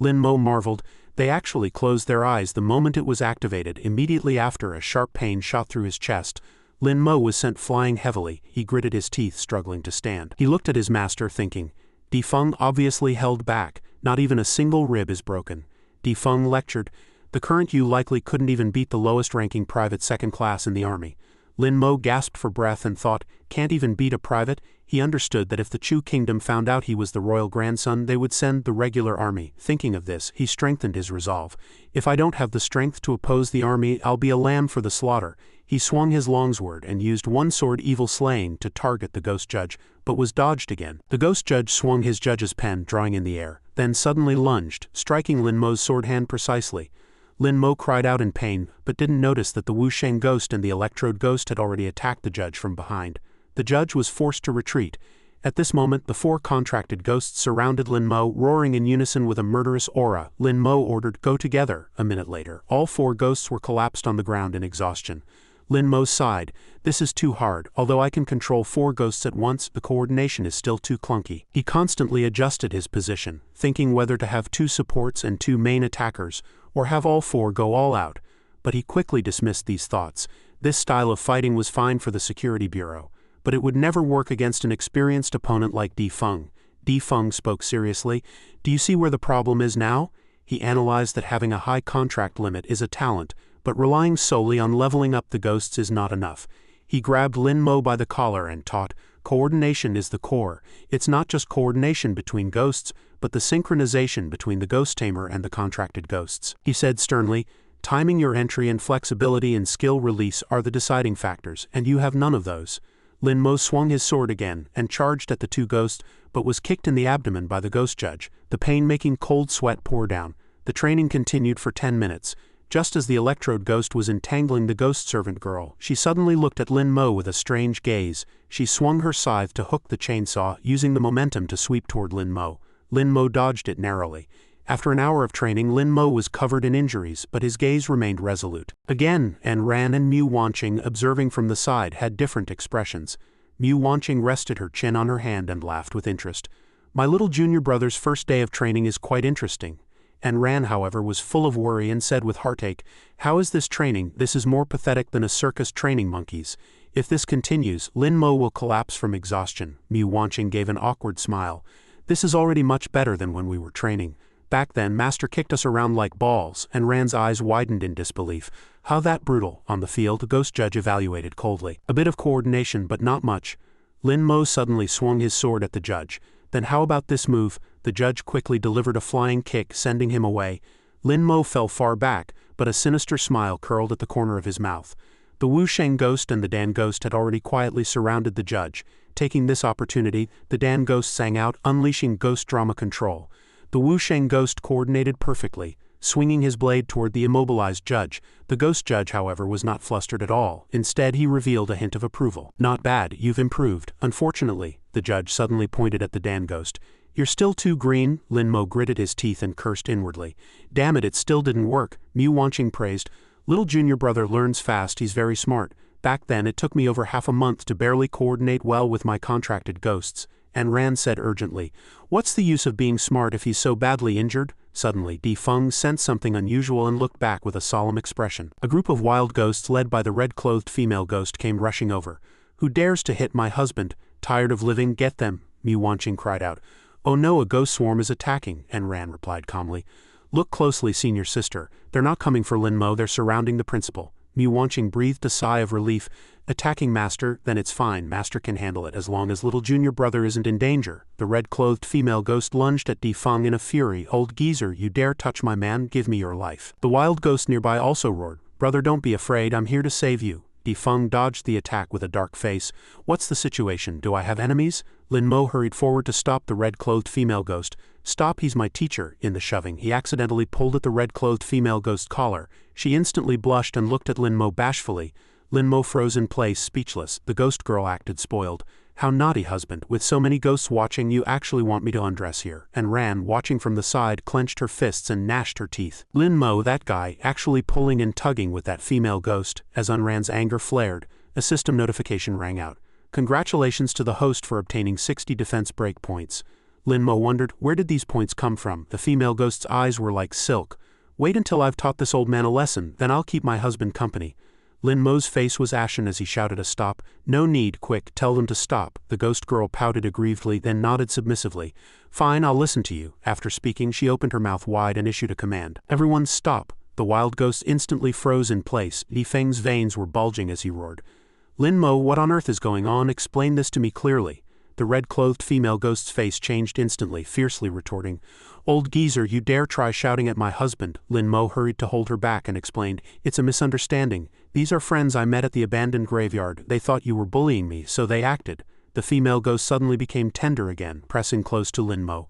Lin Mo marveled. They actually closed their eyes the moment it was activated. Immediately after, a sharp pain shot through his chest. Lin Mo was sent flying heavily. He gritted his teeth, struggling to stand. He looked at his master, thinking, "Defeng obviously held back. Not even a single rib is broken." Defeng lectured, "The current you likely couldn't even beat the lowest ranking private second class in the army." Lin Mo gasped for breath and thought, "Can't even beat a private?" He understood that if the Chu kingdom found out he was the royal grandson, they would send the regular army. Thinking of this, he strengthened his resolve. "If I don't have the strength to oppose the army, I'll be a lamb for the slaughter." He swung his longsword and used one sword evil slaying to target the ghost judge, but was dodged again. The ghost judge swung his judge's pen, drawing in the air, then suddenly lunged, striking Lin Mo's sword hand precisely. Lin Mo cried out in pain, but didn't notice that the Wusheng ghost and the electrode ghost had already attacked the judge from behind. The judge was forced to retreat. At this moment, the four contracted ghosts surrounded Lin Mo, roaring in unison with a murderous aura. Lin Mo ordered, "Go together." A minute later, all four ghosts were collapsed on the ground in exhaustion. Lin Mo sighed. "This is too hard. Although I can control four ghosts at once, the coordination is still too clunky." He constantly adjusted his position, thinking whether to have two supports and two main attackers, or have all four go all out. But he quickly dismissed these thoughts. This style of fighting was fine for the security bureau, but it would never work against an experienced opponent like Defeng. Defeng spoke seriously. "Do you see where the problem is now?" He analyzed that having a high contract limit is a talent, but relying solely on leveling up the ghosts is not enough. He grabbed Lin Mo by the collar and taught, "Coordination is the core. It's not just coordination between ghosts, but the synchronization between the ghost tamer and the contracted ghosts." He said sternly, "Timing your entry and flexibility and skill release are the deciding factors, and you have none of those." Lin Mo swung his sword again and charged at the two ghosts, but was kicked in the abdomen by the ghost judge, the pain making cold sweat pour down. The training continued for 10 minutes. Just as the electrode ghost was entangling the ghost servant girl, she suddenly looked at Lin Mo with a strange gaze. She swung her scythe to hook the chainsaw, using the momentum to sweep toward Lin Mo. Lin Mo dodged it narrowly. After an hour of training, Lin Mo was covered in injuries, but his gaze remained resolute. Again, and Ran and Mu Wanqing, observing from the side, had different expressions. Mu Wanqing rested her chin on her hand and laughed with interest. "My little junior brother's first day of training is quite interesting." And Ran, however, was full of worry and said with heartache, "How is this training? This is more pathetic than a circus training monkeys. If this continues, Lin Mo will collapse from exhaustion." Mu Wanqing gave an awkward smile. "This is already much better than when we were training. Back then, Master kicked us around like balls," and Ran's eyes widened in disbelief. "How that brutal?" On the field, the ghost judge evaluated coldly. "A bit of coordination, but not much." Lin Mo suddenly swung his sword at the judge. "Then how about this move?" The judge quickly delivered a flying kick, sending him away. Lin Mo fell far back, but a sinister smile curled at the corner of his mouth. The Wusheng ghost and the Dan ghost had already quietly surrounded the judge. Taking this opportunity, the Dan ghost sang out, unleashing ghost drama control. The Wusheng ghost coordinated perfectly, swinging his blade toward the immobilized judge. The ghost judge, however, was not flustered at all. Instead, he revealed a hint of approval. "Not bad, you've improved. Unfortunately," the judge suddenly pointed at the Dan ghost, You're still too green, Lin Mo gritted his teeth and cursed inwardly. Damn it, it still didn't work, Mu Wanqing praised. Little junior brother learns fast, he's very smart. Back then it took me over half a month to barely coordinate well with my contracted ghosts. And Ran said urgently, what's the use of being smart if he's so badly injured? Suddenly, Di Feng sensed something unusual and looked back with a solemn expression. A group of wild ghosts led by the red-clothed female ghost came rushing over. Who dares to hit my husband? Tired of living? Get them, Mu Wanqing cried out. Oh no, a ghost swarm is attacking, and Ran replied calmly. Look closely, senior sister. They're not coming for Lin Mo, they're surrounding the principal. Mu Wanqing breathed a sigh of relief. Attacking Master, then it's fine, Master can handle it as long as little junior brother isn't in danger. The red-clothed female ghost lunged at Di Feng in a fury. Old geezer, you dare touch my man, give me your life. The wild ghost nearby also roared. Brother, don't be afraid, I'm here to save you. Di Feng dodged the attack with a dark face. What's the situation? Do I have enemies? Lin Mo hurried forward to stop the red-clothed female ghost. Stop, he's my teacher. In the shoving, he accidentally pulled at the red-clothed female ghost collar. She instantly blushed and looked at Lin Mo bashfully. Lin Mo froze in place, speechless. The ghost girl acted spoiled. How naughty, husband. With so many ghosts watching, you actually want me to undress here. And Ran, watching from the side, clenched her fists and gnashed her teeth. Lin Mo, that guy, actually pulling and tugging with that female ghost. As Ran's anger flared, a system notification rang out. Congratulations to the host for obtaining 60 defense break points. Lin Mo wondered, where did these points come from? The female ghost's eyes were like silk. Wait until I've taught this old man a lesson, then I'll keep my husband company. Lin Mo's face was ashen as he shouted a stop. No need, quick, tell them to stop. The ghost girl pouted aggrievedly, then nodded submissively. Fine, I'll listen to you. After speaking, she opened her mouth wide and issued a command. Everyone stop. The wild ghost instantly froze in place. Di Feng's veins were bulging as he roared. Lin Mo, what on earth is going on? Explain this to me clearly. The red-clothed female ghost's face changed instantly, fiercely retorting. Old geezer, you dare try shouting at my husband. Lin Mo hurried to hold her back and explained, it's a misunderstanding. These are friends I met at the abandoned graveyard. They thought you were bullying me, so they acted. The female ghost suddenly became tender again, pressing close to Lin Mo.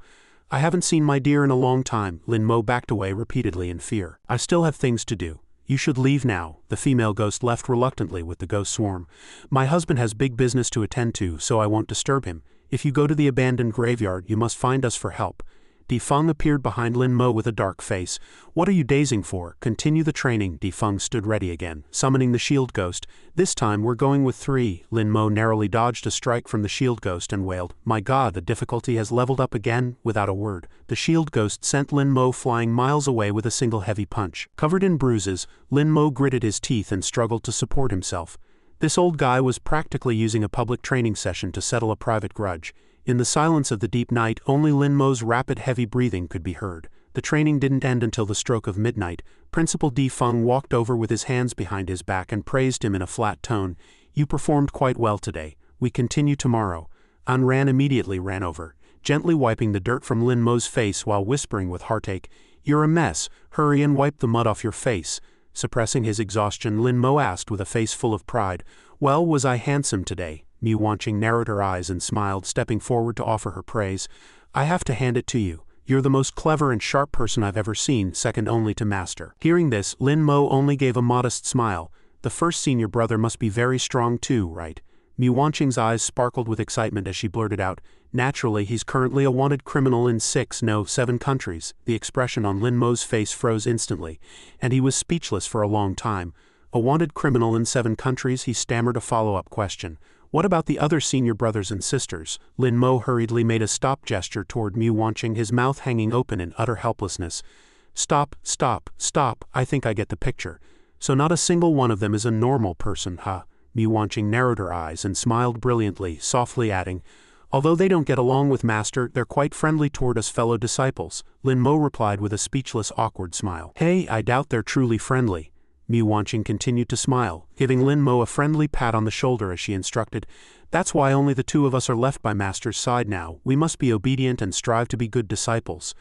I haven't seen my dear in a long time. Lin Mo backed away repeatedly in fear. I still have things to do. You should leave now. The female ghost left reluctantly with the ghost swarm. My husband has big business to attend to, so I won't disturb him. If you go to the abandoned graveyard, you must find us for help. Di Feng appeared behind Lin Mo with a dark face. What are you dazing for? Continue the training. Di Feng stood ready again, summoning the shield ghost. This time we're going with 3. Lin Mo narrowly dodged a strike from the shield ghost and wailed, my god, the difficulty has leveled up again. Without a word, the shield ghost sent Lin Mo flying miles away with a single heavy punch. Covered in bruises, Lin Mo gritted his teeth and struggled to support himself. This old guy was practically using a public training session to settle a private grudge. In the silence of the deep night, only Lin Mo's rapid, heavy breathing could be heard. The training didn't end until the stroke of midnight. Principal Di Feng walked over with his hands behind his back and praised him in a flat tone. You performed quite well today. We continue tomorrow. An Ran immediately ran over, gently wiping the dirt from Lin Mo's face while whispering with heartache, You're a mess. Hurry and wipe the mud off your face. Suppressing his exhaustion, Lin Mo asked with a face full of pride, Well, was I handsome today? Mu Wanqing narrowed her eyes and smiled, stepping forward to offer her praise. I have to hand it to you. You're the most clever and sharp person I've ever seen, second only to Master. Hearing this, Lin Mo only gave a modest smile. The first senior brother must be very strong too, right? Mu Wanqing's eyes sparkled with excitement as she blurted out, Naturally, he's currently a wanted criminal in 7 countries. The expression on Lin Mo's face froze instantly, and he was speechless for a long time. A wanted criminal in 7 countries, he stammered a follow-up question. What about the other senior brothers and sisters? Lin Mo hurriedly made a stop gesture toward Mu Wanqing, his mouth hanging open in utter helplessness. Stop, stop, stop, I think I get the picture. So not a single one of them is a normal person, huh? Mu Wanqing narrowed her eyes and smiled brilliantly, softly adding, Although they don't get along with Master, they're quite friendly toward us fellow disciples. Lin Mo replied with a speechless, awkward smile. Hey, I doubt they're truly friendly. Mu Wanqing continued to smile, giving Lin Mo a friendly pat on the shoulder as she instructed, That's why only the 2 of us are left by Master's side now. We must be obedient and strive to be good disciples.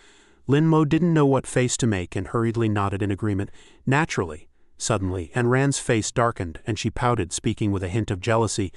Lin Mo didn't know what face to make and hurriedly nodded in agreement. Naturally. Suddenly, An Ran's face darkened, and she pouted, speaking with a hint of jealousy.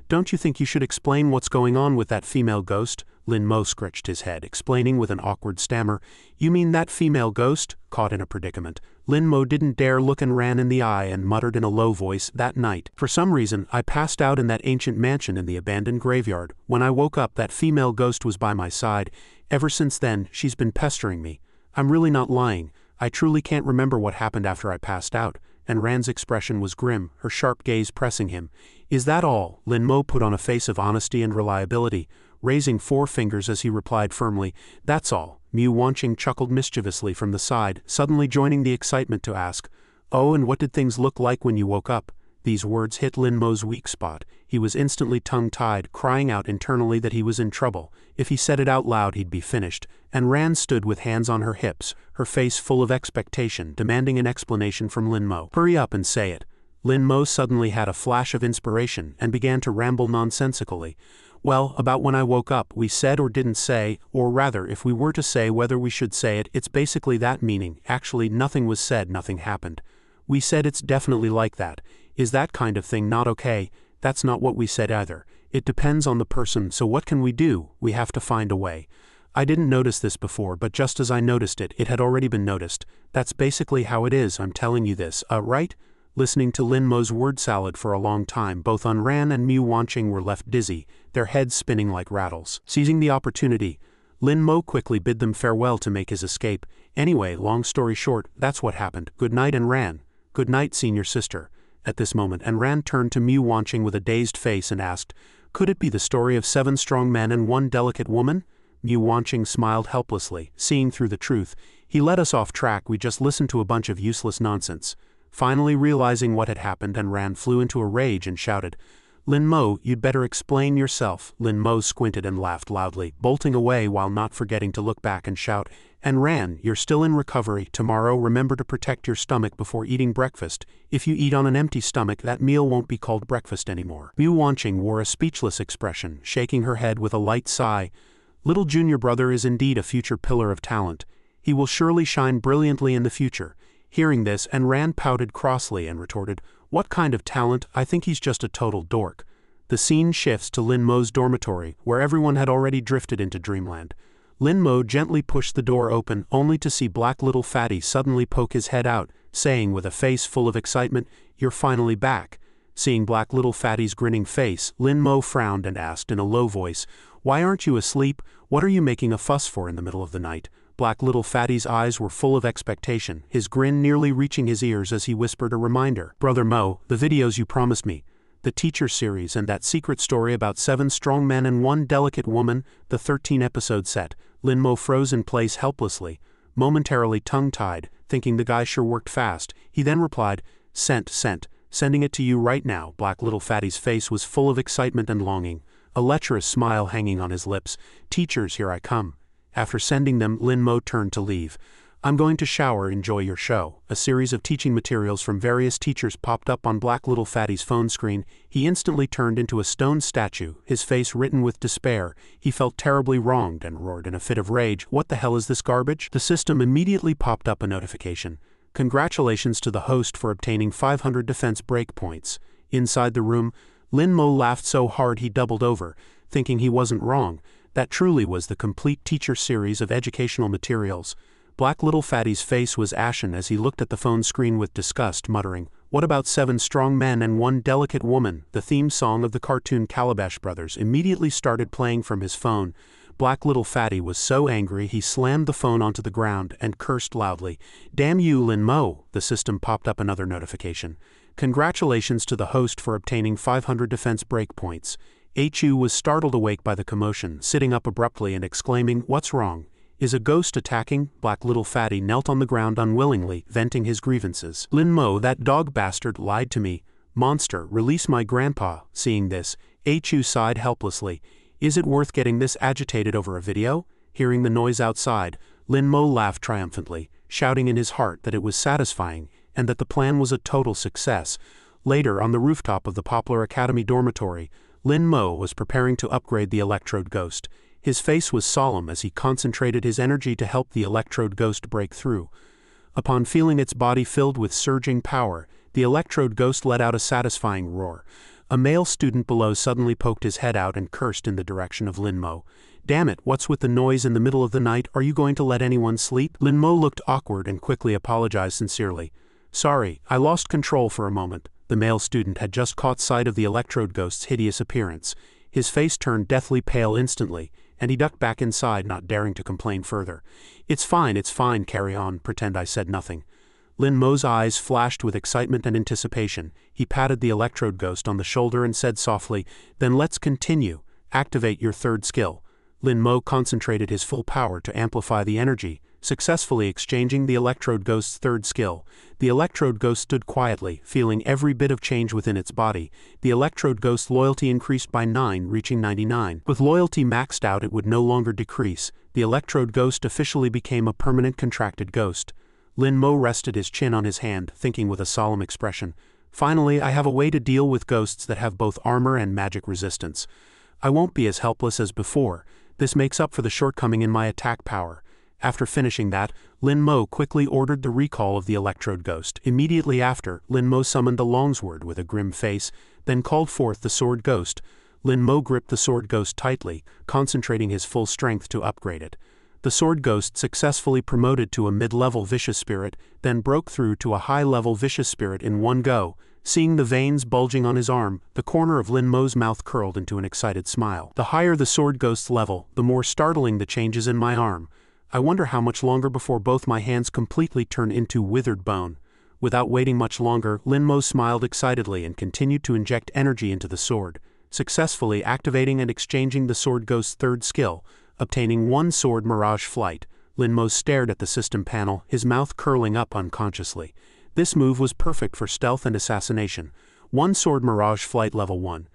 Don't you think you should explain what's going on with that female ghost? Lin Mo scratched his head, explaining with an awkward stammer. You mean that female ghost? Caught in a predicament, Lin Mo didn't dare look and ran in the eye and muttered in a low voice, "That night, for some reason, I passed out in that ancient mansion in the abandoned graveyard. When I woke up, that female ghost was by my side. Ever since then, she's been pestering me. I'm really not lying. I truly can't remember what happened after I passed out." And Ran's expression was grim, her sharp gaze pressing him. "Is that all?" Lin Mo put on a face of honesty and reliability, raising 4 fingers as he replied firmly, "That's all." Mu Wanqing chuckled mischievously from the side, suddenly joining the excitement to ask, "Oh, and what did things look like when you woke up?" These words hit Lin Mo's weak spot. He was instantly tongue-tied, crying out internally that he was in trouble. If he said it out loud, he'd be finished. And Ran stood with hands on her hips, her face full of expectation, demanding an explanation from Lin Mo. "Hurry up and say it." Lin Mo suddenly had a flash of inspiration and began to ramble nonsensically. "Well, about when I woke up, we said or didn't say, or rather, if we were to say whether we should say it, it's basically that meaning. Actually, nothing was said, nothing happened. We said it's definitely like that. Is that kind of thing not okay? That's not what we said either. It depends on the person, so what can we do? We have to find a way. I didn't notice this before, but just as I noticed it, it had already been noticed. That's basically how it is, I'm telling you this, right?" Listening to Lin Mo's word salad for a long time, both Ran and Mu Wanqing were left dizzy, their heads spinning like rattles. Seizing the opportunity, Lin Mo quickly bid them farewell to make his escape. "Anyway, long story short, that's what happened. Good night, Ran." "Good night, senior sister." At this moment, Ran turned to Mu Wanqing with a dazed face and asked, "Could it be the story of 7 strong men and 1 delicate woman?" Mu Wanqing smiled helplessly, seeing through the truth. "He led us off track, we just listened to a bunch of useless nonsense." Finally realizing what had happened, Ran flew into a rage and shouted, "Lin Mo, you'd better explain yourself." Lin Mo squinted and laughed loudly, bolting away while not forgetting to look back and shout, "Ran, you're still in recovery. Tomorrow remember to protect your stomach before eating breakfast. If you eat on an empty stomach, that meal won't be called breakfast anymore." Mu Wanqing wore a speechless expression, shaking her head with a light sigh. Little junior brother is indeed a future pillar of talent. He will surely shine brilliantly in the future. Hearing this, Ran pouted crossly and retorted, "What kind of talent? I think he's just a total dork." The scene shifts to Lin Mo's dormitory, where everyone had already drifted into dreamland. Lin Mo gently pushed the door open, only to see Black Little Fatty suddenly poke his head out, saying with a face full of excitement, "You're finally back." Seeing Black Little Fatty's grinning face, Lin Mo frowned and asked in a low voice, "Why aren't you asleep? What are you making a fuss for in the middle of the night?" Black Little Fatty's eyes were full of expectation, his grin nearly reaching his ears as he whispered a reminder. "Brother Mo, the videos you promised me. The teacher series and that secret story about 7 strong men and 1 delicate woman, the 13-episode set." Lin Mo froze in place helplessly, momentarily tongue-tied, thinking the guy sure worked fast. He then replied, Sending it to you right now." Black Little Fatty's face was full of excitement and longing, a lecherous smile hanging on his lips. "Teachers, here I come." After sending them, Lin Mo turned to leave. "I'm going to shower, enjoy your show." A series of teaching materials from various teachers popped up on Black Little Fatty's phone screen. He instantly turned into a stone statue, his face written with despair. He felt terribly wronged and roared in a fit of rage, "What the hell is this garbage?" The system immediately popped up a notification. "Congratulations to the host for obtaining 500 defense break points." Inside the room, Lin Mo laughed so hard he doubled over, thinking he wasn't wrong. That truly was the complete teacher series of educational materials. Black Little Fatty's face was ashen as he looked at the phone screen with disgust, muttering, "What about 7 strong men and 1 delicate woman?" The theme song of the cartoon Calabash Brothers immediately started playing from his phone. Black Little Fatty was so angry he slammed the phone onto the ground and cursed loudly. "Damn you, Lin Mo!" The system popped up another notification. "Congratulations to the host for obtaining 500 defense break points." HU was startled awake by the commotion, sitting up abruptly and exclaiming, "What's wrong? Is a ghost attacking?" Black Little Fatty knelt on the ground unwillingly, venting his grievances. "Lin Mo, that dog bastard lied to me. Monster, release my grandpa." Seeing this, HU sighed helplessly. "Is it worth getting this agitated over a video?" Hearing the noise outside, Lin Mo laughed triumphantly, shouting in his heart that it was satisfying and that the plan was a total success. Later, on the rooftop of the Poplar Academy dormitory, Lin Mo was preparing to upgrade the Electrode Ghost. His face was solemn as he concentrated his energy to help the Electrode Ghost break through. Upon feeling its body filled with surging power, the Electrode Ghost let out a satisfying roar. A male student below suddenly poked his head out and cursed in the direction of Lin Mo. "Damn it, what's with the noise in the middle of the night? Are you going to let anyone sleep?" Lin Mo looked awkward and quickly apologized sincerely. "Sorry, I lost control for a moment." The male student had just caught sight of the electrode ghost's hideous appearance. His face turned deathly pale instantly, and he ducked back inside, not daring to complain further. It's fine, carry on, pretend I said nothing." Lin Mo's eyes flashed with excitement and anticipation. He patted the electrode ghost on the shoulder and said softly, "Then let's continue. Activate your third skill." Lin Mo concentrated his full power to amplify the energy, successfully exchanging the electrode ghost's third skill. The electrode ghost stood quietly, feeling every bit of change within its body. The electrode ghost's loyalty increased by 9, reaching 99. With loyalty maxed out, it would no longer decrease. The electrode ghost officially became a permanent contracted ghost. Lin Mo rested his chin on his hand, thinking with a solemn expression. "Finally, I have a way to deal with ghosts that have both armor and magic resistance. I won't be as helpless as before. This makes up for the shortcoming in my attack power." After finishing that, Lin Mo quickly ordered the recall of the electrode ghost. Immediately after, Lin Mo summoned a longsword with a grim face, then called forth the sword ghost. Lin Mo gripped the sword ghost tightly, concentrating his full strength to upgrade it. The sword ghost successfully promoted to a mid-level vicious spirit, then broke through to a high-level vicious spirit in one go. Seeing the veins bulging on his arm, the corner of Lin Mo's mouth curled into an excited smile. "The higher the sword ghost's level, the more startling the changes in my arm. I wonder how much longer before both my hands completely turn into withered bone." Without waiting much longer, Lin Mo smiled excitedly and continued to inject energy into the sword, successfully activating and exchanging the sword ghost's third skill, obtaining one sword Mirage Flight. Lin Mo stared at the system panel, his mouth curling up unconsciously. This move was perfect for stealth and assassination. One sword Mirage Flight level 1.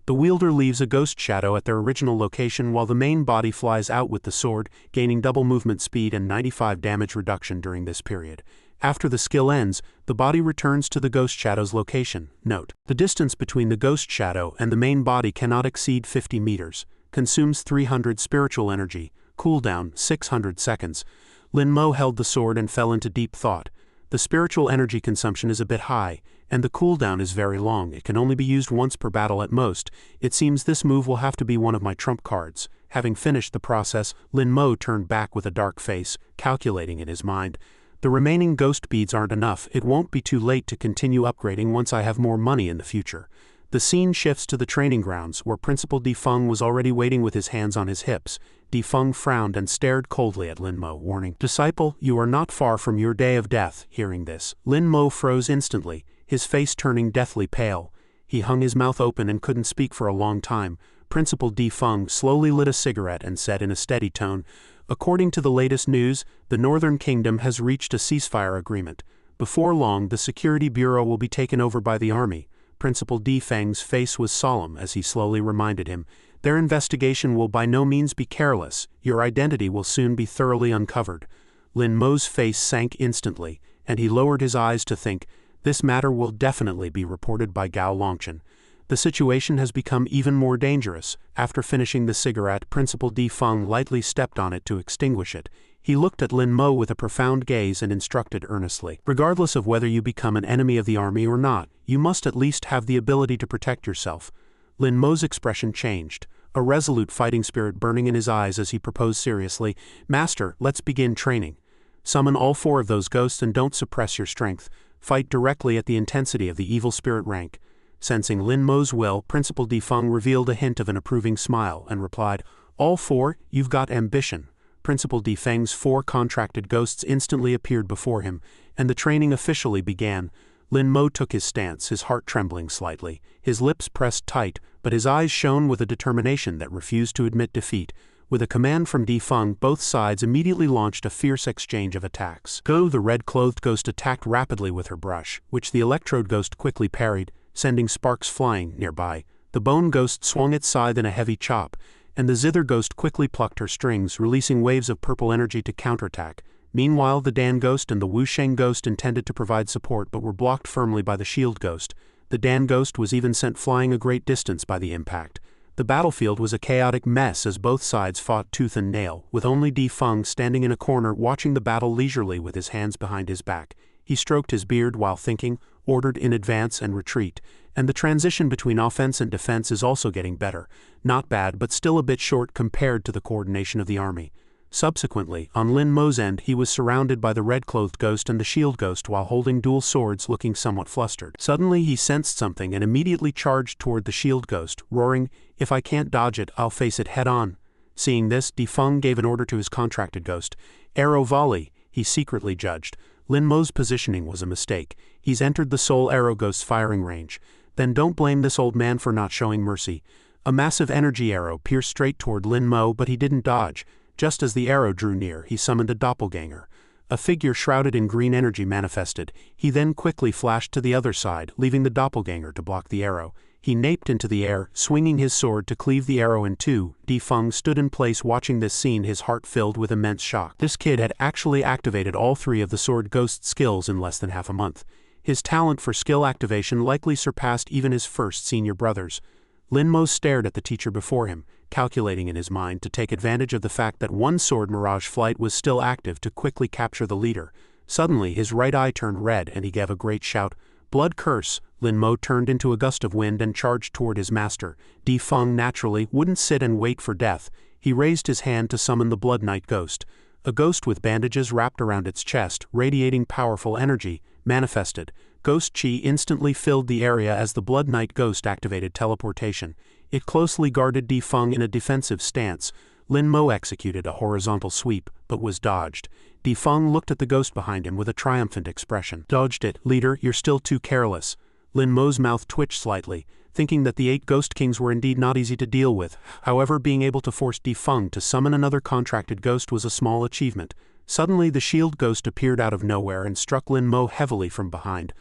The wielder leaves a ghost shadow at their original location while the main body flies out with the sword, gaining double movement speed and 95 damage reduction during this period. After the skill ends, the body returns to the ghost shadow's location. Note: the distance between the ghost shadow and the main body cannot exceed 50 meters. Consumes 300 spiritual energy. Cooldown 600 seconds. Lin Mo held the sword and fell into deep thought. The spiritual energy consumption is a bit high, and the cooldown is very long. It can only be used once per battle at most. It seems this move will have to be one of my trump cards. Having finished the process, Lin Mo turned back with a dark face, calculating in his mind. The remaining ghost beads aren't enough. It won't be too late to continue upgrading once I have more money in the future. The scene shifts to the training grounds, where Principal Defeng was already waiting with his hands on his hips. Defeng frowned and stared coldly at Lin Mo, warning, "Disciple, you are not far from your day of death." Hearing this, Lin Mo froze instantly, his face turning deathly pale. He hung his mouth open and couldn't speak for a long time. Principal Defeng slowly lit a cigarette and said in a steady tone, "According to the latest news, the Northern Kingdom has reached a ceasefire agreement. Before long, the Security Bureau will be taken over by the army." Principal Defeng's face was solemn as he slowly reminded him, "Their investigation will by no means be careless. Your identity will soon be thoroughly uncovered." Lin Mo's face sank instantly, and he lowered his eyes to think, "This matter will definitely be reported by Gao Longchen." The situation has become even more dangerous. After finishing the cigarette, Principal Defeng lightly stepped on it to extinguish it. He looked at Lin Mo with a profound gaze and instructed earnestly, "Regardless of whether you become an enemy of the army or not, you must at least have the ability to protect yourself." Lin Mo's expression changed, a resolute fighting spirit burning in his eyes as he proposed seriously, "Master, let's begin training. Summon all 4 of those ghosts and don't suppress your strength. Fight directly at the intensity of the evil spirit rank." Sensing Lin Mo's will, Principal Defeng revealed a hint of an approving smile and replied, "All 4? You've got ambition." Principal Defeng's 4 contracted ghosts instantly appeared before him, and the training officially began. Lin Mo took his stance, his heart trembling slightly. His lips pressed tight, but his eyes shone with a determination that refused to admit defeat. With a command from Defeng, both sides immediately launched a fierce exchange of attacks. Go! The red-clothed ghost attacked rapidly with her brush, which the electrode ghost quickly parried, sending sparks flying nearby. The bone ghost swung its scythe in a heavy chop, and the zither ghost quickly plucked her strings, releasing waves of purple energy to counterattack. Meanwhile, the Dan ghost and the Wusheng ghost intended to provide support but were blocked firmly by the shield ghost. The Dan ghost was even sent flying a great distance by the impact. The battlefield was a chaotic mess as both sides fought tooth and nail, with only Defeng standing in a corner watching the battle leisurely with his hands behind his back. He stroked his beard while thinking, ordered in advance and retreat, and the transition between offense and defense is also getting better. Not bad, but still a bit short compared to the coordination of the army. Subsequently, on Lin Mo's end, he was surrounded by the red-clothed ghost and the shield ghost while holding dual swords, looking somewhat flustered. Suddenly he sensed something and immediately charged toward the shield ghost, roaring, "If I can't dodge it, I'll face it head-on." Seeing this, Defeng gave an order to his contracted ghost. "Arrow volley," he secretly judged. Lin Mo's positioning was a mistake. He's entered the Soul Arrow Ghost's firing range. Then don't blame this old man for not showing mercy. A massive energy arrow pierced straight toward Lin Mo, but he didn't dodge. Just as the arrow drew near, he summoned a doppelganger. A figure shrouded in green energy manifested. He then quickly flashed to the other side, leaving the doppelganger to block the arrow. He naped into the air, swinging his sword to cleave the arrow in two. Defeng stood in place watching this scene, his heart filled with immense shock. This kid had actually activated all three of the Sword Ghost skills in less than half a month. His talent for skill activation likely surpassed even his first senior brothers. Lin Mo stared at the teacher before him, calculating in his mind to take advantage of the fact that one sword Mirage Flight was still active to quickly capture the leader. Suddenly his right eye turned red and he gave a great shout. "Blood curse!" Lin Mo turned into a gust of wind and charged toward his master. Defeng naturally wouldn't sit and wait for death. He raised his hand to summon the Blood Knight Ghost. A ghost with bandages wrapped around its chest, radiating powerful energy, manifested. Ghost chi instantly filled the area as the Blood Knight Ghost activated teleportation. It closely guarded Defeng in a defensive stance. Lin Mo executed a horizontal sweep, but was dodged. Defeng looked at the ghost behind him with a triumphant expression. "Dodged it, leader, you're still too careless." Lin Mo's mouth twitched slightly, thinking that the 8 Ghost Kings were indeed not easy to deal with. However, being able to force Defeng to summon another contracted ghost was a small achievement. Suddenly the shield ghost appeared out of nowhere and struck Lin Mo heavily from behind.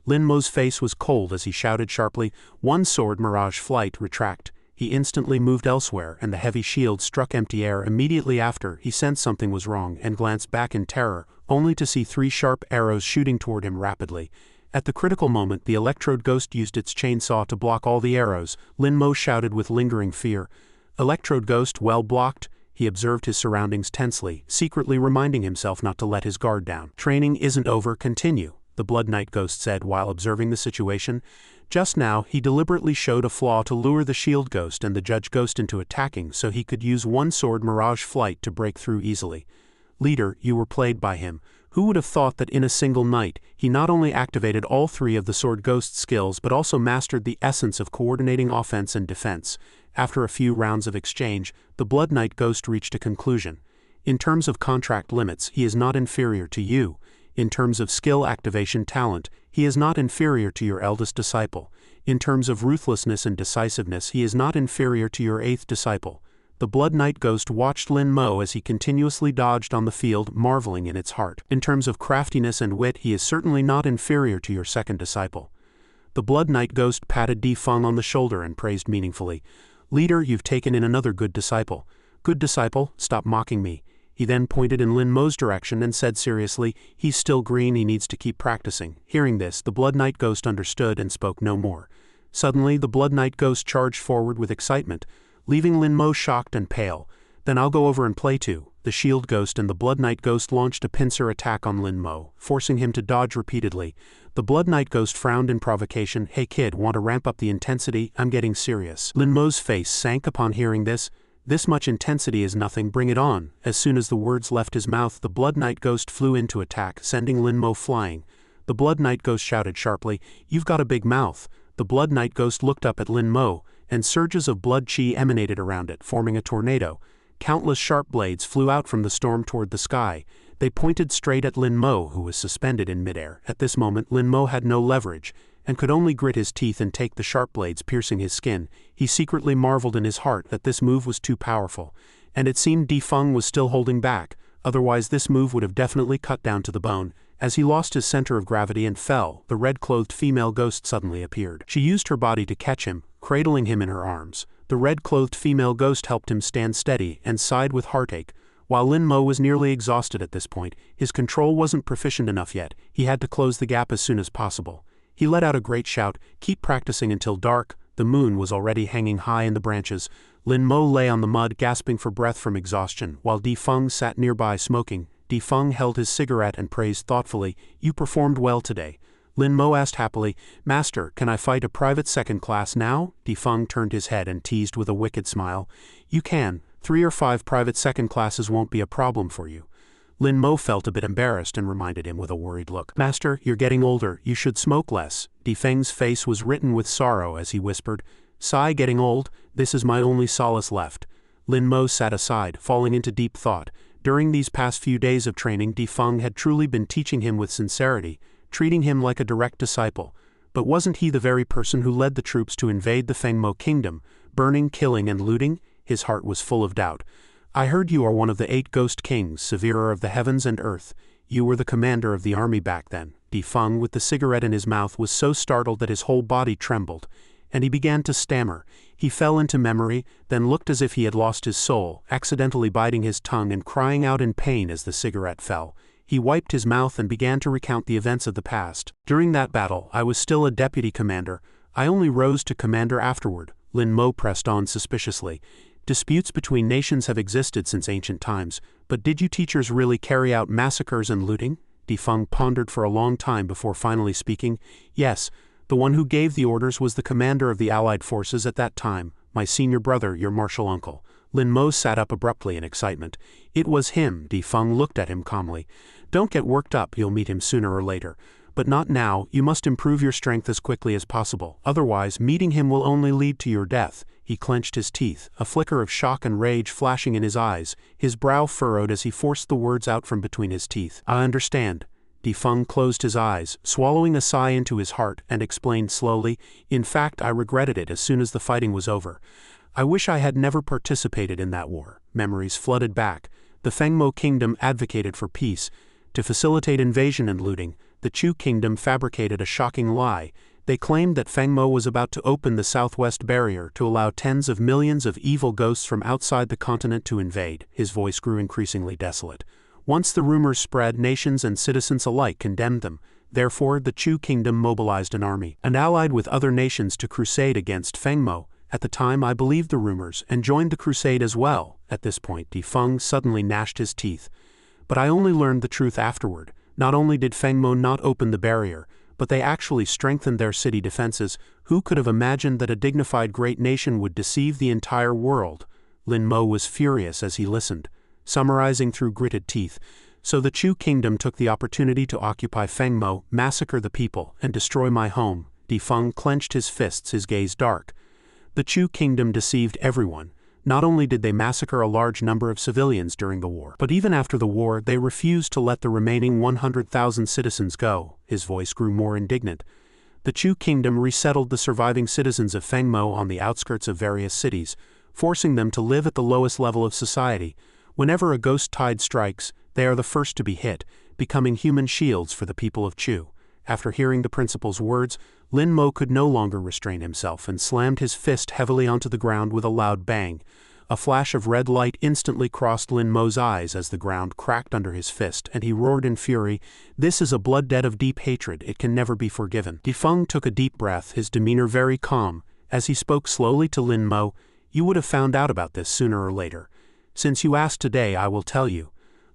Lin Mo's face was cold as he shouted sharply, "One sword Mirage Flight, retract." He instantly moved elsewhere and the heavy shield struck empty air. Immediately after, he sensed something was wrong and glanced back in terror, only to see 3 sharp arrows shooting toward him rapidly. At the critical moment, the Electrode Ghost used its chainsaw to block all the arrows. Lin Mo shouted with lingering fear. "Electrode Ghost, well blocked." He observed his surroundings tensely, secretly reminding himself not to let his guard down. "Training isn't over, continue," the Blood Knight Ghost said while observing the situation. Just now, he deliberately showed a flaw to lure the Shield Ghost and the Judge Ghost into attacking so he could use one sword Mirage Flight to break through easily. "Leader, you were played by him. Who would have thought that in a single night, he not only activated all 3 of the Sword Ghost skills but also mastered the essence of coordinating offense and defense." After a few rounds of exchange, the Blood Knight Ghost reached a conclusion. "In terms of contract limits, he is not inferior to you. In terms of skill activation talent, he is not inferior to your eldest disciple. In terms of ruthlessness and decisiveness, he is not inferior to your 8th disciple." The Blood Knight Ghost watched Lin Mo as he continuously dodged on the field, marveling in its heart. "In terms of craftiness and wit, he is certainly not inferior to your 2nd disciple." The Blood Knight Ghost patted Defeng on the shoulder and praised meaningfully. "Leader, you've taken in another good disciple." "Good disciple, stop mocking me." He then pointed in Lin Mo's direction and said seriously, "He's still green, he needs to keep practicing." Hearing this, the Blood Knight Ghost understood and spoke no more. Suddenly, the Blood Knight Ghost charged forward with excitement, leaving Lin Mo shocked and pale. "Then I'll go over and play too." The Shield Ghost and the Blood Knight Ghost launched a pincer attack on Lin Mo, forcing him to dodge repeatedly. The Blood Knight Ghost frowned in provocation. "Hey kid, want to ramp up the intensity? I'm getting serious." Lin Mo's face sank upon hearing this. "This much intensity is nothing, bring it on." As soon as the words left his mouth, the Blood Knight Ghost flew in to attack, sending Lin Mo flying. The Blood Knight Ghost shouted sharply, "You've got a big mouth." The Blood Knight Ghost looked up at Lin Mo, and surges of blood chi emanated around it, forming a tornado. Countless sharp blades flew out from the storm toward the sky. They pointed straight at Lin Mo, who was suspended in midair. At this moment, Lin Mo had no leverage, and could only grit his teeth and take the sharp blades piercing his skin. He secretly marveled in his heart that this move was too powerful, and it seemed Defeng was still holding back, otherwise this move would have definitely cut down to the bone. As he lost his center of gravity and fell, the red-clothed female ghost suddenly appeared. She used her body to catch him, cradling him in her arms. The red-clothed female ghost helped him stand steady and sighed with heartache. While Lin Mo was nearly exhausted at this point, his control wasn't proficient enough yet. He had to close the gap as soon as possible. He let out a great shout, "Keep practicing until dark." The moon was already hanging high in the branches. Lin Mo lay on the mud gasping for breath from exhaustion, while Defeng sat nearby smoking. Defeng held his cigarette and praised thoughtfully, "You performed well today." Lin Mo asked happily, "Master, can I fight a private second class now?" Defeng turned his head and teased with a wicked smile. "You can. 3 or 5 private second classes won't be a problem for you." Lin Mo felt a bit embarrassed and reminded him with a worried look. "Master, you're getting older. You should smoke less." Defeng's face was written with sorrow as he whispered, "Sigh, getting old. This is my only solace left." Lin Mo sat aside, falling into deep thought. During these past few days of training, Defeng had truly been teaching him with sincerity, treating him like a direct disciple. But wasn't he the very person who led the troops to invade the Fengmo kingdom, burning, killing, and looting? His heart was full of doubt. "I heard you are one of the 8 ghost kings, severer of the heavens and earth. You were the commander of the army back then." Defeng, with the cigarette in his mouth, was so startled that his whole body trembled, and he began to stammer. He fell into memory, then looked as if he had lost his soul, accidentally biting his tongue and crying out in pain as the cigarette fell. He wiped his mouth and began to recount the events of the past. "During that battle, I was still a deputy commander. I only rose to commander afterward." Lin Mo pressed on suspiciously. "Disputes between nations have existed since ancient times, but did you teachers really carry out massacres and looting?" Defeng pondered for a long time before finally speaking. "Yes, the one who gave the orders was the commander of the Allied forces at that time, my senior brother, your martial uncle." Lin Mo sat up abruptly in excitement. "It was him." Defeng looked at him calmly. "Don't get worked up, you'll meet him sooner or later. But not now. You must improve your strength as quickly as possible, otherwise meeting him will only lead to your death." He clenched his teeth, a flicker of shock and rage flashing in his eyes, his brow furrowed as he forced the words out from between his teeth. "I understand." Defeng closed his eyes, swallowing a sigh into his heart, and explained slowly, "In fact, I regretted it as soon as the fighting was over. I wish I had never participated in that war." Memories flooded back. The Fengmo kingdom advocated for peace. To facilitate invasion and looting, the Chu kingdom fabricated a shocking lie. They claimed that Fengmo was about to open the southwest barrier to allow tens of millions of evil ghosts from outside the continent to invade. His voice grew increasingly desolate. Once the rumors spread, nations and citizens alike condemned them. Therefore, the Chu kingdom mobilized an army and allied with other nations to crusade against Fengmo. At the time, I believed the rumors and joined the crusade as well. At this point, Defeng suddenly gnashed his teeth. "But I only learned the truth afterward. Not only did Fengmo not open the barrier, but they actually strengthened their city defenses. Who could have imagined that a dignified great nation would deceive the entire world?" Lin Mo was furious as he listened, summarizing through gritted teeth. "So the Chu kingdom took the opportunity to occupy Fengmo, massacre the people, and destroy my home." Defeng clenched his fists, his gaze dark. "The Chu kingdom deceived everyone. Not only did they massacre a large number of civilians during the war, but even after the war, they refused to let the remaining 100,000 citizens go." His voice grew more indignant. "The Chu kingdom resettled the surviving citizens of Fengmo on the outskirts of various cities, forcing them to live at the lowest level of society. Whenever a ghost tide strikes, they are the first to be hit, becoming human shields for the people of Chu." After hearing the principal's words, Lin Mo could no longer restrain himself and slammed his fist heavily onto the ground with a loud bang. A flash of red light instantly crossed Lin Mo's eyes as the ground cracked under his fist, and he roared in fury, "This is a blood debt of deep hatred. It can never be forgiven." Defeng took a deep breath, his demeanor very calm. As he spoke slowly to Lin Mo, "You would have found out about this sooner or later. Since you asked today, I will tell you."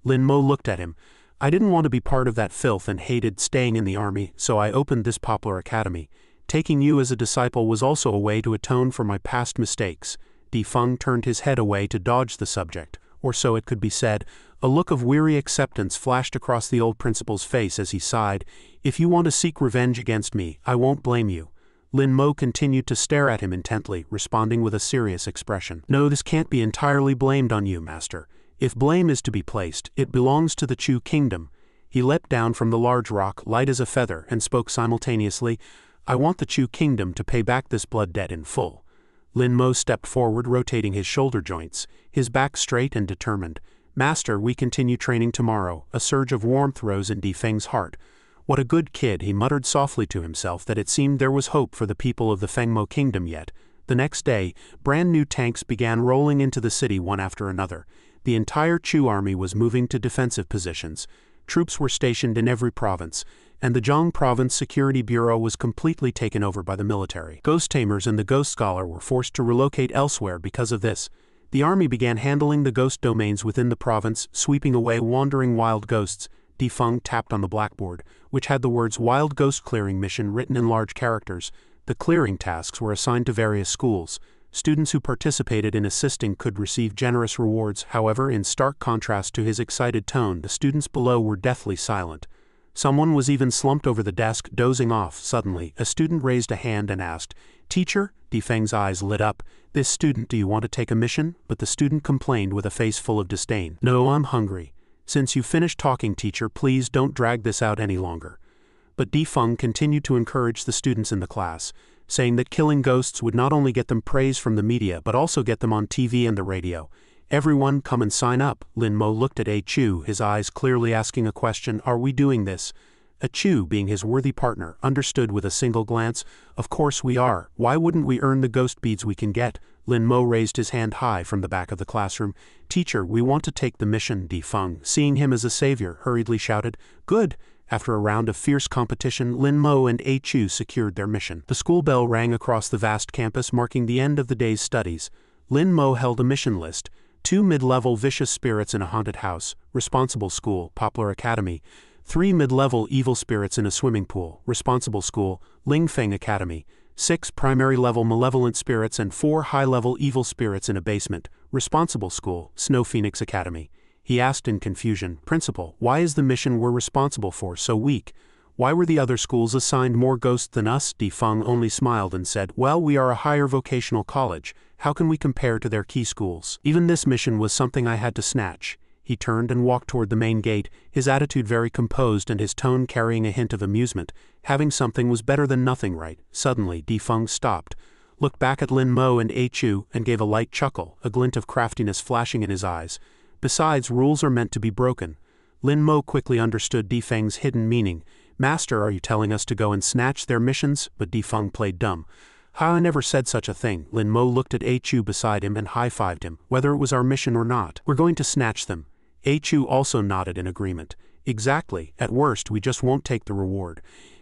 Lin Mo looked at him. "I didn't want to be part of that filth and hated staying in the army, so I opened this Poplar Academy. Taking you as a disciple was also a way to atone for my past mistakes." Defeng turned his head away to dodge the subject, or so it could be said. A look of weary acceptance flashed across the old principal's face as he sighed. "If you want to seek revenge against me, I won't blame you." Lin Mo continued to stare at him intently, responding with a serious expression. "No, this can't be entirely blamed on you, Master. If blame is to be placed, it belongs to the Chu kingdom." He leapt down from the large rock, light as a feather, and spoke simultaneously. "I want the Chu kingdom to pay back this blood debt in full." Lin Mo stepped forward, rotating his shoulder joints, his back straight and determined. "Master, we continue training tomorrow." A surge of warmth rose in Defeng's heart. What a good kid, he muttered softly to himself that it seemed there was hope for the people of the Fengmo kingdom yet. The next day, brand new tanks began rolling into the city one after another. The entire Chu army was moving to defensive positions. Troops were stationed in every province, and the Zhang Province Security Bureau was completely taken over by the military. Ghost Tamers and the Ghost Scholar were forced to relocate elsewhere because of this. The army began handling the ghost domains within the province, sweeping away wandering wild ghosts. Defeng tapped on the blackboard, which had the words Wild Ghost Clearing Mission written in large characters. The clearing tasks were assigned to various schools. Students who participated in assisting could receive generous rewards. However, in stark contrast to his excited tone, the students below were deathly silent. Someone was even slumped over the desk, dozing off. Suddenly, a student raised a hand and asked, "Teacher?" Defeng's eyes lit up. "This student, do you want to take a mission?" But the student complained with a face full of disdain. "No, I'm hungry." "Since you finished talking, teacher, please don't drag this out any longer." But Defeng continued to encourage the students in the class, saying that killing ghosts would not only get them praise from the media but also get them on TV and the radio. "Everyone, come and sign up." Lin Mo looked at A Chu, his eyes clearly asking a question. "Are we doing this?" A Chu, being his worthy partner, understood with a single glance. "Of course we are. Why wouldn't we earn the ghost beads we can get?" Lin Mo raised his hand high from the back of the classroom. "Teacher, we want to take the mission." Defeng, seeing him as a savior, hurriedly shouted, "Good!" After a round of fierce competition, Lin Mo and A Chu secured their mission. The school bell rang across the vast campus, marking the end of the day's studies. Lin Mo held a mission list: 2 mid-level vicious spirits in a haunted house, responsible school, Poplar Academy; 3 mid-level evil spirits in a swimming pool, responsible school, Lingfeng Academy; 6 primary-level malevolent spirits and 4 high-level evil spirits in a basement, responsible school, Snow Phoenix Academy. He asked in confusion, "Principal, why is the mission we're responsible for so weak? Why were the other schools assigned more ghosts than us?" Defeng only smiled and said, "Well, we are a higher vocational college. How can we compare to their key schools? Even this mission was something I had to snatch." He turned and walked toward the main gate, his attitude very composed and his tone carrying a hint of amusement. Having something was better than nothing, right? Suddenly, Defeng stopped, looked back at Lin Mo and A Chu, and gave a light chuckle, a glint of craftiness flashing in his eyes. "Besides, rules are meant to be broken." Lin Mo quickly understood Defeng's hidden meaning. "Master, are you telling us to go and snatch their missions?" But Defeng played dumb. "How, I never said such a thing." Lin Mo looked at A Chu beside him and high-fived him. "Whether it was our mission or not, we're going to snatch them." A Chu also nodded in agreement. "Exactly. At worst, we just won't take the reward.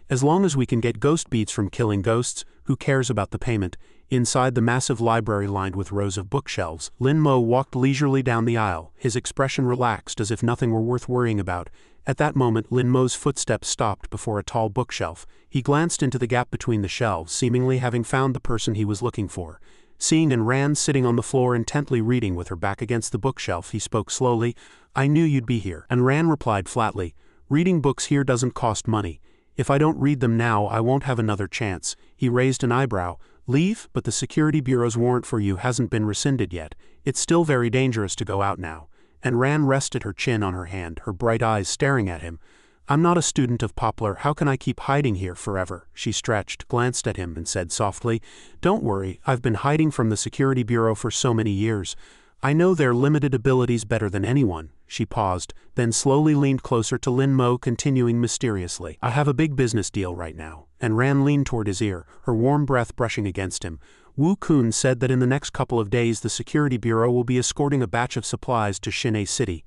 As long as we can get ghost beads from killing ghosts, who cares about the payment?" Inside the massive library lined with rows of bookshelves, Lin Mo walked leisurely down the aisle, his expression relaxed as if nothing were worth worrying about. At that moment, Lin Mo's footsteps stopped before a tall bookshelf. He glanced into the gap between the shelves, seemingly having found the person he was looking for. Seeing Ran sitting on the floor intently reading with her back against the bookshelf, he spoke slowly, "I knew you'd be here." And Ran replied flatly, "Reading books here doesn't cost money. If I don't read them now, I won't have another chance." He raised an eyebrow. "Leave? But the security bureau's warrant for you hasn't been rescinded yet. It's still very dangerous to go out now." And Ran rested her chin on her hand, her bright eyes staring at him. "I'm not a student of Poplar. How can I keep hiding here forever?" She stretched, glanced at him, and said softly, "Don't worry, I've been hiding from the security bureau for so many years. I know their limited abilities better than anyone." She paused, then slowly leaned closer to Lin Mo, continuing mysteriously, "I have a big business deal right now." And Ran leaned toward his ear, her warm breath brushing against him. "Wu Kun said that in the next couple of days the security bureau will be escorting a batch of supplies to Shin'e City.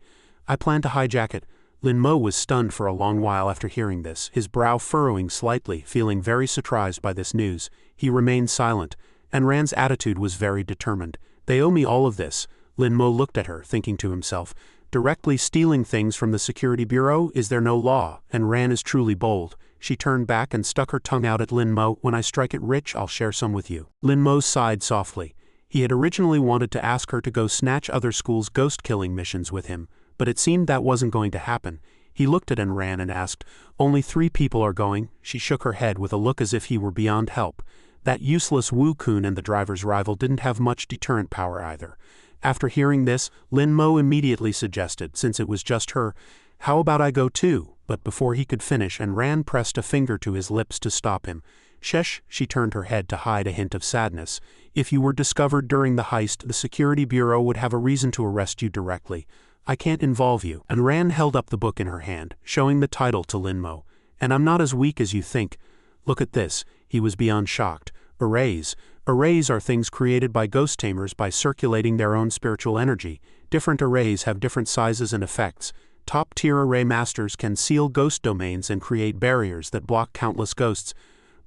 I plan to hijack it." Lin Mo was stunned for a long while after hearing this, his brow furrowing slightly, feeling very surprised by this news. He remained silent, and Ran's attitude was very determined. "They owe me all of this." Lin Mo looked at her, thinking to himself, "Directly stealing things from the security bureau, is there no law?" And Ran is truly bold. She turned back and stuck her tongue out at Lin Mo. "When I strike it rich, I'll share some with you." Lin Mo sighed softly. He had originally wanted to ask her to go snatch other schools' ghost-killing missions with him, but it seemed that wasn't going to happen. He looked at Ran and asked, "Only 3 people are going?" She shook her head with a look as if he were beyond help. That useless Wu Kun and the driver's rival didn't have much deterrent power either. After hearing this, Lin Mo immediately suggested, since it was just her, "How about I go too?" But before he could finish, Ran pressed a finger to his lips to stop him. "Shesh," she turned her head to hide a hint of sadness. "If you were discovered during the heist, the security bureau would have a reason to arrest you directly. I can't involve you." And Ran held up the book in her hand, showing the title to Lin Mo. "And I'm not as weak as you think. Look at this." He was beyond shocked. "Arrays. Arrays are things created by ghost tamers by circulating their own spiritual energy. Different arrays have different sizes and effects. Top-tier array masters can seal ghost domains and create barriers that block countless ghosts.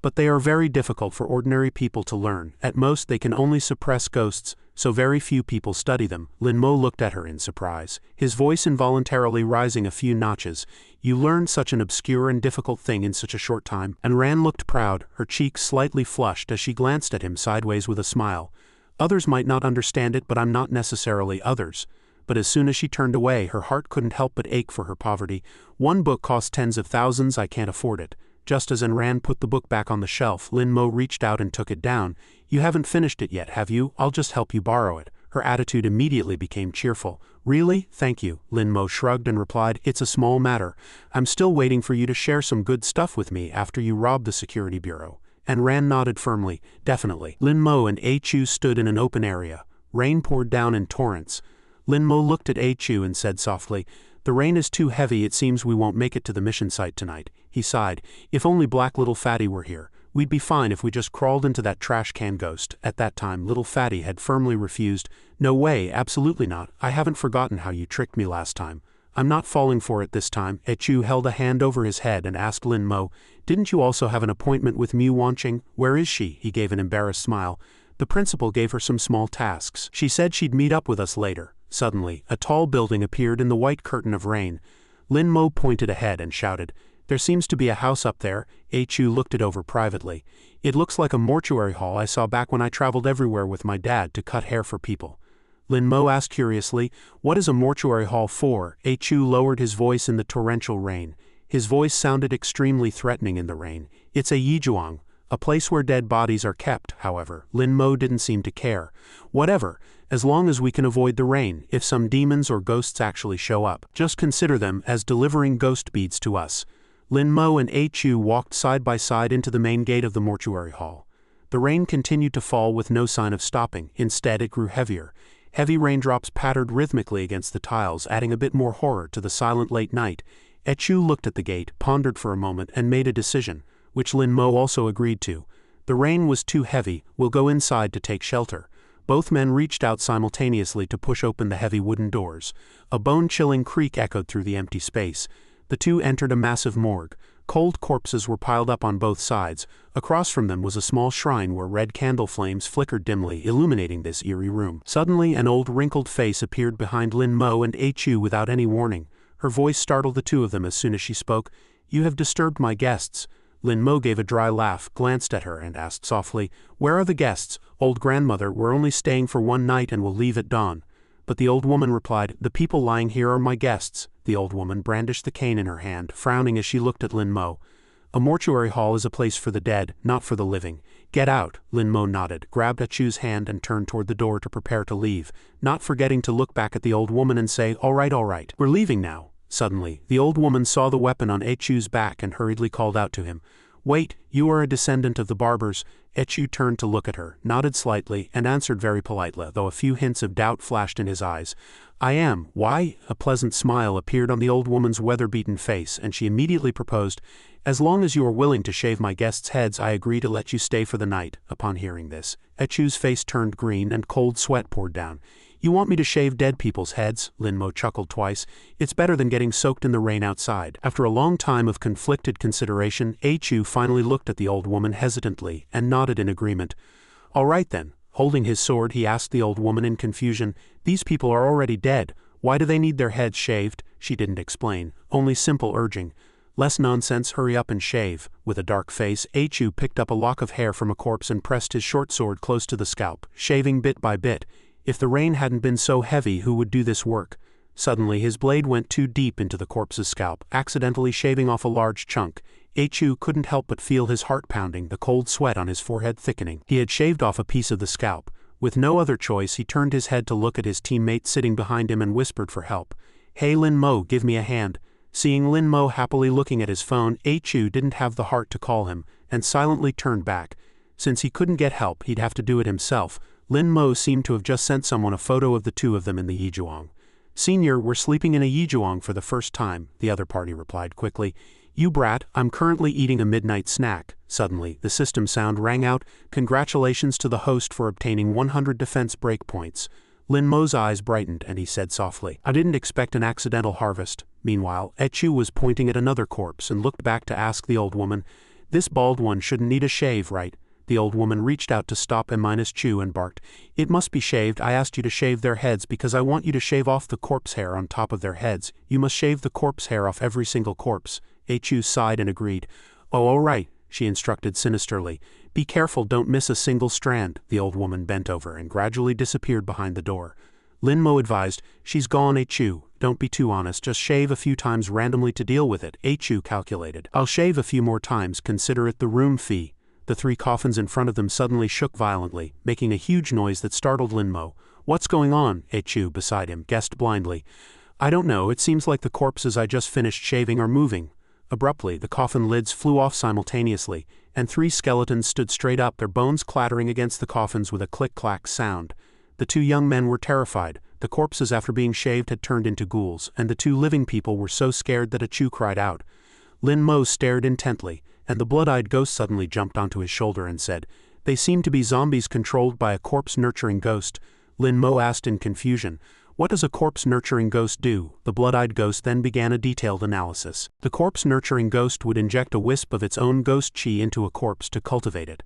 but they are very difficult for ordinary people to learn. At most they can only suppress ghosts, so very few people study them. Lin Mo looked at her in surprise, his voice involuntarily rising a few notches. You learned such an obscure and difficult thing in such a short time. And Ran looked proud, her cheeks slightly flushed as she glanced at him sideways with a smile. Others might not understand it, but I'm not necessarily others. But as soon as she turned away, her heart couldn't help but ache for her poverty. One book costs tens of thousands, I can't afford it. Just as Ran put the book back on the shelf, Lin Mo reached out and took it down. You haven't finished it yet, have you? I'll just help you borrow it. Her attitude immediately became cheerful. Really? Thank you. Lin Mo shrugged and replied, it's a small matter. I'm still waiting for you to share some good stuff with me after you rob the security bureau. And Ran nodded firmly. Definitely. Lin Mo and A Chu stood in an open area. Rain poured down in torrents. Lin Mo looked at A Chu and said softly, the rain is too heavy, it seems we won't make it to the mission site tonight. He sighed. If only Black Little Fatty were here. We'd be fine if we just crawled into that trash can ghost. At that time, Little Fatty had firmly refused. No way, absolutely not. I haven't forgotten how you tricked me last time. I'm not falling for it this time. Echu held a hand over his head and asked Lin Mo, didn't you also have an appointment with Mu Wanqing? Where is she? He gave an embarrassed smile. The principal gave her some small tasks. She said she'd meet up with us later. Suddenly, a tall building appeared in the white curtain of rain. Lin Mo pointed ahead and shouted, there seems to be a house up there. Echu looked it over privately. It looks like a mortuary hall I saw back when I traveled everywhere with my dad to cut hair for people. Lin Mo asked curiously, what is a mortuary hall for? Echu lowered his voice in the torrential rain. His voice sounded extremely threatening in the rain. It's a yizhuang, a place where dead bodies are kept, however. Lin Mo didn't seem to care. Whatever, as long as we can avoid the rain, if some demons or ghosts actually show up. Just consider them as delivering ghost beads to us. Lin Mo and Echu walked side by side into the main gate of the mortuary hall. The rain continued to fall with no sign of stopping. Instead, it grew heavier. Heavy raindrops pattered rhythmically against the tiles, adding a bit more horror to the silent late night. Echu looked at the gate, pondered for a moment, and made a decision, which Lin Mo also agreed to. The rain was too heavy, we'll go inside to take shelter. Both men reached out simultaneously to push open the heavy wooden doors. A bone-chilling creak echoed through the empty space. The two entered a massive morgue. Cold corpses were piled up on both sides. Across from them was a small shrine where red candle flames flickered dimly, illuminating this eerie room. Suddenly, an old wrinkled face appeared behind Lin Mo and Echu without any warning. Her voice startled the two of them as soon as she spoke. You have disturbed my guests. Lin Mo gave a dry laugh, glanced at her, and asked softly, where are the guests? Old grandmother, we're only staying for one night and will leave at dawn. But the old woman replied, the people lying here are my guests. The old woman brandished the cane in her hand, frowning as she looked at Lin Mo. A mortuary hall is a place for the dead, not for the living. Get out. Lin Mo nodded, grabbed Echu's hand and turned toward the door to prepare to leave, not forgetting to look back at the old woman and say, all right, we're leaving now. Suddenly, the old woman saw the weapon on Echu's back and hurriedly called out to him, wait, you are a descendant of the barbers. Echu turned to look at her, nodded slightly, and answered very politely, though a few hints of doubt flashed in his eyes. I am. Why? A pleasant smile appeared on the old woman's weather-beaten face, and she immediately proposed, as long as you are willing to shave my guests' heads, I agree to let you stay for the night. Upon hearing this, Echu's face turned green and cold sweat poured down. You want me to shave dead people's heads? Lin Mo chuckled twice. It's better than getting soaked in the rain outside. After a long time of conflicted consideration, Echu finally looked at the old woman hesitantly and nodded in agreement. All right then. Holding his sword, he asked the old woman in confusion, these people are already dead. Why do they need their heads shaved? She didn't explain, only simple urging. Less nonsense, hurry up and shave. With a dark face, Echu picked up a lock of hair from a corpse and pressed his short sword close to the scalp, shaving bit by bit. If the rain hadn't been so heavy, who would do this work? Suddenly, his blade went too deep into the corpse's scalp, accidentally shaving off a large chunk. Echu couldn't help but feel his heart pounding, the cold sweat on his forehead thickening. He had shaved off a piece of the scalp. With no other choice, he turned his head to look at his teammate sitting behind him and whispered for help. Hey Lin Mo, give me a hand. Seeing Lin Mo happily looking at his phone, Echu didn't have the heart to call him, and silently turned back. Since he couldn't get help, he'd have to do it himself. Lin Mo seemed to have just sent someone a photo of the two of them in the yizhuang. Senior, we're sleeping in a yizhuang for the first time, the other party replied quickly. You brat, I'm currently eating a midnight snack. Suddenly, the system sound rang out. Congratulations to the host for obtaining 100 defense breakpoints. Lin Mo's eyes brightened and he said softly, I didn't expect an accidental harvest. Meanwhile, Echu was pointing at another corpse and looked back to ask the old woman, This bald one shouldn't need a shave, right? The old woman reached out to stop Chu and barked. It must be shaved. I asked you to shave their heads because I want you to shave off the corpse hair on top of their heads. You must shave the corpse hair off every single corpse. Chu sighed and agreed. Oh, all right, she instructed sinisterly. Be careful, don't miss a single strand. The old woman bent over and gradually disappeared behind the door. Lin Mo advised, she's gone. Chu, don't be too honest, just shave a few times randomly to deal with it. Chu calculated. I'll shave a few more times, consider it the room fee. The 3 coffins in front of them suddenly shook violently, making a huge noise that startled Lin Mo. What's going on? Chu, beside him, guessed blindly. I don't know, it seems like the corpses I just finished shaving are moving. Abruptly, the coffin lids flew off simultaneously, and 3 skeletons stood straight up, their bones clattering against the coffins with a click-clack sound. The 2 young men were terrified. The corpses after being shaved had turned into ghouls, and the 2 living people were so scared that Chu cried out. Lin Mo stared intently, and the blood-eyed ghost suddenly jumped onto his shoulder and said, They seem to be zombies controlled by a corpse-nurturing ghost. Lin Mo asked in confusion, What does a corpse-nurturing ghost do? The blood-eyed ghost then began a detailed analysis. The corpse-nurturing ghost would inject a wisp of its own ghost chi into a corpse to cultivate it.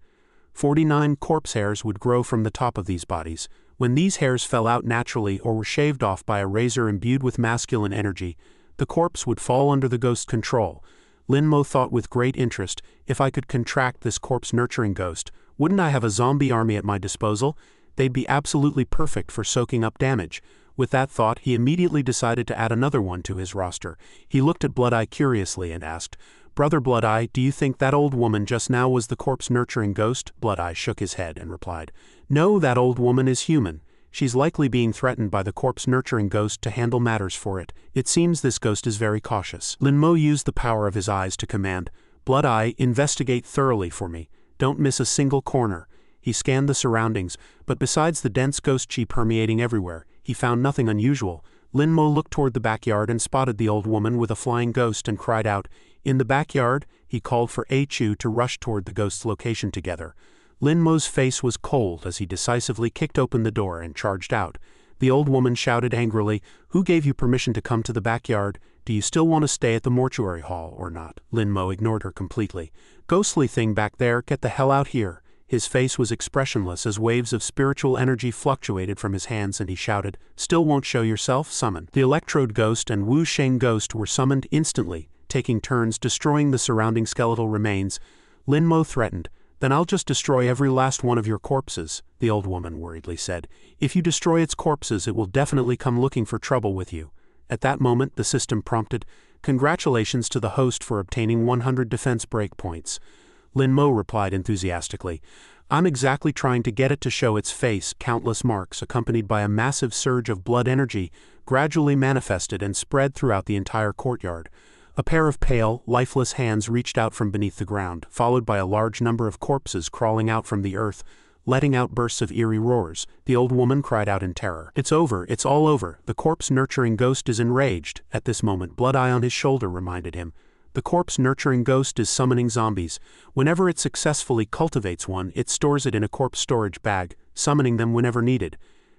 49 corpse hairs would grow from the top of these bodies. When these hairs fell out naturally or were shaved off by a razor imbued with masculine energy, the corpse would fall under the ghost's control. Lin Mo thought with great interest, if I could contract this corpse-nurturing ghost, wouldn't I have a zombie army at my disposal? They'd be absolutely perfect for soaking up damage. With that thought, he immediately decided to add another one to his roster. He looked at Blood-Eye curiously and asked, Brother Blood-Eye, do you think that old woman just now was the corpse-nurturing ghost? Blood-Eye shook his head and replied, No, that old woman is human. She's likely being threatened by the corpse-nurturing ghost to handle matters for it. It seems this ghost is very cautious. Lin Mo used the power of his eyes to command, Blood-Eye, investigate thoroughly for me. Don't miss a single corner. He scanned the surroundings, but besides the dense ghost chi permeating everywhere, he found nothing unusual. Lin Mo looked toward the backyard and spotted the old woman with a flying ghost and cried out, In the backyard? He called for Chu to rush toward the ghost's location together. Lin Mo's face was cold as he decisively kicked open the door and charged out. The old woman shouted angrily, Who gave you permission to come to the backyard? Do you still want to stay at the mortuary hall or not? Lin Mo ignored her completely. Ghostly thing back there, get the hell out here. His face was expressionless as waves of spiritual energy fluctuated from his hands and he shouted, Still won't show yourself? Summon. The Electrode Ghost and Wu Sheng Ghost were summoned instantly, taking turns destroying the surrounding skeletal remains. Lin Mo threatened, Then I'll just destroy every last one of your corpses, the old woman worriedly said. If you destroy its corpses, it will definitely come looking for trouble with you. At that moment, the system prompted, Congratulations to the host for obtaining 100 defense breakpoints. Lin Mo replied enthusiastically, I'm exactly trying to get it to show its face. Countless marks, accompanied by a massive surge of blood energy, gradually manifested and spread throughout the entire courtyard. A pair of pale, lifeless hands reached out from beneath the ground, followed by a large number of corpses crawling out from the earth, letting out bursts of eerie roars. The old woman cried out in terror. It's over, it's all over. The corpse-nurturing ghost is enraged. At this moment, Blood-Eye on his shoulder reminded him, The corpse-nurturing ghost is summoning zombies. Whenever it successfully cultivates one, it stores it in a corpse storage bag, summoning them whenever needed.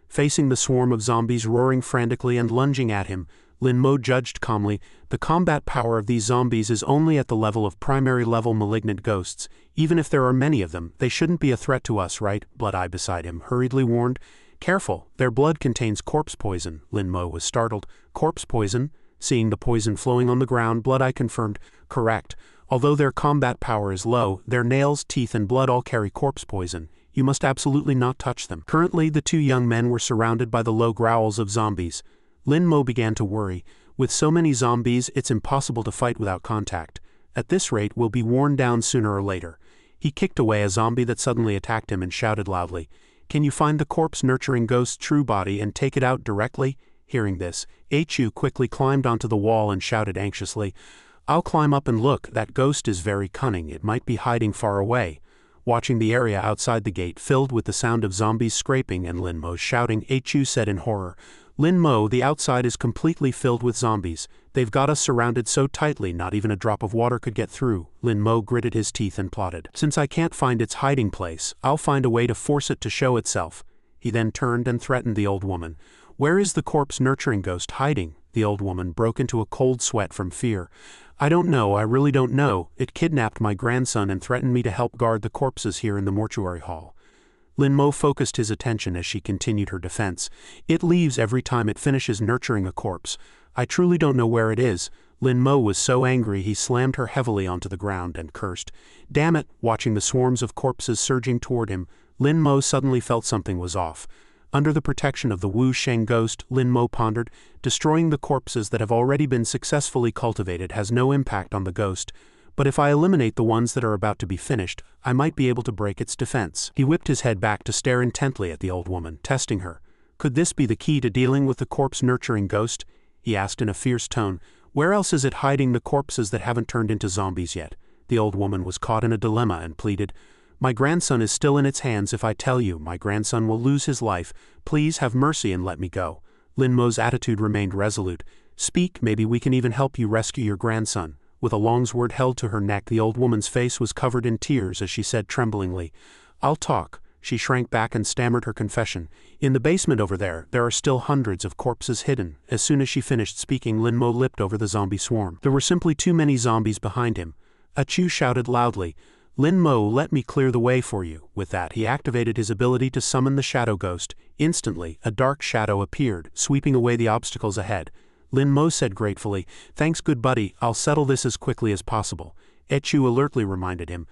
Facing the swarm of zombies roaring frantically and lunging at him, Lin Mo judged calmly, the combat power of these zombies is only at the level of primary-level malignant ghosts. Even if there are many of them, they shouldn't be a threat to us, right? Blood-Eye beside him hurriedly warned. Careful, their blood contains corpse poison. Lin Mo was startled. Corpse poison? Seeing the poison flowing on the ground, Blood-Eye confirmed, Correct. Although their combat power is low, their nails, teeth, and blood all carry corpse poison. You must absolutely not touch them. Currently, the 2 young men were surrounded by the low growls of zombies. Lin Mo began to worry. With so many zombies, it's impossible to fight without contact. At this rate, we'll be worn down sooner or later. He kicked away a zombie that suddenly attacked him and shouted loudly, Can you find the corpse-nurturing ghost's true body and take it out directly? Hearing this, Chu quickly climbed onto the wall and shouted anxiously, I'll climb up and look, that ghost is very cunning, it might be hiding far away. Watching the area outside the gate filled with the sound of zombies scraping and Lin Mo shouting, Chu said in horror, Lin Mo, the outside is completely filled with zombies. They've got us surrounded so tightly not even a drop of water could get through. Lin Mo gritted his teeth and plotted. Since I can't find its hiding place, I'll find a way to force it to show itself. He then turned and threatened the old woman. Where is the corpse-nurturing ghost hiding? The old woman broke into a cold sweat from fear. I don't know, I really don't know. It kidnapped my grandson and threatened me to help guard the corpses here in the mortuary hall. Lin Mo focused his attention as she continued her defense. It leaves every time it finishes nurturing a corpse. I truly don't know where it is. Lin Mo was so angry he slammed her heavily onto the ground and cursed. Damn it! Watching the swarms of corpses surging toward him, Lin Mo suddenly felt something was off. Under the protection of the Wu Sheng ghost, Lin Mo pondered, destroying the corpses that have already been successfully cultivated has no impact on the ghost, but if I eliminate the ones that are about to be finished, I might be able to break its defense. He whipped his head back to stare intently at the old woman, testing her. Could this be the key to dealing with the corpse-nurturing ghost? He asked in a fierce tone. Where else is it hiding the corpses that haven't turned into zombies yet? The old woman was caught in a dilemma and pleaded, My grandson is still in its hands. If I tell you, my grandson will lose his life. Please have mercy and let me go. Lin Mo's attitude remained resolute. Speak, maybe we can even help you rescue your grandson. With a long sword held to her neck, the old woman's face was covered in tears as she said tremblingly, I'll talk. She shrank back and stammered her confession. In the basement over there are still hundreds of corpses hidden. As soon as she finished speaking, Lin Mo leapt over the zombie swarm. There were simply too many zombies behind him. Chu shouted loudly, Lin Mo, let me clear the way for you. With that, he activated his ability to summon the shadow ghost. Instantly, a dark shadow appeared, sweeping away the obstacles ahead. Lin Mo said gratefully, Thanks, good buddy, I'll settle this as quickly as possible. Chu alertly reminded him,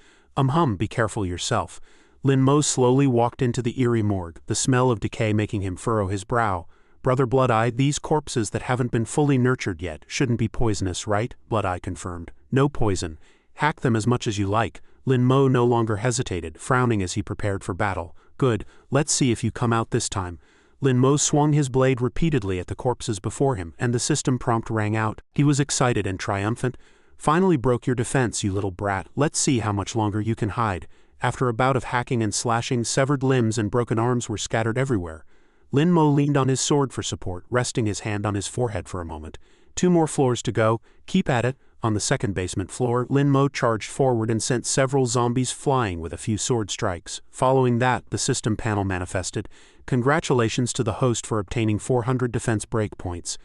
be careful yourself. Lin Mo slowly walked into the eerie morgue, the smell of decay making him furrow his brow. Brother Blood-Eye, these corpses that haven't been fully nurtured yet shouldn't be poisonous, right? Blood-Eye confirmed. No poison. Hack them as much as you like. Lin Mo no longer hesitated, frowning as he prepared for battle. Good, let's see if you come out this time. Lin Mo swung his blade repeatedly at the corpses before him, and the system prompt rang out. He was excited and triumphant. Finally broke your defense, you little brat. Let's see how much longer you can hide. After a bout of hacking and slashing, severed limbs and broken arms were scattered everywhere. Lin Mo leaned on his sword for support, resting his hand on his forehead for a moment. 2 more floors to go. Keep at it. On the second basement floor, Lin Mo charged forward and sent several zombies flying with a few sword strikes. Following that, the system panel manifested. Congratulations to the host for obtaining 400 defense breakpoints.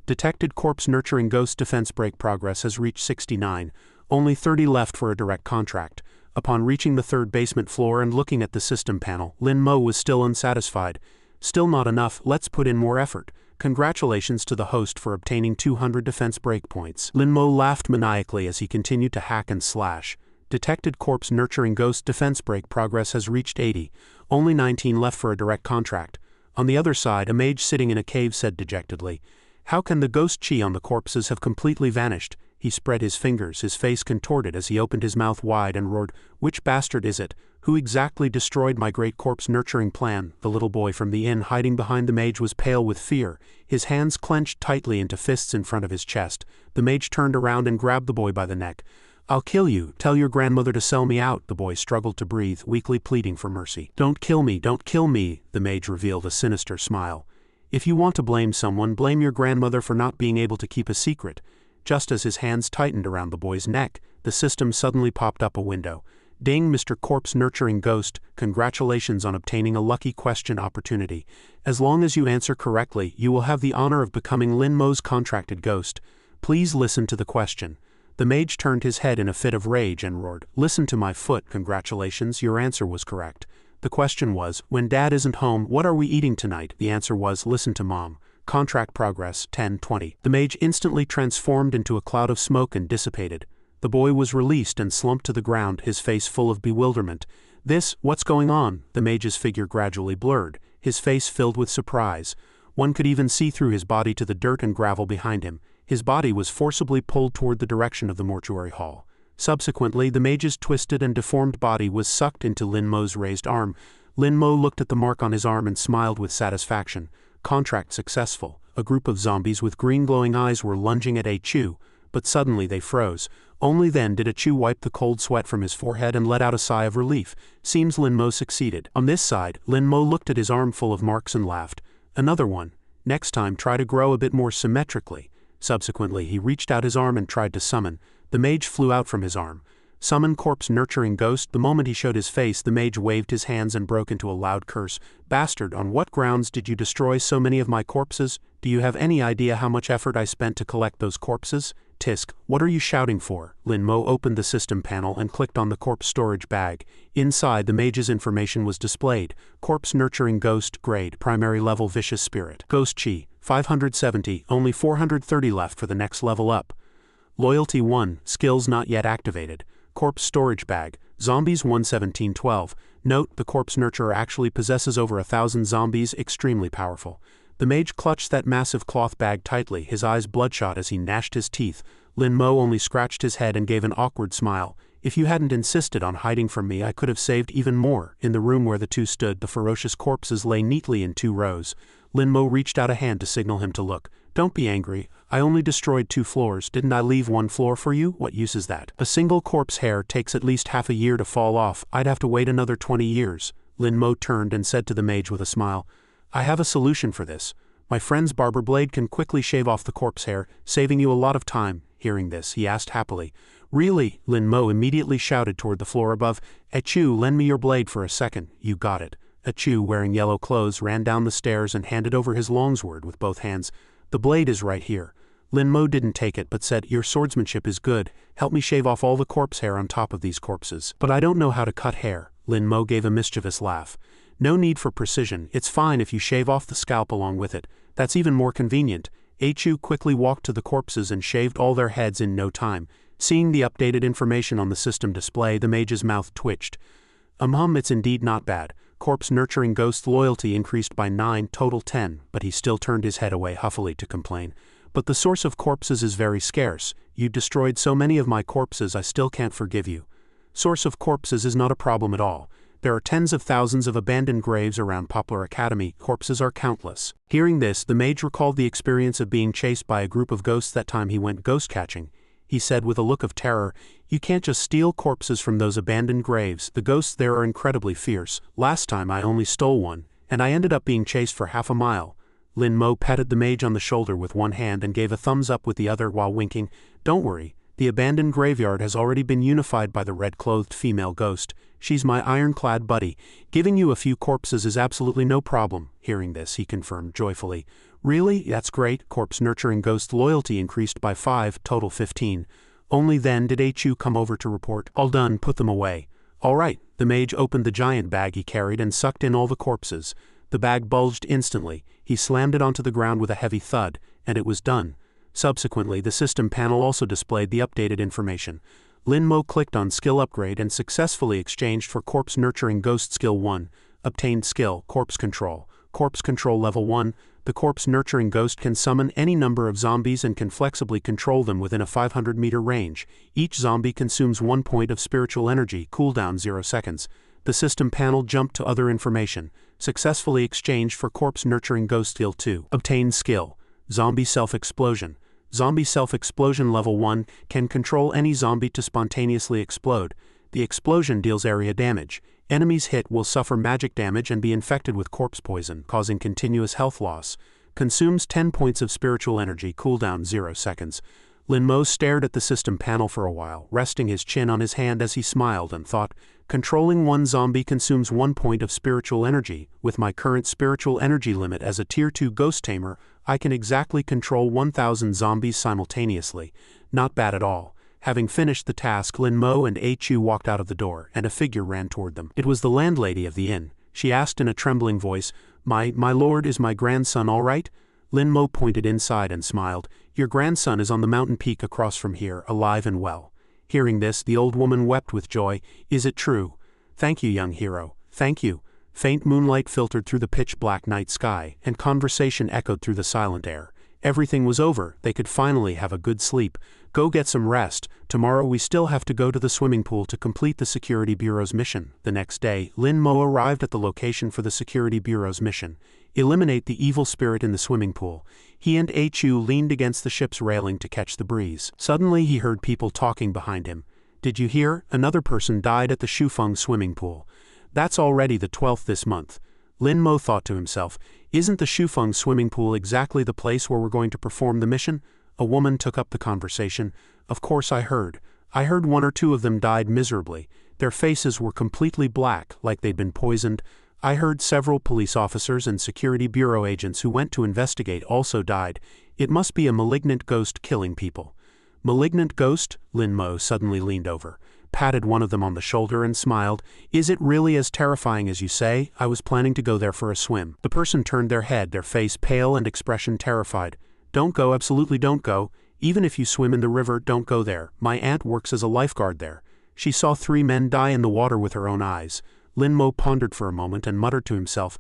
Detected corpse-nurturing ghost defense break progress has reached 69. Only 30 left for a direct contract. Upon reaching the 3rd basement floor and looking at the system panel, Lin Mo was still unsatisfied. Still not enough, let's put in more effort. Congratulations to the host for obtaining 200 defense breakpoints. Lin Mo laughed maniacally as he continued to hack and slash. Detected corpse-nurturing ghost defense break progress has reached 80. Only 19 left for a direct contract. On the other side, a mage sitting in a cave said dejectedly, How can the ghost chi on the corpses have completely vanished? He spread his fingers, his face contorted as he opened his mouth wide and roared, Which bastard is it? Who exactly destroyed my great corpse-nurturing plan? The little boy from the inn hiding behind the mage was pale with fear, his hands clenched tightly into fists in front of his chest. The mage turned around and grabbed the boy by the neck. I'll kill you. Tell your grandmother to sell me out. The boy struggled to breathe, weakly pleading for mercy. Don't kill me, don't kill me, the mage revealed a sinister smile. If you want to blame someone, blame your grandmother for not being able to keep a secret. Just as his hands tightened around the boy's neck, the system suddenly popped up a window. Ding, Mr. Corpse-Nurturing Ghost, congratulations on obtaining a lucky question opportunity. As long as you answer correctly, you will have the honor of becoming Lin Mo's contracted ghost. Please listen to the question. The mage turned his head in a fit of rage and roared, Listen to my foot, congratulations, your answer was correct. The question was, when Dad isn't home, what are we eating tonight? The answer was, listen to Mom. Contract progress, 10-20. The mage instantly transformed into a cloud of smoke and dissipated. The boy was released and slumped to the ground, his face full of bewilderment. What's going on? The mage's figure gradually blurred, his face filled with surprise. One could even see through his body to the dirt and gravel behind him. His body was forcibly pulled toward the direction of the mortuary hall. Subsequently, the mage's twisted and deformed body was sucked into Lin Mo's raised arm. Lin Mo looked at the mark on his arm and smiled with satisfaction. Contract successful. A group of zombies with green glowing eyes were lunging at Chu, but suddenly they froze. Only then did Chu wipe the cold sweat from his forehead and let out a sigh of relief. Seems Lin Mo succeeded. On this side, Lin Mo looked at his arm full of marks and laughed. Another one. Next time try to grow a bit more symmetrically. Subsequently, he reached out his arm and tried to summon. The mage flew out from his arm. Summon corpse nurturing ghost. The moment he showed his face, the mage waved his hands and broke into a loud curse. Bastard, on what grounds did you destroy so many of my corpses? Do you have any idea how much effort I spent to collect those corpses? Tisk, what are you shouting for? Lin Mo opened the system panel and clicked on the corpse storage bag. Inside, the mage's information was displayed. Corpse nurturing ghost, grade, primary level vicious spirit. Ghost chi, 570, only 430 left for the next level up. Loyalty 1, skills not yet activated. Corpse storage bag, zombies 11712. Note, the corpse nurturer actually possesses over 1,000 zombies, extremely powerful. The mage clutched that massive cloth bag tightly, his eyes bloodshot as he gnashed his teeth. Lin Mo only scratched his head and gave an awkward smile. If you hadn't insisted on hiding from me, I could have saved even more. In the room where the two stood, the ferocious corpses lay neatly in 2 rows. Lin Mo reached out a hand to signal him to look. Don't be angry. I only destroyed 2 floors. Didn't I leave 1 floor for you? What use is that? A single corpse hair takes at least half a year to fall off. I'd have to wait another 20 years. Lin Mo turned and said to the mage with a smile, I have a solution for this. My friend's barber blade can quickly shave off the corpse hair, saving you a lot of time. Hearing this, he asked happily, Really? Lin Mo immediately shouted toward the floor above, Achu, lend me your blade for a second. You got it. Achu, wearing yellow clothes, ran down the stairs and handed over his longsword with both hands. The blade is right here. Lin Mo didn't take it but said, Your swordsmanship is good. Help me shave off all the corpse hair on top of these corpses. But I don't know how to cut hair. Lin Mo gave a mischievous laugh. No need for precision. It's fine if you shave off the scalp along with it. That's even more convenient. Achu quickly walked to the corpses and shaved all their heads in no time. Seeing the updated information on the system display, the mage's mouth twitched. It's indeed not bad. Corpse nurturing ghost loyalty increased by 9, total 10, but he still turned his head away huffily to complain. But the source of corpses is very scarce. You destroyed so many of my corpses I still can't forgive you. Source of corpses is not a problem at all. There are tens of thousands of abandoned graves around Poplar Academy. Corpses are countless. Hearing this, the mage recalled the experience of being chased by a group of ghosts that time he went ghost catching. He said with a look of terror, You can't just steal corpses from those abandoned graves. The ghosts there are incredibly fierce. Last time I only stole one, and I ended up being chased for half a mile. Lin Mo patted the mage on the shoulder with one hand and gave a thumbs up with the other while winking. Don't worry. The abandoned graveyard has already been unified by the red-clothed female ghost. She's my ironclad buddy. Giving you a few corpses is absolutely no problem. Hearing this, he confirmed joyfully. Really? That's great. Corpse nurturing ghost loyalty increased by 5, total 15. Only then did Achu come over to report. All done, put them away. All right. The mage opened the giant bag he carried and sucked in all the corpses. The bag bulged instantly. He slammed it onto the ground with a heavy thud, and it was done. Subsequently, the system panel also displayed the updated information. Lin Mo clicked on Skill Upgrade and successfully exchanged for Corpse Nurturing Ghost Skill 1. Obtained skill, Corpse Control. Corpse Control Level 1. The Corpse Nurturing Ghost can summon any number of zombies and can flexibly control them within a 500-meter range. Each zombie consumes 1 point of spiritual energy, cooldown 0 seconds. The system panel jumped to other information. Successfully exchanged for Corpse Nurturing Ghost Skill 2. Obtained skill, Zombie Self-Explosion. Zombie Self-Explosion Level 1 can control any zombie to spontaneously explode. The explosion deals area damage. Enemies hit will suffer magic damage and be infected with corpse poison, causing continuous health loss. Consumes 10 points of spiritual energy, cooldown 0 seconds. Lin Mo stared at the system panel for a while, resting his chin on his hand as he smiled and thought, controlling one zombie consumes 1 point of spiritual energy. With my current spiritual energy limit as a Tier 2 Ghost Tamer, I can exactly control 1,000 zombies simultaneously. Not bad at all. Having finished the task, Lin Mo and Achu walked out of the door, and a figure ran toward them. It was the landlady of the inn. She asked in a trembling voice, My lord, is my grandson all right? Lin Mo pointed inside and smiled. Your grandson is on the mountain peak across from here, alive and well. Hearing this, the old woman wept with joy. Is it true? Thank you, young hero. Thank you. Faint moonlight filtered through the pitch-black night sky, and conversation echoed through the silent air. Everything was over. They could finally have a good sleep. Go get some rest. Tomorrow we still have to go to the swimming pool to complete the Security Bureau's mission. The next day, Lin Mo arrived at the location for the Security Bureau's mission. Eliminate the evil spirit in the swimming pool. He and Achu leaned against the ship's railing to catch the breeze. Suddenly he heard people talking behind him. Did you hear? Another person died at the Shufeng swimming pool. That's already the 12th this month. Lin Mo thought to himself, isn't the Shufeng swimming pool exactly the place where we're going to perform the mission? A woman took up the conversation. Of course I heard. I heard 1 or 2 of them died miserably. Their faces were completely black, like they'd been poisoned. I heard several police officers and security bureau agents who went to investigate also died. It must be a malignant ghost killing people." "Malignant ghost?" Lin Mo suddenly leaned over, patted one of them on the shoulder and smiled. "Is it really as terrifying as you say? I was planning to go there for a swim." The person turned their head, their face pale and expression terrified. "Don't go, absolutely don't go. Even if you swim in the river, don't go there. My aunt works as a lifeguard there. She saw 3 men die in the water with her own eyes." Lin Mo pondered for a moment and muttered to himself,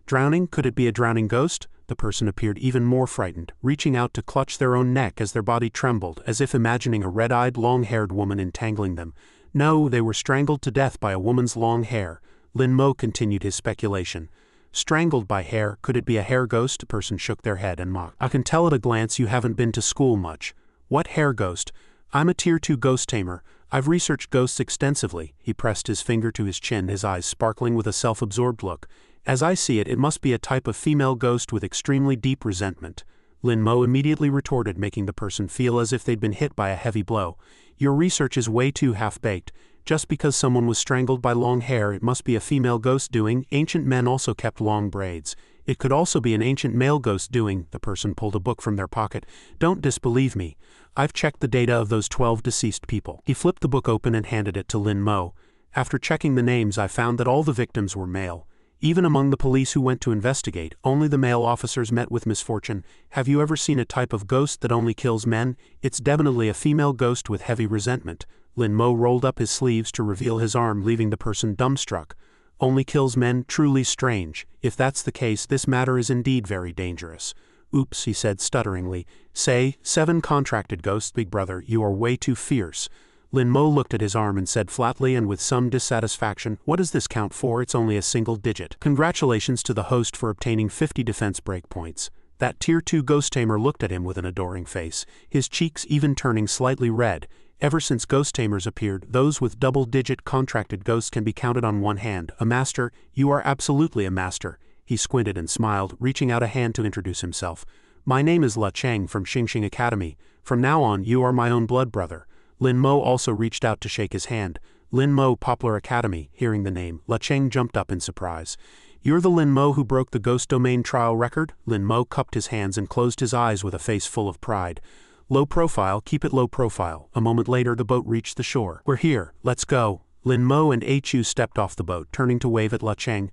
"Drowning? Could it be a drowning ghost?" The person appeared even more frightened, reaching out to clutch their own neck as their body trembled, as if imagining a red-eyed, long-haired woman entangling them. No, they were strangled to death by a woman's long hair. Lin Mo continued his speculation. "Strangled by hair? Could it be a hair ghost?" The person shook their head and mocked. "I can tell at a glance you haven't been to school much. What hair ghost? I'm a Tier 2 ghost tamer. I've researched ghosts extensively." He pressed his finger to his chin, his eyes sparkling with a self-absorbed look. "As I see it, it must be a type of female ghost with extremely deep resentment." Lin Mo immediately retorted, making the person feel as if they'd been hit by a heavy blow. "Your research is way too half-baked. Just because someone was strangled by long hair, it must be a female ghost doing. Ancient men also kept long braids. It could also be an ancient male ghost doing." The person pulled a book from their pocket. "Don't disbelieve me. I've checked the data of those 12 deceased people." He flipped the book open and handed it to Lin Mo. "After checking the names, I found that all the victims were male. Even among the police who went to investigate, only the male officers met with misfortune. Have you ever seen a type of ghost that only kills men? It's definitely a female ghost with heavy resentment." Lin Mo rolled up his sleeves to reveal his arm, leaving the person dumbstruck. "Only kills men? Truly strange. If that's the case, this matter is indeed very dangerous." "Oops," he said stutteringly. "Say, 7 contracted ghosts, big brother. You are way too fierce." Lin Mo looked at his arm and said flatly and with some dissatisfaction, "What does this count for? It's only a single digit." Congratulations to the host for obtaining 50 defense breakpoints. That Tier 2 ghost tamer looked at him with an adoring face, his cheeks even turning slightly red. Ever since ghost tamers appeared, those with double-digit contracted ghosts can be counted on one hand. "A master? You are absolutely a master." He squinted and smiled, reaching out a hand to introduce himself. "My name is La Cheng from Xingxing Academy. From now on, you are my own blood brother." Lin Mo also reached out to shake his hand. "Lin Mo, Poplar Academy." Hearing the name, La Cheng jumped up in surprise. "You're the Lin Mo who broke the ghost domain trial record?" Lin Mo cupped his hands and closed his eyes with a face full of pride. "Low profile, keep it low profile." A moment later, the boat reached the shore. "We're here, let's go." Lin Mo and Chu stepped off the boat, turning to wave at La Cheng.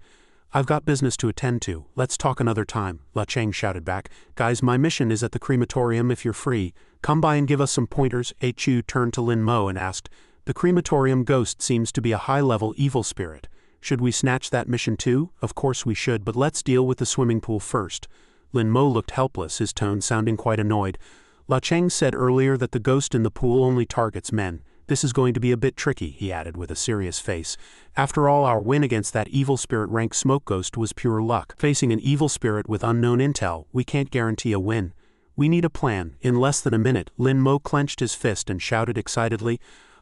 "I've got business to attend to. Let's talk another time," La Cheng shouted back. "Guys, my mission is at the crematorium. If you're free, come by and give us some pointers." Chu turned to Lin Mo and asked, "The crematorium ghost seems to be a high-level evil spirit. Should we snatch that mission too?" "Of course we should, but let's deal with the swimming pool first." Lin Mo looked helpless, his tone sounding quite annoyed. "La Cheng said earlier that the ghost in the pool only targets men. This is going to be a bit tricky," he added with a serious face. "After all, our win against that evil spirit rank smoke ghost was pure luck. Facing an evil spirit with unknown intel, we can't guarantee a win. We need a plan." In less than a minute, Lin Mo clenched his fist and shouted excitedly,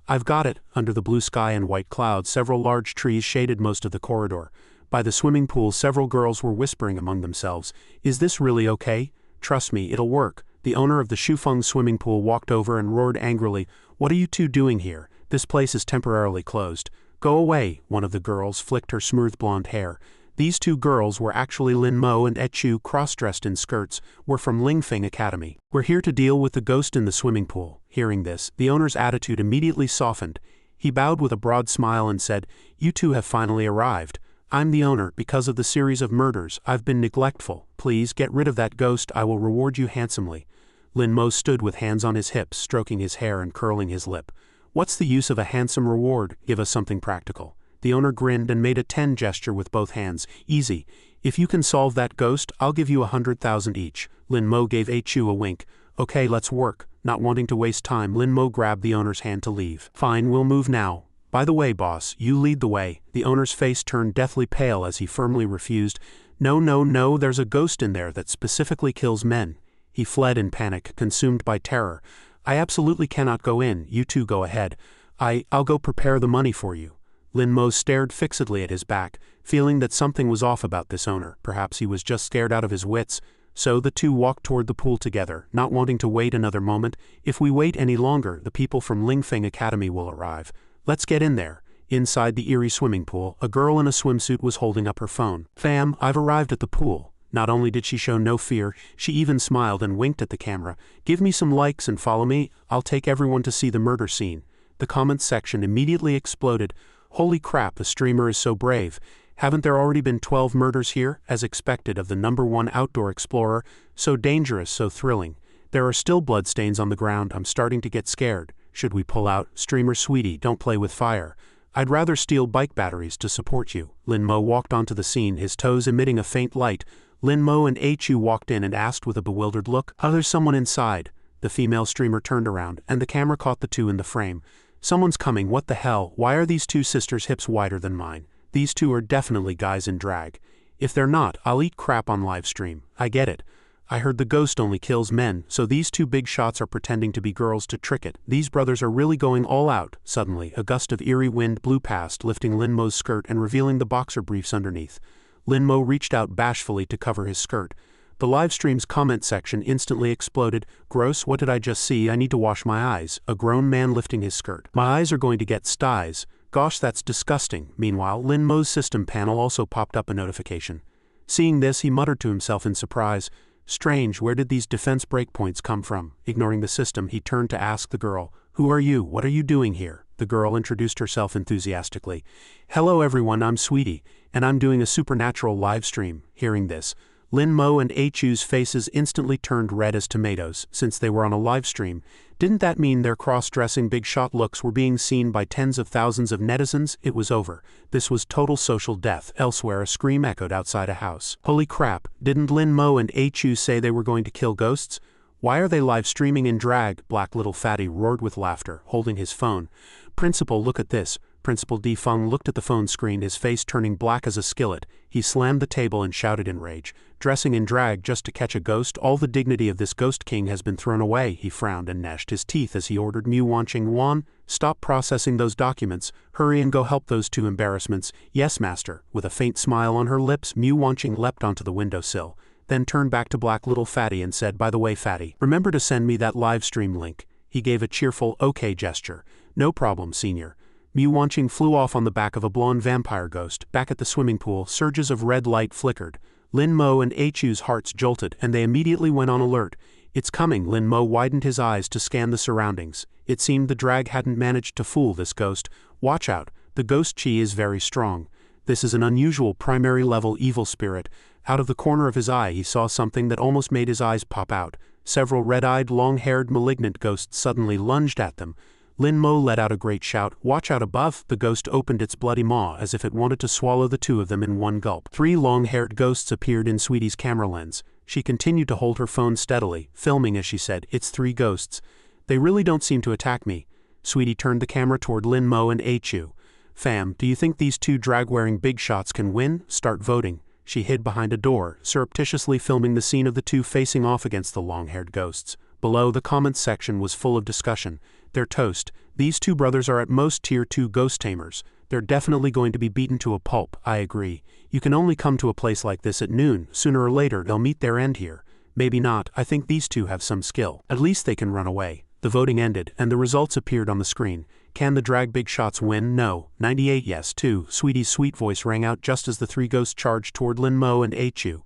"I've got it." Under the blue sky and white clouds, several large trees shaded most of the corridor. By the swimming pool, several girls were whispering among themselves, "Is this really okay? Trust me, it'll work." The owner of the Shufeng swimming pool walked over and roared angrily, "What are you two doing here? This place is temporarily closed." "Go away," one of the girls flicked her smooth blonde hair. These 2 girls were actually Lin Mo and Chu, cross-dressed in skirts, were from Lingfeng Academy. "We're here to deal with the ghost in the swimming pool." Hearing this, the owner's attitude immediately softened. He bowed with a broad smile and said, "You 2 have finally arrived. I'm the owner. Because of the series of murders, I've been neglectful. Please get rid of that ghost. I will reward you handsomely." Lin Mo stood with hands on his hips, stroking his hair and curling his lip. "What's the use of a handsome reward? Give us something practical." The owner grinned and made a 10 gesture with both hands. "Easy. If you can solve that ghost, I'll give you 100,000 each." Lin Mo gave Chu a wink. "Okay, let's work." Not wanting to waste time, Lin Mo grabbed the owner's hand to leave. "Fine, we'll move now. By the way, boss, you lead the way." The owner's face turned deathly pale as he firmly refused. No, there's a ghost in there that specifically kills men." He fled in panic, consumed by terror. "I absolutely cannot go in. You 2 go ahead. I'll go prepare the money for you." Lin Mo stared fixedly at his back, feeling that something was off about this owner. Perhaps he was just scared out of his wits. So the two walked toward the pool together, not wanting to wait another moment. If we wait any longer, the people from Lingfeng Academy will arrive. Let's get in there. Inside the eerie swimming pool, a girl in a swimsuit was holding up her phone. Fam, I've arrived at the pool. Not only did she show no fear, she even smiled and winked at the camera. Give me some likes and follow me. I'll take everyone to see the murder scene. The comments section immediately exploded. Holy crap, the streamer is so brave. Haven't there already been 12 murders here, as expected of the #1 outdoor explorer? So dangerous, so thrilling. There are still bloodstains on the ground. I'm starting to get scared. Should we pull out? Streamer sweetie, don't play with fire. I'd rather steal bike batteries to support you. Lin Mo walked onto the scene, his toes emitting a faint light. Lin Mo and HU walked in and asked with a bewildered look, "Oh, there's someone inside." The female streamer turned around, and the camera caught the two in the frame. Someone's coming, what the hell? Why are these two sisters' hips wider than mine? These two are definitely guys in drag. If they're not, I'll eat crap on live stream. I get it. I heard the ghost only kills men, so these two big shots are pretending to be girls to trick it. These brothers are really going all out. Suddenly, a gust of eerie wind blew past, lifting Lin Mo's skirt and revealing the boxer briefs underneath. Lin Mo reached out bashfully to cover his skirt. The livestream's comment section instantly exploded. Gross, what did I just see? I need to wash my eyes. A grown man lifting his skirt. My eyes are going to get styes. Gosh, that's disgusting. Meanwhile, Lin Mo's system panel also popped up a notification. Seeing this, he muttered to himself in surprise. Strange, where did these defense breakpoints come from? Ignoring the system, he turned to ask the girl, "Who are you? What are you doing here?" The girl introduced herself enthusiastically. "Hello everyone, I'm Sweetie, and I'm doing a supernatural live stream." Hearing this, Lin Mo and HU's faces instantly turned red as tomatoes, since they were on a live stream. Didn't that mean their cross-dressing big shot looks were being seen by tens of thousands of netizens? It was over. This was total social death. Elsewhere, a scream echoed outside a house. Holy crap, didn't Lin Mo and HU say they were going to kill ghosts? Why are they live streaming in drag? Black Little Fatty roared with laughter, holding his phone. Principal, look at this. Principal D. Feng looked at the phone screen, his face turning black as a skillet. He slammed the table and shouted in rage. Dressing in drag just to catch a ghost? All the dignity of this ghost king has been thrown away. He frowned and gnashed his teeth as he ordered Mu Wanqing Wan, "Stop processing those documents. Hurry and go help those two embarrassments." "Yes, master." With a faint smile on her lips, Mu Wanqing leapt onto the windowsill, then turned back to Black Little Fatty and said, "By the way, Fatty, remember to send me that live stream link." He gave a cheerful okay gesture. "No problem, senior." Mu Wanqing flew off on the back of a blonde vampire ghost. Back at the swimming pool, surges of red light flickered. Lin Mo and HU's hearts jolted, and they immediately went on alert. "It's coming." Lin Mo widened his eyes to scan the surroundings. It seemed the drag hadn't managed to fool this ghost. "Watch out, the ghost chi is very strong. This is an unusual primary level evil spirit." Out of the corner of his eye he saw something that almost made his eyes pop out. Several red-eyed, long-haired malignant ghosts suddenly lunged at them. Lin Mo let out a great shout. "Watch out above!" The ghost opened its bloody maw as if it wanted to swallow the two of them in one gulp. 3 long-haired ghosts appeared in Sweetie's camera lens. She continued to hold her phone steadily, filming as she said, "It's 3 ghosts. They really don't seem to attack me." Sweetie turned the camera toward Lin Mo and HU. "Fam, do you think these two drag-wearing big shots can win? Start voting." She hid behind a door, surreptitiously filming the scene of the two facing off against the long-haired ghosts. Below, the comments section was full of discussion. "They're toast. These two brothers are at most tier 2 ghost tamers. They're definitely going to be beaten to a pulp." "I agree. You can only come to a place like this at noon. Sooner or later, they'll meet their end here." "Maybe not. I think these two have some skill. At least they can run away." The voting ended, and the results appeared on the screen. Can the drag big shots win? No. 98 yes, 2. Sweetie's sweet voice rang out just as the 3 ghosts charged toward Lin Mo and HU.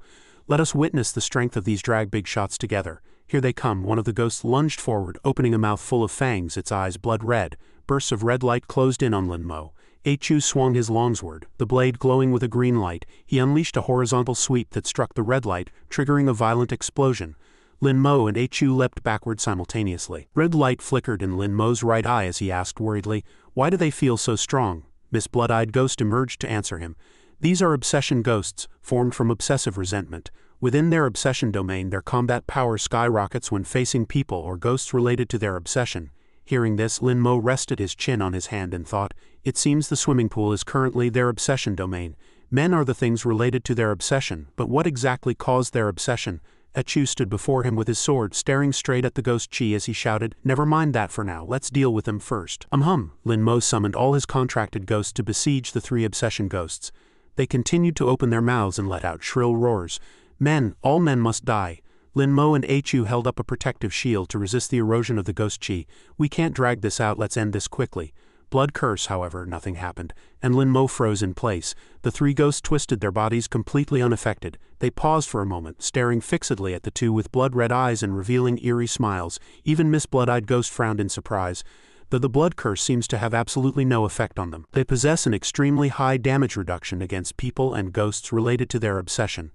"Let us witness the strength of these drag big shots together. Here they come." One of the ghosts lunged forward, opening a mouth full of fangs, its eyes blood red. Bursts of red light closed in on Lin Mo. HU swung his longsword, the blade glowing with a green light. He unleashed a horizontal sweep that struck the red light, triggering a violent explosion. Lin Mo and HU leapt backward simultaneously. Red light flickered in Lin Mo's right eye as he asked worriedly, "Why do they feel so strong?" Miss Blood-Eyed Ghost emerged to answer him. "These are obsession ghosts, formed from obsessive resentment. Within their obsession domain, their combat power skyrockets when facing people or ghosts related to their obsession." Hearing this, Lin Mo rested his chin on his hand and thought, "It seems the swimming pool is currently their obsession domain. Men are the things related to their obsession, but what exactly caused their obsession?" Chu stood before him with his sword, staring straight at the ghost chi as he shouted, "Never mind that for now, let's deal with them first." Lin Mo summoned all his contracted ghosts to besiege the 3 obsession ghosts. They continued to open their mouths and let out shrill roars. Men, all men must die. Lin Mo and Hu held up a protective shield to resist the erosion of the ghost chi. We can't drag this out, let's end this quickly. Blood curse, however, nothing happened, and Lin Mo froze in place. The three ghosts twisted their bodies completely unaffected. They paused for a moment, staring fixedly at the two with blood-red eyes and revealing eerie smiles. Even Miss Blood-Eyed Ghost frowned in surprise, though the blood curse seems to have absolutely no effect on them. They possess an extremely high damage reduction against people and ghosts related to their obsession.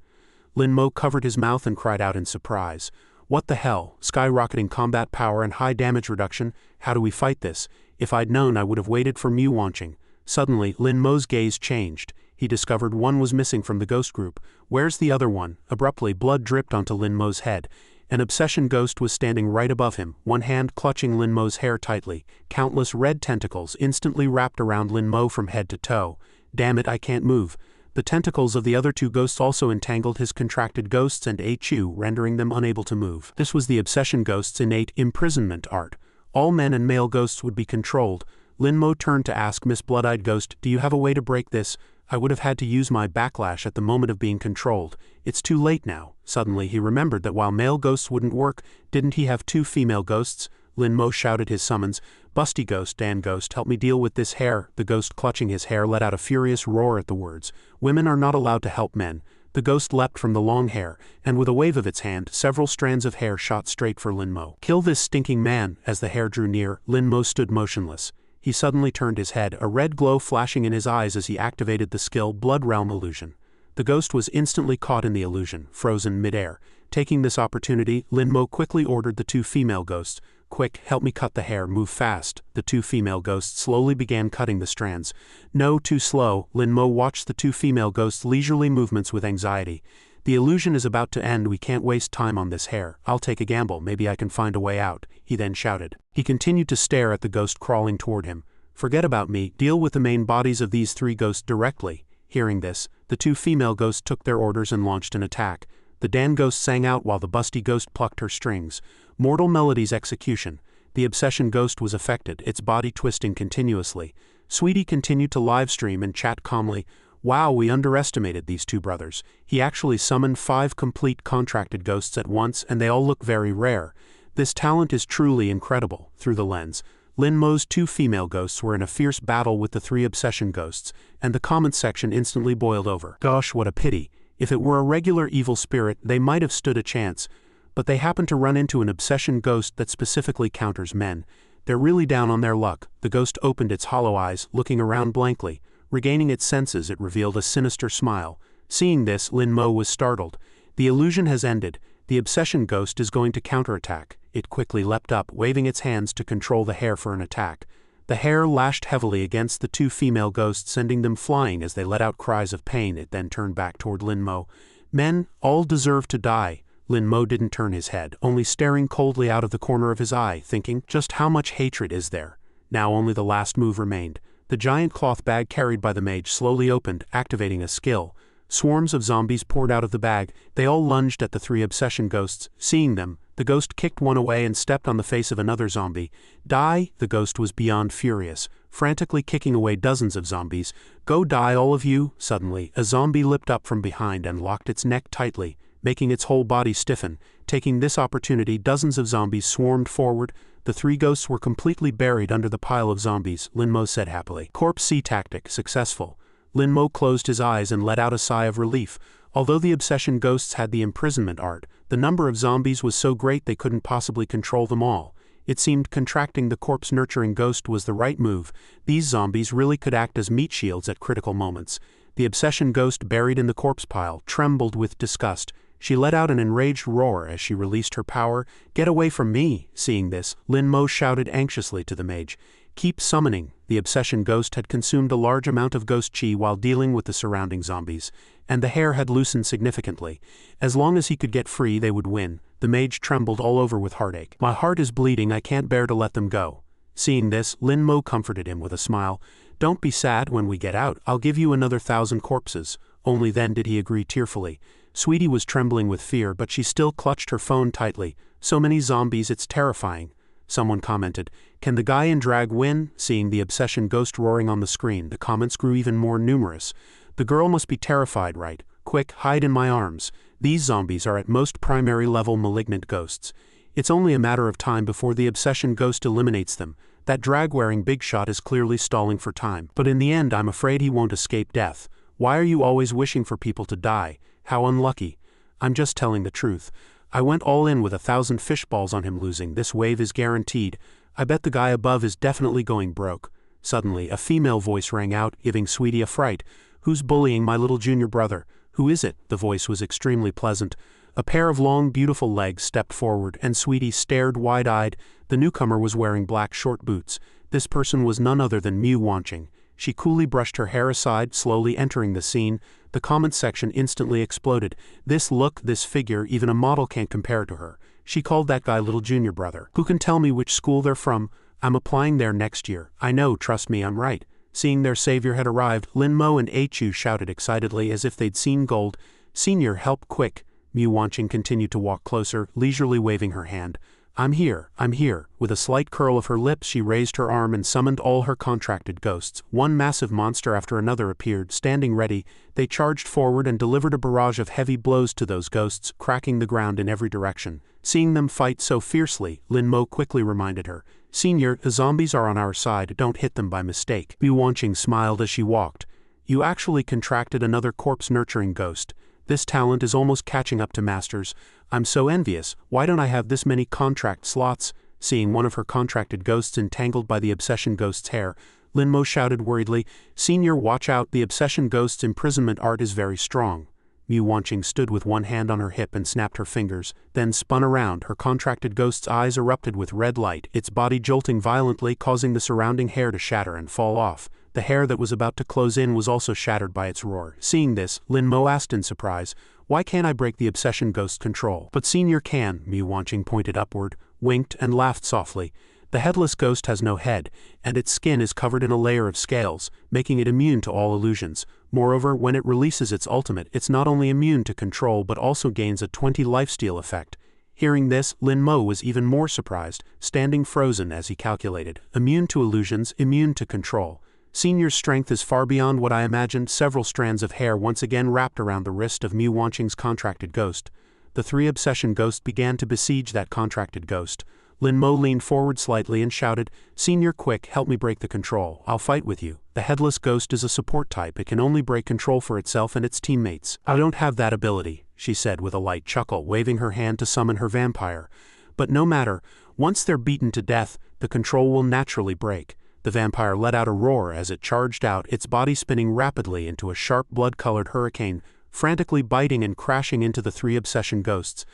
Lin Mo covered his mouth and cried out in surprise. What the hell? Skyrocketing combat power and high damage reduction? How do we fight this? If I'd known, I would have waited for Mew launching. Suddenly, Lin Mo's gaze changed. He discovered one was missing from the ghost group. Where's the other one? Abruptly, blood dripped onto Lin Mo's head. An obsession ghost was standing right above him, one hand clutching Lin Mo's hair tightly. Countless red tentacles instantly wrapped around Lin Mo from head to toe. Damn it, I can't move. The tentacles of the other two ghosts also entangled his contracted ghosts and Hu, rendering them unable to move. This was the obsession ghost's innate imprisonment art. All men and male ghosts would be controlled. Lin Mo turned to ask Miss Blood-Eyed Ghost, do you have a way to break this? I would have had to use my backlash at the moment of being controlled. It's too late now. Suddenly he remembered that while male ghosts wouldn't work, didn't he have two female ghosts? Lin Mo shouted his summons. Busty Ghost, Dan Ghost, help me deal with this hair. The ghost clutching his hair let out a furious roar at the words. Women are not allowed to help men. The ghost leapt from the long hair, and with a wave of its hand, several strands of hair shot straight for Lin Mo. Kill this stinking man. As the hair drew near, Lin Mo stood motionless. He suddenly turned his head, a red glow flashing in his eyes as he activated the skill Blood Realm Illusion. The ghost was instantly caught in the illusion, frozen mid-air. Taking this opportunity, Lin Mo quickly ordered the two female ghosts, quick, help me cut the hair, move fast. The two female ghosts slowly began cutting the strands. No, too slow. Lin Mo watched the two female ghosts' leisurely movements with anxiety. The illusion is about to end, we can't waste time on this hair. I'll take a gamble, maybe I can find a way out, he then shouted. He continued to stare at the ghost crawling toward him. Forget about me, deal with the main bodies of these three ghosts directly. Hearing this, the two female ghosts took their orders and launched an attack. The Dan Ghost sang out while the Busty Ghost plucked her strings. Mortal Melody's execution. The Obsession Ghost was affected, its body twisting continuously. Sweetie continued to livestream and chat calmly. Wow, we underestimated these two brothers. He actually summoned 5 complete contracted ghosts at once, and they all look very rare. This talent is truly incredible. Through the lens, Lin Mo's 2 female ghosts were in a fierce battle with the 3 obsession ghosts, and the comments section instantly boiled over. Gosh, what a pity. If it were a regular evil spirit, they might have stood a chance. But they happen to run into an obsession ghost that specifically counters men. They're really down on their luck. The ghost opened its hollow eyes, looking around blankly. Regaining its senses, it revealed a sinister smile. Seeing this, Lin Mo was startled. The illusion has ended. The obsession ghost is going to counterattack. It quickly leapt up, waving its hands to control the hair for an attack. The hair lashed heavily against the 2 female ghosts, sending them flying as they let out cries of pain. It then turned back toward Lin Mo. Men, all deserve to die. Lin Mo didn't turn his head, only staring coldly out of the corner of his eye, thinking, just how much hatred is there? Now only the last move remained. The giant cloth bag carried by the mage slowly opened, activating a skill. Swarms of zombies poured out of the bag. They all lunged at the 3 obsession ghosts. Seeing them, the ghost kicked one away and stepped on the face of another zombie. Die! The ghost was beyond furious, frantically kicking away dozens of zombies. Go die, all of you! Suddenly, a zombie leapt up from behind and locked its neck tightly, making its whole body stiffen. Taking this opportunity, dozens of zombies swarmed forward. The 3 ghosts were completely buried under the pile of zombies, Lin Mo said happily. Corpse C tactic successful. Lin Mo closed his eyes and let out a sigh of relief. Although the obsession ghosts had the imprisonment art, the number of zombies was so great they couldn't possibly control them all. It seemed contracting the corpse-nurturing ghost was the right move. These zombies really could act as meat shields at critical moments. The obsession ghost buried in the corpse pile trembled with disgust. She let out an enraged roar as she released her power. Get away from me! Seeing this, Lin Mo shouted anxiously to the mage. Keep summoning. The obsession ghost had consumed a large amount of ghost chi while dealing with the surrounding zombies, and the hair had loosened significantly. As long as he could get free, they would win. The mage trembled all over with heartache. My heart is bleeding, I can't bear to let them go. Seeing this, Lin Mo comforted him with a smile. Don't be sad when we get out, I'll give you another 1,000 corpses. Only then did he agree tearfully. Sweetie was trembling with fear, but she still clutched her phone tightly. So many zombies, it's terrifying. Someone commented, can the guy in drag win? Seeing the obsession ghost roaring on the screen, the comments grew even more numerous. The girl must be terrified, right? quick, hide in my arms. These zombies are at most primary level malignant ghosts. It's only a matter of time before the obsession ghost eliminates them. That drag-wearing big shot is clearly stalling for time. But in the end I'm afraid he won't escape death. Why are you always wishing for people to die? How unlucky. I'm just telling the truth. I went all in with 1,000 fishballs on him losing. This wave is guaranteed. I bet the guy above is definitely going broke. Suddenly, a female voice rang out, giving Sweetie a fright. Who's bullying my little junior brother? Who is it? The voice was extremely pleasant. A pair of long, beautiful legs stepped forward, and Sweetie stared wide-eyed. The newcomer was wearing black short boots. This person was none other than Manhua Name. She coolly brushed her hair aside, slowly entering the scene. The comment section instantly exploded. This look, this figure, even a model can't compare to her. She called that guy little junior brother. Who can tell me which school they're from? I'm applying there next year. I know, trust me, I'm right. Seeing their savior had arrived, Lin Mo and Chu shouted excitedly as if they'd seen gold. Senior, help quick. Manhua Name continued to walk closer, leisurely waving her hand. I'm here, I'm here. With a slight curl of her lips she raised her arm and summoned all her contracted ghosts. One massive monster after another appeared, standing ready. They charged forward and delivered a barrage of heavy blows to those ghosts, cracking the ground in every direction. Seeing them fight so fiercely, Lin Mo quickly reminded her, Senior, the zombies are on our side, don't hit them by mistake. Manhua Name smiled as she walked. You actually contracted another corpse-nurturing ghost. This talent is almost catching up to Masters. I'm so envious. Why don't I have this many contract slots? Seeing one of her contracted ghosts entangled by the obsession ghost's hair, Lin Mo shouted worriedly, Senior, watch out, the obsession ghost's imprisonment art is very strong. Manhua Name stood with one hand on her hip and snapped her fingers, then spun around. Her contracted ghost's eyes erupted with red light, its body jolting violently, causing the surrounding hair to shatter and fall off. The hair that was about to close in was also shattered by its roar. Seeing this, Lin Mo asked in surprise, why can't I break the obsession ghost control? But Senior can. Manhua Name pointed upward, winked, and laughed softly. The headless ghost has no head, and its skin is covered in a layer of scales, making it immune to all illusions. Moreover, when it releases its ultimate, it's not only immune to control but also gains a 20 lifesteal effect. Hearing this, Lin Mo was even more surprised, standing frozen as he calculated. Immune to illusions, immune to control. Senior's strength is far beyond what I imagined. Several strands of hair once again wrapped around the wrist of Manhua Name's contracted ghost. The three obsession ghosts began to besiege that contracted ghost. Lin Mo leaned forward slightly and shouted, Senior, quick, help me break the control. I'll fight with you. The headless ghost is a support type. It can only break control for itself and its teammates. I don't have that ability, she said with a light chuckle, waving her hand to summon her vampire. But no matter, once they're beaten to death, the control will naturally break. The vampire let out a roar as it charged out, its body spinning rapidly into a sharp blood-colored hurricane, frantically biting and crashing into the three obsession ghosts.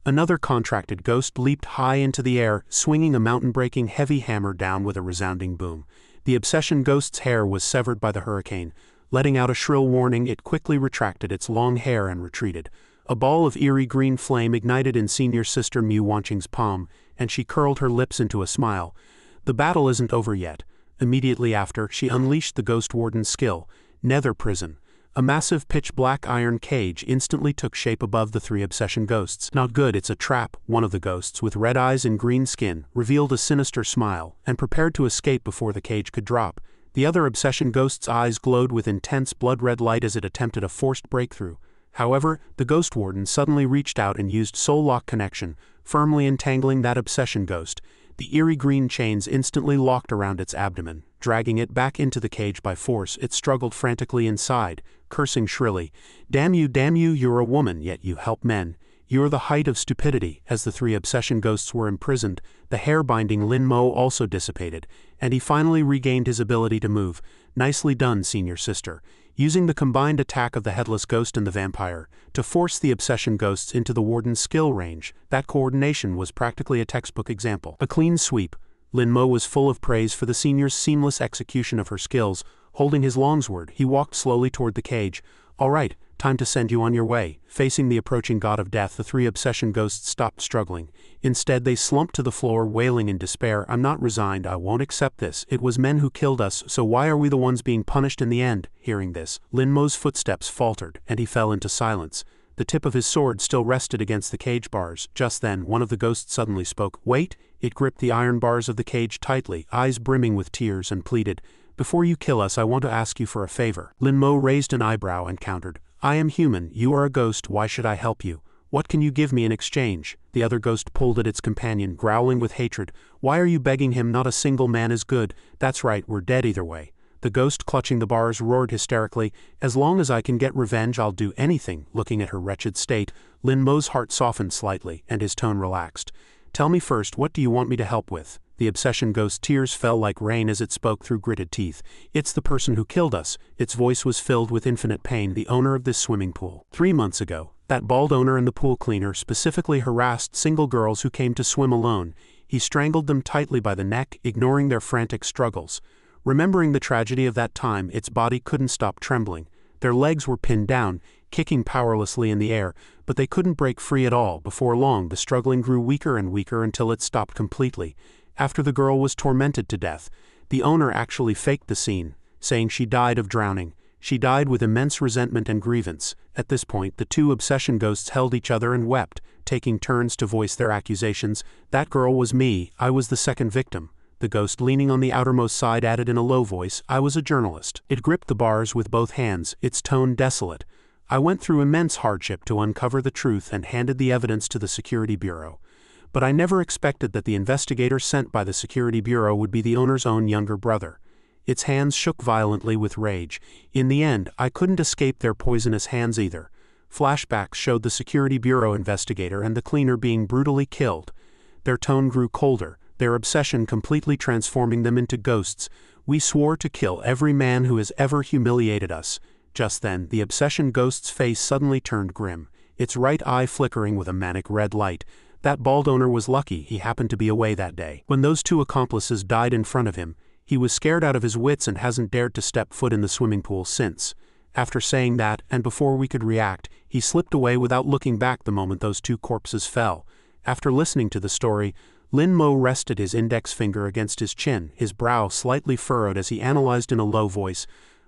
Another contracted ghost leaped high into the air, swinging a mountain-breaking heavy hammer down with a resounding boom. The obsession ghost's hair was severed by the hurricane. Letting out a shrill warning, it quickly retracted its long hair and retreated. A ball of eerie green flame ignited in Senior Sister Manhua Name's palm, and she curled her lips into a smile. The battle isn't over yet. Immediately after, she unleashed the Ghost Warden's skill, Nether Prison. A massive pitch-black iron cage instantly took shape above the three obsession ghosts. Not good, it's a trap. One of the ghosts, with red eyes and green skin, revealed a sinister smile, and prepared to escape before the cage could drop. The other obsession ghost's eyes glowed with intense blood-red light as it attempted a forced breakthrough. However, the Ghost Warden suddenly reached out and used Soul Lock Connection, firmly entangling that obsession ghost. The eerie green chains instantly locked around its abdomen. Dragging it back into the cage by force, it struggled frantically inside, cursing shrilly. Damn you, you're a woman, yet you help men. You're the height of stupidity." As the three obsession ghosts were imprisoned, the hair-binding Lin Mo also dissipated, and he finally regained his ability to move. "Nicely done, senior sister." Using the combined attack of the headless ghost and the vampire to force the obsession ghosts into the warden's skill range, that coordination was practically a textbook example. A clean sweep. Lin Mo was full of praise for the senior's seamless execution of her skills. Holding his longsword, he walked slowly toward the cage. "All right, time to send you on your way." Facing the approaching god of death, the three obsession ghosts stopped struggling. Instead, they slumped to the floor, wailing in despair. "I'm not resigned. I won't accept this. It was men who killed us, so why are we the ones being punished in the end?" Hearing this, Lin Mo's footsteps faltered, and he fell into silence. The tip of his sword still rested against the cage bars. Just then, one of the ghosts suddenly spoke. "Wait!" It gripped the iron bars of the cage tightly, eyes brimming with tears, and pleaded, "Before you kill us, I want to ask you for a favor." Lin Mo raised an eyebrow and countered, I am human, you are a ghost, why should I help you? What can you give me in exchange? The other ghost pulled at its companion, growling with hatred. Why are you begging him? Not a single man is good. That's right, we're dead either way. The ghost clutching the bars roared hysterically. As long as I can get revenge, I'll do anything. Looking at her wretched state, Lin Mo's heart softened slightly, and his tone relaxed. Tell me first, what do you want me to help with? The obsession ghost's tears fell like rain as it spoke through gritted teeth. It's the person who killed us. Its voice was filled with infinite pain, the owner of this swimming pool. 3 months ago, that bald owner and the pool cleaner specifically harassed single girls who came to swim alone. He strangled them tightly by the neck, ignoring their frantic struggles. Remembering the tragedy of that time, its body couldn't stop trembling. Their legs were pinned down, kicking powerlessly in the air, but they couldn't break free at all. Before long, the struggling grew weaker and weaker until it stopped completely. After the girl was tormented to death, the owner actually faked the scene, saying she died of drowning. She died with immense resentment and grievance. At this point, the two obsession ghosts held each other and wept, taking turns to voice their accusations. That girl was me, I was the second victim. The ghost leaning on the outermost side added in a low voice, I was a journalist. It gripped the bars with both hands, its tone desolate. I went through immense hardship to uncover the truth and handed the evidence to the Security Bureau. But I never expected that the investigator sent by the Security Bureau would be the owner's own younger brother. Its hands shook violently with rage. In the end, I couldn't escape their poisonous hands either. Flashbacks showed the Security Bureau investigator and the cleaner being brutally killed. Their tone grew colder, their obsession completely transforming them into ghosts. We swore to kill every man who has ever humiliated us. Just then, the obsession ghost's face suddenly turned grim, its right eye flickering with a manic red light. That bald owner was lucky he happened to be away that day. When those two accomplices died in front of him, he was scared out of his wits and hasn't dared to step foot in the swimming pool since. After saying that, and before we could react, he slipped away without looking back the moment those two corpses fell. After listening to the story, Lin Mo rested his index finger against his chin, his brow slightly furrowed as he analyzed in a low voice.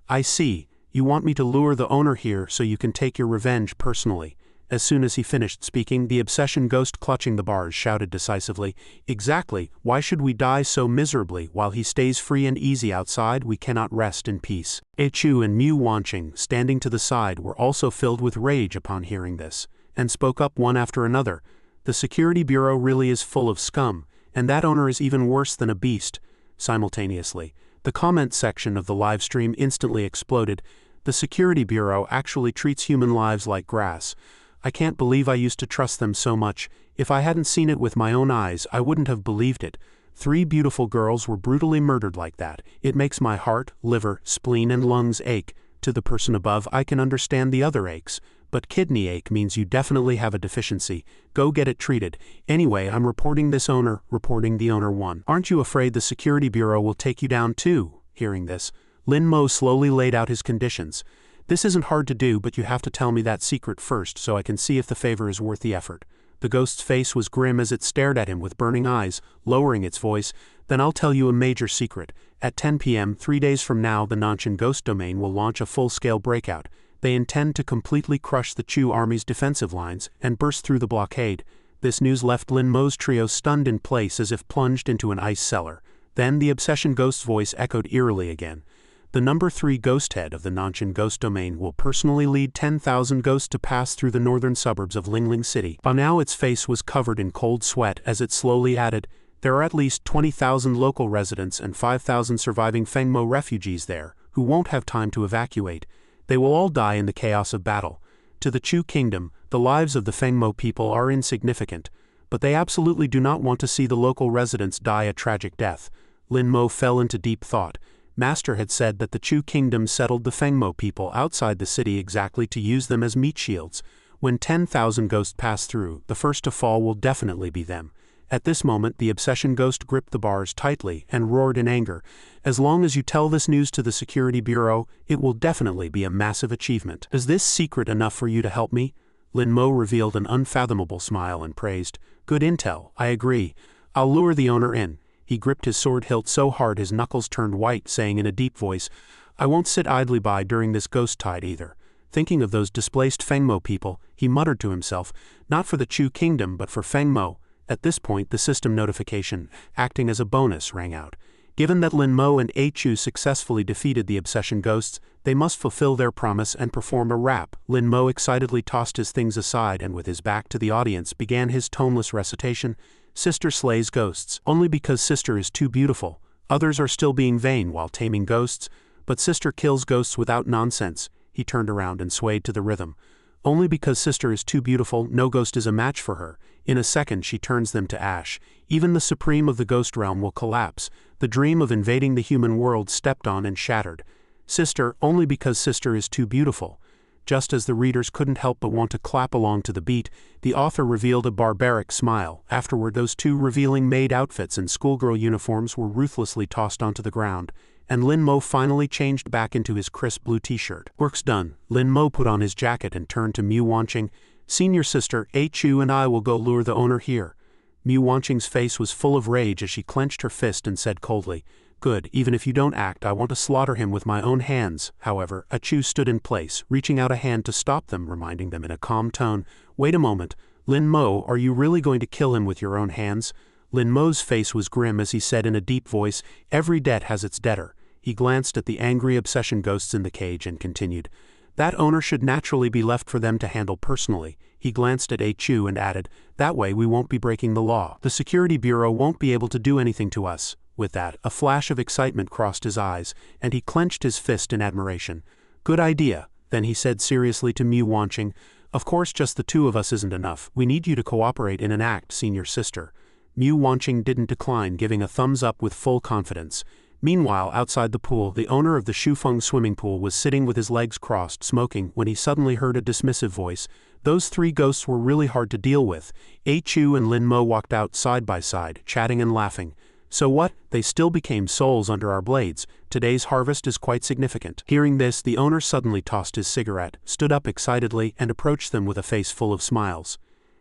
I see, you want me to lure the owner here so you can take your revenge personally. As soon as he finished speaking, the obsession ghost clutching the bars shouted decisively, Exactly, why should we die so miserably while he stays free and easy outside? We cannot rest in peace. Chu and Mu Wanqing, standing to the side, were also filled with rage upon hearing this, and spoke up one after another. The Security Bureau really is full of scum, and that owner is even worse than a beast. Simultaneously, the comment section of the live stream instantly exploded. The Security Bureau actually treats human lives like grass. I can't believe I used to trust them so much. If I hadn't seen it with my own eyes, I wouldn't have believed it. 3 beautiful girls were brutally murdered like that. It makes my heart, liver, spleen and lungs ache. To the person above, I can understand the other aches. But kidney ache means you definitely have a deficiency. Go get it treated. Anyway, I'm reporting this owner, reporting the owner 1. Aren't you afraid the Security Bureau will take you down too? Hearing this, Lin Mo slowly laid out his conditions. This isn't hard to do, but you have to tell me that secret first so I can see if the favor is worth the effort. The ghost's face was grim as it stared at him with burning eyes, lowering its voice. Then I'll tell you a major secret. At 10 p.m. 3 days from now, the Nanshan Ghost Domain will launch a full-scale breakout. They intend to completely crush the Chu army's defensive lines and burst through the blockade. This news left Lin Mo's trio stunned in place as if plunged into an ice cellar. Then the obsession ghost's voice echoed eerily again. The number 3 ghost head of the Nanshan Ghost Domain will personally lead 10,000 ghosts to pass through the northern suburbs of Lingling City. By now its face was covered in cold sweat as it slowly added, there are at least 20,000 local residents and 5,000 surviving Fengmo refugees there, who won't have time to evacuate. They will all die in the chaos of battle. To the Chu Kingdom, the lives of the Fengmo people are insignificant, but they absolutely do not want to see the local residents die a tragic death. Lin Mo fell into deep thought. Master had said that the Chu Kingdom settled the Fengmo people outside the city exactly to use them as meat shields. When 10,000 ghosts pass through, the first to fall will definitely be them. At this moment, the obsession ghost gripped the bars tightly and roared in anger. As long as you tell this news to the Security Bureau, it will definitely be a massive achievement. Is this secret enough for you to help me? Lin Mo revealed an unfathomable smile and praised. Good intel, I agree. I'll lure the owner in. He gripped his sword hilt so hard his knuckles turned white, saying in a deep voice, I won't sit idly by during this ghost tide either. Thinking of those displaced Fengmo people, he muttered to himself, not for the Chu Kingdom but for Fengmo. At this point, the system notification, acting as a bonus, rang out. Given that Lin Mo and Chu successfully defeated the obsession ghosts, they must fulfill their promise and perform a rap. Lin Mo excitedly tossed his things aside and with his back to the audience began his toneless recitation. Sister slays ghosts. Only because sister is too beautiful. Others are still being vain while taming ghosts, but sister kills ghosts without nonsense. He turned around and swayed to the rhythm. Only because sister is too beautiful, no ghost is a match for her. In a second she turns them to ash. Even the supreme of the ghost realm will collapse. The dream of invading the human world stepped on and shattered. Sister, only because sister is too beautiful. Just as the readers couldn't help but want to clap along to the beat, the author revealed a barbaric smile. Afterward, those two revealing maid outfits and schoolgirl uniforms were ruthlessly tossed onto the ground, and Lin Mo finally changed back into his crisp blue t-shirt. Work's done. Lin Mo put on his jacket and turned to Mu Wanqing. Senior sister, Chu and I will go lure the owner here. Mu Wanqing's face was full of rage as she clenched her fist and said coldly, "Good, even if you don't act, I want to slaughter him with my own hands." However, Chu stood in place, reaching out a hand to stop them, reminding them in a calm tone, "Wait a moment, Lin Mo, are you really going to kill him with your own hands?" Lin Mo's face was grim as he said in a deep voice, "Every debt has its debtor." He glanced at the angry obsession ghosts in the cage and continued, "That owner should naturally be left for them to handle personally." He glanced at Chu and added, "That way we won't be breaking the law. The security bureau won't be able to do anything to us." With that, a flash of excitement crossed his eyes, and he clenched his fist in admiration. "Good idea." Then he said seriously to Mu Wanqing, "Of course just the two of us isn't enough. We need you to cooperate in an act, senior sister." Mu Wanqing didn't decline, giving a thumbs up with full confidence. Meanwhile, outside the pool, the owner of the Shufeng swimming pool was sitting with his legs crossed, smoking, when he suddenly heard a dismissive voice. Those three ghosts were really hard to deal with. Chu and Lin Mo walked out side by side, chatting and laughing. "So what? They still became souls under our blades. Today's harvest is quite significant." Hearing this, the owner suddenly tossed his cigarette, stood up excitedly, and approached them with a face full of smiles.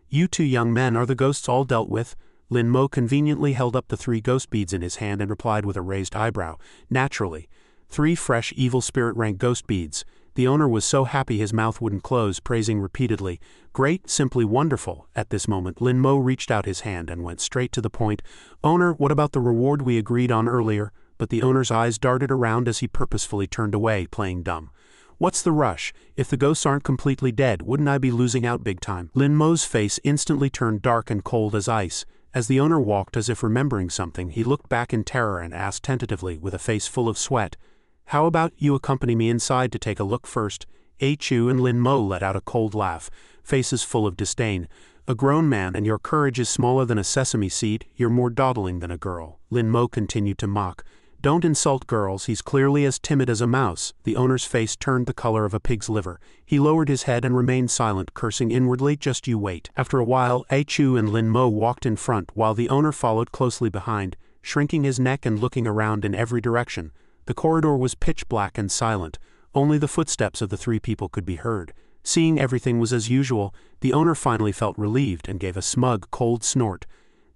"You two young men, are the ghosts all dealt with?" Lin Mo conveniently held up the 3 ghost beads in his hand and replied with a raised eyebrow, "Naturally. 3 fresh evil spirit rank ghost beads." The owner was so happy his mouth wouldn't close, praising repeatedly, "Great, simply wonderful." At this moment, Lin Mo reached out his hand and went straight to the point. "Owner, what about the reward we agreed on earlier?" But the owner's eyes darted around as he purposefully turned away, playing dumb. "What's the rush? If the ghosts aren't completely dead, wouldn't I be losing out big time?" Lin Mo's face instantly turned dark and cold as ice. As the owner walked as if remembering something, he looked back in terror and asked tentatively, with a face full of sweat, "How about you accompany me inside to take a look first?" Chu and Lin Mo let out a cold laugh, faces full of disdain. "A grown man and your courage is smaller than a sesame seed, you're more dawdling than a girl." Lin Mo continued to mock. "Don't insult girls, he's clearly as timid as a mouse." The owner's face turned the color of a pig's liver. He lowered his head and remained silent, cursing inwardly, "Just you wait." After a while, Chu and Lin Mo walked in front while the owner followed closely behind, shrinking his neck and looking around in every direction. The corridor was pitch black and silent. Only the footsteps of the 3 people could be heard. Seeing everything was as usual, the owner finally felt relieved and gave a smug, cold snort.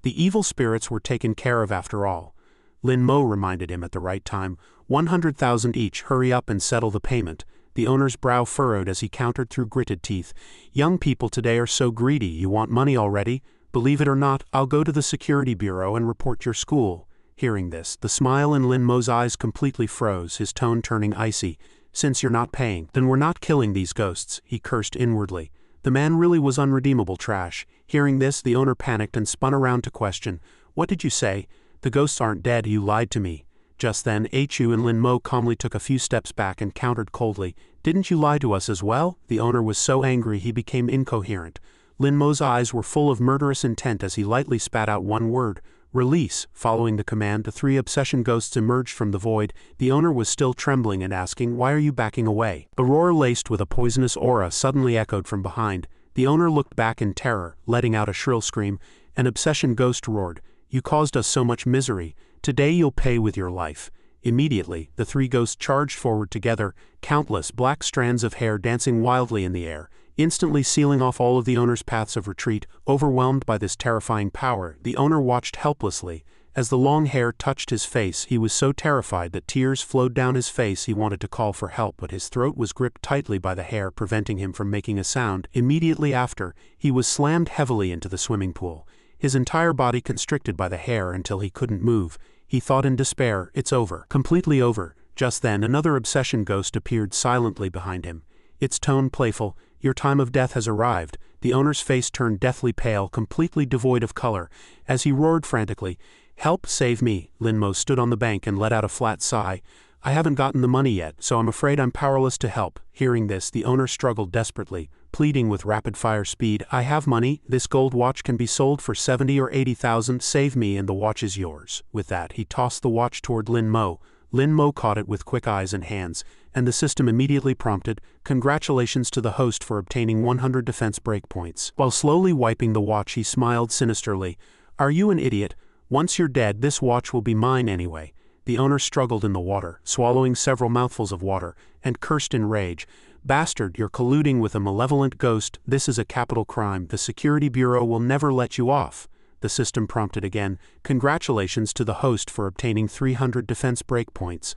The evil spirits were taken care of after all. Lin Mo reminded him at the right time, 100,000 each, hurry up and settle the payment. The owner's brow furrowed as he countered through gritted teeth. "Young people today are so greedy, you want money already? Believe it or not, I'll go to the security bureau and report your school." Hearing this, the smile in Lin Mo's eyes completely froze, his tone turning icy. "Since you're not paying, then we're not killing these ghosts," he cursed inwardly. The man really was unredeemable trash. Hearing this, the owner panicked and spun around to question, "What did you say? The ghosts aren't dead, you lied to me." Just then, Chu and Lin Mo calmly took a few steps back and countered coldly, "Didn't you lie to us as well?" The owner was so angry he became incoherent. Lin Mo's eyes were full of murderous intent as he lightly spat out one word, "Release." Following the command, the 3 obsession ghosts emerged from the void. The owner was still trembling and asking, "Why are you backing away?" A roar laced with a poisonous aura suddenly echoed from behind. The owner looked back in terror, letting out a shrill scream. An obsession ghost roared, "You caused us so much misery. Today you'll pay with your life." Immediately, the 3 ghosts charged forward together, countless black strands of hair dancing wildly in the air, instantly sealing off all of the owner's paths of retreat. Overwhelmed by this terrifying power, the owner watched helplessly. As the long hair touched his face, he was so terrified that tears flowed down his face. He wanted to call for help, but his throat was gripped tightly by the hair, preventing him from making a sound. Immediately after, he was slammed heavily into the swimming pool, his entire body constricted by the hair until he couldn't move. He thought in despair, it's over. Completely over. Just then another obsession ghost appeared silently behind him. Its tone playful, your time of death has arrived. The owner's face turned deathly pale, completely devoid of color, as he roared frantically, help, save me. Linmo stood on the bank and let out a flat sigh. I haven't gotten the money yet, so I'm afraid I'm powerless to help. Hearing this, the owner struggled desperately, pleading with rapid-fire speed, I have money, this gold watch can be sold for 70 or 80,000, save me and the watch is yours. With that, he tossed the watch toward Lin Mo. Lin Mo caught it with quick eyes and hands, and the system immediately prompted, congratulations to the host for obtaining 100 defense breakpoints. While slowly wiping the watch, he smiled sinisterly, are you an idiot? Once you're dead, this watch will be mine anyway. The owner struggled in the water, swallowing several mouthfuls of water, and cursed in rage. Bastard, you're colluding with a malevolent ghost. This is a capital crime. The Security Bureau will never let you off. The system prompted again, congratulations to the host for obtaining 300 defense breakpoints.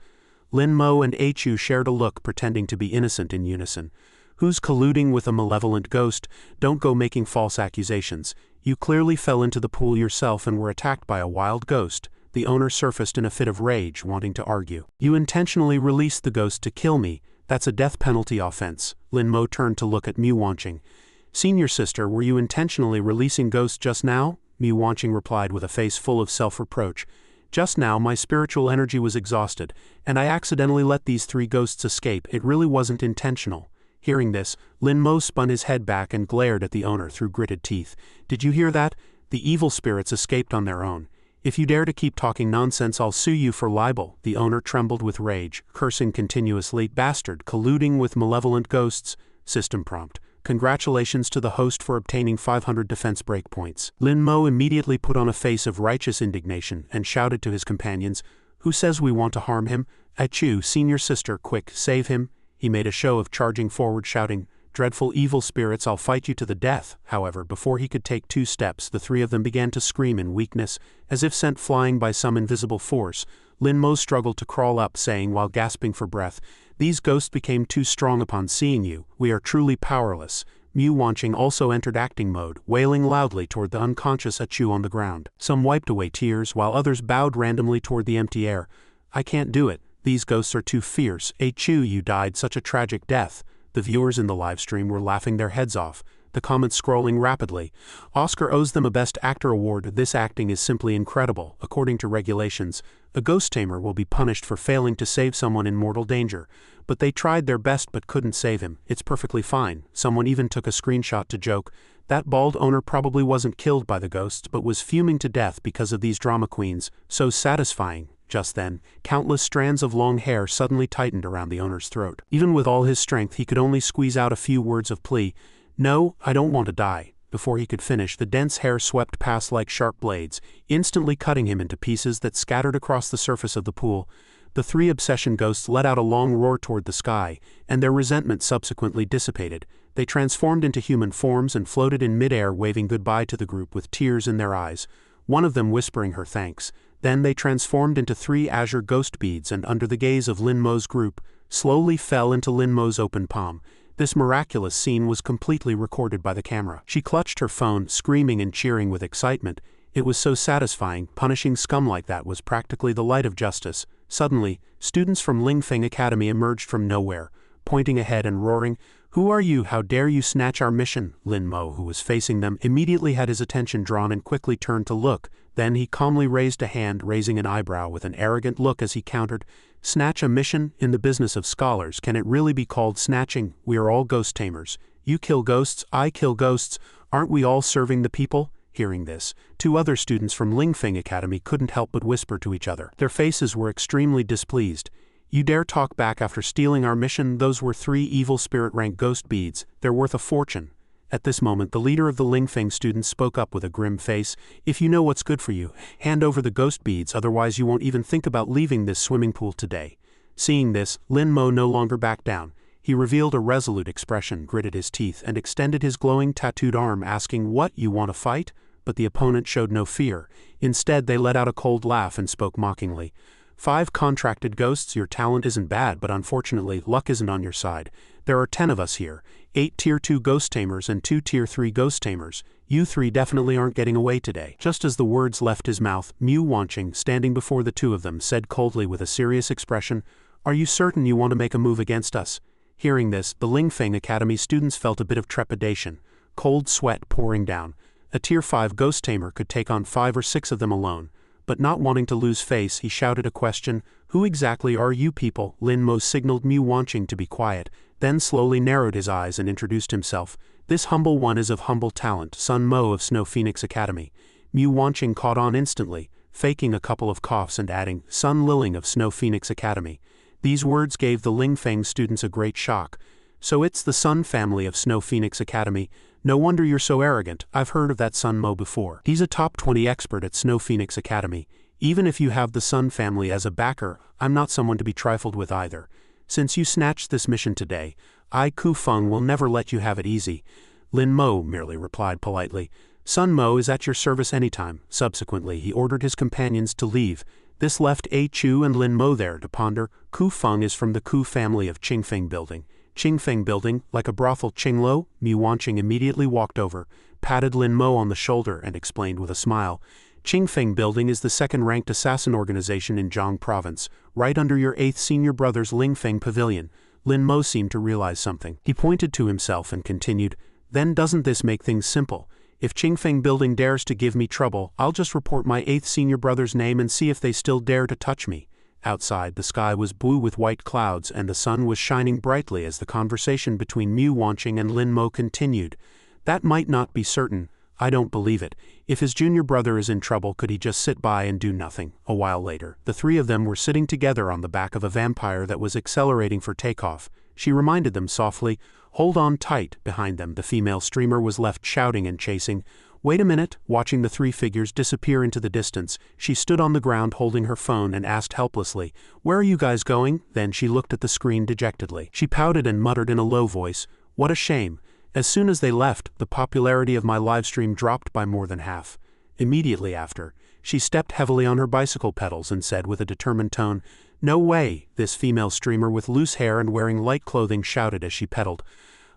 Lin Mo and Chu shared a look, pretending to be innocent in unison. Who's colluding with a malevolent ghost? Don't go making false accusations. You clearly fell into the pool yourself and were attacked by a wild ghost. The owner surfaced in a fit of rage, wanting to argue. You intentionally released the ghost to kill me. That's a death penalty offense. Lin Mo turned to look at Mu Wanqing. Senior sister, were you intentionally releasing ghosts just now? Mu Wanqing replied with a face full of self-reproach. Just now my spiritual energy was exhausted, and I accidentally let these 3 ghosts escape. It really wasn't intentional. Hearing this, Lin Mo spun his head back and glared at the owner through gritted teeth. Did you hear that? The evil spirits escaped on their own. If you dare to keep talking nonsense, I'll sue you for libel. The owner trembled with rage, cursing continuously, bastard, colluding with malevolent ghosts. System prompt. Congratulations to the host for obtaining 500 defense breakpoints. Lin Mo immediately put on a face of righteous indignation and shouted to his companions, who says we want to harm him? Chu, senior sister, quick, save him. He made a show of charging forward, shouting, dreadful evil spirits, I'll fight you to the death. However, before he could take 2 steps, the 3 of them began to scream in weakness, as if sent flying by some invisible force. Lin Mo struggled to crawl up, saying while gasping for breath, these ghosts became too strong upon seeing you. We are truly powerless. Mu Wanqing also entered acting mode, wailing loudly toward the unconscious Chu on the ground. Some wiped away tears, while others bowed randomly toward the empty air. I can't do it. These ghosts are too fierce. Chu, you died such a tragic death. The viewers in the livestream were laughing their heads off, the comments scrolling rapidly. Oscar owes them a Best Actor award. This acting is simply incredible. According to regulations, a ghost tamer will be punished for failing to save someone in mortal danger. But they tried their best but couldn't save him. It's perfectly fine. Someone even took a screenshot to joke. That bald owner probably wasn't killed by the ghosts but was fuming to death because of these drama queens. So satisfying. Just then, countless strands of long hair suddenly tightened around the owner's throat. Even with all his strength, he could only squeeze out a few words of plea. No, I don't want to die. Before he could finish, the dense hair swept past like sharp blades, instantly cutting him into pieces that scattered across the surface of the pool. The 3 obsession ghosts let out a long roar toward the sky, and their resentment subsequently dissipated. They transformed into human forms and floated in midair, waving goodbye to the group with tears in their eyes, one of them whispering her thanks. Then they transformed into 3 azure ghost beads and, under the gaze of Lin Mo's group, slowly fell into Lin Mo's open palm. This miraculous scene was completely recorded by the camera. She clutched her phone, screaming and cheering with excitement. It was so satisfying. Punishing scum like that was practically the light of justice. Suddenly, students from Lingfeng Academy emerged from nowhere, pointing ahead and roaring, "Who are you? How dare you snatch our mission?" Lin Mo, who was facing them, immediately had his attention drawn and quickly turned to look. Then he calmly raised a hand, raising an eyebrow with an arrogant look as he countered, "Snatch a mission? In the business of scholars, can it really be called snatching? We are all ghost tamers. You kill ghosts, I kill ghosts. Aren't we all serving the people?" Hearing this, 2 other students from Lingfeng Academy couldn't help but whisper to each other. Their faces were extremely displeased. You dare talk back after stealing our mission? Those were 3 evil spirit-rank ghost beads. They're worth a fortune. At this moment, the leader of the Lingfeng students spoke up with a grim face. If you know what's good for you, hand over the ghost beads, otherwise you won't even think about leaving this swimming pool today. Seeing this, Lin Mo no longer backed down. He revealed a resolute expression, gritted his teeth, and extended his glowing tattooed arm, asking, "What, you want to fight?" But the opponent showed no fear. Instead, they let out a cold laugh and spoke mockingly. 5 contracted ghosts, your talent isn't bad, but unfortunately, luck isn't on your side. There are 10 of us here, 8 Tier 2 ghost tamers and 2 Tier 3 ghost tamers. You three definitely aren't getting away today. Just as the words left his mouth, Mu Wanqing, standing before the two of them, said coldly with a serious expression, "Are you certain you want to make a move against us?" Hearing this, the Lingfeng Academy students felt a bit of trepidation, cold sweat pouring down. A Tier 5 ghost tamer could take on 5 or 6 of them alone. But not wanting to lose face, he shouted a question, "Who exactly are you people?" Lin Mo signaled Mu Wanqing to be quiet, then slowly narrowed his eyes and introduced himself. "This humble one is of humble talent, Sun Mo of Snow Phoenix Academy." Mu Wanqing caught on instantly, faking a couple of coughs and adding, "Sun Liling of Snow Phoenix Academy." These words gave the Lingfeng students a great shock. "So it's the Sun family of Snow Phoenix Academy. No wonder you're so arrogant. I've heard of that Sun Mo before. He's a top 20 expert at Snow Phoenix Academy. Even if you have the Sun family as a backer, I'm not someone to be trifled with either. Since you snatched this mission today, I, Ku Feng, will never let you have it easy." Lin Mo merely replied politely, "Sun Mo is at your service anytime." Subsequently, he ordered his companions to leave. This left A Chu and Lin Mo there to ponder. Ku Feng is from the Ku family of Qingfeng Building. Qingfeng Building, like a brothel Qinglo? Mu Wanqing immediately walked over, patted Lin Mo on the shoulder and explained with a smile. Qingfeng Building is the second-ranked assassin organization in Zhang Province, right under your 8th senior brother's Lingfeng Pavilion. Lin Mo seemed to realize something. He pointed to himself and continued, "Then doesn't this make things simple? If Qingfeng Building dares to give me trouble, I'll just report my 8th senior brother's name and see if they still dare to touch me." Outside, the sky was blue with white clouds and the sun was shining brightly as the conversation between Mu Wanqing and Lin Mo continued. "That might not be certain. I don't believe it. If his junior brother is in trouble, could he just sit by and do nothing?" A while later, the three of them were sitting together on the back of a vampire that was accelerating for takeoff. She reminded them softly, "Hold on tight." Behind them, the female streamer was left shouting and chasing. "Wait a minute." Watching the three figures disappear into the distance, she stood on the ground holding her phone and asked helplessly, "Where are you guys going?" Then she looked at the screen dejectedly. She pouted and muttered in a low voice, "What a shame. As soon as they left, the popularity of my livestream dropped by more than half." Immediately after, she stepped heavily on her bicycle pedals and said with a determined tone, "No way." This female streamer with loose hair and wearing light clothing shouted as she pedaled,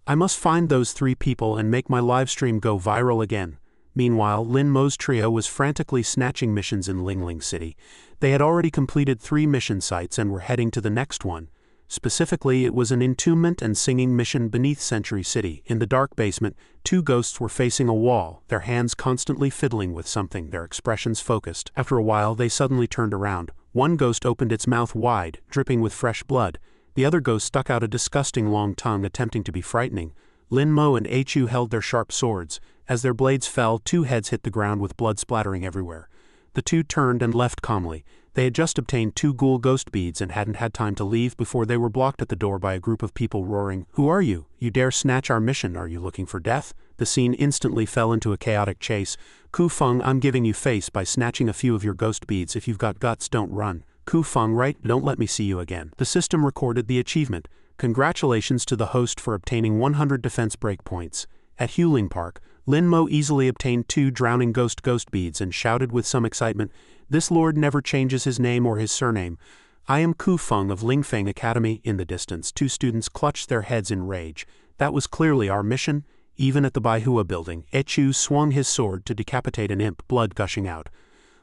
"I must find those 3 people and make my livestream go viral again." Meanwhile, Lin Mo's trio was frantically snatching missions in Lingling City. They had already completed 3 mission sites and were heading to the next one. Specifically, it was an entombment and singing mission beneath Century City. In the dark basement, 2 ghosts were facing a wall, their hands constantly fiddling with something, their expressions focused. After a while, they suddenly turned around. One ghost opened its mouth wide, dripping with fresh blood. The other ghost stuck out a disgusting long tongue, attempting to be frightening. Lin Mo and A Chu held their sharp swords. As their blades fell, 2 heads hit the ground with blood splattering everywhere. The 2 turned and left calmly. They had just obtained 2 ghoul ghost beads and hadn't had time to leave before they were blocked at the door by a group of people roaring, "Who are you? You dare snatch our mission? Are you looking for death?" The scene instantly fell into a chaotic chase. "Ku Feng, I'm giving you face by snatching a few of your ghost beads. If you've got guts, don't run. Ku Feng, right? Don't let me see you again." The system recorded the achievement. Congratulations to the host for obtaining 100 defense breakpoints. At Huling Park, Lin Mo easily obtained 2 drowning ghost beads and shouted with some excitement, "This lord never changes his name or his surname. I am Ku Feng of Lingfeng Academy." In the distance, 2 students clutched their heads in rage. That was clearly our mission. Even at the Baihua building, Echu swung his sword to decapitate an imp, blood gushing out.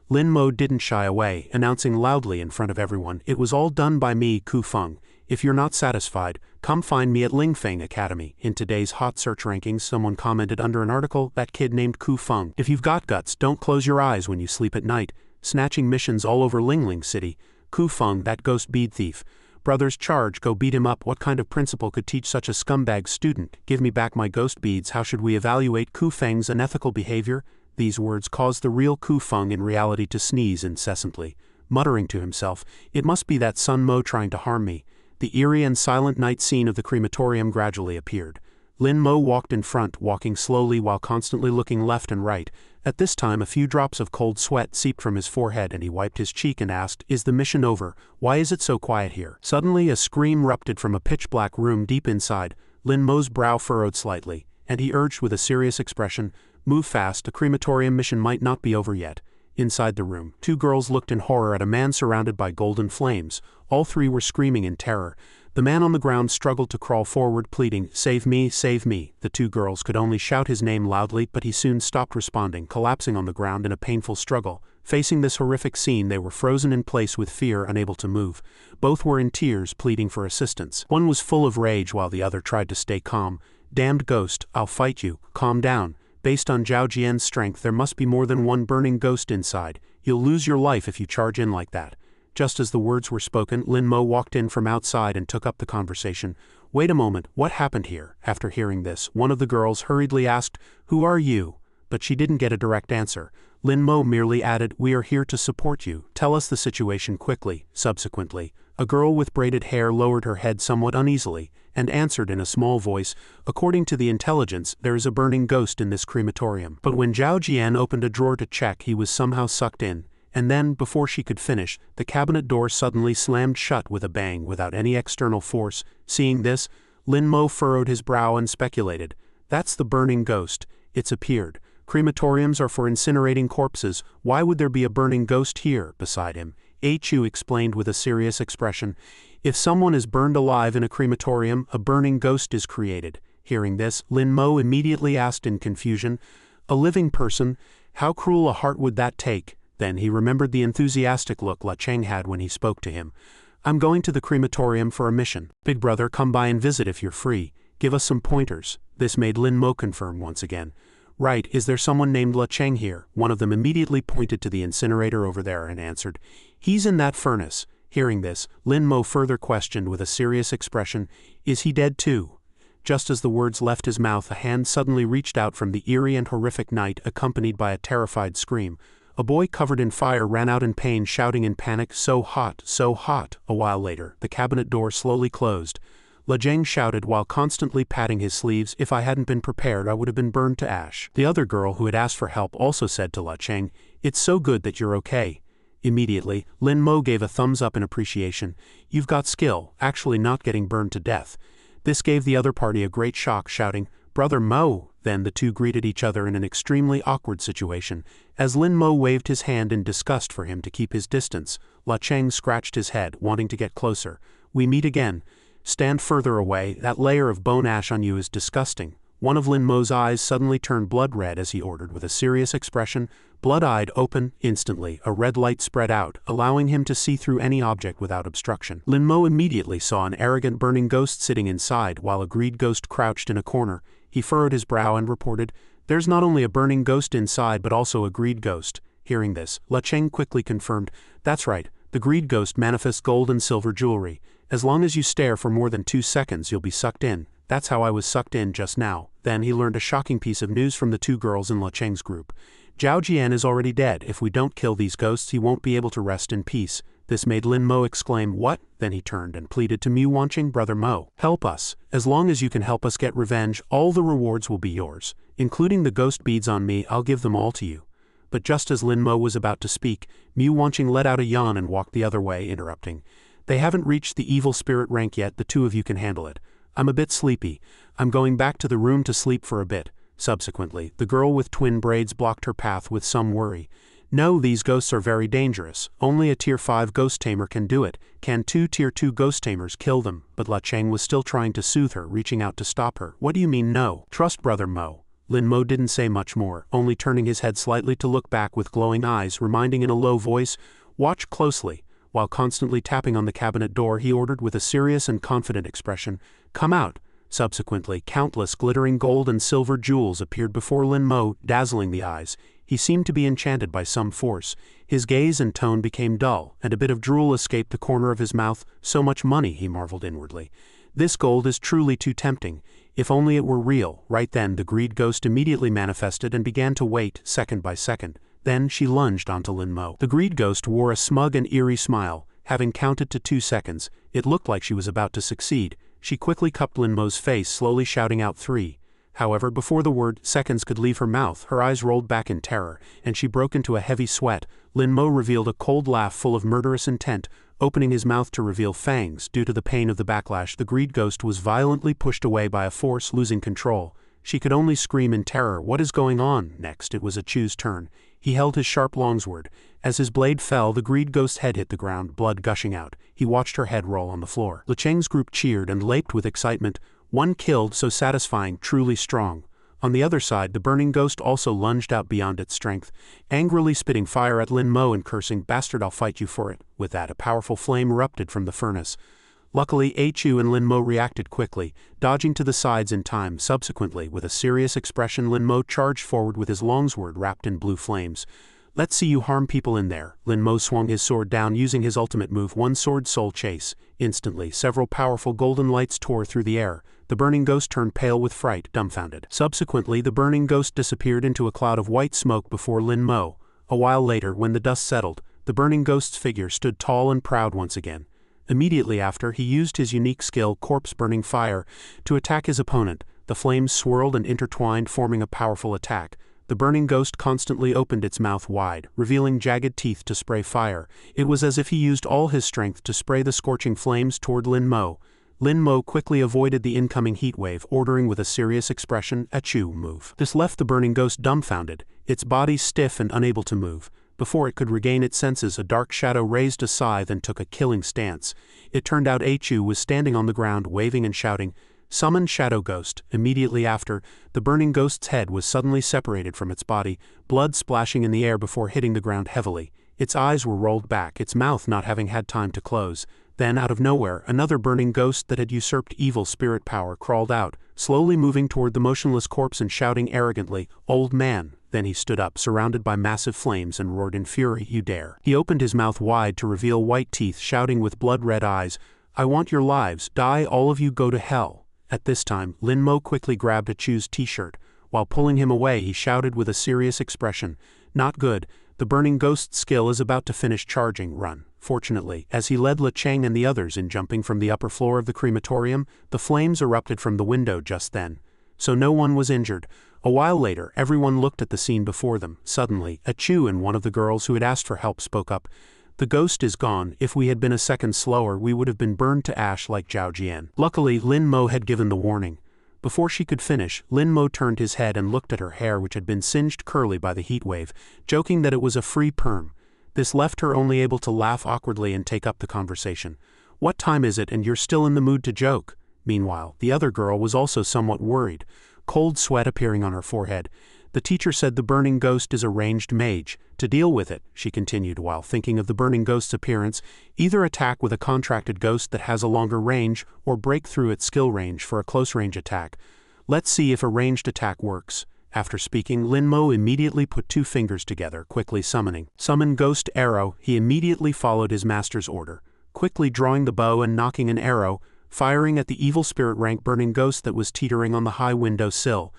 Lin Mo didn't shy away, announcing loudly in front of everyone, "It was all done by me, Ku Feng. If you're not satisfied, come find me at Lingfeng Academy." In today's hot search rankings, someone commented under an article, "That kid named Ku Feng. If you've got guts, don't close your eyes when you sleep at night." Snatching missions all over Lingling City. "Ku Feng, that ghost bead thief. Brothers, charge, go beat him up. What kind of principal could teach such a scumbag student? Give me back my ghost beads. How should we evaluate Ku Feng's unethical behavior?" These words caused the real Ku Feng in reality to sneeze incessantly, muttering to himself, "It must be that Sun Mo trying to harm me." The eerie and silent night scene of the crematorium gradually appeared. Lin Mo walked in front, walking slowly while constantly looking left and right. At this time, a few drops of cold sweat seeped from his forehead and he wiped his cheek and asked, "Is the mission over? Why is it so quiet here?" Suddenly, a scream erupted from a pitch-black room deep inside. Lin Mo's brow furrowed slightly, and he urged with a serious expression, "Move fast, the crematorium mission might not be over yet." Inside the room, 2 girls looked in horror at a man surrounded by golden flames. All 3 were screaming in terror. The The man on the ground struggled to crawl forward, pleading, "Save me, save me." The two girls could only shout his name loudly, but he soon stopped responding, collapsing on the ground in a painful struggle. Facing this horrific scene, they were frozen in place with fear, unable to move. Both were in tears, pleading for assistance. One was full of rage while the other tried to stay calm. "Damned ghost, I'll fight you. Calm down. Based on Zhao Jian's strength, there must be more than one burning ghost inside. You'll lose your life if you charge in like that." Just as the words were spoken, Lin Mo walked in from outside and took up the conversation. "Wait a moment, what happened here?" After hearing this, one of the girls hurriedly asked, "Who are you?" But she didn't get a direct answer. Lin Mo merely added, "We are here to support you. Tell us the situation quickly." Subsequently, a girl with braided hair lowered her head somewhat uneasily, and answered in a small voice, "According to the intelligence, there is a burning ghost in this crematorium." But when Zhao Jian opened a drawer to check, he was somehow sucked in. And then, before she could finish, the cabinet door suddenly slammed shut with a bang without any external force. Seeing this, Lin Mo furrowed his brow and speculated, "That's the burning ghost. It's appeared. Crematoriums are for incinerating corpses. Why would there be a burning ghost here beside him?" Chu explained with a serious expression, "If someone is burned alive in a crematorium, a burning ghost is created." Hearing this, Lin Mo immediately asked in confusion, "A living person? How cruel a heart would that take?" Then he remembered the enthusiastic look La Cheng had when he spoke to him. "I'm going to the crematorium for a mission. Big brother, come by and visit if you're free. Give us some pointers." This made Lin Mo confirm once again. "Right, is there someone named La Cheng here?" One of them immediately pointed to the incinerator over there and answered, "He's in that furnace." Hearing this, Lin Mo further questioned with a serious expression, "Is he dead too?" Just as the words left his mouth, a hand suddenly reached out from the eerie and horrific night, accompanied by a terrified scream. A boy covered in fire ran out in pain, shouting in panic, "So hot, so hot." A while later, the cabinet door slowly closed. La Zheng shouted while constantly patting his sleeves, "If I hadn't been prepared, I would have been burned to ash." The other girl who had asked for help also said to La Cheng, "It's so good that you're okay." Immediately, Lin Mo gave a thumbs up in appreciation. "You've got skill, actually not getting burned to death." This gave the other party a great shock, shouting, "Brother Mo!" Then the two greeted each other in an extremely awkward situation. As Lin Mo waved his hand in disgust for him to keep his distance, La Cheng scratched his head, wanting to get closer. "We meet again. Stand further away, that layer of bone ash on you is disgusting." One of Lin Mo's eyes suddenly turned blood red as he ordered with a serious expression, "Blood-eyed, open." Instantly, a red light spread out, allowing him to see through any object without obstruction. Lin Mo immediately saw an arrogant burning ghost sitting inside, while a greed ghost crouched in a corner. He furrowed his brow and reported, "There's not only a burning ghost inside but also a greed ghost." Hearing this, La Cheng quickly confirmed, "That's right, the greed ghost manifests gold and silver jewelry. As long as you stare for more than 2 seconds, you'll be sucked in. That's how I was sucked in just now." Then he learned a shocking piece of news from the two girls in La Cheng's group. "Zhao Jian is already dead. If we don't kill these ghosts, he won't be able to rest in peace." This made Lin Mo exclaim, "What?" Then he turned and pleaded to Mu Wanqing, "Brother Mo, help us. As long as you can help us get revenge, all the rewards will be yours. Including the ghost beads on me, I'll give them all to you." But just as Lin Mo was about to speak, Mu Wanqing let out a yawn and walked the other way, interrupting, "They haven't reached the evil spirit rank yet. The two of you can handle it. I'm a bit sleepy. I'm going back to the room to sleep for a bit." Subsequently, the girl with twin braids blocked her path with some worry. "No, these ghosts are very dangerous. Only a Tier 5 ghost tamer can do it. Can 2 Tier 2 ghost tamers kill them?" But La Cheng was still trying to soothe her, reaching out to stop her. "What do you mean no? Trust Brother Mo." Lin Mo didn't say much more, only turning his head slightly to look back with glowing eyes, reminding in a low voice, "Watch closely." While constantly tapping on the cabinet door, he ordered with a serious and confident expression, "Come out." Subsequently, countless glittering gold and silver jewels appeared before Lin Mo, dazzling the eyes. He seemed to be enchanted by some force. His gaze and tone became dull, and a bit of drool escaped the corner of his mouth. "So much money," he marveled inwardly. "This gold is truly too tempting. If only it were real." Right then, the greed ghost immediately manifested and began to wait, second by second. Then she lunged onto Lin Mo. The greed ghost wore a smug and eerie smile. Having counted to 2 seconds, it looked like she was about to succeed. She quickly cupped Lin Mo's face, slowly shouting out 3. However, before the word seconds could leave her mouth, her eyes rolled back in terror, and she broke into a heavy sweat. Lin Mo revealed a cold laugh full of murderous intent, opening his mouth to reveal fangs. Due to the pain of the backlash, the greed ghost was violently pushed away by a force, losing control. She could only scream in terror, "What is going on?" Next, it was Achu's turn. He held his sharp longsword. As his blade fell, the greed ghost's head hit the ground, blood gushing out. He watched her head roll on the floor. Lecheng's group cheered and leaped with excitement. One killed, so satisfying, truly strong. On the other side, the burning ghost also lunged out beyond its strength, angrily spitting fire at Lin Mo and cursing, "Bastard, I'll fight you for it." With that, a powerful flame erupted from the furnace. Luckily, Achu and Lin Mo reacted quickly, dodging to the sides in time. Subsequently, with a serious expression, Lin Mo charged forward with his longsword wrapped in blue flames. "Let's see you harm people in there." Lin Mo swung his sword down using his ultimate move, One Sword Soul Chase. Instantly, several powerful golden lights tore through the air. The burning ghost turned pale with fright, dumbfounded. Subsequently, the burning ghost disappeared into a cloud of white smoke before Lin Mo. A while later, when the dust settled, the burning ghost's figure stood tall and proud once again. Immediately after, he used his unique skill, Corpse Burning Fire, to attack his opponent. The flames swirled and intertwined, forming a powerful attack. The burning ghost constantly opened its mouth wide, revealing jagged teeth to spray fire. It was as if he used all his strength to spray the scorching flames toward Lin Mo. Lin Mo quickly avoided the incoming heat wave, ordering with a serious expression, "Achu, move." This left the burning ghost dumbfounded, its body stiff and unable to move. Before it could regain its senses, a dark shadow raised a scythe and took a killing stance. It turned out Achu was standing on the ground, waving and shouting, "Summon Shadow Ghost." Immediately after, the burning ghost's head was suddenly separated from its body, blood splashing in the air before hitting the ground heavily. Its eyes were rolled back, its mouth not having had time to close. Then, out of nowhere, another burning ghost that had usurped evil spirit power crawled out, slowly moving toward the motionless corpse and shouting arrogantly, "Old man." Then he stood up, surrounded by massive flames, and roared in fury, "You dare." He opened his mouth wide to reveal white teeth, shouting with blood-red eyes, "I want your lives. Die, all of you, go to hell." At this time, Lin Mo quickly grabbed Achu's t-shirt. While pulling him away, he shouted with a serious expression, "Not good. The burning ghost's skill is about to finish charging. Run." Fortunately, as he led Lecheng and the others in jumping from the upper floor of the crematorium, the flames erupted from the window just then. So no one was injured. A while later, everyone looked at the scene before them. Suddenly, Achu and one of the girls who had asked for help spoke up. "The ghost is gone. If we had been a second slower, we would have been burned to ash like Zhao Jian." Luckily, Lin Mo had given the warning. Before she could finish, Lin Mo turned his head and looked at her hair, which had been singed curly by the heat wave, joking that it was a free perm. This left her only able to laugh awkwardly and take up the conversation. "What time is it, and you're still in the mood to joke?" Meanwhile, the other girl was also somewhat worried, cold sweat appearing on her forehead. "The teacher said the burning ghost is a ranged mage. To deal with it," she continued while thinking of the burning ghost's appearance, "either attack with a contracted ghost that has a longer range, or break through its skill range for a close-range attack. Let's see if a ranged attack works." After speaking, Lin Mo immediately put two fingers together, quickly summoning, "Summon Ghost Arrow." He immediately followed his master's order, quickly drawing the bow and nocking an arrow, firing at the evil spirit rank burning ghost that was teetering on the high window sill.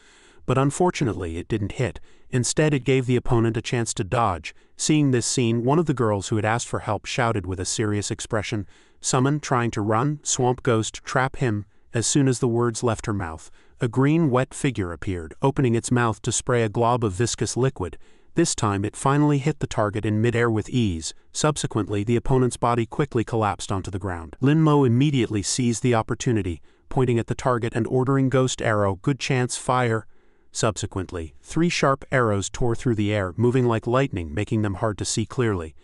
But unfortunately, it didn't hit. Instead, it gave the opponent a chance to dodge. Seeing this scene, one of the girls who had asked for help shouted with a serious expression, "Summon, trying to run, swamp ghost, trap him." As soon as the words left her mouth, a green, wet figure appeared, opening its mouth to spray a glob of viscous liquid. This time, it finally hit the target in midair with ease. Subsequently, the opponent's body quickly collapsed onto the ground. Lin Mo immediately seized the opportunity, pointing at the target and ordering Ghost Arrow, "Good chance, fire." Subsequently, 3 sharp arrows tore through the air, moving like lightning, making them hard to see clearly.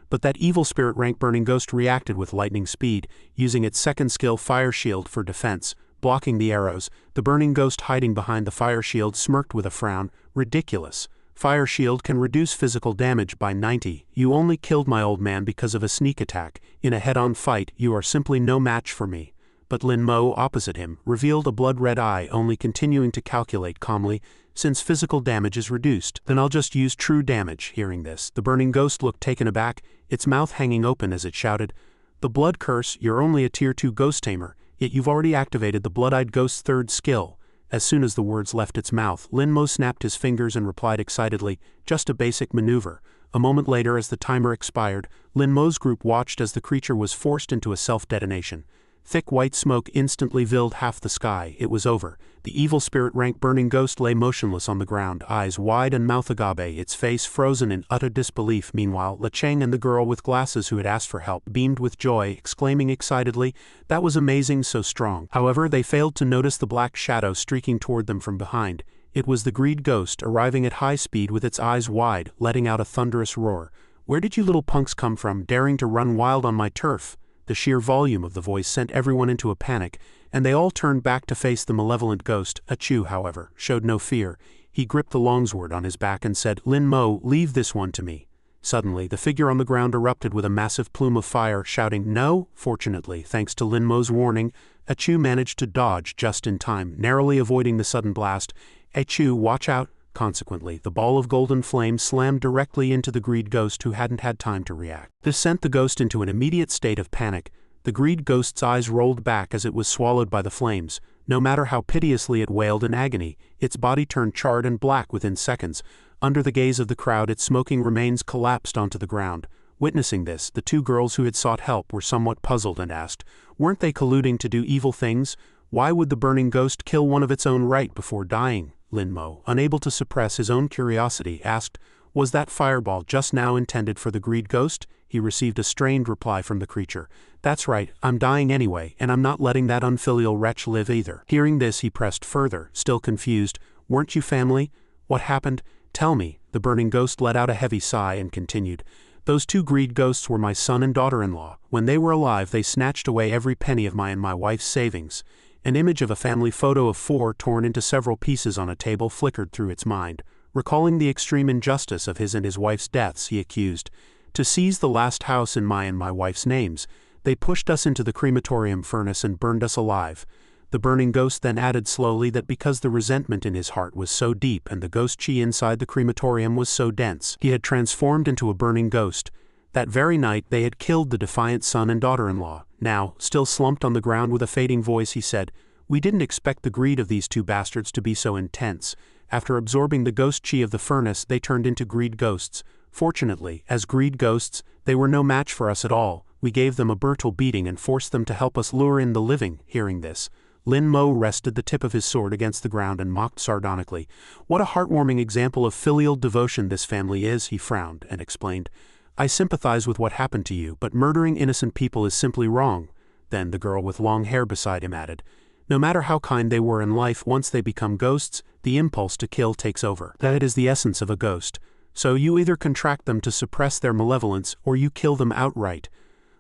But that evil spirit rank burning ghost reacted with lightning speed, using its second skill, Fire Shield, for defense, blocking the arrows. The burning ghost hiding behind the fire shield smirked with a frown. "Ridiculous. Fire Shield can reduce physical damage by 90. You only killed my old man because of a sneak attack. In a head-on fight, you are simply no match for me." But Lin Mo, opposite him, revealed a blood-red eye, only continuing to calculate calmly, "Since physical damage is reduced, then I'll just use true damage." Hearing this, the burning ghost looked taken aback, its mouth hanging open as it shouted, "The blood curse, you're only a tier 2 ghost tamer, yet you've already activated the blood-eyed ghost's 3rd skill." As soon as the words left its mouth, Lin Mo snapped his fingers and replied excitedly, "Just a basic maneuver." A moment later, as the timer expired, Lin Mo's group watched as the creature was forced into a self-detonation. Thick white smoke instantly filled half the sky. It was over. The evil spirit-rank burning ghost lay motionless on the ground, eyes wide and mouth agape, its face frozen in utter disbelief. Meanwhile, Le Cheng and the girl with glasses who had asked for help beamed with joy, exclaiming excitedly, "That was amazing, so strong." However, they failed to notice the black shadow streaking toward them from behind. It was the greed ghost, arriving at high speed with its eyes wide, letting out a thunderous roar. "Where did you little punks come from, daring to run wild on my turf?" The sheer volume of the voice sent everyone into a panic, and they all turned back to face the malevolent ghost. Achu, however, showed no fear. He gripped the longsword on his back and said, "Lin Mo, leave this one to me." Suddenly, the figure on the ground erupted with a massive plume of fire, shouting, "No!" Fortunately, thanks to Lin Mo's warning, Achu managed to dodge just in time, narrowly avoiding the sudden blast. "Achu, watch out!" Consequently, the ball of golden flame slammed directly into the greed ghost, who hadn't had time to react. This sent the ghost into an immediate state of panic. The greed ghost's eyes rolled back as it was swallowed by the flames. No matter how piteously it wailed in agony, its body turned charred and black within seconds. Under the gaze of the crowd, its smoking remains collapsed onto the ground. Witnessing this, the two girls who had sought help were somewhat puzzled and asked, weren't they colluding to do evil things? Why would the burning ghost kill one of its own right before dying? Lin Mo, unable to suppress his own curiosity, asked, "Was that fireball just now intended for the greed ghost?" He received a strained reply from the creature. "That's right, I'm dying anyway, and I'm not letting that unfilial wretch live either." Hearing this, he pressed further, still confused. "Weren't you family? What happened? Tell me." The burning ghost let out a heavy sigh and continued, "Those two greed ghosts were my son and daughter-in-law. When they were alive, they snatched away every penny of my and my wife's savings." An image of a family photo of four torn into several pieces on a table flickered through its mind. Recalling the extreme injustice of his and his wife's deaths, he accused, "To seize the last house in my and my wife's names, they pushed us into the crematorium furnace and burned us alive." The burning ghost then added slowly that because the resentment in his heart was so deep and the ghost chi inside the crematorium was so dense, he had transformed into a burning ghost. That very night they had killed the defiant son and daughter-in-law. Now, still slumped on the ground with a fading voice, he said, "We didn't expect the greed of these two bastards to be so intense. After absorbing the ghost chi of the furnace, they turned into greed ghosts. Fortunately, as greed ghosts, they were no match for us at all. We gave them a brutal beating and forced them to help us lure in the living." Hearing this, Lin Mo rested the tip of his sword against the ground and mocked sardonically. "What a heartwarming example of filial devotion this family is," he frowned and explained. "I sympathize with what happened to you, but murdering innocent people is simply wrong." Then the girl with long hair beside him added, "No matter how kind they were in life, once they become ghosts, the impulse to kill takes over. That is the essence of a ghost. So you either contract them to suppress their malevolence, or you kill them outright."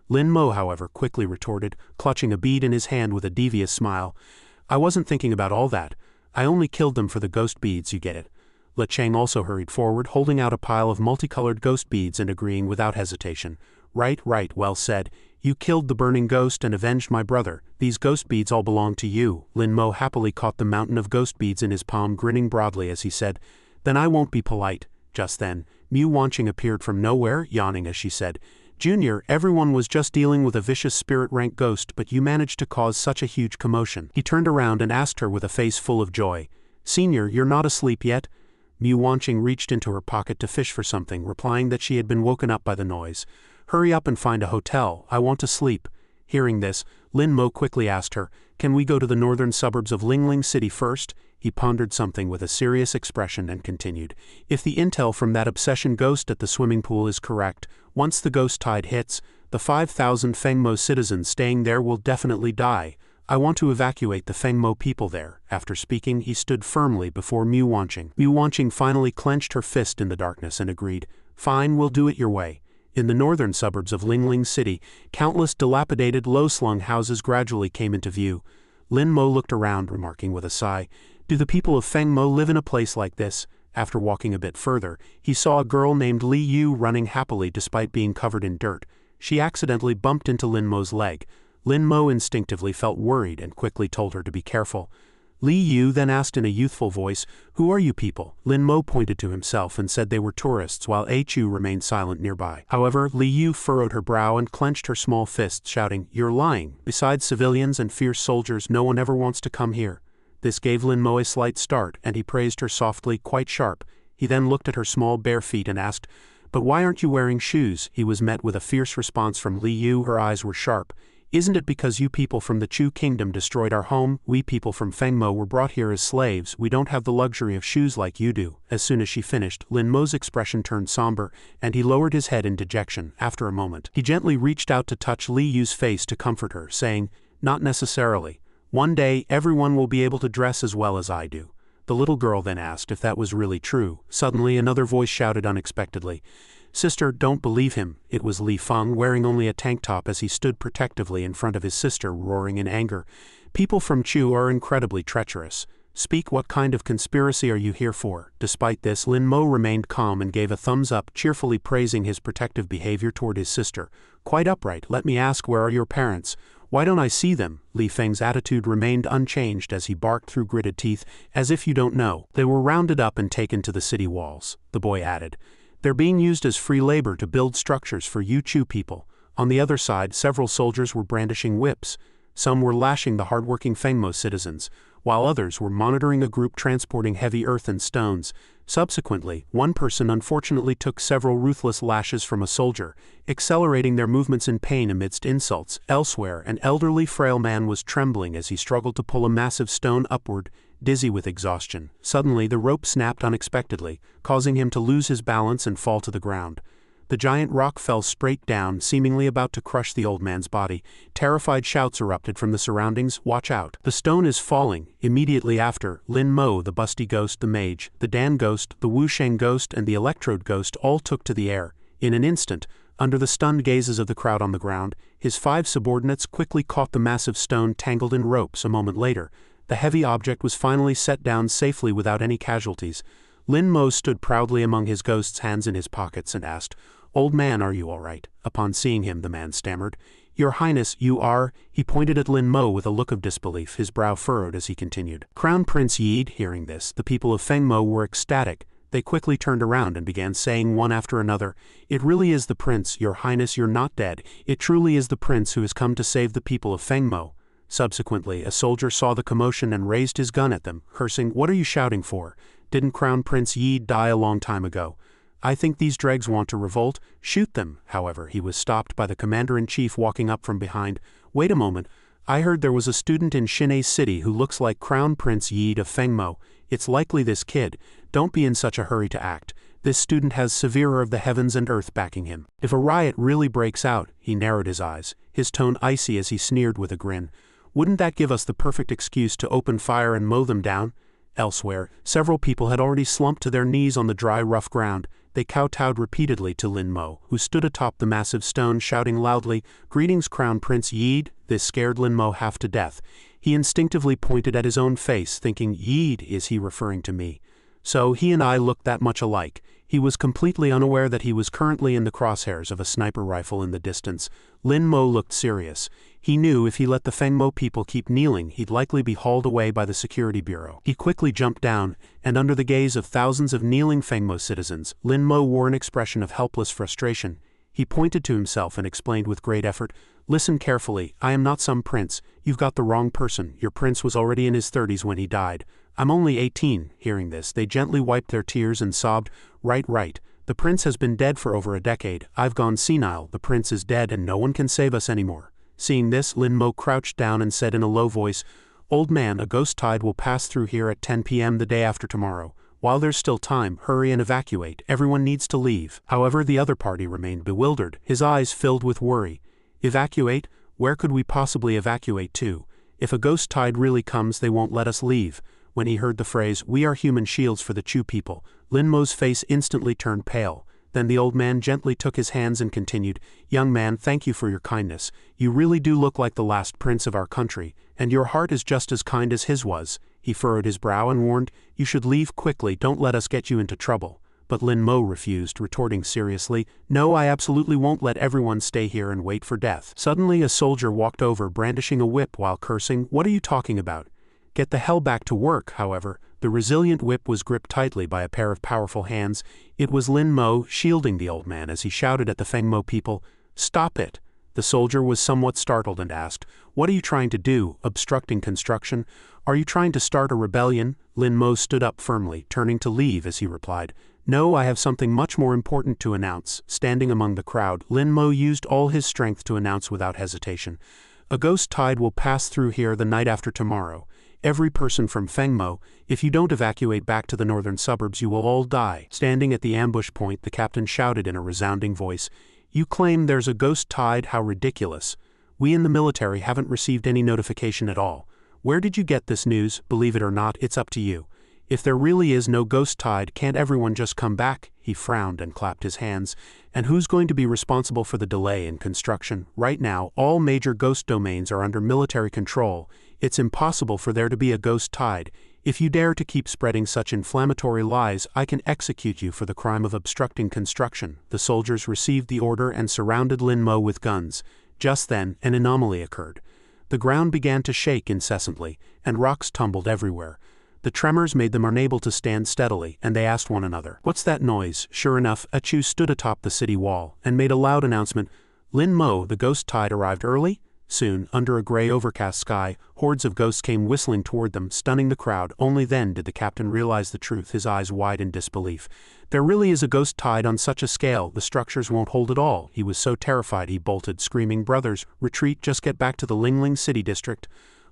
Lin Mo, however, quickly retorted, clutching a bead in his hand with a devious smile, "I wasn't thinking about all that. I only killed them for the ghost beads, you get it." Le Cheng also hurried forward, holding out a pile of multicolored ghost beads and agreeing without hesitation. Right, well said. You killed the burning ghost and avenged my brother. These ghost beads all belong to you." Lin Mo happily caught the mountain of ghost beads in his palm, grinning broadly as he said, "Then I won't be polite." Just then, Mu Wanqing appeared from nowhere, yawning as she said, "Junior, everyone was just dealing with a vicious spirit-rank ghost, but you managed to cause such a huge commotion." He turned around and asked her with a face full of joy, "Senior, you're not asleep yet?" Mu Wanqing reached into her pocket to fish for something, replying that she had been woken up by the noise. "Hurry up and find a hotel, I want to sleep." Hearing this, Lin Mo quickly asked her, "Can we go to the northern suburbs of Lingling City first?" He pondered something with a serious expression and continued, "If the intel from that obsession ghost at the swimming pool is correct, once the ghost tide hits, the 5,000 Fengmo citizens staying there will definitely die. I want to evacuate the Fengmo people there." After speaking, he stood firmly before Mu Wanqing. Mu Wanqing finally clenched her fist in the darkness and agreed, "Fine, we'll do it your way." In the northern suburbs of Lingling City, countless dilapidated, low-slung houses gradually came into view. Lin Mo looked around, remarking with a sigh, "Do the people of Fengmo live in a place like this?" After walking a bit further, he saw a girl named Li Yu running happily despite being covered in dirt. She accidentally bumped into Lin Mo's leg. Lin Mo instinctively felt worried and quickly told her to be careful. Li Yu then asked in a youthful voice, "Who are you people?" Lin Mo pointed to himself and said they were tourists, while Chu remained silent nearby. However, Li Yu furrowed her brow and clenched her small fists, shouting, "You're lying. Besides civilians and fierce soldiers, no one ever wants to come here." This gave Lin Mo a slight start, and he praised her softly, quite sharp. He then looked at her small bare feet and asked, "But why aren't you wearing shoes?" He was met with a fierce response from Li Yu. Her eyes were sharp. Isn't it because you people from the Chu kingdom destroyed our home? We people from Fengmo were brought here as slaves. We don't have the luxury of shoes like you do." As soon as she finished, Lin Mo's expression turned somber, and he lowered his head in dejection. After a moment, he gently reached out to touch Li Yu's face to comfort her, saying, "Not necessarily. One day, everyone will be able to dress as well as I do." The little girl then asked if that was really true. Suddenly, another voice shouted unexpectedly, "Sister, don't believe him." It was Li Feng, wearing only a tank top as he stood protectively in front of his sister, roaring in anger. "People from Chu are incredibly treacherous. Speak, what kind of conspiracy are you here for?" Despite this, Lin Mo remained calm and gave a thumbs up, cheerfully praising his protective behavior toward his sister. "Quite upright. Let me ask, where are your parents? Why don't I see them?" Li Feng's attitude remained unchanged as he barked through gritted teeth, "As if you don't know. They were rounded up and taken to the city walls," the boy added. "They're being used as free labor to build structures for you Chu people." On the other side, several soldiers were brandishing whips. Some were lashing the hardworking Fengmo citizens, while others were monitoring a group transporting heavy earth and stones. Subsequently, one person unfortunately took several ruthless lashes from a soldier, accelerating their movements in pain amidst insults. Elsewhere, an elderly frail man was trembling as he struggled to pull a massive stone upward, dizzy with exhaustion. Suddenly, the rope snapped unexpectedly, causing him to lose his balance and fall to the ground. The giant rock fell straight down, seemingly about to crush the old man's body. Terrified shouts erupted from the surroundings, "Watch out! The stone is falling!" Immediately after, Lin Mo, the Busty Ghost, the Mage, the Dan Ghost, the Wu Sheng Ghost, and the Electrode Ghost all took to the air. In an instant, under the stunned gazes of the crowd on the ground, his 5 subordinates quickly caught the massive stone tangled in ropes. A moment later, the heavy object was finally set down safely without any casualties. Lin Mo stood proudly among his ghosts, hands in his pockets, and asked, "Old man, are you all right?" Upon seeing him, the man stammered, "Your Highness, you are?" He pointed at Lin Mo with a look of disbelief, his brow furrowed as he continued. Crown Prince Yid, hearing this, the people of Fengmo were ecstatic. They quickly turned around and began saying one after another, "It really is the prince, Your Highness, you're not dead. It truly is the prince who has come to save the people of Fengmo." Subsequently, a soldier saw the commotion and raised his gun at them, cursing, "What are you shouting for? Didn't Crown Prince Yid die a long time ago? I think these dregs want to revolt. Shoot them." However, he was stopped by the commander-in-chief walking up from behind. "Wait a moment. I heard there was a student in Shin'e City who looks like Crown Prince Yid of Fengmo. It's likely this kid. Don't be in such a hurry to act. This student has Severer of the heavens and earth backing him. If a riot really breaks out," he narrowed his eyes, his tone icy as he sneered with a grin, "wouldn't that give us the perfect excuse to open fire and mow them down?" Elsewhere, several people had already slumped to their knees on the dry, rough ground. They kowtowed repeatedly to Lin Mo, who stood atop the massive stone shouting loudly, "Greetings, Crown Prince Yid." This scared Lin Mo half to death. He instinctively pointed at his own face, thinking, "Yid, is he referring to me?" So he and I looked that much alike. He was completely unaware that he was currently in the crosshairs of a sniper rifle in the distance. Lin Mo looked serious. He knew if he let the Fengmo people keep kneeling, he'd likely be hauled away by the security bureau. He quickly jumped down, and under the gaze of thousands of kneeling Fengmo citizens, Lin Mo wore an expression of helpless frustration. He pointed to himself and explained with great effort, "Listen carefully, I am not some prince. You've got the wrong person. Your prince was already in his 30s when he died. I'm only 18. Hearing this, they gently wiped their tears and sobbed, Right. The prince has been dead for over a decade. I've gone senile. The prince is dead and no one can save us anymore." Seeing this, Lin Mo crouched down and said in a low voice, "Old man, a ghost tide will pass through here at 10 p.m. the day after tomorrow. While there's still time, hurry and evacuate. Everyone needs to leave." However, the other party remained bewildered, his eyes filled with worry. "Evacuate? Where could we possibly evacuate to? If a ghost tide really comes, they won't let us leave." When he heard the phrase, "We are human shields for the Chu people," Lin Mo's face instantly turned pale. Then the old man gently took his hands and continued, "Young man, thank you for your kindness. You really do look like the last prince of our country, and your heart is just as kind as his was." He furrowed his brow and warned, "You should leave quickly, don't let us get you into trouble." But Lin Mo refused, retorting seriously, "No, I absolutely won't let everyone stay here and wait for death." Suddenly a soldier walked over brandishing a whip while cursing, "What are you talking about? Get the hell back to work." However, the resilient whip was gripped tightly by a pair of powerful hands. It was Lin Mo shielding the old man as he shouted at the Fengmo people, "Stop it." The soldier was somewhat startled and asked, "What are you trying to do, obstructing construction? Are you trying to start a rebellion?" Lin Mo stood up firmly, turning to leave as he replied, "No, I have something much more important to announce." Standing among the crowd, Lin Mo used all his strength to announce without hesitation, A ghost tide will pass through here the night after tomorrow. Every person from Fengmo, if you don't evacuate back to the northern suburbs you will all die." Standing at the ambush point, the captain shouted in a resounding voice, "You claim there's a ghost tide? How ridiculous. We in the military haven't received any notification at all. Where did you get this news? Believe it or not, it's up to you. If there really is no ghost tide, can't everyone just come back?" He frowned and clapped his hands. "And who's going to be responsible for the delay in construction? Right now, all major ghost domains are under military control. It's impossible for there to be a ghost tide. If you dare to keep spreading such inflammatory lies, I can execute you for the crime of obstructing construction." The soldiers received the order and surrounded Lin Mo with guns. Just then, an anomaly occurred. The ground began to shake incessantly, and rocks tumbled everywhere. The tremors made them unable to stand steadily, and they asked one another, "What's that noise?" Sure enough, Achu stood atop the city wall and made a loud announcement. "Lin Mo, the ghost tide arrived early?" Soon, under a gray overcast sky, hordes of ghosts came whistling toward them, stunning the crowd. Only then did the captain realize the truth, his eyes wide in disbelief. There really is a ghost tide on such a scale, the structures won't hold at all. He was so terrified he bolted, screaming, "Brothers, retreat, just get back to the Lingling city district."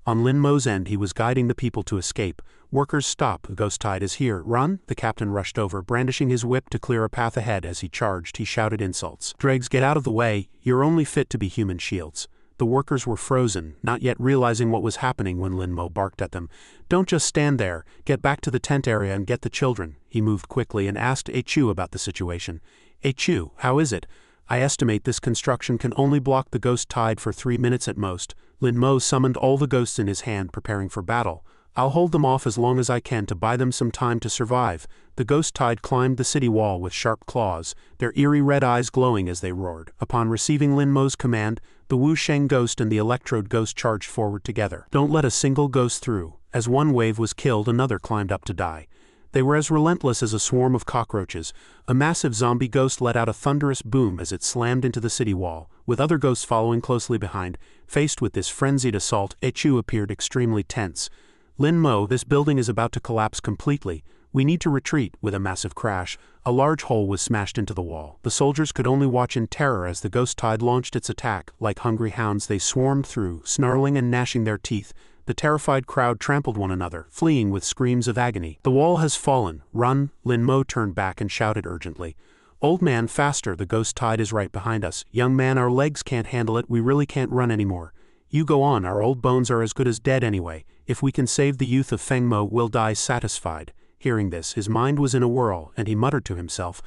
On Lin Mo's end, he was guiding the people to escape. "Workers, stop, the ghost tide is here, run!" The captain rushed over, brandishing his whip to clear a path ahead. As he charged, he shouted insults. "Dregs, get out of the way, you're only fit to be human shields." The workers were frozen, not yet realizing what was happening when Lin Mo barked at them. "Don't just stand there, get back to the tent area and get the children." He moved quickly and asked Achu about the situation. "Achu, how is it? I estimate this construction can only block the ghost tide for 3 minutes at most." Lin Mo summoned all the ghosts in his hand, preparing for battle. "I'll hold them off as long as I can to buy them some time to survive." The ghost tide climbed the city wall with sharp claws, their eerie red eyes glowing as they roared. Upon receiving Lin Mo's command, the Wu Sheng ghost and the Electrode ghost charged forward together. Don't let a single ghost through. As one wave was killed, another climbed up to die. They were as relentless as a swarm of cockroaches. A massive zombie ghost let out a thunderous boom as it slammed into the city wall, with other ghosts following closely behind. Faced with this frenzied assault, Achu appeared extremely tense. "Lin Mo, this building is about to collapse completely. We need to retreat." With a massive crash, a large hole was smashed into the wall. The soldiers could only watch in terror as the ghost tide launched its attack. Like hungry hounds, they swarmed through, snarling and gnashing their teeth. The terrified crowd trampled one another, fleeing with screams of agony. "The wall has fallen. Run!" Lin Mo turned back and shouted urgently. "Old man, faster, the ghost tide is right behind us." "Young man, our legs can't handle it, we really can't run anymore." "You go on, our old bones are as good as dead anyway. If we can save the youth of Fengmo, we'll die satisfied." Hearing this, his mind was in a whirl, and he muttered to himself,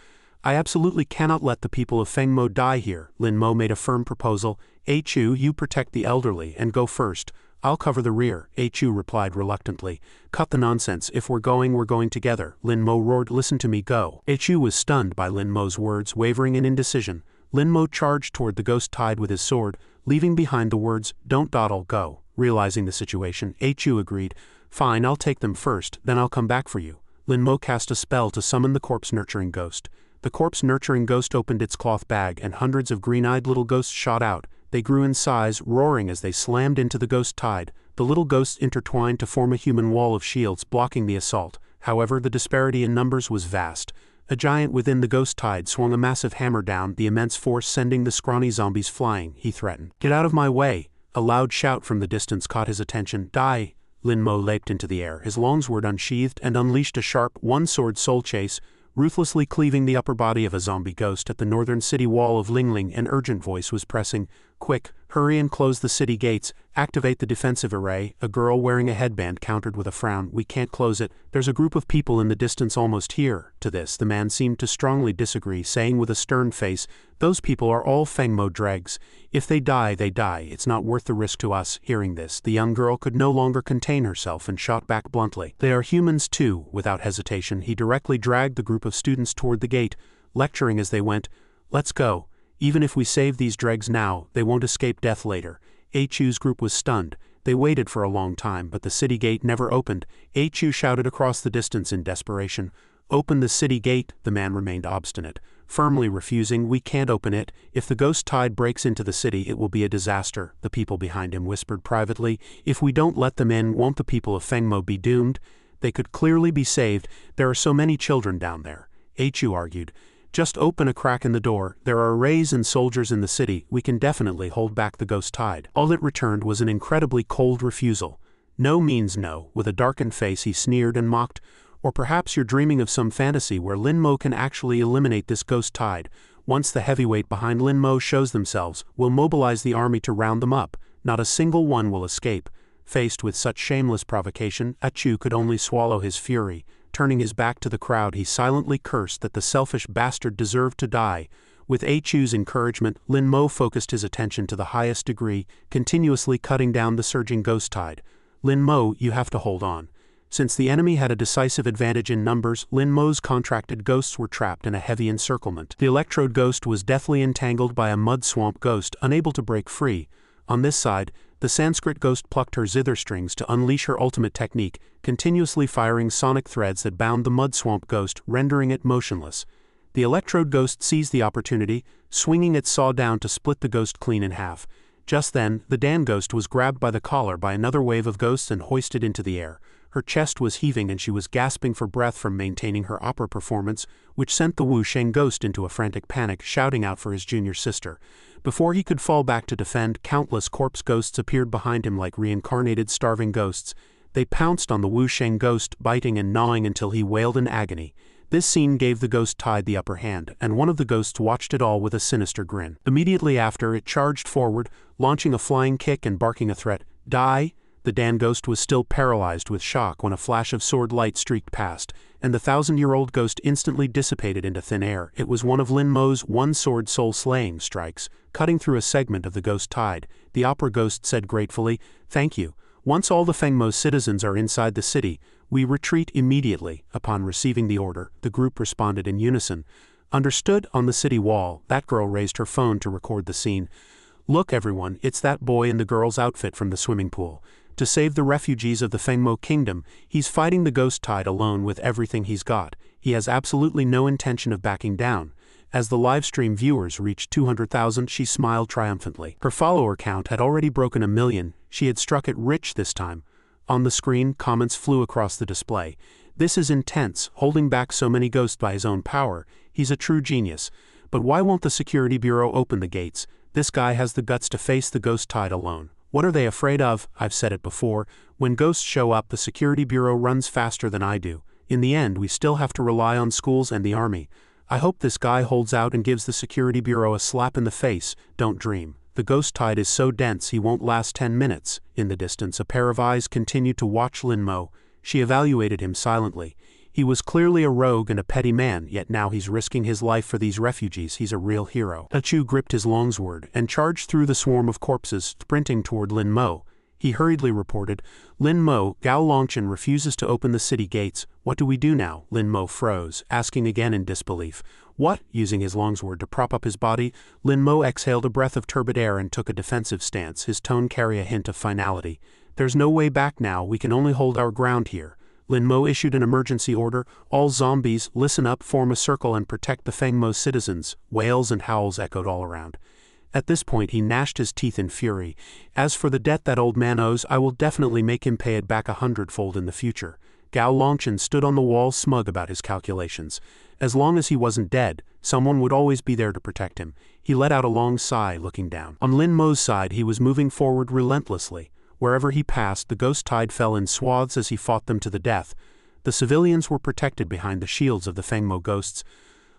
"I absolutely cannot let the people of Fengmo die here." Lin Mo made a firm proposal. "Achu, you protect the elderly, and go first. I'll cover the rear." Achu replied reluctantly, "Cut the nonsense, if we're going together." Lin Mo roared, "Listen to me, go." Achu was stunned by Lin Mo's words, wavering in indecision. Lin Mo charged toward the ghost tide with his sword, leaving behind the words, "Don't dawdle, go." Realizing the situation, Achu agreed, "Fine, I'll take them first, then I'll come back for you." Lin Mo cast a spell to summon the corpse-nurturing ghost. The corpse-nurturing ghost opened its cloth bag and hundreds of green-eyed little ghosts shot out. They grew in size, roaring as they slammed into the ghost tide. The little ghosts intertwined to form a human wall of shields blocking the assault. However, the disparity in numbers was vast. A giant within the ghost tide swung a massive hammer down, the immense force sending the scrawny zombies flying. He threatened, "Get out of my way." A loud shout from the distance caught his attention. "Die!" Lin Mo leaped into the air, his long sword unsheathed, and unleashed a sharp, one-sword soul chase, ruthlessly cleaving the upper body of a zombie ghost at the northern city wall of Lingling. An urgent voice was pressing, "Quick, hurry and close the city gates, activate the defensive array." A girl wearing a headband countered with a frown, "We can't close it, there's a group of people in the distance almost here." To this, the man seemed to strongly disagree, saying with a stern face, "Those people are all Fengmo dregs. If they die, they die, it's not worth the risk to us." Hearing this, the young girl could no longer contain herself and shot back bluntly, "They are humans too." Without hesitation, he directly dragged the group of students toward the gate, lecturing as they went, "Let's go. Even if we save these dregs now, they won't escape death later." Achu's group was stunned. They waited for a long time, but the city gate never opened. Achu shouted across the distance in desperation, "Open the city gate." The man remained obstinate, firmly refusing. "We can't open it. If the ghost tide breaks into the city, it will be a disaster." The people behind him whispered privately, "If we don't let them in, won't the people of Fengmo be doomed? They could clearly be saved. There are so many children down there." Achu argued, Just open a crack in the door, there are arrays and soldiers in the city, we can definitely hold back the ghost tide. All it returned was an incredibly cold refusal. No means no. With a darkened face he sneered and mocked. Or perhaps you're dreaming of some fantasy where Lin Mo can actually eliminate this ghost tide. Once the heavyweight behind Lin Mo shows themselves, we'll mobilize the army to round them up. Not a single one will escape. Faced with such shameless provocation, Achu could only swallow his fury. Turning his back to the crowd, he silently cursed that the selfish bastard deserved to die. With Achu's encouragement, Lin Mo focused his attention to the highest degree, continuously cutting down the surging ghost tide. Lin Mo, you have to hold on. Since the enemy had a decisive advantage in numbers, Lin Mo's contracted ghosts were trapped in a heavy encirclement. The electrode ghost was deathly entangled by a mud swamp ghost, unable to break free. On this side, the Sanskrit ghost plucked her zither strings to unleash her ultimate technique, continuously firing sonic threads that bound the mud swamp ghost, rendering it motionless. The electrode ghost seized the opportunity, swinging its saw down to split the ghost clean in half. Just then, the Dan ghost was grabbed by the collar by another wave of ghosts and hoisted into the air. Her chest was heaving and she was gasping for breath from maintaining her opera performance, which sent the Wu Sheng ghost into a frantic panic, shouting out for his junior sister. Before he could fall back to defend, countless corpse ghosts appeared behind him like reincarnated starving ghosts. They pounced on the Wu Sheng ghost, biting and gnawing until he wailed in agony. This scene gave the ghost tide the upper hand, and one of the ghosts watched it all with a sinister grin. Immediately after, it charged forward, launching a flying kick and barking a threat. Die! The Dan ghost was still paralyzed with shock when a flash of sword light streaked past, and the 1,000-year-old ghost instantly dissipated into thin air. It was one of Lin Mo's one-sword soul-slaying strikes, cutting through a segment of the ghost tide. The opera ghost said gratefully, "Thank you. Once all the Fengmo citizens are inside the city, we retreat immediately." Upon receiving the order, the group responded in unison. Understood. On the city wall, that girl raised her phone to record the scene. "Look everyone, it's that boy in the girl's outfit from the swimming pool. To save the refugees of the Fengmo kingdom, he's fighting the ghost tide alone with everything he's got. He has absolutely no intention of backing down." As the livestream viewers reached 200,000, she smiled triumphantly. Her follower count had already broken 1 million. She had struck it rich this time. On the screen, comments flew across the display. "This is intense, holding back so many ghosts by his own power. He's a true genius. But why won't the security bureau open the gates? This guy has the guts to face the ghost tide alone. What are they afraid of? I've said it before. When ghosts show up, the security bureau runs faster than I do. In the end, we still have to rely on schools and the army. I hope this guy holds out and gives the security bureau a slap in the face. Don't dream. The ghost tide is so dense he won't last 10 minutes. In the distance, a pair of eyes continued to watch Lin Mo. She evaluated him silently. He was clearly a rogue and a petty man, yet now he's risking his life for these refugees. He's a real hero. Achu gripped his longsword and charged through the swarm of corpses, sprinting toward Lin Mo. He hurriedly reported, "Lin Mo, Gao Longchen refuses to open the city gates. What do we do now?" Lin Mo froze, asking again in disbelief. "What?" Using his longsword to prop up his body, Lin Mo exhaled a breath of turbid air and took a defensive stance, his tone carrying a hint of finality. "There's no way back now, we can only hold our ground here." Lin Mo issued an emergency order. "All zombies, listen up, form a circle and protect the Fengmo citizens." Wails and howls echoed all around. At this point he gnashed his teeth in fury. "As for the debt that old man owes, I will definitely make him pay it back 100-fold in the future." Gao Longchen stood on the wall smug about his calculations. As long as he wasn't dead, someone would always be there to protect him. He let out a long sigh, looking down. On Lin Mo's side, he was moving forward relentlessly. Wherever he passed, the ghost tide fell in swaths as he fought them to the death. The civilians were protected behind the shields of the Fengmo ghosts.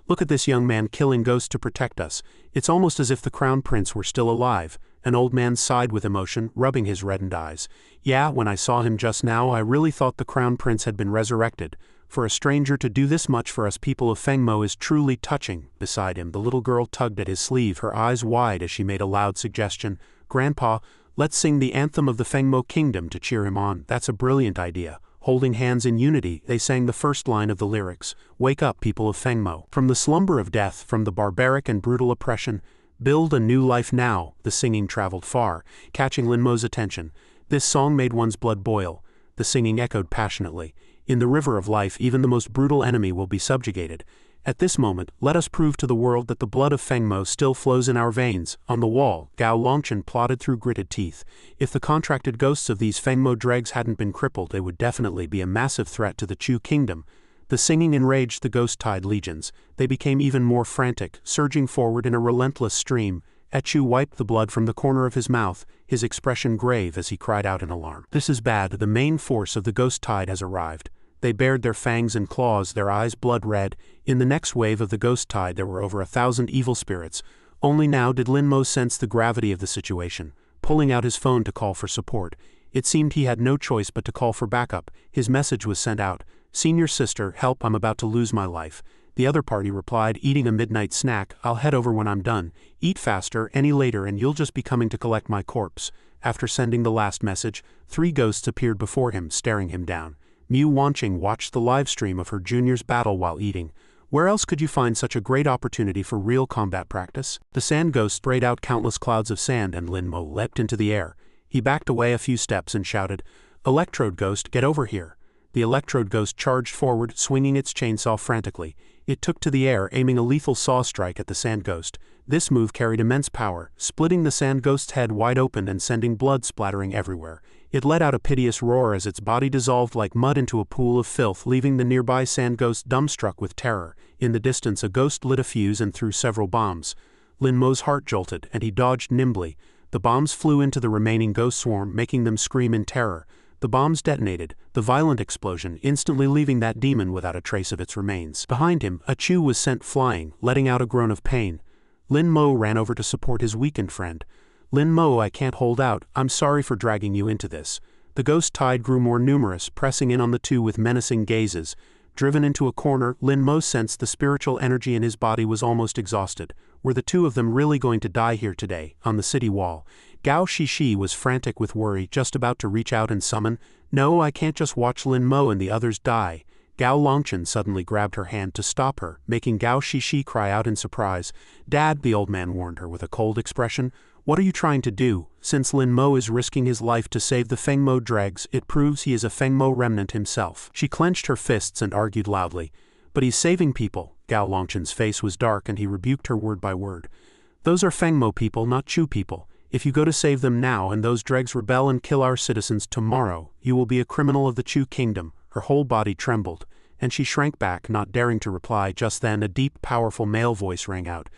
"Look at this young man killing ghosts to protect us. It's almost as if the crown prince were still alive." An old man sighed with emotion, rubbing his reddened eyes. "Yeah, when I saw him just now, I really thought the crown prince had been resurrected. For a stranger to do this much for us people of Fengmo is truly touching." Beside him, the little girl tugged at his sleeve, her eyes wide as she made a loud suggestion. "Grandpa, let's sing the anthem of the Fengmo kingdom to cheer him on." "That's a brilliant idea." Holding hands in unity, they sang the first line of the lyrics. "Wake up, people of Fengmo. From the slumber of death, from the barbaric and brutal oppression, build a new life now." The singing traveled far, catching Lin Mo's attention. This song made one's blood boil. The singing echoed passionately. "In the river of life, even the most brutal enemy will be subjugated. At this moment, let us prove to the world that the blood of Fengmo still flows in our veins." On the wall, Gao Longchen plotted through gritted teeth. If the contracted ghosts of these Fengmo dregs hadn't been crippled, they would definitely be a massive threat to the Chu kingdom. The singing enraged the ghost-tide legions. They became even more frantic, surging forward in a relentless stream. Echu wiped the blood from the corner of his mouth, his expression grave as he cried out in alarm. "This is bad, the main force of the ghost tide has arrived." They bared their fangs and claws, their eyes blood-red. In the next wave of the ghost tide there were over 1,000 evil spirits. Only now did Lin Mo sense the gravity of the situation, pulling out his phone to call for support. It seemed he had no choice but to call for backup. His message was sent out. "Senior sister, help, I'm about to lose my life." The other party replied, eating a midnight snack, "I'll head over when I'm done. Eat faster, any later and you'll just be coming to collect my corpse." After sending the last message, 3 ghosts appeared before him, staring him down. Mu Wanqing watched the live stream of her junior's battle while eating. Where else could you find such a great opportunity for real combat practice? The sand ghost sprayed out countless clouds of sand and Lin Mo leapt into the air. He backed away a few steps and shouted, "Electrode Ghost, get over here." The Electrode Ghost charged forward, swinging its chainsaw frantically. It took to the air, aiming a lethal saw strike at the Sand Ghost. This move carried immense power, splitting the Sand Ghost's head wide open and sending blood splattering everywhere. It let out a piteous roar as its body dissolved like mud into a pool of filth, leaving the nearby Sand Ghost dumbstruck with terror. In the distance, a ghost lit a fuse and threw several bombs. Lin Mo's heart jolted, and he dodged nimbly. The bombs flew into the remaining ghost swarm, making them scream in terror. The bombs detonated, the violent explosion instantly leaving that demon without a trace of its remains. Behind him, Echu was sent flying, letting out a groan of pain. Lin Mo ran over to support his weakened friend. "Lin Mo, I can't hold out, I'm sorry for dragging you into this." The ghost tide grew more numerous, pressing in on the two with menacing gazes. Driven into a corner, Lin Mo sensed the spiritual energy in his body was almost exhausted. Were the two of them really going to die here today, on the city wall? Gao Shishi was frantic with worry, just about to reach out and summon, "No, I can't just watch Lin Mo and the others die." Gao Longchen suddenly grabbed her hand to stop her, making Gao Shishi cry out in surprise. "Dad," the old man warned her with a cold expression, "what are you trying to do? Since Lin Mo is risking his life to save the Fengmo dregs, it proves he is a Fengmo remnant himself." She clenched her fists and argued loudly. "But he's saving people." Gao Longchen's face was dark and he rebuked her word by word. "Those are Fengmo people, not Chu people. If you go to save them now and those dregs rebel and kill our citizens tomorrow, you will be a criminal of the Chu kingdom." Her whole body trembled, and she shrank back, not daring to reply. Just then a deep, powerful male voice rang out.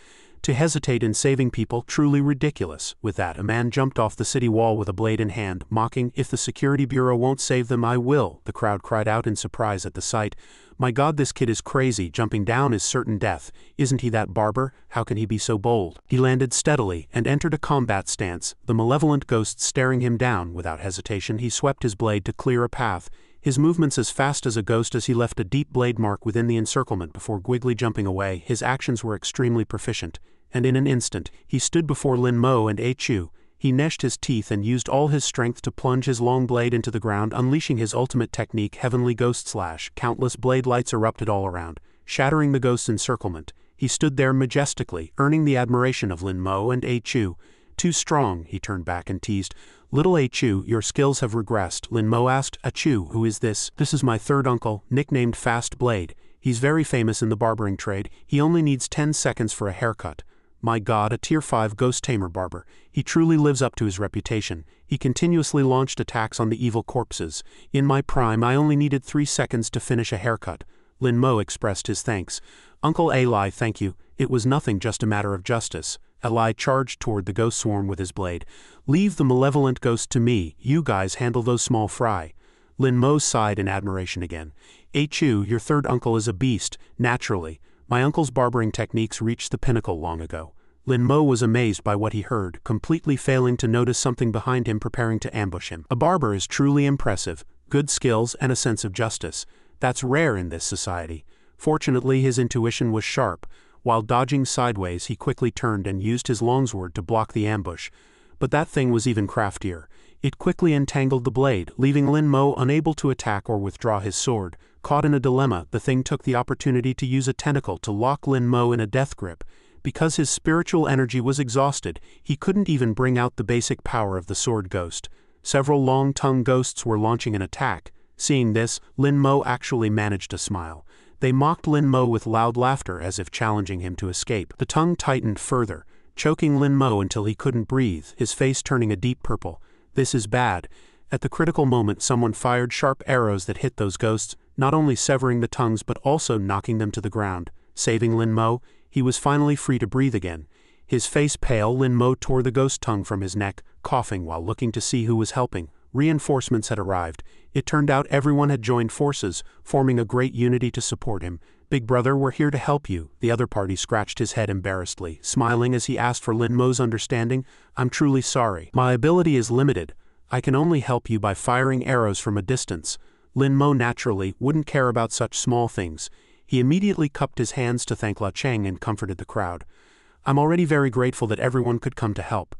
"To hesitate in saving people, truly ridiculous." With that, a man jumped off the city wall with a blade in hand, mocking, "If the security bureau won't save them, I will." The crowd cried out in surprise at the sight. "My God, this kid is crazy. Jumping down is certain death. Isn't he that barber? How can he be so bold?" He landed steadily and entered a combat stance, the malevolent ghost staring him down. Without hesitation, he swept his blade to clear a path. His movements as fast as a ghost as he left a deep blade mark within the encirclement before quickly jumping away. His actions were extremely proficient, and in an instant, he stood before Lin Mo and Echu. He gnashed his teeth and used all his strength to plunge his long blade into the ground, unleashing his ultimate technique, Heavenly Ghost Slash. Countless blade lights erupted all around, shattering the ghost's encirclement. He stood there majestically, earning the admiration of Lin Mo and Echu. "Too strong," he turned back and teased. "Little Echu, your skills have regressed." Lin Mo asked, "Echu, who is this?" "This is my third uncle, nicknamed Fast Blade. He's very famous in the barbering trade. He only needs 10 seconds for a haircut." My God, a Tier 5 ghost tamer barber. He truly lives up to his reputation. He continuously launched attacks on the evil corpses. "In my prime, I only needed 3 seconds to finish a haircut." Lin Mo expressed his thanks. "Uncle Ali, thank you. It was nothing, just a matter of justice." Ali charged toward the ghost swarm with his blade. "Leave the malevolent ghost to me. You guys handle those small fry." Lin Mo sighed in admiration again. "Echu, your third uncle is a beast, naturally. My uncle's barbering techniques reached the pinnacle long ago." Lin Mo was amazed by what he heard, completely failing to notice something behind him preparing to ambush him. A barber is truly impressive, good skills and a sense of justice. That's rare in this society. Fortunately, his intuition was sharp. While dodging sideways, he quickly turned and used his longsword to block the ambush. But that thing was even craftier. It quickly entangled the blade, leaving Lin Mo unable to attack or withdraw his sword. Caught in a dilemma, the thing took the opportunity to use a tentacle to lock Lin Mo in a death grip. Because his spiritual energy was exhausted, he couldn't even bring out the basic power of the sword ghost. Several long-tongued ghosts were launching an attack. Seeing this, Lin Mo actually managed to smile. They mocked Lin Mo with loud laughter as if challenging him to escape. The tongue tightened further, choking Lin Mo until he couldn't breathe, his face turning a deep purple. "This is bad." At the critical moment, someone fired sharp arrows that hit those ghosts, not only severing the tongues but also knocking them to the ground. Saving Lin Mo, he was finally free to breathe again. His face pale, Lin Mo tore the ghost tongue from his neck, coughing while looking to see who was helping. Reinforcements had arrived. It turned out everyone had joined forces, forming a great unity to support him. "Big brother, we're here to help you." The other party scratched his head embarrassedly, smiling as he asked for Lin Mo's understanding. "I'm truly sorry. My ability is limited. I can only help you by firing arrows from a distance." Lin Mo naturally wouldn't care about such small things. He immediately cupped his hands to thank La Cheng and comforted the crowd. "I'm already very grateful that everyone could come to help."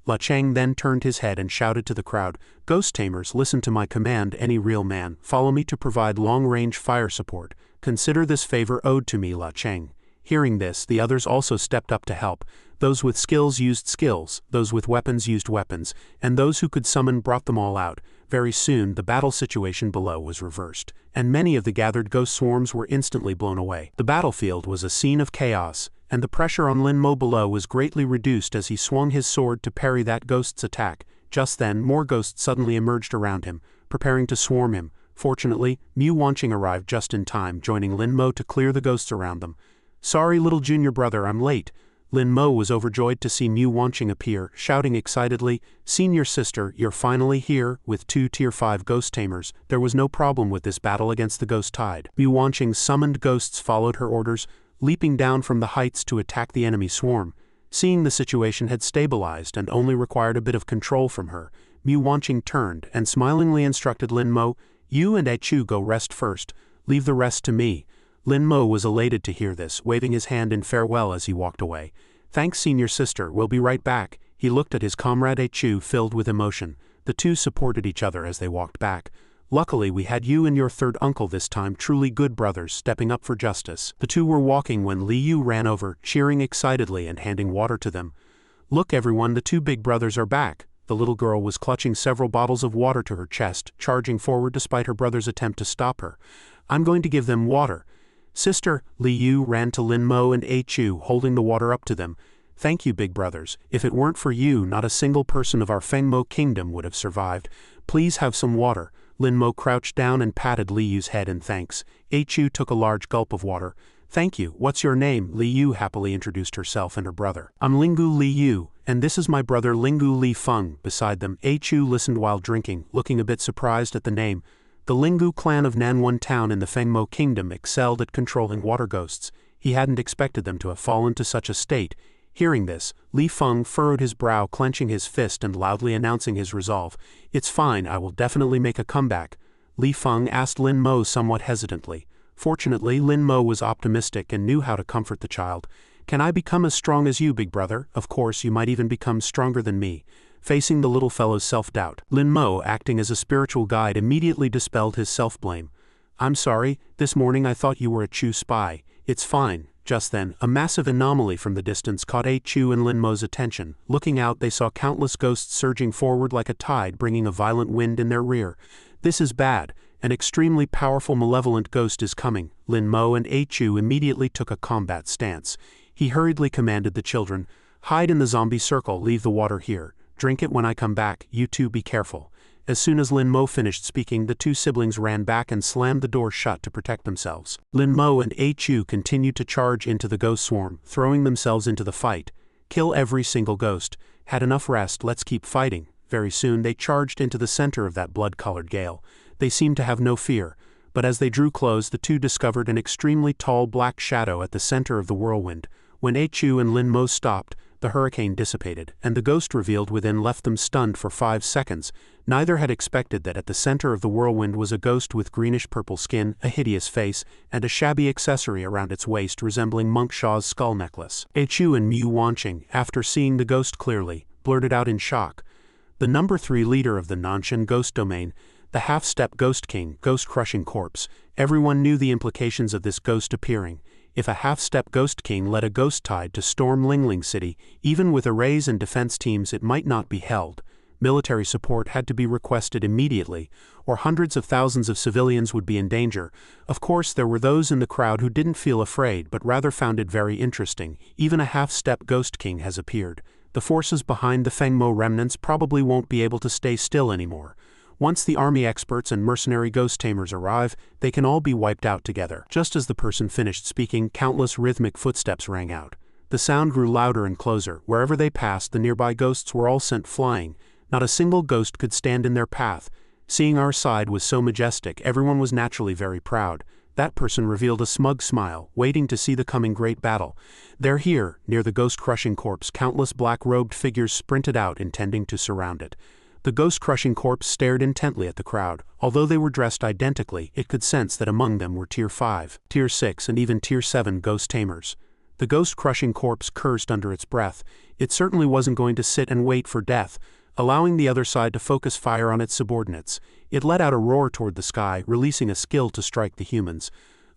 La Cheng then turned his head and shouted to the crowd, "Ghost Tamers, listen to my command, any real man. Follow me to provide long-range fire support. Consider this favor owed to me, La Cheng." Hearing this, the others also stepped up to help. Those with skills used skills, those with weapons used weapons, and those who could summon brought them all out. Very soon, the battle situation below was reversed, and many of the gathered ghost swarms were instantly blown away. The battlefield was a scene of chaos, and the pressure on Lin Mo below was greatly reduced as he swung his sword to parry that ghost's attack. Just then, more ghosts suddenly emerged around him, preparing to swarm him. Fortunately, Mu Wanqing arrived just in time, joining Lin Mo to clear the ghosts around them. "Sorry, little junior brother, I'm late." Lin Mo was overjoyed to see Mu Wanqing appear, shouting excitedly, "Senior sister, you're finally here." With 2 Tier 5 ghost tamers, there was no problem with this battle against the ghost tide. Mu Wanqing's summoned ghosts followed her orders, leaping down from the heights to attack the enemy swarm. Seeing the situation had stabilized and only required a bit of control from her, Mu Wanqing turned and smilingly instructed Lin Mo, "You and Chu go rest first. Leave the rest to me." Lin Mo was elated to hear this, waving his hand in farewell as he walked away. "Thanks, senior sister, we'll be right back." He looked at his comrade Chu, filled with emotion. The two supported each other as they walked back. "Luckily we had you and your third uncle this time, truly good brothers, stepping up for justice." The two were walking when Li Yu ran over, cheering excitedly and handing water to them. "Look everyone, the two big brothers are back." The little girl was clutching several bottles of water to her chest, charging forward despite her brother's attempt to stop her. "I'm going to give them water." "Sister," Li Yu ran to Lin Mo and Chu, holding the water up to them. "Thank you, big brothers. If it weren't for you, not a single person of our Fengmo kingdom would have survived. Please have some water." Lin Mo crouched down and patted Li Yu's head in thanks. Chu took a large gulp of water. "Thank you. What's your name?" Li Yu happily introduced herself and her brother. "I'm Lingu Li Yu, and this is my brother Lingu Li Feng." Beside them, Chu listened while drinking, looking a bit surprised at the name. The Lingu clan of Nanwan Town in the Fengmo Kingdom excelled at controlling water ghosts. He hadn't expected them to have fallen to such a state. Hearing this, Li Feng furrowed his brow, clenching his fist and loudly announcing his resolve. "It's fine, I will definitely make a comeback." Li Feng asked Lin Mo somewhat hesitantly. Fortunately, Lin Mo was optimistic and knew how to comfort the child. "Can I become as strong as you, big brother? Of course, you might even become stronger than me." Facing the little fellow's self-doubt, Lin Mo, acting as a spiritual guide, immediately dispelled his self-blame. "I'm sorry, this morning I thought you were a Chu spy. It's fine." Just then, a massive anomaly from the distance caught Chu and Lin Mo's attention. Looking out, they saw countless ghosts surging forward like a tide, bringing a violent wind in their rear. "This is bad. An extremely powerful malevolent ghost is coming." Lin Mo and Chu immediately took a combat stance. He hurriedly commanded the children, "Hide in the zombie circle, leave the water here. Drink it when I come back, you two be careful." As soon as Lin Mo finished speaking, the two siblings ran back and slammed the door shut to protect themselves. Lin Mo and Chu continued to charge into the ghost swarm, throwing themselves into the fight. "Kill every single ghost. Had enough rest, let's keep fighting." Very soon they charged into the center of that blood-colored gale. They seemed to have no fear, but as they drew close, the two discovered an extremely tall black shadow at the center of the whirlwind. When Chu and Lin Mo stopped, the hurricane dissipated, and the ghost revealed within left them stunned for 5 seconds. Neither had expected that at the center of the whirlwind was a ghost with greenish-purple skin, a hideous face, and a shabby accessory around its waist resembling Monk Shaw's skull necklace. Chu and Mu Wanqing, after seeing the ghost clearly, blurted out in shock. The number 3 leader of the Nanshan ghost domain, the half-step ghost king, ghost-crushing corpse. Everyone knew the implications of this ghost appearing. If a half-step ghost king led a ghost tide to storm Lingling City, even with arrays and defense teams, it might not be held. Military support had to be requested immediately, or hundreds of thousands of civilians would be in danger. Of course, there were those in the crowd who didn't feel afraid but rather found it very interesting. Even a half-step ghost king has appeared. The forces behind the Fengmo remnants probably won't be able to stay still anymore. Once the army experts and mercenary ghost tamers arrive, they can all be wiped out together. Just as the person finished speaking, countless rhythmic footsteps rang out. The sound grew louder and closer. Wherever they passed, the nearby ghosts were all sent flying. Not a single ghost could stand in their path. Seeing our side was so majestic, everyone was naturally very proud. That person revealed a smug smile, waiting to see the coming great battle. They're here, near the ghost-crushing corpse. Countless black-robed figures sprinted out, intending to surround it. The ghost-crushing corpse stared intently at the crowd. Although they were dressed identically, it could sense that among them were Tier 5, Tier 6 and even Tier 7 ghost tamers. The ghost-crushing corpse cursed under its breath. It certainly wasn't going to sit and wait for death, allowing the other side to focus fire on its subordinates. It let out a roar toward the sky, releasing a skill to strike the humans.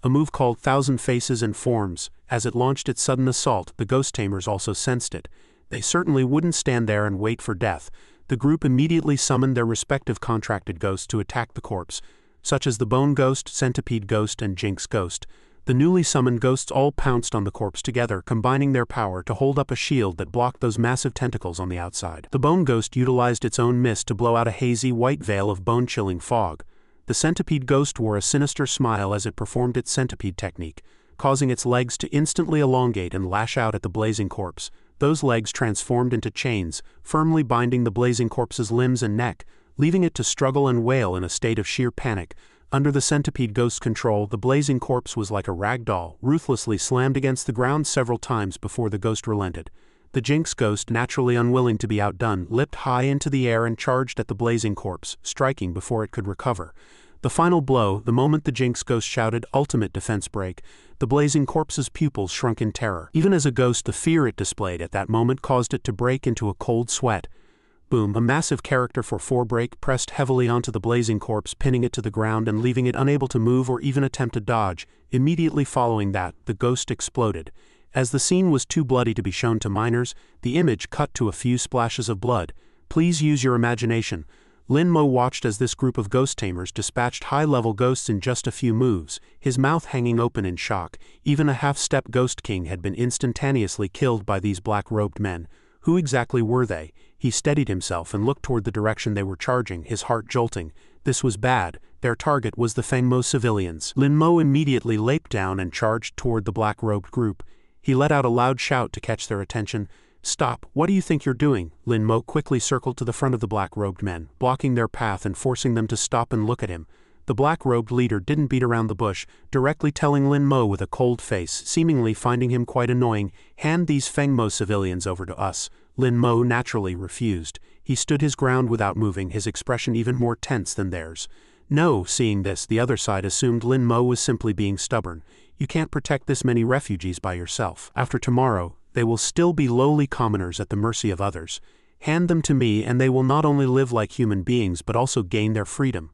A move called Thousand Faces and Forms. As it launched its sudden assault, the ghost tamers also sensed it. They certainly wouldn't stand there and wait for death. The group immediately summoned their respective contracted ghosts to attack the corpse, such as the Bone Ghost, Centipede Ghost, and Jinx Ghost. The newly summoned ghosts all pounced on the corpse together, combining their power to hold up a shield that blocked those massive tentacles on the outside. The Bone Ghost utilized its own mist to blow out a hazy white veil of bone-chilling fog. The Centipede Ghost wore a sinister smile as it performed its centipede technique, causing its legs to instantly elongate and lash out at the blazing corpse. Those legs transformed into chains, firmly binding the blazing corpse's limbs and neck, leaving it to struggle and wail in a state of sheer panic. Under the Centipede Ghost's control, the blazing corpse was like a rag doll, ruthlessly slammed against the ground several times before the ghost relented. The Jinx Ghost, naturally unwilling to be outdone, leapt high into the air and charged at the blazing corpse, striking before it could recover. The final blow, the moment the Jinx Ghost shouted, "Ultimate defense break," the blazing corpse's pupils shrunk in terror. Even as a ghost, the fear it displayed at that moment caused it to break into a cold sweat. Boom, a massive character for 4 break pressed heavily onto the blazing corpse, pinning it to the ground and leaving it unable to move or even attempt to dodge. Immediately following that, the ghost exploded. As the scene was too bloody to be shown to minors, the image cut to a few splashes of blood. Please use your imagination. Lin Mo watched as this group of ghost tamers dispatched high-level ghosts in just a few moves, his mouth hanging open in shock. Even a half-step ghost king had been instantaneously killed by these black-robed men. Who exactly were they? He steadied himself and looked toward the direction they were charging, his heart jolting. This was bad. Their target was the Feng Mo civilians. Lin Mo immediately leaped down and charged toward the black-robed group. He let out a loud shout to catch their attention. "Stop, what do you think you're doing?" Lin Mo quickly circled to the front of the black-robed men, blocking their path and forcing them to stop and look at him. The black-robed leader didn't beat around the bush, directly telling Lin Mo with a cold face, seemingly finding him quite annoying, "Hand these Feng Mo civilians over to us." Lin Mo naturally refused. He stood his ground without moving, his expression even more tense than theirs. No, seeing this, the other side assumed Lin Mo was simply being stubborn. You can't protect this many refugees by yourself. After tomorrow, they will still be lowly commoners at the mercy of others. Hand them to me and they will not only live like human beings but also gain their freedom.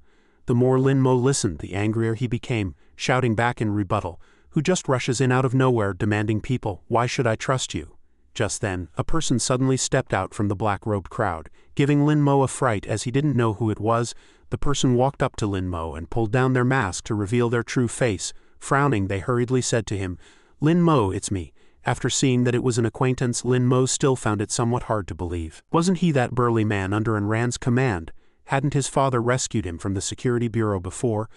The more Lin Mo listened, the angrier he became, shouting back in rebuttal, "Who just rushes in out of nowhere demanding people? Why should I trust you?" Just then, a person suddenly stepped out from the black-robed crowd, giving Lin Mo a fright as he didn't know who it was. The person walked up to Lin Mo and pulled down their mask to reveal their true face. Frowning, they hurriedly said to him, "Lin Mo, it's me." After seeing that it was an acquaintance, Lin Mo still found it somewhat hard to believe. Wasn't he that burly man under Ran's command? Hadn't his father rescued him from the security bureau before?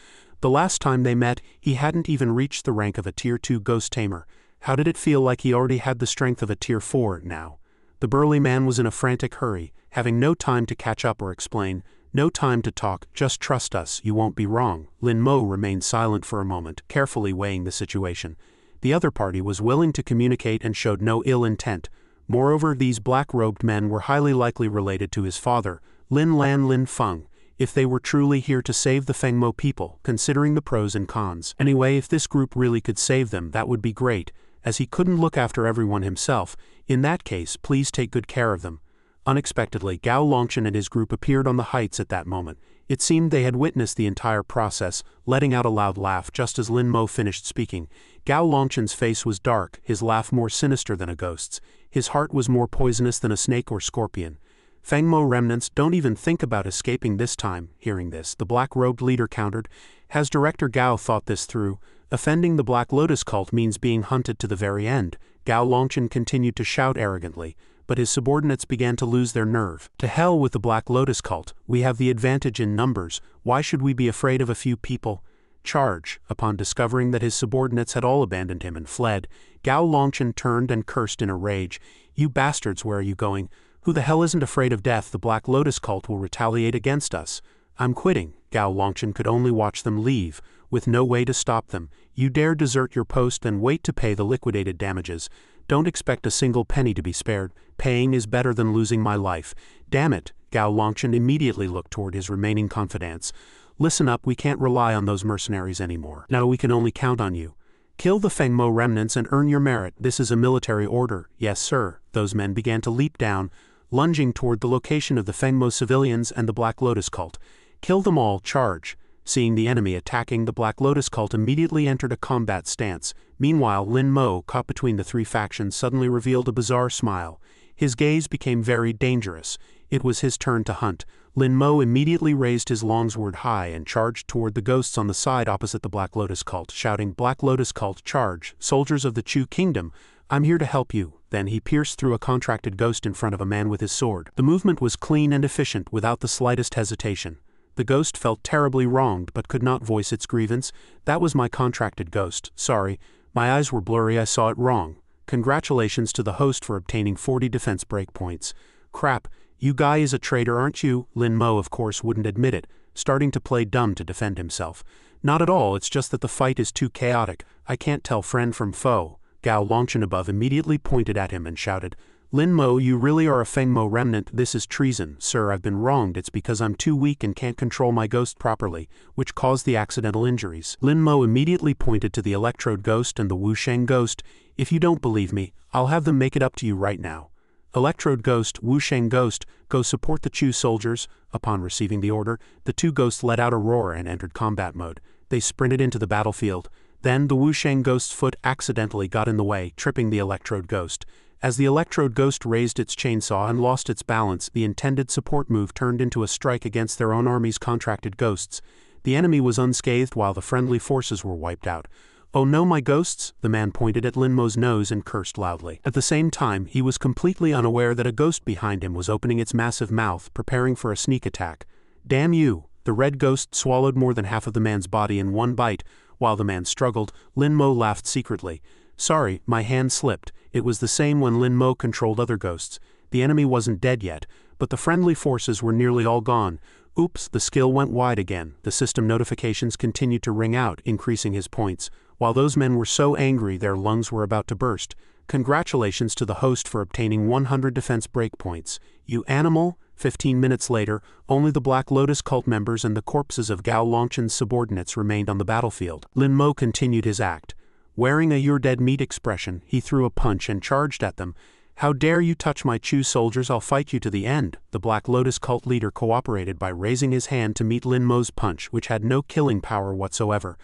The last time they met, he hadn't even reached the rank of a Tier 2 ghost tamer. How did it feel like he already had the strength of a Tier 4 now? The burly man was in a frantic hurry, having no time to catch up or explain, no time to talk. "Just trust us, you won't be wrong." Lin Mo remained silent for a moment, carefully weighing the situation. The other party was willing to communicate and showed no ill intent. Moreover, these black-robed men were highly likely related to his father, Lin Lan Lin Feng, if they were truly here to save the Feng Mo people, considering the pros and cons. Anyway, if this group really could save them, that would be great. As he couldn't look after everyone himself, in that case, please take good care of them. Unexpectedly, Gao Longchen and his group appeared on the heights at that moment. It seemed they had witnessed the entire process, letting out a loud laugh just as Lin Mo finished speaking. Gao Longchen's face was dark, his laugh more sinister than a ghost's. His heart was more poisonous than a snake or scorpion. "Feng Mo remnants, don't even think about escaping this time." Hearing this, the black-robed leader countered, "Has Director Gao thought this through? Offending the Black Lotus cult means being hunted to the very end." Gao Longchen continued to shout arrogantly, but his subordinates began to lose their nerve. To hell with the Black Lotus cult, we have the advantage in numbers, why should we be afraid of a few people? Charge. Upon discovering that his subordinates had all abandoned him and fled, Gao Longchen turned and cursed in a rage. You bastards, where are you going? Who the hell isn't afraid of death? The Black Lotus cult will retaliate against us. I'm quitting. Gao Longchen could only watch them leave, with no way to stop them. You dare desert your post and wait to pay the liquidated damages. Don't expect a single penny to be spared. Paying is better than losing my life. Damn it. Gao Longchen immediately looked toward his remaining confidants. Listen up, we can't rely on those mercenaries anymore. Now we can only count on you. Kill the Fengmo remnants and earn your merit. This is a military order. Yes, sir. Those men began to leap down, lunging toward the location of the Fengmo civilians and the Black Lotus cult. Kill them all, charge. Seeing the enemy attacking, the Black Lotus cult immediately entered a combat stance. Meanwhile, Lin Mo, caught between the three factions, suddenly revealed a bizarre smile. His gaze became very dangerous. It was his turn to hunt. Lin Mo immediately raised his longsword high and charged toward the ghosts on the side opposite the Black Lotus cult, shouting, "Black Lotus cult, charge! Soldiers of the Chu Kingdom, I'm here to help you." Then he pierced through a contracted ghost in front of a man with his sword. The movement was clean and efficient, without the slightest hesitation. The ghost felt terribly wronged but could not voice its grievance. That was my contracted ghost. Sorry, my eyes were blurry, I saw it wrong. Congratulations to the host for obtaining 40 defense breakpoints. Crap, you guy is a traitor, aren't you? Lin Mo of course wouldn't admit it, starting to play dumb to defend himself. Not at all, it's just that the fight is too chaotic. I can't tell friend from foe. Gao Longchen above immediately pointed at him and shouted, "Lin Mo, you really are a Fengmo remnant. This is treason. Sir, I've been wronged. It's because I'm too weak and can't control my ghost properly, which caused the accidental injuries." Lin Mo immediately pointed to the Electrode ghost and the Wusheng ghost. "If you don't believe me, I'll have them make it up to you right now." Electrode ghost, Wusheng ghost, go support the Chu soldiers. Upon receiving the order, the two ghosts let out a roar and entered combat mode. They sprinted into the battlefield. Then the Wusheng ghost's foot accidentally got in the way, tripping the Electrode ghost. As the Electrode ghost raised its chainsaw and lost its balance, the intended support move turned into a strike against their own army's contracted ghosts. The enemy was unscathed while the friendly forces were wiped out. "Oh no, my ghosts!" The man pointed at Lin Mo's nose and cursed loudly. At the same time, he was completely unaware that a ghost behind him was opening its massive mouth, preparing for a sneak attack. "Damn you!" The red ghost swallowed more than half of the man's body in one bite. While the man struggled, Lin Mo laughed secretly. "Sorry, my hand slipped. It was the same when Lin Mo controlled other ghosts. The enemy wasn't dead yet, but the friendly forces were nearly all gone. Oops, the skill went wide again." The system notifications continued to ring out, increasing his points. While those men were so angry their lungs were about to burst. Congratulations to the host for obtaining 100 defense breakpoints. You animal! 15 minutes later, only the Black Lotus cult members and the corpses of Gao Longchen's subordinates remained on the battlefield. Lin Mo continued his act. Wearing a "you're dead meat" expression, he threw a punch and charged at them. "How dare you touch my Chu soldiers, I'll fight you to the end." The Black Lotus cult leader cooperated by raising his hand to meet Lin Mo's punch, which had no killing power whatsoever.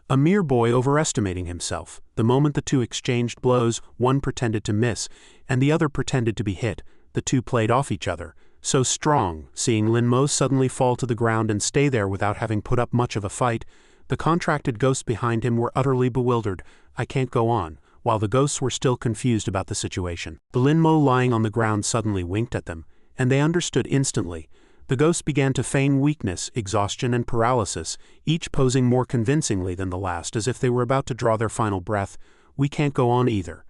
A mere boy overestimating himself. The moment the two exchanged blows, one pretended to miss, and the other pretended to be hit. The two played off each other. So strong, seeing Lin Mo suddenly fall to the ground and stay there without having put up much of a fight, the contracted ghosts behind him were utterly bewildered. "I can't go on," while the ghosts were still confused about the situation. The Lin Mo lying on the ground suddenly winked at them, and they understood instantly. The ghosts began to feign weakness, exhaustion, and paralysis, each posing more convincingly than the last, as if they were about to draw their final breath. "We can't go on either."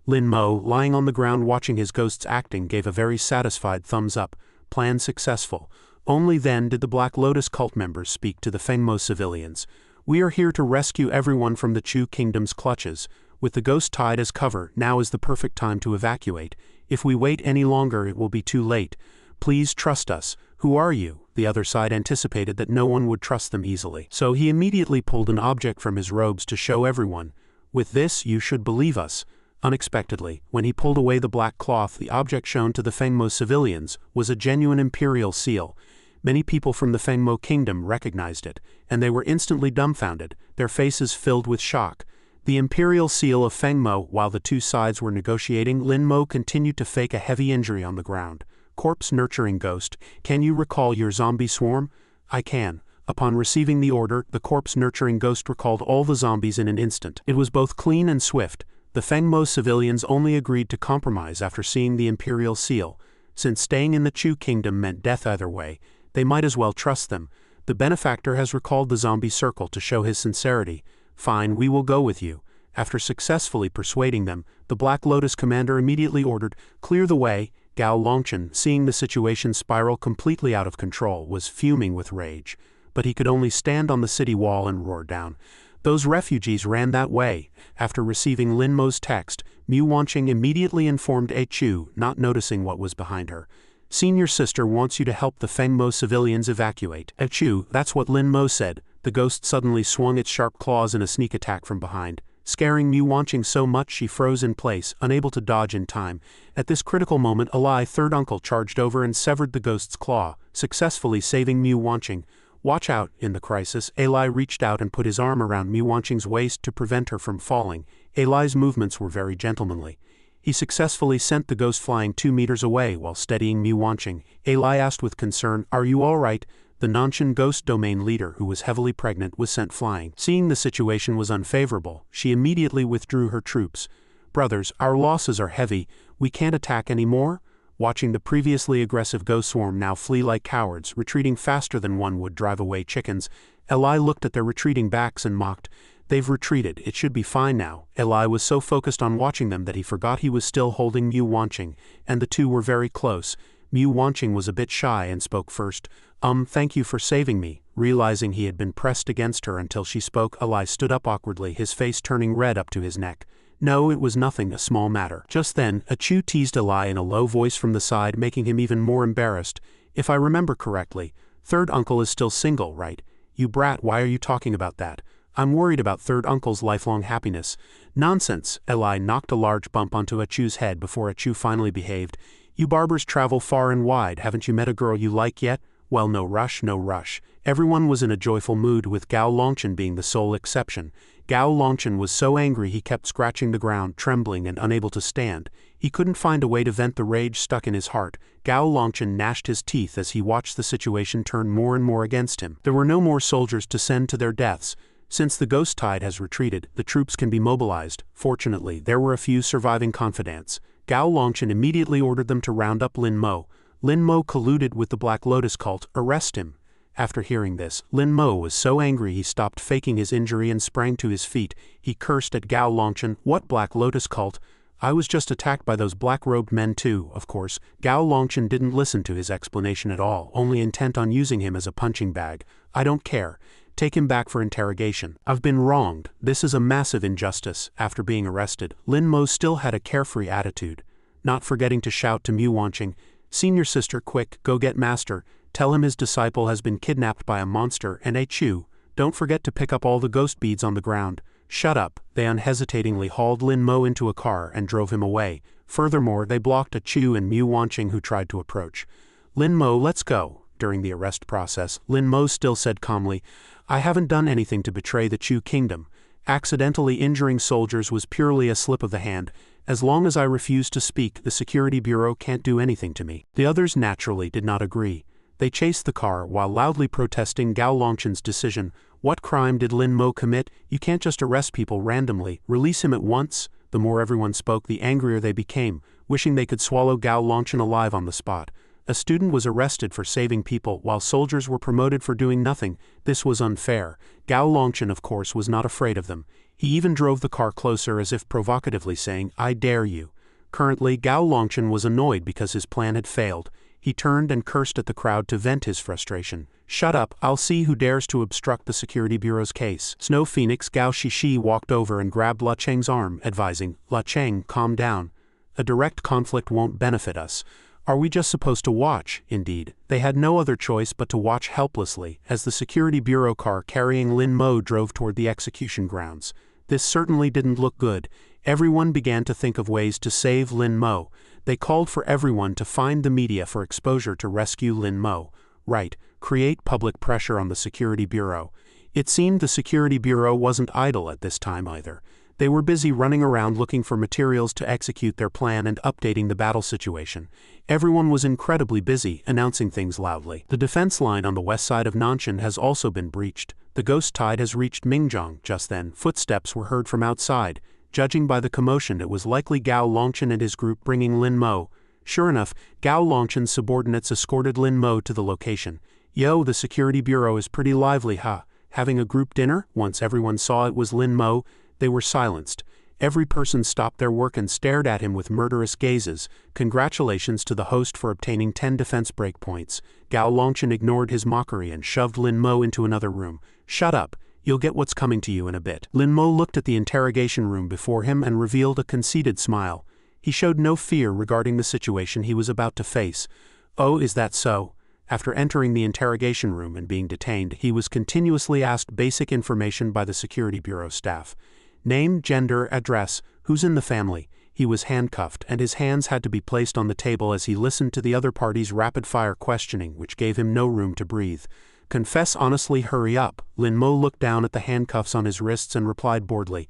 Lin Mo, lying on the ground watching his ghosts acting, gave a very satisfied thumbs up. Plan successful. Only then did the Black Lotus cult members speak to the Fengmo civilians. "We are here to rescue everyone from the Chu Kingdom's clutches. With the ghost tied as cover, now is the perfect time to evacuate. If we wait any longer, it will be too late. Please trust us." "Who are you?" The other side anticipated that no one would trust them easily. So he immediately pulled an object from his robes to show everyone. "With this, you should believe us." Unexpectedly, when he pulled away the black cloth, the object shown to the Fengmo civilians was a genuine imperial seal. Many people from the Fengmo kingdom recognized it, and they were instantly dumbfounded, their faces filled with shock. The imperial seal of Fengmo. While the two sides were negotiating, Lin Mo continued to fake a heavy injury on the ground. "Corpse nurturing ghost, can you recall your zombie swarm?" "I can." Upon receiving the order, the corpse nurturing ghost recalled all the zombies in an instant. It was both clean and swift. The Fengmo civilians only agreed to compromise after seeing the imperial seal. Since staying in the Chu kingdom meant death either way, they might as well trust them. The benefactor has recalled the zombie circle to show his sincerity. Fine, we will go with you. After successfully persuading them, the Black Lotus commander immediately ordered, "Clear the way." Gao Longchen, seeing the situation spiral completely out of control, was fuming with rage. But he could only stand on the city wall and roar down. Those refugees ran that way. After receiving Lin Mo's text, Mu Wanqing immediately informed A Chu, not noticing what was behind her. "Senior sister wants you to help the Fengmo civilians evacuate." A Chu, that's what Lin Mo said. The ghost suddenly swung its sharp claws in a sneak attack from behind, scaring Mu Wanqing so much she froze in place, unable to dodge in time. At this critical moment, Eli, third uncle, charged over and severed the ghost's claw, successfully saving Mu Wanqing. "Watch out." In the crisis, Eli reached out and put his arm around Mu Wanqing's waist to prevent her from falling. Eli's movements were very gentlemanly. He successfully sent the ghost flying 2 meters away while steadying Mu Wanqing. Eli asked with concern, "Are you all right?" The Nanshan ghost domain leader, who was heavily pregnant, was sent flying. Seeing the situation was unfavorable, she immediately withdrew her troops. "Brothers, our losses are heavy. We can't attack anymore?" Watching the previously aggressive ghost swarm now flee like cowards, retreating faster than one would drive away chickens, Eli looked at their retreating backs and mocked, "They've retreated, it should be fine now." Eli was so focused on watching them that he forgot he was still holding Mu Wanqing, and the two were very close. Mu Wanqing was a bit shy and spoke first. Thank you for saving me." Realizing he had been pressed against her until she spoke, Eli stood up awkwardly, his face turning red up to his neck. "No, it was nothing, a small matter." Just then, A Chu teased Eli in a low voice from the side, making him even more embarrassed. "If I remember correctly, third uncle is still single, right? You brat, why are you talking about that? I'm worried about third uncle's lifelong happiness." "Nonsense." Eli knocked a large bump onto A Chu's head before A Chu finally behaved. "You barbers travel far and wide, haven't you met a girl you like yet? Well, no rush, no rush." Everyone was in a joyful mood, with Gao Longchen being the sole exception. Gao Longchen was so angry he kept scratching the ground, trembling and unable to stand. He couldn't find a way to vent the rage stuck in his heart. Gao Longchen gnashed his teeth as he watched the situation turn more and more against him. There were no more soldiers to send to their deaths. Since the ghost tide has retreated, the troops can be mobilized. Fortunately, there were a few surviving confidants. Gao Longchen immediately ordered them to round up Lin Mo. Lin Mo colluded with the Black Lotus cult. "Arrest him." After hearing this, Lin Mo was so angry he stopped faking his injury and sprang to his feet. He cursed at Gao Longchen. "What Black Lotus cult? I was just attacked by those black-robed men too, of course." Gao Longchen didn't listen to his explanation at all, only intent on using him as a punching bag. "I don't care. Take him back for interrogation. I've been wronged. This is a massive injustice." After being arrested, Lin Mo still had a carefree attitude, not forgetting to shout to Mu Wanqing, "Senior sister, quick, go get master. Tell him his disciple has been kidnapped by a monster, and A Chu, don't forget to pick up all the ghost beads on the ground." "Shut up." They unhesitatingly hauled Lin Mo into a car and drove him away. Furthermore, they blocked A Chu and Mu Wanqing, who tried to approach. "Lin Mo, let's go." During the arrest process, Lin Mo still said calmly, "I haven't done anything to betray the Chu kingdom. Accidentally injuring soldiers was purely a slip of the hand. As long as I refuse to speak, the Security Bureau can't do anything to me." The others naturally did not agree. They chased the car while loudly protesting Gao Longchen's decision. "What crime did Lin Mo commit? You can't just arrest people randomly. Release him at once." The more everyone spoke, the angrier they became, wishing they could swallow Gao Longchen alive on the spot. A student was arrested for saving people while soldiers were promoted for doing nothing. This was unfair. Gao Longchen, of course, was not afraid of them. He even drove the car closer, as if provocatively saying, "I dare you." Currently, Gao Longchen was annoyed because his plan had failed. He turned and cursed at the crowd to vent his frustration. "Shut up, I'll see who dares to obstruct the Security Bureau's case." Snow Phoenix Gao Shishi walked over and grabbed La Cheng's arm, advising, "La Cheng, calm down. A direct conflict won't benefit us. Are we just supposed to watch?" Indeed, they had no other choice but to watch helplessly as the Security Bureau car carrying Lin Mo drove toward the execution grounds. This certainly didn't look good. Everyone began to think of ways to save Lin Mo. They called for everyone to find the media for exposure to rescue Lin Mo. Right, create public pressure on the Security Bureau. It seemed the Security Bureau wasn't idle at this time either. They were busy running around looking for materials to execute their plan and updating the battle situation. Everyone was incredibly busy, announcing things loudly. The defense line on the west side of Nanshan has also been breached. The ghost tide has reached Mingzhong. Just then, footsteps were heard from outside. Judging by the commotion, it was likely Gao Longchen and his group bringing Lin Mo. Sure enough, Gao Longchen's subordinates escorted Lin Mo to the location. Yo, the security bureau is pretty lively, huh? Having a group dinner? Once everyone saw it was Lin Mo, they were silenced. Every person stopped their work and stared at him with murderous gazes. Congratulations to the host for obtaining 10 defense breakpoints. Gao Longchen ignored his mockery and shoved Lin Mo into another room. Shut up. You'll get what's coming to you in a bit. Lin Mo looked at the interrogation room before him and revealed a conceited smile. He showed no fear regarding the situation he was about to face. Oh, is that so? After entering the interrogation room and being detained, he was continuously asked basic information by the security bureau staff. Name, gender, address, who's in the family. He was handcuffed, and his hands had to be placed on the table as he listened to the other party's rapid-fire questioning, which gave him no room to breathe. Confess honestly, hurry up. Lin Mo looked down at the handcuffs on his wrists and replied boredly.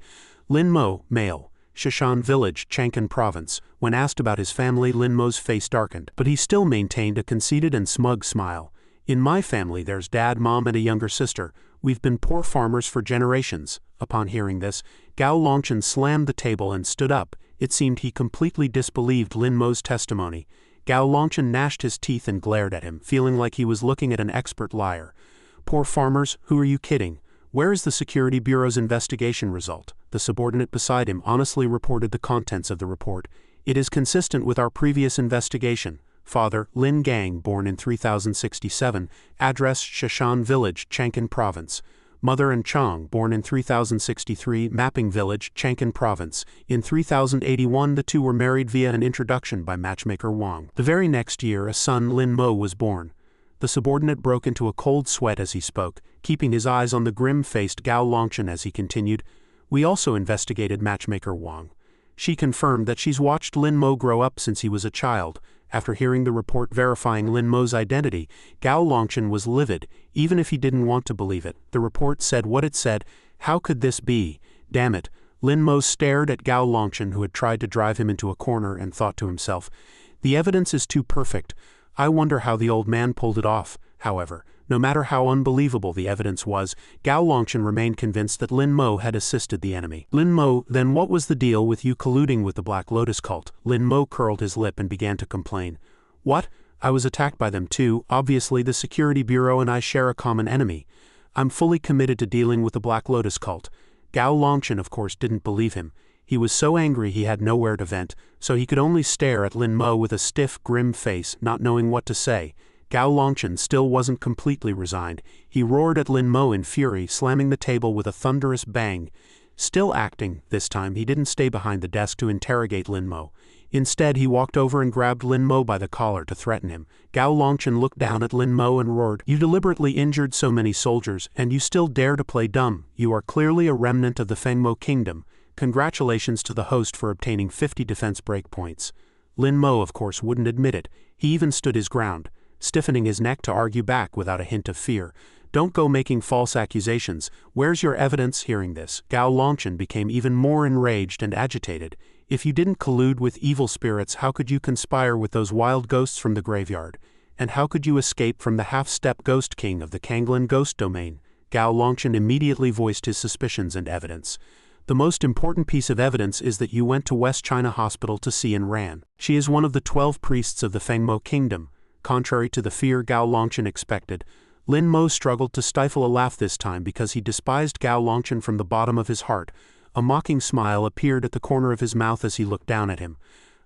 Lin Mo, male. Shishan Village, Chang'an Province. When asked about his family, Lin Mo's face darkened, but he still maintained a conceited and smug smile. In my family there's dad, mom, and a younger sister. We've been poor farmers for generations. Upon hearing this, Gao Longchen slammed the table and stood up. It seemed he completely disbelieved Lin Mo's testimony. Gao Longchen gnashed his teeth and glared at him, feeling like he was looking at an expert liar. Poor farmers? Who are you kidding? Where is the Security Bureau's investigation result? The subordinate beside him honestly reported the contents of the report. It is consistent with our previous investigation. Father, Lin Gang, born in 3067, address Shishan Village, Chang'an Province. Mother and Chang, born in 3063, Mapping Village, Chang'an Province. In 3081, the two were married via an introduction by matchmaker Wang. The very next year, a son, Lin Mo, was born. The subordinate broke into a cold sweat as he spoke, keeping his eyes on the grim-faced Gao Longchen as he continued. We also investigated matchmaker Wang. She confirmed that she's watched Lin Mo grow up since he was a child. After hearing the report verifying Lin Mo's identity, Gao Longchen was livid, even if he didn't want to believe it. The report said what it said. How could this be? Damn it. Lin Mo stared at Gao Longchen, who had tried to drive him into a corner, and thought to himself, the evidence is too perfect. I wonder how the old man pulled it off. However, no matter how unbelievable the evidence was, Gao Longchen remained convinced that Lin Mo had assisted the enemy. Lin Mo, then what was the deal with you colluding with the Black Lotus cult? Lin Mo curled his lip and began to complain. What? I was attacked by them too. Obviously the Security Bureau and I share a common enemy. I'm fully committed to dealing with the Black Lotus cult. Gao Longchen of course didn't believe him. He was so angry he had nowhere to vent, so he could only stare at Lin Mo with a stiff, grim face, not knowing what to say. Gao Longchen still wasn't completely resigned. He roared at Lin Mo in fury, slamming the table with a thunderous bang. Still acting, this time he didn't stay behind the desk to interrogate Lin Mo. Instead, he walked over and grabbed Lin Mo by the collar to threaten him. Gao Longchen looked down at Lin Mo and roared, You deliberately injured so many soldiers, and you still dare to play dumb. You are clearly a remnant of the Fengmo Kingdom. Congratulations to the host for obtaining 50 defense breakpoints. Lin Mo, of course, wouldn't admit it. He even stood his ground, stiffening his neck to argue back without a hint of fear. Don't go making false accusations. Where's your evidence? Hearing this, Gao Longchen became even more enraged and agitated. If you didn't collude with evil spirits, how could you conspire with those wild ghosts from the graveyard? And how could you escape from the half-step ghost king of the Kanglan ghost domain? Gao Longchen immediately voiced his suspicions and evidence. The most important piece of evidence is that you went to West China Hospital to see An Ran. She is one of the 12 priests of the Fengmo Kingdom. Contrary to the fear Gao Longchen expected, Lin Mo struggled to stifle a laugh this time because he despised Gao Longchen from the bottom of his heart. A mocking smile appeared at the corner of his mouth as he looked down at him.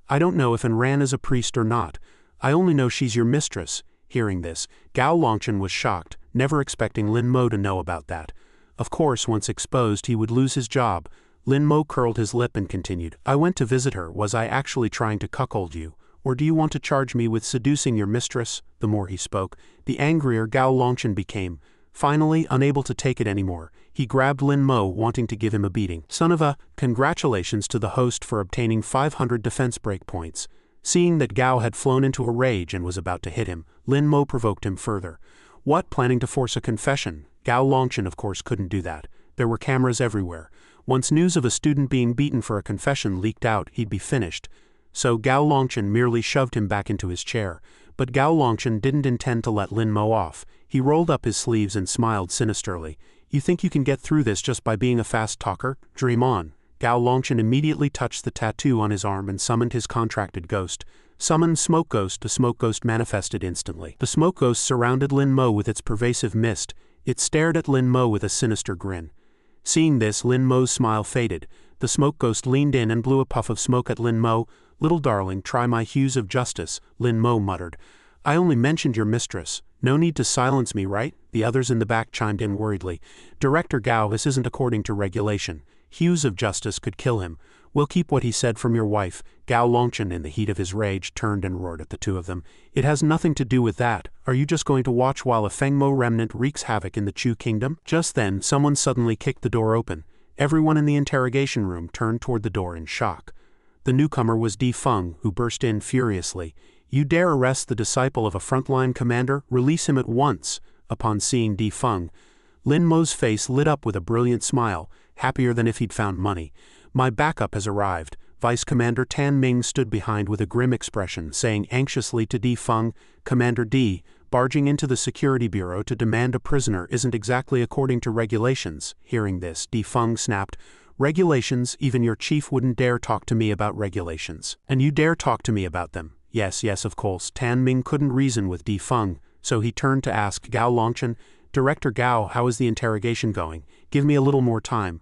I don't know if An Ran is a priest or not. I only know she's your mistress. Hearing this, Gao Longchen was shocked, never expecting Lin Mo to know about that. Of course, once exposed, he would lose his job. Lin Mo curled his lip and continued, I went to visit her. Was I actually trying to cuckold you? Or do you want to charge me with seducing your mistress? The more he spoke, the angrier Gao Longchen became. Finally, unable to take it anymore, he grabbed Lin Mo, wanting to give him a beating. Son of a, congratulations to the host for obtaining 500 defense breakpoints. Seeing that Gao had flown into a rage and was about to hit him, Lin Mo provoked him further. What, planning to force a confession? Gao Longchen of course couldn't do that. There were cameras everywhere. Once news of a student being beaten for a confession leaked out, he'd be finished. So Gao Longchen merely shoved him back into his chair. But Gao Longchen didn't intend to let Lin Mo off. He rolled up his sleeves and smiled sinisterly. You think you can get through this just by being a fast talker? Dream on. Gao Longchen immediately touched the tattoo on his arm and summoned his contracted ghost. Summon Smoke Ghost. The Smoke Ghost manifested instantly. The Smoke Ghost surrounded Lin Mo with its pervasive mist. It stared at Lin Mo with a sinister grin. Seeing this, Lin Mo's smile faded. The Smoke Ghost leaned in and blew a puff of smoke at Lin Mo. "Little darling, try my hues of justice," Lin Mo muttered. "I only mentioned your mistress. No need to silence me, right?" The others in the back chimed in worriedly. "Director Gao, this isn't according to regulation. Hues of justice could kill him. We'll keep what he said from your wife." Gao Longchen, in the heat of his rage, turned and roared at the two of them. "It has nothing to do with that. Are you just going to watch while a Fengmo remnant wreaks havoc in the Chu kingdom?" Just then, someone suddenly kicked the door open. Everyone in the interrogation room turned toward the door in shock. The newcomer was Di Feng, who burst in furiously. "You dare arrest the disciple of a frontline commander? Release him at once." Upon seeing Di Feng, Lin Mo's face lit up with a brilliant smile, happier than if he'd found money. "My backup has arrived." Vice Commander Tan Ming stood behind with a grim expression, saying anxiously to Di Feng, "Commander Di, barging into the Security Bureau to demand a prisoner isn't exactly according to regulations." Hearing this, Di Feng snapped, "Regulations? Even your chief wouldn't dare talk to me about regulations. And you dare talk to me about them?" Yes, of course. Tan Ming couldn't reason with Di Feng, so he turned to ask Gao Longchen, "Director Gao, how is the interrogation going? Give me a little more time."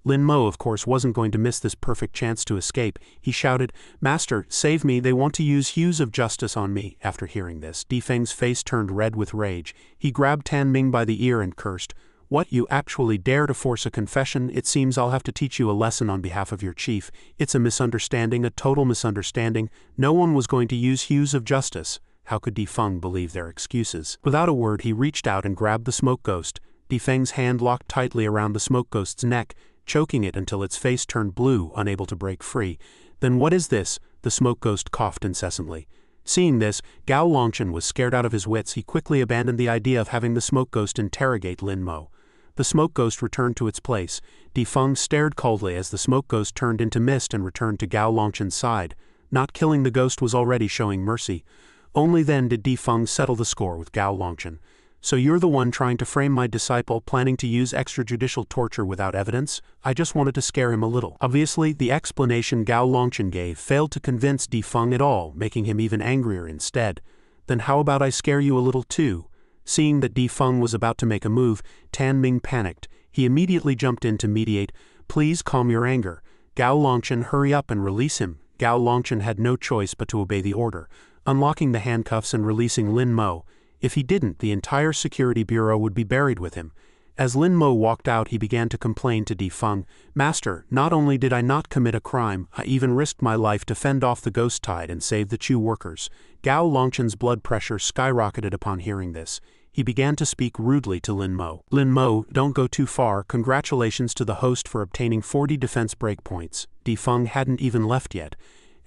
Lin Mo, of course, wasn't going to miss this perfect chance to escape. He shouted, "Master, save me, they want to use hues of justice on me." After hearing this, Di Feng's face turned red with rage. He grabbed Tan Ming by the ear and cursed, "What, you actually dare to force a confession? It seems I'll have to teach you a lesson on behalf of your chief. It's a misunderstanding, a total misunderstanding. No one was going to use hues of justice." How could Di Feng believe their excuses? Without a word, he reached out and grabbed the Smoke Ghost. Di Feng's hand locked tightly around the Smoke Ghost's neck, choking it until its face turned blue, unable to break free. "Then what is this?" The Smoke Ghost coughed incessantly. Seeing this, Gao Longchen was scared out of his wits. He quickly abandoned the idea of having the Smoke Ghost interrogate Lin Mo. The Smoke Ghost returned to its place. Di Feng stared coldly as the Smoke Ghost turned into mist and returned to Gao Longchen's side. Not killing the ghost was already showing mercy. Only then did Di Feng settle the score with Gao Longchen. "So you're the one trying to frame my disciple, planning to use extrajudicial torture without evidence? I just wanted to scare him a little." Obviously, the explanation Gao Longchen gave failed to convince Di Feng at all, making him even angrier instead. "Then how about I scare you a little too?" Seeing that Di Feng was about to make a move, Tan Ming panicked. He immediately jumped in to mediate. "Please calm your anger. Gao Longchen, hurry up and release him." Gao Longchen had no choice but to obey the order, unlocking the handcuffs and releasing Lin Mo. If he didn't, the entire Security Bureau would be buried with him. As Lin Mo walked out, he began to complain to Di Feng, "Master, not only did I not commit a crime, I even risked my life to fend off the ghost tide and save the Chu workers." Gao Longchen's blood pressure skyrocketed upon hearing this. He began to speak rudely to Lin Mo. "Lin Mo, don't go too far. Congratulations to the host for obtaining 40 defense breakpoints." Di Feng hadn't even left yet.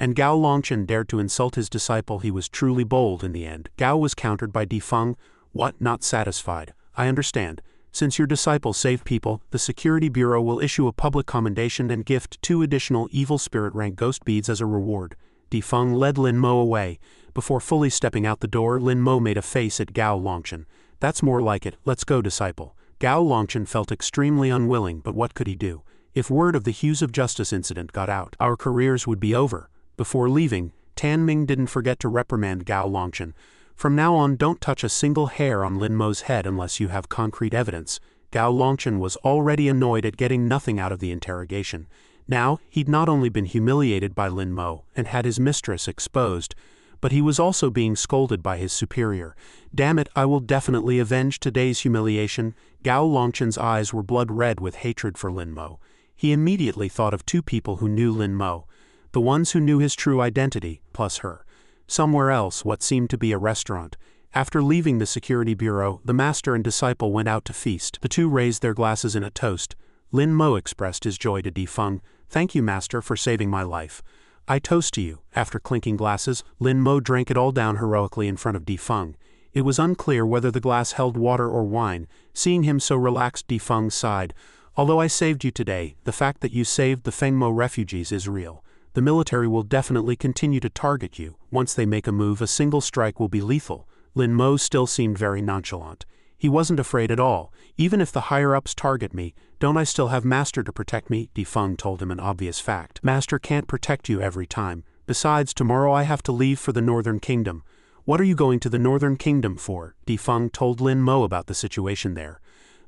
And Gao Longchen dared to insult his disciple. He was truly bold in the end. Gao was countered by Di Feng. "What, not satisfied? I understand. Since your disciple saved people, the Security Bureau will issue a public commendation and gift 2 additional evil spirit rank ghost beads as a reward." Di Feng led Lin Mo away. Before fully stepping out the door, Lin Mo made a face at Gao Longchen. "That's more like it. Let's go, disciple." Gao Longchen felt extremely unwilling, but what could he do? If word of the Hues of Justice incident got out, our careers would be over. Before leaving, Tan Ming didn't forget to reprimand Gao Longchen. "From now on, don't touch a single hair on Lin Mo's head unless you have concrete evidence." Gao Longchen was already annoyed at getting nothing out of the interrogation. Now, he'd not only been humiliated by Lin Mo and had his mistress exposed, but he was also being scolded by his superior. "Damn it, I will definitely avenge today's humiliation." Gao Longchen's eyes were blood red with hatred for Lin Mo. He immediately thought of 2 people who knew Lin Mo. The ones who knew his true identity, plus her. Somewhere else, what seemed to be a restaurant. After leaving the Security Bureau, the master and disciple went out to feast. The two raised their glasses in a toast. Lin Mo expressed his joy to Di Feng. "Thank you, master, for saving my life. I toast to you." After clinking glasses, Lin Mo drank it all down heroically in front of Di Feng. It was unclear whether the glass held water or wine. Seeing him so relaxed, Di Feng sighed. "Although I saved you today, the fact that you saved the Fengmo refugees is real. The military will definitely continue to target you. Once they make a move, a single strike will be lethal." Lin Mo still seemed very nonchalant. He wasn't afraid at all. Even if the higher-ups target me, don't I still have Master to protect me? Defeng told him an obvious fact. Master can't protect you every time. Besides, tomorrow I have to leave for the Northern Kingdom. What are you going to the Northern Kingdom for? Defeng told Lin Mo about the situation there.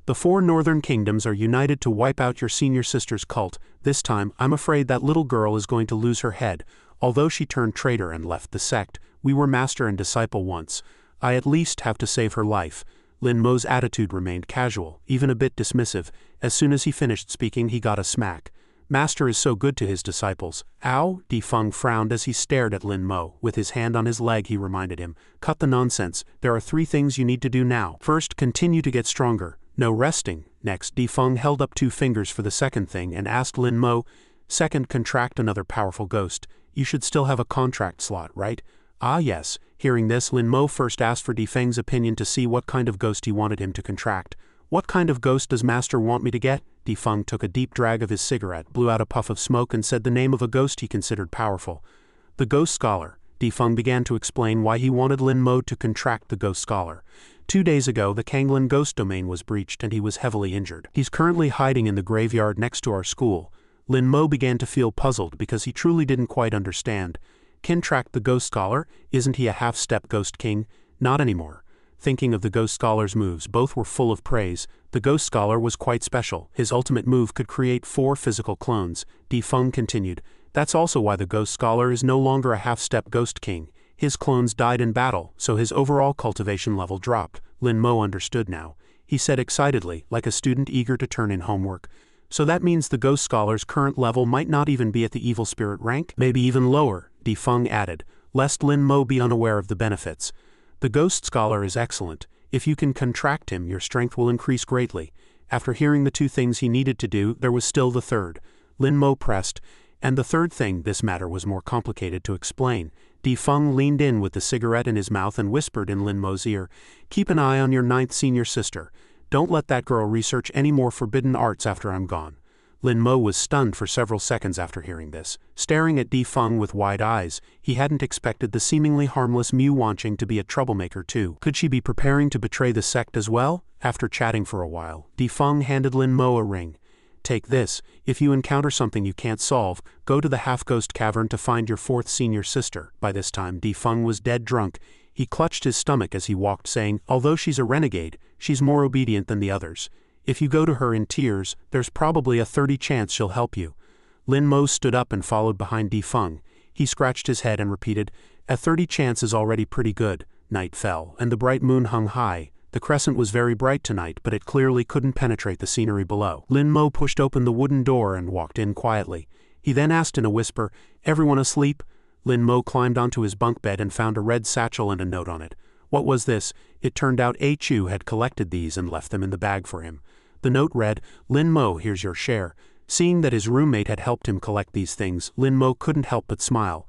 The 4 Northern Kingdoms are united to wipe out your senior sister's cult. This time, I'm afraid that little girl is going to lose her head. Although she turned traitor and left the sect, we were master and disciple once. I at least have to save her life. Lin Mo's attitude remained casual, even a bit dismissive. As soon as he finished speaking, he got a smack. Master is so good to his disciples. Ow! Defeng frowned as he stared at Lin Mo. With his hand on his leg, he reminded him, cut the nonsense. There are 3 things you need to do now. First, continue to get stronger. No resting. Next, Defeng held up 2 fingers for the second thing and asked Lin Mo, second, contract another powerful ghost. You should still have a contract slot, right? Ah yes. Hearing this, Lin Mo first asked for Defeng's opinion to see what kind of ghost he wanted him to contract. What kind of ghost does Master want me to get? Defeng took a deep drag of his cigarette, blew out a puff of smoke and said the name of a ghost he considered powerful. The Ghost Scholar. Defeng began to explain why he wanted Lin Mo to contract the Ghost Scholar. 2 days ago, the Kanglin ghost domain was breached and he was heavily injured. He's currently hiding in the graveyard next to our school. Lin Mo began to feel puzzled because he truly didn't quite understand. Contract the Ghost Scholar? Isn't he a half-step Ghost King? Not anymore. Thinking of the Ghost Scholar's moves, both were full of praise. The Ghost Scholar was quite special. His ultimate move could create 4 physical clones. Defeng continued. That's also why the Ghost Scholar is no longer a half-step Ghost King. His clones died in battle, so his overall cultivation level dropped. Lin Mo understood now. He said excitedly, like a student eager to turn in homework. So that means the Ghost Scholar's current level might not even be at the Evil Spirit rank? Maybe even lower, Defeng added, lest Lin Mo be unaware of the benefits. The Ghost Scholar is excellent. If you can contract him, your strength will increase greatly. After hearing the 2 things he needed to do, there was still the third. Lin Mo pressed, and the third thing, this matter was more complicated to explain. Defeng leaned in with the cigarette in his mouth and whispered in Lin Mo's ear, keep an eye on your 9th senior sister. Don't let that girl research any more forbidden arts after I'm gone. Lin Mo was stunned for several seconds after hearing this, staring at Defeng with wide eyes. He hadn't expected the seemingly harmless Mu Wanqing to be a troublemaker too. Could she be preparing to betray the sect as well? After chatting for a while, Defeng handed Lin Mo a ring. Take this. If you encounter something you can't solve, go to the Half-Ghost Cavern to find your 4th senior sister. By this time, Defeng was dead drunk. He clutched his stomach as he walked, saying, although she's a renegade, she's more obedient than the others. If you go to her in tears, there's probably a 30% chance she'll help you. Lin Mo stood up and followed behind Defeng. He scratched his head and repeated, a 30% chance is already pretty good. Night fell, and the bright moon hung high. The crescent was very bright tonight, but it clearly couldn't penetrate the scenery below. Lin Mo pushed open the wooden door and walked in quietly. He then asked in a whisper, everyone asleep? Lin Mo climbed onto his bunk bed and found a red satchel and a note on it. What was this? It turned out Chu had collected these and left them in the bag for him. The note read, Lin Mo, here's your share. Seeing that his roommate had helped him collect these things, Lin Mo couldn't help but smile.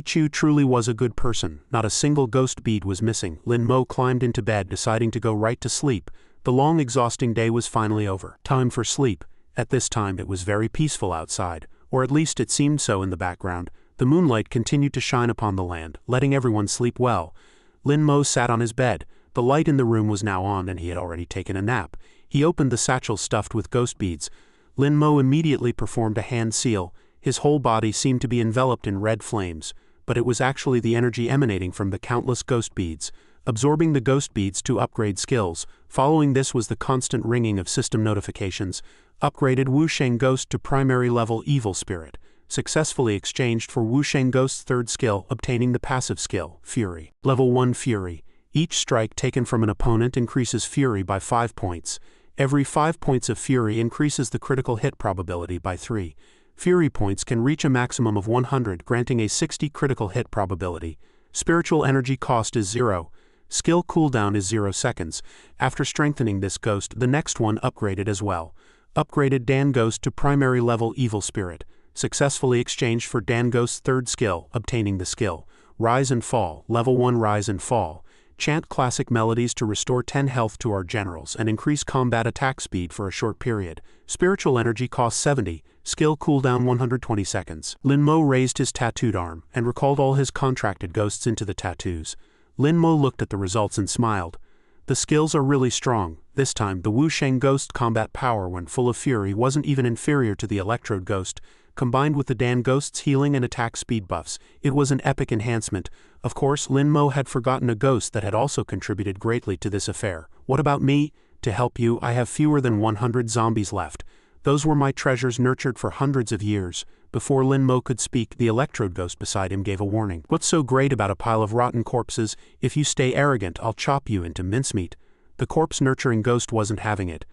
Chu truly was a good person. Not a single ghost bead was missing. Lin Mo climbed into bed, deciding to go right to sleep. The long, exhausting day was finally over. Time for sleep. At this time it was very peaceful outside, or at least it seemed so in the background. The moonlight continued to shine upon the land, letting everyone sleep well. Lin Mo sat on his bed. The light in the room was now on and he had already taken a nap. He opened the satchel stuffed with ghost beads. Lin Mo immediately performed a hand seal. His whole body seemed to be enveloped in red flames, but it was actually the energy emanating from the countless ghost beads. Absorbing the ghost beads to upgrade skills. Following this was the constant ringing of system notifications. Upgraded Wu Sheng Ghost to primary level Evil Spirit. Successfully exchanged for Wu Sheng Ghost's 3rd skill, obtaining the passive skill, Fury. Level 1 Fury. Each strike taken from an opponent increases Fury by 5 points. Every 5 points of Fury increases the critical hit probability by 3. Fury points can reach a maximum of 100, granting a 60 critical hit probability. Spiritual energy cost is 0. Skill cooldown is 0 seconds. After strengthening this ghost, the next one upgraded as well. Upgraded Dan Ghost to primary level Evil Spirit. Successfully exchanged for Dan Ghost's 3rd skill, obtaining the skill. Rise and Fall. Level 1 Rise and Fall. Chant classic melodies to restore 10 health to our generals and increase combat attack speed for a short period. Spiritual energy cost 70. Skill cooldown 120 seconds. Lin Mo raised his tattooed arm and recalled all his contracted ghosts into the tattoos. Lin Mo looked at the results and smiled. The skills are really strong. This time, the Wu Sheng Ghost combat power when full of fury wasn't even inferior to the Electrode Ghost. Combined with the Dan Ghost's healing and attack speed buffs, it was an epic enhancement. Of course, Lin Mo had forgotten a ghost that had also contributed greatly to this affair. What about me? To help you, I have fewer than 100 zombies left. Those were my treasures nurtured for hundreds of years. Before Lin Mo could speak, the Electrode Ghost beside him gave a warning. What's so great about a pile of rotten corpses? If you stay arrogant, I'll chop you into mincemeat. The corpse-nurturing ghost wasn't having it.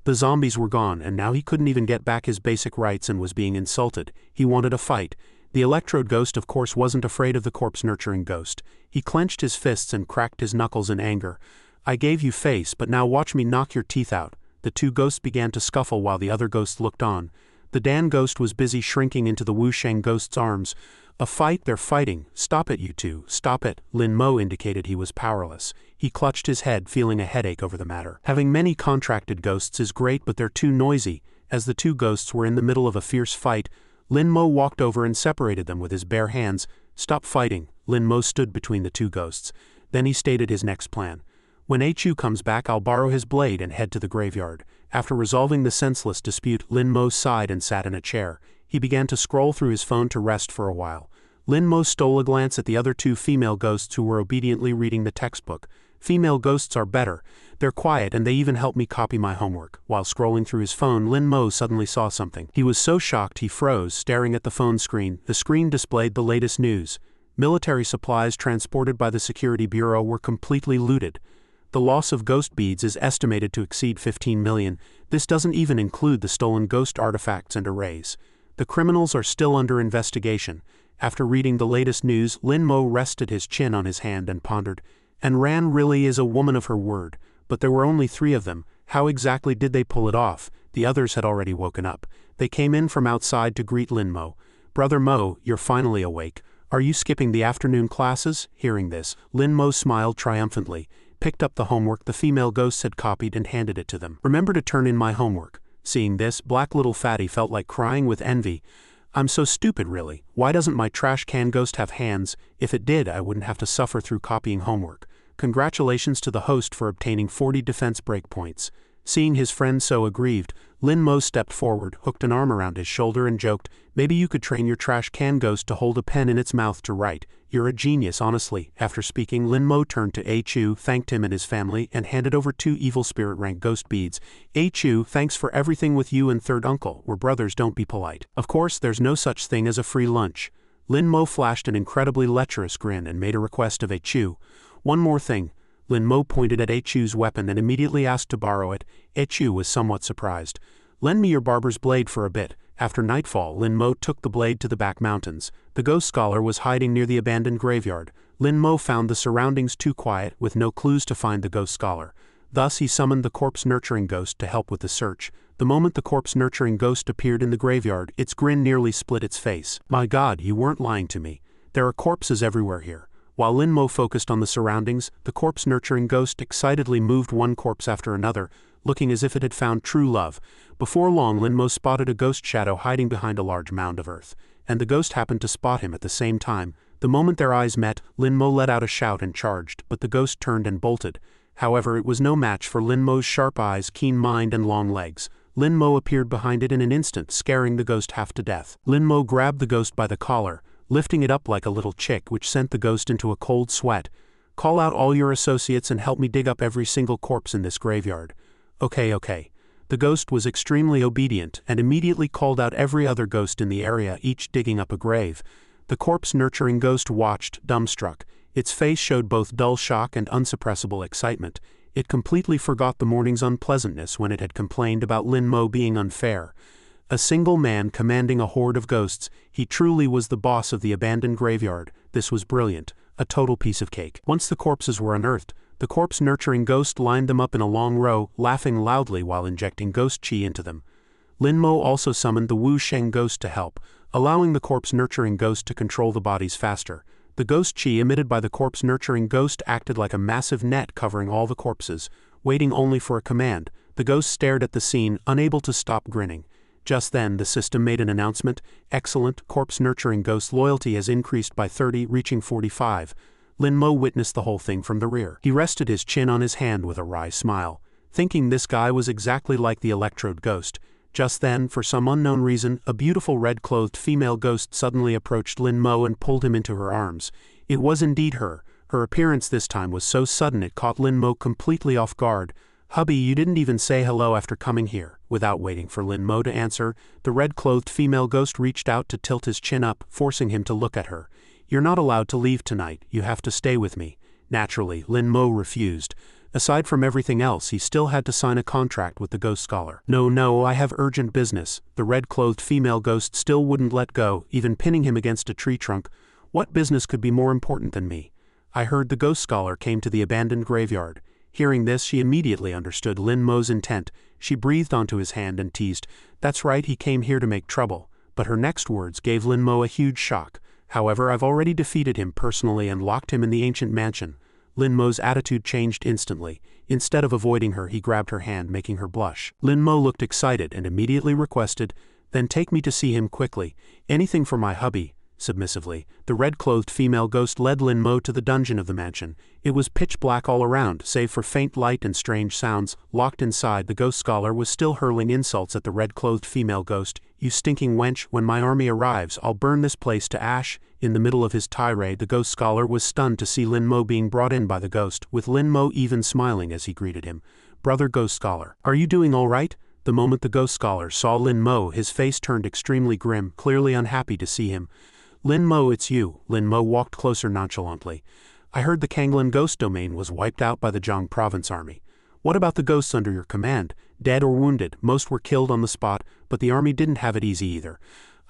The zombies were gone, and now he couldn't even get back his basic rights and was being insulted. He wanted a fight. The Electrode Ghost of course wasn't afraid of the corpse-nurturing ghost. He clenched his fists and cracked his knuckles in anger. I gave you face, but now watch me knock your teeth out. The two ghosts began to scuffle while the other ghosts looked on. The Dan Ghost was busy shrinking into the Wu Sheng Ghost's arms. A fight? They're fighting. Stop it, you two. Stop it. Lin Mo indicated he was powerless. He clutched his head, feeling a headache over the matter. Having many contracted ghosts is great, but they're too noisy. As the two ghosts were in the middle of a fierce fight, Lin Mo walked over and separated them with his bare hands. Stop fighting. Lin Mo stood between the two ghosts. Then he stated his next plan. When Chu comes back, I'll borrow his blade and head to the graveyard. After resolving the senseless dispute, Lin Mo sighed and sat in a chair. He began to scroll through his phone to rest for a while. Lin Mo stole a glance at the other two female ghosts who were obediently reading the textbook. Female ghosts are better. They're quiet and they even help me copy my homework. While scrolling through his phone, Lin Mo suddenly saw something. He was so shocked he froze, staring at the phone screen. The screen displayed the latest news. Military supplies transported by the Security Bureau were completely looted. The loss of ghost beads is estimated to exceed 15 million. This doesn't even include the stolen ghost artifacts and arrays. The criminals are still under investigation. After reading the latest news, Lin Mo rested his chin on his hand and pondered. And Ran really is a woman of her word. But there were only 3 of them. How exactly did they pull it off? The others had already woken up. They came in from outside to greet Lin Mo. Brother Mo, you're finally awake. Are you skipping the afternoon classes? Hearing this, Lin Mo smiled triumphantly, picked up the homework the female ghosts had copied and handed it to them. Remember to turn in my homework. Seeing this, Black Little Fatty felt like crying with envy. I'm so stupid really. Why doesn't my trash can ghost have hands? If it did, I wouldn't have to suffer through copying homework. Congratulations to the host for obtaining 40 defense breakpoints. Seeing his friend so aggrieved, Lin Mo stepped forward, hooked an arm around his shoulder and joked, maybe you could train your trash can ghost to hold a pen in its mouth to write. You're a genius, honestly. After speaking, Lin Mo turned to Chu, thanked him and his family, and handed over 2 evil spirit rank ghost beads. Chu, thanks for everything with you and third uncle. We're brothers, don't be polite. Of course, there's no such thing as a free lunch. Lin Mo flashed an incredibly lecherous grin and made a request of Chu. One more thing. Lin Mo pointed at Chu's weapon and immediately asked to borrow it. Chu was somewhat surprised. Lend me your barber's blade for a bit. After nightfall, Lin Mo took the blade to the back mountains. The ghost scholar was hiding near the abandoned graveyard. Lin Mo found the surroundings too quiet, with no clues to find the ghost scholar. Thus he summoned the corpse-nurturing ghost to help with the search. The moment the corpse-nurturing ghost appeared in the graveyard, its grin nearly split its face. My God, you weren't lying to me. There are corpses everywhere here. While Lin Mo focused on the surroundings, the corpse-nurturing ghost excitedly moved one corpse after another, looking as if it had found true love. Before long, Lin Mo spotted a ghost shadow hiding behind a large mound of earth, and the ghost happened to spot him at the same time. The moment their eyes met, Lin Mo let out a shout and charged, but the ghost turned and bolted. However, it was no match for Lin Mo's sharp eyes, keen mind and long legs. Lin Mo appeared behind it in an instant, scaring the ghost half to death. Lin Mo grabbed the ghost by the collar, lifting it up like a little chick, which sent the ghost into a cold sweat. Call out all your associates and help me dig up every single corpse in this graveyard. Okay. The ghost was extremely obedient and immediately called out every other ghost in the area, each digging up a grave. The corpse-nurturing ghost watched, dumbstruck. Its face showed both dull shock and unsuppressible excitement. It completely forgot the morning's unpleasantness when it had complained about Lin Mo being unfair. A single man commanding a horde of ghosts, he truly was the boss of the abandoned graveyard. This was brilliant, a total piece of cake. Once the corpses were unearthed, the corpse-nurturing ghost lined them up in a long row, laughing loudly while injecting ghost chi into them. Lin Mo also summoned the Wu Sheng ghost to help, allowing the corpse-nurturing ghost to control the bodies faster. The ghost chi emitted by the corpse-nurturing ghost acted like a massive net covering all the corpses, waiting only for a command. The ghost stared at the scene, unable to stop grinning. Just then, the system made an announcement. Excellent, corpse-nurturing ghost loyalty has increased by 30, reaching 45. Lin Mo witnessed the whole thing from the rear. He rested his chin on his hand with a wry smile, thinking this guy was exactly like the electrode ghost. Just then, for some unknown reason, a beautiful red-clothed female ghost suddenly approached Lin Mo and pulled him into her arms. It was indeed her. Her appearance this time was so sudden it caught Lin Mo completely off guard. "Hubby, you didn't even say hello after coming here." Without waiting for Lin Mo to answer, the red-clothed female ghost reached out to tilt his chin up, forcing him to look at her. "You're not allowed to leave tonight. You have to stay with me." Naturally, Lin Mo refused. Aside from everything else, he still had to sign a contract with the ghost scholar. "No, I have urgent business." The red-clothed female ghost still wouldn't let go, even pinning him against a tree trunk. "What business could be more important than me?" "I heard the ghost scholar came to the abandoned graveyard." Hearing this, she immediately understood Lin Mo's intent. She breathed onto his hand and teased, "That's right, he came here to make trouble." But her next words gave Lin Mo a huge shock. "However, I've already defeated him personally and locked him in the ancient mansion." Lin Mo's attitude changed instantly. Instead of avoiding her, he grabbed her hand, making her blush. Lin Mo looked excited and immediately requested, "Then take me to see him quickly. Anything for my hubby." Submissively, the red-clothed female ghost led Lin Mo to the dungeon of the mansion. It was pitch black all around, save for faint light and strange sounds. Locked inside, the ghost scholar was still hurling insults at the red-clothed female ghost. "You stinking wench, when my army arrives, I'll burn this place to ash." In the middle of his tirade, the ghost scholar was stunned to see Lin Mo being brought in by the ghost, with Lin Mo even smiling as he greeted him. "Brother ghost scholar, are you doing all right?" The moment the ghost scholar saw Lin Mo, his face turned extremely grim, clearly unhappy to see him. "Lin Mo, it's you." Lin Mo walked closer nonchalantly. "I heard the Kanglan ghost domain was wiped out by the Zhang province army. What about the ghosts under your command? Dead or wounded? Most were killed on the spot, but the army didn't have it easy either.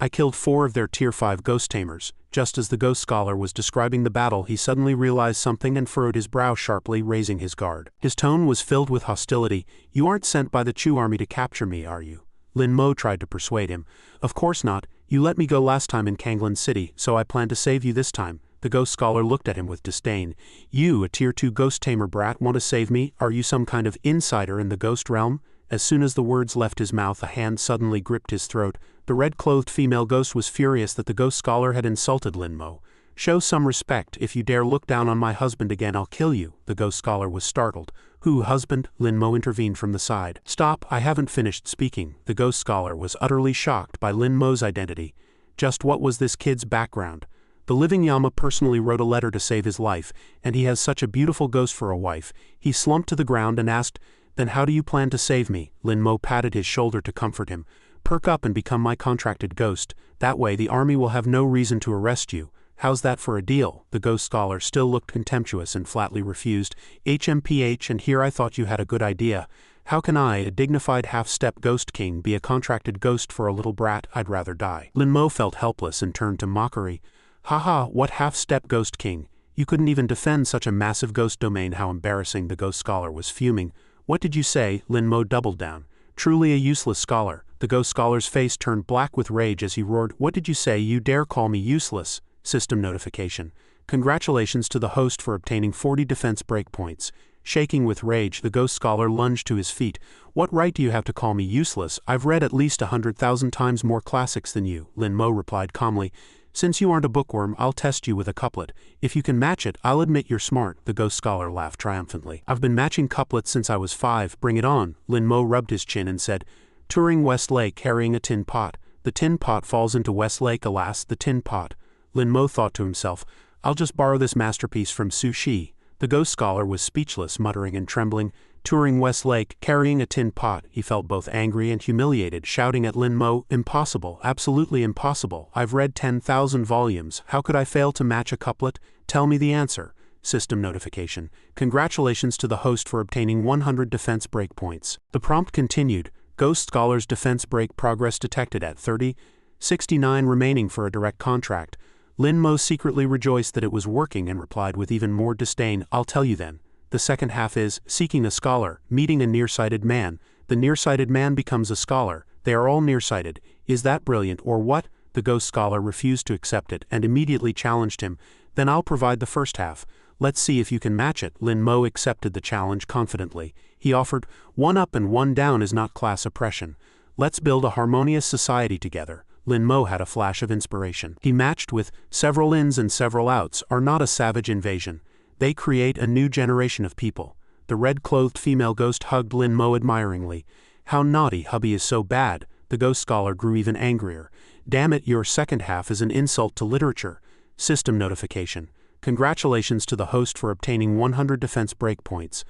I killed 4 of their tier 5 ghost tamers." Just as the ghost scholar was describing the battle, he suddenly realized something and furrowed his brow sharply, raising his guard. His tone was filled with hostility. "You aren't sent by the Chu army to capture me, are you?" Lin Mo tried to persuade him. "Of course not. You let me go last time in Kanglan City, so I plan to save you this time." The ghost scholar looked at him with disdain. "You, a tier 2 ghost tamer brat, want to save me? Are you some kind of insider in the ghost realm?" As soon as the words left his mouth, a hand suddenly gripped his throat. The red-clothed female ghost was furious that the ghost scholar had insulted Lin Mo. "Show some respect. If you dare look down on my husband again, I'll kill you." The ghost scholar was startled. "Who, husband?" Lin Mo intervened from the side. "Stop, I haven't finished speaking." The ghost scholar was utterly shocked by Lin Mo's identity. Just what was this kid's background? The living Yama personally wrote a letter to save his life, and he has such a beautiful ghost for a wife. He slumped to the ground and asked, "Then how do you plan to save me?" Lin Mo patted his shoulder to comfort him. "Perk up and become my contracted ghost. That way the army will have no reason to arrest you. How's that for a deal?" The ghost scholar still looked contemptuous and flatly refused. "HMPH, and here I thought you had a good idea. How can I, a dignified half-step ghost king, be a contracted ghost for a little brat? I'd rather die." Lin Mo felt helpless and turned to mockery. "Haha, what half-step ghost king? You couldn't even defend such a massive ghost domain. How embarrassing." The ghost scholar was fuming. "What did you say?" Lin Mo doubled down. "Truly a useless scholar." The ghost scholar's face turned black with rage as he roared, "What did you say? You dare call me useless?" System notification. Congratulations to the host for obtaining 40 defense breakpoints. Shaking with rage, the ghost scholar lunged to his feet. "What right do you have to call me useless? I've read at least 100,000 times more classics than you." Lin Mo replied calmly. "Since you aren't a bookworm, I'll test you with a couplet. If you can match it, I'll admit you're smart." The ghost scholar laughed triumphantly. "I've been matching couplets since I was 5. Bring it on." Lin Mo rubbed his chin and said, "Touring West Lake carrying a tin pot. The tin pot falls into West Lake, alas, the tin pot." Lin Mo thought to himself, "I'll just borrow this masterpiece from Sushi." The ghost scholar was speechless, muttering and trembling. Touring West Lake, carrying a tin pot. He felt both angry and humiliated, shouting at Lin Mo, "Impossible, absolutely impossible. I've read 10,000 volumes. How could I fail to match a couplet? Tell me the answer." System notification. Congratulations to the host for obtaining 100 defense breakpoints. The prompt continued. Ghost scholar's defense break progress detected at 30. 69 remaining for a direct contract. Lin Mo secretly rejoiced that it was working and replied with even more disdain, "I'll tell you then. The second half is, seeking a scholar, meeting a nearsighted man. The nearsighted man becomes a scholar. They are all nearsighted. Is that brilliant, or what?" The ghost scholar refused to accept it and immediately challenged him. "Then I'll provide the first half. Let's see if you can match it." Lin Mo accepted the challenge confidently. He offered, "One up and one down is not class oppression. Let's build a harmonious society together. Lin Mo had a flash of inspiration. He matched with several ins and several outs are not a savage invasion. They create a new generation of people. The red-clothed female ghost hugged Lin Mo admiringly. How naughty, hubby is so bad. The ghost scholar grew even angrier. Damn it, your second half is an insult to literature. System notification. Congratulations to the host for obtaining 100 defense breakpoints.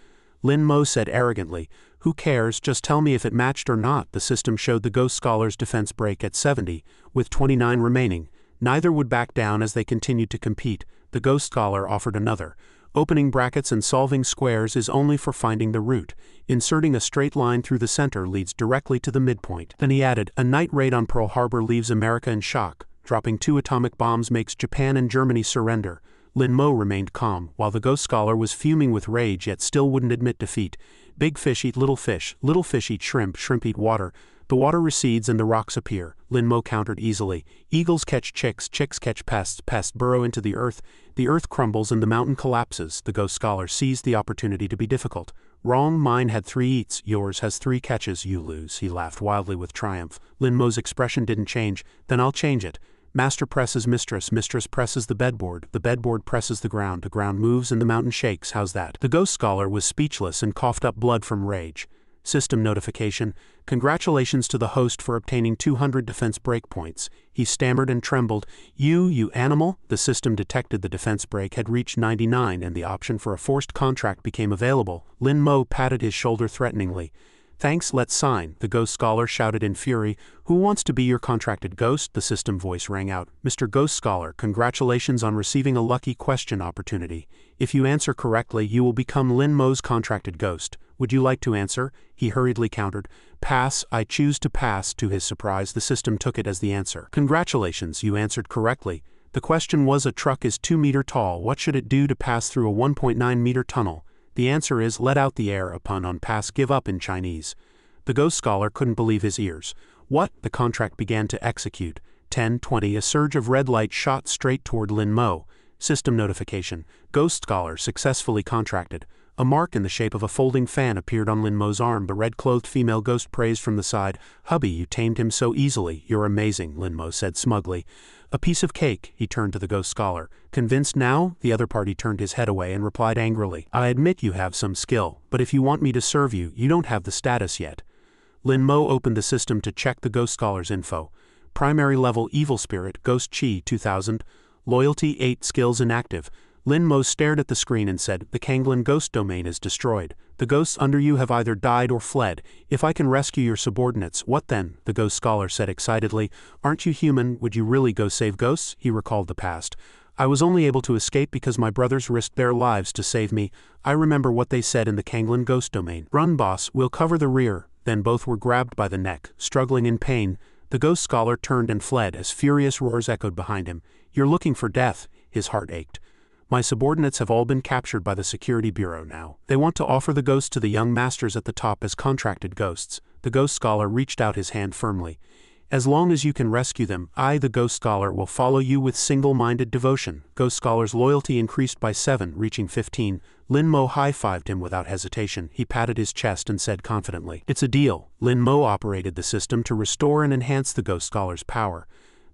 Lin Mo said arrogantly, who cares, just tell me if it matched or not. The system showed the ghost scholar's defense break at 70, with 29 remaining. Neither would back down as they continued to compete. The ghost scholar offered another. Opening brackets and solving squares is only for finding the root. Inserting a straight line through the center leads directly to the midpoint. Then he added, a night raid on Pearl Harbor leaves America in shock. Dropping 2 atomic bombs makes Japan and Germany surrender. Lin Mo remained calm, while the ghost scholar was fuming with rage yet still wouldn't admit defeat. Big fish eat little fish eat shrimp, shrimp eat water. The water recedes and the rocks appear. Lin Mo countered easily. Eagles catch chicks, chicks catch pests, pests burrow into the earth crumbles and the mountain collapses. The ghost scholar seized the opportunity to be difficult. Wrong, mine had 3 eats, yours has 3 catches, you lose. He laughed wildly with triumph. Lin Mo's expression didn't change. Then I'll change it. Master presses mistress, mistress presses the bedboard presses the ground moves and the mountain shakes, how's that? The ghost scholar was speechless and coughed up blood from rage. System notification. Congratulations to the host for obtaining 200 defense breakpoints. He stammered and trembled. You animal? The system detected the defense break had reached 99 and the option for a forced contract became available. Lin Mo patted his shoulder threateningly. Thanks, let's sign, the ghost scholar shouted in fury. Who wants to be your contracted ghost? The system voice rang out. Mr. Ghost Scholar, congratulations on receiving a lucky question opportunity. If you answer correctly, you will become Lin Mo's contracted ghost. Would you like to answer? He hurriedly countered. Pass, I choose to pass. To his surprise, the system took it as the answer. Congratulations, you answered correctly. The question was, a truck is 2 meters tall. What should it do to pass through a 1.9 meter tunnel? The answer is, let out the air. A pun on pass, give up in Chinese. The ghost scholar couldn't believe his ears. What? The contract began to execute. 10:20, a surge of red light shot straight toward Lin Mo. System notification. Ghost scholar successfully contracted. A mark in the shape of a folding fan appeared on Lin Mo's arm. The red-clothed female ghost praised from the side. Hubby, you tamed him so easily. You're amazing, Lin Mo said smugly. A piece of cake, he turned to the ghost scholar. Convinced now? The other party turned his head away and replied angrily. I admit you have some skill, but if you want me to serve you, you don't have the status yet. Lin Mo opened the system to check the ghost scholar's info. Primary level evil spirit, ghost chi 2000. Loyalty 8, skills inactive. Lin Mo stared at the screen and said, the Kanglin ghost domain is destroyed. The ghosts under you have either died or fled. If I can rescue your subordinates, what then? The ghost scholar said excitedly. Aren't you human? Would you really go save ghosts? He recalled the past. I was only able to escape because my brothers risked their lives to save me. I remember what they said in the Kanglin ghost domain. Run, boss, we'll cover the rear. Then both were grabbed by the neck, struggling in pain. The ghost scholar turned and fled as furious roars echoed behind him. You're looking for death. His heart ached. My subordinates have all been captured by the Security Bureau now. They want to offer the ghosts to the young masters at the top as contracted ghosts. The ghost scholar reached out his hand firmly. As long as you can rescue them, I, the ghost scholar, will follow you with single-minded devotion. Ghost scholar's loyalty increased by 7, reaching 15. Lin Mo high-fived him without hesitation. He patted his chest and said confidently, it's a deal. Lin Mo operated the system to restore and enhance the ghost scholar's power.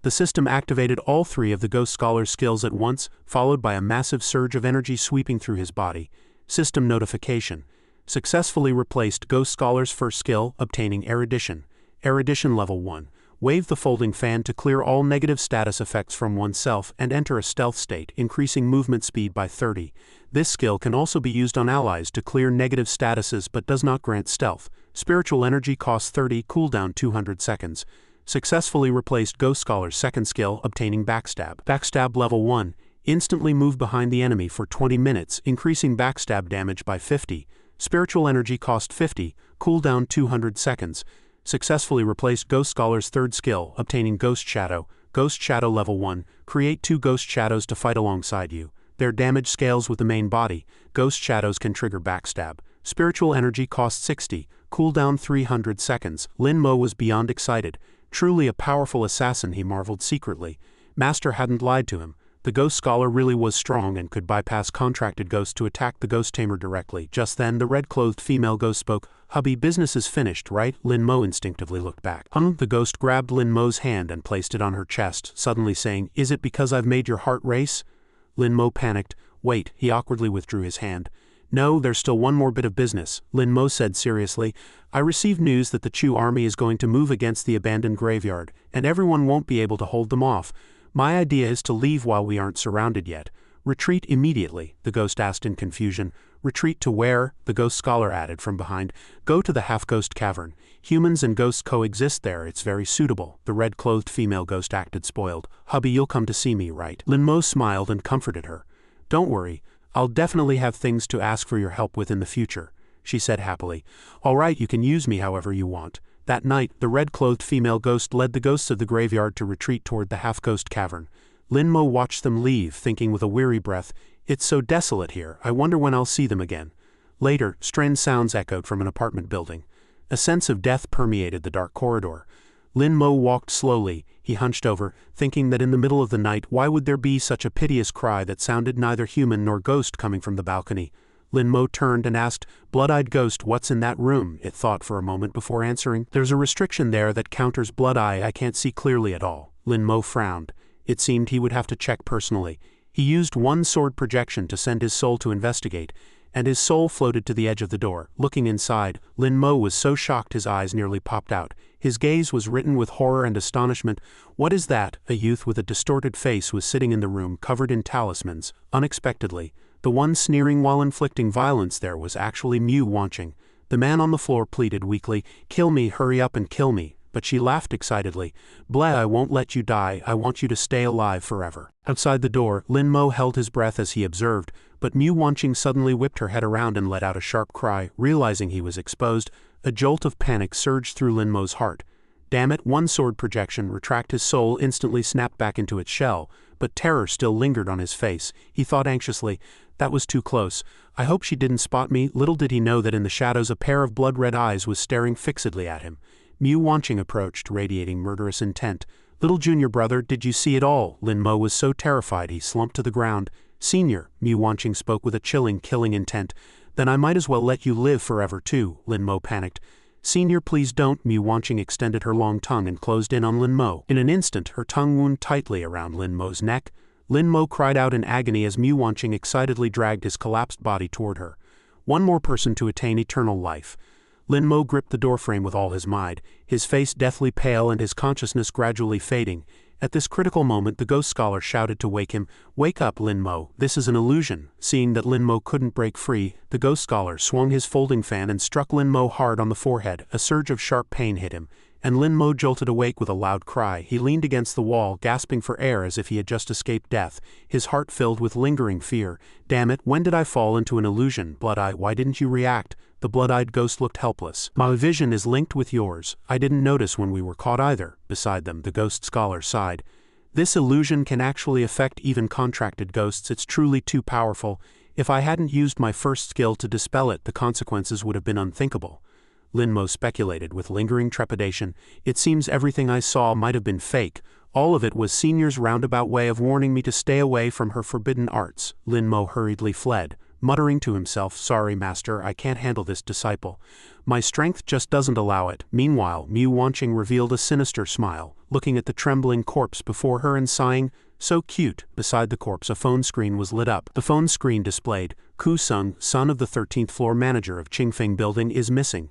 The system activated all 3 of the ghost scholar's skills at once, followed by a massive surge of energy sweeping through his body. System notification. Successfully replaced ghost scholar's first skill, obtaining erudition. Erudition level 1. Wave the folding fan to clear all negative status effects from oneself and enter a stealth state, increasing movement speed by 30. This skill can also be used on allies to clear negative statuses but does not grant stealth. Spiritual energy costs 30, cooldown 200 seconds. Successfully replaced ghost scholar's second skill, obtaining backstab. Backstab level 1. Instantly move behind the enemy for 20 minutes, increasing backstab damage by 50. Spiritual energy cost 50, cooldown 200 seconds. Successfully replaced ghost scholar's third skill, obtaining ghost shadow. Ghost shadow level 1. Create 2 ghost shadows to fight alongside you. Their damage scales with the main body. Ghost shadows can trigger backstab. Spiritual energy costs 60, cooldown 300 seconds. Lin Mo was beyond excited. Truly a powerful assassin, he marveled secretly. Master hadn't lied to him. The ghost scholar really was strong and could bypass contracted ghosts to attack the ghost tamer directly. Just then, the red-clothed female ghost spoke. "Hubby, business is finished, right?" Lin Mo instinctively looked back. The ghost grabbed Lin Mo's hand and placed it on her chest, suddenly saying, "Is it because I've made your heart race?" Lin Mo panicked. "Wait," he awkwardly withdrew his hand. "No, there's still one more bit of business," Lin Mo said seriously. "I received news that the Chu army is going to move against the abandoned graveyard, and everyone won't be able to hold them off. My idea is to leave while we aren't surrounded yet." "Retreat immediately?" the ghost asked in confusion. "Retreat to where?" the ghost scholar added from behind. "Go to the half-ghost cavern. Humans and ghosts coexist there, it's very suitable." The red-clothed female ghost acted spoiled. "Hubby, you'll come to see me, right?" Lin Mo smiled and comforted her. "Don't worry, I'll definitely have things to ask for your help with in the future," she said happily. "All right, you can use me however you want." That night, the red-clothed female ghost led the ghosts of the graveyard to retreat toward the half-ghost cavern. Lin Mo watched them leave, thinking with a weary breath, "It's so desolate here, I wonder when I'll see them again." Later, strange sounds echoed from an apartment building. A sense of death permeated the dark corridor. Lin Mo walked slowly. He hunched over, thinking that in the middle of the night, why would there be such a piteous cry that sounded neither human nor ghost coming from the balcony? Lin Mo turned and asked, "Blood-eyed ghost, what's in that room?" It thought for a moment before answering. "There's a restriction there that counters blood-eye. I can't see clearly at all." Lin Mo frowned. It seemed he would have to check personally. He used one sword projection to send his soul to investigate, and his soul floated to the edge of the door. Looking inside, Lin Mo was so shocked his eyes nearly popped out. His gaze was written with horror and astonishment. "What is that?" A youth with a distorted face was sitting in the room, covered in talismans. Unexpectedly, the one sneering while inflicting violence there was actually Mew Wanching. The man on the floor pleaded weakly, "Kill me, hurry up and kill me." But she laughed excitedly. "Bleh, I won't let you die, I want you to stay alive forever." Outside the door, Lin Mo held his breath as he observed, but Mew Wanching suddenly whipped her head around and let out a sharp cry. Realizing he was exposed, a jolt of panic surged through Lin Mo's heart. Damn it, one sword projection, retract his soul instantly snapped back into its shell, but terror still lingered on his face. He thought anxiously, "That was too close. I hope she didn't spot me." Little did he know that in the shadows a pair of blood-red eyes was staring fixedly at him. Mew Wanching approached, radiating murderous intent. "Little junior brother, did you see it all?" Lin Mo was so terrified he slumped to the ground. "Senior," Mew Wanching spoke with a chilling, killing intent. "Then I might as well let you live forever too," Lin Mo panicked. "Senior, please don't." Mew Wanching extended her long tongue and closed in on Lin Mo. In an instant, her tongue wound tightly around Lin Mo's neck. Lin Mo cried out in agony as Mew Wanching excitedly dragged his collapsed body toward her. One more person to attain eternal life. Lin Mo gripped the doorframe with all his might, his face deathly pale and his consciousness gradually fading. At this critical moment, the ghost scholar shouted to wake him. "Wake up, Lin Mo, this is an illusion." Seeing that Lin Mo couldn't break free, the ghost scholar swung his folding fan and struck Lin Mo hard on the forehead. A surge of sharp pain hit him, and Lin Mo jolted awake with a loud cry. He leaned against the wall, gasping for air as if he had just escaped death, his heart filled with lingering fear. "Damn it, when did I fall into an illusion? Blood-Eye, why didn't you react?" The blood-eyed ghost looked helpless. "My vision is linked with yours. I didn't notice when we were caught either." Beside them, the ghost scholar sighed. "This illusion can actually affect even contracted ghosts. It's truly too powerful. If I hadn't used my first skill to dispel it, the consequences would have been unthinkable." Lin Mo speculated with lingering trepidation. "It seems everything I saw might have been fake. All of it was Senior's roundabout way of warning me to stay away from her forbidden arts." Lin Mo hurriedly fled, muttering to himself, "Sorry, master, I can't handle this disciple. My strength just doesn't allow it." Meanwhile, Mew Wanching revealed a sinister smile, looking at the trembling corpse before her and sighing, "So cute." Beside the corpse, a phone screen was lit up. The phone screen displayed, "Ku Sung, son of the 13th floor manager of Qingfeng Building, is missing.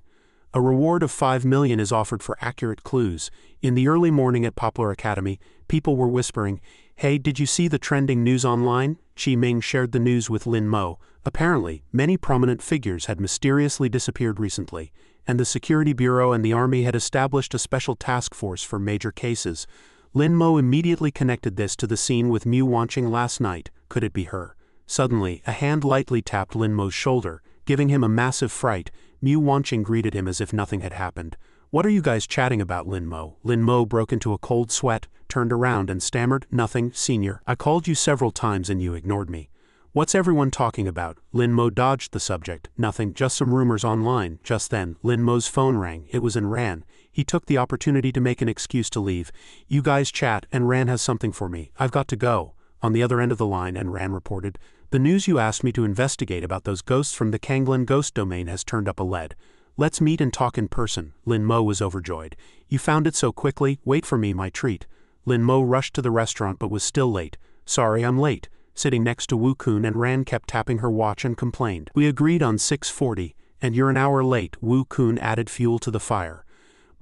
A reward of 5 million is offered for accurate clues." In the early morning at Poplar Academy, people were whispering, "Hey, did you see the trending news online?" Qi Ming shared the news with Lin Mo. Apparently, many prominent figures had mysteriously disappeared recently, and the Security Bureau and the Army had established a special task force for major cases. Lin Mo immediately connected this to the scene with Mew Wanching last night. Could it be her? Suddenly, a hand lightly tapped Lin Mo's shoulder, giving him a massive fright. Mew Wanching greeted him as if nothing had happened. "What are you guys chatting about, Lin Mo?" Lin Mo broke into a cold sweat, turned around and stammered, "Nothing, senior. I called you several times and you ignored me." "What's everyone talking about?" Lin Mo dodged the subject. "Nothing, just some rumors online." Just then, Lin Mo's phone rang. It was in Ran. He took the opportunity to make an excuse to leave. "You guys chat, and Ran has something for me. I've got to go." On the other end of the line, and Ran reported, "The news you asked me to investigate about those ghosts from the Kanglan ghost domain has turned up a lead. Let's meet and talk in person." Lin Mo was overjoyed. "You found it so quickly, wait for me, my treat." Lin Mo rushed to the restaurant but was still late. "Sorry, I'm late." Sitting next to Wu Kun, and Ran kept tapping her watch and complained. "We agreed on 6:40, and you're an hour late." Wu Kun added fuel to the fire.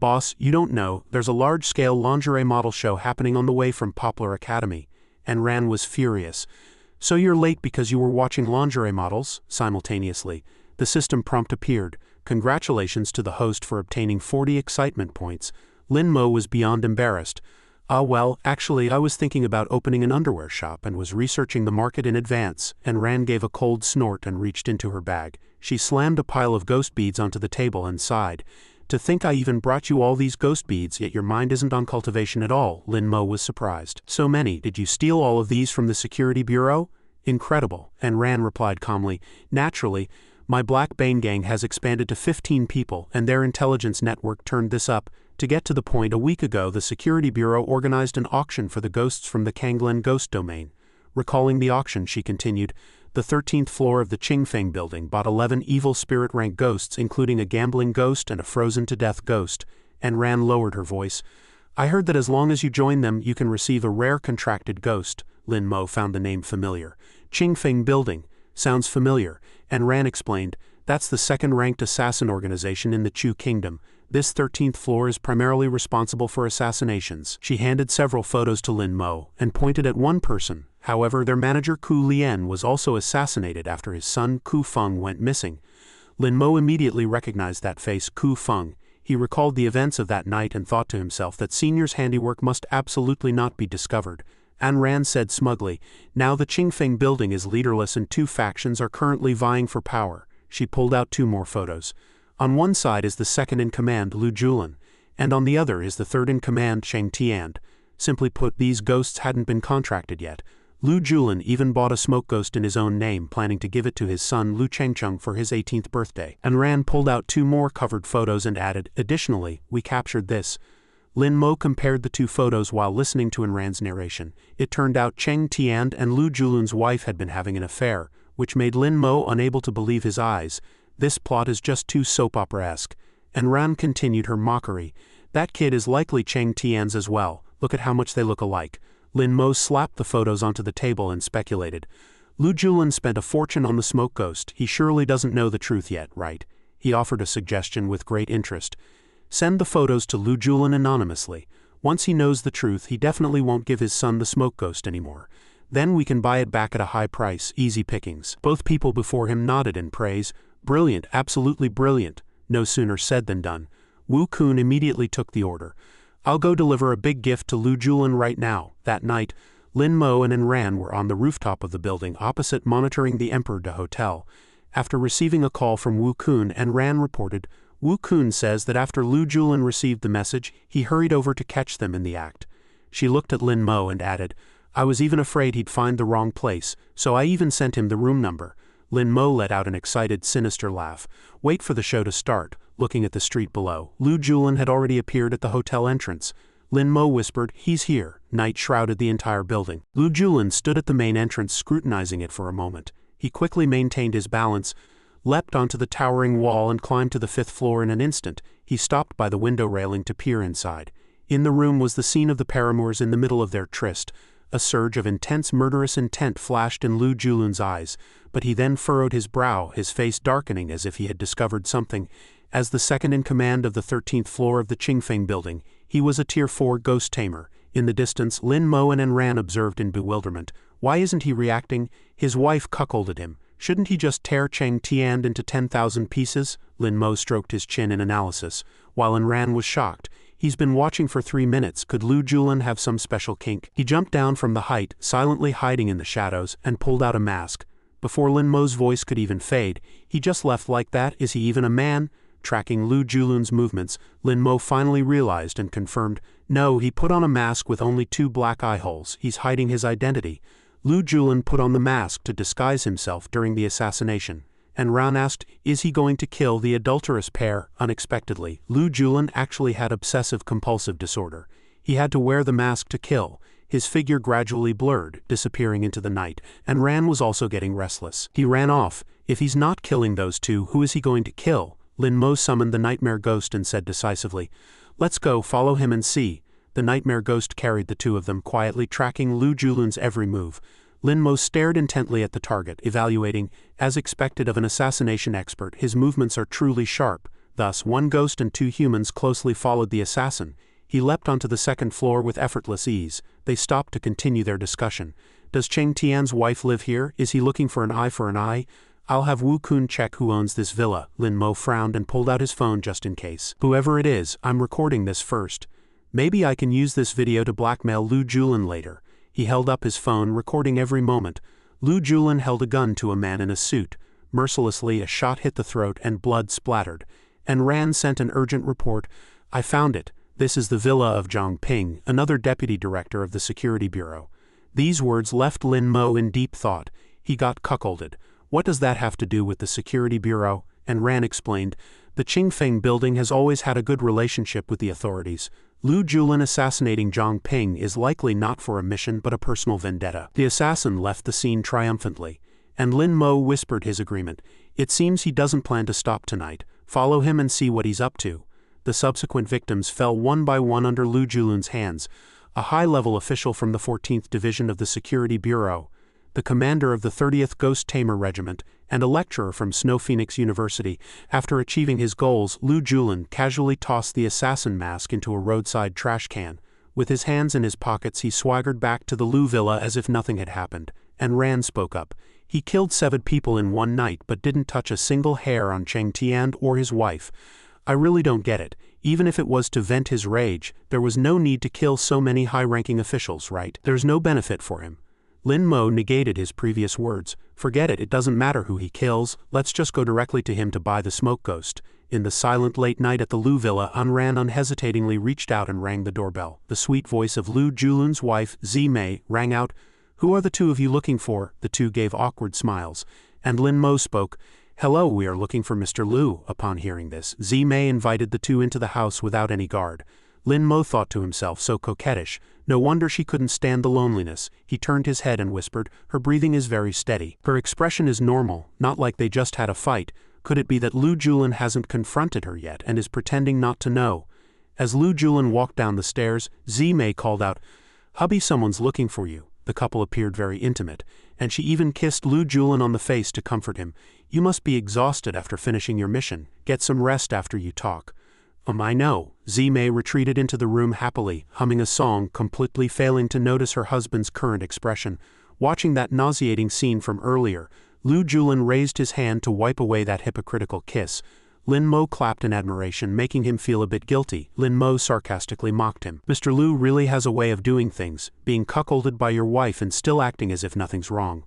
"Boss, you don't know, there's a large-scale lingerie model show happening on the way from Poplar Academy." And Ran was furious. "So you're late because you were watching lingerie models?" Simultaneously, the system prompt appeared. "Congratulations to the host for obtaining 40 excitement points." Lin Mo was beyond embarrassed. Well, actually I was thinking about opening an underwear shop and was researching the market in advance." And Ran gave a cold snort and reached into her bag. She slammed a pile of ghost beads onto the table and sighed. "To think I even brought you all these ghost beads, yet your mind isn't on cultivation at all." Lin Mo was surprised. "So many, did you steal all of these from the security bureau?" "Incredible," and Ran replied calmly. "Naturally, my Black Bane gang has expanded to 15 people, and their intelligence network turned this up. To get to the point, a week ago the Security Bureau organized an auction for the ghosts from the Kanglan ghost domain." Recalling the auction, she continued, "The 13th floor of the Qingfeng building bought 11 evil spirit rank ghosts, including a gambling ghost and a frozen-to-death ghost." And Ran lowered her voice. "I heard that as long as you join them, you can receive a rare contracted ghost." Lin Mo found the name familiar. "Qingfeng building. Sounds familiar." And Ran explained, "That's the second-ranked assassin organization in the Chu Kingdom. This 13th floor is primarily responsible for assassinations." She handed several photos to Lin Mo and pointed at one person. However, their manager Ku Lian was also assassinated after his son Ku Feng went missing. Lin Mo immediately recognized that face, Ku Feng. He recalled the events of that night and thought to himself that Senior's handiwork must absolutely not be discovered. An Ran said smugly, "Now the Qingfeng building is leaderless and 2 factions are currently vying for power." She pulled out 2 more photos. On one side is the second-in-command Lu Julan, and on the other is the third-in-command Cheng Tian. Simply put, these ghosts hadn't been contracted yet. Lu Julan even bought a smoke ghost in his own name, planning to give it to his son Lu Chengcheng for his 18th birthday. And Ran pulled out 2 more covered photos and added, "Additionally, we captured this." Lin Mo compared the 2 photos while listening to Ran's narration. It turned out Cheng Tian and Lu Julan's wife had been having an affair, which made Lin Mo unable to believe his eyes. "This plot is just too soap opera-esque." And Ran continued her mockery. "That kid is likely Cheng Tian's as well. Look at how much they look alike." Lin Mo slapped the photos onto the table and speculated. "Lu Julan spent a fortune on the smoke ghost. He surely doesn't know the truth yet, right?" He offered a suggestion with great interest. "Send the photos to Lu Julan anonymously. Once he knows the truth, he definitely won't give his son the smoke ghost anymore. Then we can buy it back at a high price, easy pickings." Both people before him nodded in praise. "Brilliant, absolutely brilliant." No sooner said than done. Wu Kun immediately took the order. "I'll go deliver a big gift to Lu Julan right now." That night, Lin Mo and Ran were on the rooftop of the building opposite monitoring the Emperor de Hotel. After receiving a call from Wu Kun, and Ran reported, Wu Kun says that after Lu Julan received the message, he hurried over to catch them in the act. She looked at Lin Mo and added, "I was even afraid he'd find the wrong place, so I even sent him the room number." Lin Mo let out an excited, sinister laugh. "Wait for the show to start." Looking at the street below, Lu Julan had already appeared at the hotel entrance. Lin Mo whispered, "He's here." Night shrouded the entire building. Lu Julan stood at the main entrance scrutinizing it for a moment. He quickly maintained his balance, leapt onto the towering wall and climbed to the 5th floor in an instant. He stopped by the window railing to peer inside. In the room was the scene of the paramours in the middle of their tryst. A surge of intense murderous intent flashed in Lu Julan's eyes, but he then furrowed his brow, his face darkening as if he had discovered something. As the second-in-command of the 13th floor of the Qingfeng building, he was a Tier 4 ghost tamer. In the distance, Lin Mo and Ran observed in bewilderment. Why isn't he reacting? His wife cuckolded him. Shouldn't he just tear Cheng Tian into 10,000 pieces? Lin Mo stroked his chin in analysis, while Ran was shocked. He's been watching for 3 minutes. Could Lu Julan have some special kink? He jumped down from the height, silently hiding in the shadows, and pulled out a mask. Before Lin Mo's voice could even fade, "He just left like that? Is he even a man?" Tracking Lu Julan's movements, Lin Mo finally realized and confirmed, "No, he put on a mask with only 2 black eye holes. He's hiding his identity." Lu Julan put on the mask to disguise himself during the assassination. And Ran asked, "Is he going to kill the adulterous pair?" Unexpectedly, Lu Julan actually had obsessive-compulsive disorder. He had to wear the mask to kill. his figure gradually blurred, disappearing into the night, and Ran was also getting restless. He ran off. If he's not killing those two, who is he going to kill? Lin Mo summoned the nightmare ghost and said decisively, "Let's go, follow him and see." The nightmare ghost carried the two of them, quietly tracking Lu Julun's every move. Lin Mo stared intently at the target, evaluating. As expected of an assassination expert, his movements are truly sharp. Thus, one ghost and two humans closely followed the assassin. He leapt onto the second floor with effortless ease. They stopped to continue their discussion. Does Cheng Tian's wife live here? Is he looking for an eye for an eye? I'll have Wu Kun check who owns this villa. Lin Mo frowned and pulled out his phone just in case. Whoever it is, I'm recording this first. Maybe I can use this video to blackmail Lu Julun later. He held up his phone, recording every moment. Lu Julun held a gun to a man in a suit. Mercilessly, a shot hit the throat and blood splattered. And Ran sent an urgent report. I found it. This is the villa of Zhang Ping, another deputy director of the Security Bureau. These words left Lin Mo in deep thought. He got cuckolded. What does that have to do with the Security Bureau? And Ran explained, the Qingfeng building has always had a good relationship with the authorities. Lu Julun assassinating Zhang Ping is likely not for a mission but a personal vendetta. The assassin left the scene triumphantly. And Lin Mo whispered his agreement. It seems he doesn't plan to stop tonight. Follow him and see what he's up to. The subsequent victims fell one by one under Lu Julun's hands. A high-level official from the 14th Division of the Security Bureau, the commander of the 30th Ghost Tamer Regiment, and a lecturer from Snow Phoenix University. After achieving his goals, Lu Julun casually tossed the assassin mask into a roadside trash can. With his hands in his pockets, he swaggered back to the Lu villa as if nothing had happened. And Ran spoke up. He killed 7 people in one night but didn't touch a single hair on Cheng Tian or his wife. I really don't get it. Even if it was to vent his rage, there was no need to kill so many high-ranking officials, right? There's no benefit for him. Lin Mo negated his previous words. Forget it doesn't matter who he kills, let's just go directly to him to buy the smoke ghost. In the silent late night at the Lu villa, Ran unhesitatingly reached out and rang the doorbell. The sweet voice of Lu Julun's wife, Zimei, rang out. Who are the two of you looking for? The two gave awkward smiles. And Lin Mo spoke. Hello, we are looking for Mr. Lu. Upon hearing this, Zimei invited the two into the house without any guard. Lin Mo thought to himself, so coquettish. No wonder she couldn't stand the loneliness. He turned his head and whispered, her breathing is very steady. Her expression is normal, not like they just had a fight. Could it be that Lu Julun hasn't confronted her yet and is pretending not to know? As Lu Julun walked down the stairs, Zimei called out, Hubby, someone's looking for you. The couple appeared very intimate, and she even kissed Lu Julun on the face to comfort him. You must be exhausted after finishing your mission. Get some rest after you talk. I know. Zimei retreated into the room happily, humming a song, completely failing to notice her husband's current expression. Watching that nauseating scene from earlier, Lu Julun raised his hand to wipe away that hypocritical kiss. Lin Mo clapped in admiration, making him feel a bit guilty. Lin Mo sarcastically mocked him. Mr. Lu really has a way of doing things, being cuckolded by your wife and still acting as if nothing's wrong.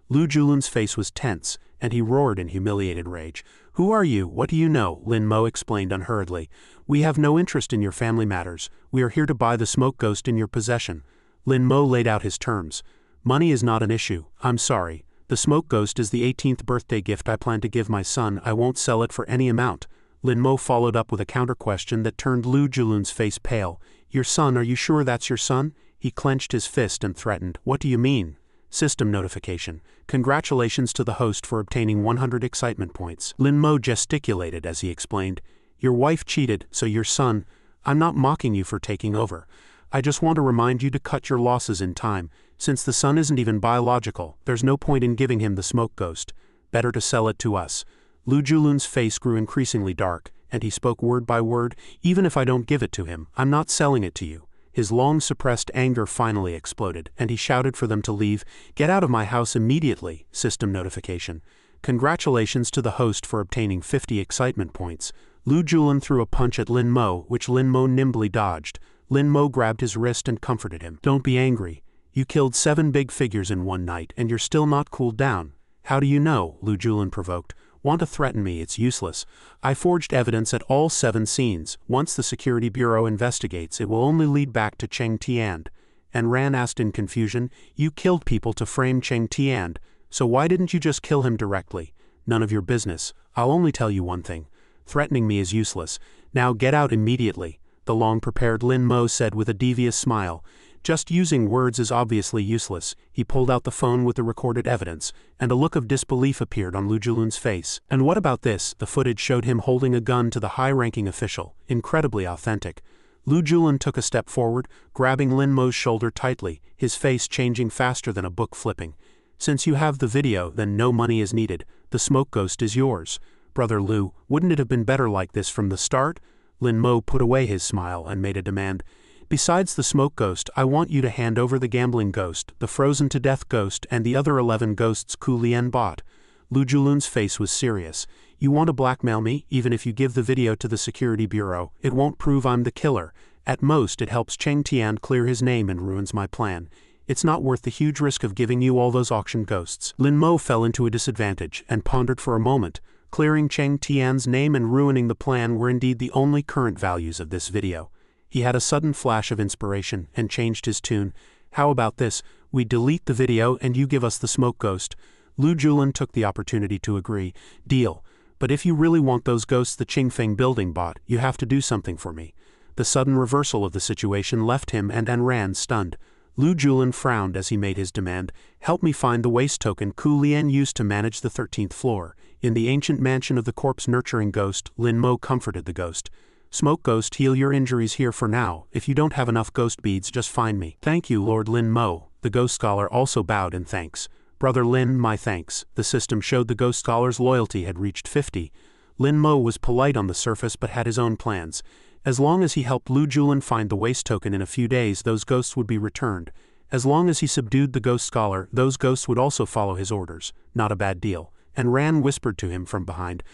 Lu Julun's face was tense, and he roared in humiliated rage. Who are you? What do you know? Lin Mo explained unhurriedly. We have no interest in your family matters. We are here to buy the smoke ghost in your possession. Lin Mo laid out his terms. Money is not an issue. I'm sorry. The smoke ghost is the 18th birthday gift I plan to give my son. I won't sell it for any amount. Lin Mo followed up with a counter-question that turned Lu Julun's face pale. Your son, are you sure that's your son? He clenched his fist and threatened. What do you mean? System notification. Congratulations to the host for obtaining 100 excitement points. Lin Mo gesticulated as he explained. Your wife cheated, so your son. I'm not mocking you for taking over. I just want to remind you to cut your losses in time. Since the son isn't even biological, there's no point in giving him the smoke ghost. Better to sell it to us. Lu Julun's face grew increasingly dark, and he spoke word by word. Even if I don't give it to him, I'm not selling it to you. His long-suppressed anger finally exploded, and he shouted for them to leave. Get out of my house immediately. System notification. Congratulations to the host for obtaining 50 excitement points. Lu Julun threw a punch at Lin Mo, which Lin Mo nimbly dodged. Lin Mo grabbed his wrist and comforted him. Don't be angry. You killed 7 big figures in one night, and you're still not cooled down. How do you know? Lu Julun provoked. Want to threaten me? It's useless. I forged evidence at all 7 scenes. Once the Security Bureau investigates, it will only lead back to Cheng Tian. And Ran asked in confusion, you killed people to frame Cheng Tian, so why didn't you just kill him directly? None of your business. I'll only tell you one thing. Threatening me is useless. Now get out immediately. The long-prepared Lin Mo said with a devious smile. Just using words is obviously useless. He pulled out the phone with the recorded evidence, and a look of disbelief appeared on Lu Julun's face. And what about this? The footage showed him holding a gun to the high-ranking official, incredibly authentic. Lu Julun took a step forward, grabbing Lin Mo's shoulder tightly, his face changing faster than a book flipping. Since you have the video, then no money is needed. The smoke ghost is yours. Brother Lu, wouldn't it have been better like this from the start? Lin Mo put away his smile and made a demand. Besides the smoke ghost, I want you to hand over the gambling ghost, the frozen-to-death ghost, and the other 11 ghosts Ku Lien bought. Lu Julun's face was serious. You want to blackmail me? Even if you give the video to the security bureau, it won't prove I'm the killer. At most, it helps Cheng Tian clear his name and ruins my plan. It's not worth the huge risk of giving you all those auction ghosts. Lin Mo fell into a disadvantage and pondered for a moment. Clearing Cheng Tian's name and ruining the plan were indeed the only current values of this video. He had a sudden flash of inspiration and changed his tune. How about this? We delete the video and you give us the smoke ghost. Lu Julun took the opportunity to agree. Deal. But if you really want those ghosts the Qingfeng building bought, you have to do something for me. The sudden reversal of the situation left him and Ran stunned. Lu Julun frowned as he made his demand. Help me find the waste token Ku Lien used to manage the 13th floor. In the ancient mansion of the corpse-nurturing ghost, Lin Mo comforted the ghost. Smoke ghost, heal your injuries here for now. If you don't have enough ghost beads, just find me. Thank you, Lord Lin Mo. The ghost scholar also bowed in thanks. Brother Lin, my thanks. The system showed the ghost scholar's loyalty had reached 50. Lin Mo was polite on the surface but had his own plans. As long as he helped Lu Julun find the waste token in a few days, those ghosts would be returned. As long as he subdued the ghost scholar, those ghosts would also follow his orders. Not a bad deal. And Ran whispered to him from behind.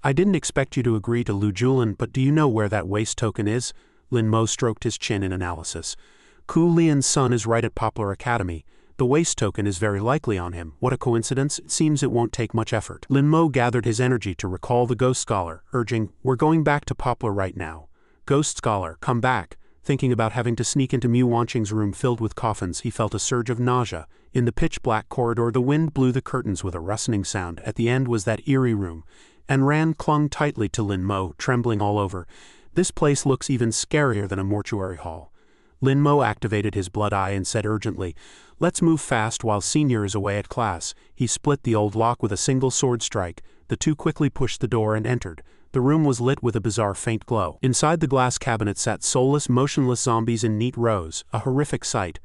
I didn't expect you to agree to Lu Julun, but do you know where that waste token is? Lin Mo stroked his chin in analysis. Ku Lien's son is right at Poplar Academy. The waste token is very likely on him. What a coincidence, it seems it won't take much effort. Lin Mo gathered his energy to recall the ghost scholar, urging, We're going back to Poplar right now. Ghost scholar, come back. Thinking about having to sneak into Mu Wanqing's room filled with coffins, he felt a surge of nausea. In the pitch-black corridor, the wind blew the curtains with a rustling sound. At the end was that eerie room. And Ran clung tightly to Lin Mo, trembling all over. This place looks even scarier than a mortuary hall. Lin Mo activated his blood eye and said urgently, Let's move fast while Senior is away at class. He split the old lock with a single sword strike. The two quickly pushed the door and entered. The room was lit with a bizarre faint glow. Inside the glass cabinet sat soulless, motionless zombies in neat rows, a horrific sight.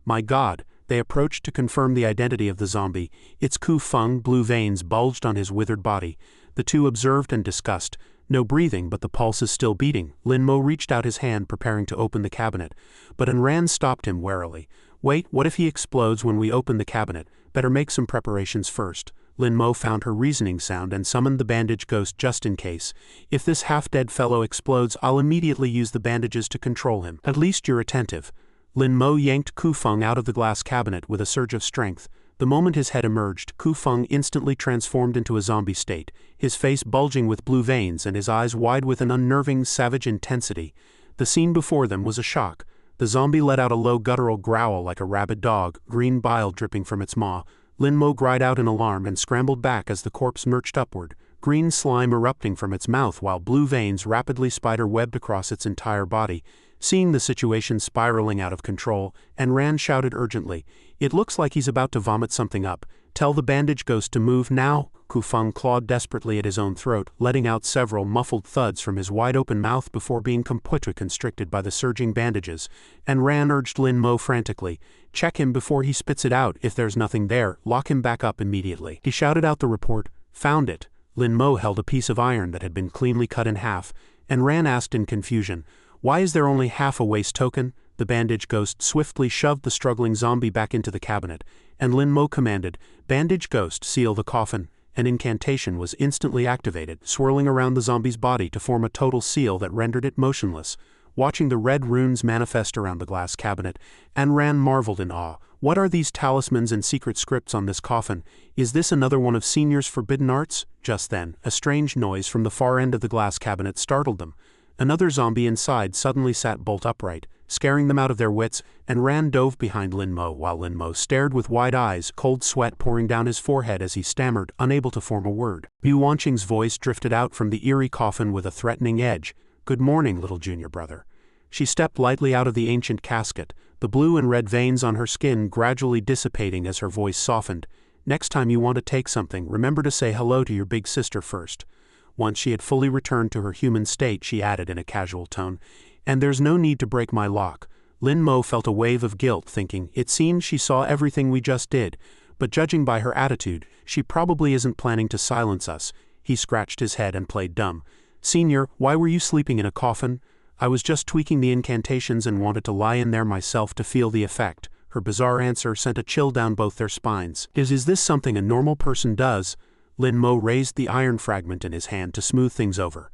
My God! They approached to confirm the identity of the zombie. Its Ku Feng blue veins bulged on his withered body. The two observed and discussed. No breathing, but the pulse is still beating. Lin Mo reached out his hand, preparing to open the cabinet. But Ran stopped him warily. Wait, what if he explodes when we open the cabinet? Better make some preparations first. Lin Mo found her reasoning sound and summoned the bandage ghost just in case. If this half-dead fellow explodes, I'll immediately use the bandages to control him. At least you're attentive. Lin Mo yanked Ku Feng out of the glass cabinet with a surge of strength. The moment his head emerged, Ku Feng instantly transformed into a zombie state, his face bulging with blue veins and his eyes wide with an unnerving, savage intensity. The scene before them was a shock. The zombie let out a low guttural growl like a rabid dog, green bile dripping from its maw. Lin Mo cried out in alarm and scrambled back as the corpse lurched upward, green slime erupting from its mouth while blue veins rapidly spider-webbed across its entire body. Seeing the situation spiraling out of control, Ran shouted urgently, It looks like he's about to vomit something up. Tell the bandage ghost to move now. Ku Feng clawed desperately at his own throat, letting out several muffled thuds from his wide-open mouth before being completely constricted by the surging bandages. Ran urged Lin Mo frantically, Check him before he spits it out. If there's nothing there, lock him back up immediately. He shouted out the report, Found it. Lin Mo held a piece of iron that had been cleanly cut in half, Ran asked in confusion, Why is there only half a waste token? The bandage ghost swiftly shoved the struggling zombie back into the cabinet, and Lin Mo commanded, Bandage ghost, seal the coffin. An incantation was instantly activated, swirling around the zombie's body to form a total seal that rendered it motionless. Watching the red runes manifest around the glass cabinet, Ran marveled in awe. What are these talismans and secret scripts on this coffin? Is this another one of Senior's forbidden arts? Just then, a strange noise from the far end of the glass cabinet startled them. Another zombie inside suddenly sat bolt upright, scaring them out of their wits, Ran dove behind Lin Mo while Lin Mo stared with wide eyes, cold sweat pouring down his forehead as he stammered, unable to form a word. Mu Wanqing's voice drifted out from the eerie coffin with a threatening edge. Good morning, little junior brother. She stepped lightly out of the ancient casket, the blue and red veins on her skin gradually dissipating as her voice softened. Next time you want to take something, remember to say hello to your big sister first. Once she had fully returned to her human state, she added in a casual tone, and there's no need to break my lock. Lin Mo felt a wave of guilt, thinking, it seems she saw everything we just did, but judging by her attitude, she probably isn't planning to silence us. He scratched his head and played dumb. Senior, why were you sleeping in a coffin? I was just tweaking the incantations and wanted to lie in there myself to feel the effect. Her bizarre answer sent a chill down both their spines. Is this something a normal person does? Lin Mo raised the iron fragment in his hand to smooth things over.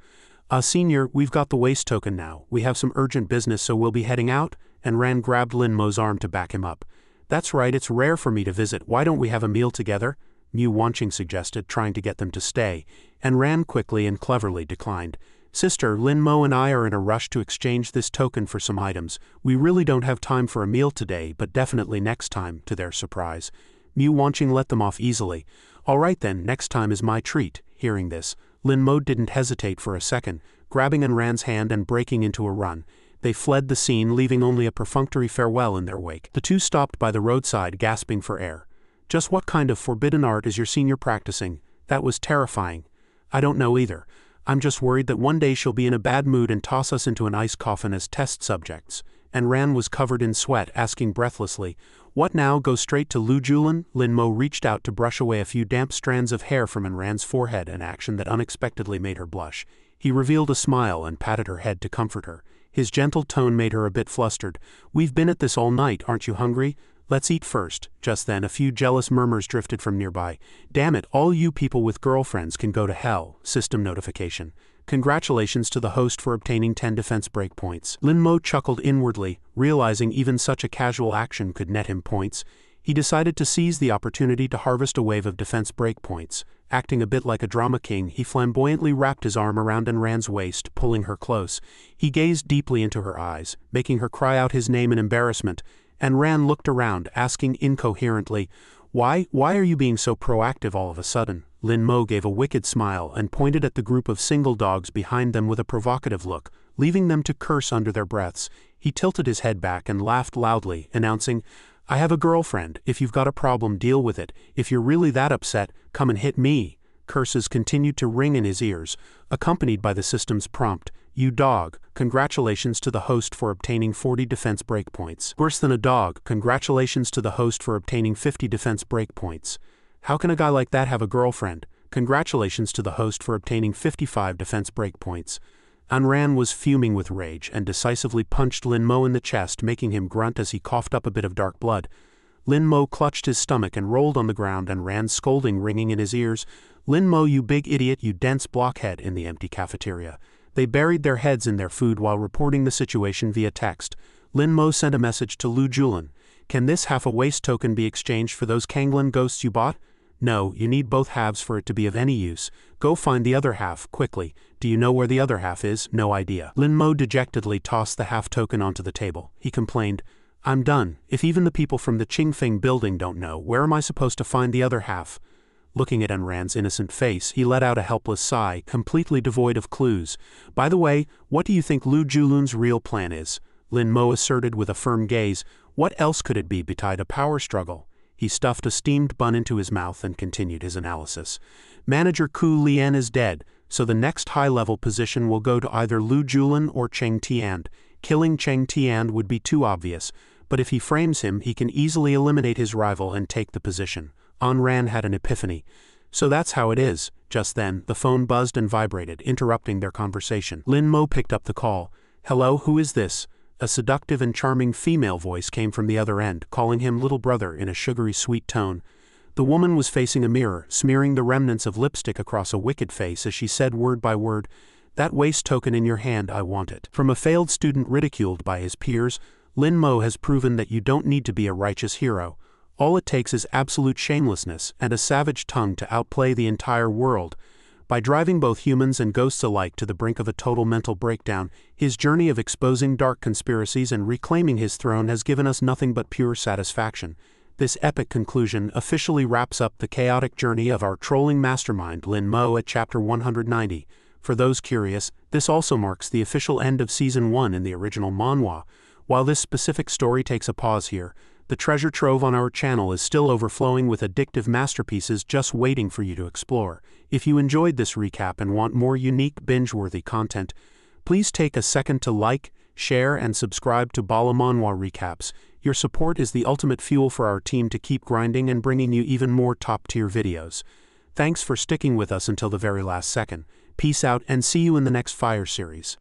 Senior, we've got the waste token now. We have some urgent business, so we'll be heading out, and Ran grabbed Lin Mo's arm to back him up. That's right, it's rare for me to visit. Why don't we have a meal together? Mu Wanqing suggested, trying to get them to stay, and Ran quickly and cleverly declined. Sister, Lin Mo and I are in a rush to exchange this token for some items. We really don't have time for a meal today, but definitely next time, to their surprise. Mu Wanqing let them off easily. All right then, next time is my treat. Hearing this, Lin Mo didn't hesitate for a second, grabbing Ran's hand and breaking into a run. They fled the scene, leaving only a perfunctory farewell in their wake. The two stopped by the roadside, gasping for air. Just what kind of forbidden art is your senior practicing? That was terrifying. I don't know either. I'm just worried that one day she'll be in a bad mood and toss us into an ice coffin as test subjects. And Ran was covered in sweat, asking breathlessly, what now, go straight to Lu Julan? Lin Mo reached out to brush away a few damp strands of hair from Ran's forehead, an action that unexpectedly made her blush. He revealed a smile and patted her head to comfort her. His gentle tone made her a bit flustered. We've been at this all night, aren't you hungry? Let's eat first. Just then, a few jealous murmurs drifted from nearby. Damn it, all you people with girlfriends can go to hell. System notification. Congratulations to the host for obtaining 10 defense breakpoints. Lin Mo chuckled inwardly, realizing even such a casual action could net him points. He decided to seize the opportunity to harvest a wave of defense breakpoints. Acting a bit like a drama king, he flamboyantly wrapped his arm around Ran's waist, pulling her close. He gazed deeply into her eyes, making her cry out his name in embarrassment, and Ran looked around, asking incoherently, Why are you being so proactive all of a sudden? Lin Mo gave a wicked smile and pointed at the group of single dogs behind them with a provocative look, leaving them to curse under their breaths. He tilted his head back and laughed loudly, announcing, I have a girlfriend. If you've got a problem, deal with it. If you're really that upset, come and hit me. Curses continued to ring in his ears, accompanied by the system's prompt, You dog, congratulations to the host for obtaining 40 defense breakpoints. Worse than a dog, congratulations to the host for obtaining 50 defense breakpoints. How can a guy like that have a girlfriend? Congratulations to the host for obtaining 55 defense breakpoints. Ran was fuming with rage and decisively punched Lin Mo in the chest, making him grunt as he coughed up a bit of dark blood. Lin Mo clutched his stomach and rolled on the ground, and Ran's scolding ringing in his ears. Lin Mo, you big idiot, you dense blockhead, in the empty cafeteria. They buried their heads in their food while reporting the situation via text. Lin Mo sent a message to Lu Julan. Can this half a waste token be exchanged for those Kanglan ghosts you bought? No, you need both halves for it to be of any use. Go find the other half, quickly. Do you know where the other half is? No idea. Lin Mo dejectedly tossed the half token onto the table. He complained, I'm done. If even the people from the Qingfeng building don't know, where am I supposed to find the other half? Looking at Ran's innocent face, he let out a helpless sigh, completely devoid of clues. By the way, what do you think Lu Julan's real plan is? Lin Mo asserted with a firm gaze. What else could it be betide a power struggle? He stuffed a steamed bun into his mouth and continued his analysis. Manager Ku Lian is dead, so the next high-level position will go to either Lu Julan or Cheng Tian. Killing Cheng Tian would be too obvious, but if he frames him, he can easily eliminate his rival and take the position. Ran had an epiphany. So that's how it is. Just then, the phone buzzed and vibrated, interrupting their conversation. Lin Mo picked up the call. Hello, who is this? A seductive and charming female voice came from the other end, calling him little brother in a sugary sweet tone. The woman was facing a mirror, smearing the remnants of lipstick across a wicked face as she said word by word, That waste token in your hand, I want it. From a failed student ridiculed by his peers, Lin Mo has proven that you don't need to be a righteous hero. All it takes is absolute shamelessness and a savage tongue to outplay the entire world. By driving both humans and ghosts alike to the brink of a total mental breakdown, his journey of exposing dark conspiracies and reclaiming his throne has given us nothing but pure satisfaction. This epic conclusion officially wraps up the chaotic journey of our trolling mastermind Lin Mo at Chapter 190. For those curious, this also marks the official end of Season 1 in the original manhwa. While this specific story takes a pause here, the treasure trove on our channel is still overflowing with addictive masterpieces just waiting for you to explore. If you enjoyed this recap and want more unique binge-worthy content, please take a second to like, share, and subscribe to BALA Manhua Recaps. Your support is the ultimate fuel for our team to keep grinding and bringing you even more top-tier videos. Thanks for sticking with us until the very last second. Peace out and see you in the next Fire series.